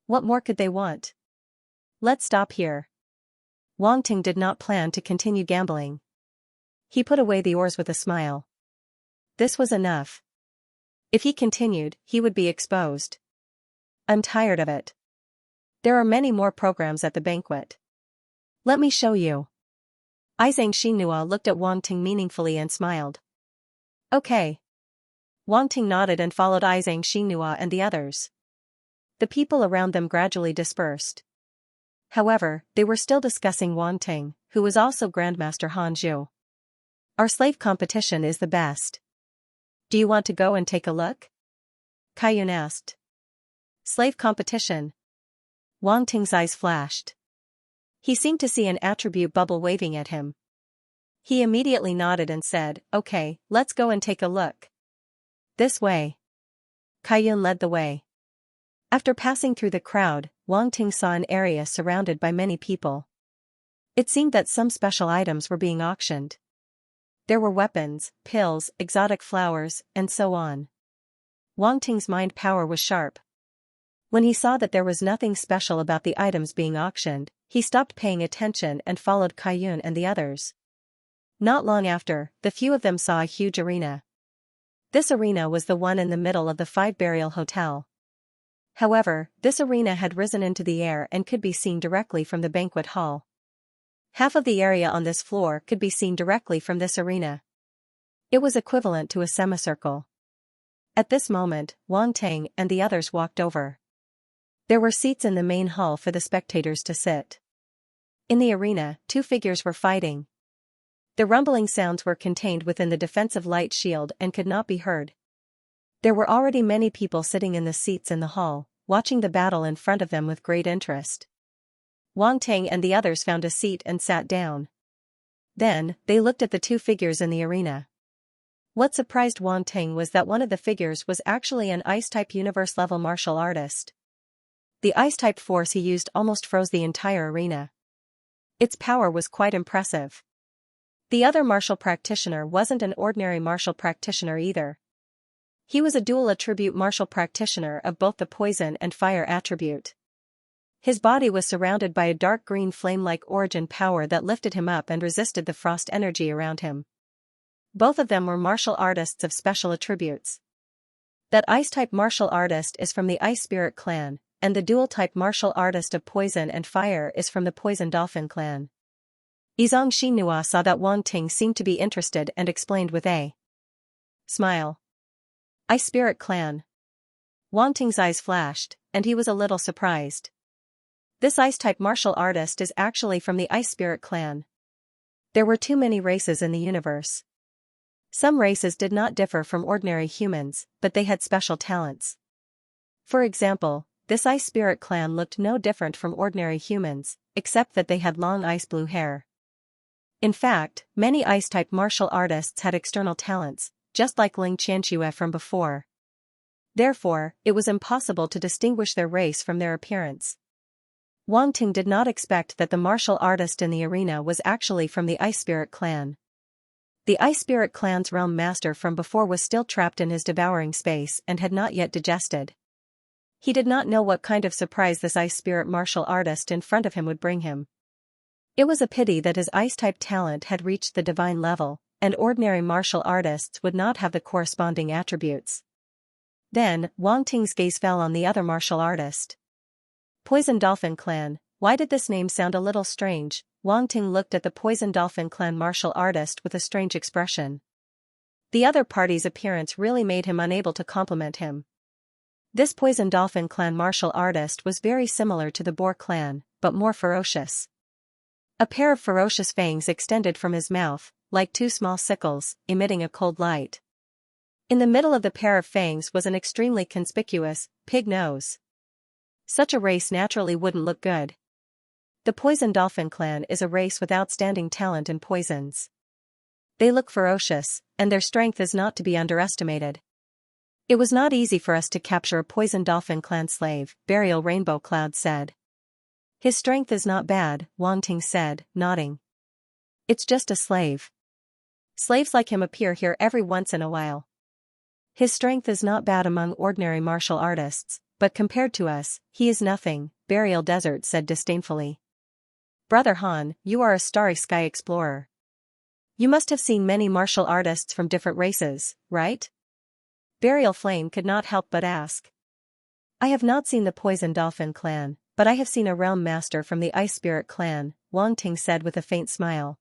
What more could they want? Let's stop here. Wang Ting did not plan to continue gambling. He put away the ores with a smile. This was enough. If he continued, he would be exposed. I'm tired of it. There are many more programs at the banquet. Let me show you. Xianxia looked at Wang Ting meaningfully and smiled. Okay. Wang Ting nodded and followed Xianxia and the others. The people around them gradually dispersed. However, they were still discussing Wang Ting, who was also Grandmaster Han Zhu. Our slave competition is the best. Do you want to go and take a look? Kaiyun asked. Slave competition. Wang Ting's eyes flashed. He seemed to see an attribute bubble waving at him. He immediately nodded and said, okay, let's go and take a look. This way. Kaiyun led the way. After passing through the crowd, Wang Ting saw an area surrounded by many people. It seemed that some special items were being auctioned. There were weapons, pills, exotic flowers, and so on. Wang Ting's mind power was sharp. When he saw that there was nothing special about the items being auctioned, he stopped paying attention and followed Kaiyun and the others. Not long after, the few of them saw a huge arena. This arena was the one in the middle of the 5-burial hotel. However, this arena had risen into the air and could be seen directly from the banquet hall. Half of the area on this floor could be seen directly from this arena. It was equivalent to a semicircle. At this moment, Wang Ting and the others walked over. There were seats in the main hall for the spectators to sit. In the arena, two figures were fighting. The rumbling sounds were contained within the defensive light shield and could not be heard. There were already many people sitting in the seats in the hall, watching the battle in front of them with great interest. Wang Ting and the others found a seat and sat down. Then, they looked at the two figures in the arena. What surprised Wang Ting was that one of the figures was actually an Ice-type universe-level martial artist. The Ice-type force he used almost froze the entire arena. Its power was quite impressive. The other martial practitioner wasn't an ordinary martial practitioner either. He was a dual-attribute martial practitioner of both the poison and fire attribute. His body was surrounded by a dark green flame-like origin power that lifted him up and resisted the frost energy around him. Both of them were martial artists of special attributes. That Ice-type martial artist is from the Ice Spirit clan, and the dual-type martial artist of poison and fire is from the Poison Dolphin clan. Xianxia saw that Wang Ting seemed to be interested and explained with a smile. Ice Spirit clan. Wang Ting's eyes flashed, and he was a little surprised. This Ice-type martial artist is actually from the Ice Spirit clan. There were too many races in the universe. Some races did not differ from ordinary humans, but they had special talents. For example, this Ice Spirit clan looked no different from ordinary humans, except that they had long ice blue hair. In fact, many Ice-type martial artists had external talents, just like Xianxia from before. Therefore, it was impossible to distinguish their race from their appearance. Wang Ting did not expect that the martial artist in the arena was actually from the Ice Spirit clan. The Ice Spirit clan's realm master from before was still trapped in his devouring space and had not yet digested. He did not know what kind of surprise this Ice Spirit martial artist in front of him would bring him. It was a pity that his Ice-type talent had reached the divine level, and ordinary martial artists would not have the corresponding attributes. Then, Wang Ting's gaze fell on the other martial artist. Poison Dolphin clan. Why did this name sound a little strange? Wang Ting looked at the Poison Dolphin clan martial artist with a strange expression. The other party's appearance really made him unable to compliment him. This Poison Dolphin clan martial artist was very similar to the Boar clan, but more ferocious. A pair of ferocious fangs extended from his mouth, like two small sickles, emitting a cold light. In the middle of the pair of fangs was an extremely conspicuous, pig nose. Such a race naturally wouldn't look good. The Poison Dolphin clan is a race with outstanding talent in poisons. They look ferocious, and their strength is not to be underestimated. It was not easy for us to capture a Poison Dolphin clan slave, Burial Rainbow Cloud said. His strength is not bad, Wang Ting said, nodding. It's just a slave. Slaves like him appear here every once in a while. His strength is not bad among ordinary martial artists, but compared to us, he is nothing, Burial Desert said disdainfully. Brother Han, you are a starry sky explorer. You must have seen many martial artists from different races, right? Burial Flame could not help but ask. I have not seen the Poison Dolphin clan, but I have seen a realm master from the Ice Spirit clan, Wang Ting said with a faint smile.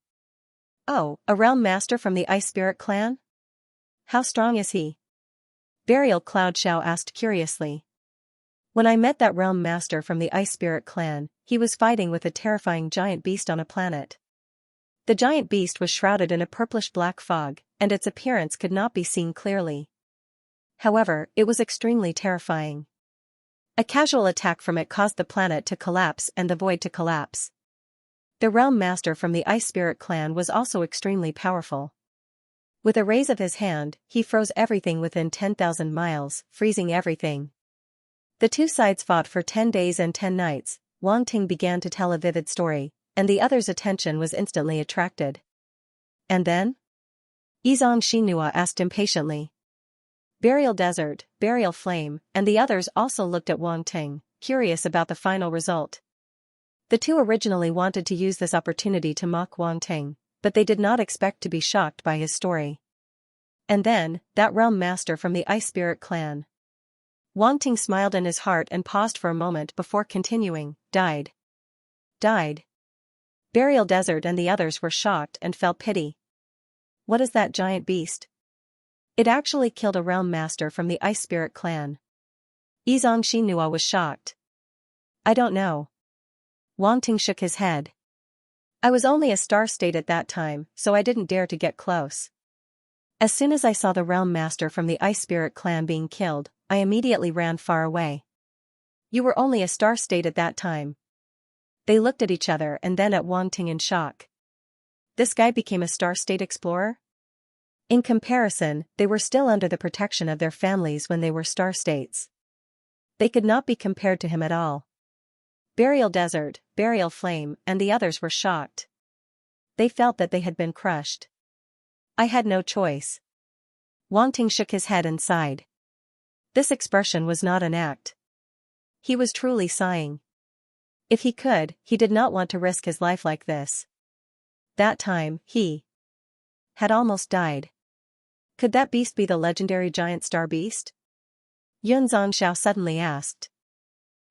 Oh, a realm master from the Ice Spirit clan? How strong is he? Burial Cloud Xiao asked curiously. When I met that realm master from the Ice Spirit clan, he was fighting with a terrifying giant beast on a planet. The giant beast was shrouded in a purplish-black fog, and its appearance could not be seen clearly. However, it was extremely terrifying. A casual attack from it caused the planet to collapse and the void to collapse. The realm master from the Ice Spirit clan was also extremely powerful. With a raise of his hand, he froze everything within 10,000 miles, freezing everything. The two sides fought for 10 days and 10 nights. Wang Ting began to tell a vivid story, and the other's attention was instantly attracted. And then? Xianxia asked impatiently. Burial Desert, Burial Flame, and the others also looked at Wang Ting, curious about the final result. The two originally wanted to use this opportunity to mock Wang Ting, but they did not expect to be shocked by his story. And then, that realm master from the Ice Spirit clan. Wang Ting smiled in his heart and paused for a moment before continuing, died. Burial Desert and the others were shocked and felt pity. What is that giant beast? It actually killed a realm master from the Ice Spirit clan. Xianxia was shocked. I don't know. Wang Ting shook his head. I was only a star state at that time, so I didn't dare to get close. As soon as I saw the realm master from the Ice Spirit clan being killed, I immediately ran far away. You were only a star state at that time. They looked at each other and then at Wang Ting in shock. This guy became a star state explorer? In comparison, they were still under the protection of their families when they were star states. They could not be compared to him at all. Burial Desert, Burial Flame, and the others were shocked. They felt that they had been crushed. I had no choice. Wang Ting shook his head and sighed. This expression was not an act. He was truly sighing. If he could, he did not want to risk his life like this. That time, he had almost died. Could that beast be the legendary giant star beast? Yun Zhangxiao suddenly asked.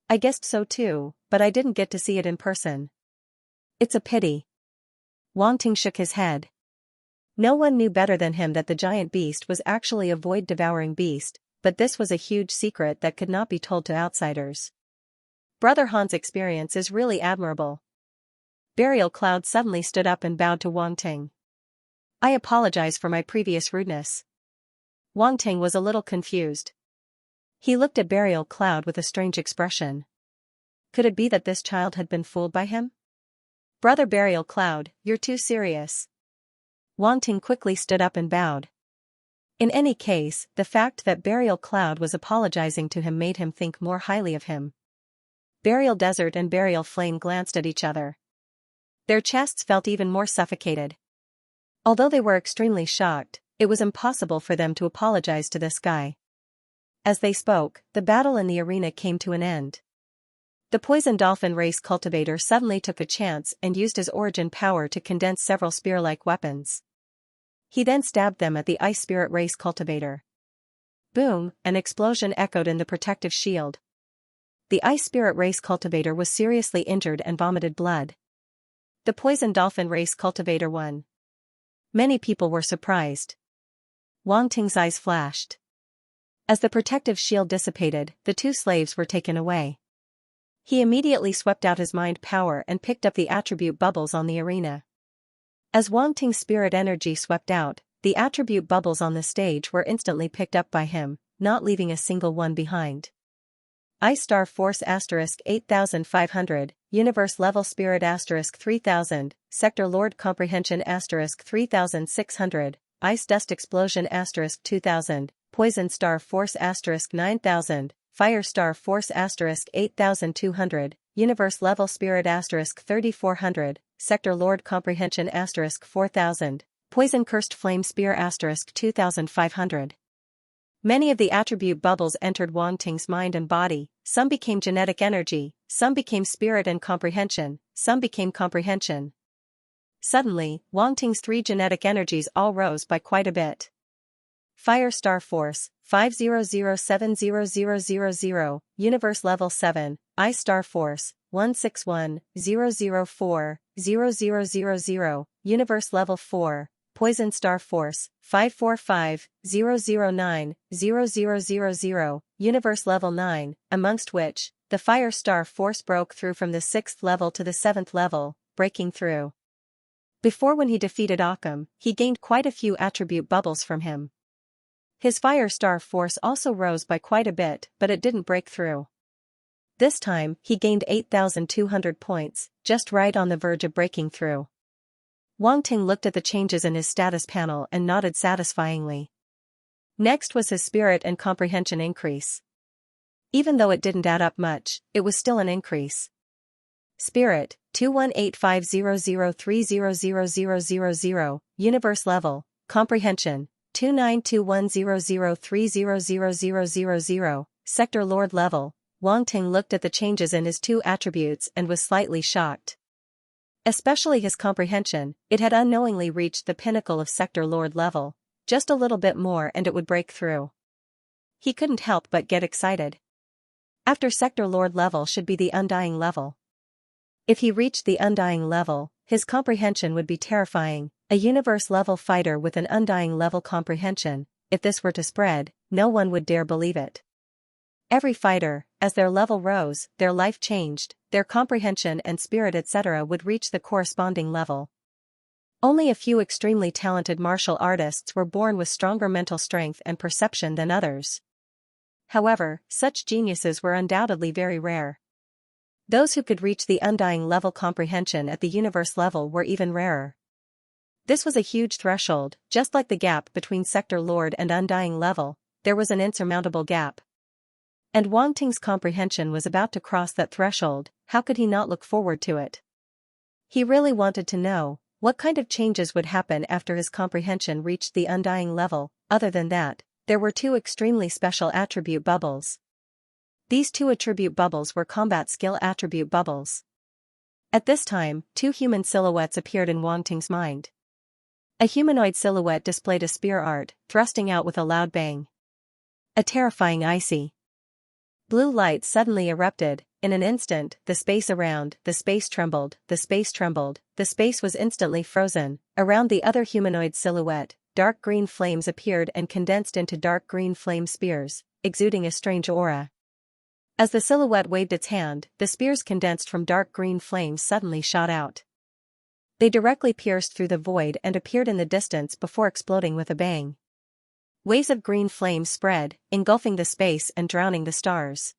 I guessed so too, but I didn't get to see it in person. It's a pity. Wang Ting shook his head. No one knew better than him that the giant beast was actually a void-devouring beast, but this was a huge secret that could not be told to outsiders. Brother Han's experience is really admirable. Burial Cloud suddenly stood up and bowed to Wang Ting. I apologize for my previous rudeness. Wang Ting was a little confused. He looked at Burial Cloud with a strange expression. Could it be that this child had been fooled by him? Brother Burial Cloud, you're too serious. Wang Ting quickly stood up and bowed. In any case, the fact that Burial Cloud was apologizing to him made him think more highly of him. Burial Desert and Burial Flame glanced at each other. Their chests felt even more suffocated. Although they were extremely shocked, it was impossible for them to apologize to this guy. As they spoke, the battle in the arena came to an end. The Poison Dolphin race cultivator suddenly took a chance and used his origin power to condense several spear-like weapons. He then stabbed them at the Ice Spirit race cultivator. Boom, an explosion echoed in the protective shield. The Ice Spirit race cultivator was seriously injured and vomited blood. The Poison Dolphin race cultivator won. Many people were surprised. Wang Ting's eyes flashed. As the protective shield dissipated, the two slaves were taken away. He immediately swept out his mind power and picked up the attribute bubbles on the arena. As Wang Ting's spirit energy swept out, the attribute bubbles on the stage were instantly picked up by him, not leaving a single one behind. Ice Star Force * 8500, Universe Level Spirit * 3000, Sector Lord Comprehension * 3600, Ice Dust Explosion * 2000, Poison Star Force * 9000, Fire Star Force * 8200, Universe Level Spirit * 3400, Sector Lord Comprehension * 4000, Poison Cursed Flame Spear * 2500. Many of the attribute bubbles entered Wang Ting's mind and body, some became genetic energy, some became spirit and comprehension, some became comprehension. Suddenly, Wang Ting's 3 genetic energies all rose by quite a bit. Fire Star Force, 5007000, Universe Level 7, Ice Star Force, 161004, 0000, Universe Level 4, Poison Star Force, 545-009, 0000, Universe Level 9, amongst which, the Fire Star Force broke through from the 6th level to the 7th level, breaking through. Before, when he defeated Occam, he gained quite a few attribute bubbles from him. His Fire Star Force also rose by quite a bit, but it didn't break through. This time, he gained 8,200 points, just right on the verge of breaking through. Wang Ting looked at the changes in his status panel and nodded satisfyingly. Next was his spirit and comprehension increase. Even though it didn't add up much, it was still an increase. Spirit, 218500300000, Universe Level, Comprehension, 292100300000, Sector Lord Level. Wang Ting looked at the changes in his two attributes and was slightly shocked. Especially his comprehension, it had unknowingly reached the pinnacle of Sector Lord level. Just a little bit more and it would break through. He couldn't help but get excited. After Sector Lord level should be the Undying level. If he reached the Undying level, his comprehension would be terrifying. A universe level fighter with an Undying level comprehension, if this were to spread, no one would dare believe it. Every fighter, as their level rose, their life changed, their comprehension and spirit etc. would reach the corresponding level. Only a few extremely talented martial artists were born with stronger mental strength and perception than others. However, such geniuses were undoubtedly very rare. Those who could reach the Undying level comprehension at the universe level were even rarer. This was a huge threshold, just like the gap between Sector Lord and Undying level, there was an insurmountable gap. And Wang Ting's comprehension was about to cross that threshold. How could he not look forward to it? He really wanted to know what kind of changes would happen after his comprehension reached the Undying level. Other than that, there were two extremely special attribute bubbles. These two attribute bubbles were combat skill attribute bubbles. At this time, two human silhouettes appeared in Wang Ting's mind. A humanoid silhouette displayed a spear art, thrusting out with a loud bang. A terrifying icy blue light suddenly erupted. In an instant, the space around, the space trembled, the space trembled, the space was instantly frozen. Around the other humanoid silhouette, dark green flames appeared and condensed into dark green flame spears, exuding a strange aura. As the silhouette waved its hand, the spears condensed from dark green flames suddenly shot out. They directly pierced through the void and appeared in the distance before exploding with a bang. Waves of green flames spread, engulfing the space and drowning the stars.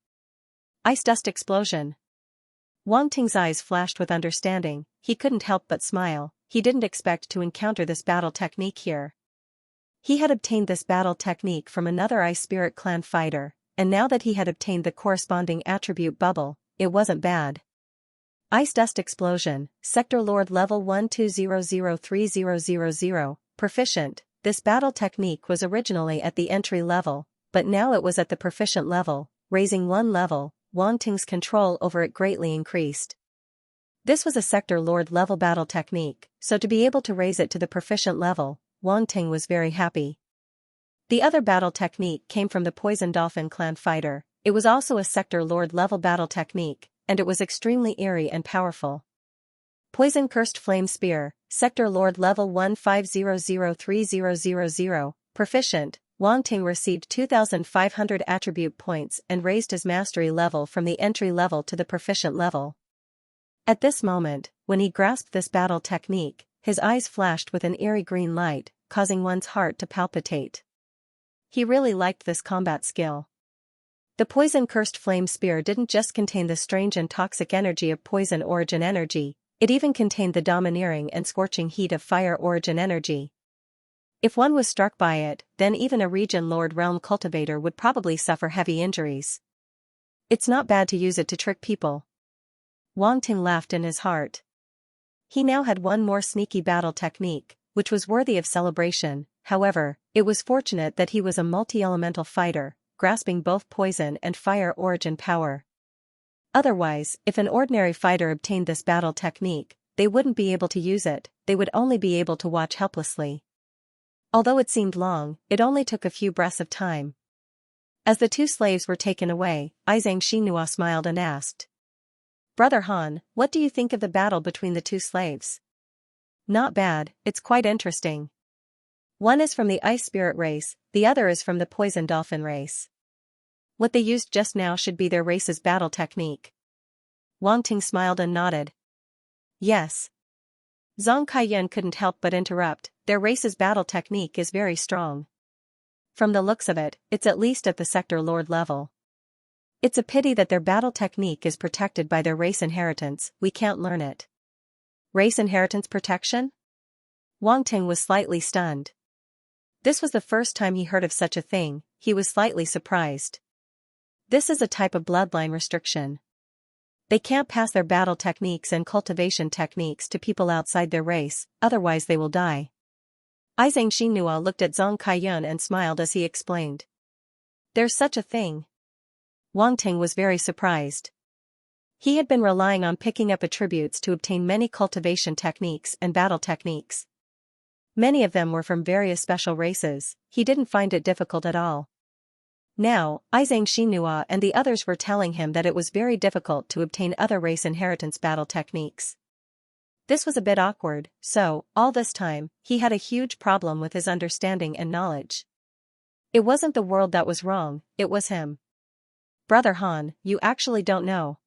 Ice dust explosion. Wang Ting's eyes flashed with understanding. He couldn't help but smile. He didn't expect to encounter this battle technique here. He had obtained this battle technique from another Ice Spirit Clan fighter, and now that he had obtained the corresponding attribute bubble, it wasn't bad. Ice dust explosion, Sector Lord level 12003000, proficient. This battle technique was originally at the entry level, but now it was at the proficient level, raising one level. Wang Ting's control over it greatly increased. This was a Sector Lord level battle technique, so to be able to raise it to the proficient level, Wang Ting was very happy. The other battle technique came from the Poison Dolphin Clan fighter. It was also a Sector Lord level battle technique, and it was extremely eerie and powerful. Poison Cursed Flame Spear, Sector Lord level 15003000, proficient. Wang Ting received 2,500 attribute points and raised his mastery level from the entry level to the proficient level. At this moment, when he grasped this battle technique, his eyes flashed with an eerie green light, causing one's heart to palpitate. He really liked this combat skill. The Poison Cursed Flame Spear didn't just contain the strange and toxic energy of poison origin energy, it even contained the domineering and scorching heat of fire origin energy. If one was struck by it, then even a Region Lord Realm cultivator would probably suffer heavy injuries. It's not bad to use it to trick people. Wang Ting laughed in his heart. He now had one more sneaky battle technique, which was worthy of celebration. However, it was fortunate that he was a multi-elemental fighter, grasping both poison and fire origin power. Otherwise, if an ordinary fighter obtained this battle technique, they wouldn't be able to use it, they would only be able to watch helplessly. Although it seemed long, it only took a few breaths of time. As the two slaves were taken away, Xianxia smiled and asked, Brother Han, what do you think of the battle between the two slaves? Not bad, it's quite interesting. One is from the ice spirit race, the other is from the poison dolphin race. What they used just now should be their race's battle technique. Wang Ting smiled and nodded. Yes. Zhang Kaiyuan couldn't help but interrupt, their race's battle technique is very strong. From the looks of it, it's at least at the sector lord level. It's a pity that their battle technique is protected by their race inheritance, we can't learn it. Race inheritance protection? Wang Ting was slightly stunned. This was the first time he heard of such a thing, he was slightly surprised. This is a type of bloodline restriction. They can't pass their battle techniques and cultivation techniques to people outside their race, otherwise they will die. Xianxia looked at Zhang Kaiyuan and smiled as he explained. There's such a thing. Wang Ting was very surprised. He had been relying on picking up attributes to obtain many cultivation techniques and battle techniques. Many of them were from various special races, he didn't find it difficult at all. Now, Xianxia and the others were telling him that it was very difficult to obtain other race inheritance battle techniques. This was a bit awkward, so, all this time, he had a huge problem with his understanding and knowledge. It wasn't the world that was wrong, it was him. Brother Han, you actually don't know.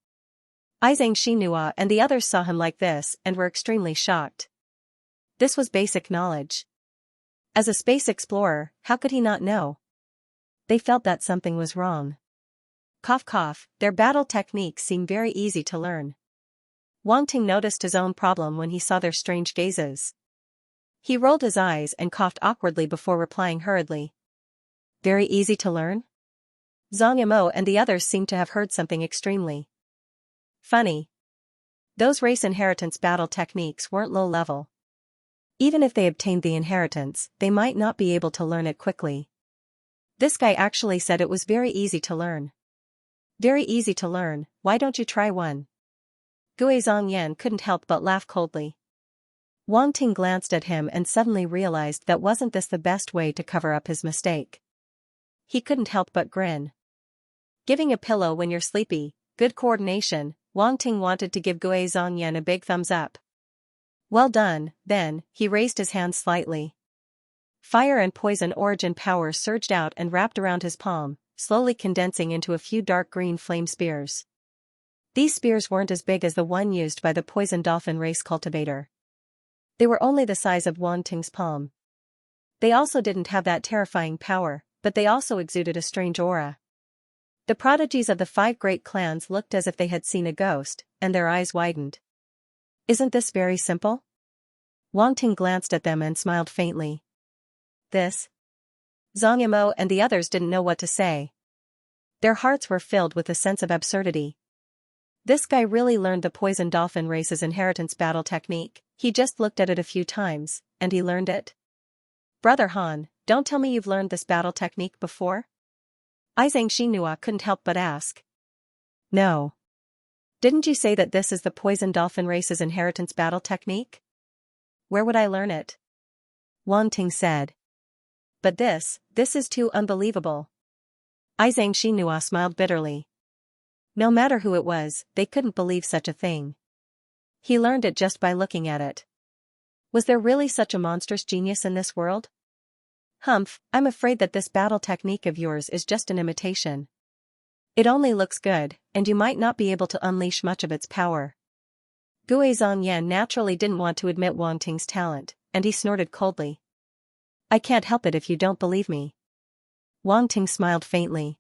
Xianxia and the others saw him like this and were extremely shocked. This was basic knowledge. As a space explorer, how could he not know? They felt that something was wrong. Cough cough, their battle techniques seem very easy to learn. Wang Ting noticed his own problem when he saw their strange gazes. He rolled his eyes and coughed awkwardly before replying hurriedly. Very easy to learn? Zhang Yimou and the others seemed to have heard something extremely funny. Those race inheritance battle techniques weren't low level. Even if they obtained the inheritance, they might not be able to learn it quickly. This guy actually said it was very easy to learn. Very easy to learn, why don't you try one? Gui Zhongyan couldn't help but laugh coldly. Wang Ting glanced at him and suddenly realized that wasn't this the best way to cover up his mistake. He couldn't help but grin. Giving a pillow when you're sleepy, good coordination, Wang Ting wanted to give Gui Zhongyan a big thumbs up. Well done, then, he raised his hand slightly. Fire and poison origin power surged out and wrapped around his palm, slowly condensing into a few dark green flame spears. These spears weren't as big as the one used by the poison dolphin race cultivator. They were only the size of Wang Ting's palm. They also didn't have that terrifying power, but they also exuded a strange aura. The prodigies of the 5 great clans looked as if they had seen a ghost, and their eyes widened. Isn't this very simple? Wang Ting glanced at them and smiled faintly. This? Zhang Yimou and the others didn't know what to say. Their hearts were filled with a sense of absurdity. This guy really learned the poison dolphin race's inheritance battle technique, he just looked at it a few times, and he learned it. Brother Han, don't tell me you've learned this battle technique before? Xianxia couldn't help but ask. No. Didn't you say that this is the poison dolphin race's inheritance battle technique? Where would I learn it? Wang Ting said. But this is too unbelievable. Xianxia smiled bitterly. No matter who it was, they couldn't believe such a thing. He learned it just by looking at it. Was there really such a monstrous genius in this world? Humph, I'm afraid that this battle technique of yours is just an imitation. It only looks good, and you might not be able to unleash much of its power. Gui Zhongyan naturally didn't want to admit Wang Ting's talent, and he snorted coldly. I can't help it if you don't believe me. Wang Ting smiled faintly.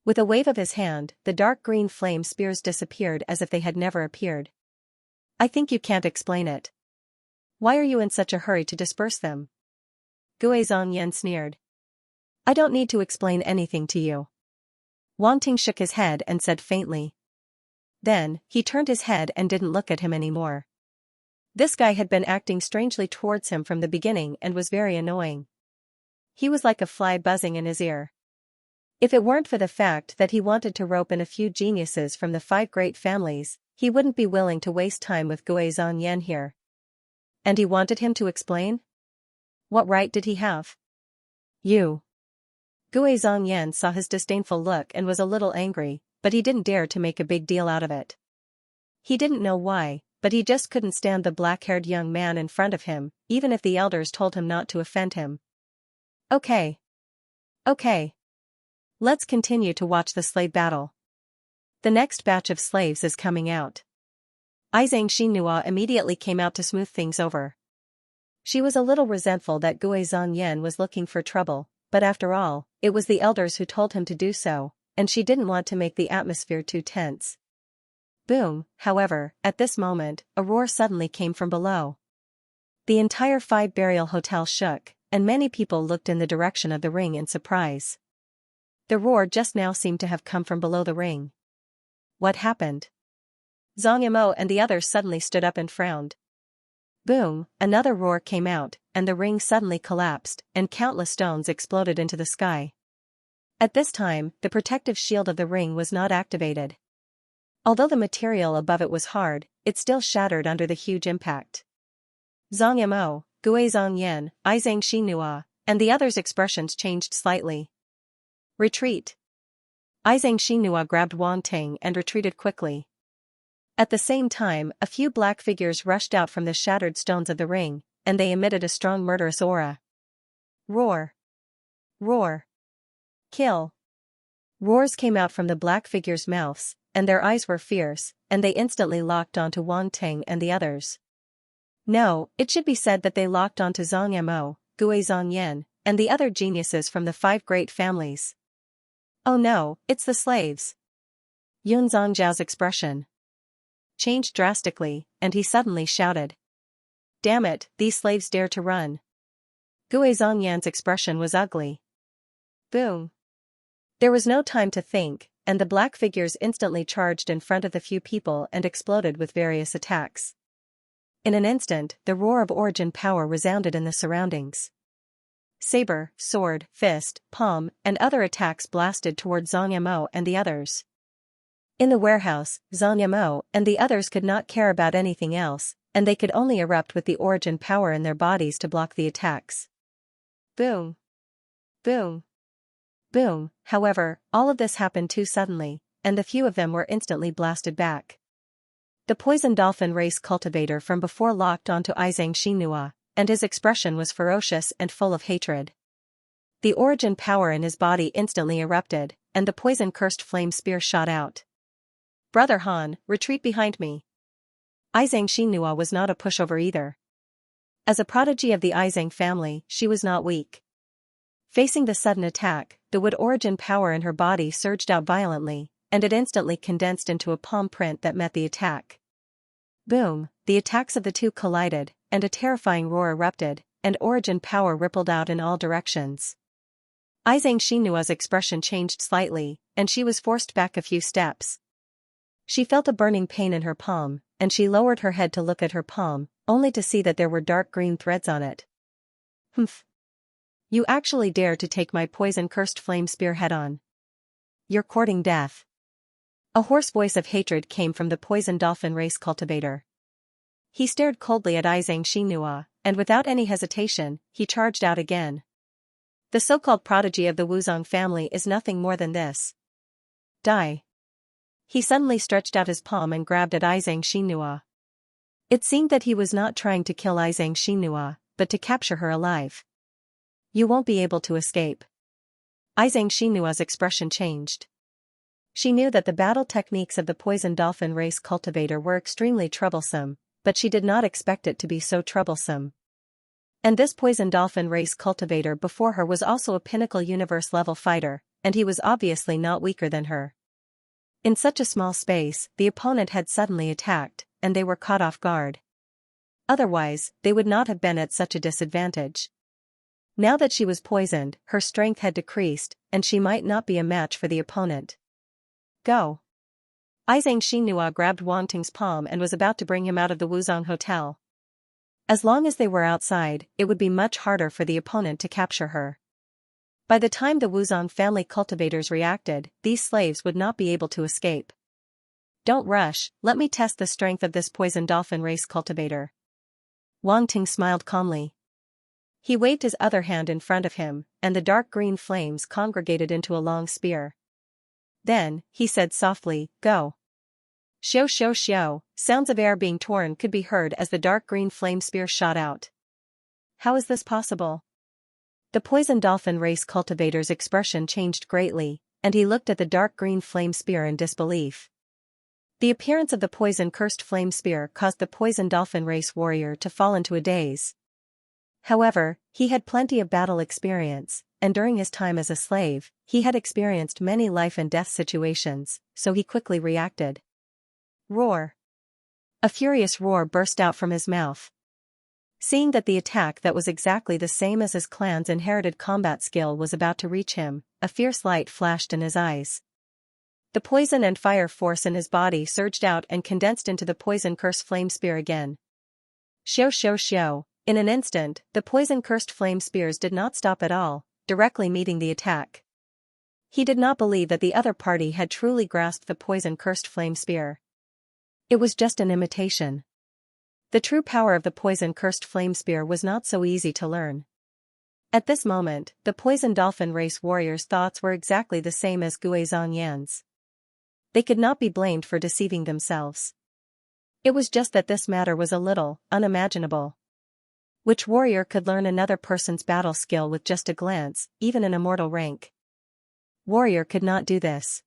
With a wave of his hand, the dark green flame spears disappeared as if they had never appeared. I think you can't explain it. Why are you in such a hurry to disperse them? Gui Zhongyan sneered. I don't need to explain anything to you. Wang Ting shook his head and said faintly. Then, he turned his head and didn't look at him anymore. This guy had been acting strangely towards him from the beginning and was very annoying. He was like a fly buzzing in his ear. If it weren't for the fact that he wanted to rope in a few geniuses from the 5 great families, he wouldn't be willing to waste time with Gui Zhongyan here. And he wanted him to explain? What right did he have? You. Gui Zhongyan saw his disdainful look and was a little angry, but he didn't dare to make a big deal out of it. He didn't know why, but he just couldn't stand the black-haired young man in front of him, even if the elders told him not to offend him. Okay. Okay. Let's continue to watch the slave battle. The next batch of slaves is coming out. Xianxia immediately came out to smooth things over. She was a little resentful that Gue Zhongyan was looking for trouble, but after all, it was the elders who told him to do so, and she didn't want to make the atmosphere too tense. Boom, however, at this moment, a roar suddenly came from below. The entire 5-burial hotel shook, and many people looked in the direction of the ring in surprise. The roar just now seemed to have come from below the ring. What happened? Zhongyan and the others suddenly stood up and frowned. Boom, another roar came out, and the ring suddenly collapsed, and countless stones exploded into the sky. At this time, the protective shield of the ring was not activated. Although the material above it was hard, it still shattered under the huge impact. Zhongyan, Gue Zhongyan, Xianxia, and the others' expressions changed slightly. Retreat. Xianxia grabbed Wang Ting and retreated quickly. At the same time, a few black figures rushed out from the shattered stones of the ring, and they emitted a strong murderous aura. Roar. Roar. Kill. Roars came out from the black figures' mouths, and their eyes were fierce, and they instantly locked onto Wang Ting and the others. No, it should be said that they locked onto Zhongyan, Gue Zhongyan, and the other geniuses from the 5 great families. Oh no, it's the slaves. Yun Zhongzhao's expression changed drastically, and he suddenly shouted. Damn it, these slaves dare to run. Gue Zhongyan's expression was ugly. Boom. There was no time to think, and the black figures instantly charged in front of the few people and exploded with various attacks. In an instant, the roar of origin power resounded in the surroundings. Saber, sword, fist, palm, and other attacks blasted toward Zhongyan and the others. In the warehouse, Zhongyan and the others could not care about anything else, and they could only erupt with the origin power in their bodies to block the attacks. Boom. Boom. Boom, however, all of this happened too suddenly, and the few of them were instantly blasted back. The poison dolphin race cultivator from before locked onto Xianxia, and his expression was ferocious and full of hatred. The origin power in his body instantly erupted, and the poison-cursed flame spear shot out. Brother Han, retreat behind me. Xianxia was not a pushover either. As a prodigy of the Zhang family, she was not weak. Facing the sudden attack, the wood origin power in her body surged out violently, and it instantly condensed into a palm print that met the attack. Boom, the attacks of the two collided, and a terrifying roar erupted, and origin power rippled out in all directions. Xianxia's expression changed slightly, and she was forced back a few steps. She felt a burning pain in her palm, and she lowered her head to look at her palm, only to see that there were dark green threads on it. Humph. You actually dare to take my poison-cursed flame spear head-on. You're courting death. A hoarse voice of hatred came from the poison dolphin race cultivator. He stared coldly at Xianxia, and without any hesitation, he charged out again. The so-called prodigy of the Wuzong family is nothing more than this. Die. He suddenly stretched out his palm and grabbed at Xianxia. It seemed that he was not trying to kill Xianxia, but to capture her alive. You won't be able to escape. Xianxia's expression changed. She knew that the battle techniques of the poison dolphin race cultivator were extremely troublesome, but she did not expect it to be so troublesome. And this poison dolphin race cultivator before her was also a pinnacle universe-level fighter, and he was obviously not weaker than her. In such a small space, the opponent had suddenly attacked, and they were caught off guard. Otherwise, they would not have been at such a disadvantage. Now that she was poisoned, her strength had decreased, and she might not be a match for the opponent. Go. Xianxia grabbed Wang Ting's palm and was about to bring him out of the Wuzong hotel. As long as they were outside, it would be much harder for the opponent to capture her. By the time the Wuzong family cultivators reacted, these slaves would not be able to escape. Don't rush, let me test the strength of this poison dolphin race cultivator. Wang Ting smiled calmly. He waved his other hand in front of him, and the dark green flames congregated into a long spear. Then, he said softly, Go. Shio shio shio, sounds of air being torn could be heard as the dark green flame spear shot out. How is this possible? The poison dolphin race cultivator's expression changed greatly, and he looked at the dark green flame spear in disbelief. The appearance of the poison-cursed flame spear caused the poison dolphin race warrior to fall into a daze. However, he had plenty of battle experience, and during his time as a slave, he had experienced many life-and-death situations, so he quickly reacted. Roar! A furious roar burst out from his mouth. Seeing that the attack that was exactly the same as his clan's inherited combat skill was about to reach him, a fierce light flashed in his eyes. The poison and fire force in his body surged out and condensed into the poison-cursed flame spear again. Shio shio shio. In an instant, the poison-cursed flame spears did not stop at all, directly meeting the attack. He did not believe that the other party had truly grasped the poison-cursed flame spear. It was just an imitation. The true power of the poison-cursed flame spear was not so easy to learn. At this moment, the poison dolphin race warrior's thoughts were exactly the same as Xianxia's. They could not be blamed for deceiving themselves. It was just that this matter was a little unimaginable. Which warrior could learn another person's battle skill with just a glance, even an immortal rank? Warrior could not do this.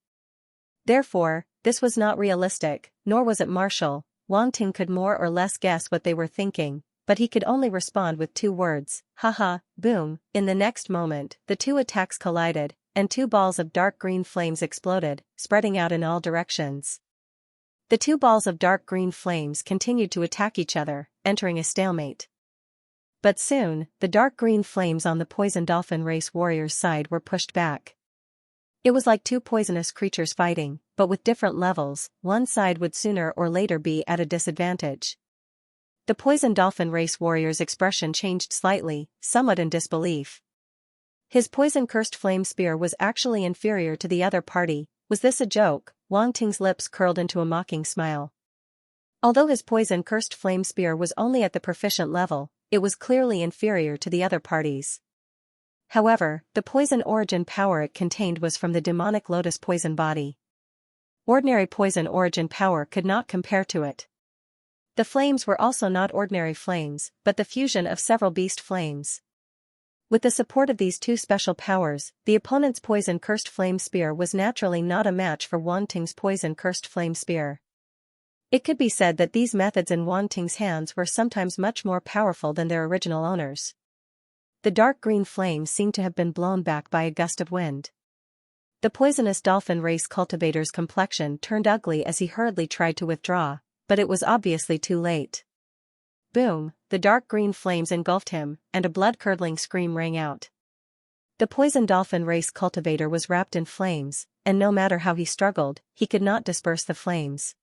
Therefore, this was not realistic, nor was it martial. Wang Ting could more or less guess what they were thinking, but he could only respond with 2 words, haha, boom. In the next moment, the 2 attacks collided, and 2 balls of dark green flames exploded, spreading out in all directions. The 2 balls of dark green flames continued to attack each other, entering a stalemate. But soon, the dark green flames on the poison dolphin race warrior's side were pushed back. It was like 2 poisonous creatures fighting, but with different levels. One side would sooner or later be at a disadvantage. The poison dolphin race warrior's expression changed slightly, somewhat in disbelief. His poison-cursed flame spear was actually inferior to the other party. Was this a joke? Wang Ting's lips curled into a mocking smile. Although his poison-cursed flame spear was only at the proficient level, it was clearly inferior to the other parties. However, the poison origin power it contained was from the demonic lotus poison body. Ordinary poison origin power could not compare to it. The flames were also not ordinary flames, but the fusion of several beast flames. With the support of these 2 special powers, the opponent's poison-cursed flame spear was naturally not a match for Wang Ting's poison-cursed flame spear. It could be said that these methods in Wang Ting's hands were sometimes much more powerful than their original owners. The dark green flames seemed to have been blown back by a gust of wind. The poisonous dolphin race cultivator's complexion turned ugly as he hurriedly tried to withdraw, but it was obviously too late. Boom, the dark green flames engulfed him, and a blood-curdling scream rang out. The poison dolphin race cultivator was wrapped in flames, and no matter how he struggled, he could not disperse the flames.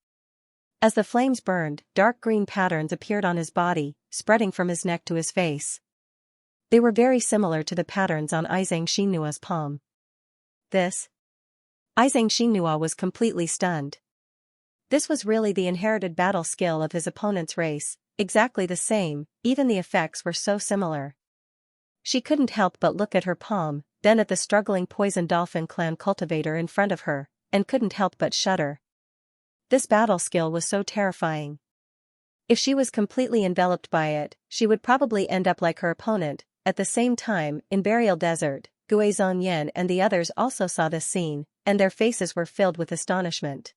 As the flames burned, dark green patterns appeared on his body, spreading from his neck to his face. They were very similar to the patterns on Xianxia's palm. This? Xianxia was completely stunned. This was really the inherited battle skill of his opponent's race, exactly the same, even the effects were so similar. She couldn't help but look at her palm, then at the struggling poison dolphin clan cultivator in front of her, and couldn't help but shudder. This battle skill was so terrifying. If she was completely enveloped by it, she would probably end up like her opponent. At the same time, in Burial Desert, Xianxia and the others also saw this scene, and their faces were filled with astonishment.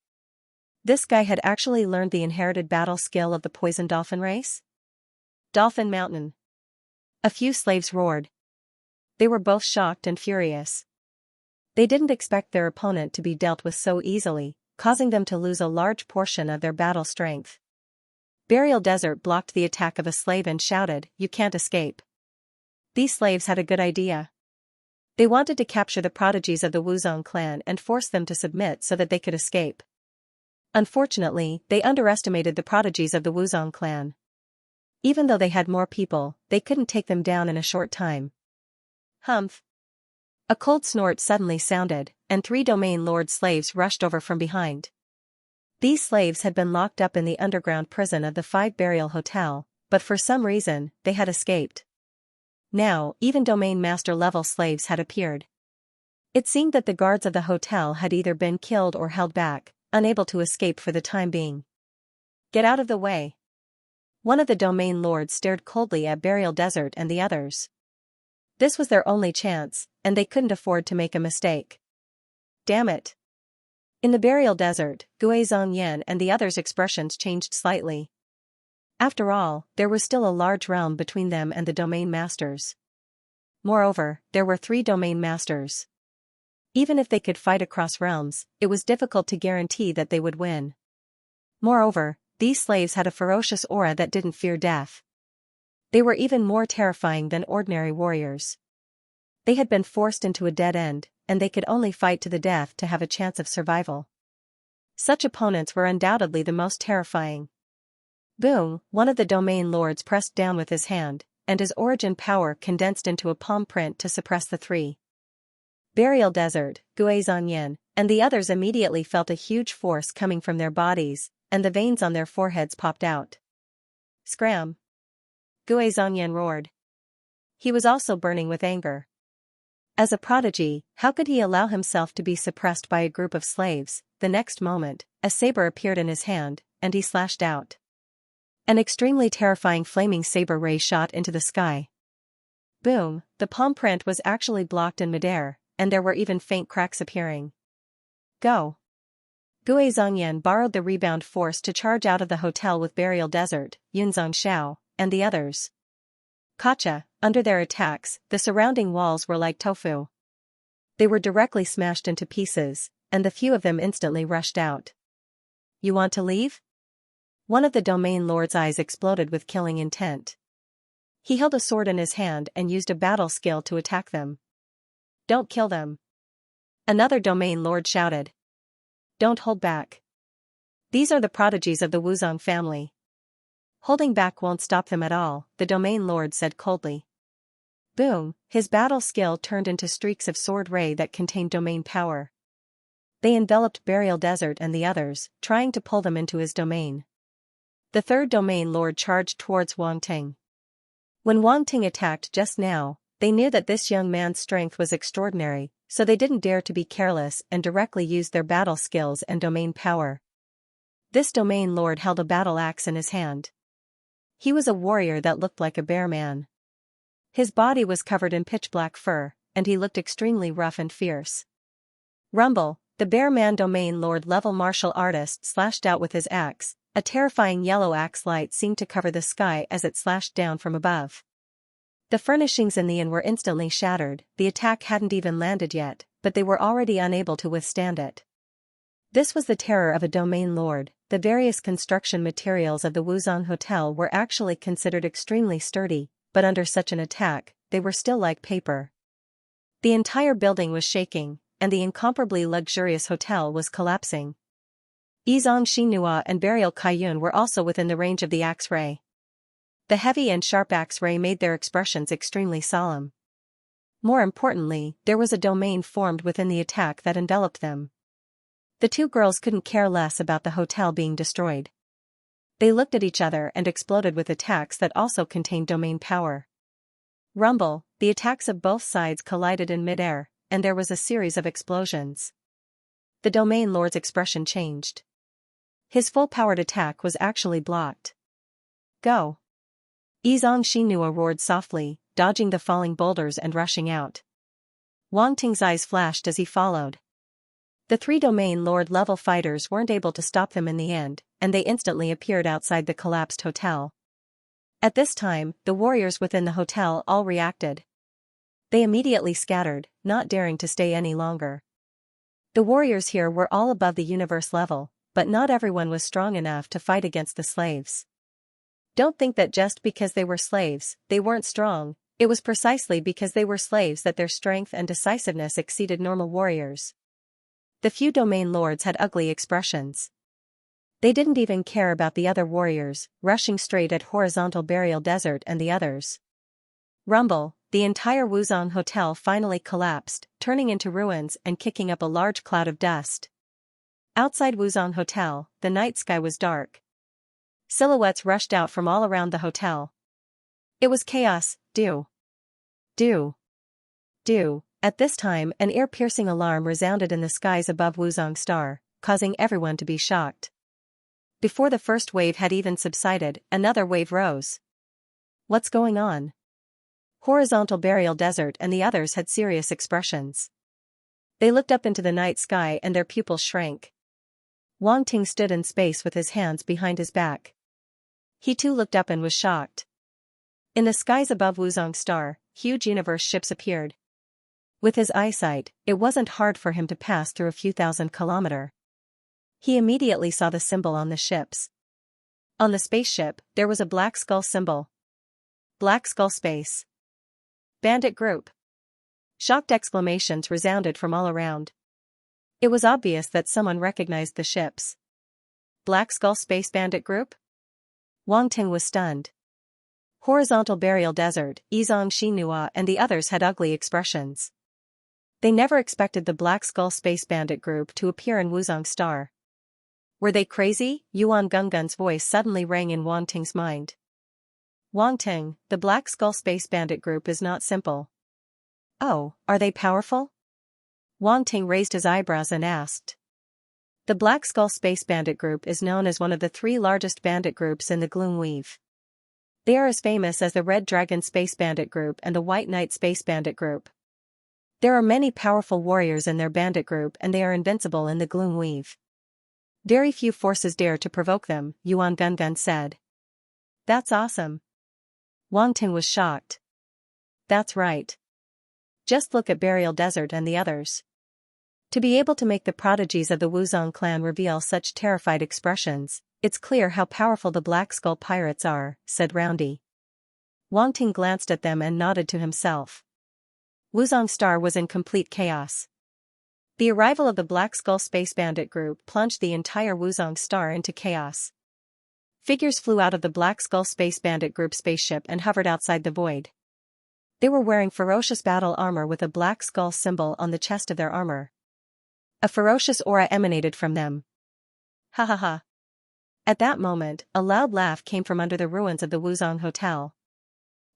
This guy had actually learned the inherited battle skill of the poison dolphin race? Dolphin Mountain. A few slaves roared. They were both shocked and furious. They didn't expect their opponent to be dealt with so easily, causing them to lose a large portion of their battle strength. Burial Desert blocked the attack of a slave and shouted, "You can't escape." These slaves had a good idea. They wanted to capture the prodigies of the Wuzong clan and force them to submit so that they could escape. Unfortunately, they underestimated the prodigies of the Wuzong clan. Even though they had more people, they couldn't take them down in a short time. Humph! A cold snort suddenly sounded, and 3 domain lord slaves rushed over from behind. These slaves had been locked up in the underground prison of the 5 Burial Hotel, but for some reason, they had escaped. Now, even domain master level slaves had appeared. It seemed that the guards of the hotel had either been killed or held back, unable to escape for the time being. Get out of the way. One of the domain lords stared coldly at Burial Desert and the others. This was their only chance, and they couldn't afford to make a mistake. Damn it. In the Burial Desert, Gui Zhongyan and the others' expressions changed slightly. After all, there was still a large realm between them and the domain masters. Moreover, there were 3 domain masters. Even if they could fight across realms, it was difficult to guarantee that they would win. Moreover, these slaves had a ferocious aura that didn't fear death. They were even more terrifying than ordinary warriors. They had been forced into a dead end, and they could only fight to the death to have a chance of survival. Such opponents were undoubtedly the most terrifying. Boom, one of the domain lords pressed down with his hand, and his origin power condensed into a palm print to suppress the 3. Burial Desert, Gui Zhongyan, and the others immediately felt a huge force coming from their bodies, and the veins on their foreheads popped out. Scram! Gui Zhongyan roared. He was also burning with anger. As a prodigy, how could he allow himself to be suppressed by a group of slaves? The next moment, a saber appeared in his hand, and he slashed out. An extremely terrifying flaming saber ray shot into the sky. Boom, the palm print was actually blocked in midair, and there were even faint cracks appearing. Go! Gui Zhongyan borrowed the rebound force to charge out of the hotel with Burial Desert, Yunzong Xiao, and the others. Gotcha! Under their attacks, the surrounding walls were like tofu. They were directly smashed into pieces, and the few of them instantly rushed out. You want to leave? One of the domain lord's eyes exploded with killing intent. He held a sword in his hand and used a battle skill to attack them. Don't kill them. Another domain lord shouted. Don't hold back. These are the prodigies of the Wuzong family. Holding back won't stop them at all, the domain lord said coldly. Boom, his battle skill turned into streaks of sword ray that contained domain power. They enveloped Burial Desert and the others, trying to pull them into his domain. The 3rd domain lord charged towards Wang Ting. When Wang Ting attacked just now, they knew that this young man's strength was extraordinary, so they didn't dare to be careless and directly used their battle skills and domain power. This domain lord held a battle axe in his hand. He was a warrior that looked like a bear man. His body was covered in pitch-black fur, and he looked extremely rough and fierce. Rumble, the bear man domain lord level martial artist slashed out with his axe. A terrifying yellow axe light seemed to cover the sky as it slashed down from above. The furnishings in the inn were instantly shattered. The attack hadn't even landed yet, but they were already unable to withstand it. This was the terror of a domain lord. The various construction materials of the Wuzong Hotel were actually considered extremely sturdy, but under such an attack, they were still like paper. The entire building was shaking, and the incomparably luxurious hotel was collapsing. Yizong Xinhua and Burial Kaiyun were also within the range of the axe ray. The heavy and sharp axe ray made their expressions extremely solemn. More importantly, there was a domain formed within the attack that enveloped them. The 2 girls couldn't care less about the hotel being destroyed. They looked at each other and exploded with attacks that also contained domain power. Rumble, the attacks of both sides collided in midair, and there was a series of explosions. The domain lord's expression changed. His full-powered attack was actually blocked. Go! Yizong Xinhua roared softly, dodging the falling boulders and rushing out. Wang Ting's eyes flashed as he followed. The 3 domain lord level fighters weren't able to stop them in the end, and they instantly appeared outside the collapsed hotel. At this time, the warriors within the hotel all reacted. They immediately scattered, not daring to stay any longer. The warriors here were all above the universe level, but not everyone was strong enough to fight against the slaves. Don't think that just because they were slaves, they weren't strong. It was precisely because they were slaves that their strength and decisiveness exceeded normal warriors. The few domain lords had ugly expressions. They didn't even care about the other warriors, rushing straight at horizontal Burial Desert and the others. Rumble, the entire Wuzong Hotel finally collapsed, turning into ruins and kicking up a large cloud of dust. Outside Wuzong Hotel, the night sky was dark. Silhouettes rushed out from all around the hotel. It was chaos. Do. At this time, an ear-piercing alarm resounded in the skies above Wuzong Star. causing everyone to be shocked. Before the first wave had even subsided, another wave rose. What's going on? Horizontal Burial Desert and the others had serious expressions. They looked up into the night sky and their pupils shrank. Wang Ting stood in space with his hands behind his back. He too looked up and was shocked. In the skies above Wuzong Star, huge universe ships appeared. With his eyesight, it wasn't hard for him to pass through a few thousand kilometers. He immediately saw the symbol on the ships. On the spaceship, there was a black skull symbol. Black Skull Space. Bandit Group. Shocked exclamations resounded from all around. It was obvious that someone recognized the ships. Black Skull Space Bandit Group? Wang Ting was stunned. Horizontal Burial Desert, Xianxia and the others had ugly expressions. They never expected the Black Skull Space Bandit Group to appear in Wuzong Star. Were they crazy? Yuan Gunggun's voice suddenly rang in Wang Ting's mind. Wang Ting, the Black Skull Space Bandit Group is not simple. Oh, are they powerful? Wang Ting raised his eyebrows and asked. The Black Skull Space Bandit Group is known as one of the 3 largest bandit groups in the Gloomweave. They are as famous as the Red Dragon Space Bandit Group and the White Knight Space Bandit Group. There are many powerful warriors in their bandit group and they are invincible in the Gloomweave. Very few forces dare to provoke them, Yuan Gungun said. That's awesome. Wang Ting was shocked. That's right. Just look at Burial Desert and the others. To be able to make the prodigies of the Wuzong clan reveal such terrified expressions, it's clear how powerful the Black Skull Pirates are, said Roundy. Wang Ting glanced at them and nodded to himself. Wuzong Star was in complete chaos. The arrival of the Black Skull Space Bandit Group plunged the entire Wuzong Star into chaos. Figures flew out of the Black Skull Space Bandit Group spaceship and hovered outside the void. They were wearing ferocious battle armor with a black skull symbol on the chest of their armor. A ferocious aura emanated from them. Ha ha ha. At that moment, a loud laugh came from under the ruins of the Wuzong Hotel.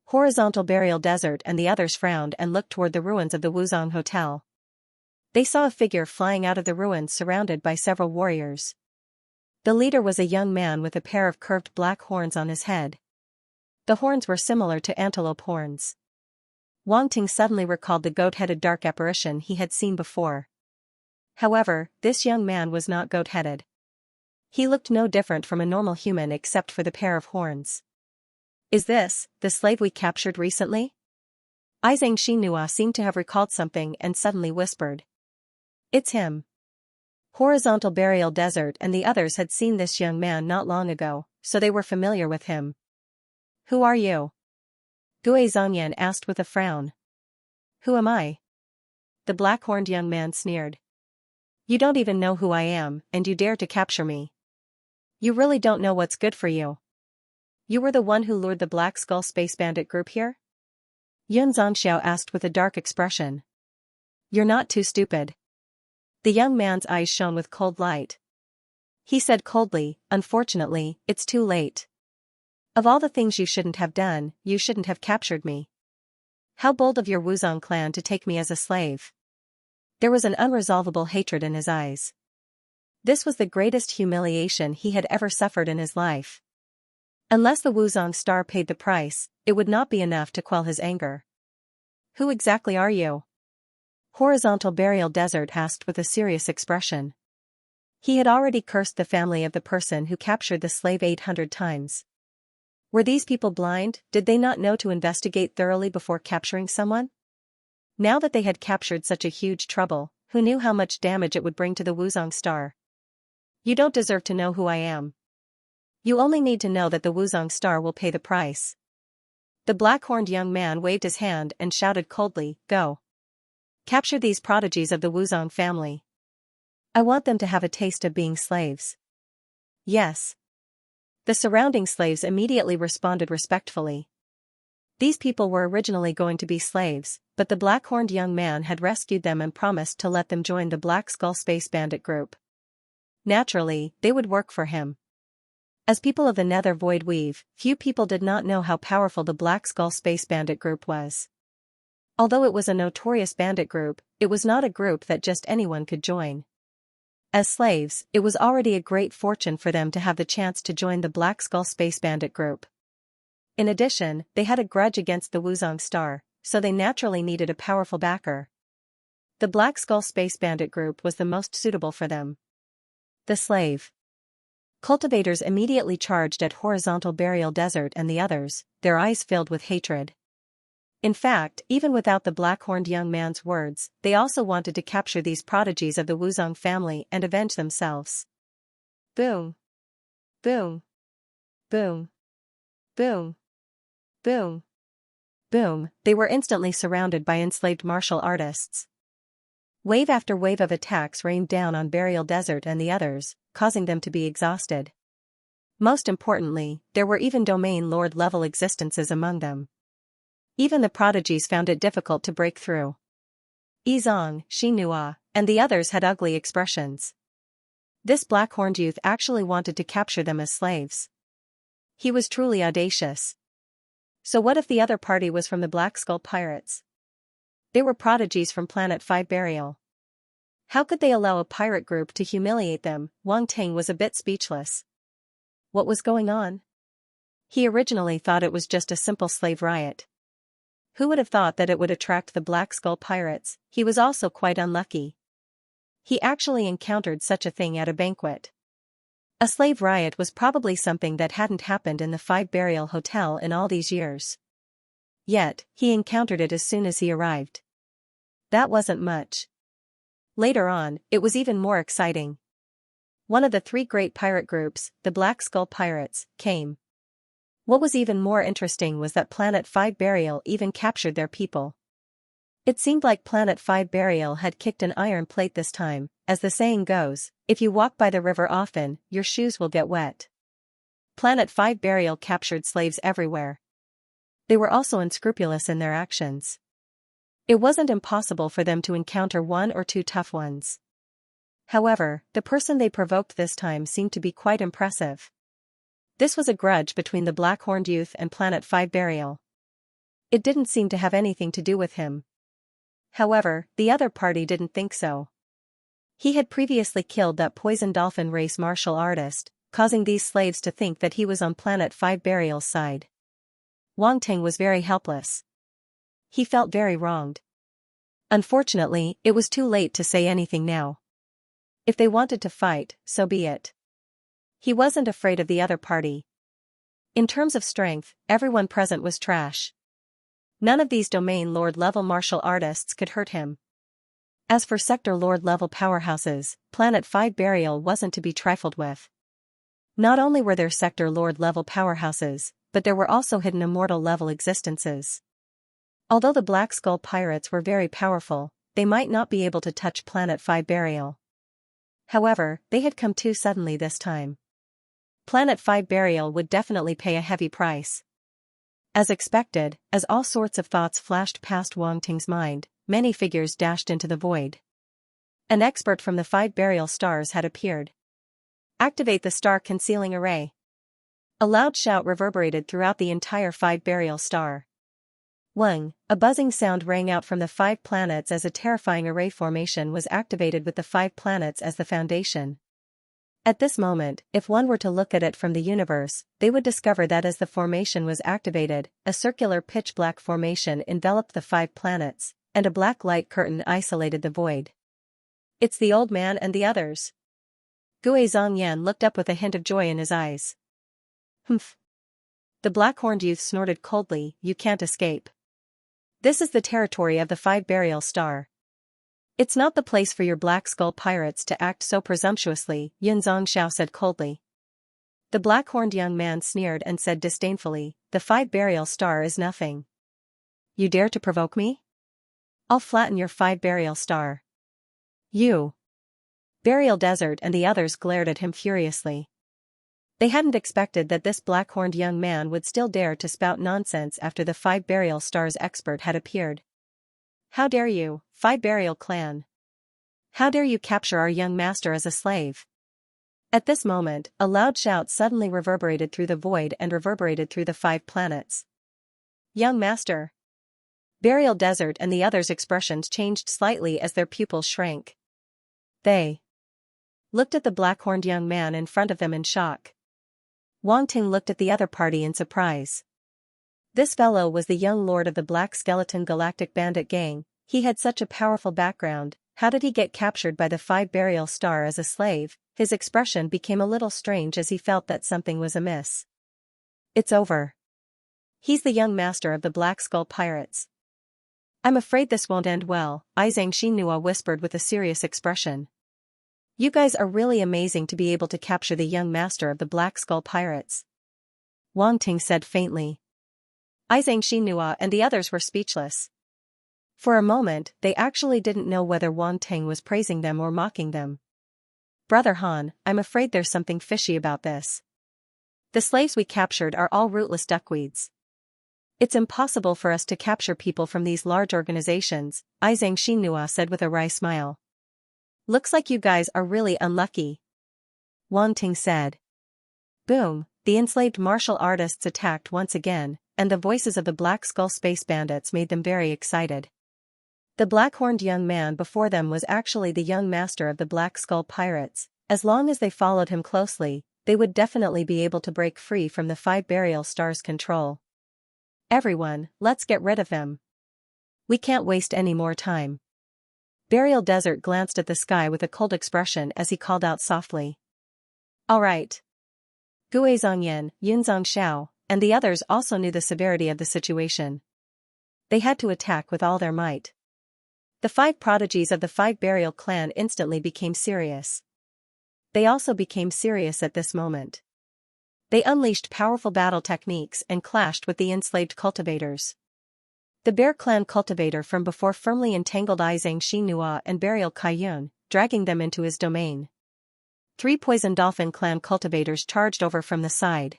Horizontal Burial Desert and the others frowned and looked toward the ruins of the Wuzong Hotel. They saw a figure flying out of the ruins surrounded by several warriors. The leader was a young man with a pair of curved black horns on his head. The horns were similar to antelope horns. Wang Ting suddenly recalled the goat-headed dark apparition he had seen before. However, this young man was not goat-headed. He looked no different from a normal human except for the pair of horns. Is this the slave we captured recently? Xianxia seemed to have recalled something and suddenly whispered. It's him. Horizontal Burial Desert and the others had seen this young man not long ago, so they were familiar with him. Who are you? Gue Zhongyan asked with a frown. Who am I? The black-horned young man sneered. You don't even know who I am, and you dare to capture me. You really don't know what's good for you. You were the one who lured the Black Skull Space Bandit Group here? Yun Zhangxiao asked with a dark expression. You're not too stupid. The young man's eyes shone with cold light. He said coldly, unfortunately, it's too late. Of all the things you shouldn't have done, you shouldn't have captured me. How bold of your Wuzong clan to take me as a slave. There was an unresolvable hatred in his eyes. This was the greatest humiliation he had ever suffered in his life. Unless the Wuzong Star paid the price, it would not be enough to quell his anger. Who exactly are you? Horizontal Burial Desert asked with a serious expression. He had already cursed the family of the person who captured the slave 800 times. Were these people blind? Did they not know to investigate thoroughly before capturing someone? Now that they had captured such a huge trouble, who knew how much damage it would bring to the Wuzong Star? You don't deserve to know who I am. You only need to know that the Wuzong Star will pay the price. The black-horned young man waved his hand and shouted coldly, Go. Capture these prodigies of the Wuzong family. I want them to have a taste of being slaves. Yes. The surrounding slaves immediately responded respectfully. These people were originally going to be slaves, but the black-horned young man had rescued them and promised to let them join the Black Skull Space Bandit Group. Naturally, they would work for him. As people of the Nether Void Weave, few people did not know how powerful the Black Skull Space Bandit Group was. Although it was a notorious bandit group, it was not a group that just anyone could join. As slaves, it was already a great fortune for them to have the chance to join the Black Skull Space Bandit group. In addition, they had a grudge against the Wuzong Star, so they naturally needed a powerful backer. The Black Skull Space Bandit group was the most suitable for them. The slave cultivators immediately charged at Horizontal Burial Desert and the others, their eyes filled with hatred. In fact, even without the black-horned young man's words, they also wanted to capture these prodigies of the Wuzong family and avenge themselves. Boom. Boom. Boom. Boom. Boom. Boom, they were instantly surrounded by enslaved martial artists. Wave after wave of attacks rained down on Burial Desert and the others, causing them to be exhausted. Most importantly, there were even Domain Lord level existences among them. Even the prodigies found it difficult to break through. Yizong, Xinhua, and the others had ugly expressions. This black-horned youth actually wanted to capture them as slaves. He was truly audacious. So what if the other party was from the Black Skull Pirates? They were prodigies from Planet 5 Burial. How could they allow a pirate group to humiliate them? Wang Ting was a bit speechless. What was going on? He originally thought it was just a simple slave riot. Who would have thought that it would attract the Black Skull Pirates? He was also quite unlucky. He actually encountered such a thing at a banquet. A slave riot was probably something that hadn't happened in the 5 Burial Hotel in all these years. Yet, he encountered it as soon as he arrived. That wasn't much. Later on, it was even more exciting. One of the 3 great pirate groups, the Black Skull Pirates, came. What was even more interesting was that Planet 5 Burial even captured their people. It seemed like Planet 5 Burial had kicked an iron plate this time. As the saying goes, if you walk by the river often, your shoes will get wet. Planet 5 Burial captured slaves everywhere. They were also unscrupulous in their actions. It wasn't impossible for them to encounter 1 or 2 tough ones. However, the person they provoked this time seemed to be quite impressive. This was a grudge between the black-horned youth and Planet 5 Burial. It didn't seem to have anything to do with him. However, the other party didn't think so. He had previously killed that poison dolphin race martial artist, causing these slaves to think that he was on Planet 5 Burial's side. Wang Ting was very helpless. He felt very wronged. Unfortunately, it was too late to say anything now. If they wanted to fight, so be it. He wasn't afraid of the other party. In terms of strength, everyone present was trash. None of these Domain Lord level martial artists could hurt him. As for Sector Lord level powerhouses, Planet 5 Burial wasn't to be trifled with. Not only were there Sector Lord level powerhouses, but there were also hidden immortal level existences. Although the Black Skull Pirates were very powerful, they might not be able to touch Planet 5 Burial. However, they had come too suddenly this time. Planet 5 Burial would definitely pay a heavy price. As expected, as all sorts of thoughts flashed past Wang Ting's mind, many figures dashed into the void. An expert from the 5 Burial Stars had appeared. Activate the Star Concealing Array. A loud shout reverberated throughout the entire 5 Burial Star. Wang, a buzzing sound rang out from the 5 planets as a terrifying array formation was activated with the 5 planets as the foundation. At this moment, if one were to look at it from the universe, they would discover that as the formation was activated, a circular pitch-black formation enveloped the 5 planets, and a black light curtain isolated the void. It's the old man and the others. Gue Zhongyan looked up with a hint of joy in his eyes. Humph. The black-horned youth snorted coldly, you can't escape. This is the territory of the 5 Burial Star. It's not the place for your Black Skull Pirates to act so presumptuously, Xianxia said coldly. The black-horned young man sneered and said disdainfully, the 5 Burial Star is nothing. You dare to provoke me? I'll flatten your 5 Burial Star. You. Burial Desert and the others glared at him furiously. They hadn't expected that this black-horned young man would still dare to spout nonsense after the 5 Burial Stars expert had appeared. How dare you, 5 Burial Clan? How dare you capture our young master as a slave? At this moment, a loud shout suddenly reverberated through the void and reverberated through the 5 planets. Young master. Burial Desert and the others' expressions changed slightly as their pupils shrank. They looked at the black-horned young man in front of them in shock. Wang Ting looked at the other party in surprise. This fellow was the young lord of the Black Skeleton Galactic Bandit Gang. He had such a powerful background. How did he get captured by the 5 Burial Star as a slave? His expression became a little strange as he felt that something was amiss. It's over. He's the young master of the Black Skull Pirates. I'm afraid this won't end well, Xianxia whispered with a serious expression. You guys are really amazing to be able to capture the young master of the Black Skull Pirates. Wang Ting said faintly. Xianxia and the others were speechless. For a moment, they actually didn't know whether Wang Ting was praising them or mocking them. Brother Han, I'm afraid there's something fishy about this. The slaves we captured are all rootless duckweeds. It's impossible for us to capture people from these large organizations, Xianxia said with a wry smile. Looks like you guys are really unlucky. Wang Ting said. Boom, the enslaved martial artists attacked once again, and the voices of the Black Skull Space Bandits made them very excited. The black-horned young man before them was actually the young master of the Black Skull Pirates. As long as they followed him closely, they would definitely be able to break free from the 5 Burial Stars' control. Everyone, let's get rid of him. We can't waste any more time. Burial Desert glanced at the sky with a cold expression as he called out softly. All right. Gue Zhongyan, Yunzong Xiao, and the others also knew the severity of the situation. They had to attack with all their might. The 5 prodigies of the 5 Burial clan instantly became serious. They also became serious at this moment. They unleashed powerful battle techniques and clashed with the enslaved cultivators. The Bear Clan cultivator from before firmly entangled Xianxia and Burial Kaiyun, dragging them into his domain. 3 Poison Dolphin Clan cultivators charged over from the side.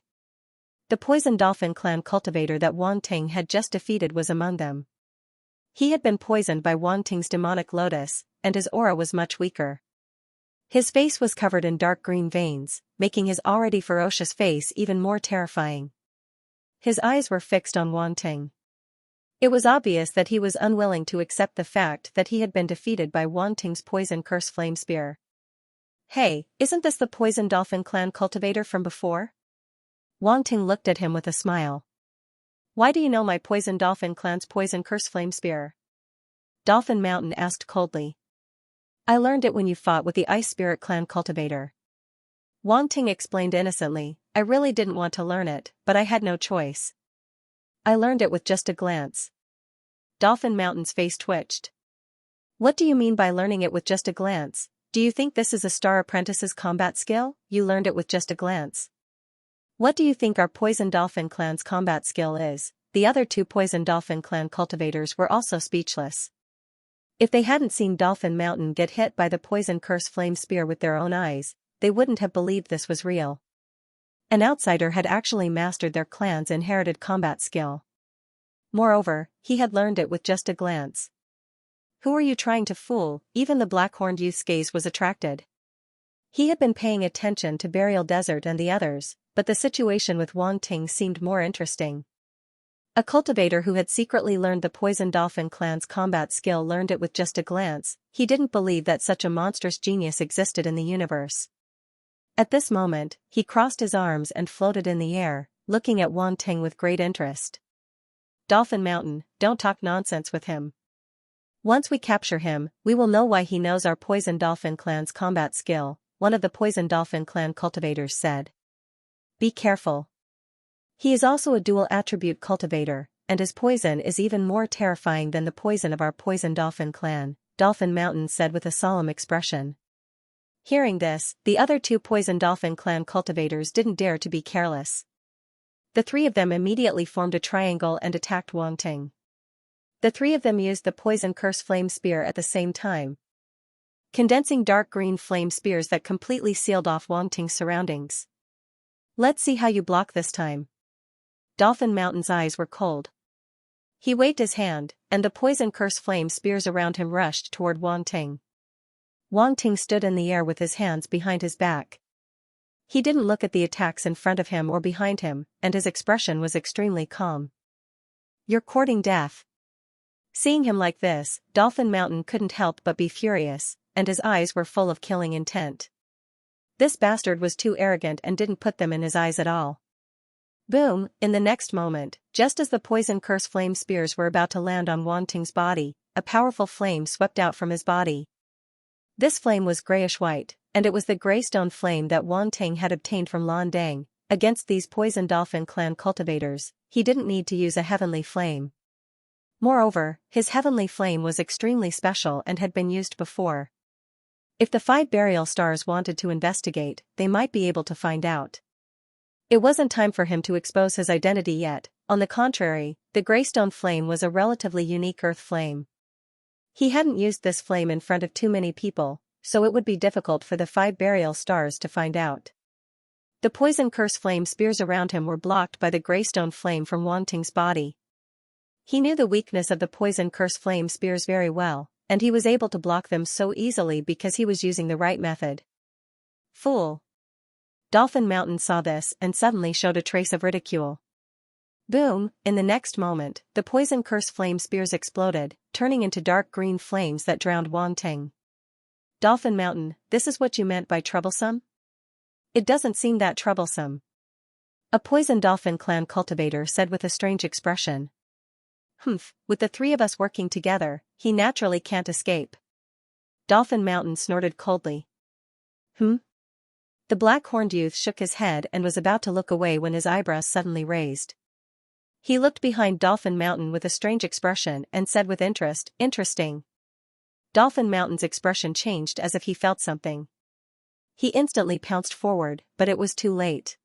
The Poison Dolphin Clan cultivator that Wang Ting had just defeated was among them. He had been poisoned by Wang Ting's demonic lotus, and his aura was much weaker. His face was covered in dark green veins, making his already ferocious face even more terrifying. His eyes were fixed on Wang Ting. It was obvious that he was unwilling to accept the fact that he had been defeated by Wang Ting's poison curse flame spear. Hey, isn't this the Poison Dolphin Clan cultivator from before? Wang Ting looked at him with a smile. Why do you know my Poison Dolphin Clan's poison curse flame spear? Dolphin Mountain asked coldly. I learned it when you fought with the Ice Spirit Clan cultivator. Wang Ting explained innocently, I really didn't want to learn it, but I had no choice. I learned it with just a glance. Dolphin Mountain's face twitched. What do you mean by learning it with just a glance? Do you think this is a Star Apprentice's combat skill? You learned it with just a glance. What do you think our Poison Dolphin Clan's combat skill is? The other 2 Poison Dolphin Clan cultivators were also speechless. If they hadn't seen Dolphin Mountain get hit by the poison curse flame spear with their own eyes, they wouldn't have believed this was real. An outsider had actually mastered their clan's inherited combat skill. Moreover, he had learned it with just a glance. Who are you trying to fool? Even the black-horned youth's gaze was attracted. He had been paying attention to Burial Desert and the others, but the situation with Wang Ting seemed more interesting. A cultivator who had secretly learned the Poison Dolphin Clan's combat skill learned it with just a glance. He didn't believe that such a monstrous genius existed in the universe. At this moment, he crossed his arms and floated in the air, looking at Wang Ting with great interest. Dolphin Mountain, don't talk nonsense with him. Once we capture him, we will know why he knows our Poison Dolphin Clan's combat skill, one of the Poison Dolphin Clan cultivators said. Be careful. He is also a dual attribute cultivator, and his poison is even more terrifying than the poison of our Poison Dolphin Clan, Dolphin Mountain said with a solemn expression. Hearing this, the other 2 Poison Dolphin Clan cultivators didn't dare to be careless. The 3 of them immediately formed a triangle and attacked Wang Ting. The 3 of them used the poison curse flame spear at the same time, condensing dark green flame spears that completely sealed off Wang Ting's surroundings. Let's see how you block this time. Dolphin Mountain's eyes were cold. He waved his hand, and the poison curse flame spears around him rushed toward Wang Ting. Wang Ting stood in the air with his hands behind his back. He didn't look at the attacks in front of him or behind him, and his expression was extremely calm. You're courting death. Seeing him like this, Dolphin Mountain couldn't help but be furious, and his eyes were full of killing intent. This bastard was too arrogant and didn't put them in his eyes at all. Boom, in the next moment, just as the poison curse flame spears were about to land on Wanting's body, a powerful flame swept out from his body. This flame was grayish-white, and it was the greystone flame that Wanting had obtained from Lan Dang. Against these poison dolphin clan cultivators, he didn't need to use a heavenly flame. Moreover, his heavenly flame was extremely special and had been used before. If the 5 burial stars wanted to investigate, they might be able to find out. It wasn't time for him to expose his identity yet. On the contrary, the greystone flame was a relatively unique earth flame. He hadn't used this flame in front of too many people, so it would be difficult for the 5 burial stars to find out. The poison curse flame spears around him were blocked by the greystone flame from Wanting's body. He knew the weakness of the poison curse flame spears very well, and he was able to block them so easily because he was using the right method. Fool! Dolphin Mountain saw this and suddenly showed a trace of ridicule. Boom, in the next moment, the poison curse flame spears exploded, turning into dark green flames that drowned Wanting. Dolphin Mountain, this is what you meant by troublesome? It doesn't seem that troublesome. A poison dolphin clan cultivator said with a strange expression. Humph, with the 3 of us working together, he naturally can't escape. Dolphin Mountain snorted coldly. The black-horned youth shook his head and was about to look away when his eyebrows suddenly raised. He looked behind Dolphin Mountain with a strange expression and said with interest, interesting. Dolphin Mountain's expression changed as if he felt something. He instantly pounced forward, but it was too late.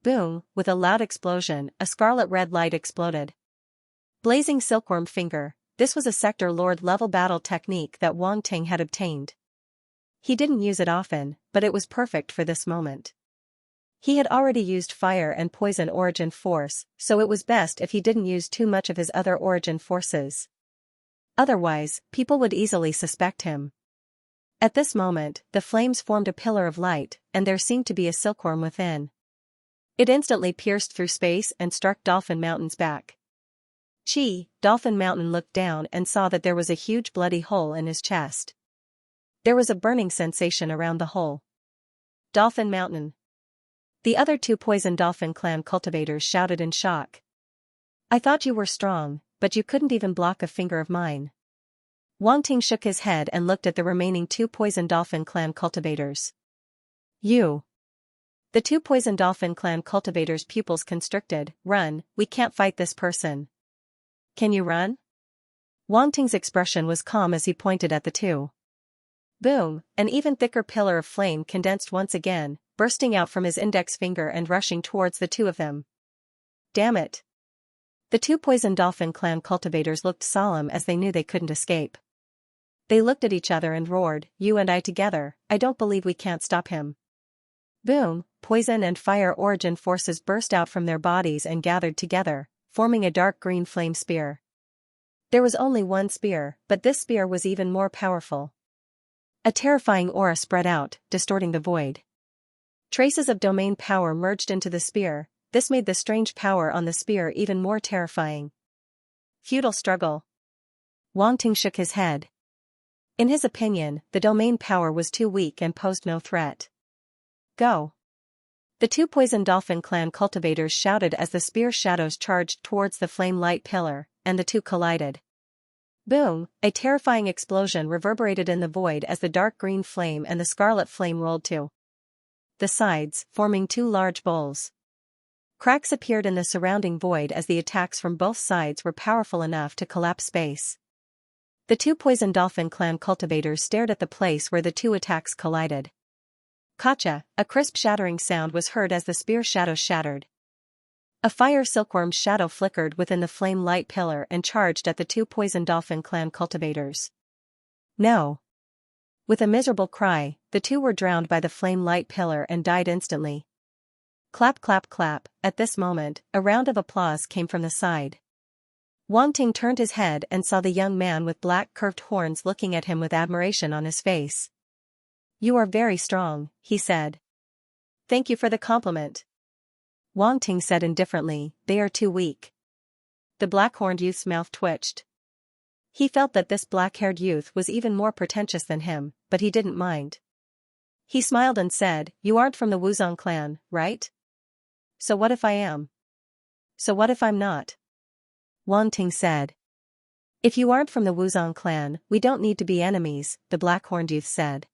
Boom, with a loud explosion, a scarlet-red light exploded. Blazing Silkworm Finger, this was a Sector Lord level battle technique that Wanting had obtained. He didn't use it often, but it was perfect for this moment. He had already used fire and poison origin force, so it was best if he didn't use too much of his other origin forces. Otherwise, people would easily suspect him. At this moment, the flames formed a pillar of light, and there seemed to be a silkworm within. It instantly pierced through space and struck Dolphin Mountain's back. Dolphin Mountain looked down and saw that there was a huge bloody hole in his chest. There was a burning sensation around the hole. Dolphin Mountain. The other 2 poison dolphin clan cultivators shouted in shock. I thought you were strong, but you couldn't even block a finger of mine. Wanting shook his head and looked at the remaining 2 poison dolphin clan cultivators. You. The 2 poison dolphin clan cultivators' pupils constricted. Run, we can't fight this person. Can you run? Wanting's expression was calm as he pointed at the 2. Boom, an even thicker pillar of flame condensed once again, bursting out from his index finger and rushing towards the 2 of them. Damn it. The 2 poison dolphin clan cultivators looked solemn as they knew they couldn't escape. They looked at each other and roared, you and I together, I don't believe we can't stop him. Boom, poison and fire origin forces burst out from their bodies and gathered together, forming a dark green flame spear. There was only one spear, but this spear was even more powerful. A terrifying aura spread out, distorting the void. Traces of domain power merged into the spear. This made the strange power on the spear even more terrifying. Futile struggle. Wanting shook his head. In his opinion, the domain power was too weak and posed no threat. Go. The 2 poison dolphin clan cultivators shouted as the spear shadows charged towards the flame light pillar, and the 2 collided. Boom, a terrifying explosion reverberated in the void as the dark green flame and the scarlet flame rolled to the sides, forming 2 large bowls. Cracks appeared in the surrounding void as the attacks from both sides were powerful enough to collapse space. The 2 poison dolphin clan cultivators stared at the place where the 2 attacks collided. Kacha, a crisp shattering sound was heard as the spear shadow shattered. A fire silkworm shadow flickered within the flame light pillar and charged at the 2 poison dolphin clan cultivators. No. With a miserable cry, the 2 were drowned by the flame light pillar and died instantly. Clap clap clap, at this moment, a round of applause came from the side. Wanting turned his head and saw the young man with black curved horns looking at him with admiration on his face. You are very strong, he said. Thank you for the compliment. Wanting said indifferently, they are too weak. The black-horned youth's mouth twitched. He felt that this black-haired youth was even more pretentious than him, but he didn't mind. He smiled and said, "You aren't from the Wuzong clan, right? So what if I am? So what if I'm not?" Wang Ting said. "If you aren't from the Wuzong clan, we don't need to be enemies," the black-horned youth said.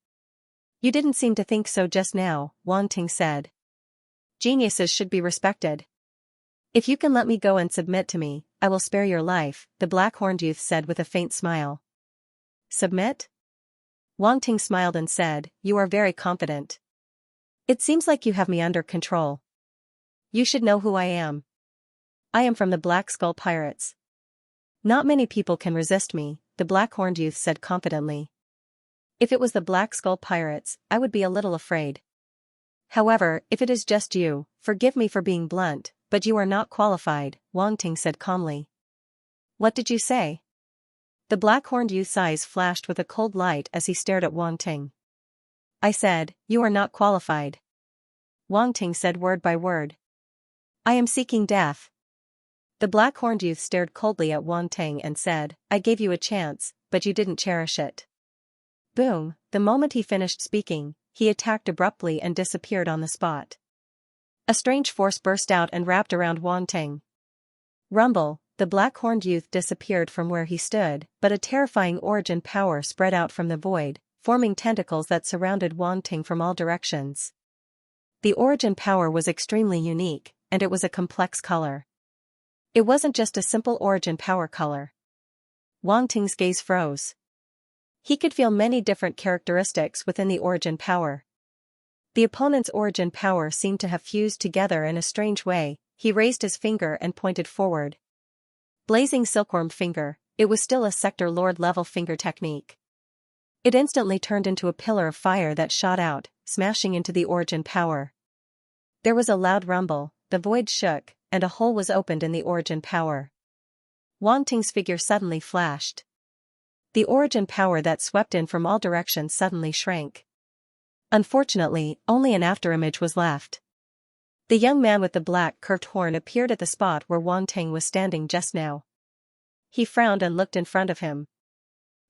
"You didn't seem to think so just now," Wang Ting said. "Geniuses should be respected. If you can let me go and submit to me, I will spare your life," the black-horned youth said with a faint smile. "Submit?" Wang Ting smiled and said, "You are very confident. It seems like you have me under control. You should know who I am. I am from the Black Skull Pirates. Not many people can resist me," the black-horned youth said confidently. "If it was the Black Skull Pirates, I would be a little afraid. However, if it is just you, forgive me for being blunt, but you are not qualified," Wang Ting said calmly. "What did you say?" The black-horned youth's eyes flashed with a cold light as he stared at Wang Ting. "I said, you are not qualified." Wang Ting said word by word. "I am seeking death." The black-horned youth stared coldly at Wang Ting and said, "I gave you a chance, but you didn't cherish it." Boom, the moment he finished speaking, he attacked abruptly and disappeared on the spot. A strange force burst out and wrapped around Wang Ting. Rumble, the black-horned youth disappeared from where he stood, but a terrifying origin power spread out from the void, forming tentacles that surrounded Wang Ting from all directions. The origin power was extremely unique, and it was a complex color. It wasn't just a simple origin power color. Wang Ting's gaze froze. He could feel many different characteristics within the origin power. The opponent's origin power seemed to have fused together in a strange way. He raised his finger and pointed forward. Blazing silkworm finger, it was still a sector lord level finger technique. It instantly turned into a pillar of fire that shot out, smashing into the origin power. There was a loud rumble, the void shook, and a hole was opened in the origin power. Wang Ting's figure suddenly flashed. The origin power that swept in from all directions suddenly shrank. Unfortunately, only an afterimage was left. The young man with the black curved horn appeared at the spot where Wang Ting was standing just now. He frowned and looked in front of him.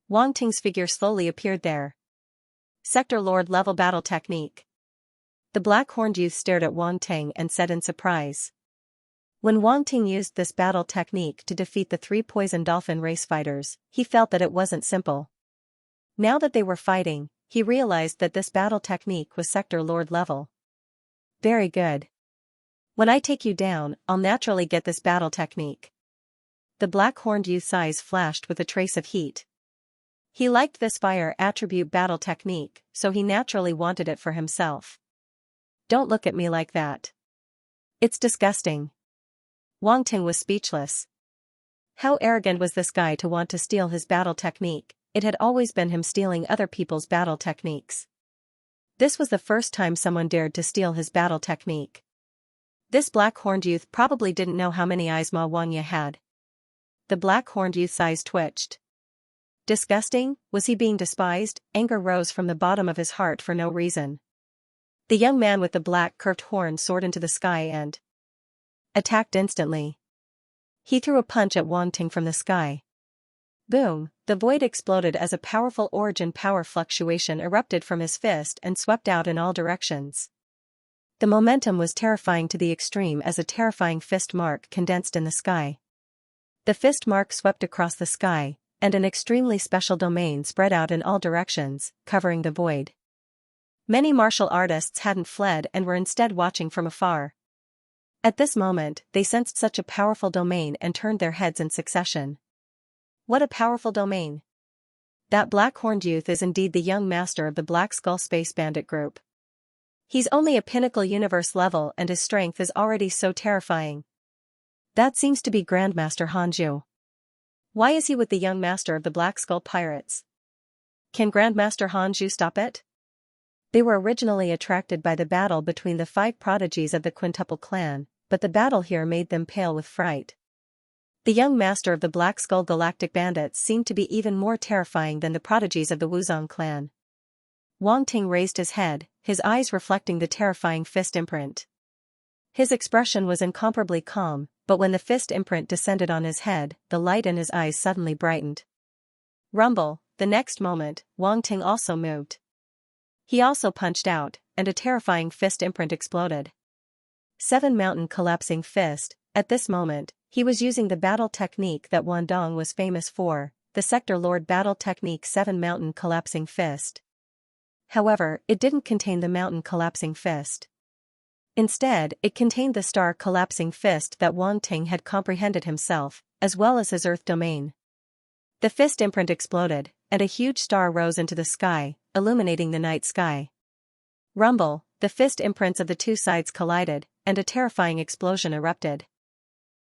Wang Ting's figure slowly appeared there. Sector Lord level battle technique. The black-horned youth stared at Wang Ting and said in surprise. When Wang Ting used this battle technique to defeat the 3 poison dolphin race fighters, he felt that it wasn't simple. Now that they were fighting, he realized that this battle technique was sector lord level. Very good. When I take you down, I'll naturally get this battle technique. The black-horned youth's eyes flashed with a trace of heat. He liked this fire attribute battle technique, so he naturally wanted it for himself. Don't look at me like that. It's disgusting. Wang Ting was speechless. How arrogant was this guy to want to steal his battle technique? It had always been him stealing other people's battle techniques. This was the first time someone dared to steal his battle technique. This black-horned youth probably didn't know how many eyes Ma Wangya had. The black-horned youth's eyes twitched. Disgusting? Was he being despised? Anger rose from the bottom of his heart for no reason. The young man with the black curved horn soared into the sky and attacked instantly. He threw a punch at Wang Ting from the sky. Boom, the void exploded as a powerful origin power fluctuation erupted from his fist and swept out in all directions. The momentum was terrifying to the extreme as a terrifying fist mark condensed in the sky. The fist mark swept across the sky, and an extremely special domain spread out in all directions, covering the void. Many martial artists hadn't fled and were instead watching from afar. At this moment, they sensed such a powerful domain and turned their heads in succession. What a powerful domain! That black-horned youth is indeed the young master of the Black Skull Space Bandit group. He's only a pinnacle universe level and his strength is already so terrifying. That seems to be Grandmaster Hanju. Why is he with the young master of the Black Skull Pirates? Can Grandmaster Hanju stop it? They were originally attracted by the battle between the 5 prodigies of the Quintuple clan, but the battle here made them pale with fright. The young master of the Black Skull Galactic Bandits seemed to be even more terrifying than the prodigies of the Wuzong clan. Wang Ting raised his head, his eyes reflecting the terrifying fist imprint. His expression was incomparably calm, but when the fist imprint descended on his head, the light in his eyes suddenly brightened. Rumble, the next moment, Wang Ting also moved. He also punched out, and a terrifying fist imprint exploded. 7 Mountain Collapsing Fist. At this moment, he was using the battle technique that Wandong was famous for, the Sector Lord battle technique 7 Mountain Collapsing Fist. However, it didn't contain the Mountain Collapsing Fist. Instead, it contained the Star Collapsing Fist that Wang Ting had comprehended himself, as well as his Earth domain. The fist imprint exploded, and a huge star rose into the sky, illuminating the night sky. Rumble, the fist imprints of the two sides collided, and a terrifying explosion erupted.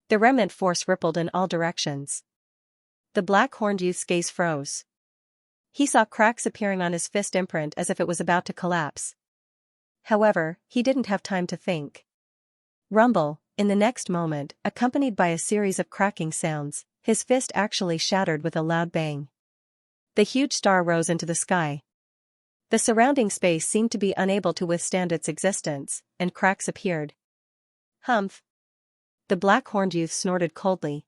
The remnant force rippled in all directions. The black-horned youth's gaze froze. He saw cracks appearing on his fist imprint as if it was about to collapse. However, he didn't have time to think. Rumble, in the next moment, accompanied by a series of cracking sounds, his fist actually shattered with a loud bang. The huge star rose into the sky. The surrounding space seemed to be unable to withstand its existence, and cracks appeared. Humph! The black-horned youth snorted coldly.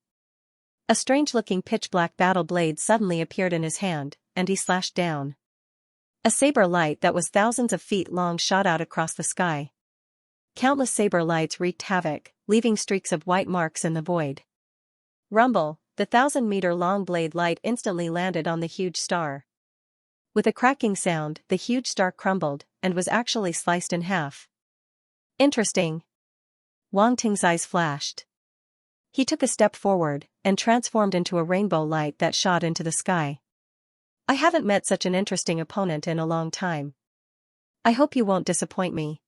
A strange-looking pitch-black battle blade suddenly appeared in his hand, and he slashed down. A saber light that was thousands of feet long shot out across the sky. Countless saber lights wreaked havoc, leaving streaks of white marks in the void. Rumble, the 1,000-meter-long blade light instantly landed on the huge star. With a cracking sound, the huge star crumbled, and was actually sliced in half. Interesting. Wang Ting's eyes flashed. He took a step forward, and transformed into a rainbow light that shot into the sky. I haven't met such an interesting opponent in a long time. I hope you won't disappoint me.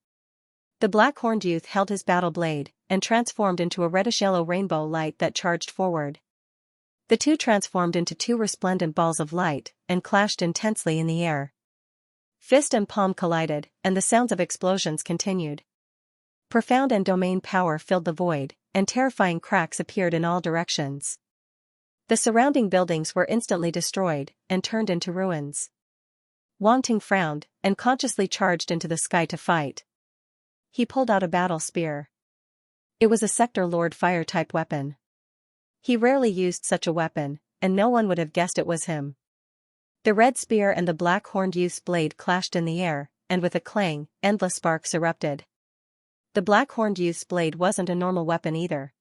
The black-horned youth held his battle blade, and transformed into a reddish-yellow rainbow light that charged forward. The two transformed into two resplendent balls of light, and clashed intensely in the air. Fist and palm collided, and the sounds of explosions continued. Profound and domain power filled the void, and terrifying cracks appeared in all directions. The surrounding buildings were instantly destroyed, and turned into ruins. Wang Ting frowned, and consciously charged into the sky to fight. He pulled out a battle spear. It was a Sector Lord fire-type weapon. He rarely used such a weapon, and no one would have guessed it was him. The red spear and the black-horned youth's blade clashed in the air, and with a clang, endless sparks erupted. The black-horned youth's blade wasn't a normal weapon either.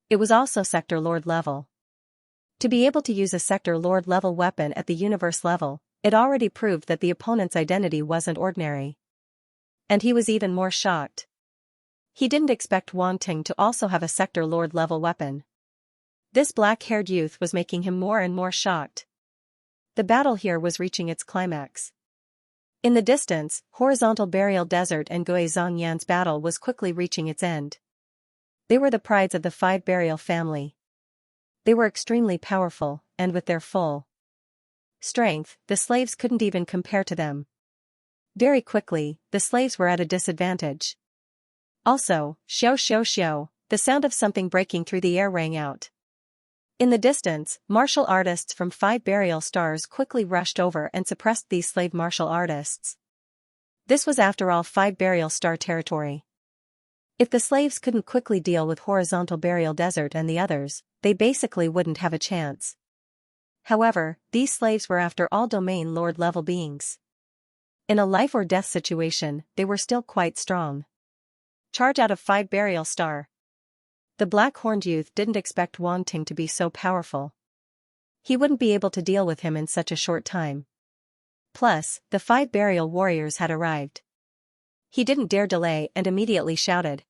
It was also Sector Lord level. To be able to use a Sector Lord level weapon at the universe level, it already proved that the opponent's identity wasn't ordinary. And he was even more shocked. He didn't expect Wang Ting to also have a Sector Lord level weapon. This black-haired youth was making him more and more shocked. The battle here was reaching its climax. In the distance, Horizontal Burial Desert and Gui Zhongyan's battle was quickly reaching its end. They were the prides of the Five Burial family. They were extremely powerful, and with their full strength, the slaves couldn't even compare to them. Very quickly, the slaves were at a disadvantage. Also, xiao xiao xiao, the sound of something breaking through the air rang out. In the distance, martial artists from 5 burial stars quickly rushed over and suppressed these slave martial artists. This was after all 5 burial star territory. If the slaves couldn't quickly deal with Horizontal Burial Desert and the others, they basically wouldn't have a chance. However, these slaves were after all domain lord level beings. In a life or death situation, they were still quite strong. Charge out of 5 burial star. The black-horned youth didn't expect Wang Ting to be so powerful. He wouldn't be able to deal with him in such a short time. Plus, the 5 burial warriors had arrived. He didn't dare delay and immediately shouted.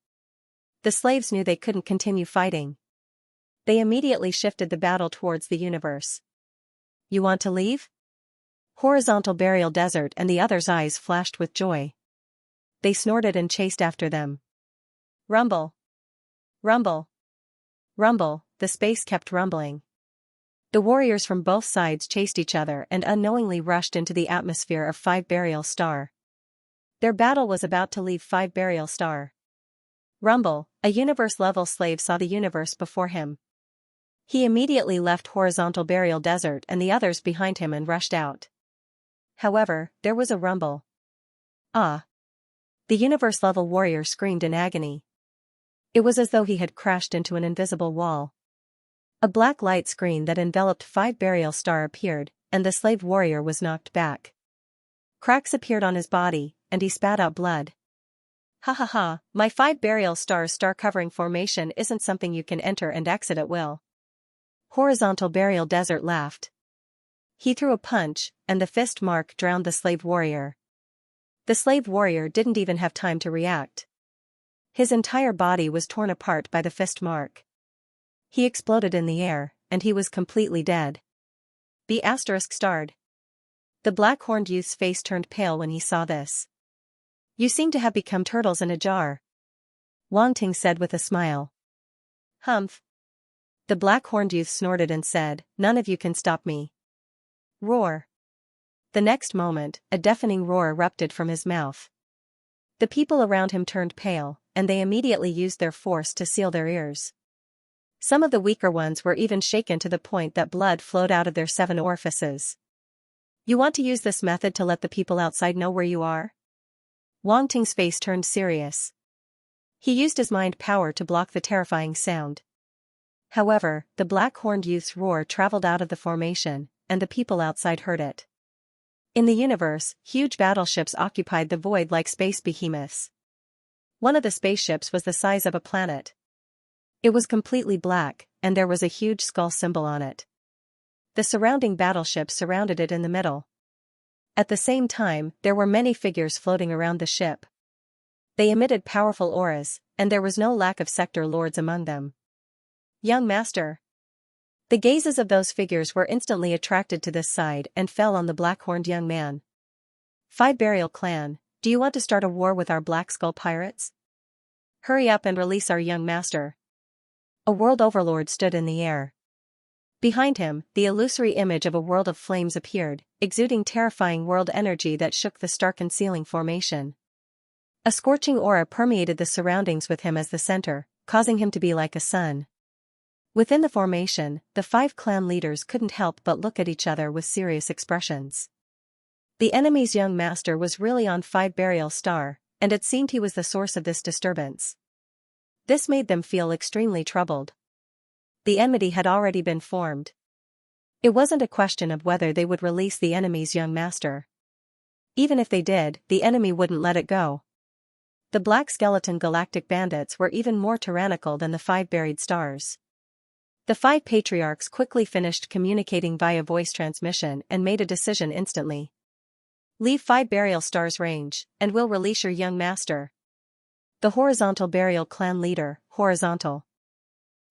The slaves knew they couldn't continue fighting. They immediately shifted the battle towards the universe. You want to leave? Horizontal Burial Desert and the others' eyes flashed with joy. They snorted and chased after them. Rumble. Rumble. Rumble, the space kept rumbling. The warriors from both sides chased each other and unknowingly rushed into the atmosphere of 5 burial star. Their battle was about to leave 5 burial star. Rumble, a universe-level slave, saw the universe before him. He immediately left Horizontal Burial Desert and the others behind him and rushed out. However, there was a rumble. Ah! The universe-level warrior screamed in agony. It was as though he had crashed into an invisible wall. A black light screen that enveloped 5 burial star appeared, and the slave warrior was knocked back. Cracks appeared on his body, and he spat out blood. Ha ha ha, my 5 burial stars star covering formation isn't something you can enter and exit at will. Horizontal burial desert laughed. He threw a punch, and the fist mark drowned the slave warrior. The slave warrior didn't even have time to react. His entire body was torn apart by the fist mark. He exploded in the air, and he was completely dead. The asterisk starred. The black-horned youth's face turned pale when he saw this. You seem to have become turtles in a jar, Wang Ting said with a smile. Humph. The black-horned youth snorted and said, none of you can stop me. Roar. The next moment, a deafening roar erupted from his mouth. The people around him turned pale, and they immediately used their force to seal their ears. Some of the weaker ones were even shaken to the point that blood flowed out of their 7 orifices. You want to use this method to let the people outside know where you are? Wang Ting's face turned serious. He used his mind power to block the terrifying sound. However, the black-horned youth's roar traveled out of the formation, and the people outside heard it. In the universe, huge battleships occupied the void like space behemoths. One of the spaceships was the size of a planet. It was completely black, and there was a huge skull symbol on it. The surrounding battleships surrounded it in the middle. At the same time, there were many figures floating around the ship. They emitted powerful auras, and there was no lack of sector lords among them. Young master. The gazes of those figures were instantly attracted to this side and fell on the black-horned young man. 5 Burial Clan, do you want to start a war with our Black Skull pirates? Hurry up and release our young master. A world overlord stood in the air. Behind him, the illusory image of a world of flames appeared, exuding terrifying world energy that shook the star-concealing formation. A scorching aura permeated the surroundings with him as the center, causing him to be like a sun. Within the formation, the 5 clan leaders couldn't help but look at each other with serious expressions. The enemy's young master was really on 5 burial star, and it seemed he was the source of this disturbance. This made them feel extremely troubled. The enmity had already been formed. It wasn't a question of whether they would release the enemy's young master. Even if they did, the enemy wouldn't let it go. The Black Skeleton Galactic Bandits were even more tyrannical than the 5 buried stars. The 5 patriarchs quickly finished communicating via voice transmission and made a decision instantly. Leave 5 burial stars range, and we'll release your young master. The Horizontal Burial Clan leader, Horizontal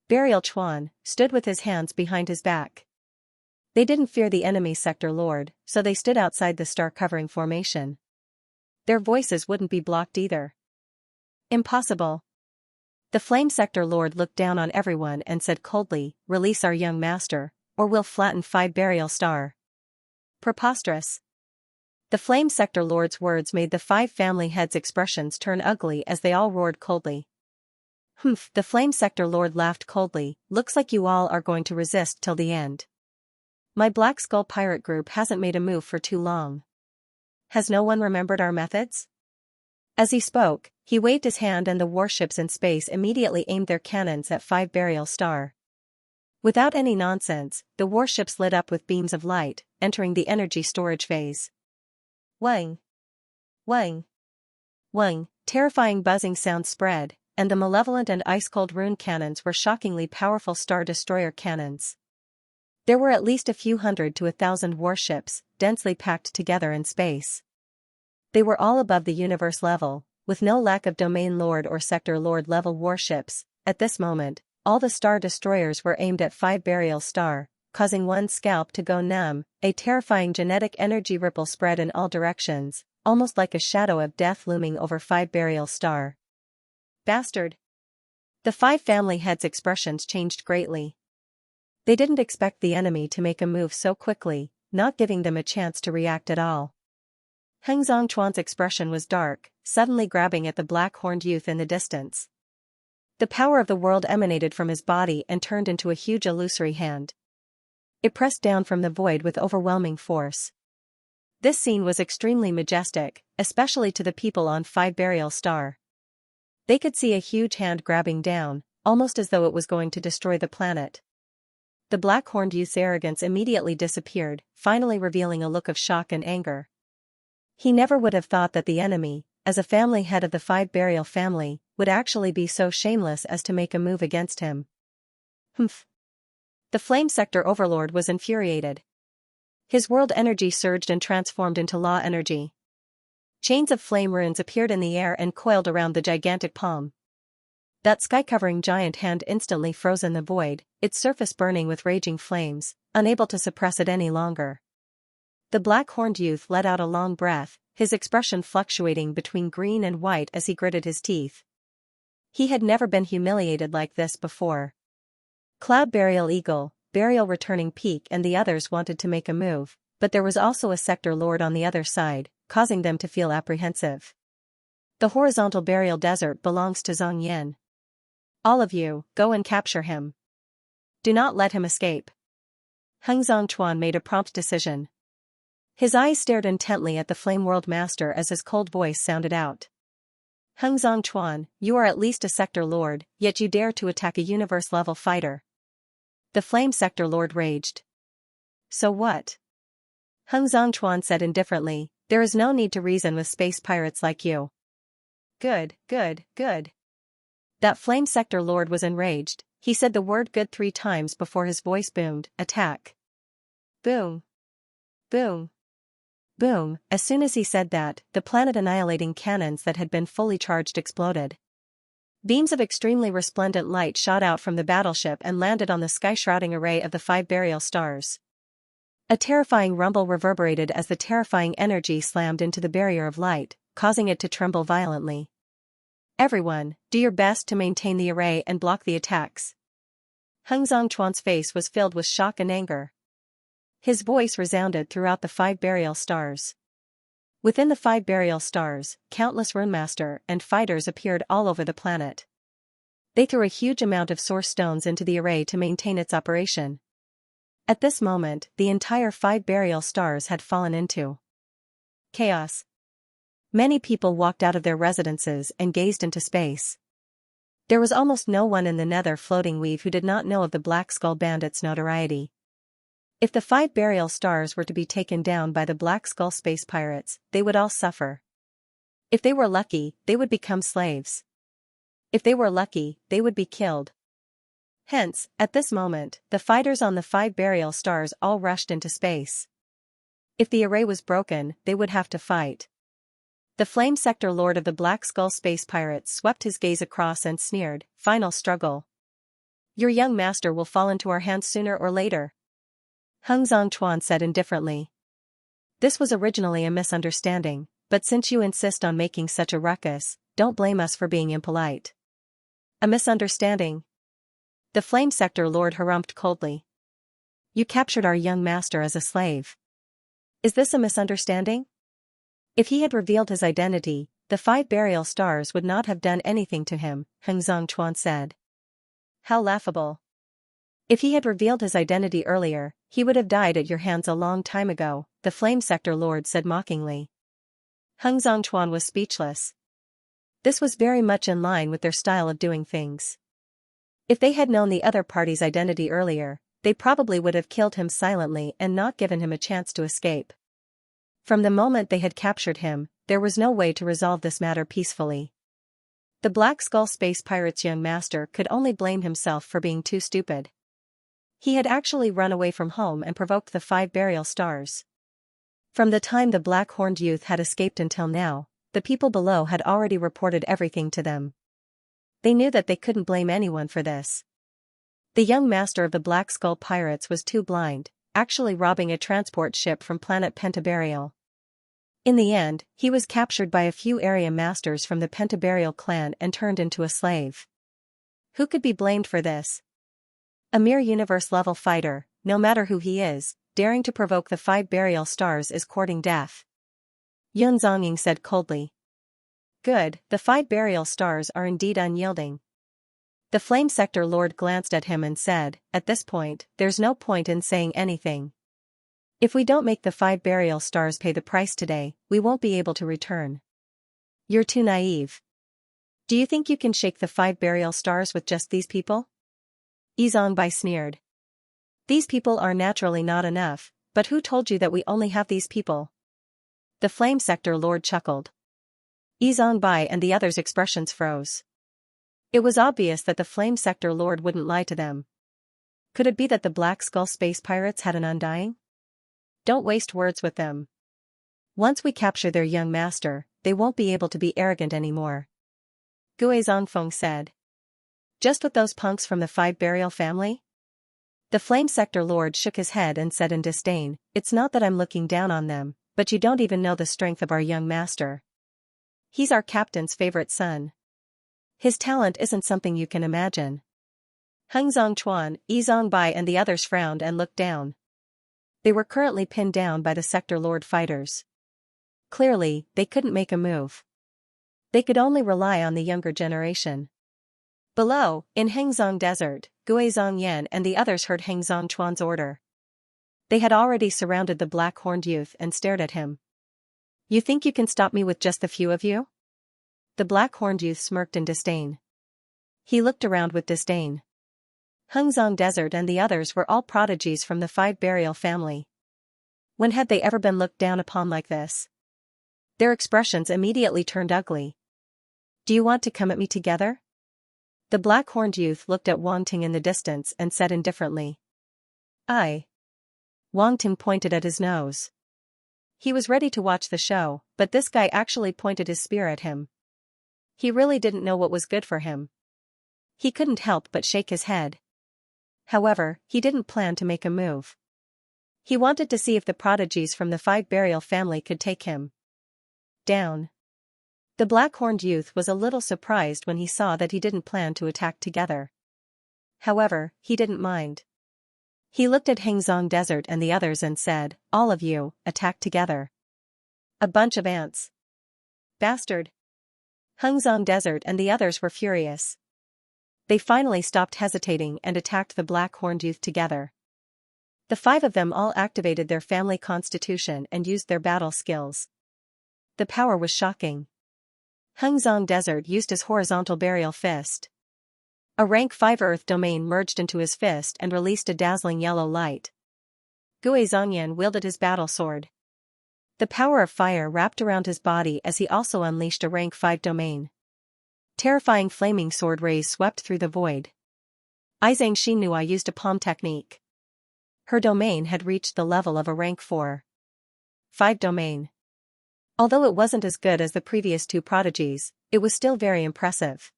Burial Chuan, stood with his hands behind his back. They didn't fear the enemy sector lord, so they stood outside the star-covering formation. Their voices wouldn't be blocked either. Impossible. The Flame Sector Lord looked down on everyone and said coldly, release our young master, or we'll flatten 5 burial star. Preposterous. The Flame Sector Lord's words made the 5 family heads' expressions turn ugly as they all roared coldly. Humph, the Flame Sector Lord laughed coldly, looks like you all are going to resist till the end. My Black Skull pirate group hasn't made a move for too long. Has no one remembered our methods? As he spoke, he waved his hand and the warships in space immediately aimed their cannons at 5 burial star. Without any nonsense, the warships lit up with beams of light, entering the energy storage phase. Wang! Wang! Wang! Terrifying buzzing sounds spread, and the malevolent and ice-cold rune cannons were shockingly powerful Star Destroyer cannons. There were at least a few hundred to 1,000 warships, densely packed together in space. They were all above the universe level, with no lack of domain lord or sector lord level warships. At this moment, all the Star Destroyers were aimed at 5 burial star, causing one scalp to go numb. A terrifying genetic energy ripple spread in all directions, almost like a shadow of death looming over 5 burial star. Bastard! The 5 family heads' expressions changed greatly. They didn't expect the enemy to make a move so quickly, not giving them a chance to react at all. Heng Zhongchuan's expression was dark, suddenly grabbing at the black-horned youth in the distance. The power of the world emanated from his body and turned into a huge illusory hand. It pressed down from the void with overwhelming force. This scene was extremely majestic, especially to the people on 5 burial star. They could see a huge hand grabbing down, almost as though it was going to destroy the planet. The black-horned youth's arrogance immediately disappeared, finally revealing a look of shock and anger. He never would have thought that the enemy, as a family head of the Five Burial family, would actually be so shameless as to make a move against him. Humph. The Flame Sector Overlord was infuriated. His world energy surged and transformed into law energy. Chains of flame runes appeared in the air and coiled around the gigantic palm. That sky-covering giant hand instantly froze in the void, its surface burning with raging flames, unable to suppress it any longer. The black-horned youth let out a long breath, his expression fluctuating between green and white as he gritted his teeth. He had never been humiliated like this before. Cloud Burial Eagle, Burial Returning Peak and the others wanted to make a move, but there was also a sector lord on the other side, causing them to feel apprehensive. The horizontal burial desert belongs to Xianxia. All of you, go and capture him. Do not let him escape. Heng Zhongchuan made a prompt decision. His eyes stared intently at the Flame World Master as his cold voice sounded out. Heng Zhongchuan, you are at least a sector lord, yet you dare to attack a universe-level fighter. The Flame Sector Lord raged. So what? Heng Zhongchuan said indifferently, there is no need to reason with space pirates like you. Good, good, good. That Flame Sector Lord was enraged. He said the word good 3 times before his voice boomed, attack. Boom. Boom. Boom. As soon as he said that, the planet-annihilating cannons that had been fully charged exploded. Beams of extremely resplendent light shot out from the battleship and landed on the sky-shrouding array of the 5 burial stars. A terrifying rumble reverberated as the terrifying energy slammed into the barrier of light, causing it to tremble violently. Everyone, do your best to maintain the array and block the attacks. Heng Zhongchuan's face was filled with shock and anger. His voice resounded throughout the 5 burial stars. Within the 5 burial stars, countless runemaster and fighters appeared all over the planet. They threw a huge amount of source stones into the array to maintain its operation. At this moment, the entire 5 burial stars had fallen into chaos. Many people walked out of their residences and gazed into space. There was almost no one in the nether floating weave who did not know of the Black Skull Bandits' notoriety. If the 5 burial stars were to be taken down by the Black Skull space pirates, they would all suffer. If they were lucky, they would become slaves. If they were lucky, they would be killed. Hence, at this moment, the fighters on the 5 burial stars all rushed into space. If the array was broken, they would have to fight. The Flame Sector Lord of the Black Skull space pirates swept his gaze across and sneered, final struggle. Your young master will fall into our hands sooner or later. Heng Zhongchuan said indifferently. This was originally a misunderstanding, but since you insist on making such a ruckus, don't blame us for being impolite. A misunderstanding? The Flame Sector Lord harumphed coldly. You captured our young master as a slave. Is this a misunderstanding? If he had revealed his identity, the 5 burial stars would not have done anything to him, Heng Zhongchuan said. How laughable. If he had revealed his identity earlier, he would have died at your hands a long time ago, the Flame Sector Lord said mockingly. Heng Zhongchuan was speechless. This was very much in line with their style of doing things. If they had known the other party's identity earlier, they probably would have killed him silently and not given him a chance to escape. From the moment they had captured him, there was no way to resolve this matter peacefully. The Black Skull space pirate's young master could only blame himself for being too stupid. He had actually run away from home and provoked the 5 burial stars. From the time the black-horned youth had escaped until now, the people below had already reported everything to them. They knew that they couldn't blame anyone for this. The young master of the Black Skull pirates was too blind, actually robbing a transport ship from planet Pentaburial. In the end, he was captured by a few area masters from the Pentaburial clan and turned into a slave. Who could be blamed for this? A mere universe-level fighter, no matter who he is, daring to provoke the 5 burial stars is courting death. Yun Zongying said coldly. Good, the 5 burial stars are indeed unyielding. The Flame Sector Lord glanced at him and said, at this point, there's no point in saying anything. If we don't make the 5 burial stars pay the price today, we won't be able to return. You're too naive. Do you think you can shake the 5 burial stars with just these people? Yizongbai sneered. These people are naturally not enough, but who told you that we only have these people? The Flame Sector Lord chuckled. Zhongbai and the others' expressions froze. It was obvious that the Flame Sector Lord wouldn't lie to them. Could it be that the Black Skull space pirates had an undying? Don't waste words with them. Once we capture their young master, they won't be able to be arrogant anymore. Gue Zongfeng said. Just with those punks from the Five Burial family? The Flame Sector Lord shook his head and said in disdain, It's not that I'm looking down on them, but you don't even know the strength of our young master. He's our captain's favorite son. His talent isn't something you can imagine. Heng Zongchuan, Zhongbai and the others frowned and looked down. They were currently pinned down by the Sector Lord fighters. Clearly, they couldn't make a move. They could only rely on the younger generation. Below, in Hengzong Desert, Gue Zongyan and the others heard Heng Zongchuan's order. They had already surrounded the black-horned youth and stared at him. You think you can stop me with just a few of you? The black-horned youth smirked in disdain. He looked around with disdain. Hengzong Desert and the others were all prodigies from the Five Burial family. When had they ever been looked down upon like this? Their expressions immediately turned ugly. Do you want to come at me together? The black-horned youth looked at Wang Ting in the distance and said indifferently. I. Wang Ting pointed at his nose. He was ready to watch the show, but this guy actually pointed his spear at him. He really didn't know what was good for him. He couldn't help but shake his head. However, he didn't plan to make a move. He wanted to see if the prodigies from the Five Burial family could take him down. The black-horned youth was a little surprised when he saw that he didn't plan to attack together. However, he didn't mind. He looked at Hengzong Desert and the others and said, All of you, attack together. A bunch of ants. Bastard. Hengzong Desert and the others were furious. They finally stopped hesitating and attacked the black-horned youth together. The five of them all activated their family constitution and used their battle skills. The power was shocking. Hengzong Desert used his horizontal burial fist. A rank 5 earth domain merged into his fist and released a dazzling yellow light. Gue Zongyan wielded his battle sword. The power of fire wrapped around his body as he also unleashed a rank 5 domain. Terrifying flaming sword rays swept through the void. Izang Xinua used a palm technique. Her domain had reached the level of a rank 4/5 domain. Although it wasn't as good as the previous two prodigies, it was still very impressive.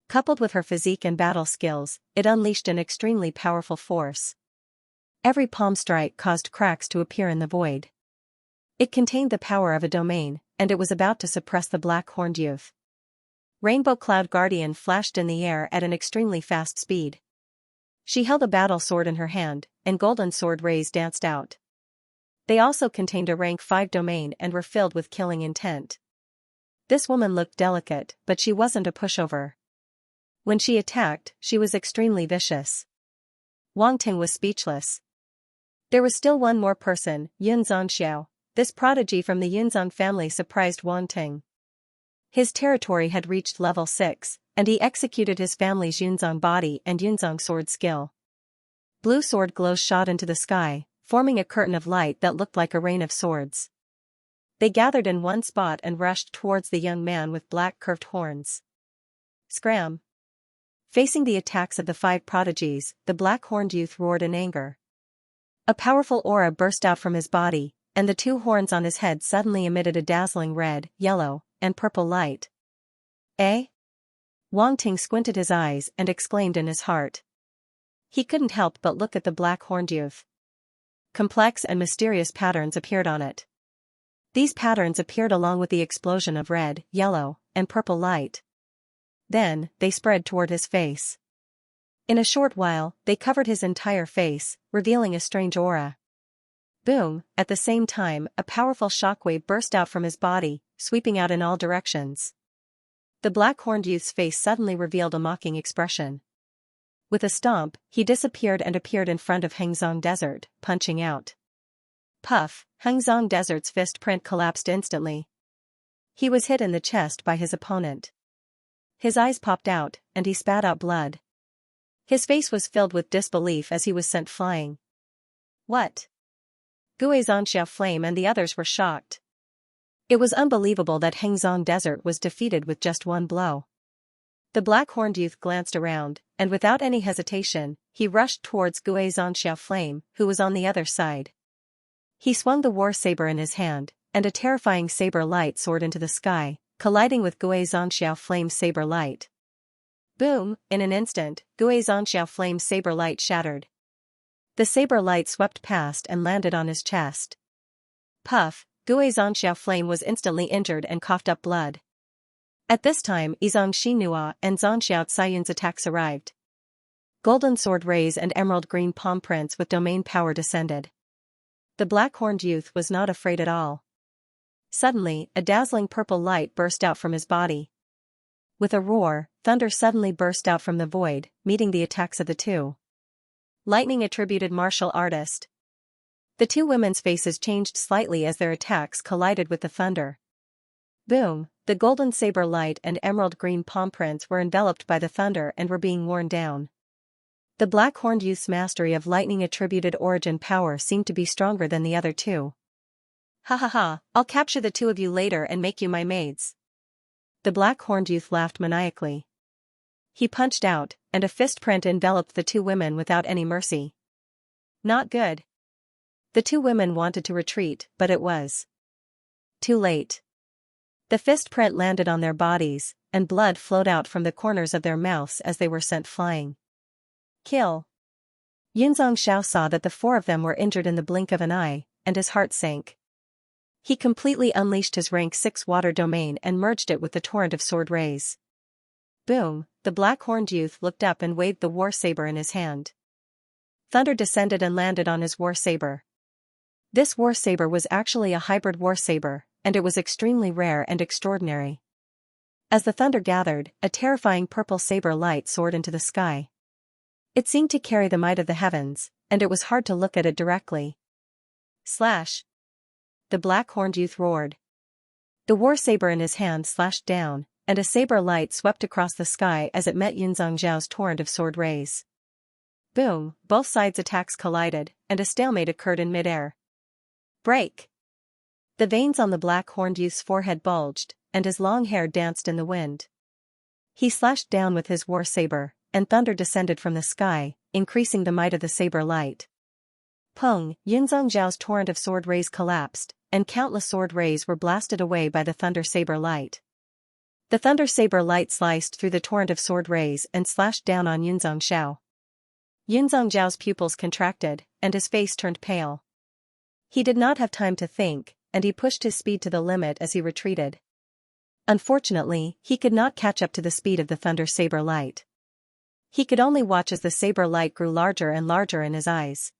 Coupled with her physique and battle skills, it unleashed an extremely powerful force. Every palm strike caused cracks to appear in the void. It contained the power of a domain, and it was about to suppress the black-horned youth. Rainbow Cloud Guardian flashed in the air at an extremely fast speed. She held a battle sword in her hand, and golden sword rays danced out. They also contained a rank 5 domain and were filled with killing intent. This woman looked delicate, but she wasn't a pushover. When she attacked, she was extremely vicious. Wang Ting was speechless. There was still one more person, Yun Zongxiao. This prodigy from the Yunzong family surprised Wang Ting. His territory had reached level 6, and he executed his family's Yunzong body and Yunzong sword skill. Blue sword glows shot into the sky, forming a curtain of light that looked like a rain of swords. They gathered in one spot and rushed towards the young man with black curved horns. Scram! Facing the attacks of the 5 prodigies, the black-horned youth roared in anger. A powerful aura burst out from his body, and the 2 horns on his head suddenly emitted a dazzling red, yellow, and purple light. Eh? Wang Ting squinted his eyes and exclaimed in his heart. He couldn't help but look at the black-horned youth. Complex and mysterious patterns appeared on it. These patterns appeared along with the explosion of red, yellow, and purple light. Then, they spread toward his face. In a short while, they covered his entire face, revealing a strange aura. Boom! At the same time, a powerful shockwave burst out from his body, sweeping out in all directions. The black-horned youth's face suddenly revealed a mocking expression. With a stomp, he disappeared and appeared in front of Hengzong Desert, punching out. Puff! Hengzong Desert's fist print collapsed instantly. He was hit in the chest by his opponent. His eyes popped out, and he spat out blood. His face was filled with disbelief as he was sent flying. What? Gue Xianxia Flame and the others were shocked. It was unbelievable that Hengzong Desert was defeated with just one blow. The black-horned youth glanced around, and without any hesitation, he rushed towards Gue Xianxia Flame, who was on the other side. He swung the war saber in his hand, and a terrifying saber light soared into the sky, colliding with Gue Xianxia Flame's saber light. Boom! In an instant, Gue Xianxia Flame's saber light shattered. The saber light swept past and landed on his chest. Puff! Gue Xianxia Flame was instantly injured and coughed up blood. At this time, Yizong Xinhua and Zhangxiao Caiyun's attacks arrived. Golden sword rays and emerald green palm prints with domain power descended. The black-horned youth was not afraid at all. Suddenly, a dazzling purple light burst out from his body. With a roar, thunder suddenly burst out from the void, meeting the attacks of the two. Lightning attributed martial artist. The two women's faces changed slightly as their attacks collided with the thunder. Boom! The golden saber light and emerald green palm prints were enveloped by the thunder and were being worn down. The black-horned youth's mastery of lightning attributed origin power seemed to be stronger than the other two. Ha ha ha, I'll capture the two of you later and make you my maids. The black-horned youth laughed maniacally. He punched out, and a fist print enveloped the two women without any mercy. Not good. The two women wanted to retreat, but it was too late. The fist print landed on their bodies, and blood flowed out from the corners of their mouths as they were sent flying. Kill. Yunzong Xiao saw that the four of them were injured in the blink of an eye, and his heart sank. He completely unleashed his rank 6 water domain and merged it with the torrent of sword rays. Boom! The black-horned youth looked up and waved the war saber in his hand. Thunder descended and landed on his war saber. This war saber was actually a hybrid war saber, and it was extremely rare and extraordinary. As the thunder gathered, a terrifying purple saber light soared into the sky. It seemed to carry the might of the heavens, and it was hard to look at it directly. Slash! The black-horned youth roared. The war saber in his hand slashed down, and a saber light swept across the sky as it met Yunzong Zhao's torrent of sword rays. Boom! Both sides' attacks collided, and a stalemate occurred in midair. Break! The veins on the black-horned youth's forehead bulged, and his long hair danced in the wind. He slashed down with his war saber, and thunder descended from the sky, increasing the might of the saber light. Pung! Yunzong Zhao's torrent of sword rays collapsed, and countless sword rays were blasted away by the thunder saber light. The thunder saber light sliced through the torrent of sword rays and slashed down on Yunzong Xiao. Yunzong Zhao's pupils contracted, and his face turned pale. He did not have time to think, and he pushed his speed to the limit as he retreated. Unfortunately, he could not catch up to the speed of the thunder saber light. He could only watch as the saber light grew larger and larger in his eyes.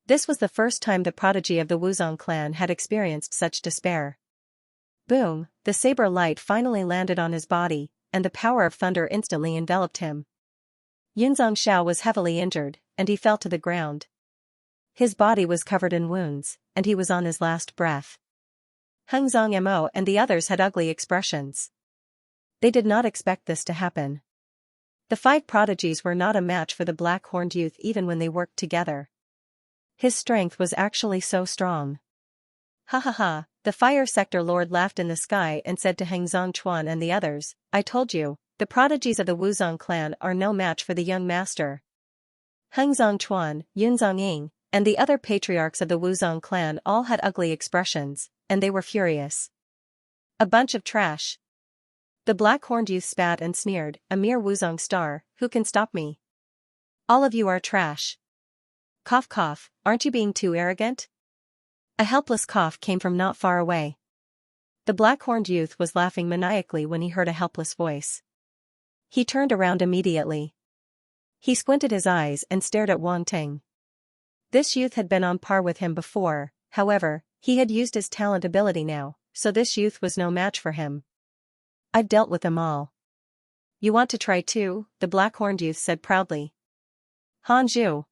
This was the first time the prodigy of the Wuzong clan had experienced such despair. Boom! The saber light finally landed on his body, and the power of thunder instantly enveloped him. Yunzong Xiao was heavily injured, and he fell to the ground. His body was covered in wounds, and he was on his last breath. Hengzong Mo and the others had ugly expressions. They did not expect this to happen. The 5 prodigies were not a match for the black-horned youth even when they worked together. His strength was actually so strong. Ha ha ha, the fire sector lord laughed in the sky and said to Hengzong Chuan and the others, I told you, the prodigies of the Wuzong clan are no match for the young master. Hengzong Chuan, Yunzong Ying, and the other patriarchs of the Wuzong clan all had ugly expressions, and they were furious. A bunch of trash. The black-horned youth spat and sneered, a mere Wuzong star, who can stop me? All of you are trash. Cough cough, aren't you being too arrogant? A helpless cough came from not far away. The black-horned youth was laughing maniacally when he heard a helpless voice. He turned around immediately. He squinted his eyes and stared at Wang Ting. This youth had been on par with him before, however, he had used his talent ability now, so this youth was no match for him. I've dealt with them all. You want to try too? The black-horned youth said proudly. Han Zhu.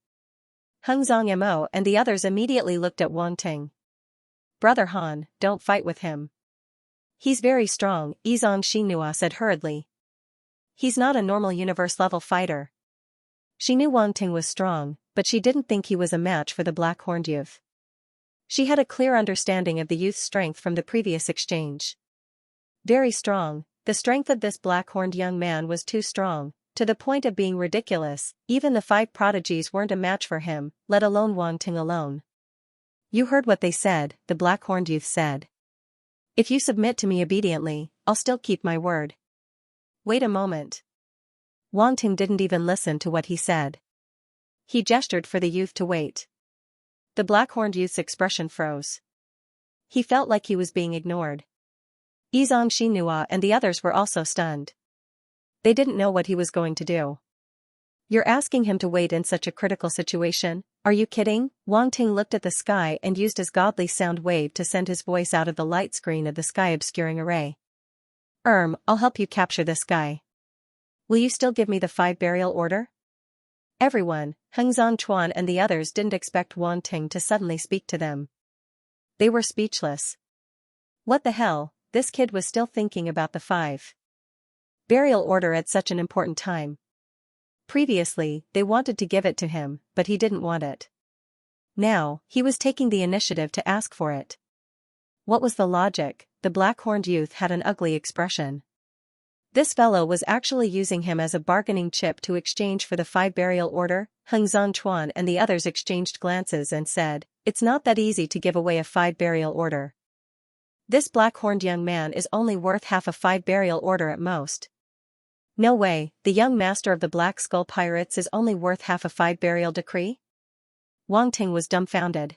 Hengzong Mo and the others immediately looked at Wang Ting. Brother Han, don't fight with him. He's very strong, Yizong Xinhua said hurriedly. He's not a normal universe-level fighter. She knew Wang Ting was strong, but she didn't think he was a match for the black-horned youth. She had a clear understanding of the youth's strength from the previous exchange. Very strong, the strength of this black-horned young man was too strong, to the point of being ridiculous. Even the 5 prodigies weren't a match for him, let alone Wang Ting alone. You heard what they said, the black-horned youth said. If you submit to me obediently, I'll still keep my word. Wait a moment. Wang Ting didn't even listen to what he said. He gestured for the youth to wait. The black-horned youth's expression froze. He felt like he was being ignored. Xianxia and the others were also stunned. They didn't know what he was going to do. You're asking him to wait in such a critical situation? Are you kidding? Wang Ting looked at the sky and used his godly sound wave to send his voice out of the light screen of the sky-obscuring array. I'll help you capture this guy. Will you still give me the 5 burial order? Everyone, Heng Zhanchuan and the others didn't expect Wang Ting to suddenly speak to them. They were speechless. What the hell, this kid was still thinking about the 5 burial order at such an important time. Previously, they wanted to give it to him, but he didn't want it. Now, he was taking the initiative to ask for it. What was the logic? The black-horned youth had an ugly expression. This fellow was actually using him as a bargaining chip to exchange for the 5 burial order. Heng Zhanchuan and the others exchanged glances and said, it's not that easy to give away a 5 burial order. This black-horned young man is only worth half a 5 burial order at most. No way, the young master of the Black Skull Pirates is only worth half a 5 burial decree? Wang Ting was dumbfounded.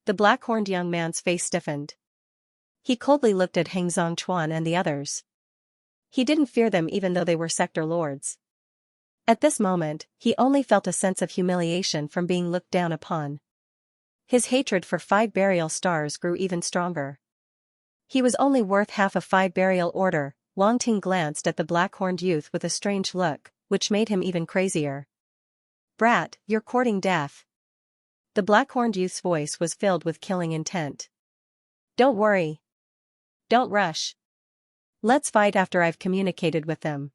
The black-horned young man's face stiffened. He coldly looked at Heng Zhanchuan and the others. He didn't fear them even though they were sector lords. At this moment, he only felt a sense of humiliation from being looked down upon. His hatred for 5 burial stars grew even stronger. He was only worth half a 5 burial order. Wang Ting glanced at the black-horned youth with a strange look, which made him even crazier. Brat, you're courting death. The black-horned youth's voice was filled with killing intent. Don't worry. Don't rush. Let's fight after I've communicated with them.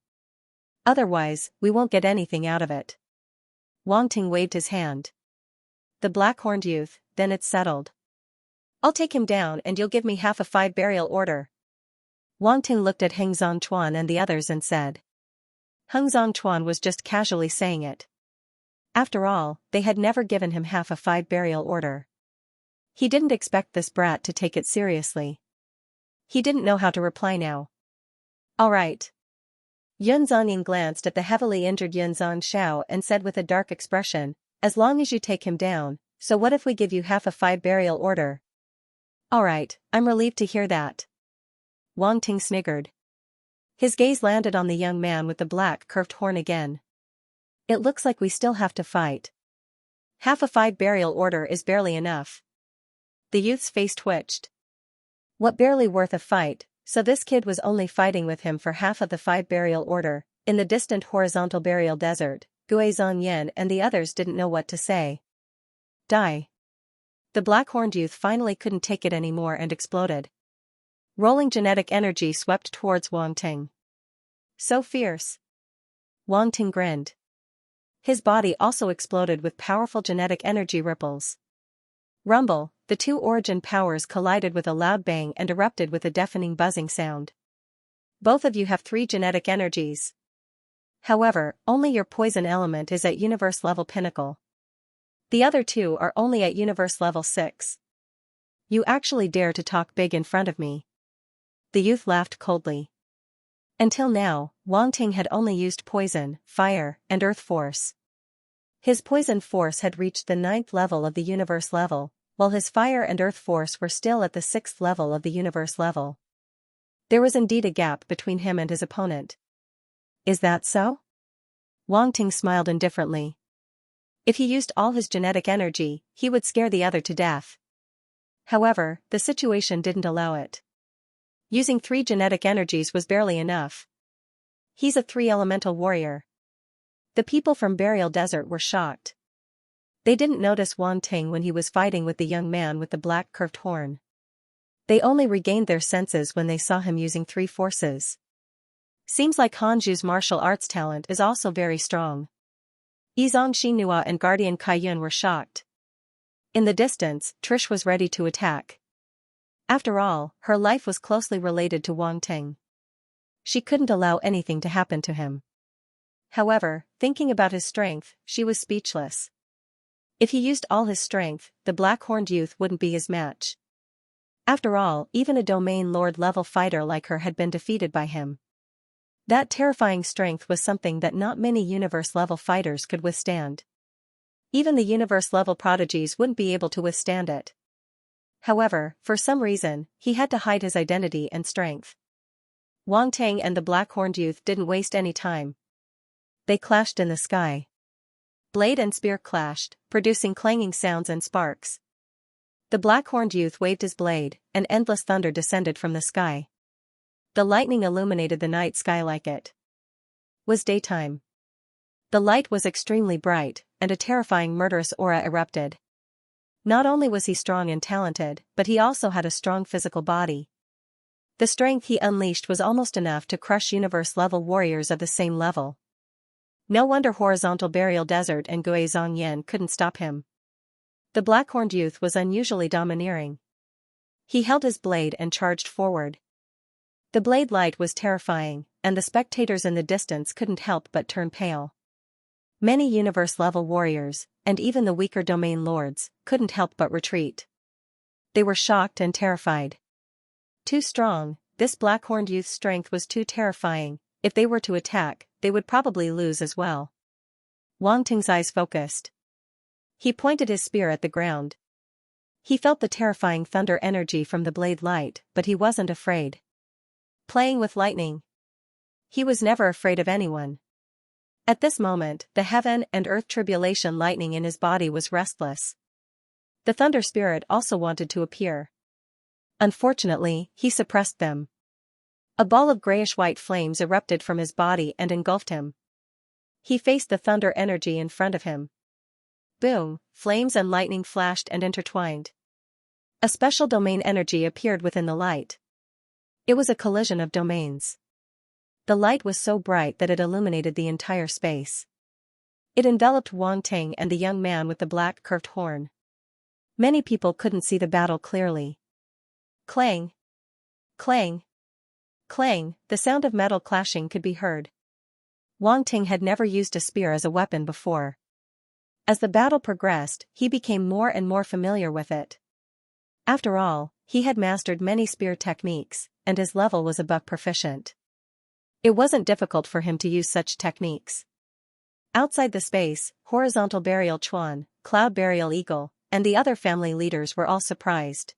Otherwise, we won't get anything out of it. Wang Ting waved his hand. The black-horned youth, then it's settled. I'll take him down and you'll give me half a 5 burial order. Wang Ting looked at Heng Zhanchuan and the others and said. Heng Zhanchuan was just casually saying it. After all, they had never given him half a 5 burial order. He didn't expect this brat to take it seriously. He didn't know how to reply now. All right. Yun Zhanyin glanced at the heavily injured Yun Zhanxiao and said with a dark expression, as long as you take him down, so what if we give you half a 5 burial order? All right, I'm relieved to hear that. Wang Ting sniggered. His gaze landed on the young man with the black curved horn again. It looks like we still have to fight. Half a 5 burial order is barely enough. The youth's face twitched. What barely worth a fight, so this kid was only fighting with him for half of the 5 burial order. In the distant horizontal burial desert, Gui Zhanyan and the others didn't know what to say. Die. The black-horned youth finally couldn't take it anymore and exploded. Rolling genetic energy swept towards Wang Ting. So fierce. Wang Ting grinned. His body also exploded with powerful genetic energy ripples. Rumble, the 2 origin powers collided with a loud bang and erupted with a deafening buzzing sound. Both of you have 3 genetic energies. However, only your poison element is at universe level pinnacle. The other 2 are only at universe level 6. You actually dare to talk big in front of me. The youth laughed coldly. Until now, Wang Ting had only used poison, fire, and earth force. His poison force had reached the 9th level of the universe level, while his fire and earth force were still at the 6th level of the universe level. There was indeed a gap between him and his opponent. Is that so? Wang Ting smiled indifferently. If he used all his genetic energy, he would scare the other to death. However, the situation didn't allow it. Using 3 genetic energies was barely enough. He's a 3 elemental warrior. The people from Burial Desert were shocked. They didn't notice Wang Ting when he was fighting with the young man with the black curved horn. They only regained their senses when they saw him using 3 forces. Seems like Hanju's martial arts talent is also very strong. Yizong Xinhua and Guardian Kaiyun were shocked. In the distance, Trish was ready to attack. After all, her life was closely related to Wang Ting. She couldn't allow anything to happen to him. However, thinking about his strength, she was speechless. If he used all his strength, the black-horned youth wouldn't be his match. After all, even a domain lord-level fighter like her had been defeated by him. That terrifying strength was something that not many universe-level fighters could withstand. Even the universe-level prodigies wouldn't be able to withstand it. However, for some reason, he had to hide his identity and strength. Wang Ting and the black-horned youth didn't waste any time. They clashed in the sky. Blade and spear clashed, producing clanging sounds and sparks. The black-horned youth waved his blade, and endless thunder descended from the sky. The lightning illuminated the night sky like it was daytime. The light was extremely bright, and a terrifying murderous aura erupted. Not only was he strong and talented, but he also had a strong physical body. The strength he unleashed was almost enough to crush universe-level warriors of the same level. No wonder Horizontal Burial Desert and Gui Zhongyan couldn't stop him. The black-horned youth was unusually domineering. He held his blade and charged forward. The blade light was terrifying, and the spectators in the distance couldn't help but turn pale. Many universe-level warriors, and even the weaker domain lords, couldn't help but retreat. They were shocked and terrified. Too strong, this black-horned youth's strength was too terrifying. If they were to attack, they would probably lose as well. Wang Ting's eyes focused. He pointed his spear at the ground. He felt the terrifying thunder energy from the blade light, but he wasn't afraid. Playing with lightning. He was never afraid of anyone. At this moment, the heaven and earth tribulation lightning in his body was restless. The thunder spirit also wanted to appear. Unfortunately, he suppressed them. A ball of grayish-white flames erupted from his body and engulfed him. He faced the thunder energy in front of him. Boom, flames and lightning flashed and intertwined. A special domain energy appeared within the light. It was a collision of domains. The light was so bright that it illuminated the entire space. It enveloped Wang Ting and the young man with the black curved horn. Many people couldn't see the battle clearly. Clang! Clang! Clang, the sound of metal clashing could be heard. Wang Ting had never used a spear as a weapon before. As the battle progressed, he became more and more familiar with it. After all, he had mastered many spear techniques, and his level was above proficient. It wasn't difficult for him to use such techniques. Outside the space, Horizontal Burial Chuan, Cloud Burial Eagle, and the other family leaders were all surprised.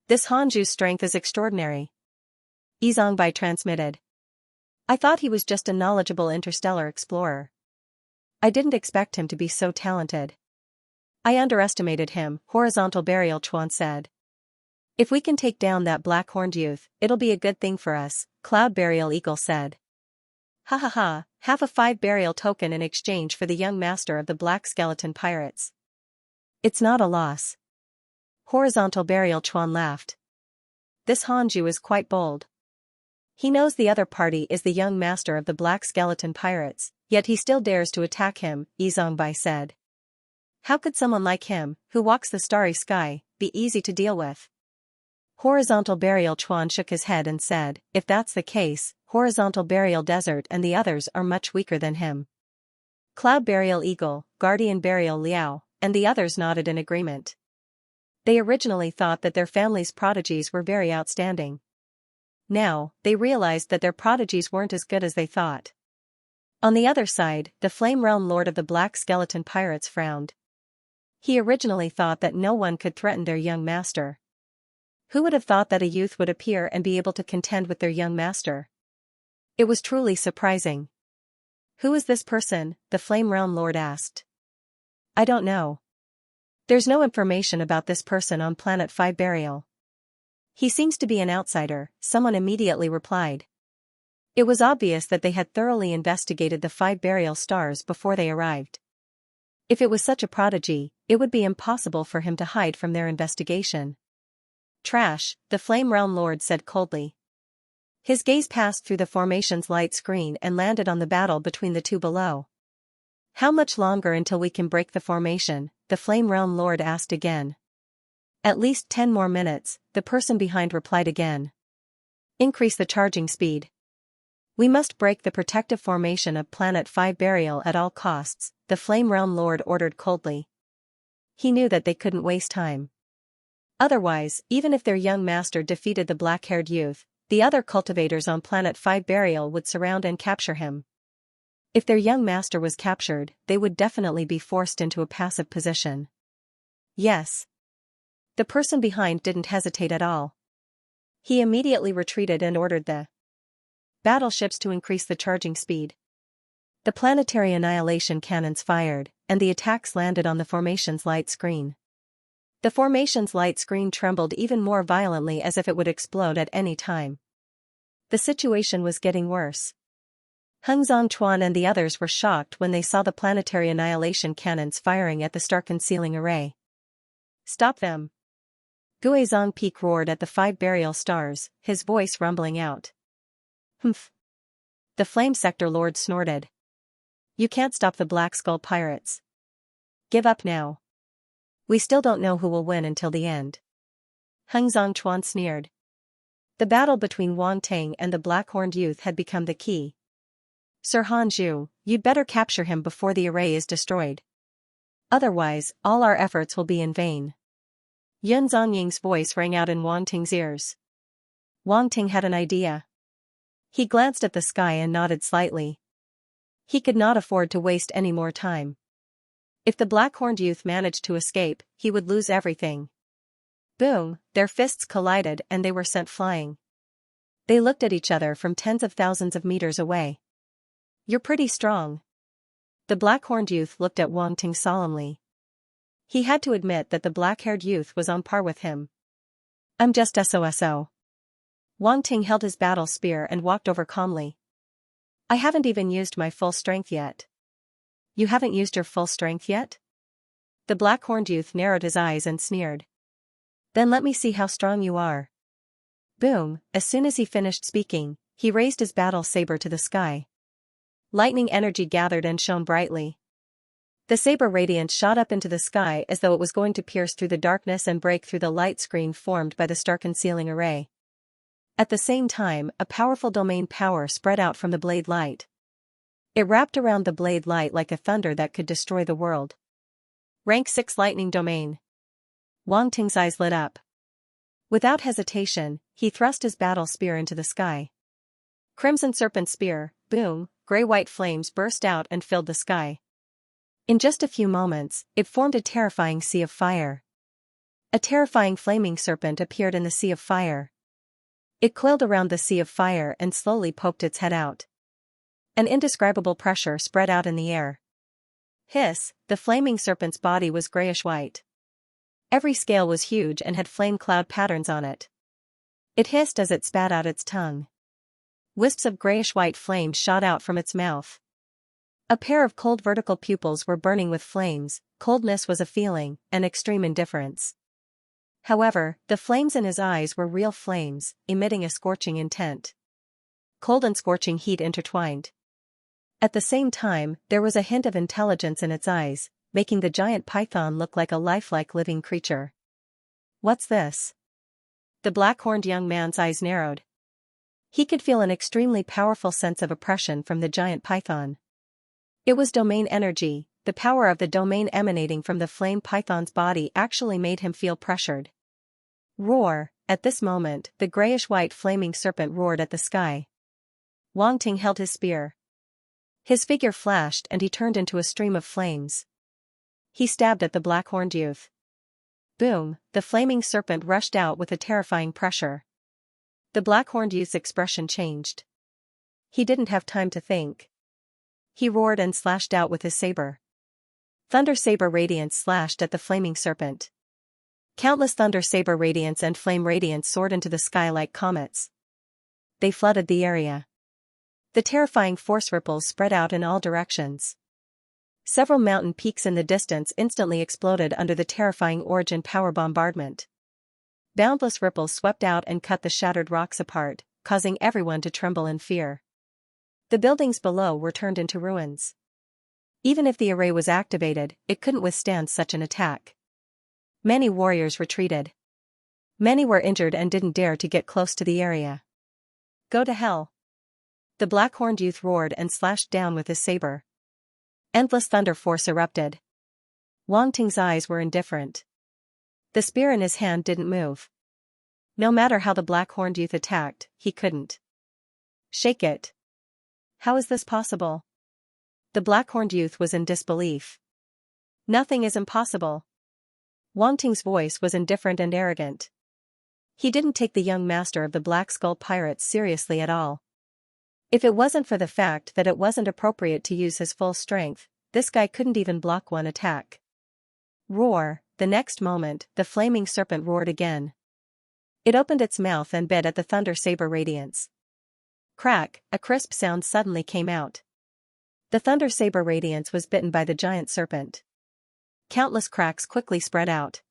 This Hanju's strength is extraordinary. Yizongbai transmitted. I thought he was just a knowledgeable interstellar explorer. I didn't expect him to be so talented. I underestimated him, Horizontal Burial Chuan said. If we can take down that black-horned youth, it'll be a good thing for us, Cloud Burial Eagle said. Ha ha ha, have a 5 burial token in exchange for the young master of the Black Skeleton Pirates. It's not a loss. Horizontal Burial Chuan laughed. This Hanju is quite bold. He knows the other party is the young master of the Black Skeleton Pirates, yet he still dares to attack him, Yizongbai said. How could someone like him, who walks the starry sky, be easy to deal with? Horizontal Burial Chuan shook his head and said, if that's the case, Horizontal Burial Desert and the others are much weaker than him. Cloud Burial Eagle, Guardian Burial Liao, and the others nodded in agreement. They originally thought that their family's prodigies were very outstanding. Now, they realized that their prodigies weren't as good as they thought. On the other side, the Flame Realm Lord of the Black Skeleton Pirates frowned. He originally thought that no one could threaten their young master. Who would have thought that a youth would appear and be able to contend with their young master? It was truly surprising. Who is this person? The Flame Realm Lord asked. I don't know. There's no information about this person on Planet 5 Burial. He seems to be an outsider, someone immediately replied. It was obvious that they had thoroughly investigated the 5 burial stars before they arrived. If it was such a prodigy, it would be impossible for him to hide from their investigation. Trash, the Flame Realm Lord said coldly. His gaze passed through the formation's light screen and landed on the battle between the two below. How much longer until we can break the formation? the Flame Realm Lord asked again. At least 10 more minutes, the person behind replied again. Increase the charging speed. We must break the protective formation of Planet 5 Burial at all costs, the Flame Realm Lord ordered coldly. He knew that they couldn't waste time. Otherwise, even if their young master defeated the black-haired youth, the other cultivators on Planet 5 Burial would surround and capture him. If their young master was captured, they would definitely be forced into a passive position. Yes. The person behind didn't hesitate at all. He immediately retreated and ordered the battleships to increase the charging speed. The planetary annihilation cannons fired, and the attacks landed on the formation's light screen. The formation's light screen trembled even more violently as if it would explode at any time. The situation was getting worse. Hung Zhongchuan and the others were shocked when they saw the planetary annihilation cannons firing at the star concealing array. Stop them! Guizhong Peak roared at the 5 burial stars, his voice rumbling out. Humph! The Flame Sector Lord snorted. You can't stop the Black Skull pirates. Give up now. We still don't know who will win until the end. Hung Zhongchuan sneered. The battle between Wang Ting and the black-horned youth had become the key. Sir Hanzhu, you'd better capture him before the array is destroyed. Otherwise, all our efforts will be in vain. Yun Zongying's voice rang out in Wang Ting's ears. Wang Ting had an idea. He glanced at the sky and nodded slightly. He could not afford to waste any more time. If the black-horned youth managed to escape, he would lose everything. Boom, their fists collided and they were sent flying. They looked at each other from tens of thousands of meters away. You're pretty strong. The black-horned youth looked at Wang Ting solemnly. He had to admit that the black-haired youth was on par with him. I'm just SOSO. Wang Ting held his battle spear and walked over calmly. I haven't even used my full strength yet. You haven't used your full strength yet? The black-horned youth narrowed his eyes and sneered. Then let me see how strong you are. Boom, as soon as he finished speaking, he raised his battle saber to the sky. Lightning energy gathered and shone brightly. The saber radiance shot up into the sky as though it was going to pierce through the darkness and break through the light screen formed by the star concealing array. At the same time, a powerful domain power spread out from the blade light. It wrapped around the blade light like a thunder that could destroy the world. Rank 6 Lightning Domain. Wang Ting's eyes lit up. Without hesitation, he thrust his battle spear into the sky. Crimson Serpent Spear, boom, gray-white flames burst out and filled the sky. In just a few moments, it formed a terrifying sea of fire. A terrifying flaming serpent appeared in the sea of fire. It coiled around the sea of fire and slowly poked its head out. An indescribable pressure spread out in the air. Hiss, the flaming serpent's body was grayish-white. Every scale was huge and had flame cloud patterns on it. It hissed as it spat out its tongue. Wisps of grayish-white flame shot out from its mouth. A pair of cold vertical pupils were burning with flames. Coldness was a feeling, an extreme indifference. However, the flames in his eyes were real flames, emitting a scorching intent. Cold and scorching heat intertwined. At the same time, there was a hint of intelligence in its eyes, making the giant python look like a lifelike living creature. What's this? The black-horned young man's eyes narrowed. He could feel an extremely powerful sense of oppression from the giant python. It was domain energy. The power of the domain emanating from the flame python's body actually made him feel pressured. Roar! At this moment, the grayish-white flaming serpent roared at the sky. Wang Ting held his spear. His figure flashed and he turned into a stream of flames. He stabbed at the black-horned youth. Boom! The flaming serpent rushed out with a terrifying pressure. The black-horned youth's expression changed. He didn't have time to think. He roared and slashed out with his saber. Thunder Saber Radiance slashed at the flaming serpent. Countless Thunder Saber Radiance and Flame Radiance soared into the sky like comets. They flooded the area. The terrifying force ripples spread out in all directions. Several mountain peaks in the distance instantly exploded under the terrifying origin power bombardment. Boundless ripples swept out and cut the shattered rocks apart, causing everyone to tremble in fear. The buildings below were turned into ruins. Even if the array was activated, it couldn't withstand such an attack. Many warriors retreated. Many were injured and didn't dare to get close to the area. Go to hell! The black-horned youth roared and slashed down with his saber. Endless thunder force erupted. Wang Ting's eyes were indifferent. The spear in his hand didn't move. No matter how the black-horned youth attacked, he couldn't shake it. How is this possible? The black-horned youth was in disbelief. Nothing is impossible. Wang Ting's voice was indifferent and arrogant. He didn't take the young master of the Black Skull Pirates seriously at all. If it wasn't for the fact that it wasn't appropriate to use his full strength, this guy couldn't even block one attack. Roar! The next moment, the flaming serpent roared again. It opened its mouth and bit at the thunder saber radiance. Crack! A crisp sound suddenly came out. The thunder saber radiance was bitten by the giant serpent. Countless cracks quickly spread out.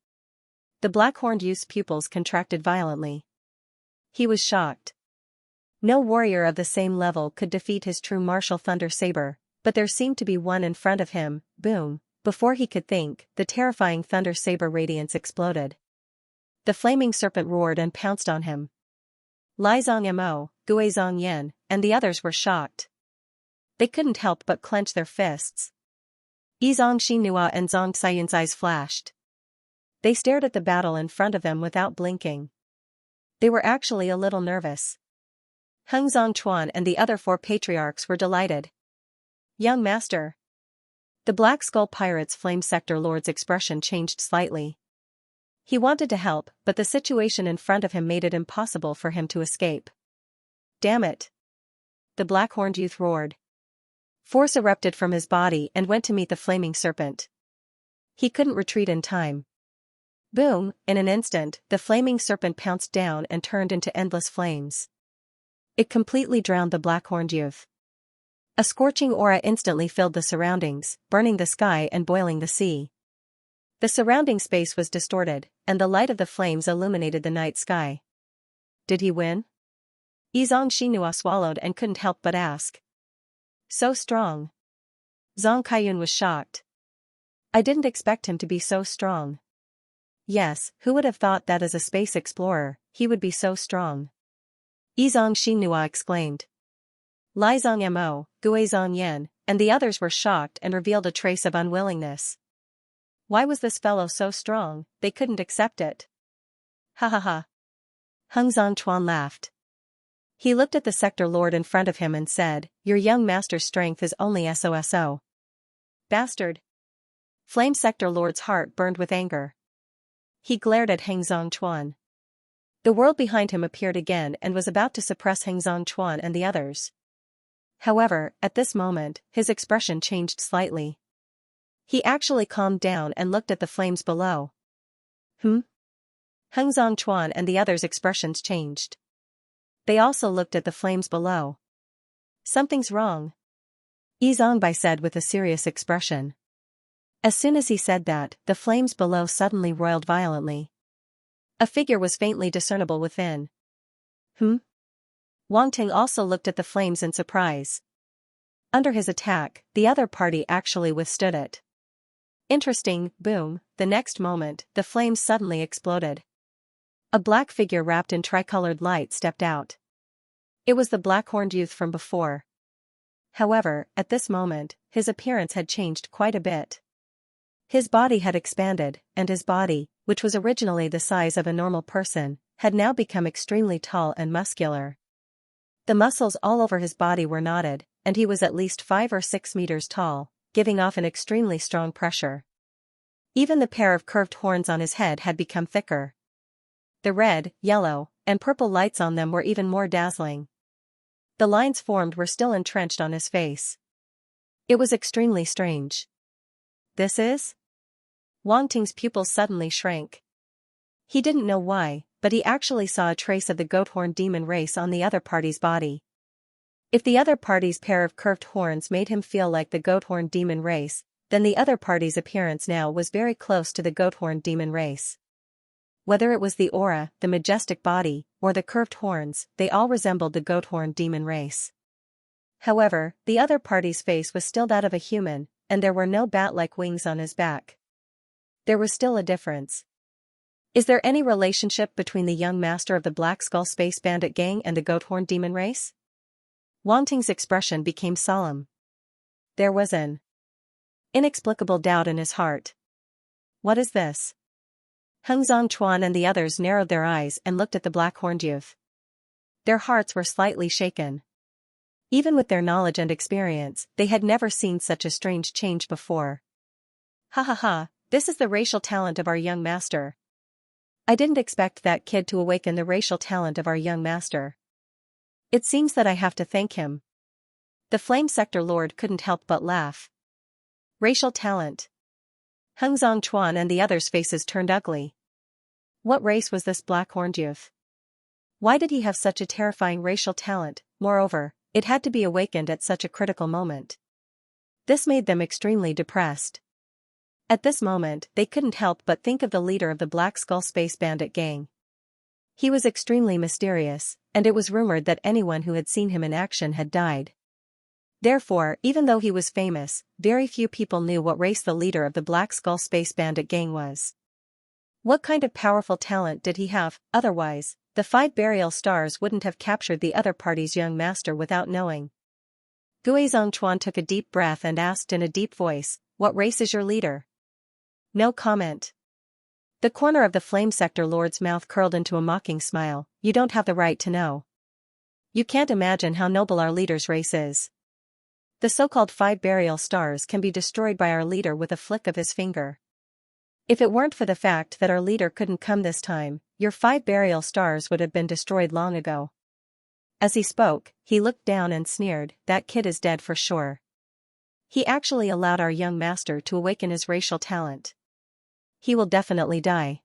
The black-horned youth's pupils contracted violently. He was shocked. No warrior of the same level could defeat his true martial thunder saber, but there seemed to be one in front of him. Boom! Before he could think, the terrifying thunder saber radiance exploded. The flaming serpent roared and pounced on him. Lai Zong Mo, Gui Zong Yen, and the others were shocked. They couldn't help but clench their fists. Zong Xinhua and Zong Xian's eyes flashed. They stared at the battle in front of them without blinking. They were actually a little nervous. Heng Zongchuan and the other 4 patriarchs were delighted. Young master. The Black Skull Pirates' Flame Sector Lord's expression changed slightly. He wanted to help, but the situation in front of him made it impossible for him to escape. Damn it! The black-horned youth roared. Force erupted from his body and went to meet the flaming serpent. He couldn't retreat in time. Boom! In an instant, the flaming serpent pounced down and turned into endless flames. It completely drowned the black-horned youth. A scorching aura instantly filled the surroundings, burning the sky and boiling the sea. The surrounding space was distorted, and the light of the flames illuminated the night sky. Did he win? Zong Xinhua swallowed and couldn't help but ask. So strong. Zong Kaiyun was shocked. I didn't expect him to be so strong. Yes, who would have thought that as a space explorer, he would be so strong? Zong Xinhua exclaimed. Lai Zong Mo, Gui Zong Yen, and the others were shocked and revealed a trace of unwillingness. Why was this fellow so strong? They couldn't accept it. Ha ha ha. Heng Zongchuan laughed. He looked at the sector lord in front of him and said, your young master's strength is only SOSO. Bastard. Flame sector lord's heart burned with anger. He glared at Heng Zongchuan. The world behind him appeared again and was about to suppress Heng Zongchuan and the others. However, at this moment, his expression changed slightly. He actually calmed down and looked at the flames below. Heng Zongchuan and the others' expressions changed. They also looked at the flames below. Something's wrong. Zongbai said with a serious expression. As soon as he said that, the flames below suddenly roiled violently. A figure was faintly discernible within. Wang Ting also looked at the flames in surprise. Under his attack, the other party actually withstood it. Interesting. Boom! The next moment, the flames suddenly exploded. A black figure wrapped in tricolored light stepped out. It was the black-horned youth from before. However, at this moment, his appearance had changed quite a bit. His body had expanded, and his body, which was originally the size of a normal person, had now become extremely tall and muscular. The muscles all over his body were knotted, and he was at least 5 or 6 meters tall, giving off an extremely strong pressure. Even the pair of curved horns on his head had become thicker. The red, yellow, and purple lights on them were even more dazzling. The lines formed were still entrenched on his face. It was extremely strange. This is? Wang Ting's pupils suddenly shrank. He didn't know why, but he actually saw a trace of the goat-horn demon race on the other party's body. If the other party's pair of curved horns made him feel like the goat-horn demon race, then the other party's appearance now was very close to the goat-horn demon race. Whether it was the aura, the majestic body, or the curved horns, they all resembled the goat-horn demon race. However, the other party's face was still that of a human, and there were no bat-like wings on his back. There was still a difference. Is there any relationship between the young master of the Black Skull Space Bandit gang and the Goathorn demon race? Wang Ting's expression became solemn. There was an inexplicable doubt in his heart. What is this? Heng Zhongchuan and the others narrowed their eyes and looked at the black-horned youth. Their hearts were slightly shaken. Even with their knowledge and experience, they had never seen such a strange change before. Ha ha ha, this is the racial talent of our young master. I didn't expect that kid to awaken the racial talent of our young master. It seems that I have to thank him. The Flame Sector Lord couldn't help but laugh. Racial talent. Heng Zhongchuan and the others' faces turned ugly. What race was this black-horned youth? Why did he have such a terrifying racial talent? Moreover, it had to be awakened at such a critical moment. This made them extremely depressed. At this moment, they couldn't help but think of the leader of the Black Skull Space Bandit gang. He was extremely mysterious, and it was rumored that anyone who had seen him in action had died. Therefore, even though he was famous, very few people knew what race the leader of the Black Skull Space Bandit gang was. What kind of powerful talent did he have? Otherwise, the 5 burial stars wouldn't have captured the other party's young master without knowing. Gui Zhongchuan took a deep breath and asked in a deep voice, "What race is your leader?" No comment. The corner of the Flame Sector Lord's mouth curled into a mocking smile. You don't have the right to know. You can't imagine how noble our leader's race is. The so-called 5 burial stars can be destroyed by our leader with a flick of his finger. If it weren't for the fact that our leader couldn't come this time, your 5 burial stars would have been destroyed long ago. As he spoke, he looked down and sneered, that kid is dead for sure. He actually allowed our young master to awaken his racial talent. He will definitely die.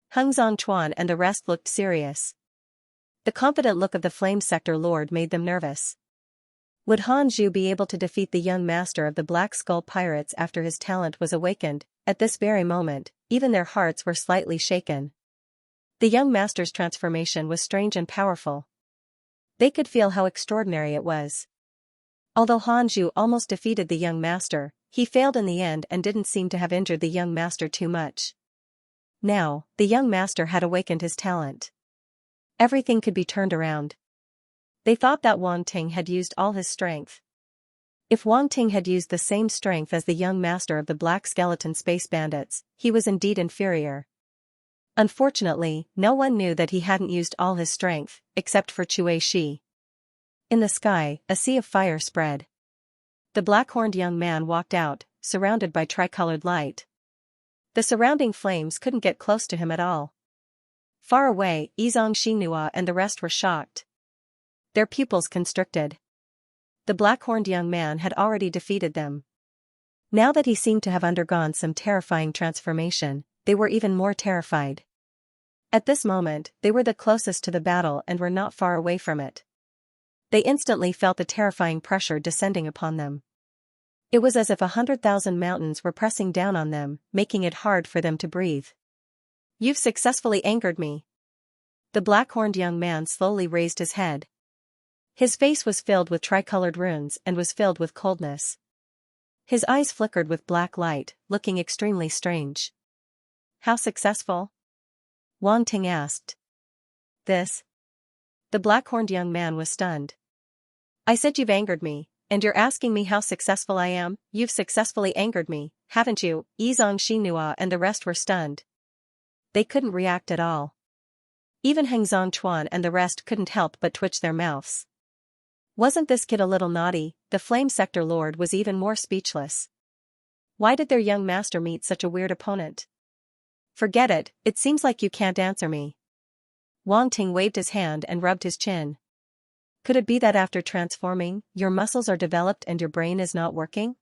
Heng Zhongchuan and the rest looked serious. The confident look of the Flame Sector Lord made them nervous. Would Han Zhu be able to defeat the young master of the Black Skull Pirates after his talent was awakened? At this very moment, even their hearts were slightly shaken. The young master's transformation was strange and powerful. They could feel how extraordinary it was. Although Han Zhu almost defeated the young master, he failed in the end and didn't seem to have injured the young master too much. Now, the young master had awakened his talent. Everything could be turned around. They thought that Wang Ting had used all his strength. If Wang Ting had used the same strength as the young master of the Black Skeleton Space Bandits, he was indeed inferior. Unfortunately, no one knew that he hadn't used all his strength, except for Cui Shi. In the sky, a sea of fire spread. The black-horned young man walked out, surrounded by tricolored light. The surrounding flames couldn't get close to him at all. Far away, Yizong Xinhua and the rest were shocked. Their pupils constricted. The black-horned young man had already defeated them. Now that he seemed to have undergone some terrifying transformation, they were even more terrified. At this moment, they were the closest to the battle and were not far away from it. They instantly felt the terrifying pressure descending upon them. It was as if 100,000 mountains were pressing down on them, making it hard for them to breathe. You've successfully angered me. The black-horned young man slowly raised his head. His face was filled with tricolored runes and was filled with coldness. His eyes flickered with black light, looking extremely strange. How successful? Wang Ting asked. This? The black-horned young man was stunned. I said you've angered me, and you're asking me how successful I am? You've successfully angered me, haven't you? Yizong Xinhua and the rest were stunned. They couldn't react at all. Even Heng Zhongchuan and the rest couldn't help but twitch their mouths. Wasn't this kid a little naughty? The Flame Sector Lord was even more speechless. Why did their young master meet such a weird opponent? Forget it, it seems like you can't answer me. Wang Ting waved his hand and rubbed his chin. Could it be that after transforming, your muscles are developed and your brain is not working?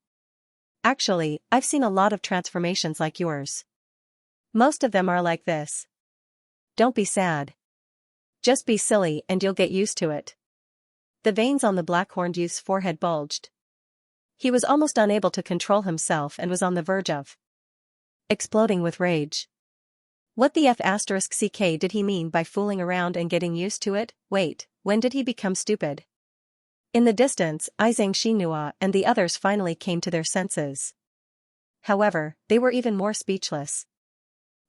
Actually, I've seen a lot of transformations like yours. Most of them are like this. Don't be sad. Just be silly and you'll get used to it. The veins on the black-horned youth's forehead bulged. He was almost unable to control himself and was on the verge of exploding with rage. What the F***ck did he mean by fooling around and getting used to it? Wait, when did he become stupid? In the distance, Xianxia and the others finally came to their senses. However, they were even more speechless.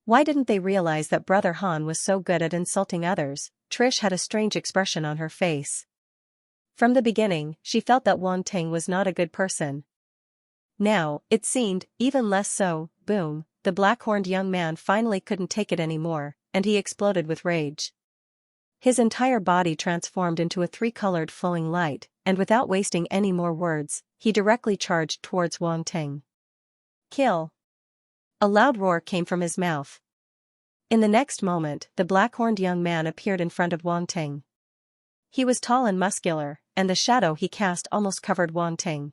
Why didn't they realize that Brother Han was so good at insulting others? Trish had a strange expression on her face. From the beginning, she felt that Wang Ting was not a good person. Now, it seemed, even less so. Boom, the black-horned young man finally couldn't take it anymore, and he exploded with rage. His entire body transformed into a three-colored flowing light, and without wasting any more words, he directly charged towards Wang Ting. Kill! A loud roar came from his mouth. In the next moment, the black-horned young man appeared in front of Wang Ting. He was tall and muscular, and the shadow he cast almost covered Wang Ting.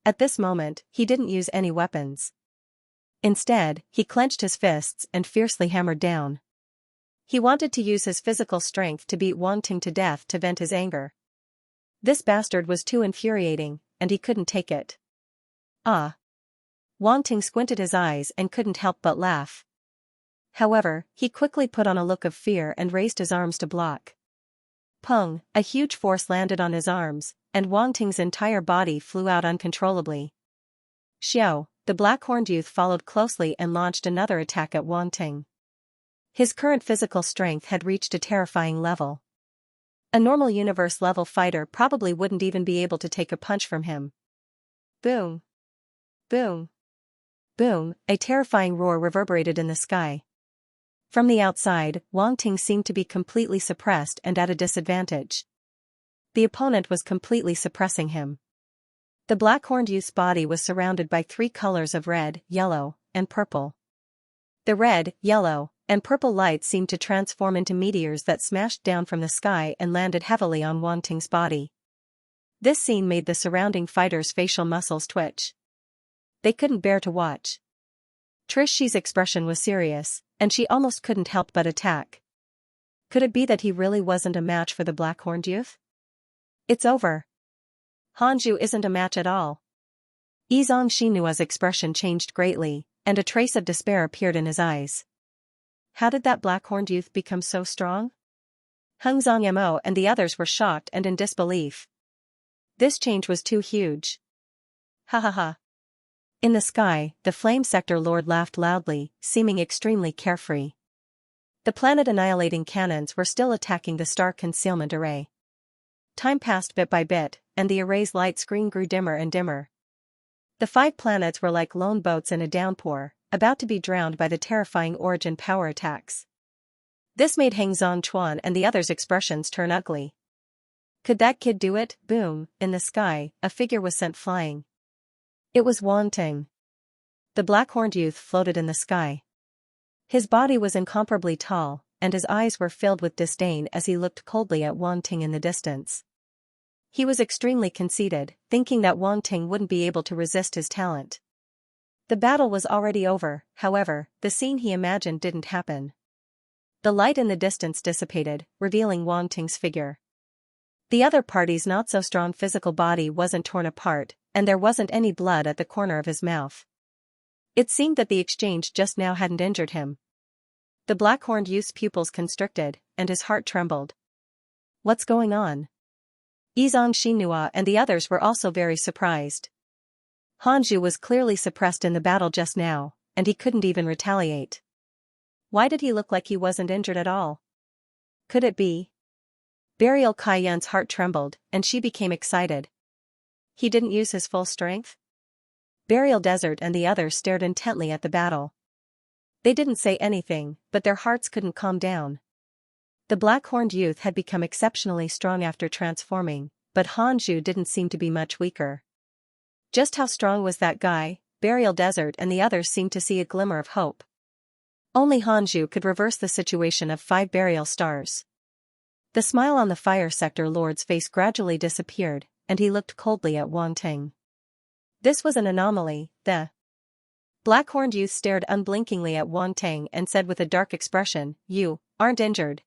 At this moment, he didn't use any weapons. Instead, he clenched his fists and fiercely hammered down. He wanted to use his physical strength to beat Wang Ting to death to vent his anger. This bastard was too infuriating, and he couldn't take it. Ah! Wang Ting squinted his eyes and couldn't help but laugh. However, he quickly put on a look of fear and raised his arms to block. Pung! A huge force landed on his arms, and Wang Ting's entire body flew out uncontrollably. Xiao, the black-horned youth, followed closely and launched another attack at Wang Ting. His current physical strength had reached a terrifying level. A normal universe-level fighter probably wouldn't even be able to take a punch from him. Boom! Boom! Boom! A terrifying roar reverberated in the sky. From the outside, Wang Ting seemed to be completely suppressed and at a disadvantage. The opponent was completely suppressing him. The black-horned youth's body was surrounded by three colors of red, yellow, and purple. The red, yellow, and purple lights seemed to transform into meteors that smashed down from the sky and landed heavily on Wang Ting's body. This scene made the surrounding fighters' facial muscles twitch. They couldn't bear to watch. Trish's expression was serious, and she almost couldn't help but attack. Could it be that he really wasn't a match for the black-horned youth? It's over. Hanju isn't a match at all. Xianxia's expression changed greatly, and a trace of despair appeared in his eyes. How did that black-horned youth become so strong? Hung Zhongmo and the others were shocked and in disbelief. This change was too huge. Ha ha ha. In the sky, the Flame Sector Lord laughed loudly, seeming extremely carefree. The planet-annihilating cannons were still attacking the star concealment array. Time passed bit by bit, and the array's light screen grew dimmer and dimmer. The 5 planets were like lone boats in a downpour, about to be drowned by the terrifying origin power attacks. This made Heng Zhongchuan and the others' expressions turn ugly. Could that kid do it? Boom! In the sky, a figure was sent flying. It was Wang Ting. The black-horned youth floated in the sky. His body was incomparably tall, and his eyes were filled with disdain as he looked coldly at Wang Ting in the distance. He was extremely conceited, thinking that Wang Ting wouldn't be able to resist his talent. The battle was already over, however, the scene he imagined didn't happen. The light in the distance dissipated, revealing Wang Ting's figure. The other party's not-so-strong physical body wasn't torn apart, and there wasn't any blood at the corner of his mouth. It seemed that the exchange just now hadn't injured him. The black-horned youth's pupils constricted, and his heart trembled. What's going on? Xianxia and the others were also very surprised. Hanju was clearly suppressed in the battle just now, and he couldn't even retaliate. Why did he look like he wasn't injured at all? Could it be? Burial Kaiyan's heart trembled, and she became excited. He didn't use his full strength? Burial Desert and the others stared intently at the battle. They didn't say anything, but their hearts couldn't calm down. The black-horned youth had become exceptionally strong after transforming, but Hanju didn't seem to be much weaker. Just how strong was that guy? Burial Desert and the others seemed to see a glimmer of hope. Only Hanju could reverse the situation of 5 burial stars. The smile on the Fire Sector Lord's face gradually disappeared, and he looked coldly at Wang Ting. This was an anomaly. The black-horned youth stared unblinkingly at Wang Ting and said with a dark expression, "You aren't injured.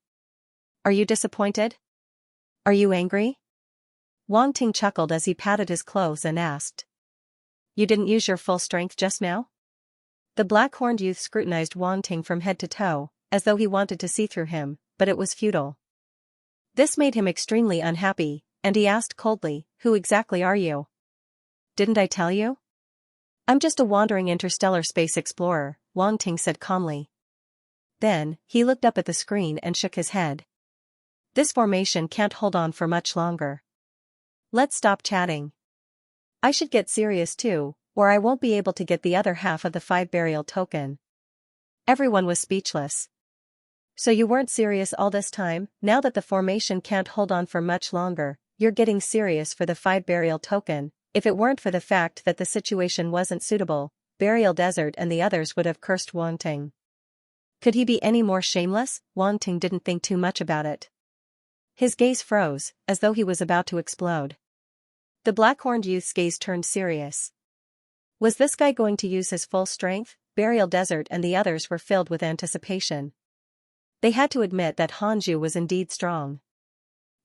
Are you disappointed? Are you angry?" Wang Ting chuckled as he patted his clothes and asked, "You didn't use your full strength just now?" The black-horned youth scrutinized Wang Ting from head to toe, as though he wanted to see through him, but it was futile. This made him extremely unhappy. and he asked coldly, "Who exactly are you?" "Didn't I tell you?" "I'm just a wandering interstellar space explorer," Wang Ting said calmly. Then, he looked up at the screen and shook his head. "This formation can't hold on for much longer. Let's stop chatting. I should get serious too, or I won't be able to get the other half of the 5 burial token." Everyone was speechless. "So you weren't serious all this time? Now that the formation can't hold on for much longer, you're getting serious for the 5 burial token. If it weren't for the fact that the situation wasn't suitable, Burial Desert and the others would have cursed Wang Ting. Could he be any more shameless? Wang Ting didn't think too much about it. His gaze froze, as though he was about to explode. The black-horned youth's gaze turned serious. Was this guy going to use his full strength? Burial Desert and the others were filled with anticipation. They had to admit that Hanju was indeed strong.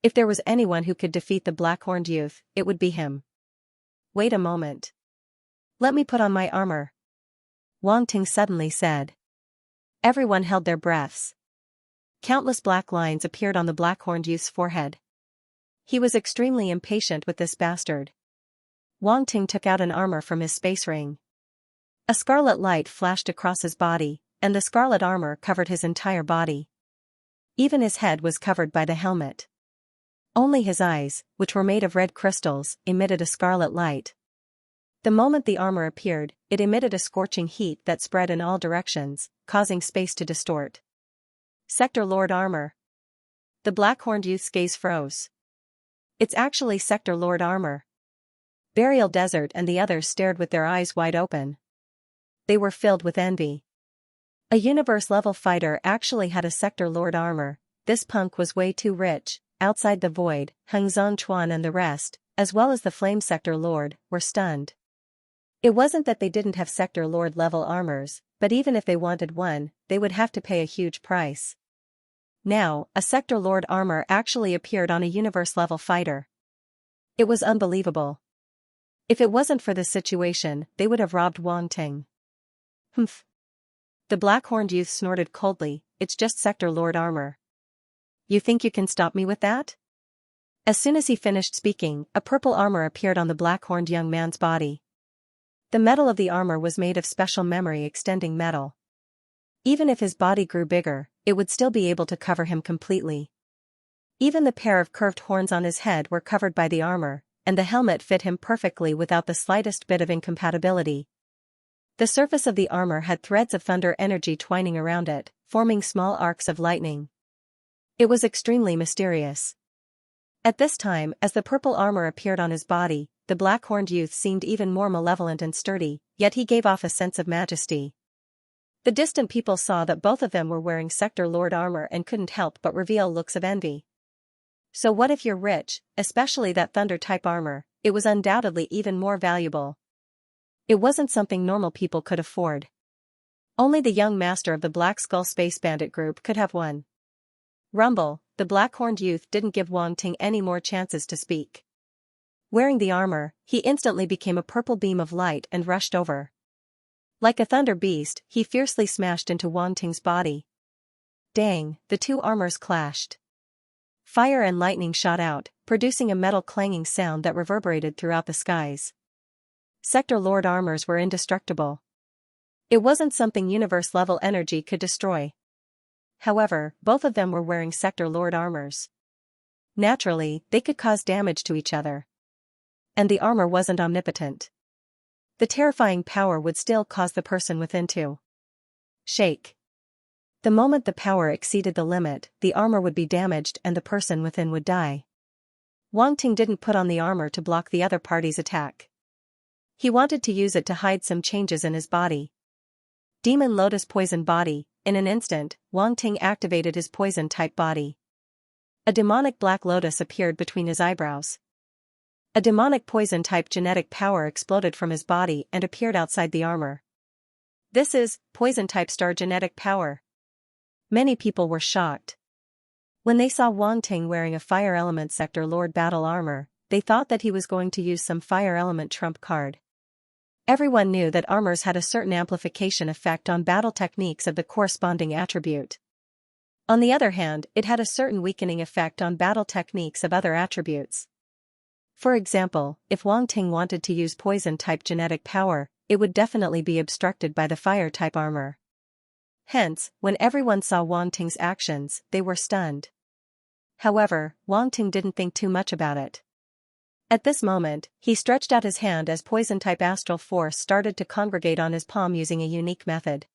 If there was anyone who could defeat the black-horned youth, it would be him. "Wait a moment. Let me put on my armor," Wang Ting suddenly said. Everyone held their breaths. Countless black lines appeared on the black-horned youth's forehead. He was extremely impatient with this bastard. Wang Ting took out an armor from his space ring. A scarlet light flashed across his body, and the scarlet armor covered his entire body. Even his head was covered by the helmet. Only his eyes, which were made of red crystals, emitted a scarlet light. The moment the armor appeared, it emitted a scorching heat that spread in all directions, causing space to distort. Sector Lord armor. The black-horned youth's gaze froze. It's actually Sector Lord armor. Burial Desert and the others stared with their eyes wide open. They were filled with envy. A universe-level fighter actually had a Sector Lord armor. This punk was way too rich. Outside the void, Heng Zhangchuan and the rest, as well as the Flame Sector Lord, were stunned. It wasn't that they didn't have Sector Lord level armors, but even if they wanted one, they would have to pay a huge price. Now, a Sector Lord armor actually appeared on a universe-level fighter. It was unbelievable. If it wasn't for this situation, they would have robbed Wang Ting. "Humph." The black-horned youth snorted coldly, "It's just Sector Lord armor. You think you can stop me with that?" As soon as he finished speaking, a purple armor appeared on the black-horned young man's body. The metal of the armor was made of special memory-extending metal. Even if his body grew bigger, it would still be able to cover him completely. Even the pair of curved horns on his head were covered by the armor, and the helmet fit him perfectly without the slightest bit of incompatibility. The surface of the armor had threads of thunder energy twining around it, forming small arcs of lightning. It was extremely mysterious. At this time, as the purple armor appeared on his body, the black-horned youth seemed even more malevolent and sturdy, yet he gave off a sense of majesty. The distant people saw that both of them were wearing Sector Lord armor and couldn't help but reveal looks of envy. So what if you're rich, especially that thunder-type armor? It was undoubtedly even more valuable. It wasn't something normal people could afford. Only the young master of the Black Skull Space Bandit group could have one. Rumble, the black-horned youth didn't give Wang Ting any more chances to speak. Wearing the armor, he instantly became a purple beam of light and rushed over. Like a thunder beast, he fiercely smashed into Wang Ting's body. Dang, the two armors clashed. Fire and lightning shot out, producing a metal clanging sound that reverberated throughout the skies. Sector Lord armors were indestructible. It wasn't something universe-level energy could destroy. However, both of them were wearing Sector Lord armors. Naturally, they could cause damage to each other. And the armor wasn't omnipotent. The terrifying power would still cause the person within to shake. The moment the power exceeded the limit, the armor would be damaged and the person within would die. Wang Ting didn't put on the armor to block the other party's attack. He wanted to use it to hide some changes in his body. Demon Lotus Poison Body. In an instant, Wang Ting activated his poison-type body. A demonic black lotus appeared between his eyebrows. A demonic poison-type genetic power exploded from his body and appeared outside the armor. This is poison-type star genetic power. Many people were shocked. When they saw Wang Ting wearing a Fire Element Sector Lord battle armor, they thought that he was going to use some Fire Element trump card. Everyone knew that armors had a certain amplification effect on battle techniques of the corresponding attribute. On the other hand, it had a certain weakening effect on battle techniques of other attributes. For example, if Wang Ting wanted to use poison-type genetic power, it would definitely be obstructed by the fire-type armor. Hence, when everyone saw Wang Ting's actions, they were stunned. However, Wang Ting didn't think too much about it. At this moment, he stretched out his hand as poison-type astral force started to congregate on his palm using a unique method.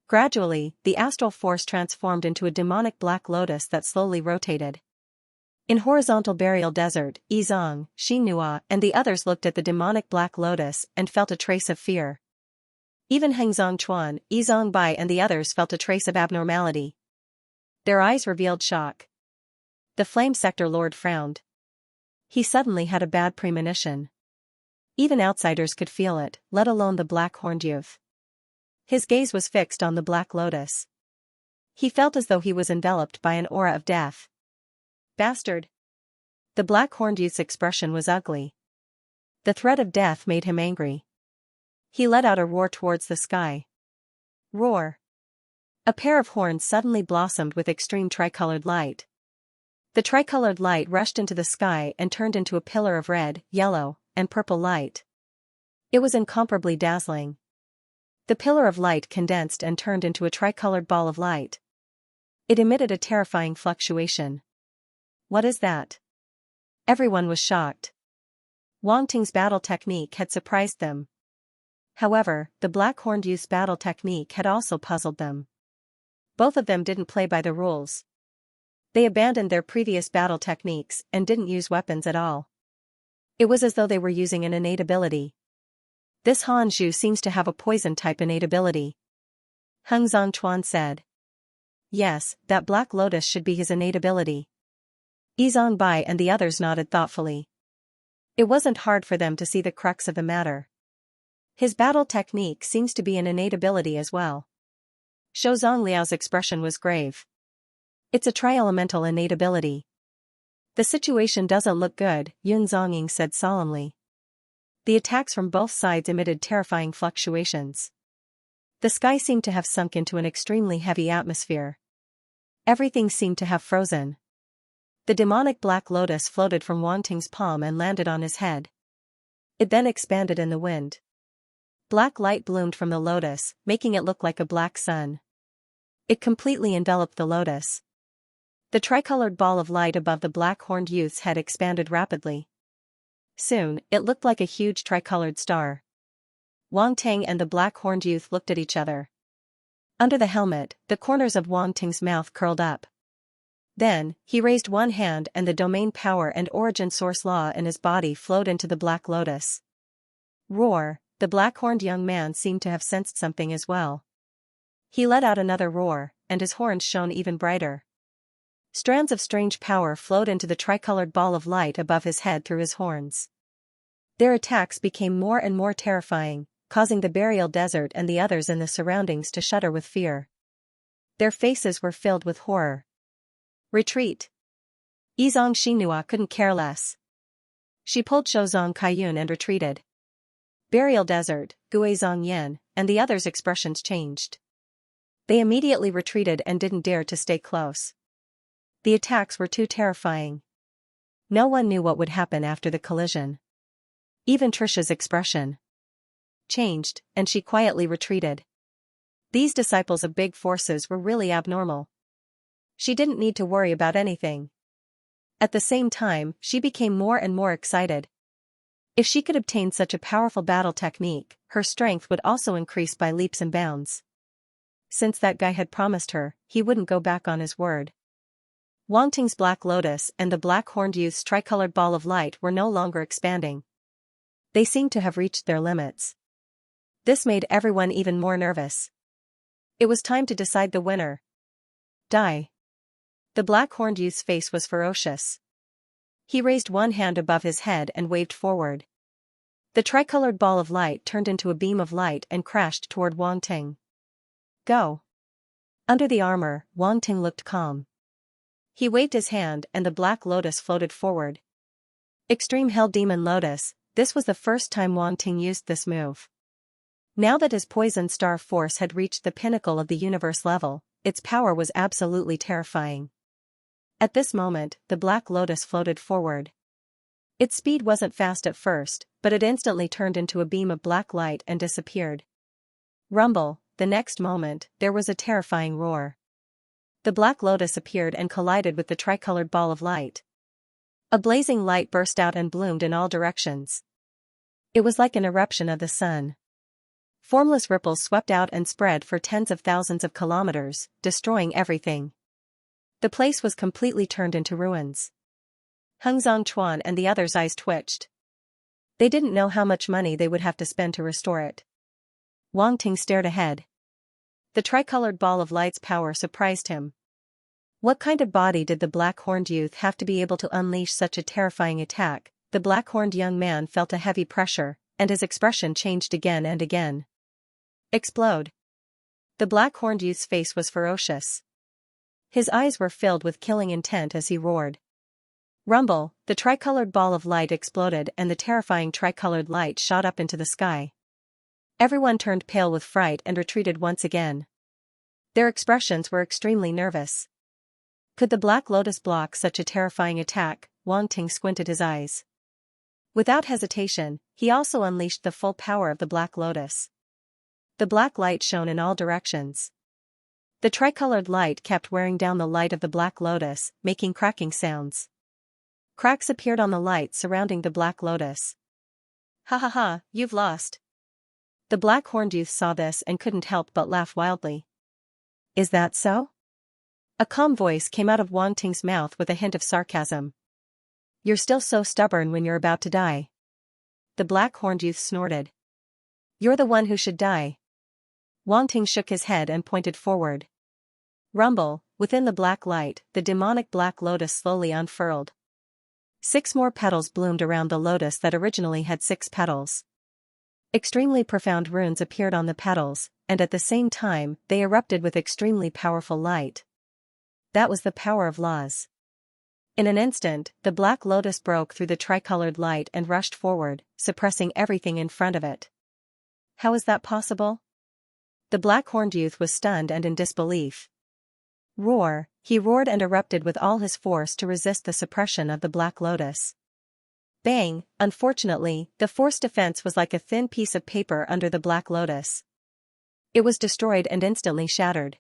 Gradually, the astral force transformed into a demonic black lotus that slowly rotated. In horizontal burial desert, Yizong, Xianxia, and the others looked at the demonic black lotus and felt a trace of fear. Even Hengzong Chuan, Yizong Bai and the others felt a trace of abnormality. Their eyes revealed shock. The Flame Sector Lord frowned. He suddenly had a bad premonition. Even outsiders could feel it, let alone the black-horned youth. His gaze was fixed on the black lotus. He felt as though he was enveloped by an aura of death. Bastard! The black-horned youth's expression was ugly. The threat of death made him angry. He let out a roar towards the sky. Roar! A pair of horns suddenly blossomed with extreme tricolored light. The tricolored light rushed into the sky and turned into a pillar of red, yellow, and purple light. It was incomparably dazzling. The pillar of light condensed and turned into a tricolored ball of light. It emitted a terrifying fluctuation. What is that? Everyone was shocked. Wang Ting's battle technique had surprised them. However, the black-horned youth's battle technique had also puzzled them. Both of them didn't play by the rules. They abandoned their previous battle techniques and didn't use weapons at all. It was as though they were using an innate ability. This Han Zhu seems to have a poison-type innate ability. Heng Zongchuan said. Yes, that black lotus should be his innate ability. Yizong Bai and the others nodded thoughtfully. It wasn't hard for them to see the crux of the matter. His battle technique seems to be an innate ability as well. Shou Zongliao's expression was grave. It's a tri-elemental innate ability. The situation doesn't look good, Yun Zongying said solemnly. The attacks from both sides emitted terrifying fluctuations. The sky seemed to have sunk into an extremely heavy atmosphere. Everything seemed to have frozen. The demonic black lotus floated from Wang Ting's palm and landed on his head. It then expanded in the wind. Black light bloomed from the lotus, making it look like a black sun. It completely enveloped the lotus. The tricolored ball of light above the black-horned youth's head expanded rapidly. Soon, it looked like a huge tricolored star. Wang Ting and the black-horned youth looked at each other. Under the helmet, the corners of Wang Ting's mouth curled up. Then, he raised one hand and the domain power and origin source law in his body flowed into the black lotus. Roar! The black-horned young man seemed to have sensed something as well. He let out another roar, and his horns shone even brighter. Strands of strange power flowed into the tricolored ball of light above his head through his horns. Their attacks became more and more terrifying, causing the burial desert and the others in the surroundings to shudder with fear. Their faces were filled with horror. Retreat! Yizong Xianxia couldn't care less. She pulled Shouzong Kaiyun and retreated. Burial Desert, Guizong Yan, and the others' expressions changed. They immediately retreated and didn't dare to stay close. The attacks were too terrifying. No one knew what would happen after the collision. Even Trisha's expression changed, and she quietly retreated. These disciples of big forces were really abnormal. She didn't need to worry about anything. At the same time, she became more and more excited. If she could obtain such a powerful battle technique, her strength would also increase by leaps and bounds. Since that guy had promised her, he wouldn't go back on his word. Wang Ting's black lotus and the black-horned youth's tricolored ball of light were no longer expanding. They seemed to have reached their limits. This made everyone even more nervous. It was time to decide the winner. Die. The black-horned youth's face was ferocious. He raised one hand above his head and waved forward. The tricolored ball of light turned into a beam of light and crashed toward Wang Ting. Go. Under the armor, Wang Ting looked calm. He waved his hand and the black lotus floated forward. Extreme Hell Demon Lotus, this was the first time Wang Ting used this move. Now that his poison star force had reached the pinnacle of the universe level, its power was absolutely terrifying. At this moment, the black lotus floated forward. Its speed wasn't fast at first, but it instantly turned into a beam of black light and disappeared. Rumble, the next moment, there was a terrifying roar. The Black Lotus appeared and collided with the tricolored ball of light. A blazing light burst out and bloomed in all directions. It was like an eruption of the sun. Formless ripples swept out and spread for tens of thousands of kilometers, destroying everything. The place was completely turned into ruins. Heng Zhongchuan and the others' eyes twitched. They didn't know how much money they would have to spend to restore it. Wang Ting stared ahead. The tricolored ball of light's power surprised him. What kind of body did the black-horned youth have to be able to unleash such a terrifying attack? The black-horned young man felt a heavy pressure, and his expression changed again and again. Explode. The black-horned youth's face was ferocious. His eyes were filled with killing intent as he roared. Rumble, the tricolored ball of light exploded and the terrifying tricolored light shot up into the sky. Everyone turned pale with fright and retreated once again. Their expressions were extremely nervous. Could the Black Lotus block such a terrifying attack? Wang Ting squinted his eyes. Without hesitation, he also unleashed the full power of the Black Lotus. The black light shone in all directions. The tricolored light kept wearing down the light of the Black Lotus, making cracking sounds. Cracks appeared on the light surrounding the Black Lotus. Ha ha ha, you've lost. The black-horned youth saw this and couldn't help but laugh wildly. Is that so? A calm voice came out of Wang Ting's mouth with a hint of sarcasm. You're still so stubborn when you're about to die. The black-horned youth snorted. You're the one who should die. Wang Ting shook his head and pointed forward. Rumble, within the black light, the demonic Black Lotus slowly unfurled. 6 more petals bloomed around the lotus that originally had 6 petals. Extremely profound runes appeared on the petals, and at the same time, they erupted with extremely powerful light. That was the power of laws. In an instant, the Black Lotus broke through the tricolored light and rushed forward, suppressing everything in front of it. How is that possible? The black-horned youth was stunned and in disbelief. Roar, he roared and erupted with all his force to resist the suppression of the Black Lotus. Bang, unfortunately, the force defense was like a thin piece of paper under the Black Lotus. It was destroyed and instantly shattered.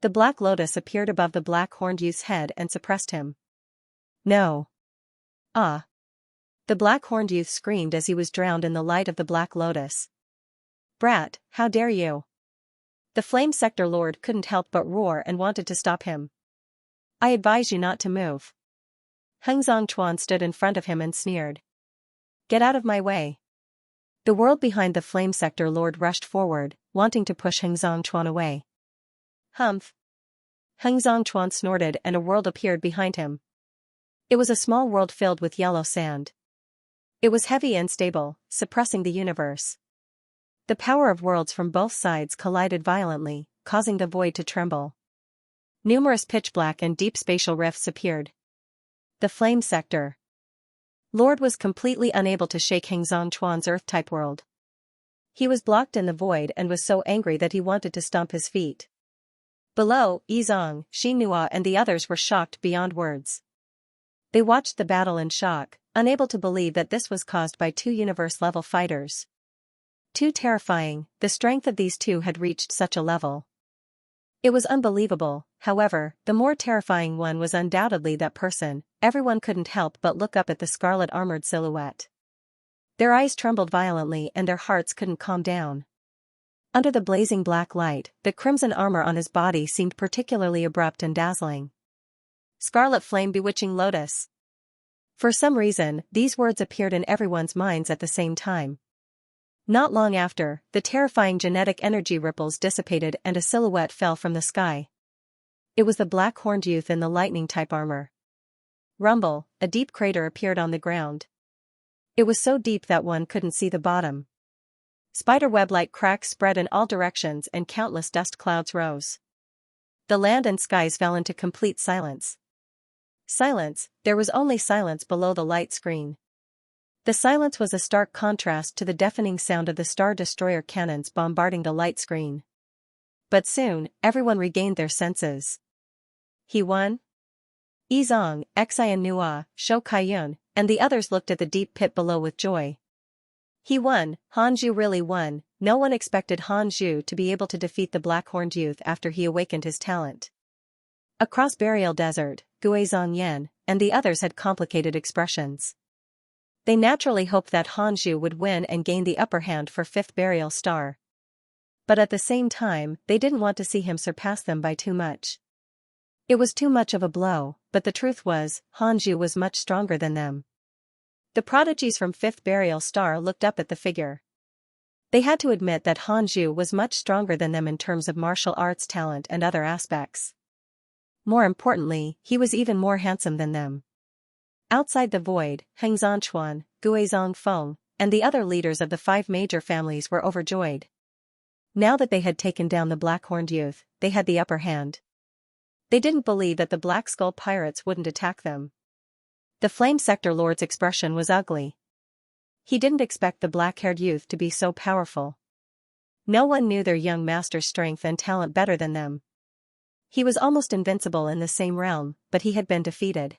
The Black Lotus appeared above the black-horned youth's head and suppressed him. No. Ah. The black-horned youth screamed as he was drowned in the light of the Black Lotus. Brat, how dare you? The Flame Sector Lord couldn't help but roar and wanted to stop him. I advise you not to move. Heng Zhongchuan stood in front of him and sneered. Get out of my way. The world behind the Flame Sector Lord rushed forward, wanting to push Heng Zhongchuan away. Humph. Heng Zhongchuan snorted and a world appeared behind him. It was a small world filled with yellow sand. It was heavy and stable, suppressing the universe. The power of worlds from both sides collided violently, causing the void to tremble. Numerous pitch-black and deep spatial rifts appeared. The Flame Sector Lord was completely unable to shake Heng Zhongchuan's Earth-type world. He was blocked in the void and was so angry that he wanted to stomp his feet. Below, Yizong, Xinhua and the others were shocked beyond words. They watched the battle in shock, unable to believe that this was caused by 2 universe-level fighters. Too terrifying, the strength of these 2 had reached such a level. It was unbelievable, however, the more terrifying one was undoubtedly that person. Everyone couldn't help but look up at the scarlet armored silhouette. Their eyes trembled violently and their hearts couldn't calm down. Under the blazing black light, the crimson armor on his body seemed particularly abrupt and dazzling. Scarlet Flame Bewitching Lotus. For some reason, these words appeared in everyone's minds at the same time. Not long after, the terrifying genetic energy ripples dissipated and a silhouette fell from the sky. It was the black-horned youth in the lightning-type armor. Rumble, a deep crater appeared on the ground. It was so deep that one couldn't see the bottom. Spiderweb-like cracks spread in all directions and countless dust clouds rose. The land and skies fell into complete silence. Silence, there was only silence below the light screen. The silence was a stark contrast to the deafening sound of the Star Destroyer cannons bombarding the light screen. But soon, everyone regained their senses. He won? Yizong, Xianxia, Shou Kaiyun, and the others looked at the deep pit below with joy. He won, Han Zhu really won. No one expected Han Zhu to be able to defeat the black-horned youth after he awakened his talent. Across Burial Desert, Guizhong Yan and the others had complicated expressions. They naturally hoped that Han Zhu would win and gain the upper hand for 5th Burial Star. But at the same time, they didn't want to see him surpass them by too much. It was too much of a blow, but the truth was, Han Zhu was much stronger than them. The prodigies from 5th Burial Star looked up at the figure. They had to admit that Han Zhu was much stronger than them in terms of martial arts talent and other aspects. More importantly, he was even more handsome than them. Outside the void, Heng Zhanchuan, Guizhong Feng, and the other leaders of the 5 major families were overjoyed. Now that they had taken down the black-horned youth, they had the upper hand. They didn't believe that the Black Skull pirates wouldn't attack them. The Flame Sector Lord's expression was ugly. He didn't expect the black-haired youth to be so powerful. No one knew their young master's strength and talent better than them. He was almost invincible in the same realm, but he had been defeated.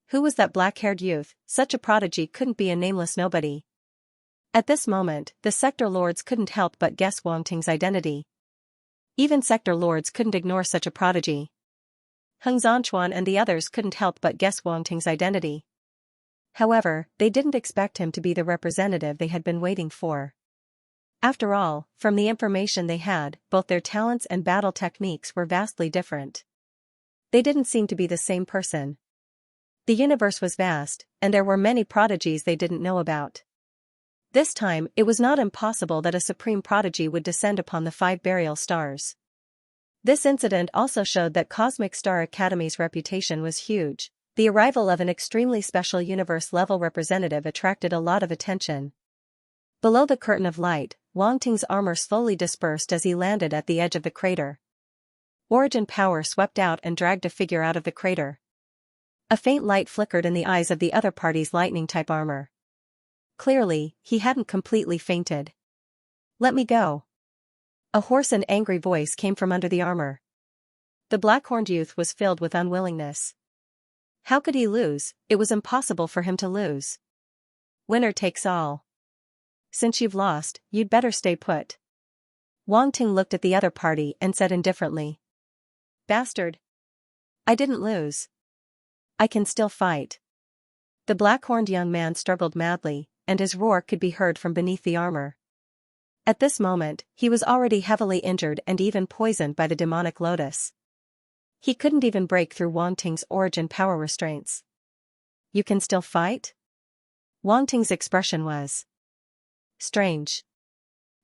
Who was that black-haired youth? Such a prodigy couldn't be a nameless nobody. At this moment, the Sector Lords couldn't help but guess Wang Ting's identity. Even Sector Lords couldn't ignore such a prodigy. Heng Zhanchuan and the others couldn't help but guess Wang Ting's identity. However, they didn't expect him to be the representative they had been waiting for. After all, from the information they had, both their talents and battle techniques were vastly different. They didn't seem to be the same person. The universe was vast, and there were many prodigies they didn't know about. This time, it was not impossible that a supreme prodigy would descend upon the 5 burial stars. This incident also showed that Cosmic Star Academy's reputation was huge. The arrival of an extremely special universe-level representative attracted a lot of attention. Below the curtain of light, Wang Ting's armor slowly dispersed as he landed at the edge of the crater. Origin power swept out and dragged a figure out of the crater. A faint light flickered in the eyes of the other party's lightning-type armor. Clearly, he hadn't completely fainted. "Let me go." A hoarse and angry voice came from under the armor. The black-horned youth was filled with unwillingness. How could he lose? It was impossible for him to lose. Winner takes all. Since you've lost, you'd better stay put. Wang Ting looked at the other party and said indifferently. "Bastard. I didn't lose. I can still fight." The black-horned young man struggled madly, and his roar could be heard from beneath the armor. At this moment, he was already heavily injured and even poisoned by the demonic lotus. He couldn't even break through Wang Ting's origin power restraints. "You can still fight?" Wang Ting's expression was strange.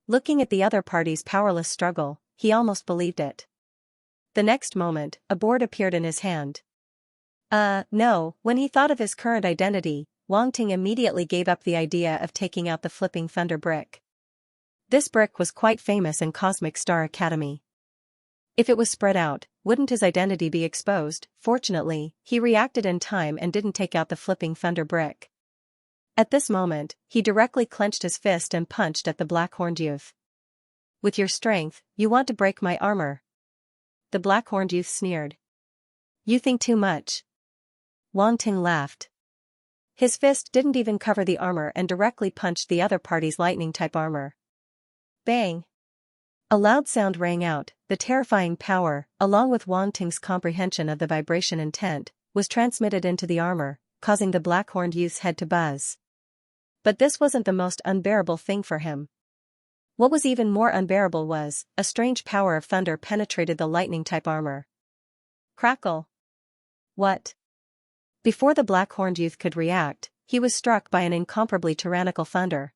Looking at the other party's powerless struggle, he almost believed it. The next moment, a board appeared in his hand. No, when he thought of his current identity, Wang Ting immediately gave up the idea of taking out the flipping thunder brick. This brick was quite famous in Cosmic Star Academy. If it was spread out, wouldn't his identity be exposed? Fortunately, he reacted in time and didn't take out the flipping thunder brick. At this moment, he directly clenched his fist and punched at the black-horned youth. "With your strength, you want to break my armor?" The black-horned youth sneered. "You think too much." Wang Ting laughed. His fist didn't even cover the armor and directly punched the other party's lightning-type armor. Bang! A loud sound rang out. The terrifying power, along with Wang Ting's comprehension of the vibration intent, was transmitted into the armor, causing the black-horned youth's head to buzz. But this wasn't the most unbearable thing for him. What was even more unbearable was, a strange power of thunder penetrated the lightning-type armor. Crackle! What? Before the black-horned youth could react, he was struck by an incomparably tyrannical thunder.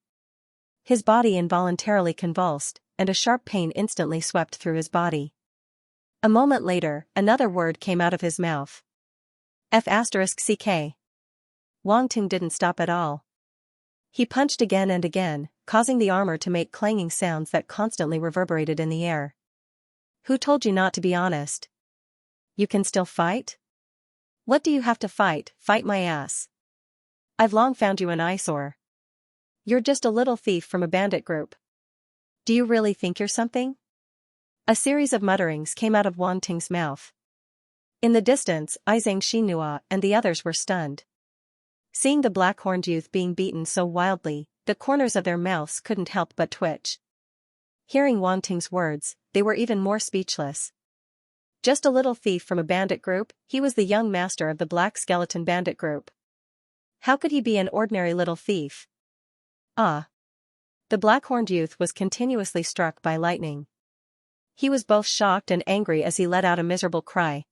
His body involuntarily convulsed, and a sharp pain instantly swept through his body. A moment later, another word came out of his mouth. F***ck. Wang Ting didn't stop at all. He punched again and again, causing the armor to make clanging sounds that constantly reverberated in the air. "Who told you not to be honest? You can still fight? What do you have to fight? Fight my ass. I've long found you an eyesore. You're just a little thief from a bandit group. Do you really think you're something?" A series of mutterings came out of Wang Ting's mouth. In the distance, Izang Xinhua and the others were stunned. Seeing the black-horned youth being beaten so wildly, the corners of their mouths couldn't help but twitch. Hearing Wang Ting's words, they were even more speechless. Just a little thief from a bandit group, he was the young master of the Black Skeleton bandit group. How could he be an ordinary little thief? Ah! The black-horned youth was continuously struck by lightning. He was both shocked and angry as he let out a miserable cry.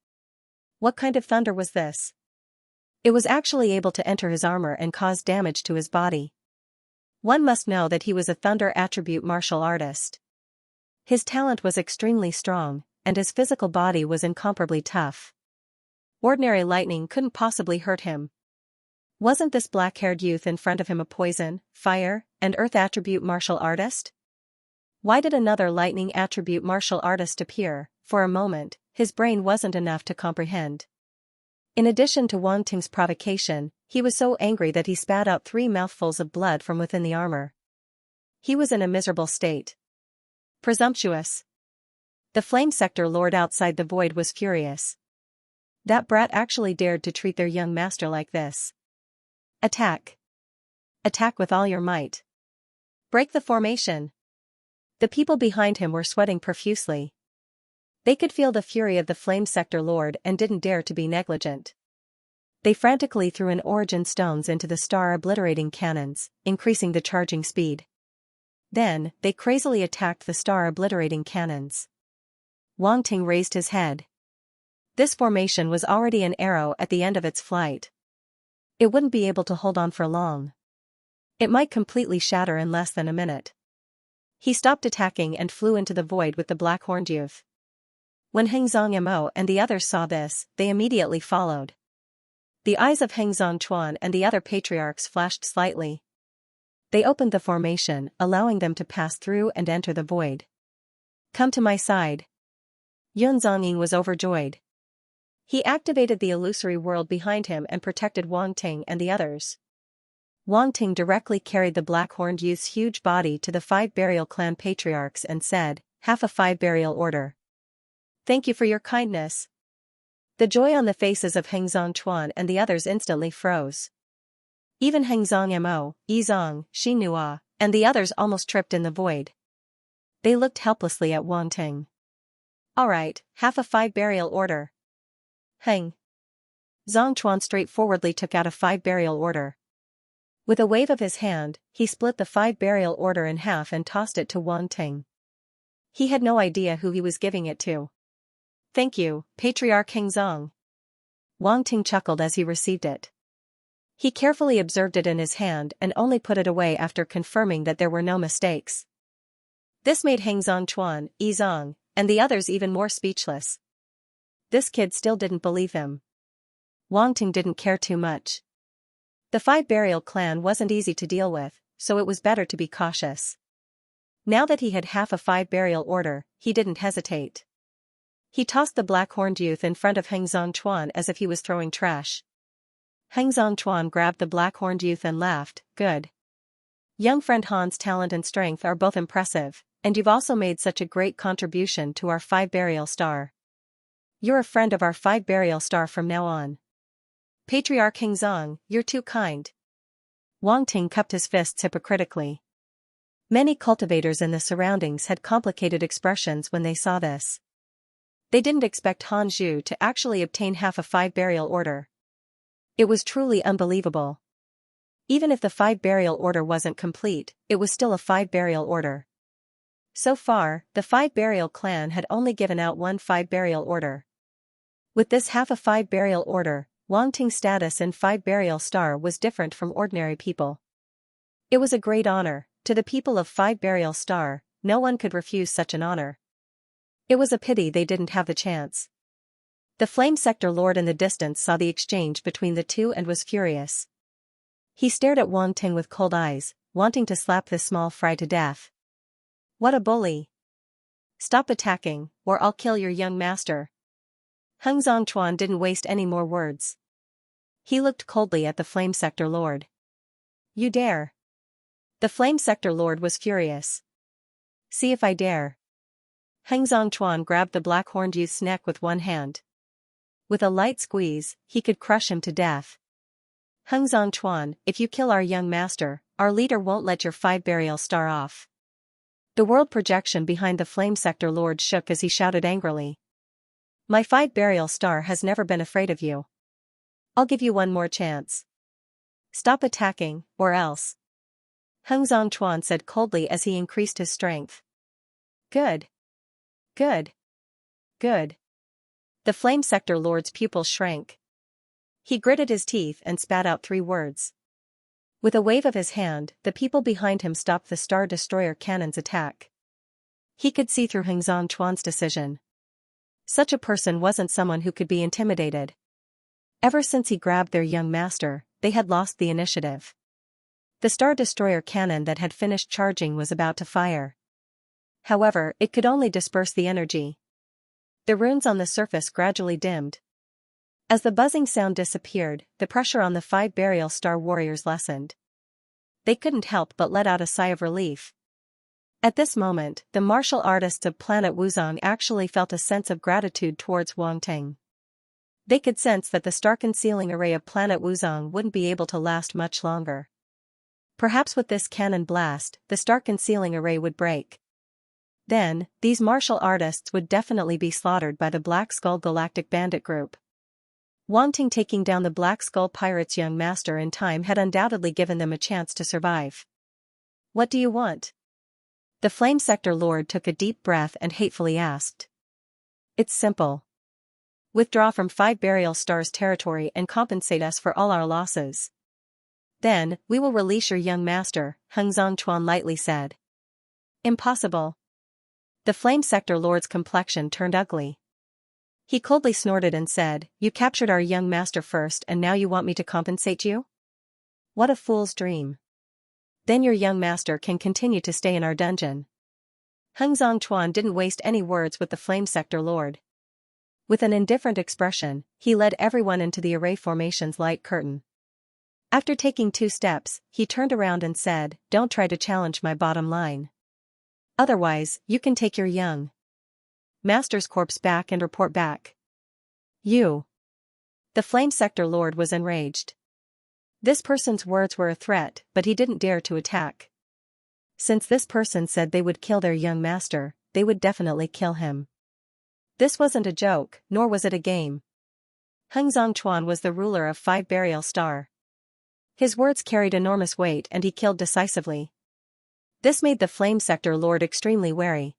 What kind of thunder was this? It was actually able to enter his armor and cause damage to his body. One must know that he was a thunder attribute martial artist. His talent was extremely strong, and his physical body was incomparably tough. Ordinary lightning couldn't possibly hurt him. Wasn't this black-haired youth in front of him a poison, fire, and earth attribute martial artist? Why did another lightning attribute martial artist appear? For a moment, his brain wasn't enough to comprehend. In addition to Wang Ting's provocation, he was so angry that he spat out 3 mouthfuls of blood from within the armor. He was in a miserable state. Presumptuous. The flame sector lord outside the void was furious. That brat actually dared to treat their young master like this. Attack. Attack with all your might. Break the formation. The people behind him were sweating profusely. They could feel the fury of the flame sector lord and didn't dare to be negligent. They frantically threw in origin stones into the star-obliterating cannons, increasing the charging speed. Then, they crazily attacked the star-obliterating cannons. Wang Ting raised his head. This formation was already an arrow at the end of its flight. It wouldn't be able to hold on for long. It might completely shatter in less than a minute. He stopped attacking and flew into the void with the black-horned youth. When Heng Zhongmo and the others saw this, they immediately followed. The eyes of Heng Zhongchuan and the other patriarchs flashed slightly. They opened the formation, allowing them to pass through and enter the void. Come to my side. Yun Zongying was overjoyed. He activated the illusory world behind him and protected Wang Ting and the others. Wang Ting directly carried the black-horned youth's huge body to the 5 burial clan patriarchs and said, "Half a 5 burial order. Thank you for your kindness." The joy on the faces of Heng Zhongchuan and the others instantly froze. Even Heng Zhongmo, Yizong, Xinhua, and the others almost tripped in the void. They looked helplessly at Wang Ting. "Alright, half a 5 burial order." Heng Zhongchuan straightforwardly took out a 5 burial order. With a wave of his hand, he split the 5 burial order in half and tossed it to Wang Ting. He had no idea who he was giving it to. "Thank you, Patriarch Heng Zong." Wang Ting chuckled as he received it. He carefully observed it in his hand and only put it away after confirming that there were no mistakes. This made Heng Zhongchuan, Yizong, and the others even more speechless. This kid still didn't believe him. Wang Ting didn't care too much. The 5 burial clan wasn't easy to deal with, so it was better to be cautious. Now that he had half a 5 burial order, he didn't hesitate. He tossed the black-horned youth in front of Heng Zhongchuan as if he was throwing trash. Heng Zhongchuan grabbed the black-horned youth and laughed, "Good. Young friend Han's talent and strength are both impressive, and you've also made such a great contribution to our 5 burial star. You're a friend of our 5 burial star from now on. Patriarch Heng Zong, you're too kind." Wang Ting cupped his fists hypocritically. Many cultivators in the surroundings had complicated expressions when they saw this. They didn't expect Han Zhu to actually obtain half a 5 burial order. It was truly unbelievable. Even if the 5 burial order wasn't complete, it was still a 5 burial order. So far, the 5 burial clan had only given out 1 5 burial order. With this half a 5 burial order, Wang Ting's status in 5 burial star was different from ordinary people. It was a great honor. To the people of 5 burial star, no one could refuse such an honor. It was a pity they didn't have the chance. The flame sector lord in the distance saw the exchange between the two and was furious. He stared at Wang Ting with cold eyes, wanting to slap this small fry to death. "What a bully. Stop attacking, or I'll kill your young master." Heng Zhongchuan didn't waste any more words. He looked coldly at the flame sector lord. "You dare?" The flame sector lord was furious. "See if I dare." Heng Zhongchuan grabbed the black-horned youth's neck with one hand. With a light squeeze, he could crush him to death. Heng Zhongchuan, if you kill our young master, our leader won't let your 5 burial star off. The world projection behind the flame sector lord shook as he shouted angrily. My 5 burial star has never been afraid of you. I'll give you one more chance. Stop attacking, or else. Heng Zhongchuan said coldly as he increased his strength. Good. Good. Good. The flame sector lord's pupils shrank. He gritted his teeth and spat out 3 words. With a wave of his hand, the people behind him stopped the Star Destroyer cannon's attack. He could see through Heng Zhongchuan's decision. Such a person wasn't someone who could be intimidated. Ever since he grabbed their young master, they had lost the initiative. The Star Destroyer cannon that had finished charging was about to fire. However, it could only disperse the energy. The runes on the surface gradually dimmed. As the buzzing sound disappeared, the pressure on the 5 burial star warriors lessened. They couldn't help but let out a sigh of relief. At this moment, the martial artists of planet Wuzong actually felt a sense of gratitude towards Wang Ting. They could sense that the star concealing array of planet Wuzong wouldn't be able to last much longer. Perhaps with this cannon blast, the star concealing array would break. Then, these martial artists would definitely be slaughtered by the Black Skull Galactic Bandit Group. Wang Ting taking down the Black Skull Pirate's young master in time had undoubtedly given them a chance to survive. What do you want? The Flame Sector Lord took a deep breath and hatefully asked. It's simple. Withdraw from 5 burial stars territory and compensate us for all our losses. Then, we will release your young master, Heng Zhongchuan lightly said. Impossible. The Flame Sector Lord's complexion turned ugly. He coldly snorted and said, You captured our young master first and now you want me to compensate you? What a fool's dream. Then your young master can continue to stay in our dungeon. Heng Zhongchuan didn't waste any words with the Flame Sector Lord. With an indifferent expression, he led everyone into the array formation's light curtain. After taking 2 steps, he turned around and said, Don't try to challenge my bottom line. Otherwise, you can take your young master's corpse back and report back. You. The Flame Sector Lord was enraged. This person's words were a threat, but he didn't dare to attack. Since this person said they would kill their young master, they would definitely kill him. This wasn't a joke, nor was it a game. Heng Zhongchuan was the ruler of 5 burial star. His words carried enormous weight and he killed decisively. This made the Flame Sector Lord extremely wary.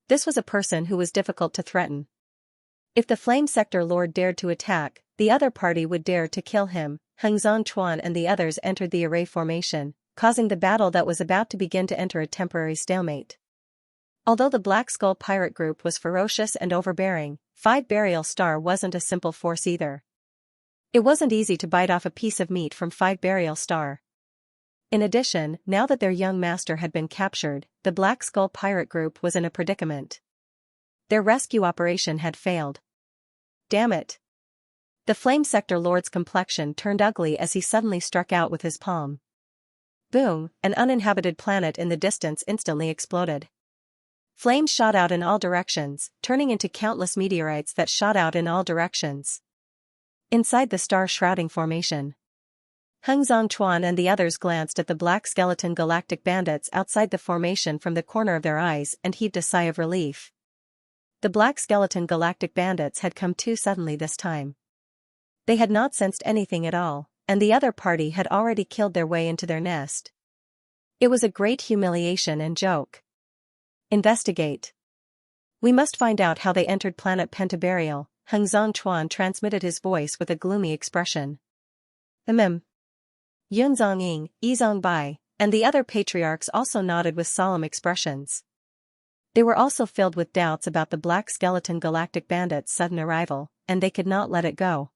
This was a person who was difficult to threaten. If the Flame Sector Lord dared to attack, the other party would dare to kill him. Heng Zhongchuan and the others entered the array formation, causing the battle that was about to begin to enter a temporary stalemate. Although the Black Skull Pirate Group was ferocious and overbearing, 5 burial star wasn't a simple force either. It wasn't easy to bite off a piece of meat from 5 burial star. In addition, now that their young master had been captured, the Black Skull Pirate Group was in a predicament. Their rescue operation had failed. Damn it. The Flame Sector Lord's complexion turned ugly as he suddenly struck out with his palm. Boom, an uninhabited planet in the distance instantly exploded. Flames shot out in all directions, turning into countless meteorites that shot out in all directions. Inside the star-shrouding formation, Heng Zhongchuan and the others glanced at the black skeleton galactic bandits outside the formation from the corner of their eyes and heaved a sigh of relief. The black skeleton galactic bandits had come too suddenly this time. They had not sensed anything at all, and the other party had already killed their way into their nest. It was a great humiliation and joke. Investigate. We must find out how they entered planet Pentaburial. Heng Zhongchuan transmitted his voice with a gloomy expression. Yun Zongying, Yi Zongbai, and the other patriarchs also nodded with solemn expressions. They were also filled with doubts about the black skeleton galactic bandits' sudden arrival, and they could not let it go.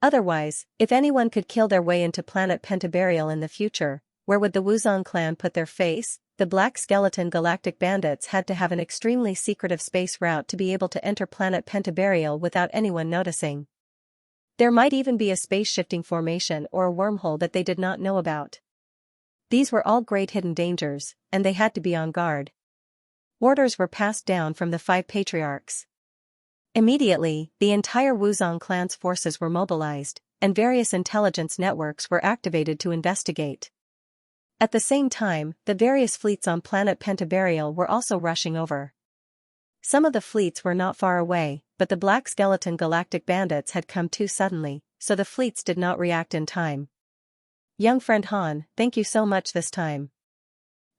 Otherwise, if anyone could kill their way into planet Pentaburial in the future, where would the Wuzong clan put their face? The black skeleton galactic bandits had to have an extremely secretive space route to be able to enter planet Pentaburial without anyone noticing. There might even be a space-shifting formation or a wormhole that they did not know about. These were all great hidden dangers, and they had to be on guard. Orders were passed down from the 5 patriarchs. Immediately, the entire Wuzong clan's forces were mobilized, and various intelligence networks were activated to investigate. At the same time, the various fleets on planet Pentaburial were also rushing over. Some of the fleets were not far away, but the Black Skeleton Galactic Bandits had come too suddenly, so the fleets did not react in time. Young friend Han, thank you so much this time.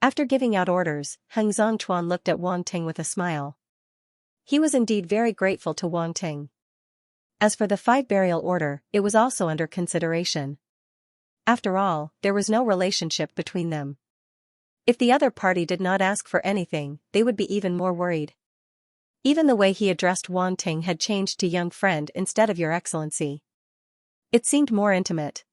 After giving out orders, Heng Zhongchuan looked at Wang Ting with a smile. He was indeed very grateful to Wang Ting. As for the 5 burial order, it was also under consideration. After all, there was no relationship between them. If the other party did not ask for anything, they would be even more worried. Even the way he addressed Wang Ting had changed to young friend instead of your excellency. It seemed more intimate.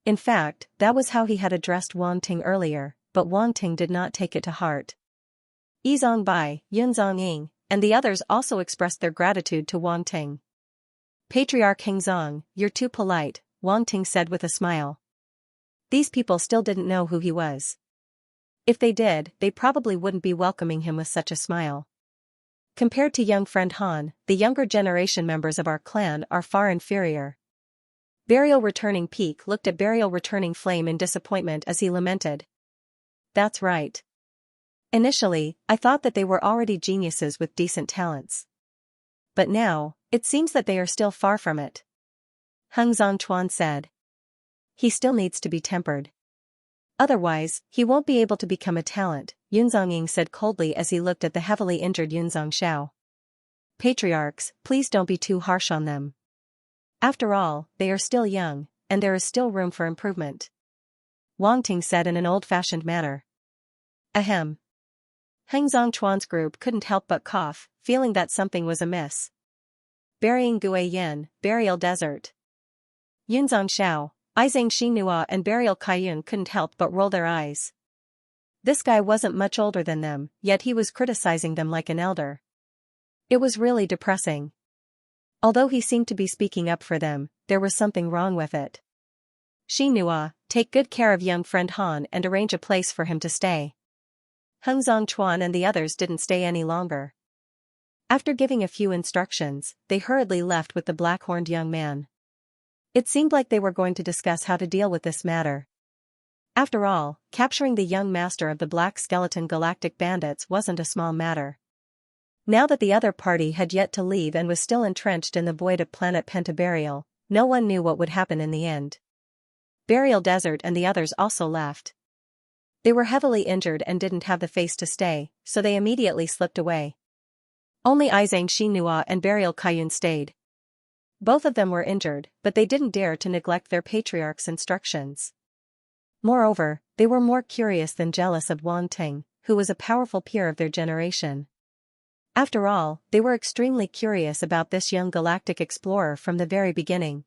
In fact, that was how he had addressed Wang Ting earlier, but Wang Ting did not take it to heart. Yi Zongbai, Yun Zongying, and the others also expressed their gratitude to Wang Ting. Patriarch Heng Zong, you're too polite, Wang Ting said with a smile. These people still didn't know who he was. If they did, they probably wouldn't be welcoming him with such a smile. Compared to young friend Han, the younger generation members of our clan are far inferior. Burial Returning Peak looked at Burial Returning Flame in disappointment as he lamented. That's right. Initially, I thought that they were already geniuses with decent talents. But now, it seems that they are still far from it. Heng Zhongchuan said. He still needs to be tempered. Otherwise, he won't be able to become a talent, Yun Zongying said coldly as he looked at the heavily injured Yun Zongxiao. Patriarchs, please don't be too harsh on them. After all, they are still young, and there is still room for improvement. Wang Ting said in an old-fashioned manner. Ahem. Heng Zhongchuan's group couldn't help but cough, feeling that something was amiss. Burying Gue Yin, Burial Desert. Yun Zongxiao, Izang Xinhua and Burial Kaiyun couldn't help but roll their eyes. This guy wasn't much older than them, yet he was criticizing them like an elder. It was really depressing. Although he seemed to be speaking up for them, there was something wrong with it. Xinhua, take good care of young friend Han and arrange a place for him to stay. Heng Zhongchuan and the others didn't stay any longer. After giving a few instructions, they hurriedly left with the black-horned young man. It seemed like they were going to discuss how to deal with this matter. After all, capturing the young master of the Black Skeleton Galactic Bandits wasn't a small matter. Now that the other party had yet to leave and was still entrenched in the void of planet Pentaburial, no one knew what would happen in the end. Burial Desert and the others also left. They were heavily injured and didn't have the face to stay, so they immediately slipped away. Only Izang Xinhua and Burial Kaiyun stayed. Both of them were injured, but they didn't dare to neglect their patriarch's instructions. Moreover, they were more curious than jealous of Wang Ting, who was a powerful peer of their generation. After all, they were extremely curious about this young galactic explorer from the very beginning.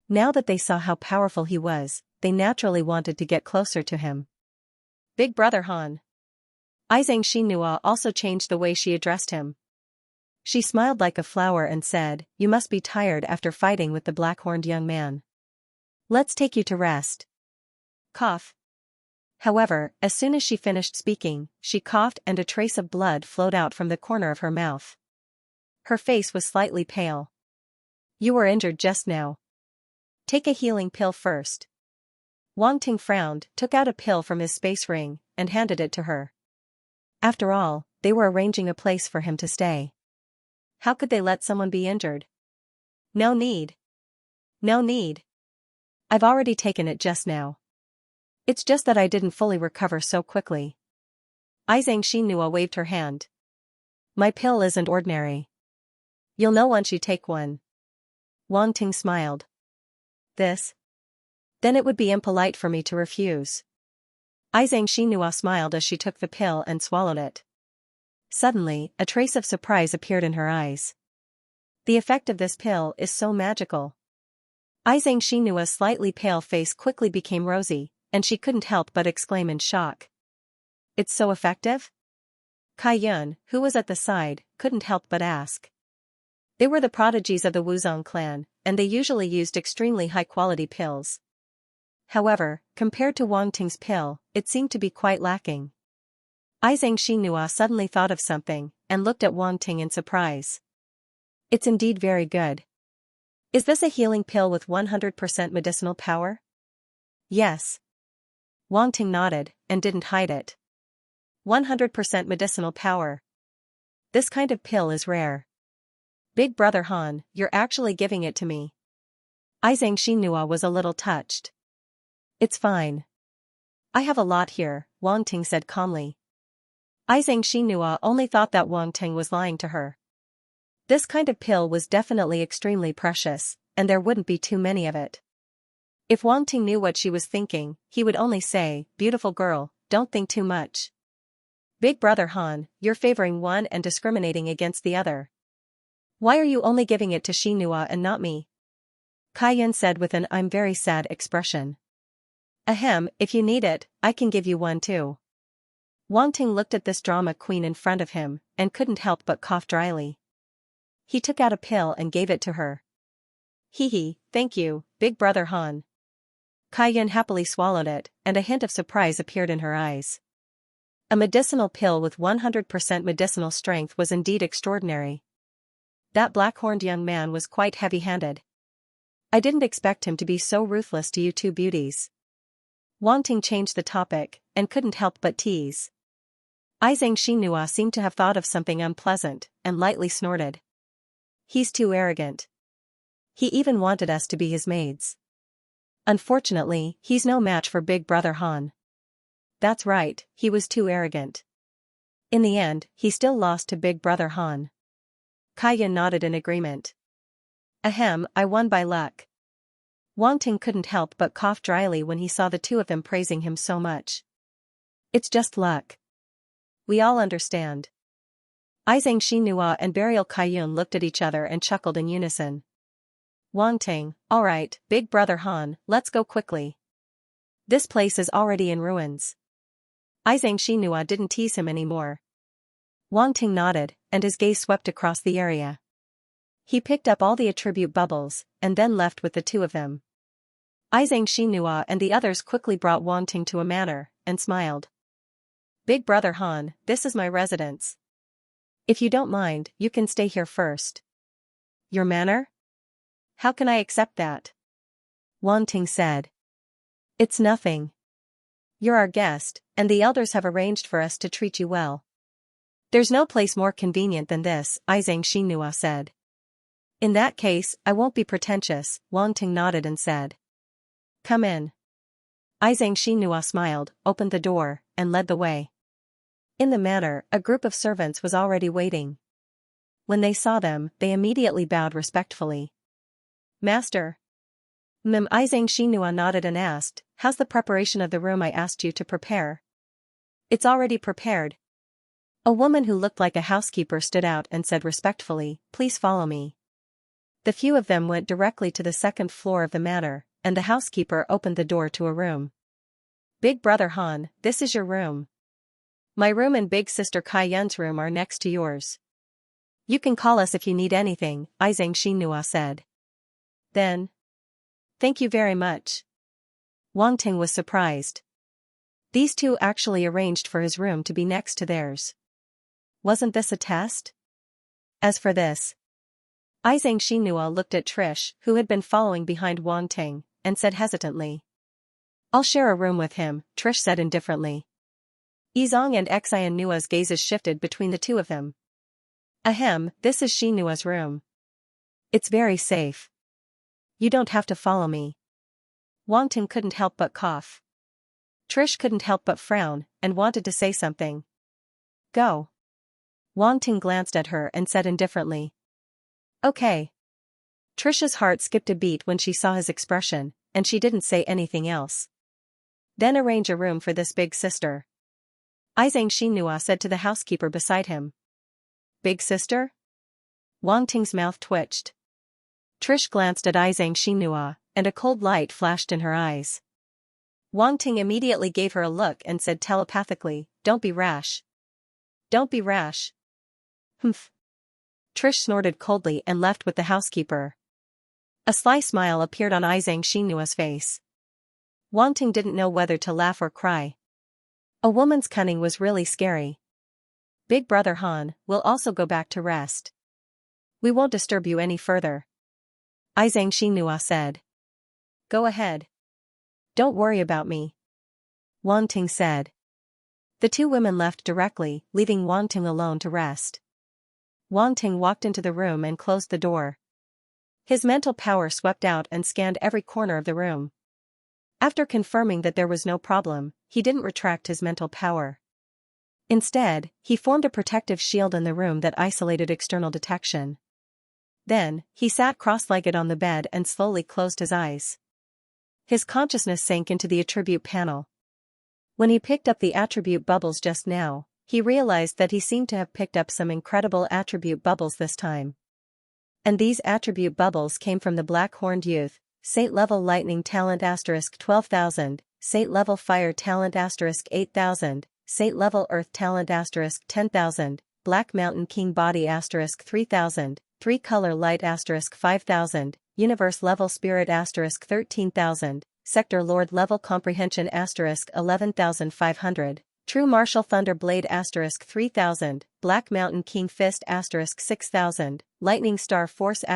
Now that they saw how powerful he was, they naturally wanted to get closer to him. Big Brother Han. Izang Xinhua also changed the way she addressed him. She smiled like a flower and said, "You must be tired after fighting with the black-horned young man. Let's take you to rest." Cough. However, as soon as she finished speaking, she coughed and a trace of blood flowed out from the corner of her mouth. Her face was slightly pale. "You were injured just now. Take a healing pill first." Wang Ting frowned, took out a pill from his space ring, and handed it to her. After all, they were arranging a place for him to stay. How could they let someone be injured? No need. No need. I've already taken it just now. It's just that I didn't fully recover so quickly. Izang Xinhua waved her hand. My pill isn't ordinary. You'll know once you take one. Wang Ting smiled. This? Then it would be impolite for me to refuse. Izang Xinhua smiled as she took the pill and swallowed it. Suddenly, a trace of surprise appeared in her eyes. The effect of this pill is so magical. Izang Xinua's slightly pale face quickly became rosy, and she couldn't help but exclaim in shock. It's so effective? Kaiyun, who was at the side, couldn't help but ask. They were the prodigies of the Wuzong clan, and they usually used extremely high-quality pills. However, compared to Wang Ting's pill, it seemed to be quite lacking. Izang Xinhua suddenly thought of something, and looked at Wang Ting in surprise. It's indeed very good. Is this a healing pill with 100% medicinal power? Yes. Wang Ting nodded, and didn't hide it. 100% medicinal power. This kind of pill is rare. Big brother Han, you're actually giving it to me. Xianxia was a little touched. It's fine. I have a lot here, Wang Ting said calmly. Xianxia only thought that Wang Ting was lying to her. This kind of pill was definitely extremely precious, and there wouldn't be too many of it. If Wang Ting knew what she was thinking, he would only say, "Beautiful girl, don't think too much." Big brother Han, you're favoring one and discriminating against the other. Why are you only giving it to Xinhua and not me? Kaiyan said with an "I'm very sad" expression. Ahem, if you need it, I can give you one too. Wang Ting looked at this drama queen in front of him, and couldn't help but cough dryly. He took out a pill and gave it to her. Hee, thank you, Big brother Han. Kaiyan happily swallowed it, and a hint of surprise appeared in her eyes. A medicinal pill with 100% medicinal strength was indeed extraordinary. That black-horned young man was quite heavy-handed. I didn't expect him to be so ruthless to you two beauties. Wang Ting changed the topic, and couldn't help but tease. Xianxia seemed to have thought of something unpleasant, and lightly snorted. He's too arrogant. He even wanted us to be his maids. Unfortunately, he's no match for Big brother Han. That's right, he was too arrogant. In the end, he still lost to Big brother Han. Kaiyan nodded in agreement. Ahem, I won by luck. Wang Ting couldn't help but cough dryly when he saw the two of them praising him so much. It's just luck. We all understand. Xianxia and Burial Kaiyan looked at each other and chuckled in unison. Wang Ting, all right, Big brother Han, let's go quickly. This place is already in ruins. Xianxia didn't tease him anymore. Wang Ting nodded, and his gaze swept across the area. He picked up all the attribute bubbles, and then left with the two of them. Xianxia and the others quickly brought Wang Ting to a manor, and smiled. Big brother Han, this is my residence. If you don't mind, you can stay here first. Your manor? How can I accept that? Wang Ting said. It's nothing. You're our guest, and the elders have arranged for us to treat you well. There's no place more convenient than this, Xianxia said. In that case, I won't be pretentious, Wang Ting nodded and said. Come in. Xianxia smiled, opened the door, and led the way. In the manor, a group of servants was already waiting. When they saw them, they immediately bowed respectfully. Master. Xianxia nodded and asked, how's the preparation of the room I asked you to prepare? It's already prepared. A woman who looked like a housekeeper stood out and said respectfully, please follow me. The few of them went directly to the second floor of the manor, and the housekeeper opened the door to a room. Big brother Han, this is your room. My room and big sister Kaiyan's room are next to yours. You can call us if you need anything, Xianxia said. Then. Thank you very much. Wang Ting was surprised. These two actually arranged for his room to be next to theirs. Wasn't this a test? As for this. Xianxia looked at Trish, who had been following behind Wang Ting, and said hesitantly. I'll share a room with him, Trish said indifferently. Yizong and Xianxia's gazes shifted between the two of them. Ahem, this is Xinhua's room. It's very safe. You don't have to follow me. Wang Ting couldn't help but cough. Trish couldn't help but frown, and wanted to say something. Go. Wang Ting glanced at her and said indifferently. Okay. Trish's heart skipped a beat when she saw his expression, and she didn't say anything else. Then arrange a room for this big sister. Xianxia said to the housekeeper beside him. Big sister? Wang Ting's mouth twitched. Trish glanced at Xianxia, and a cold light flashed in her eyes. Wang Ting immediately gave her a look and said telepathically, don't be rash. Don't be rash. Humph. Trish snorted coldly and left with the housekeeper. A sly smile appeared on Xianxia's face. Wang Ting didn't know whether to laugh or cry. A woman's cunning was really scary. Big brother Han, will also go back to rest. We won't disturb you any further. Xianxia said. Go ahead. Don't worry about me. Wanting said. The two women left directly, leaving Wanting alone to rest. Wanting walked into the room and closed the door. His mental power swept out and scanned every corner of the room. After confirming that there was no problem, he didn't retract his mental power. Instead, he formed a protective shield in the room that isolated external detection. Then, he sat cross-legged on the bed and slowly closed his eyes. His consciousness sank into the attribute panel. When he picked up the attribute bubbles just now, he realized that he seemed to have picked up some incredible attribute bubbles this time. And these attribute bubbles came from the Black-Horned Youth, Saint-level Lightning Talent * 12,000, Saint-level Fire Talent * 8,000, Saint-level Earth Talent * 10,000, Black Mountain King Body * 3,000, 3-color Light * 5,000, Universe Level Spirit * 13,000, Sector Lord Level Comprehension * 11,500, True Martial Thunder Blade * 3,000, Black Mountain King Fist * 6,000, Lightning Star Force *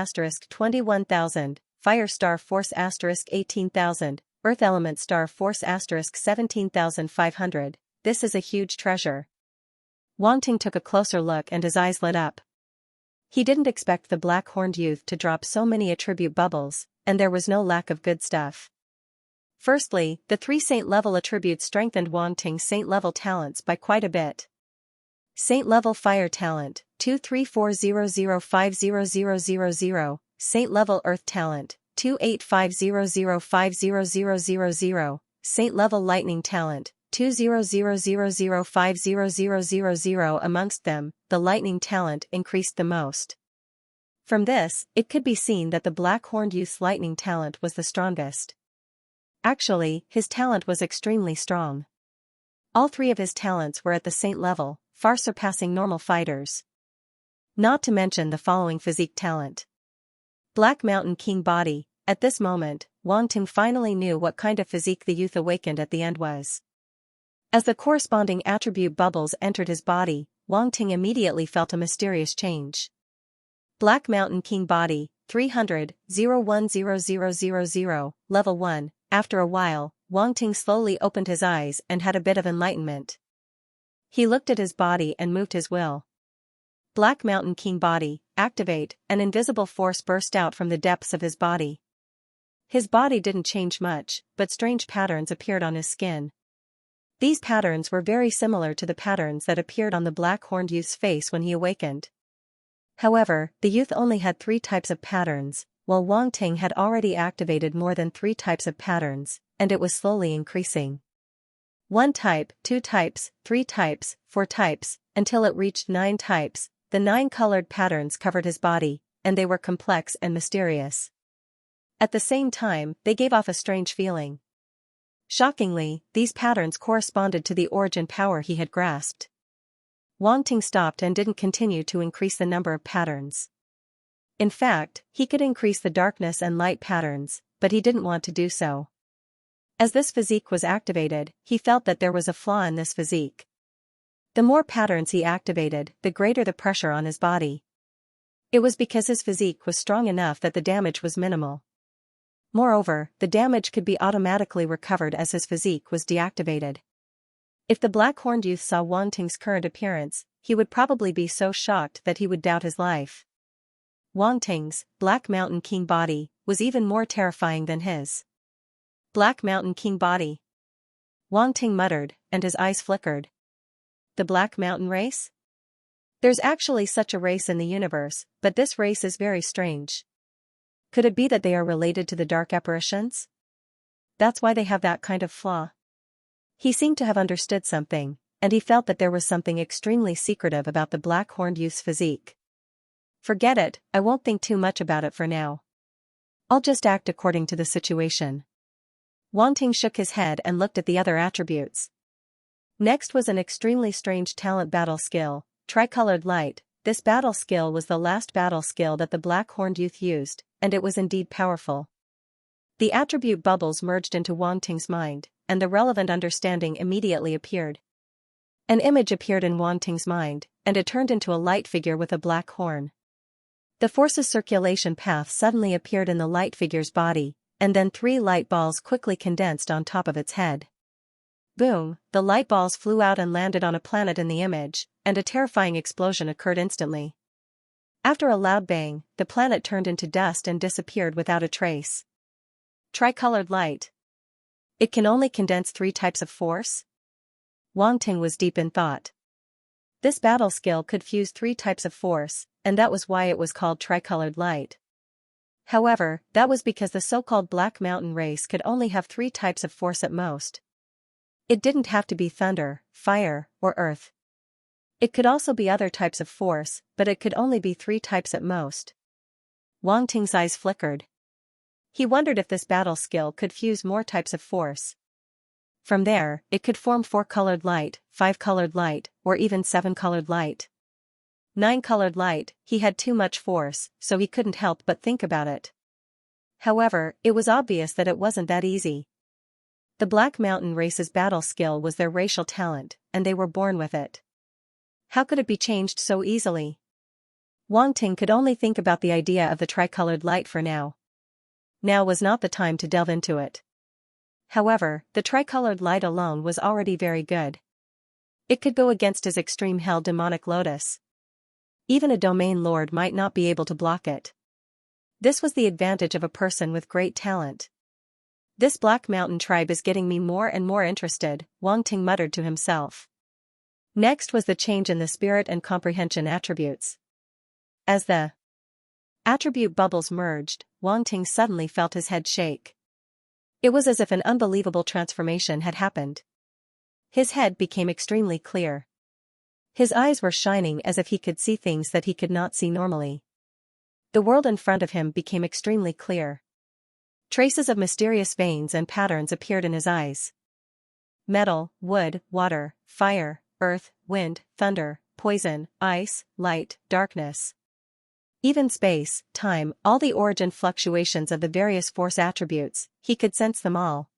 21,000, Fire Star Force * 18,000, Earth Element Star Force * 17,500. This is a huge treasure. Wanting took a closer look and his eyes lit up. He didn't expect the Black-Horned Youth to drop so many attribute bubbles, and there was no lack of good stuff. Firstly, the 3 Saint-level attributes strengthened Wanting's Saint-level talents by quite a bit. Saint-level Fire Talent, 23400500000, Saint-level Earth Talent, 2850050000, Saint-level Lightning Talent, 20000500000. Amongst them, the Lightning Talent increased the most. From this, it could be seen that the Black-Horned Youth's Lightning Talent was the strongest. Actually, his talent was extremely strong. All 3 of his talents were at the Saint level, far surpassing normal fighters. Not to mention the following physique talent. Black Mountain King Body. At this moment, Wanting finally knew what kind of physique the youth awakened at the end was. As the corresponding attribute bubbles entered his body, Wanting immediately felt a mysterious change. Black Mountain King Body, 300-010000, Level 1. After a while, Wanting slowly opened his eyes and had a bit of enlightenment. He looked at his body and moved his will. Black Mountain King Body, activate. An invisible force burst out from the depths of his body. His body didn't change much, but strange patterns appeared on his skin. These patterns were very similar to the patterns that appeared on the Black-Horned Youth's face when he awakened. However, the youth only had 3 types of patterns, while Wanting had already activated more than 3 types of patterns, and it was slowly increasing. 1 type, 2 types, 3 types, 4 types, until it reached 9 types. The 9 colored patterns covered his body, and they were complex and mysterious. At the same time, they gave off a strange feeling. Shockingly, these patterns corresponded to the origin power he had grasped. Wanting stopped and didn't continue to increase the number of patterns. In fact, he could increase the darkness and light patterns, but he didn't want to do so. As this physique was activated, he felt that there was a flaw in this physique. The more patterns he activated, the greater the pressure on his body. It was because his physique was strong enough that the damage was minimal. Moreover, the damage could be automatically recovered as his physique was deactivated. If the Black-Horned Youth saw Wanting's current appearance, he would probably be so shocked that he would doubt his life. Wanting's Black Mountain King Body was even more terrifying than his. Black Mountain King Body. Wanting muttered, and his eyes flickered. The Black Mountain race? There's actually such a race in the universe, but this race is very strange. Could it be that they are related to the dark apparitions? That's why they have that kind of flaw. He seemed to have understood something, and he felt that there was something extremely secretive about the Black-Horned Youth's physique. Forget it, I won't think too much about it for now. I'll just act according to the situation. Wanting shook his head and looked at the other attributes. Next was an extremely strange talent battle skill, Tricolored Light. This battle skill was the last battle skill that the Black-Horned Youth used, and it was indeed powerful. The attribute bubbles merged into Wanting's mind, and the relevant understanding immediately appeared. An image appeared in Wanting's mind, and it turned into a light figure with a black horn. The force's circulation path suddenly appeared in the light figure's body, and then 3 light balls quickly condensed on top of its head. Boom, the light balls flew out and landed on a planet in the image, and a terrifying explosion occurred instantly. After a loud bang, the planet turned into dust and disappeared without a trace. Tricolored light. It can only condense 3 types of force? Wang Ting was deep in thought. This battle skill could fuse 3 types of force, and that was why it was called tricolored light. However, that was because the so-called Black Mountain race could only have 3 types of force at most. It didn't have to be thunder, fire, or earth. It could also be other types of force, but it could only be 3 types at most. Wang Ting's eyes flickered. He wondered if this battle skill could fuse more types of force. From there, it could form 4-colored light, 5-colored light, or even 7-colored light. 9-colored light, he had too much force, so he couldn't help but think about it. However, it was obvious that it wasn't that easy. The Black Mountain race's battle skill was their racial talent, and they were born with it. How could it be changed so easily? Wang Ting could only think about the idea of the tricolored light for now. Now was not the time to delve into it. However, the tricolored light alone was already very good. It could go against his extreme hell demonic lotus. Even a domain lord might not be able to block it. This was the advantage of a person with great talent. This Black Mountain tribe is getting me more and more interested, Wang Ting muttered to himself. Next was the change in the spirit and comprehension attributes. As the attribute bubbles merged, Wang Ting suddenly felt his head shake. It was as if an unbelievable transformation had happened. His head became extremely clear. His eyes were shining as if he could see things that he could not see normally. The world in front of him became extremely clear. Traces of mysterious veins and patterns appeared in his eyes. Metal, wood, water, fire, earth, wind, thunder, poison, ice, light, darkness. Even space, time, all the origin fluctuations of the various force attributes, he could sense them all.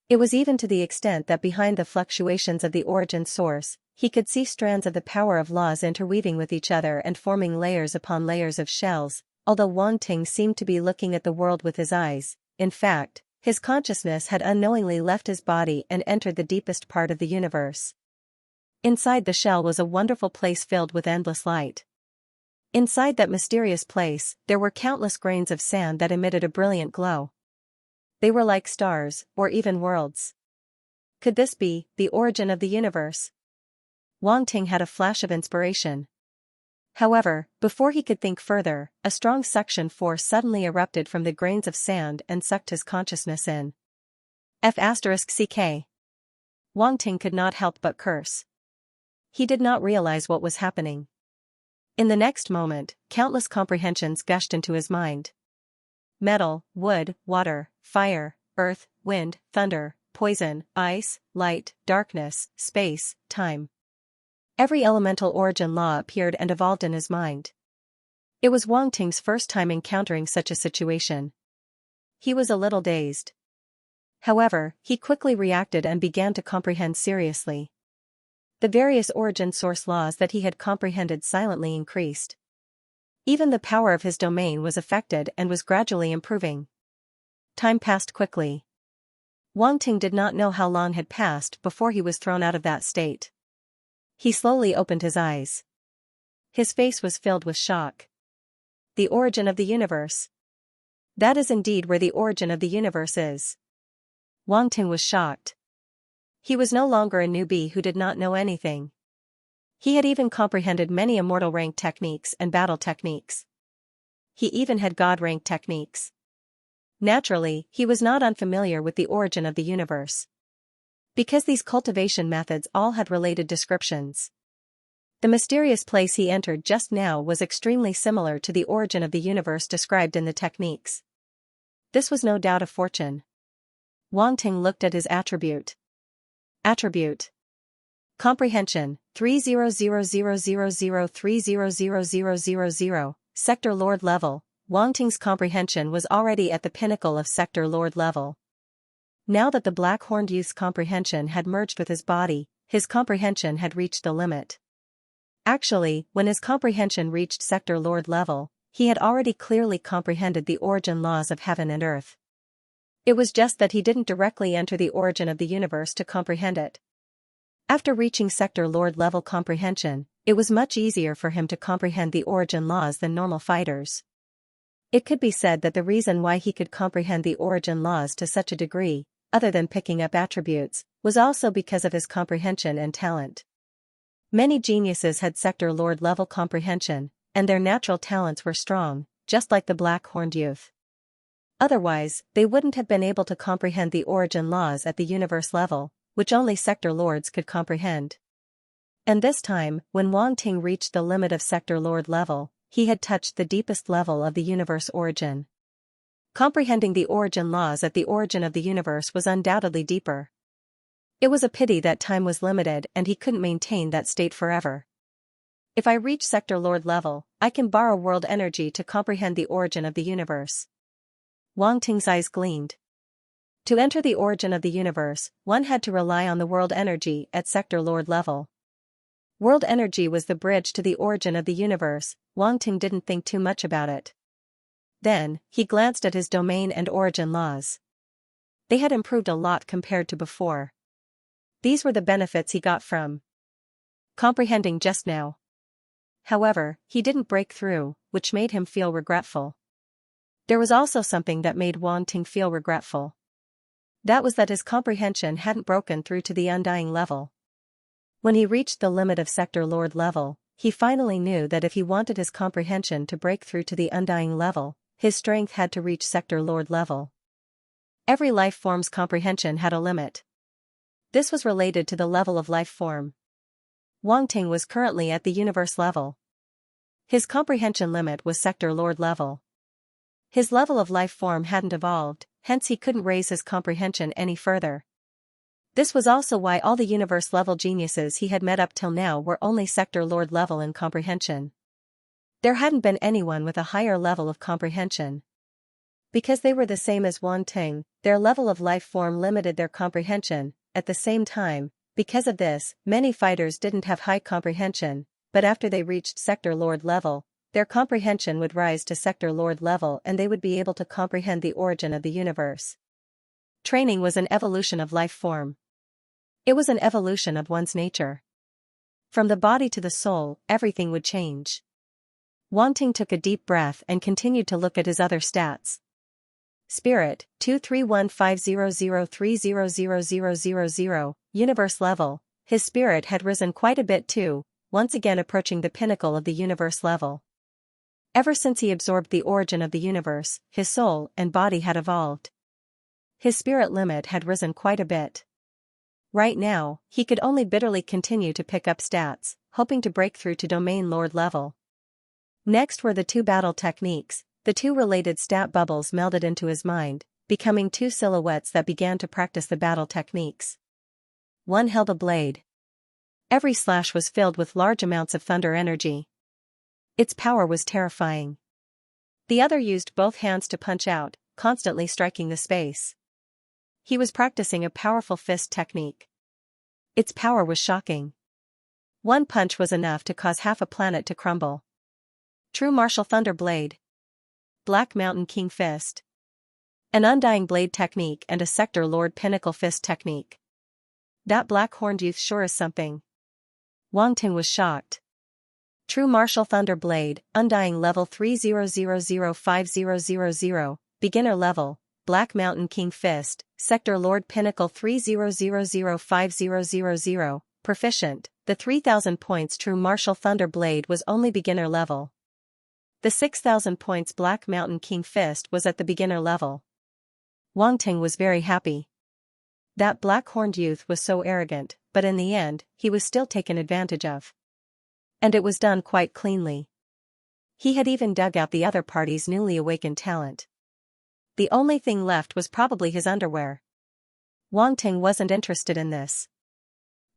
It was even to the extent that behind the fluctuations of the origin source, he could see strands of the power of laws interweaving with each other and forming layers upon layers of shells. Although Wang Ting seemed to be looking at the world with his eyes, in fact, his consciousness had unknowingly left his body and entered the deepest part of the universe. Inside the shell was a wonderful place filled with endless light. Inside that mysterious place, there were countless grains of sand that emitted a brilliant glow. They were like stars, or even worlds. Could this be the origin of the universe? Wang Ting had a flash of inspiration. However, before he could think further, a strong suction force suddenly erupted from the grains of sand and sucked his consciousness in. F***ck. Wang Ting could not help but curse. He did not realize what was happening. In the next moment, countless comprehensions gushed into his mind. Metal, wood, water, fire, earth, wind, thunder, poison, ice, light, darkness, space, time. Every elemental origin law appeared and evolved in his mind. It was Wang Ting's first time encountering such a situation. He was a little dazed. However, he quickly reacted and began to comprehend seriously. The various origin source laws that he had comprehended silently increased. Even the power of his domain was affected and was gradually improving. Time passed quickly. Wang Ting did not know how long had passed before he was thrown out of that state. He slowly opened his eyes. His face was filled with shock. The origin of the universe. That is indeed where the origin of the universe is. Wang Ting was shocked. He was no longer a newbie who did not know anything. He had even comprehended many immortal rank techniques and battle techniques. He even had god rank techniques. Naturally, he was not unfamiliar with the origin of the universe. Because these cultivation methods all had related descriptions. The mysterious place he entered just now was extremely similar to the origin of the universe described in the techniques. This was no doubt a fortune. Wang Ting looked at his attribute. Attribute. Comprehension, 3000003000000. Sector Lord level. Wang Ting's comprehension was already at the pinnacle of Sector Lord level. Now that the black-horned youth's comprehension had merged with his body, his comprehension had reached the limit. Actually, when his comprehension reached Sector Lord level, he had already clearly comprehended the origin laws of heaven and earth. It was just that he didn't directly enter the origin of the universe to comprehend it. After reaching Sector Lord level comprehension, it was much easier for him to comprehend the origin laws than normal fighters. It could be said that the reason why he could comprehend the origin laws to such a degree, other than picking up attributes, was also because of his comprehension and talent. Many geniuses had Sector Lord level comprehension, and their natural talents were strong, just like the black-horned youth. Otherwise, they wouldn't have been able to comprehend the origin laws at the universe level, which only Sector Lords could comprehend. And this time, when Wang Ting reached the limit of Sector Lord level, he had touched the deepest level of the universe origin. Comprehending the origin laws at the origin of the universe was undoubtedly deeper. It was a pity that time was limited and he couldn't maintain that state forever. If I reach Sector Lord level, I can borrow world energy to comprehend the origin of the universe. Wang Ting's eyes gleamed. To enter the origin of the universe, one had to rely on the world energy at Sector Lord level. World energy was the bridge to the origin of the universe. Wang Ting didn't think too much about it. Then, he glanced at his domain and origin laws. They had improved a lot compared to before. These were the benefits he got from comprehending just now. However, he didn't break through, which made him feel regretful. There was also something that made Wang Ting feel regretful. That was that his comprehension hadn't broken through to the undying level. When he reached the limit of Sector Lord level, he finally knew that if he wanted his comprehension to break through to the undying level, his strength had to reach Sector Lord level. Every life form's comprehension had a limit. This was related to the level of life form. Wang Ting was currently at the universe level. His comprehension limit was Sector Lord level. His level of life form hadn't evolved, hence he couldn't raise his comprehension any further. This was also why all the universe-level geniuses he had met up till now were only Sector Lord level in comprehension. There hadn't been anyone with a higher level of comprehension. Because they were the same as Wang Ting, their level of life form limited their comprehension. At the same time, because of this, many fighters didn't have high comprehension, but after they reached Sector Lord level, their comprehension would rise to Sector Lord level and they would be able to comprehend the origin of the universe. Training was an evolution of life form. It was an evolution of one's nature. From the body to the soul, everything would change. Wang Ting took a deep breath and continued to look at his other stats. Spirit, 2315003000000, universe level. His spirit had risen quite a bit too, once again approaching the pinnacle of the universe level. Ever since he absorbed the origin of the universe, his soul and body had evolved. His spirit limit had risen quite a bit. Right now, he could only bitterly continue to pick up stats, hoping to break through to domain lord level. Next were the two battle techniques. The two related stat bubbles melded into his mind, becoming two silhouettes that began to practice the battle techniques. One held a blade. Every slash was filled with large amounts of thunder energy. Its power was terrifying. The other used both hands to punch out, constantly striking the space. He was practicing a powerful fist technique. Its power was shocking. One punch was enough to cause half a planet to crumble. True martial thunder blade. Black Mountain King fist. An undying blade technique and a Sector Lord pinnacle fist technique. That black-horned youth sure is something. Wang Ting was shocked. True martial thunder blade, undying level 30005000, beginner level, Black Mountain King fist, Sector Lord pinnacle 30005000, proficient. The 3000 points true martial thunder blade was only beginner level. The 6000 points Black Mountain King fist was at the beginner level. Wang Ting was very happy. That black-horned youth was so arrogant, but in the end, he was still taken advantage of. And it was done quite cleanly. He had even dug out the other party's newly awakened talent. The only thing left was probably his underwear. Wang Ting wasn't interested in this.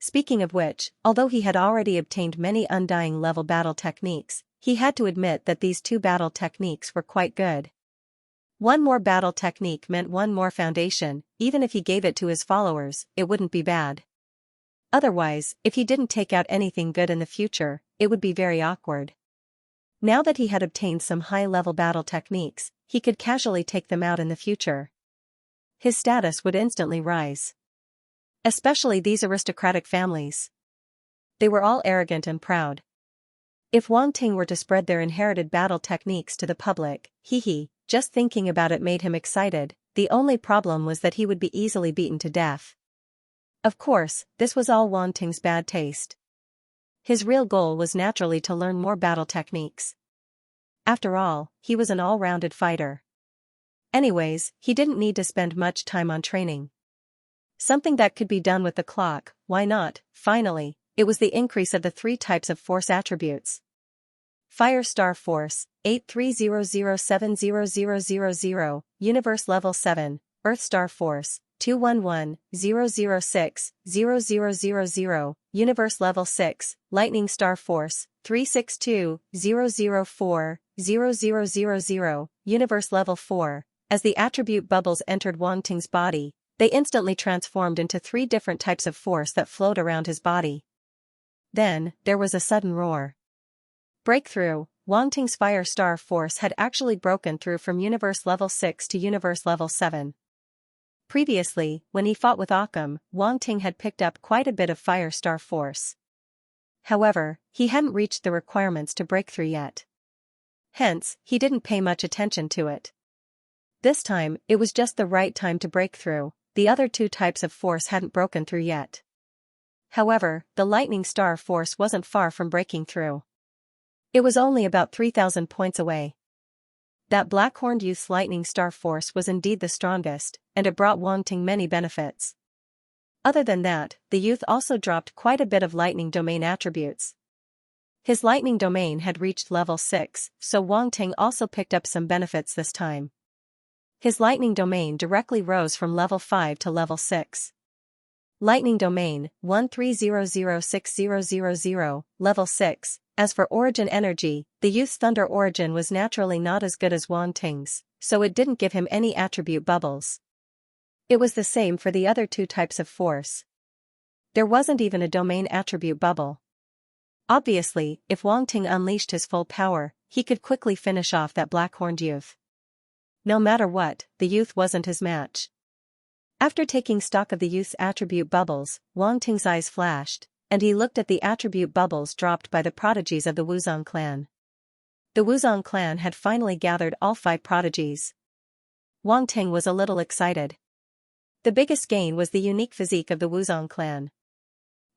Speaking of which, although he had already obtained many undying level battle techniques, he had to admit that these two battle techniques were quite good. One more battle technique meant one more foundation. Even if he gave it to his followers, it wouldn't be bad. Otherwise, if he didn't take out anything good in the future, it would be very awkward. Now that he had obtained some high-level battle techniques, he could casually take them out in the future. His status would instantly rise. Especially these aristocratic families. They were all arrogant and proud. If Wang Ting were to spread their inherited battle techniques to the public, just thinking about it made him excited. The only problem was that he would be easily beaten to death. Of course, this was all Wang Ting's bad taste. His real goal was naturally to learn more battle techniques. After all, he was an all-rounded fighter. Anyways, he didn't need to spend much time on training. Something that could be done with the clock, why not? Finally, it was the increase of the 3 types of force attributes. Fire Star Force, 83007000, Universe Level 7, Earth Star Force, 2110060000, Universe Level 6, Lightning Star Force, 3620040000, Universe Level 4. As the attribute bubbles entered Wang Ting's body, they instantly transformed into 3 different types of force that flowed around his body. Then, there was a sudden roar. Breakthrough. Wang Ting's Fire Star Force had actually broken through from Universe Level 6 to Universe Level 7. Previously, when he fought with Occam, Wang Ting had picked up quite a bit of Fire Star Force. However, he hadn't reached the requirements to break through yet. Hence, he didn't pay much attention to it. This time, it was just the right time to break through. The other 2 types of force hadn't broken through yet. However, the Lightning Star Force wasn't far from breaking through. It was only about 3,000 points away. That Black-Horned Youth's Lightning Star Force was indeed the strongest, and it brought Wang Ting many benefits. Other than that, the youth also dropped quite a bit of lightning domain attributes. His lightning domain had reached level 6, so Wang Ting also picked up some benefits this time. His lightning domain directly rose from level 5 to level 6. Lightning domain, 13006000, level 6. As for origin energy, the youth's thunder origin was naturally not as good as Wang Ting's, so it didn't give him any attribute bubbles. It was the same for the other 2 types of force. There wasn't even a domain attribute bubble. Obviously, if Wang Ting unleashed his full power, he could quickly finish off that Black-Horned Youth. No matter what, the youth wasn't his match. After taking stock of the youth's attribute bubbles, Wang Ting's eyes flashed, and he looked at the attribute bubbles dropped by the prodigies of the Wuzong clan. The Wuzong clan had finally gathered all 5 prodigies. Wang Ting was a little excited. The biggest gain was the unique physique of the Wuzong clan.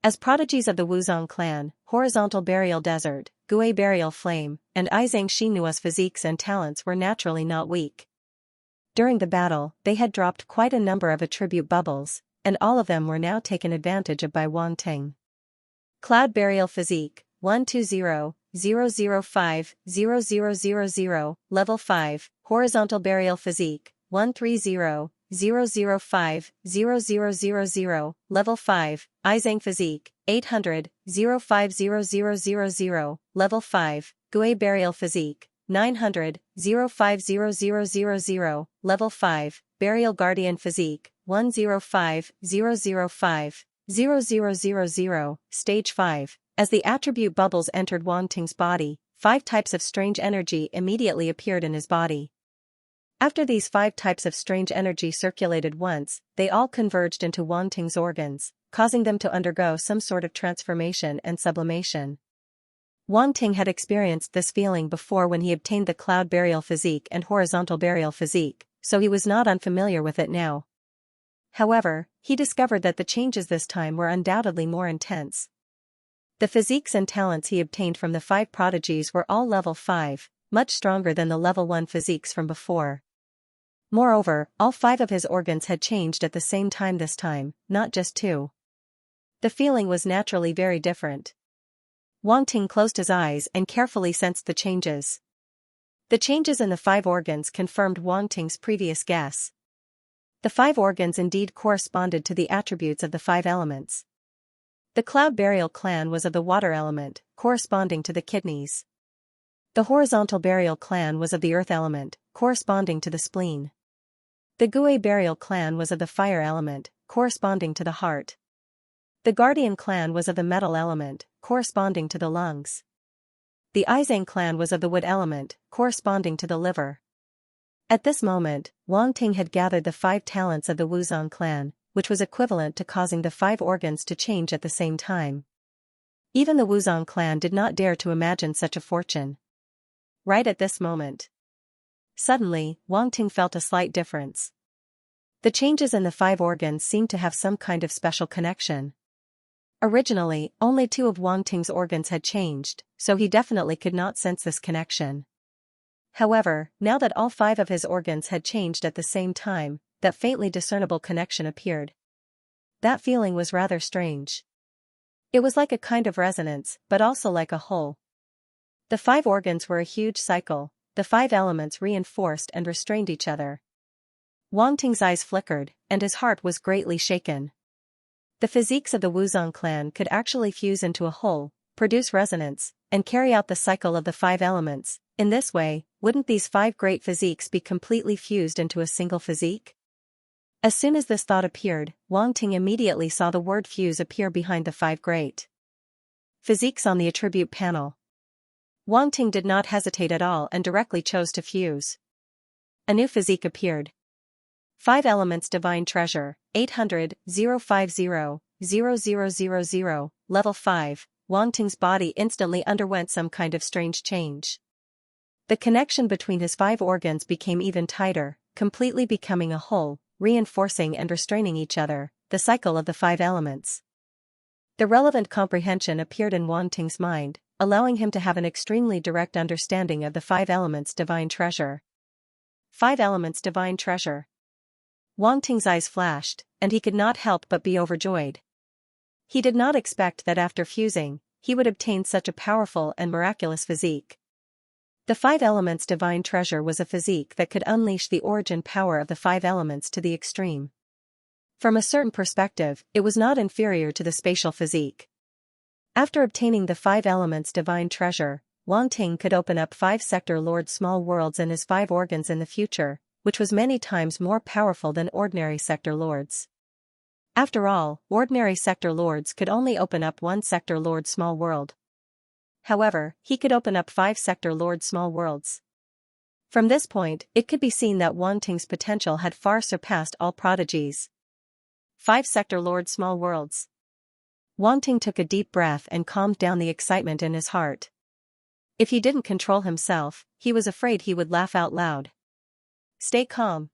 As prodigies of the Wuzong clan, Horizontal Burial Desert, Gui Burial Flame, and Xianxia's physiques and talents were naturally not weak. During the battle, they had dropped quite a number of attribute bubbles, and all of them were now taken advantage of by Wang Ting. Cloud Burial Physique, 120-005-0000, Level 5, Horizontal Burial Physique, 130-005-0000, Level 5, Izang Physique, 800-0500000, Level 5, Gui Burial Physique, 900-0500000, Level 5, Burial Guardian Physique, 105-005-0000, Stage 5. As the attribute bubbles entered Wang Ting's body, 5 types of strange energy immediately appeared in his body. After these 5 types of strange energy circulated once, they all converged into Wang Ting's organs, causing them to undergo some sort of transformation and sublimation. Wang Ting had experienced this feeling before when he obtained the Cloud Burial Physique and Horizontal Burial Physique, so he was not unfamiliar with it now. However, he discovered that the changes this time were undoubtedly more intense. The physiques and talents he obtained from the 5 prodigies were all level 5, much stronger than the level 1 physiques from before. Moreover, all 5 of his organs had changed at the same time this time, not just 2. The feeling was naturally very different. Wang Ting closed his eyes and carefully sensed the changes. The changes in the 5 organs confirmed Wang Ting's previous guess. The 5 organs indeed corresponded to the attributes of the 5 elements. The Cloud Burial clan was of the water element, corresponding to the kidneys. The Horizontal Burial clan was of the earth element, corresponding to the spleen. The Gui Burial clan was of the fire element, corresponding to the heart. The Guardian clan was of the metal element, corresponding to the lungs. The Izang clan was of the wood element, corresponding to the liver. At this moment, Wang Ting had gathered the 5 talents of the Wuzong clan, which was equivalent to causing the 5 organs to change at the same time. Even the Wuzong clan did not dare to imagine such a fortune. Right at this moment. Suddenly, Wang Ting felt a slight difference. The changes in the 5 organs seemed to have some kind of special connection. Originally, only 2 of Wang Ting's organs had changed, so he definitely could not sense this connection. However, now that all 5 of his organs had changed at the same time, that faintly discernible connection appeared. That feeling was rather strange. It was like a kind of resonance, but also like a whole. The 5 organs were a huge cycle, the 5 elements reinforced and restrained each other. Wang Ting's eyes flickered, and his heart was greatly shaken. The physiques of the Wuzong clan could actually fuse into a whole, produce resonance, and carry out the cycle of the 5 elements. In this way, wouldn't these 5 great physiques be completely fused into a single physique? As soon as this thought appeared, Wang Ting immediately saw the word fuse appear behind the 5 great physiques on the attribute panel. Wang Ting did not hesitate at all and directly chose to fuse. A new physique appeared. 5 elements divine treasure, 800-050-0000, level 5. Wang Ting's body instantly underwent some kind of strange change. The connection between his 5 organs became even tighter, completely becoming a whole, reinforcing and restraining each other, the cycle of the 5 elements. The relevant comprehension appeared in Wang Ting's mind, allowing him to have an extremely direct understanding of the 5 elements divine treasure. 5 elements divine treasure. Wang Ting's eyes flashed, and he could not help but be overjoyed. He did not expect that after fusing, he would obtain such a powerful and miraculous physique. The 5 elements divine treasure was a physique that could unleash the origin power of the 5 elements to the extreme. From a certain perspective, it was not inferior to the spatial physique. After obtaining the 5 elements divine treasure, Wang Ting could open up 5 sector lord small worlds in his 5 organs in the future, which was many times more powerful than ordinary sector lords. After all, ordinary sector lords could only open up 1 sector lord small world. However, he could open up 5 sector lord small worlds. From this point, it could be seen that Wang Ting's potential had far surpassed all prodigies. 5 sector lord small worlds. Wang Ting took a deep breath and calmed down the excitement in his heart. If he didn't control himself, he was afraid he would laugh out loud. Stay calm.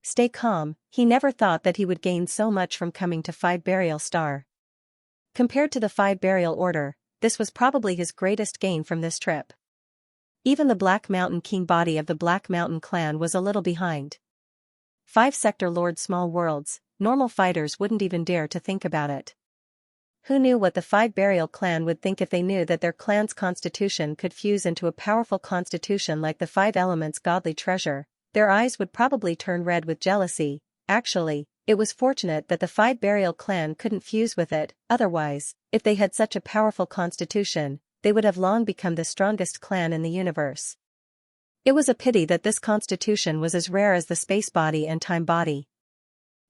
Stay calm. He never thought that he would gain so much from coming to 5 burial star. Compared to the 5 burial order, this was probably his greatest gain from this trip. Even the Black Mountain King body of the Black Mountain clan was a little behind. 5 sector lord small worlds, normal fighters wouldn't even dare to think about it. Who knew what the 5 burial clan would think if they knew that their clan's constitution could fuse into a powerful constitution like the 5 elements godly treasure? Their eyes would probably turn red with jealousy. Actually, it was fortunate that the 5 burial clan couldn't fuse with it, otherwise, if they had such a powerful constitution, they would have long become the strongest clan in the universe. It was a pity that this constitution was as rare as the space body and time body.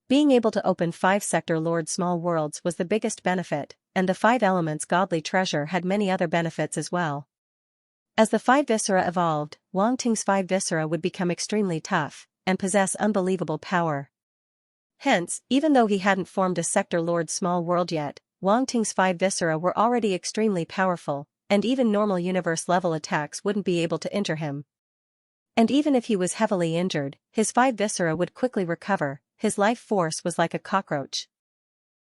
Being able to open 5 sector lord small worlds was the biggest benefit, and the 5 elements godly treasure had many other benefits as well. As the 5 viscera evolved, Wang Ting's 5 viscera would become extremely tough, and possess unbelievable power. Hence, even though he hadn't formed a sector lord small world yet, Wang Ting's 5 viscera were already extremely powerful, and even normal universe level attacks wouldn't be able to injure him. And even if he was heavily injured, his 5 viscera would quickly recover. His life force was like a cockroach.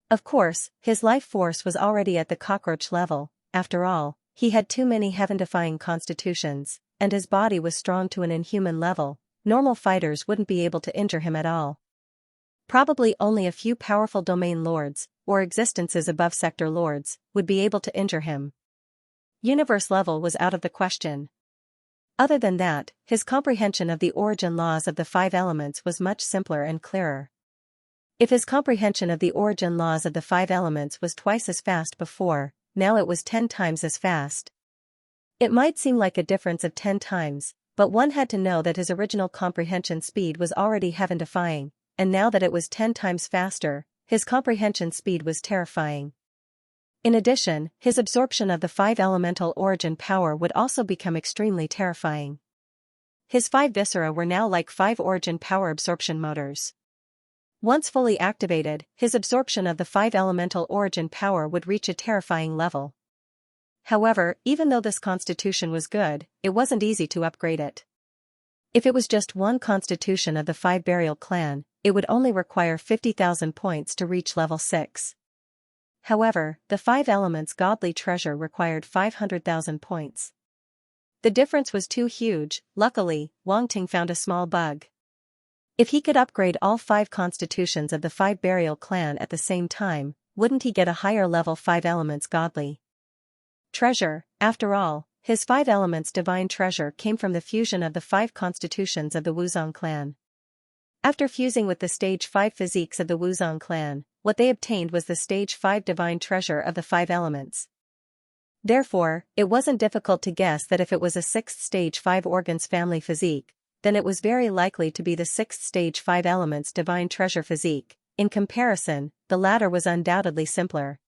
Of course, his life force was already at the cockroach level. After all, he had too many heaven-defying constitutions, and his body was strong to an inhuman level. Normal fighters wouldn't be able to injure him at all. Probably only a few powerful domain lords, or existences above sector lords, would be able to injure him. Universe level was out of the question. Other than that, his comprehension of the origin laws of the 5 elements was much simpler and clearer. If his comprehension of the origin laws of the 5 elements was twice as fast before, now it was 10 times as fast. It might seem like a difference of 10 times, but one had to know that his original comprehension speed was already heaven-defying, and now that it was 10 times faster, his comprehension speed was terrifying. In addition, his absorption of the 5-elemental origin power would also become extremely terrifying. His 5 viscera were now like 5 origin power absorption motors. Once fully activated, his absorption of the 5-elemental origin power would reach a terrifying level. However, even though this constitution was good, it wasn't easy to upgrade it. If it was just one constitution of the 5 burial clan, it would only require 50,000 points to reach level 6. However, the 5 elements godly treasure required 500,000 points. The difference was too huge. Luckily, Wang Ting found a small bug. If he could upgrade all 5 constitutions of the 5 burial clan at the same time, wouldn't he get a higher level 5 elements godly treasure? After all, his 5 elements divine treasure came from the fusion of the 5 constitutions of the Wuzong clan. After fusing with the stage 5 physiques of the Wuzong clan, what they obtained was the stage 5 divine treasure of the 5 elements. Therefore, it wasn't difficult to guess that if it was a 6th stage 5 organs family physique, then it was very likely to be the 6th stage 5 elements divine treasure physique. In comparison, the latter was undoubtedly simpler.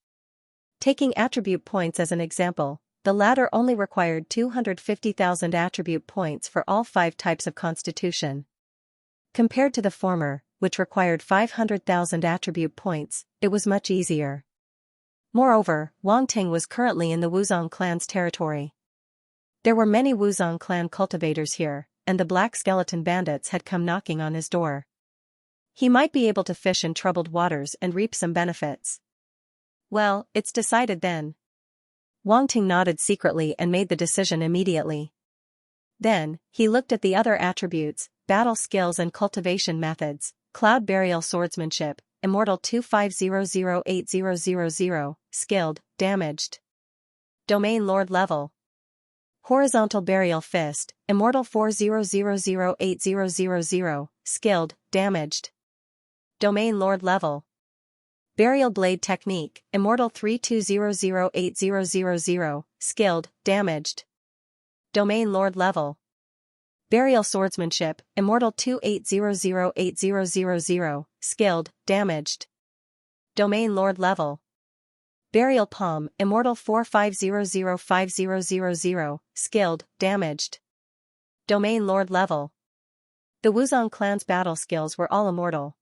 Taking attribute points as an example, the latter only required 250,000 attribute points for all 5 types of constitution. Compared to the former, which required 500,000 attribute points, it was much easier. Moreover, Wang Ting was currently in the Wuzong clan's territory. There were many Wuzong clan cultivators here, and the black skeleton bandits had come knocking on his door. He might be able to fish in troubled waters and reap some benefits. Well, it's decided then. Wang Ting nodded secretly and made the decision immediately. Then, he looked at the other attributes, battle skills and cultivation methods, cloud burial swordsmanship, immortal 25008000, skilled, damaged. Domain lord level. Horizontal burial fist, immortal 40008000, skilled, damaged. Domain lord level. Burial blade technique, immortal 32008000, skilled, damaged. Domain lord level. Burial swordsmanship, immortal 28008000, skilled, damaged. Domain lord level. Burial palm, immortal 45005000, skilled, damaged. Domain lord level. The Wuzong clan's battle skills were all immortal.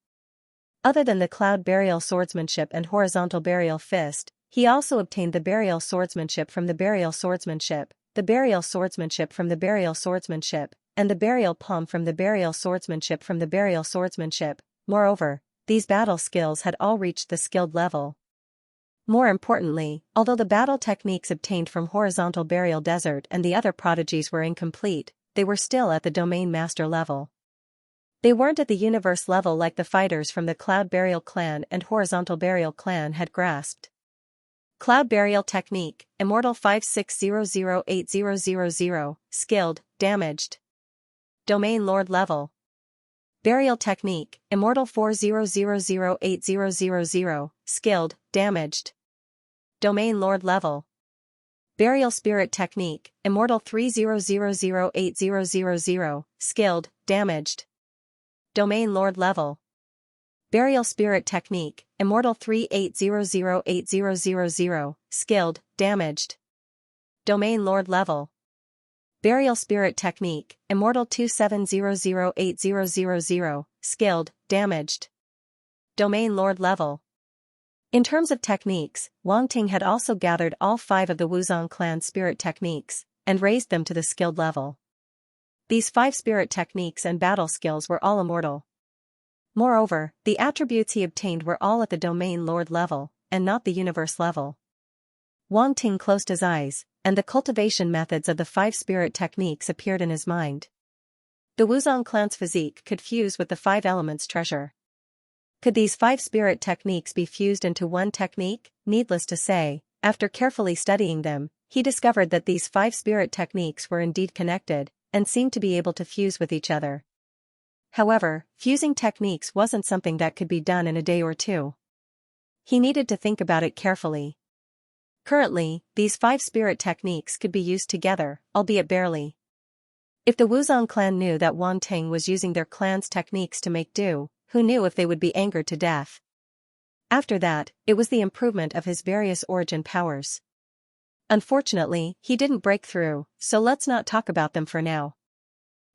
Other than the cloud burial swordsmanship and horizontal burial fist, he also obtained the burial swordsmanship from the burial swordsmanship, the burial swordsmanship from the burial swordsmanship, and the burial palm from the burial swordsmanship from the burial swordsmanship. Moreover, these battle skills had all reached the skilled level. More importantly, although the battle techniques obtained from horizontal burial desert and the other prodigies were incomplete, they were still at the domain master level. They weren't at the universe level like the fighters from the cloud burial clan and horizontal burial clan had grasped. Cloud burial technique, immortal 56008000, skilled, damaged. Domain lord level. Burial technique, immortal 40008000, skilled, damaged. Domain lord level. Burial spirit technique, immortal 30008000, skilled, damaged. Domain lord level. Burial spirit technique, immortal 38008000, skilled, damaged. Domain lord level. Burial spirit technique, immortal 27008000, skilled, damaged. Domain lord level. In terms of techniques, Wang Ting had also gathered all 5 of the Wuzong clan spirit techniques, and raised them to the skilled level. These 5 spirit techniques and battle skills were all immortal. Moreover, the attributes he obtained were all at the domain lord level, and not the universe level. Wang Ting closed his eyes, and the cultivation methods of the 5 spirit techniques appeared in his mind. The Wuzong clan's physique could fuse with the 5 elements treasure. Could these 5 spirit techniques be fused into one technique? Needless to say, after carefully studying them, he discovered that these 5 spirit techniques were indeed connected, and seemed to be able to fuse with each other. However, fusing techniques wasn't something that could be done in a day or two. He needed to think about it carefully. Currently, these 5 spirit techniques could be used together, albeit barely. If the Wuzong clan knew that Wang Ting was using their clan's techniques to make do, who knew if they would be angered to death? After that, it was the improvement of his various origin powers. Unfortunately, he didn't break through, so let's not talk about them for now.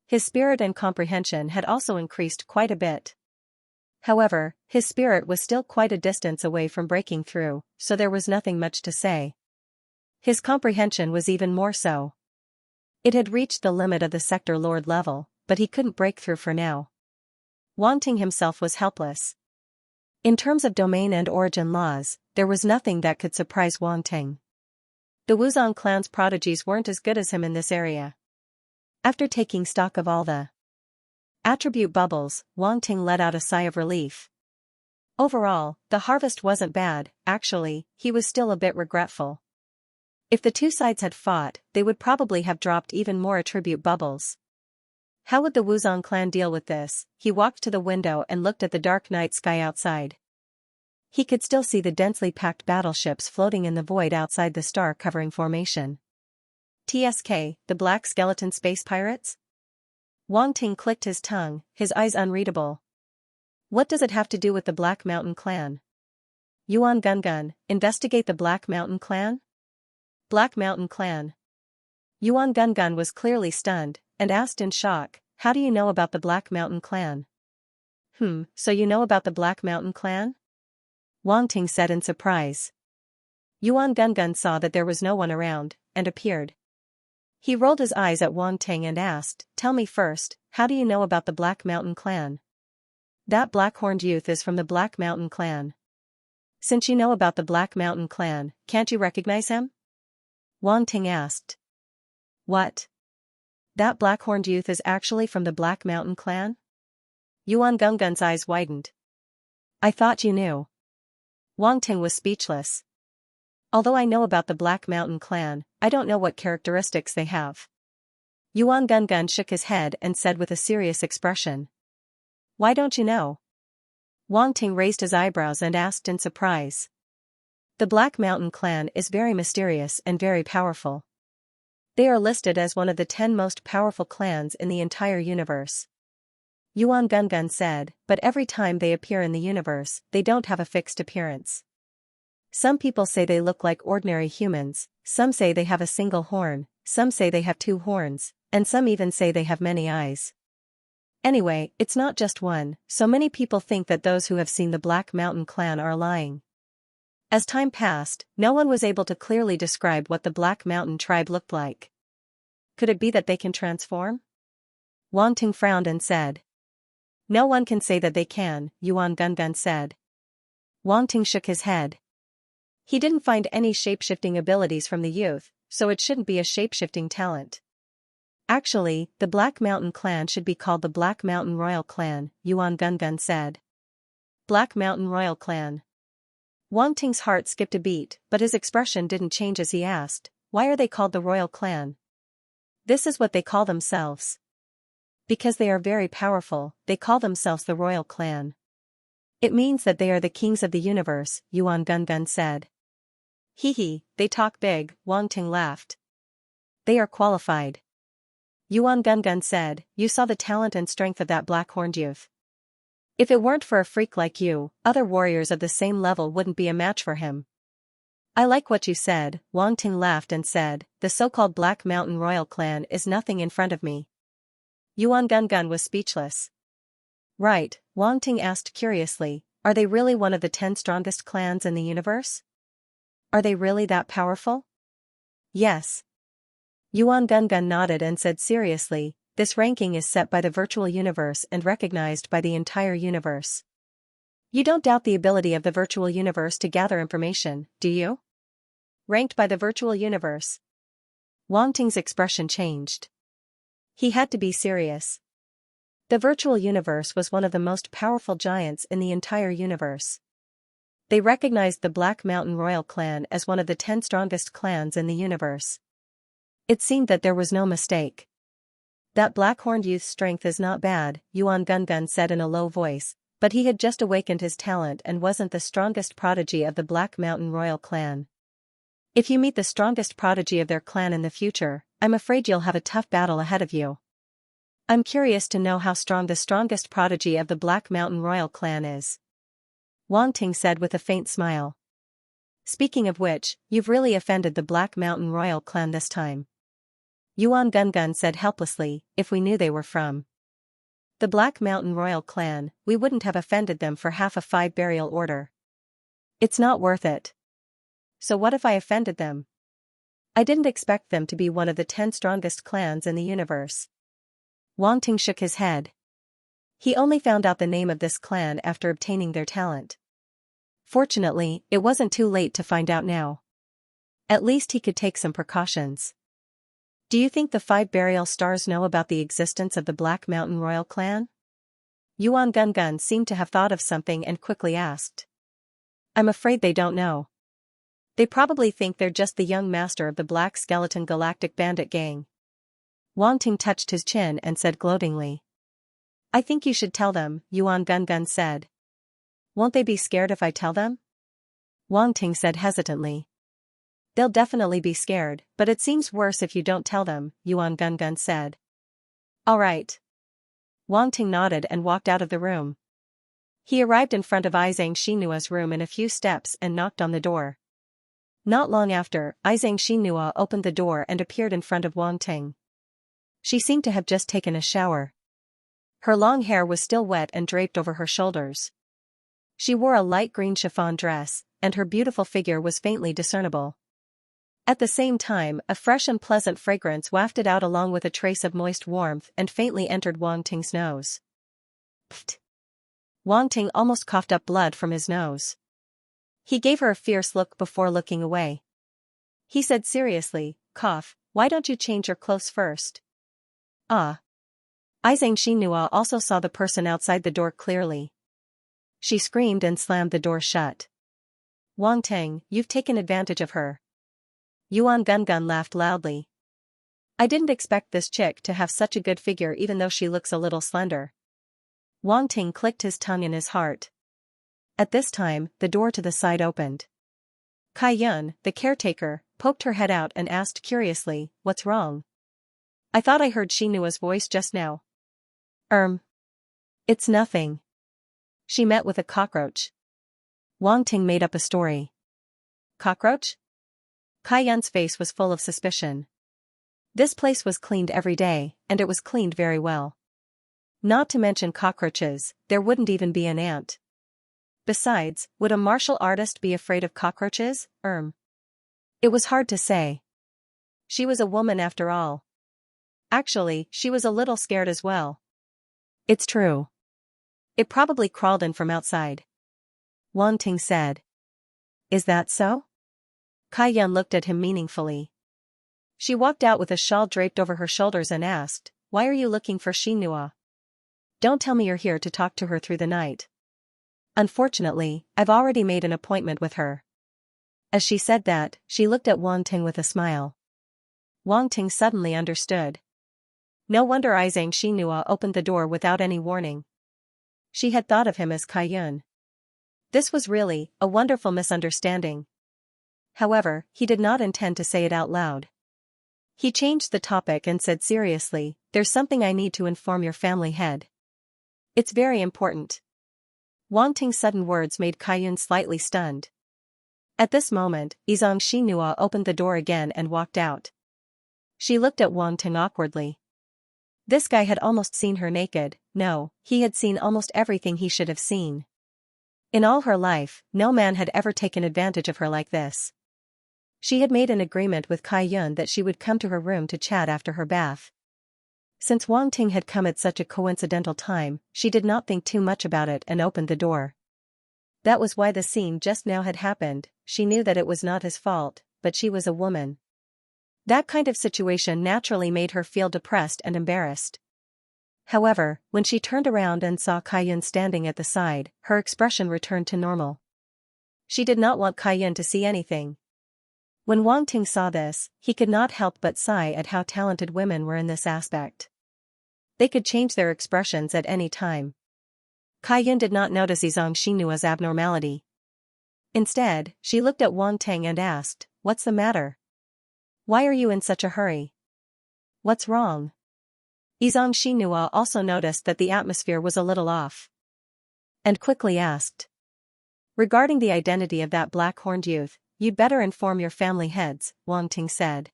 His spirit and comprehension had also increased quite a bit. However, his spirit was still quite a distance away from breaking through, so there was nothing much to say. His comprehension was even more so. It had reached the limit of the Sector Lord level, but he couldn't break through for now. Wang Ting himself was helpless. In terms of domain and origin laws, there was nothing that could surprise Wang Ting. The Wuzong clan's prodigies weren't as good as him in this area. After taking stock of all the attribute bubbles, Wang Ting let out a sigh of relief. Overall, the harvest wasn't bad. Actually, he was still a bit regretful. If the two sides had fought, they would probably have dropped even more attribute bubbles. How would the Wuzong clan deal with this? He walked to the window and looked at the dark night sky outside. He could still see the densely packed battleships floating in the void outside the star-covering formation. TSK, the Black Skeleton Space Pirates? Wang Ting clicked his tongue, his eyes unreadable. What does it have to do with the Black Mountain Clan? Yuan Gungun, investigate the Black Mountain Clan? Black Mountain Clan. Yuan Gungun was clearly stunned, and asked in shock, how do you know about the Black Mountain Clan? So you know about the Black Mountain Clan? Wang Ting said in surprise. Yuan Gungun saw that there was no one around, and appeared. He rolled his eyes at Wang Ting and asked, tell me first, how do you know about the Black Mountain Clan? That black-horned youth is from the Black Mountain Clan. Since you know about the Black Mountain Clan, can't you recognize him? Wang Ting asked. What? That black-horned youth is actually from the Black Mountain Clan? Yuan Gungun's eyes widened. I thought you knew. Wang Ting was speechless. Although I know about the Black Mountain Clan, I don't know what characteristics they have. Yuan Gungun shook his head and said with a serious expression. Why don't you know? Wang Ting raised his eyebrows and asked in surprise. The Black Mountain Clan is very mysterious and very powerful. They are listed as one of the 10 most powerful clans in the entire universe. Yuan Gungun said, but every time they appear in the universe, they don't have a fixed appearance. Some people say they look like ordinary humans, some say they have a single horn, some say they have 2 horns, and some even say they have many eyes. Anyway, it's not just one, so many people think that those who have seen the Black Mountain Clan are lying. As time passed, no one was able to clearly describe what the Black Mountain tribe looked like. Could it be that they can transform? Wang Ting frowned and said. No one can say that they can, Yuan Gungun said. Wang Ting shook his head. He didn't find any shape-shifting abilities from the youth, so it shouldn't be a shape-shifting talent. Actually, the Black Mountain Clan should be called the Black Mountain Royal Clan, Yuan Gungun said. Black Mountain Royal Clan. Wang Ting's heart skipped a beat, but his expression didn't change as he asked, why are they called the Royal Clan? This is what they call themselves. Because they are very powerful, they call themselves the Royal Clan. It means that they are the kings of the universe, Yuan Gungun said. Hee, they talk big, Wang Ting laughed. They are qualified. Yuan Gungun said, you saw the talent and strength of that black-horned youth. If it weren't for a freak like you, other warriors of the same level wouldn't be a match for him. I like what you said, Wang Ting laughed and said, the so-called Black Mountain Royal Clan is nothing in front of me. Yuan Gungun was speechless. Right, Wang Ting asked curiously, are they really one of the 10 strongest clans in the universe? Are they really that powerful? Yes. Yuan Gungun nodded and said seriously, this ranking is set by the virtual universe and recognized by the entire universe. You don't doubt the ability of the virtual universe to gather information, do you? Ranked by the virtual universe. Wang Ting's expression changed. He had to be serious. The virtual universe was one of the most powerful giants in the entire universe. They recognized the Black Mountain Royal Clan as one of the 10 strongest clans in the universe. It seemed that there was no mistake. That black-horned youth's strength is not bad, Yuan Gungun said in a low voice, but he had just awakened his talent and wasn't the strongest prodigy of the Black Mountain Royal Clan. If you meet the strongest prodigy of their clan in the future, I'm afraid you'll have a tough battle ahead of you. I'm curious to know how strong the strongest prodigy of the Black Mountain Royal Clan is. Wang Ting said with a faint smile. Speaking of which, you've really offended the Black Mountain Royal clan this time. Yuan Gungun said helplessly, if we knew they were from the Black Mountain Royal clan, we wouldn't have offended them for half a 5 burial order. It's not worth it. So what if I offended them? I didn't expect them to be one of the 10 strongest clans in the universe. Wang Ting shook his head. He only found out the name of this clan after obtaining their talent. Fortunately, it wasn't too late to find out now. At least he could take some precautions. Do you think the 5 burial stars know about the existence of the Black Mountain Royal clan? Yuan Gungun seemed to have thought of something and quickly asked. I'm afraid they don't know. They probably think they're just the young master of the Black Skeleton Galactic Bandit Gang. Wang Ting touched his chin and said gloatingly. I think you should tell them, Yuan Gungun said. Won't they be scared if I tell them? Wang Ting said hesitantly. They'll definitely be scared, but it seems worse if you don't tell them, Yuan Gungun said. All right. Wang Ting nodded and walked out of the room. He arrived in front of Xianxia's room in a few steps and knocked on the door. Not long after, Xianxia opened the door and appeared in front of Wang Ting. She seemed to have just taken a shower. Her long hair was still wet and draped over her shoulders. She wore a light green chiffon dress, and her beautiful figure was faintly discernible. At the same time, a fresh and pleasant fragrance wafted out along with a trace of moist warmth and faintly entered Wang Ting's nose. Pfft! Wang Ting almost coughed up blood from his nose. He gave her a fierce look before looking away. He said seriously, Cough, why don't you change your clothes first? Ah. Xianxia also saw the person outside the door clearly. She screamed and slammed the door shut. Wang Ting, you've taken advantage of her. Yuan Gungun laughed loudly. I didn't expect this chick to have such a good figure even though she looks a little slender. Wang Ting clicked his tongue in his heart. At this time, the door to the side opened. Kai Yun, the caretaker, poked her head out and asked curiously, what's wrong? I thought I heard Xinua's voice just now. It's nothing. She met with a cockroach. Wang Ting made up a story. Cockroach? Kai Yun's face was full of suspicion. This place was cleaned every day, and it was cleaned very well. Not to mention cockroaches, there wouldn't even be an ant. Besides, would a martial artist be afraid of cockroaches? It was hard to say. She was a woman after all. Actually, she was a little scared as well. It's true. It probably crawled in from outside. Wang Ting said. Is that so? Kai Yun looked at him meaningfully. She walked out with a shawl draped over her shoulders and asked, why are you looking for Xinua? Don't tell me you're here to talk to her through the night. Unfortunately, I've already made an appointment with her. As she said that, she looked at Wang Ting with a smile. Wang Ting suddenly understood. No wonder Xianxia opened the door without any warning. She had thought of him as Kai Yun. This was really a wonderful misunderstanding. However, he did not intend to say it out loud. He changed the topic and said seriously, there's something I need to inform your family head. It's very important. Wang Ting's sudden words made Kai Yun slightly stunned. At this moment, Xianxia opened the door again and walked out. She looked at Wang Ting awkwardly. This guy had almost seen her naked. No, he had seen almost everything he should have seen. In all her life, no man had ever taken advantage of her like this. She had made an agreement with Kai Yun that she would come to her room to chat after her bath. Since Wang Ting had come at such a coincidental time, she did not think too much about it and opened the door. That was why the scene just now had happened. She knew that it was not his fault, but she was a woman. That kind of situation naturally made her feel depressed and embarrassed. However, when she turned around and saw Kai Yun standing at the side, her expression returned to normal. She did not want Kai Yun to see anything. When Wang Ting saw this, he could not help but sigh at how talented women were in this aspect. They could change their expressions at any time. Kai Yun did not notice Xianxia's abnormality. Instead, she looked at Wang Ting and asked, what's the matter? Why are you in such a hurry? What's wrong? Xianxia also noticed that the atmosphere was a little off. And quickly asked. Regarding the identity of that black-horned youth, you'd better inform your family heads, Wang Ting said.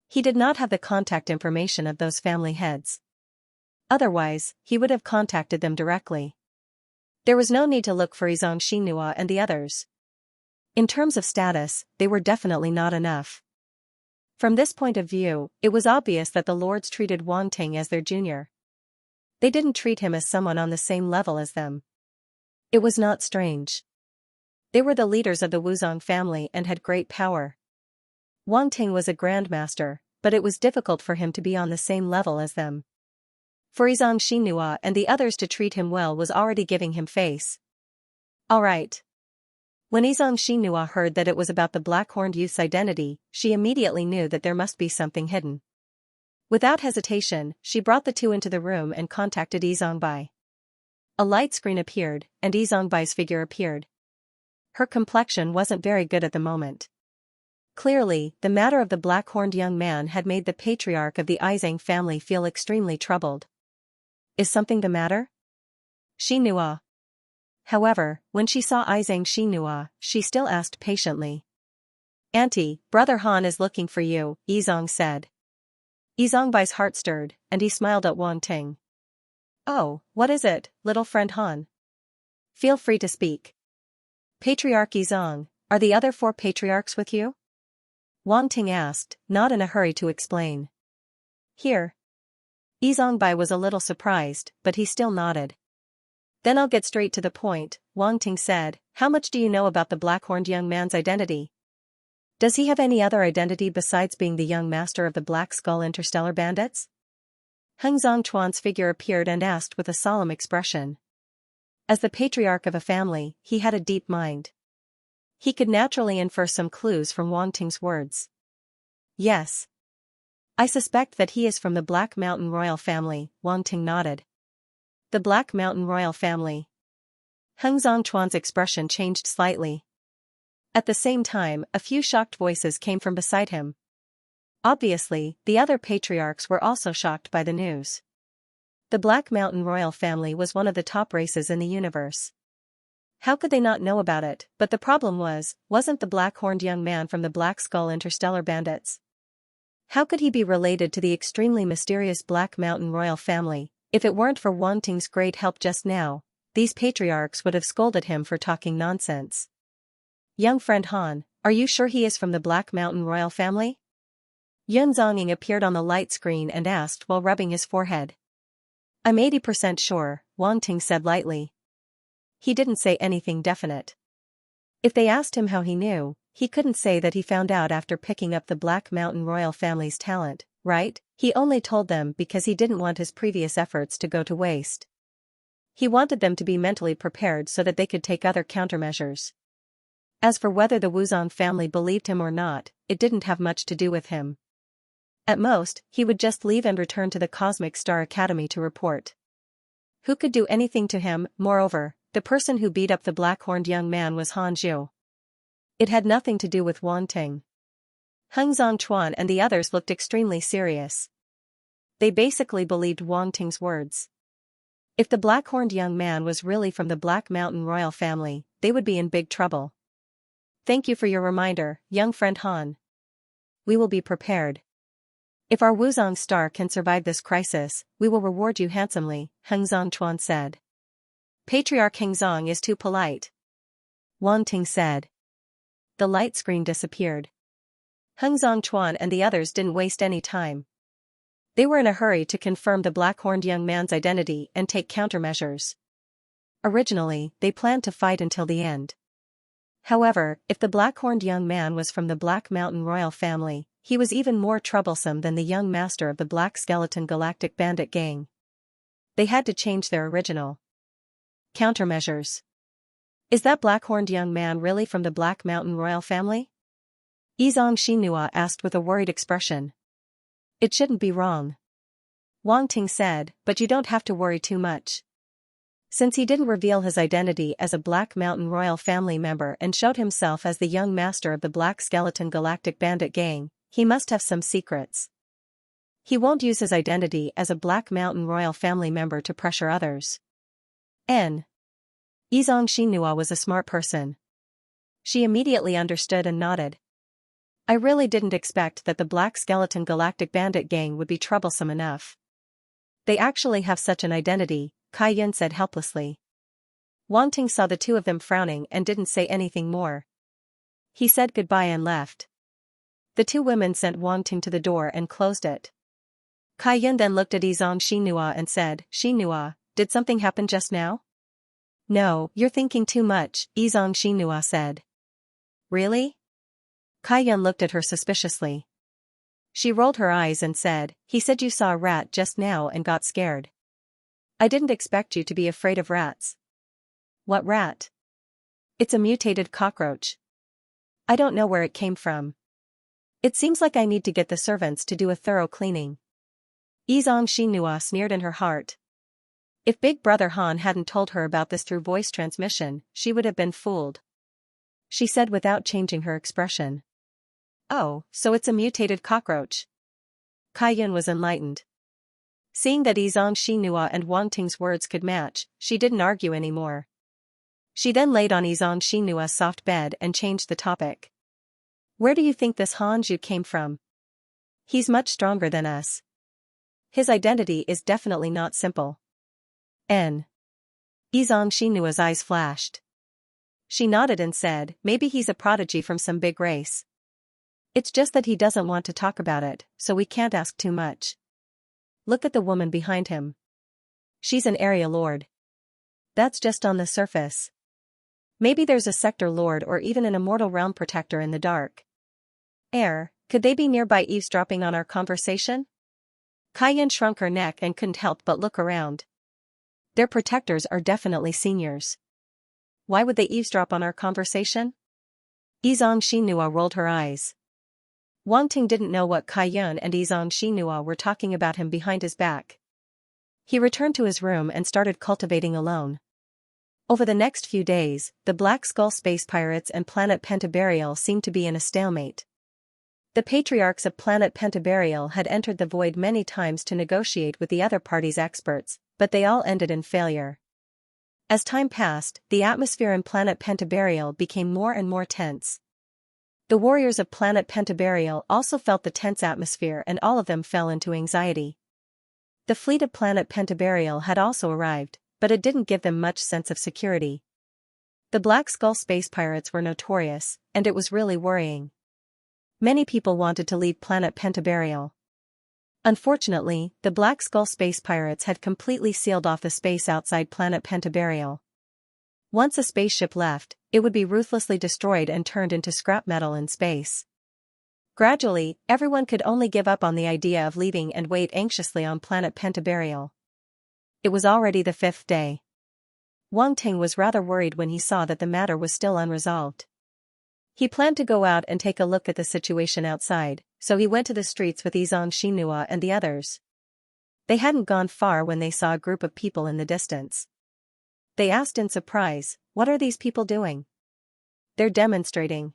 He did not have the contact information of those family heads. Otherwise, he would have contacted them directly. There was no need to look for Xianxia and the others. In terms of status, they were definitely not enough. From this point of view, it was obvious that the lords treated Wang Ting as their junior. They didn't treat him as someone on the same level as them. It was not strange. They were the leaders of the Wuzong family and had great power. Wang Ting was a grandmaster, but it was difficult for him to be on the same level as them. For Xianxia and the others to treat him well was already giving him face. All right. When Xianxia heard that it was about the black-horned youth's identity, she immediately knew that there must be something hidden. Without hesitation, she brought the two into the room and contacted Yizongbai. A light screen appeared, and Yizongbai's figure appeared. Her complexion wasn't very good at the moment. Clearly, the matter of the black-horned young man had made the patriarch of the Izang family feel extremely troubled. Is something the matter? Xinhua. However, when she saw Xianxia, she still asked patiently. Auntie, Brother Han is looking for you, Yizong said. Yizongbai's heart stirred, and he smiled at Wang Ting. Oh, what is it, little friend Han? Feel free to speak. Patriarch Yizong, are the other 4 patriarchs with you? Wang Ting asked, not in a hurry to explain. Here. Yizongbai was a little surprised, but he still nodded. Then I'll get straight to the point, Wang Ting said. How much do you know about the black-horned young man's identity? Does he have any other identity besides being the young master of the Black Skull Interstellar Bandits? Heng Zongchuan's figure appeared and asked with a solemn expression. As the patriarch of a family, he had a deep mind. He could naturally infer some clues from Wang Ting's words. Yes. I suspect that he is from the Black Mountain royal family, Wang Ting nodded. The Black Mountain royal family. Heng Zongchuan's expression changed slightly. At the same time, a few shocked voices came from beside him. Obviously, the other patriarchs were also shocked by the news. The Black Mountain royal family was one of the top races in the universe. How could they not know about it? But the problem wasn't the black-horned young man from the Black Skull Interstellar Bandits? How could he be related to the extremely mysterious Black Mountain royal family? If it weren't for Wang Ting's great help just now, these patriarchs would have scolded him for talking nonsense. Young friend Han, are you sure he is from the Black Mountain royal family? Yun Zonging appeared on the light screen and asked while rubbing his forehead. I'm 80% sure, Wang Ting said lightly. He didn't say anything definite. If they asked him how he knew, he couldn't say that he found out after picking up the Black Mountain royal family's talent, right? He only told them because he didn't want his previous efforts to go to waste. He wanted them to be mentally prepared so that they could take other countermeasures. As for whether the Wuzong family believed him or not, it didn't have much to do with him. At most, he would just leave and return to the Cosmic Star Academy to report. Who could do anything to him? Moreover, the person who beat up the black-horned young man was Han Zhu. It had nothing to do with Wang Ting. Heng Zongchuan and the others looked extremely serious. They basically believed Wang Ting's words. If the black-horned young man was really from the Black Mountain royal family, they would be in big trouble. Thank you for your reminder, young friend Han. We will be prepared. If our Wuzong star can survive this crisis, we will reward you handsomely, Heng Zongchuan said. Patriarch Heng Zong is too polite. Wang Ting said. The light screen disappeared. Heng Zongchuan and the others didn't waste any time. They were in a hurry to confirm the black-horned young man's identity and take countermeasures. Originally, they planned to fight until the end. However, if the black-horned young man was from the Black Mountain royal family, he was even more troublesome than the young master of the Black Skeleton Galactic Bandit Gang. They had to change their original countermeasures. Is that black-horned young man really from the Black Mountain royal family? Xianxia asked with a worried expression. It shouldn't be wrong. Wang Ting said, but you don't have to worry too much. Since he didn't reveal his identity as a Black Mountain royal family member and showed himself as the young master of the Black Skeleton Galactic Bandit Gang, he must have some secrets. He won't use his identity as a Black Mountain royal family member to pressure others. Izong Xinhua was a smart person. She immediately understood and nodded. I really didn't expect that the Black Skeleton Galactic Bandit Gang would be troublesome enough. They actually have such an identity, Kai Yun said helplessly. Wang Ting saw the two of them frowning and didn't say anything more. He said goodbye and left. The two women sent Wang Ting to the door and closed it. Kai Yun then looked at Izong Xinhua and said, Xinhua, did something happen just now? No, you're thinking too much, Izong Xinhua said. Really? Kai Yun looked at her suspiciously. She rolled her eyes and said, he said you saw a rat just now and got scared. I didn't expect you to be afraid of rats. What rat? It's a mutated cockroach. I don't know where it came from. It seems like I need to get the servants to do a thorough cleaning. Izong Xinhua sneered in her heart. If Big Brother Han hadn't told her about this through voice transmission, she would have been fooled. She said without changing her expression. Oh, so it's a mutated cockroach. Kai Yun was enlightened. Seeing that Izong Xinhua and Wang Ting's words could match, she didn't argue anymore. She then laid on Izong Xinhua's soft bed and changed the topic. Where do you think this Han Zhu came from? He's much stronger than us. His identity is definitely not simple. Izong Xinhua's eyes flashed. She nodded and said, maybe he's a prodigy from some big race. It's just that he doesn't want to talk about it, so we can't ask too much. Look at the woman behind him. She's an area lord. That's just on the surface. Maybe there's a sector lord or even an immortal realm protector in the dark. Could they be nearby eavesdropping on our conversation? Kai Yun shrunk her neck and couldn't help but look around. Their protectors are definitely seniors. Why would they eavesdrop on our conversation? Izong Xinhua rolled her eyes. Wang Ting didn't know what Kai Yun and Izong Xinhua were talking about him behind his back. He returned to his room and started cultivating alone. Over the next few days, the Black Skull Space Pirates and Planet Pentaburial seemed to be in a stalemate. The patriarchs of Planet Pentaburial had entered the void many times to negotiate with the other party's experts, but they all ended in failure. As time passed, the atmosphere in Planet Pentaburial became more and more tense. The warriors of Planet Pentaburial also felt the tense atmosphere and all of them fell into anxiety. The fleet of Planet Pentaburial had also arrived, but it didn't give them much sense of security. The Black Skull Space Pirates were notorious, and it was really worrying. Many people wanted to leave Planet Pentaburial. Unfortunately, the Black Skull Space Pirates had completely sealed off the space outside Planet Pentaburial. Once a spaceship left, it would be ruthlessly destroyed and turned into scrap metal in space. Gradually, everyone could only give up on the idea of leaving and wait anxiously on Planet Pentaburial. It was already the 5th day. Wang Ting was rather worried when he saw that the matter was still unresolved. He planned to go out and take a look at the situation outside, so he went to the streets with Izong Xinhua and the others. They hadn't gone far when they saw a group of people in the distance. They asked in surprise, "What are these people doing?" "They're demonstrating.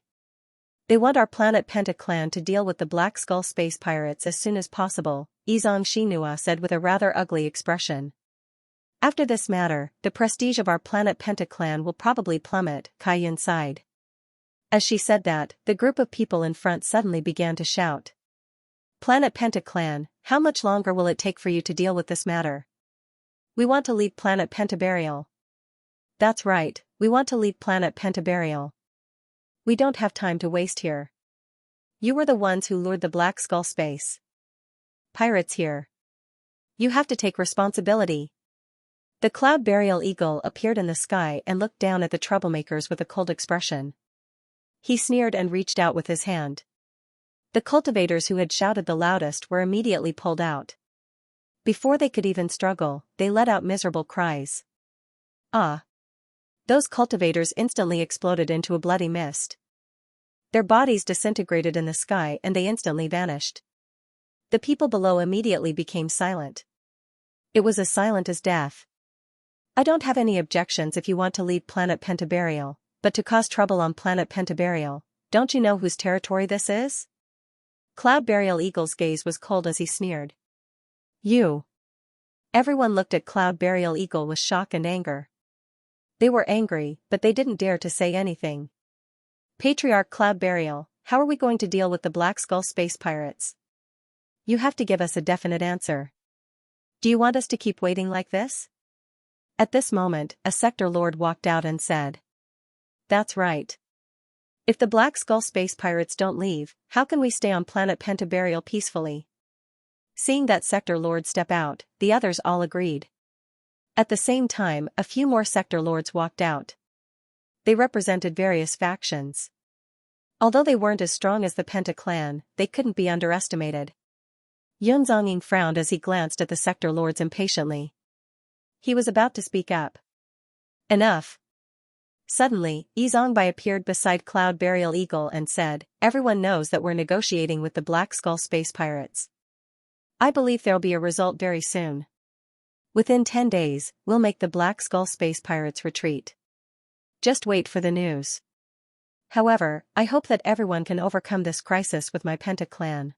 They want our Planet Penta clan to deal with the Black Skull Space Pirates as soon as possible," Izong Xinhua said with a rather ugly expression. "After this matter, the prestige of our Planet Penta clan will probably plummet," Kai Yun sighed. As she said that, the group of people in front suddenly began to shout. "Planet Penta clan, how much longer will it take for you to deal with this matter? We want to leave Planet Pentaburial." "That's right, we want to leave Planet Pentaburial. We don't have time to waste here. You were the ones who lured the Black Skull Space Pirates here. You have to take responsibility." The cloud burial eagle appeared in the sky and looked down at the troublemakers with a cold expression. He sneered and reached out with his hand. The cultivators who had shouted the loudest were immediately pulled out. Before they could even struggle, they let out miserable cries. "Ah!" Those cultivators instantly exploded into a bloody mist. Their bodies disintegrated in the sky and they instantly vanished. The people below immediately became silent. It was as silent as death. "I don't have any objections if you want to leave Planet Pentaburial, but to cause trouble on Planet Pentaburial, don't you know whose territory this is?" Cloud Burial Eagle's gaze was cold as he sneered. "You." Everyone looked at Cloud Burial Eagle with shock and anger. They were angry, but they didn't dare to say anything. Patriarch Cloud Burial, how are we going to deal with the Black Skull space pirates? You have to give us a definite answer. Do you want us to keep waiting like this? At this moment, a sector lord walked out and said. That's right. If the Black Skull space pirates don't leave, how can we stay on planet Pentaburial peacefully? Seeing that sector lord step out, the others all agreed. At the same time, a few more sector lords walked out. They represented various factions. Although they weren't as strong as the Penta clan, they couldn't be underestimated. Yun Zongying frowned as he glanced at the sector lords impatiently. He was about to speak up. Enough. Suddenly, Yi Zongbai appeared beside Cloud Burial Eagle and said, everyone knows that we're negotiating with the Black Skull space pirates. I believe there'll be a result very soon. Within 10 days, we'll make the Black Skull space pirates retreat. Just wait for the news. However, I hope that everyone can overcome this crisis with my Penta clan.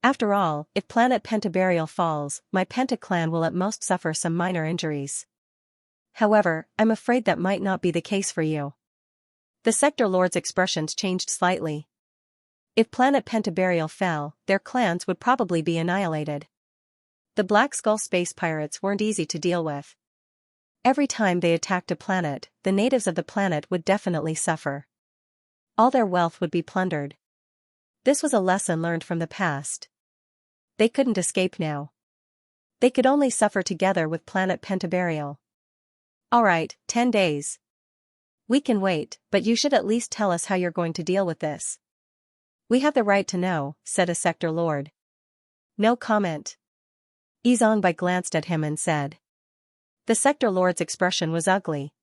After all, if planet Pentaburial falls, my Penta clan will at most suffer some minor injuries. However, I'm afraid that might not be the case for you. The sector lord's expressions changed slightly. If planet Pentaburial fell, their clans would probably be annihilated. The Black Skull space pirates weren't easy to deal with. Every time they attacked a planet, the natives of the planet would definitely suffer. All their wealth would be plundered. This was a lesson learned from the past. They couldn't escape now. They could only suffer together with planet Pentaburial. Alright, 10 days. We can wait, but you should at least tell us how you're going to deal with this. We have the right to know, said a sector lord. No comment. Yi Zongbai glanced at him and said. The sector lord's expression was ugly.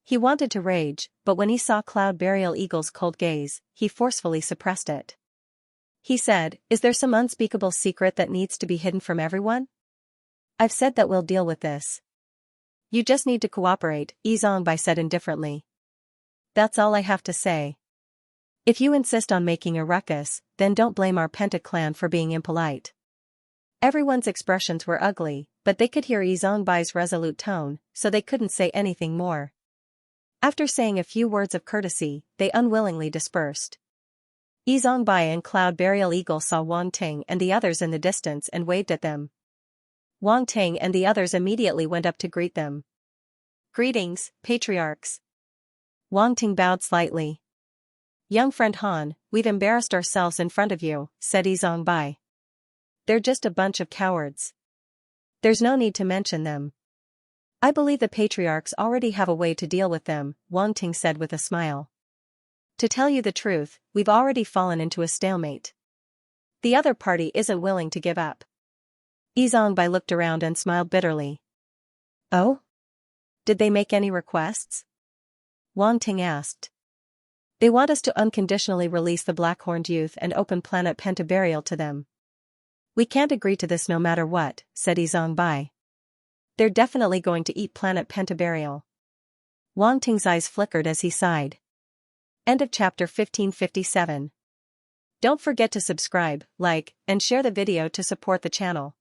He wanted to rage, but when he saw Cloud Burial Eagle's cold gaze, he forcefully suppressed it. He said, is there some unspeakable secret that needs to be hidden from everyone? I've said that we'll deal with this. You just need to cooperate, Yi Zongbai said indifferently. That's all I have to say. If you insist on making a ruckus, then don't blame our Penta clan for being impolite. Everyone's expressions were ugly, but they could hear Yi Zongbai's resolute tone, so they couldn't say anything more. After saying a few words of courtesy, they unwillingly dispersed. Yi Zongbai and Cloud Burial Eagle saw Wang Ting and the others in the distance and waved at them. Wang Ting and the others immediately went up to greet them. Greetings, patriarchs. Wang Ting bowed slightly. Young friend Han, we've embarrassed ourselves in front of you, said Yi Zongbai. They're just a bunch of cowards. There's no need to mention them. I believe the patriarchs already have a way to deal with them, Wang Ting said with a smile. To tell you the truth, we've already fallen into a stalemate. The other party isn't willing to give up. Yi Zongbai looked around and smiled bitterly. Oh? Did they make any requests? Wang Ting asked. They want us to unconditionally release the Black-Horned Youth and open planet Pentaburial to them. We can't agree to this no matter what, said Yi Zongbai. They're definitely going to eat planet Pentaburial. Wang Ting's eyes flickered as he sighed. End of chapter 1557. Don't forget to subscribe, like, and share the video to support the channel.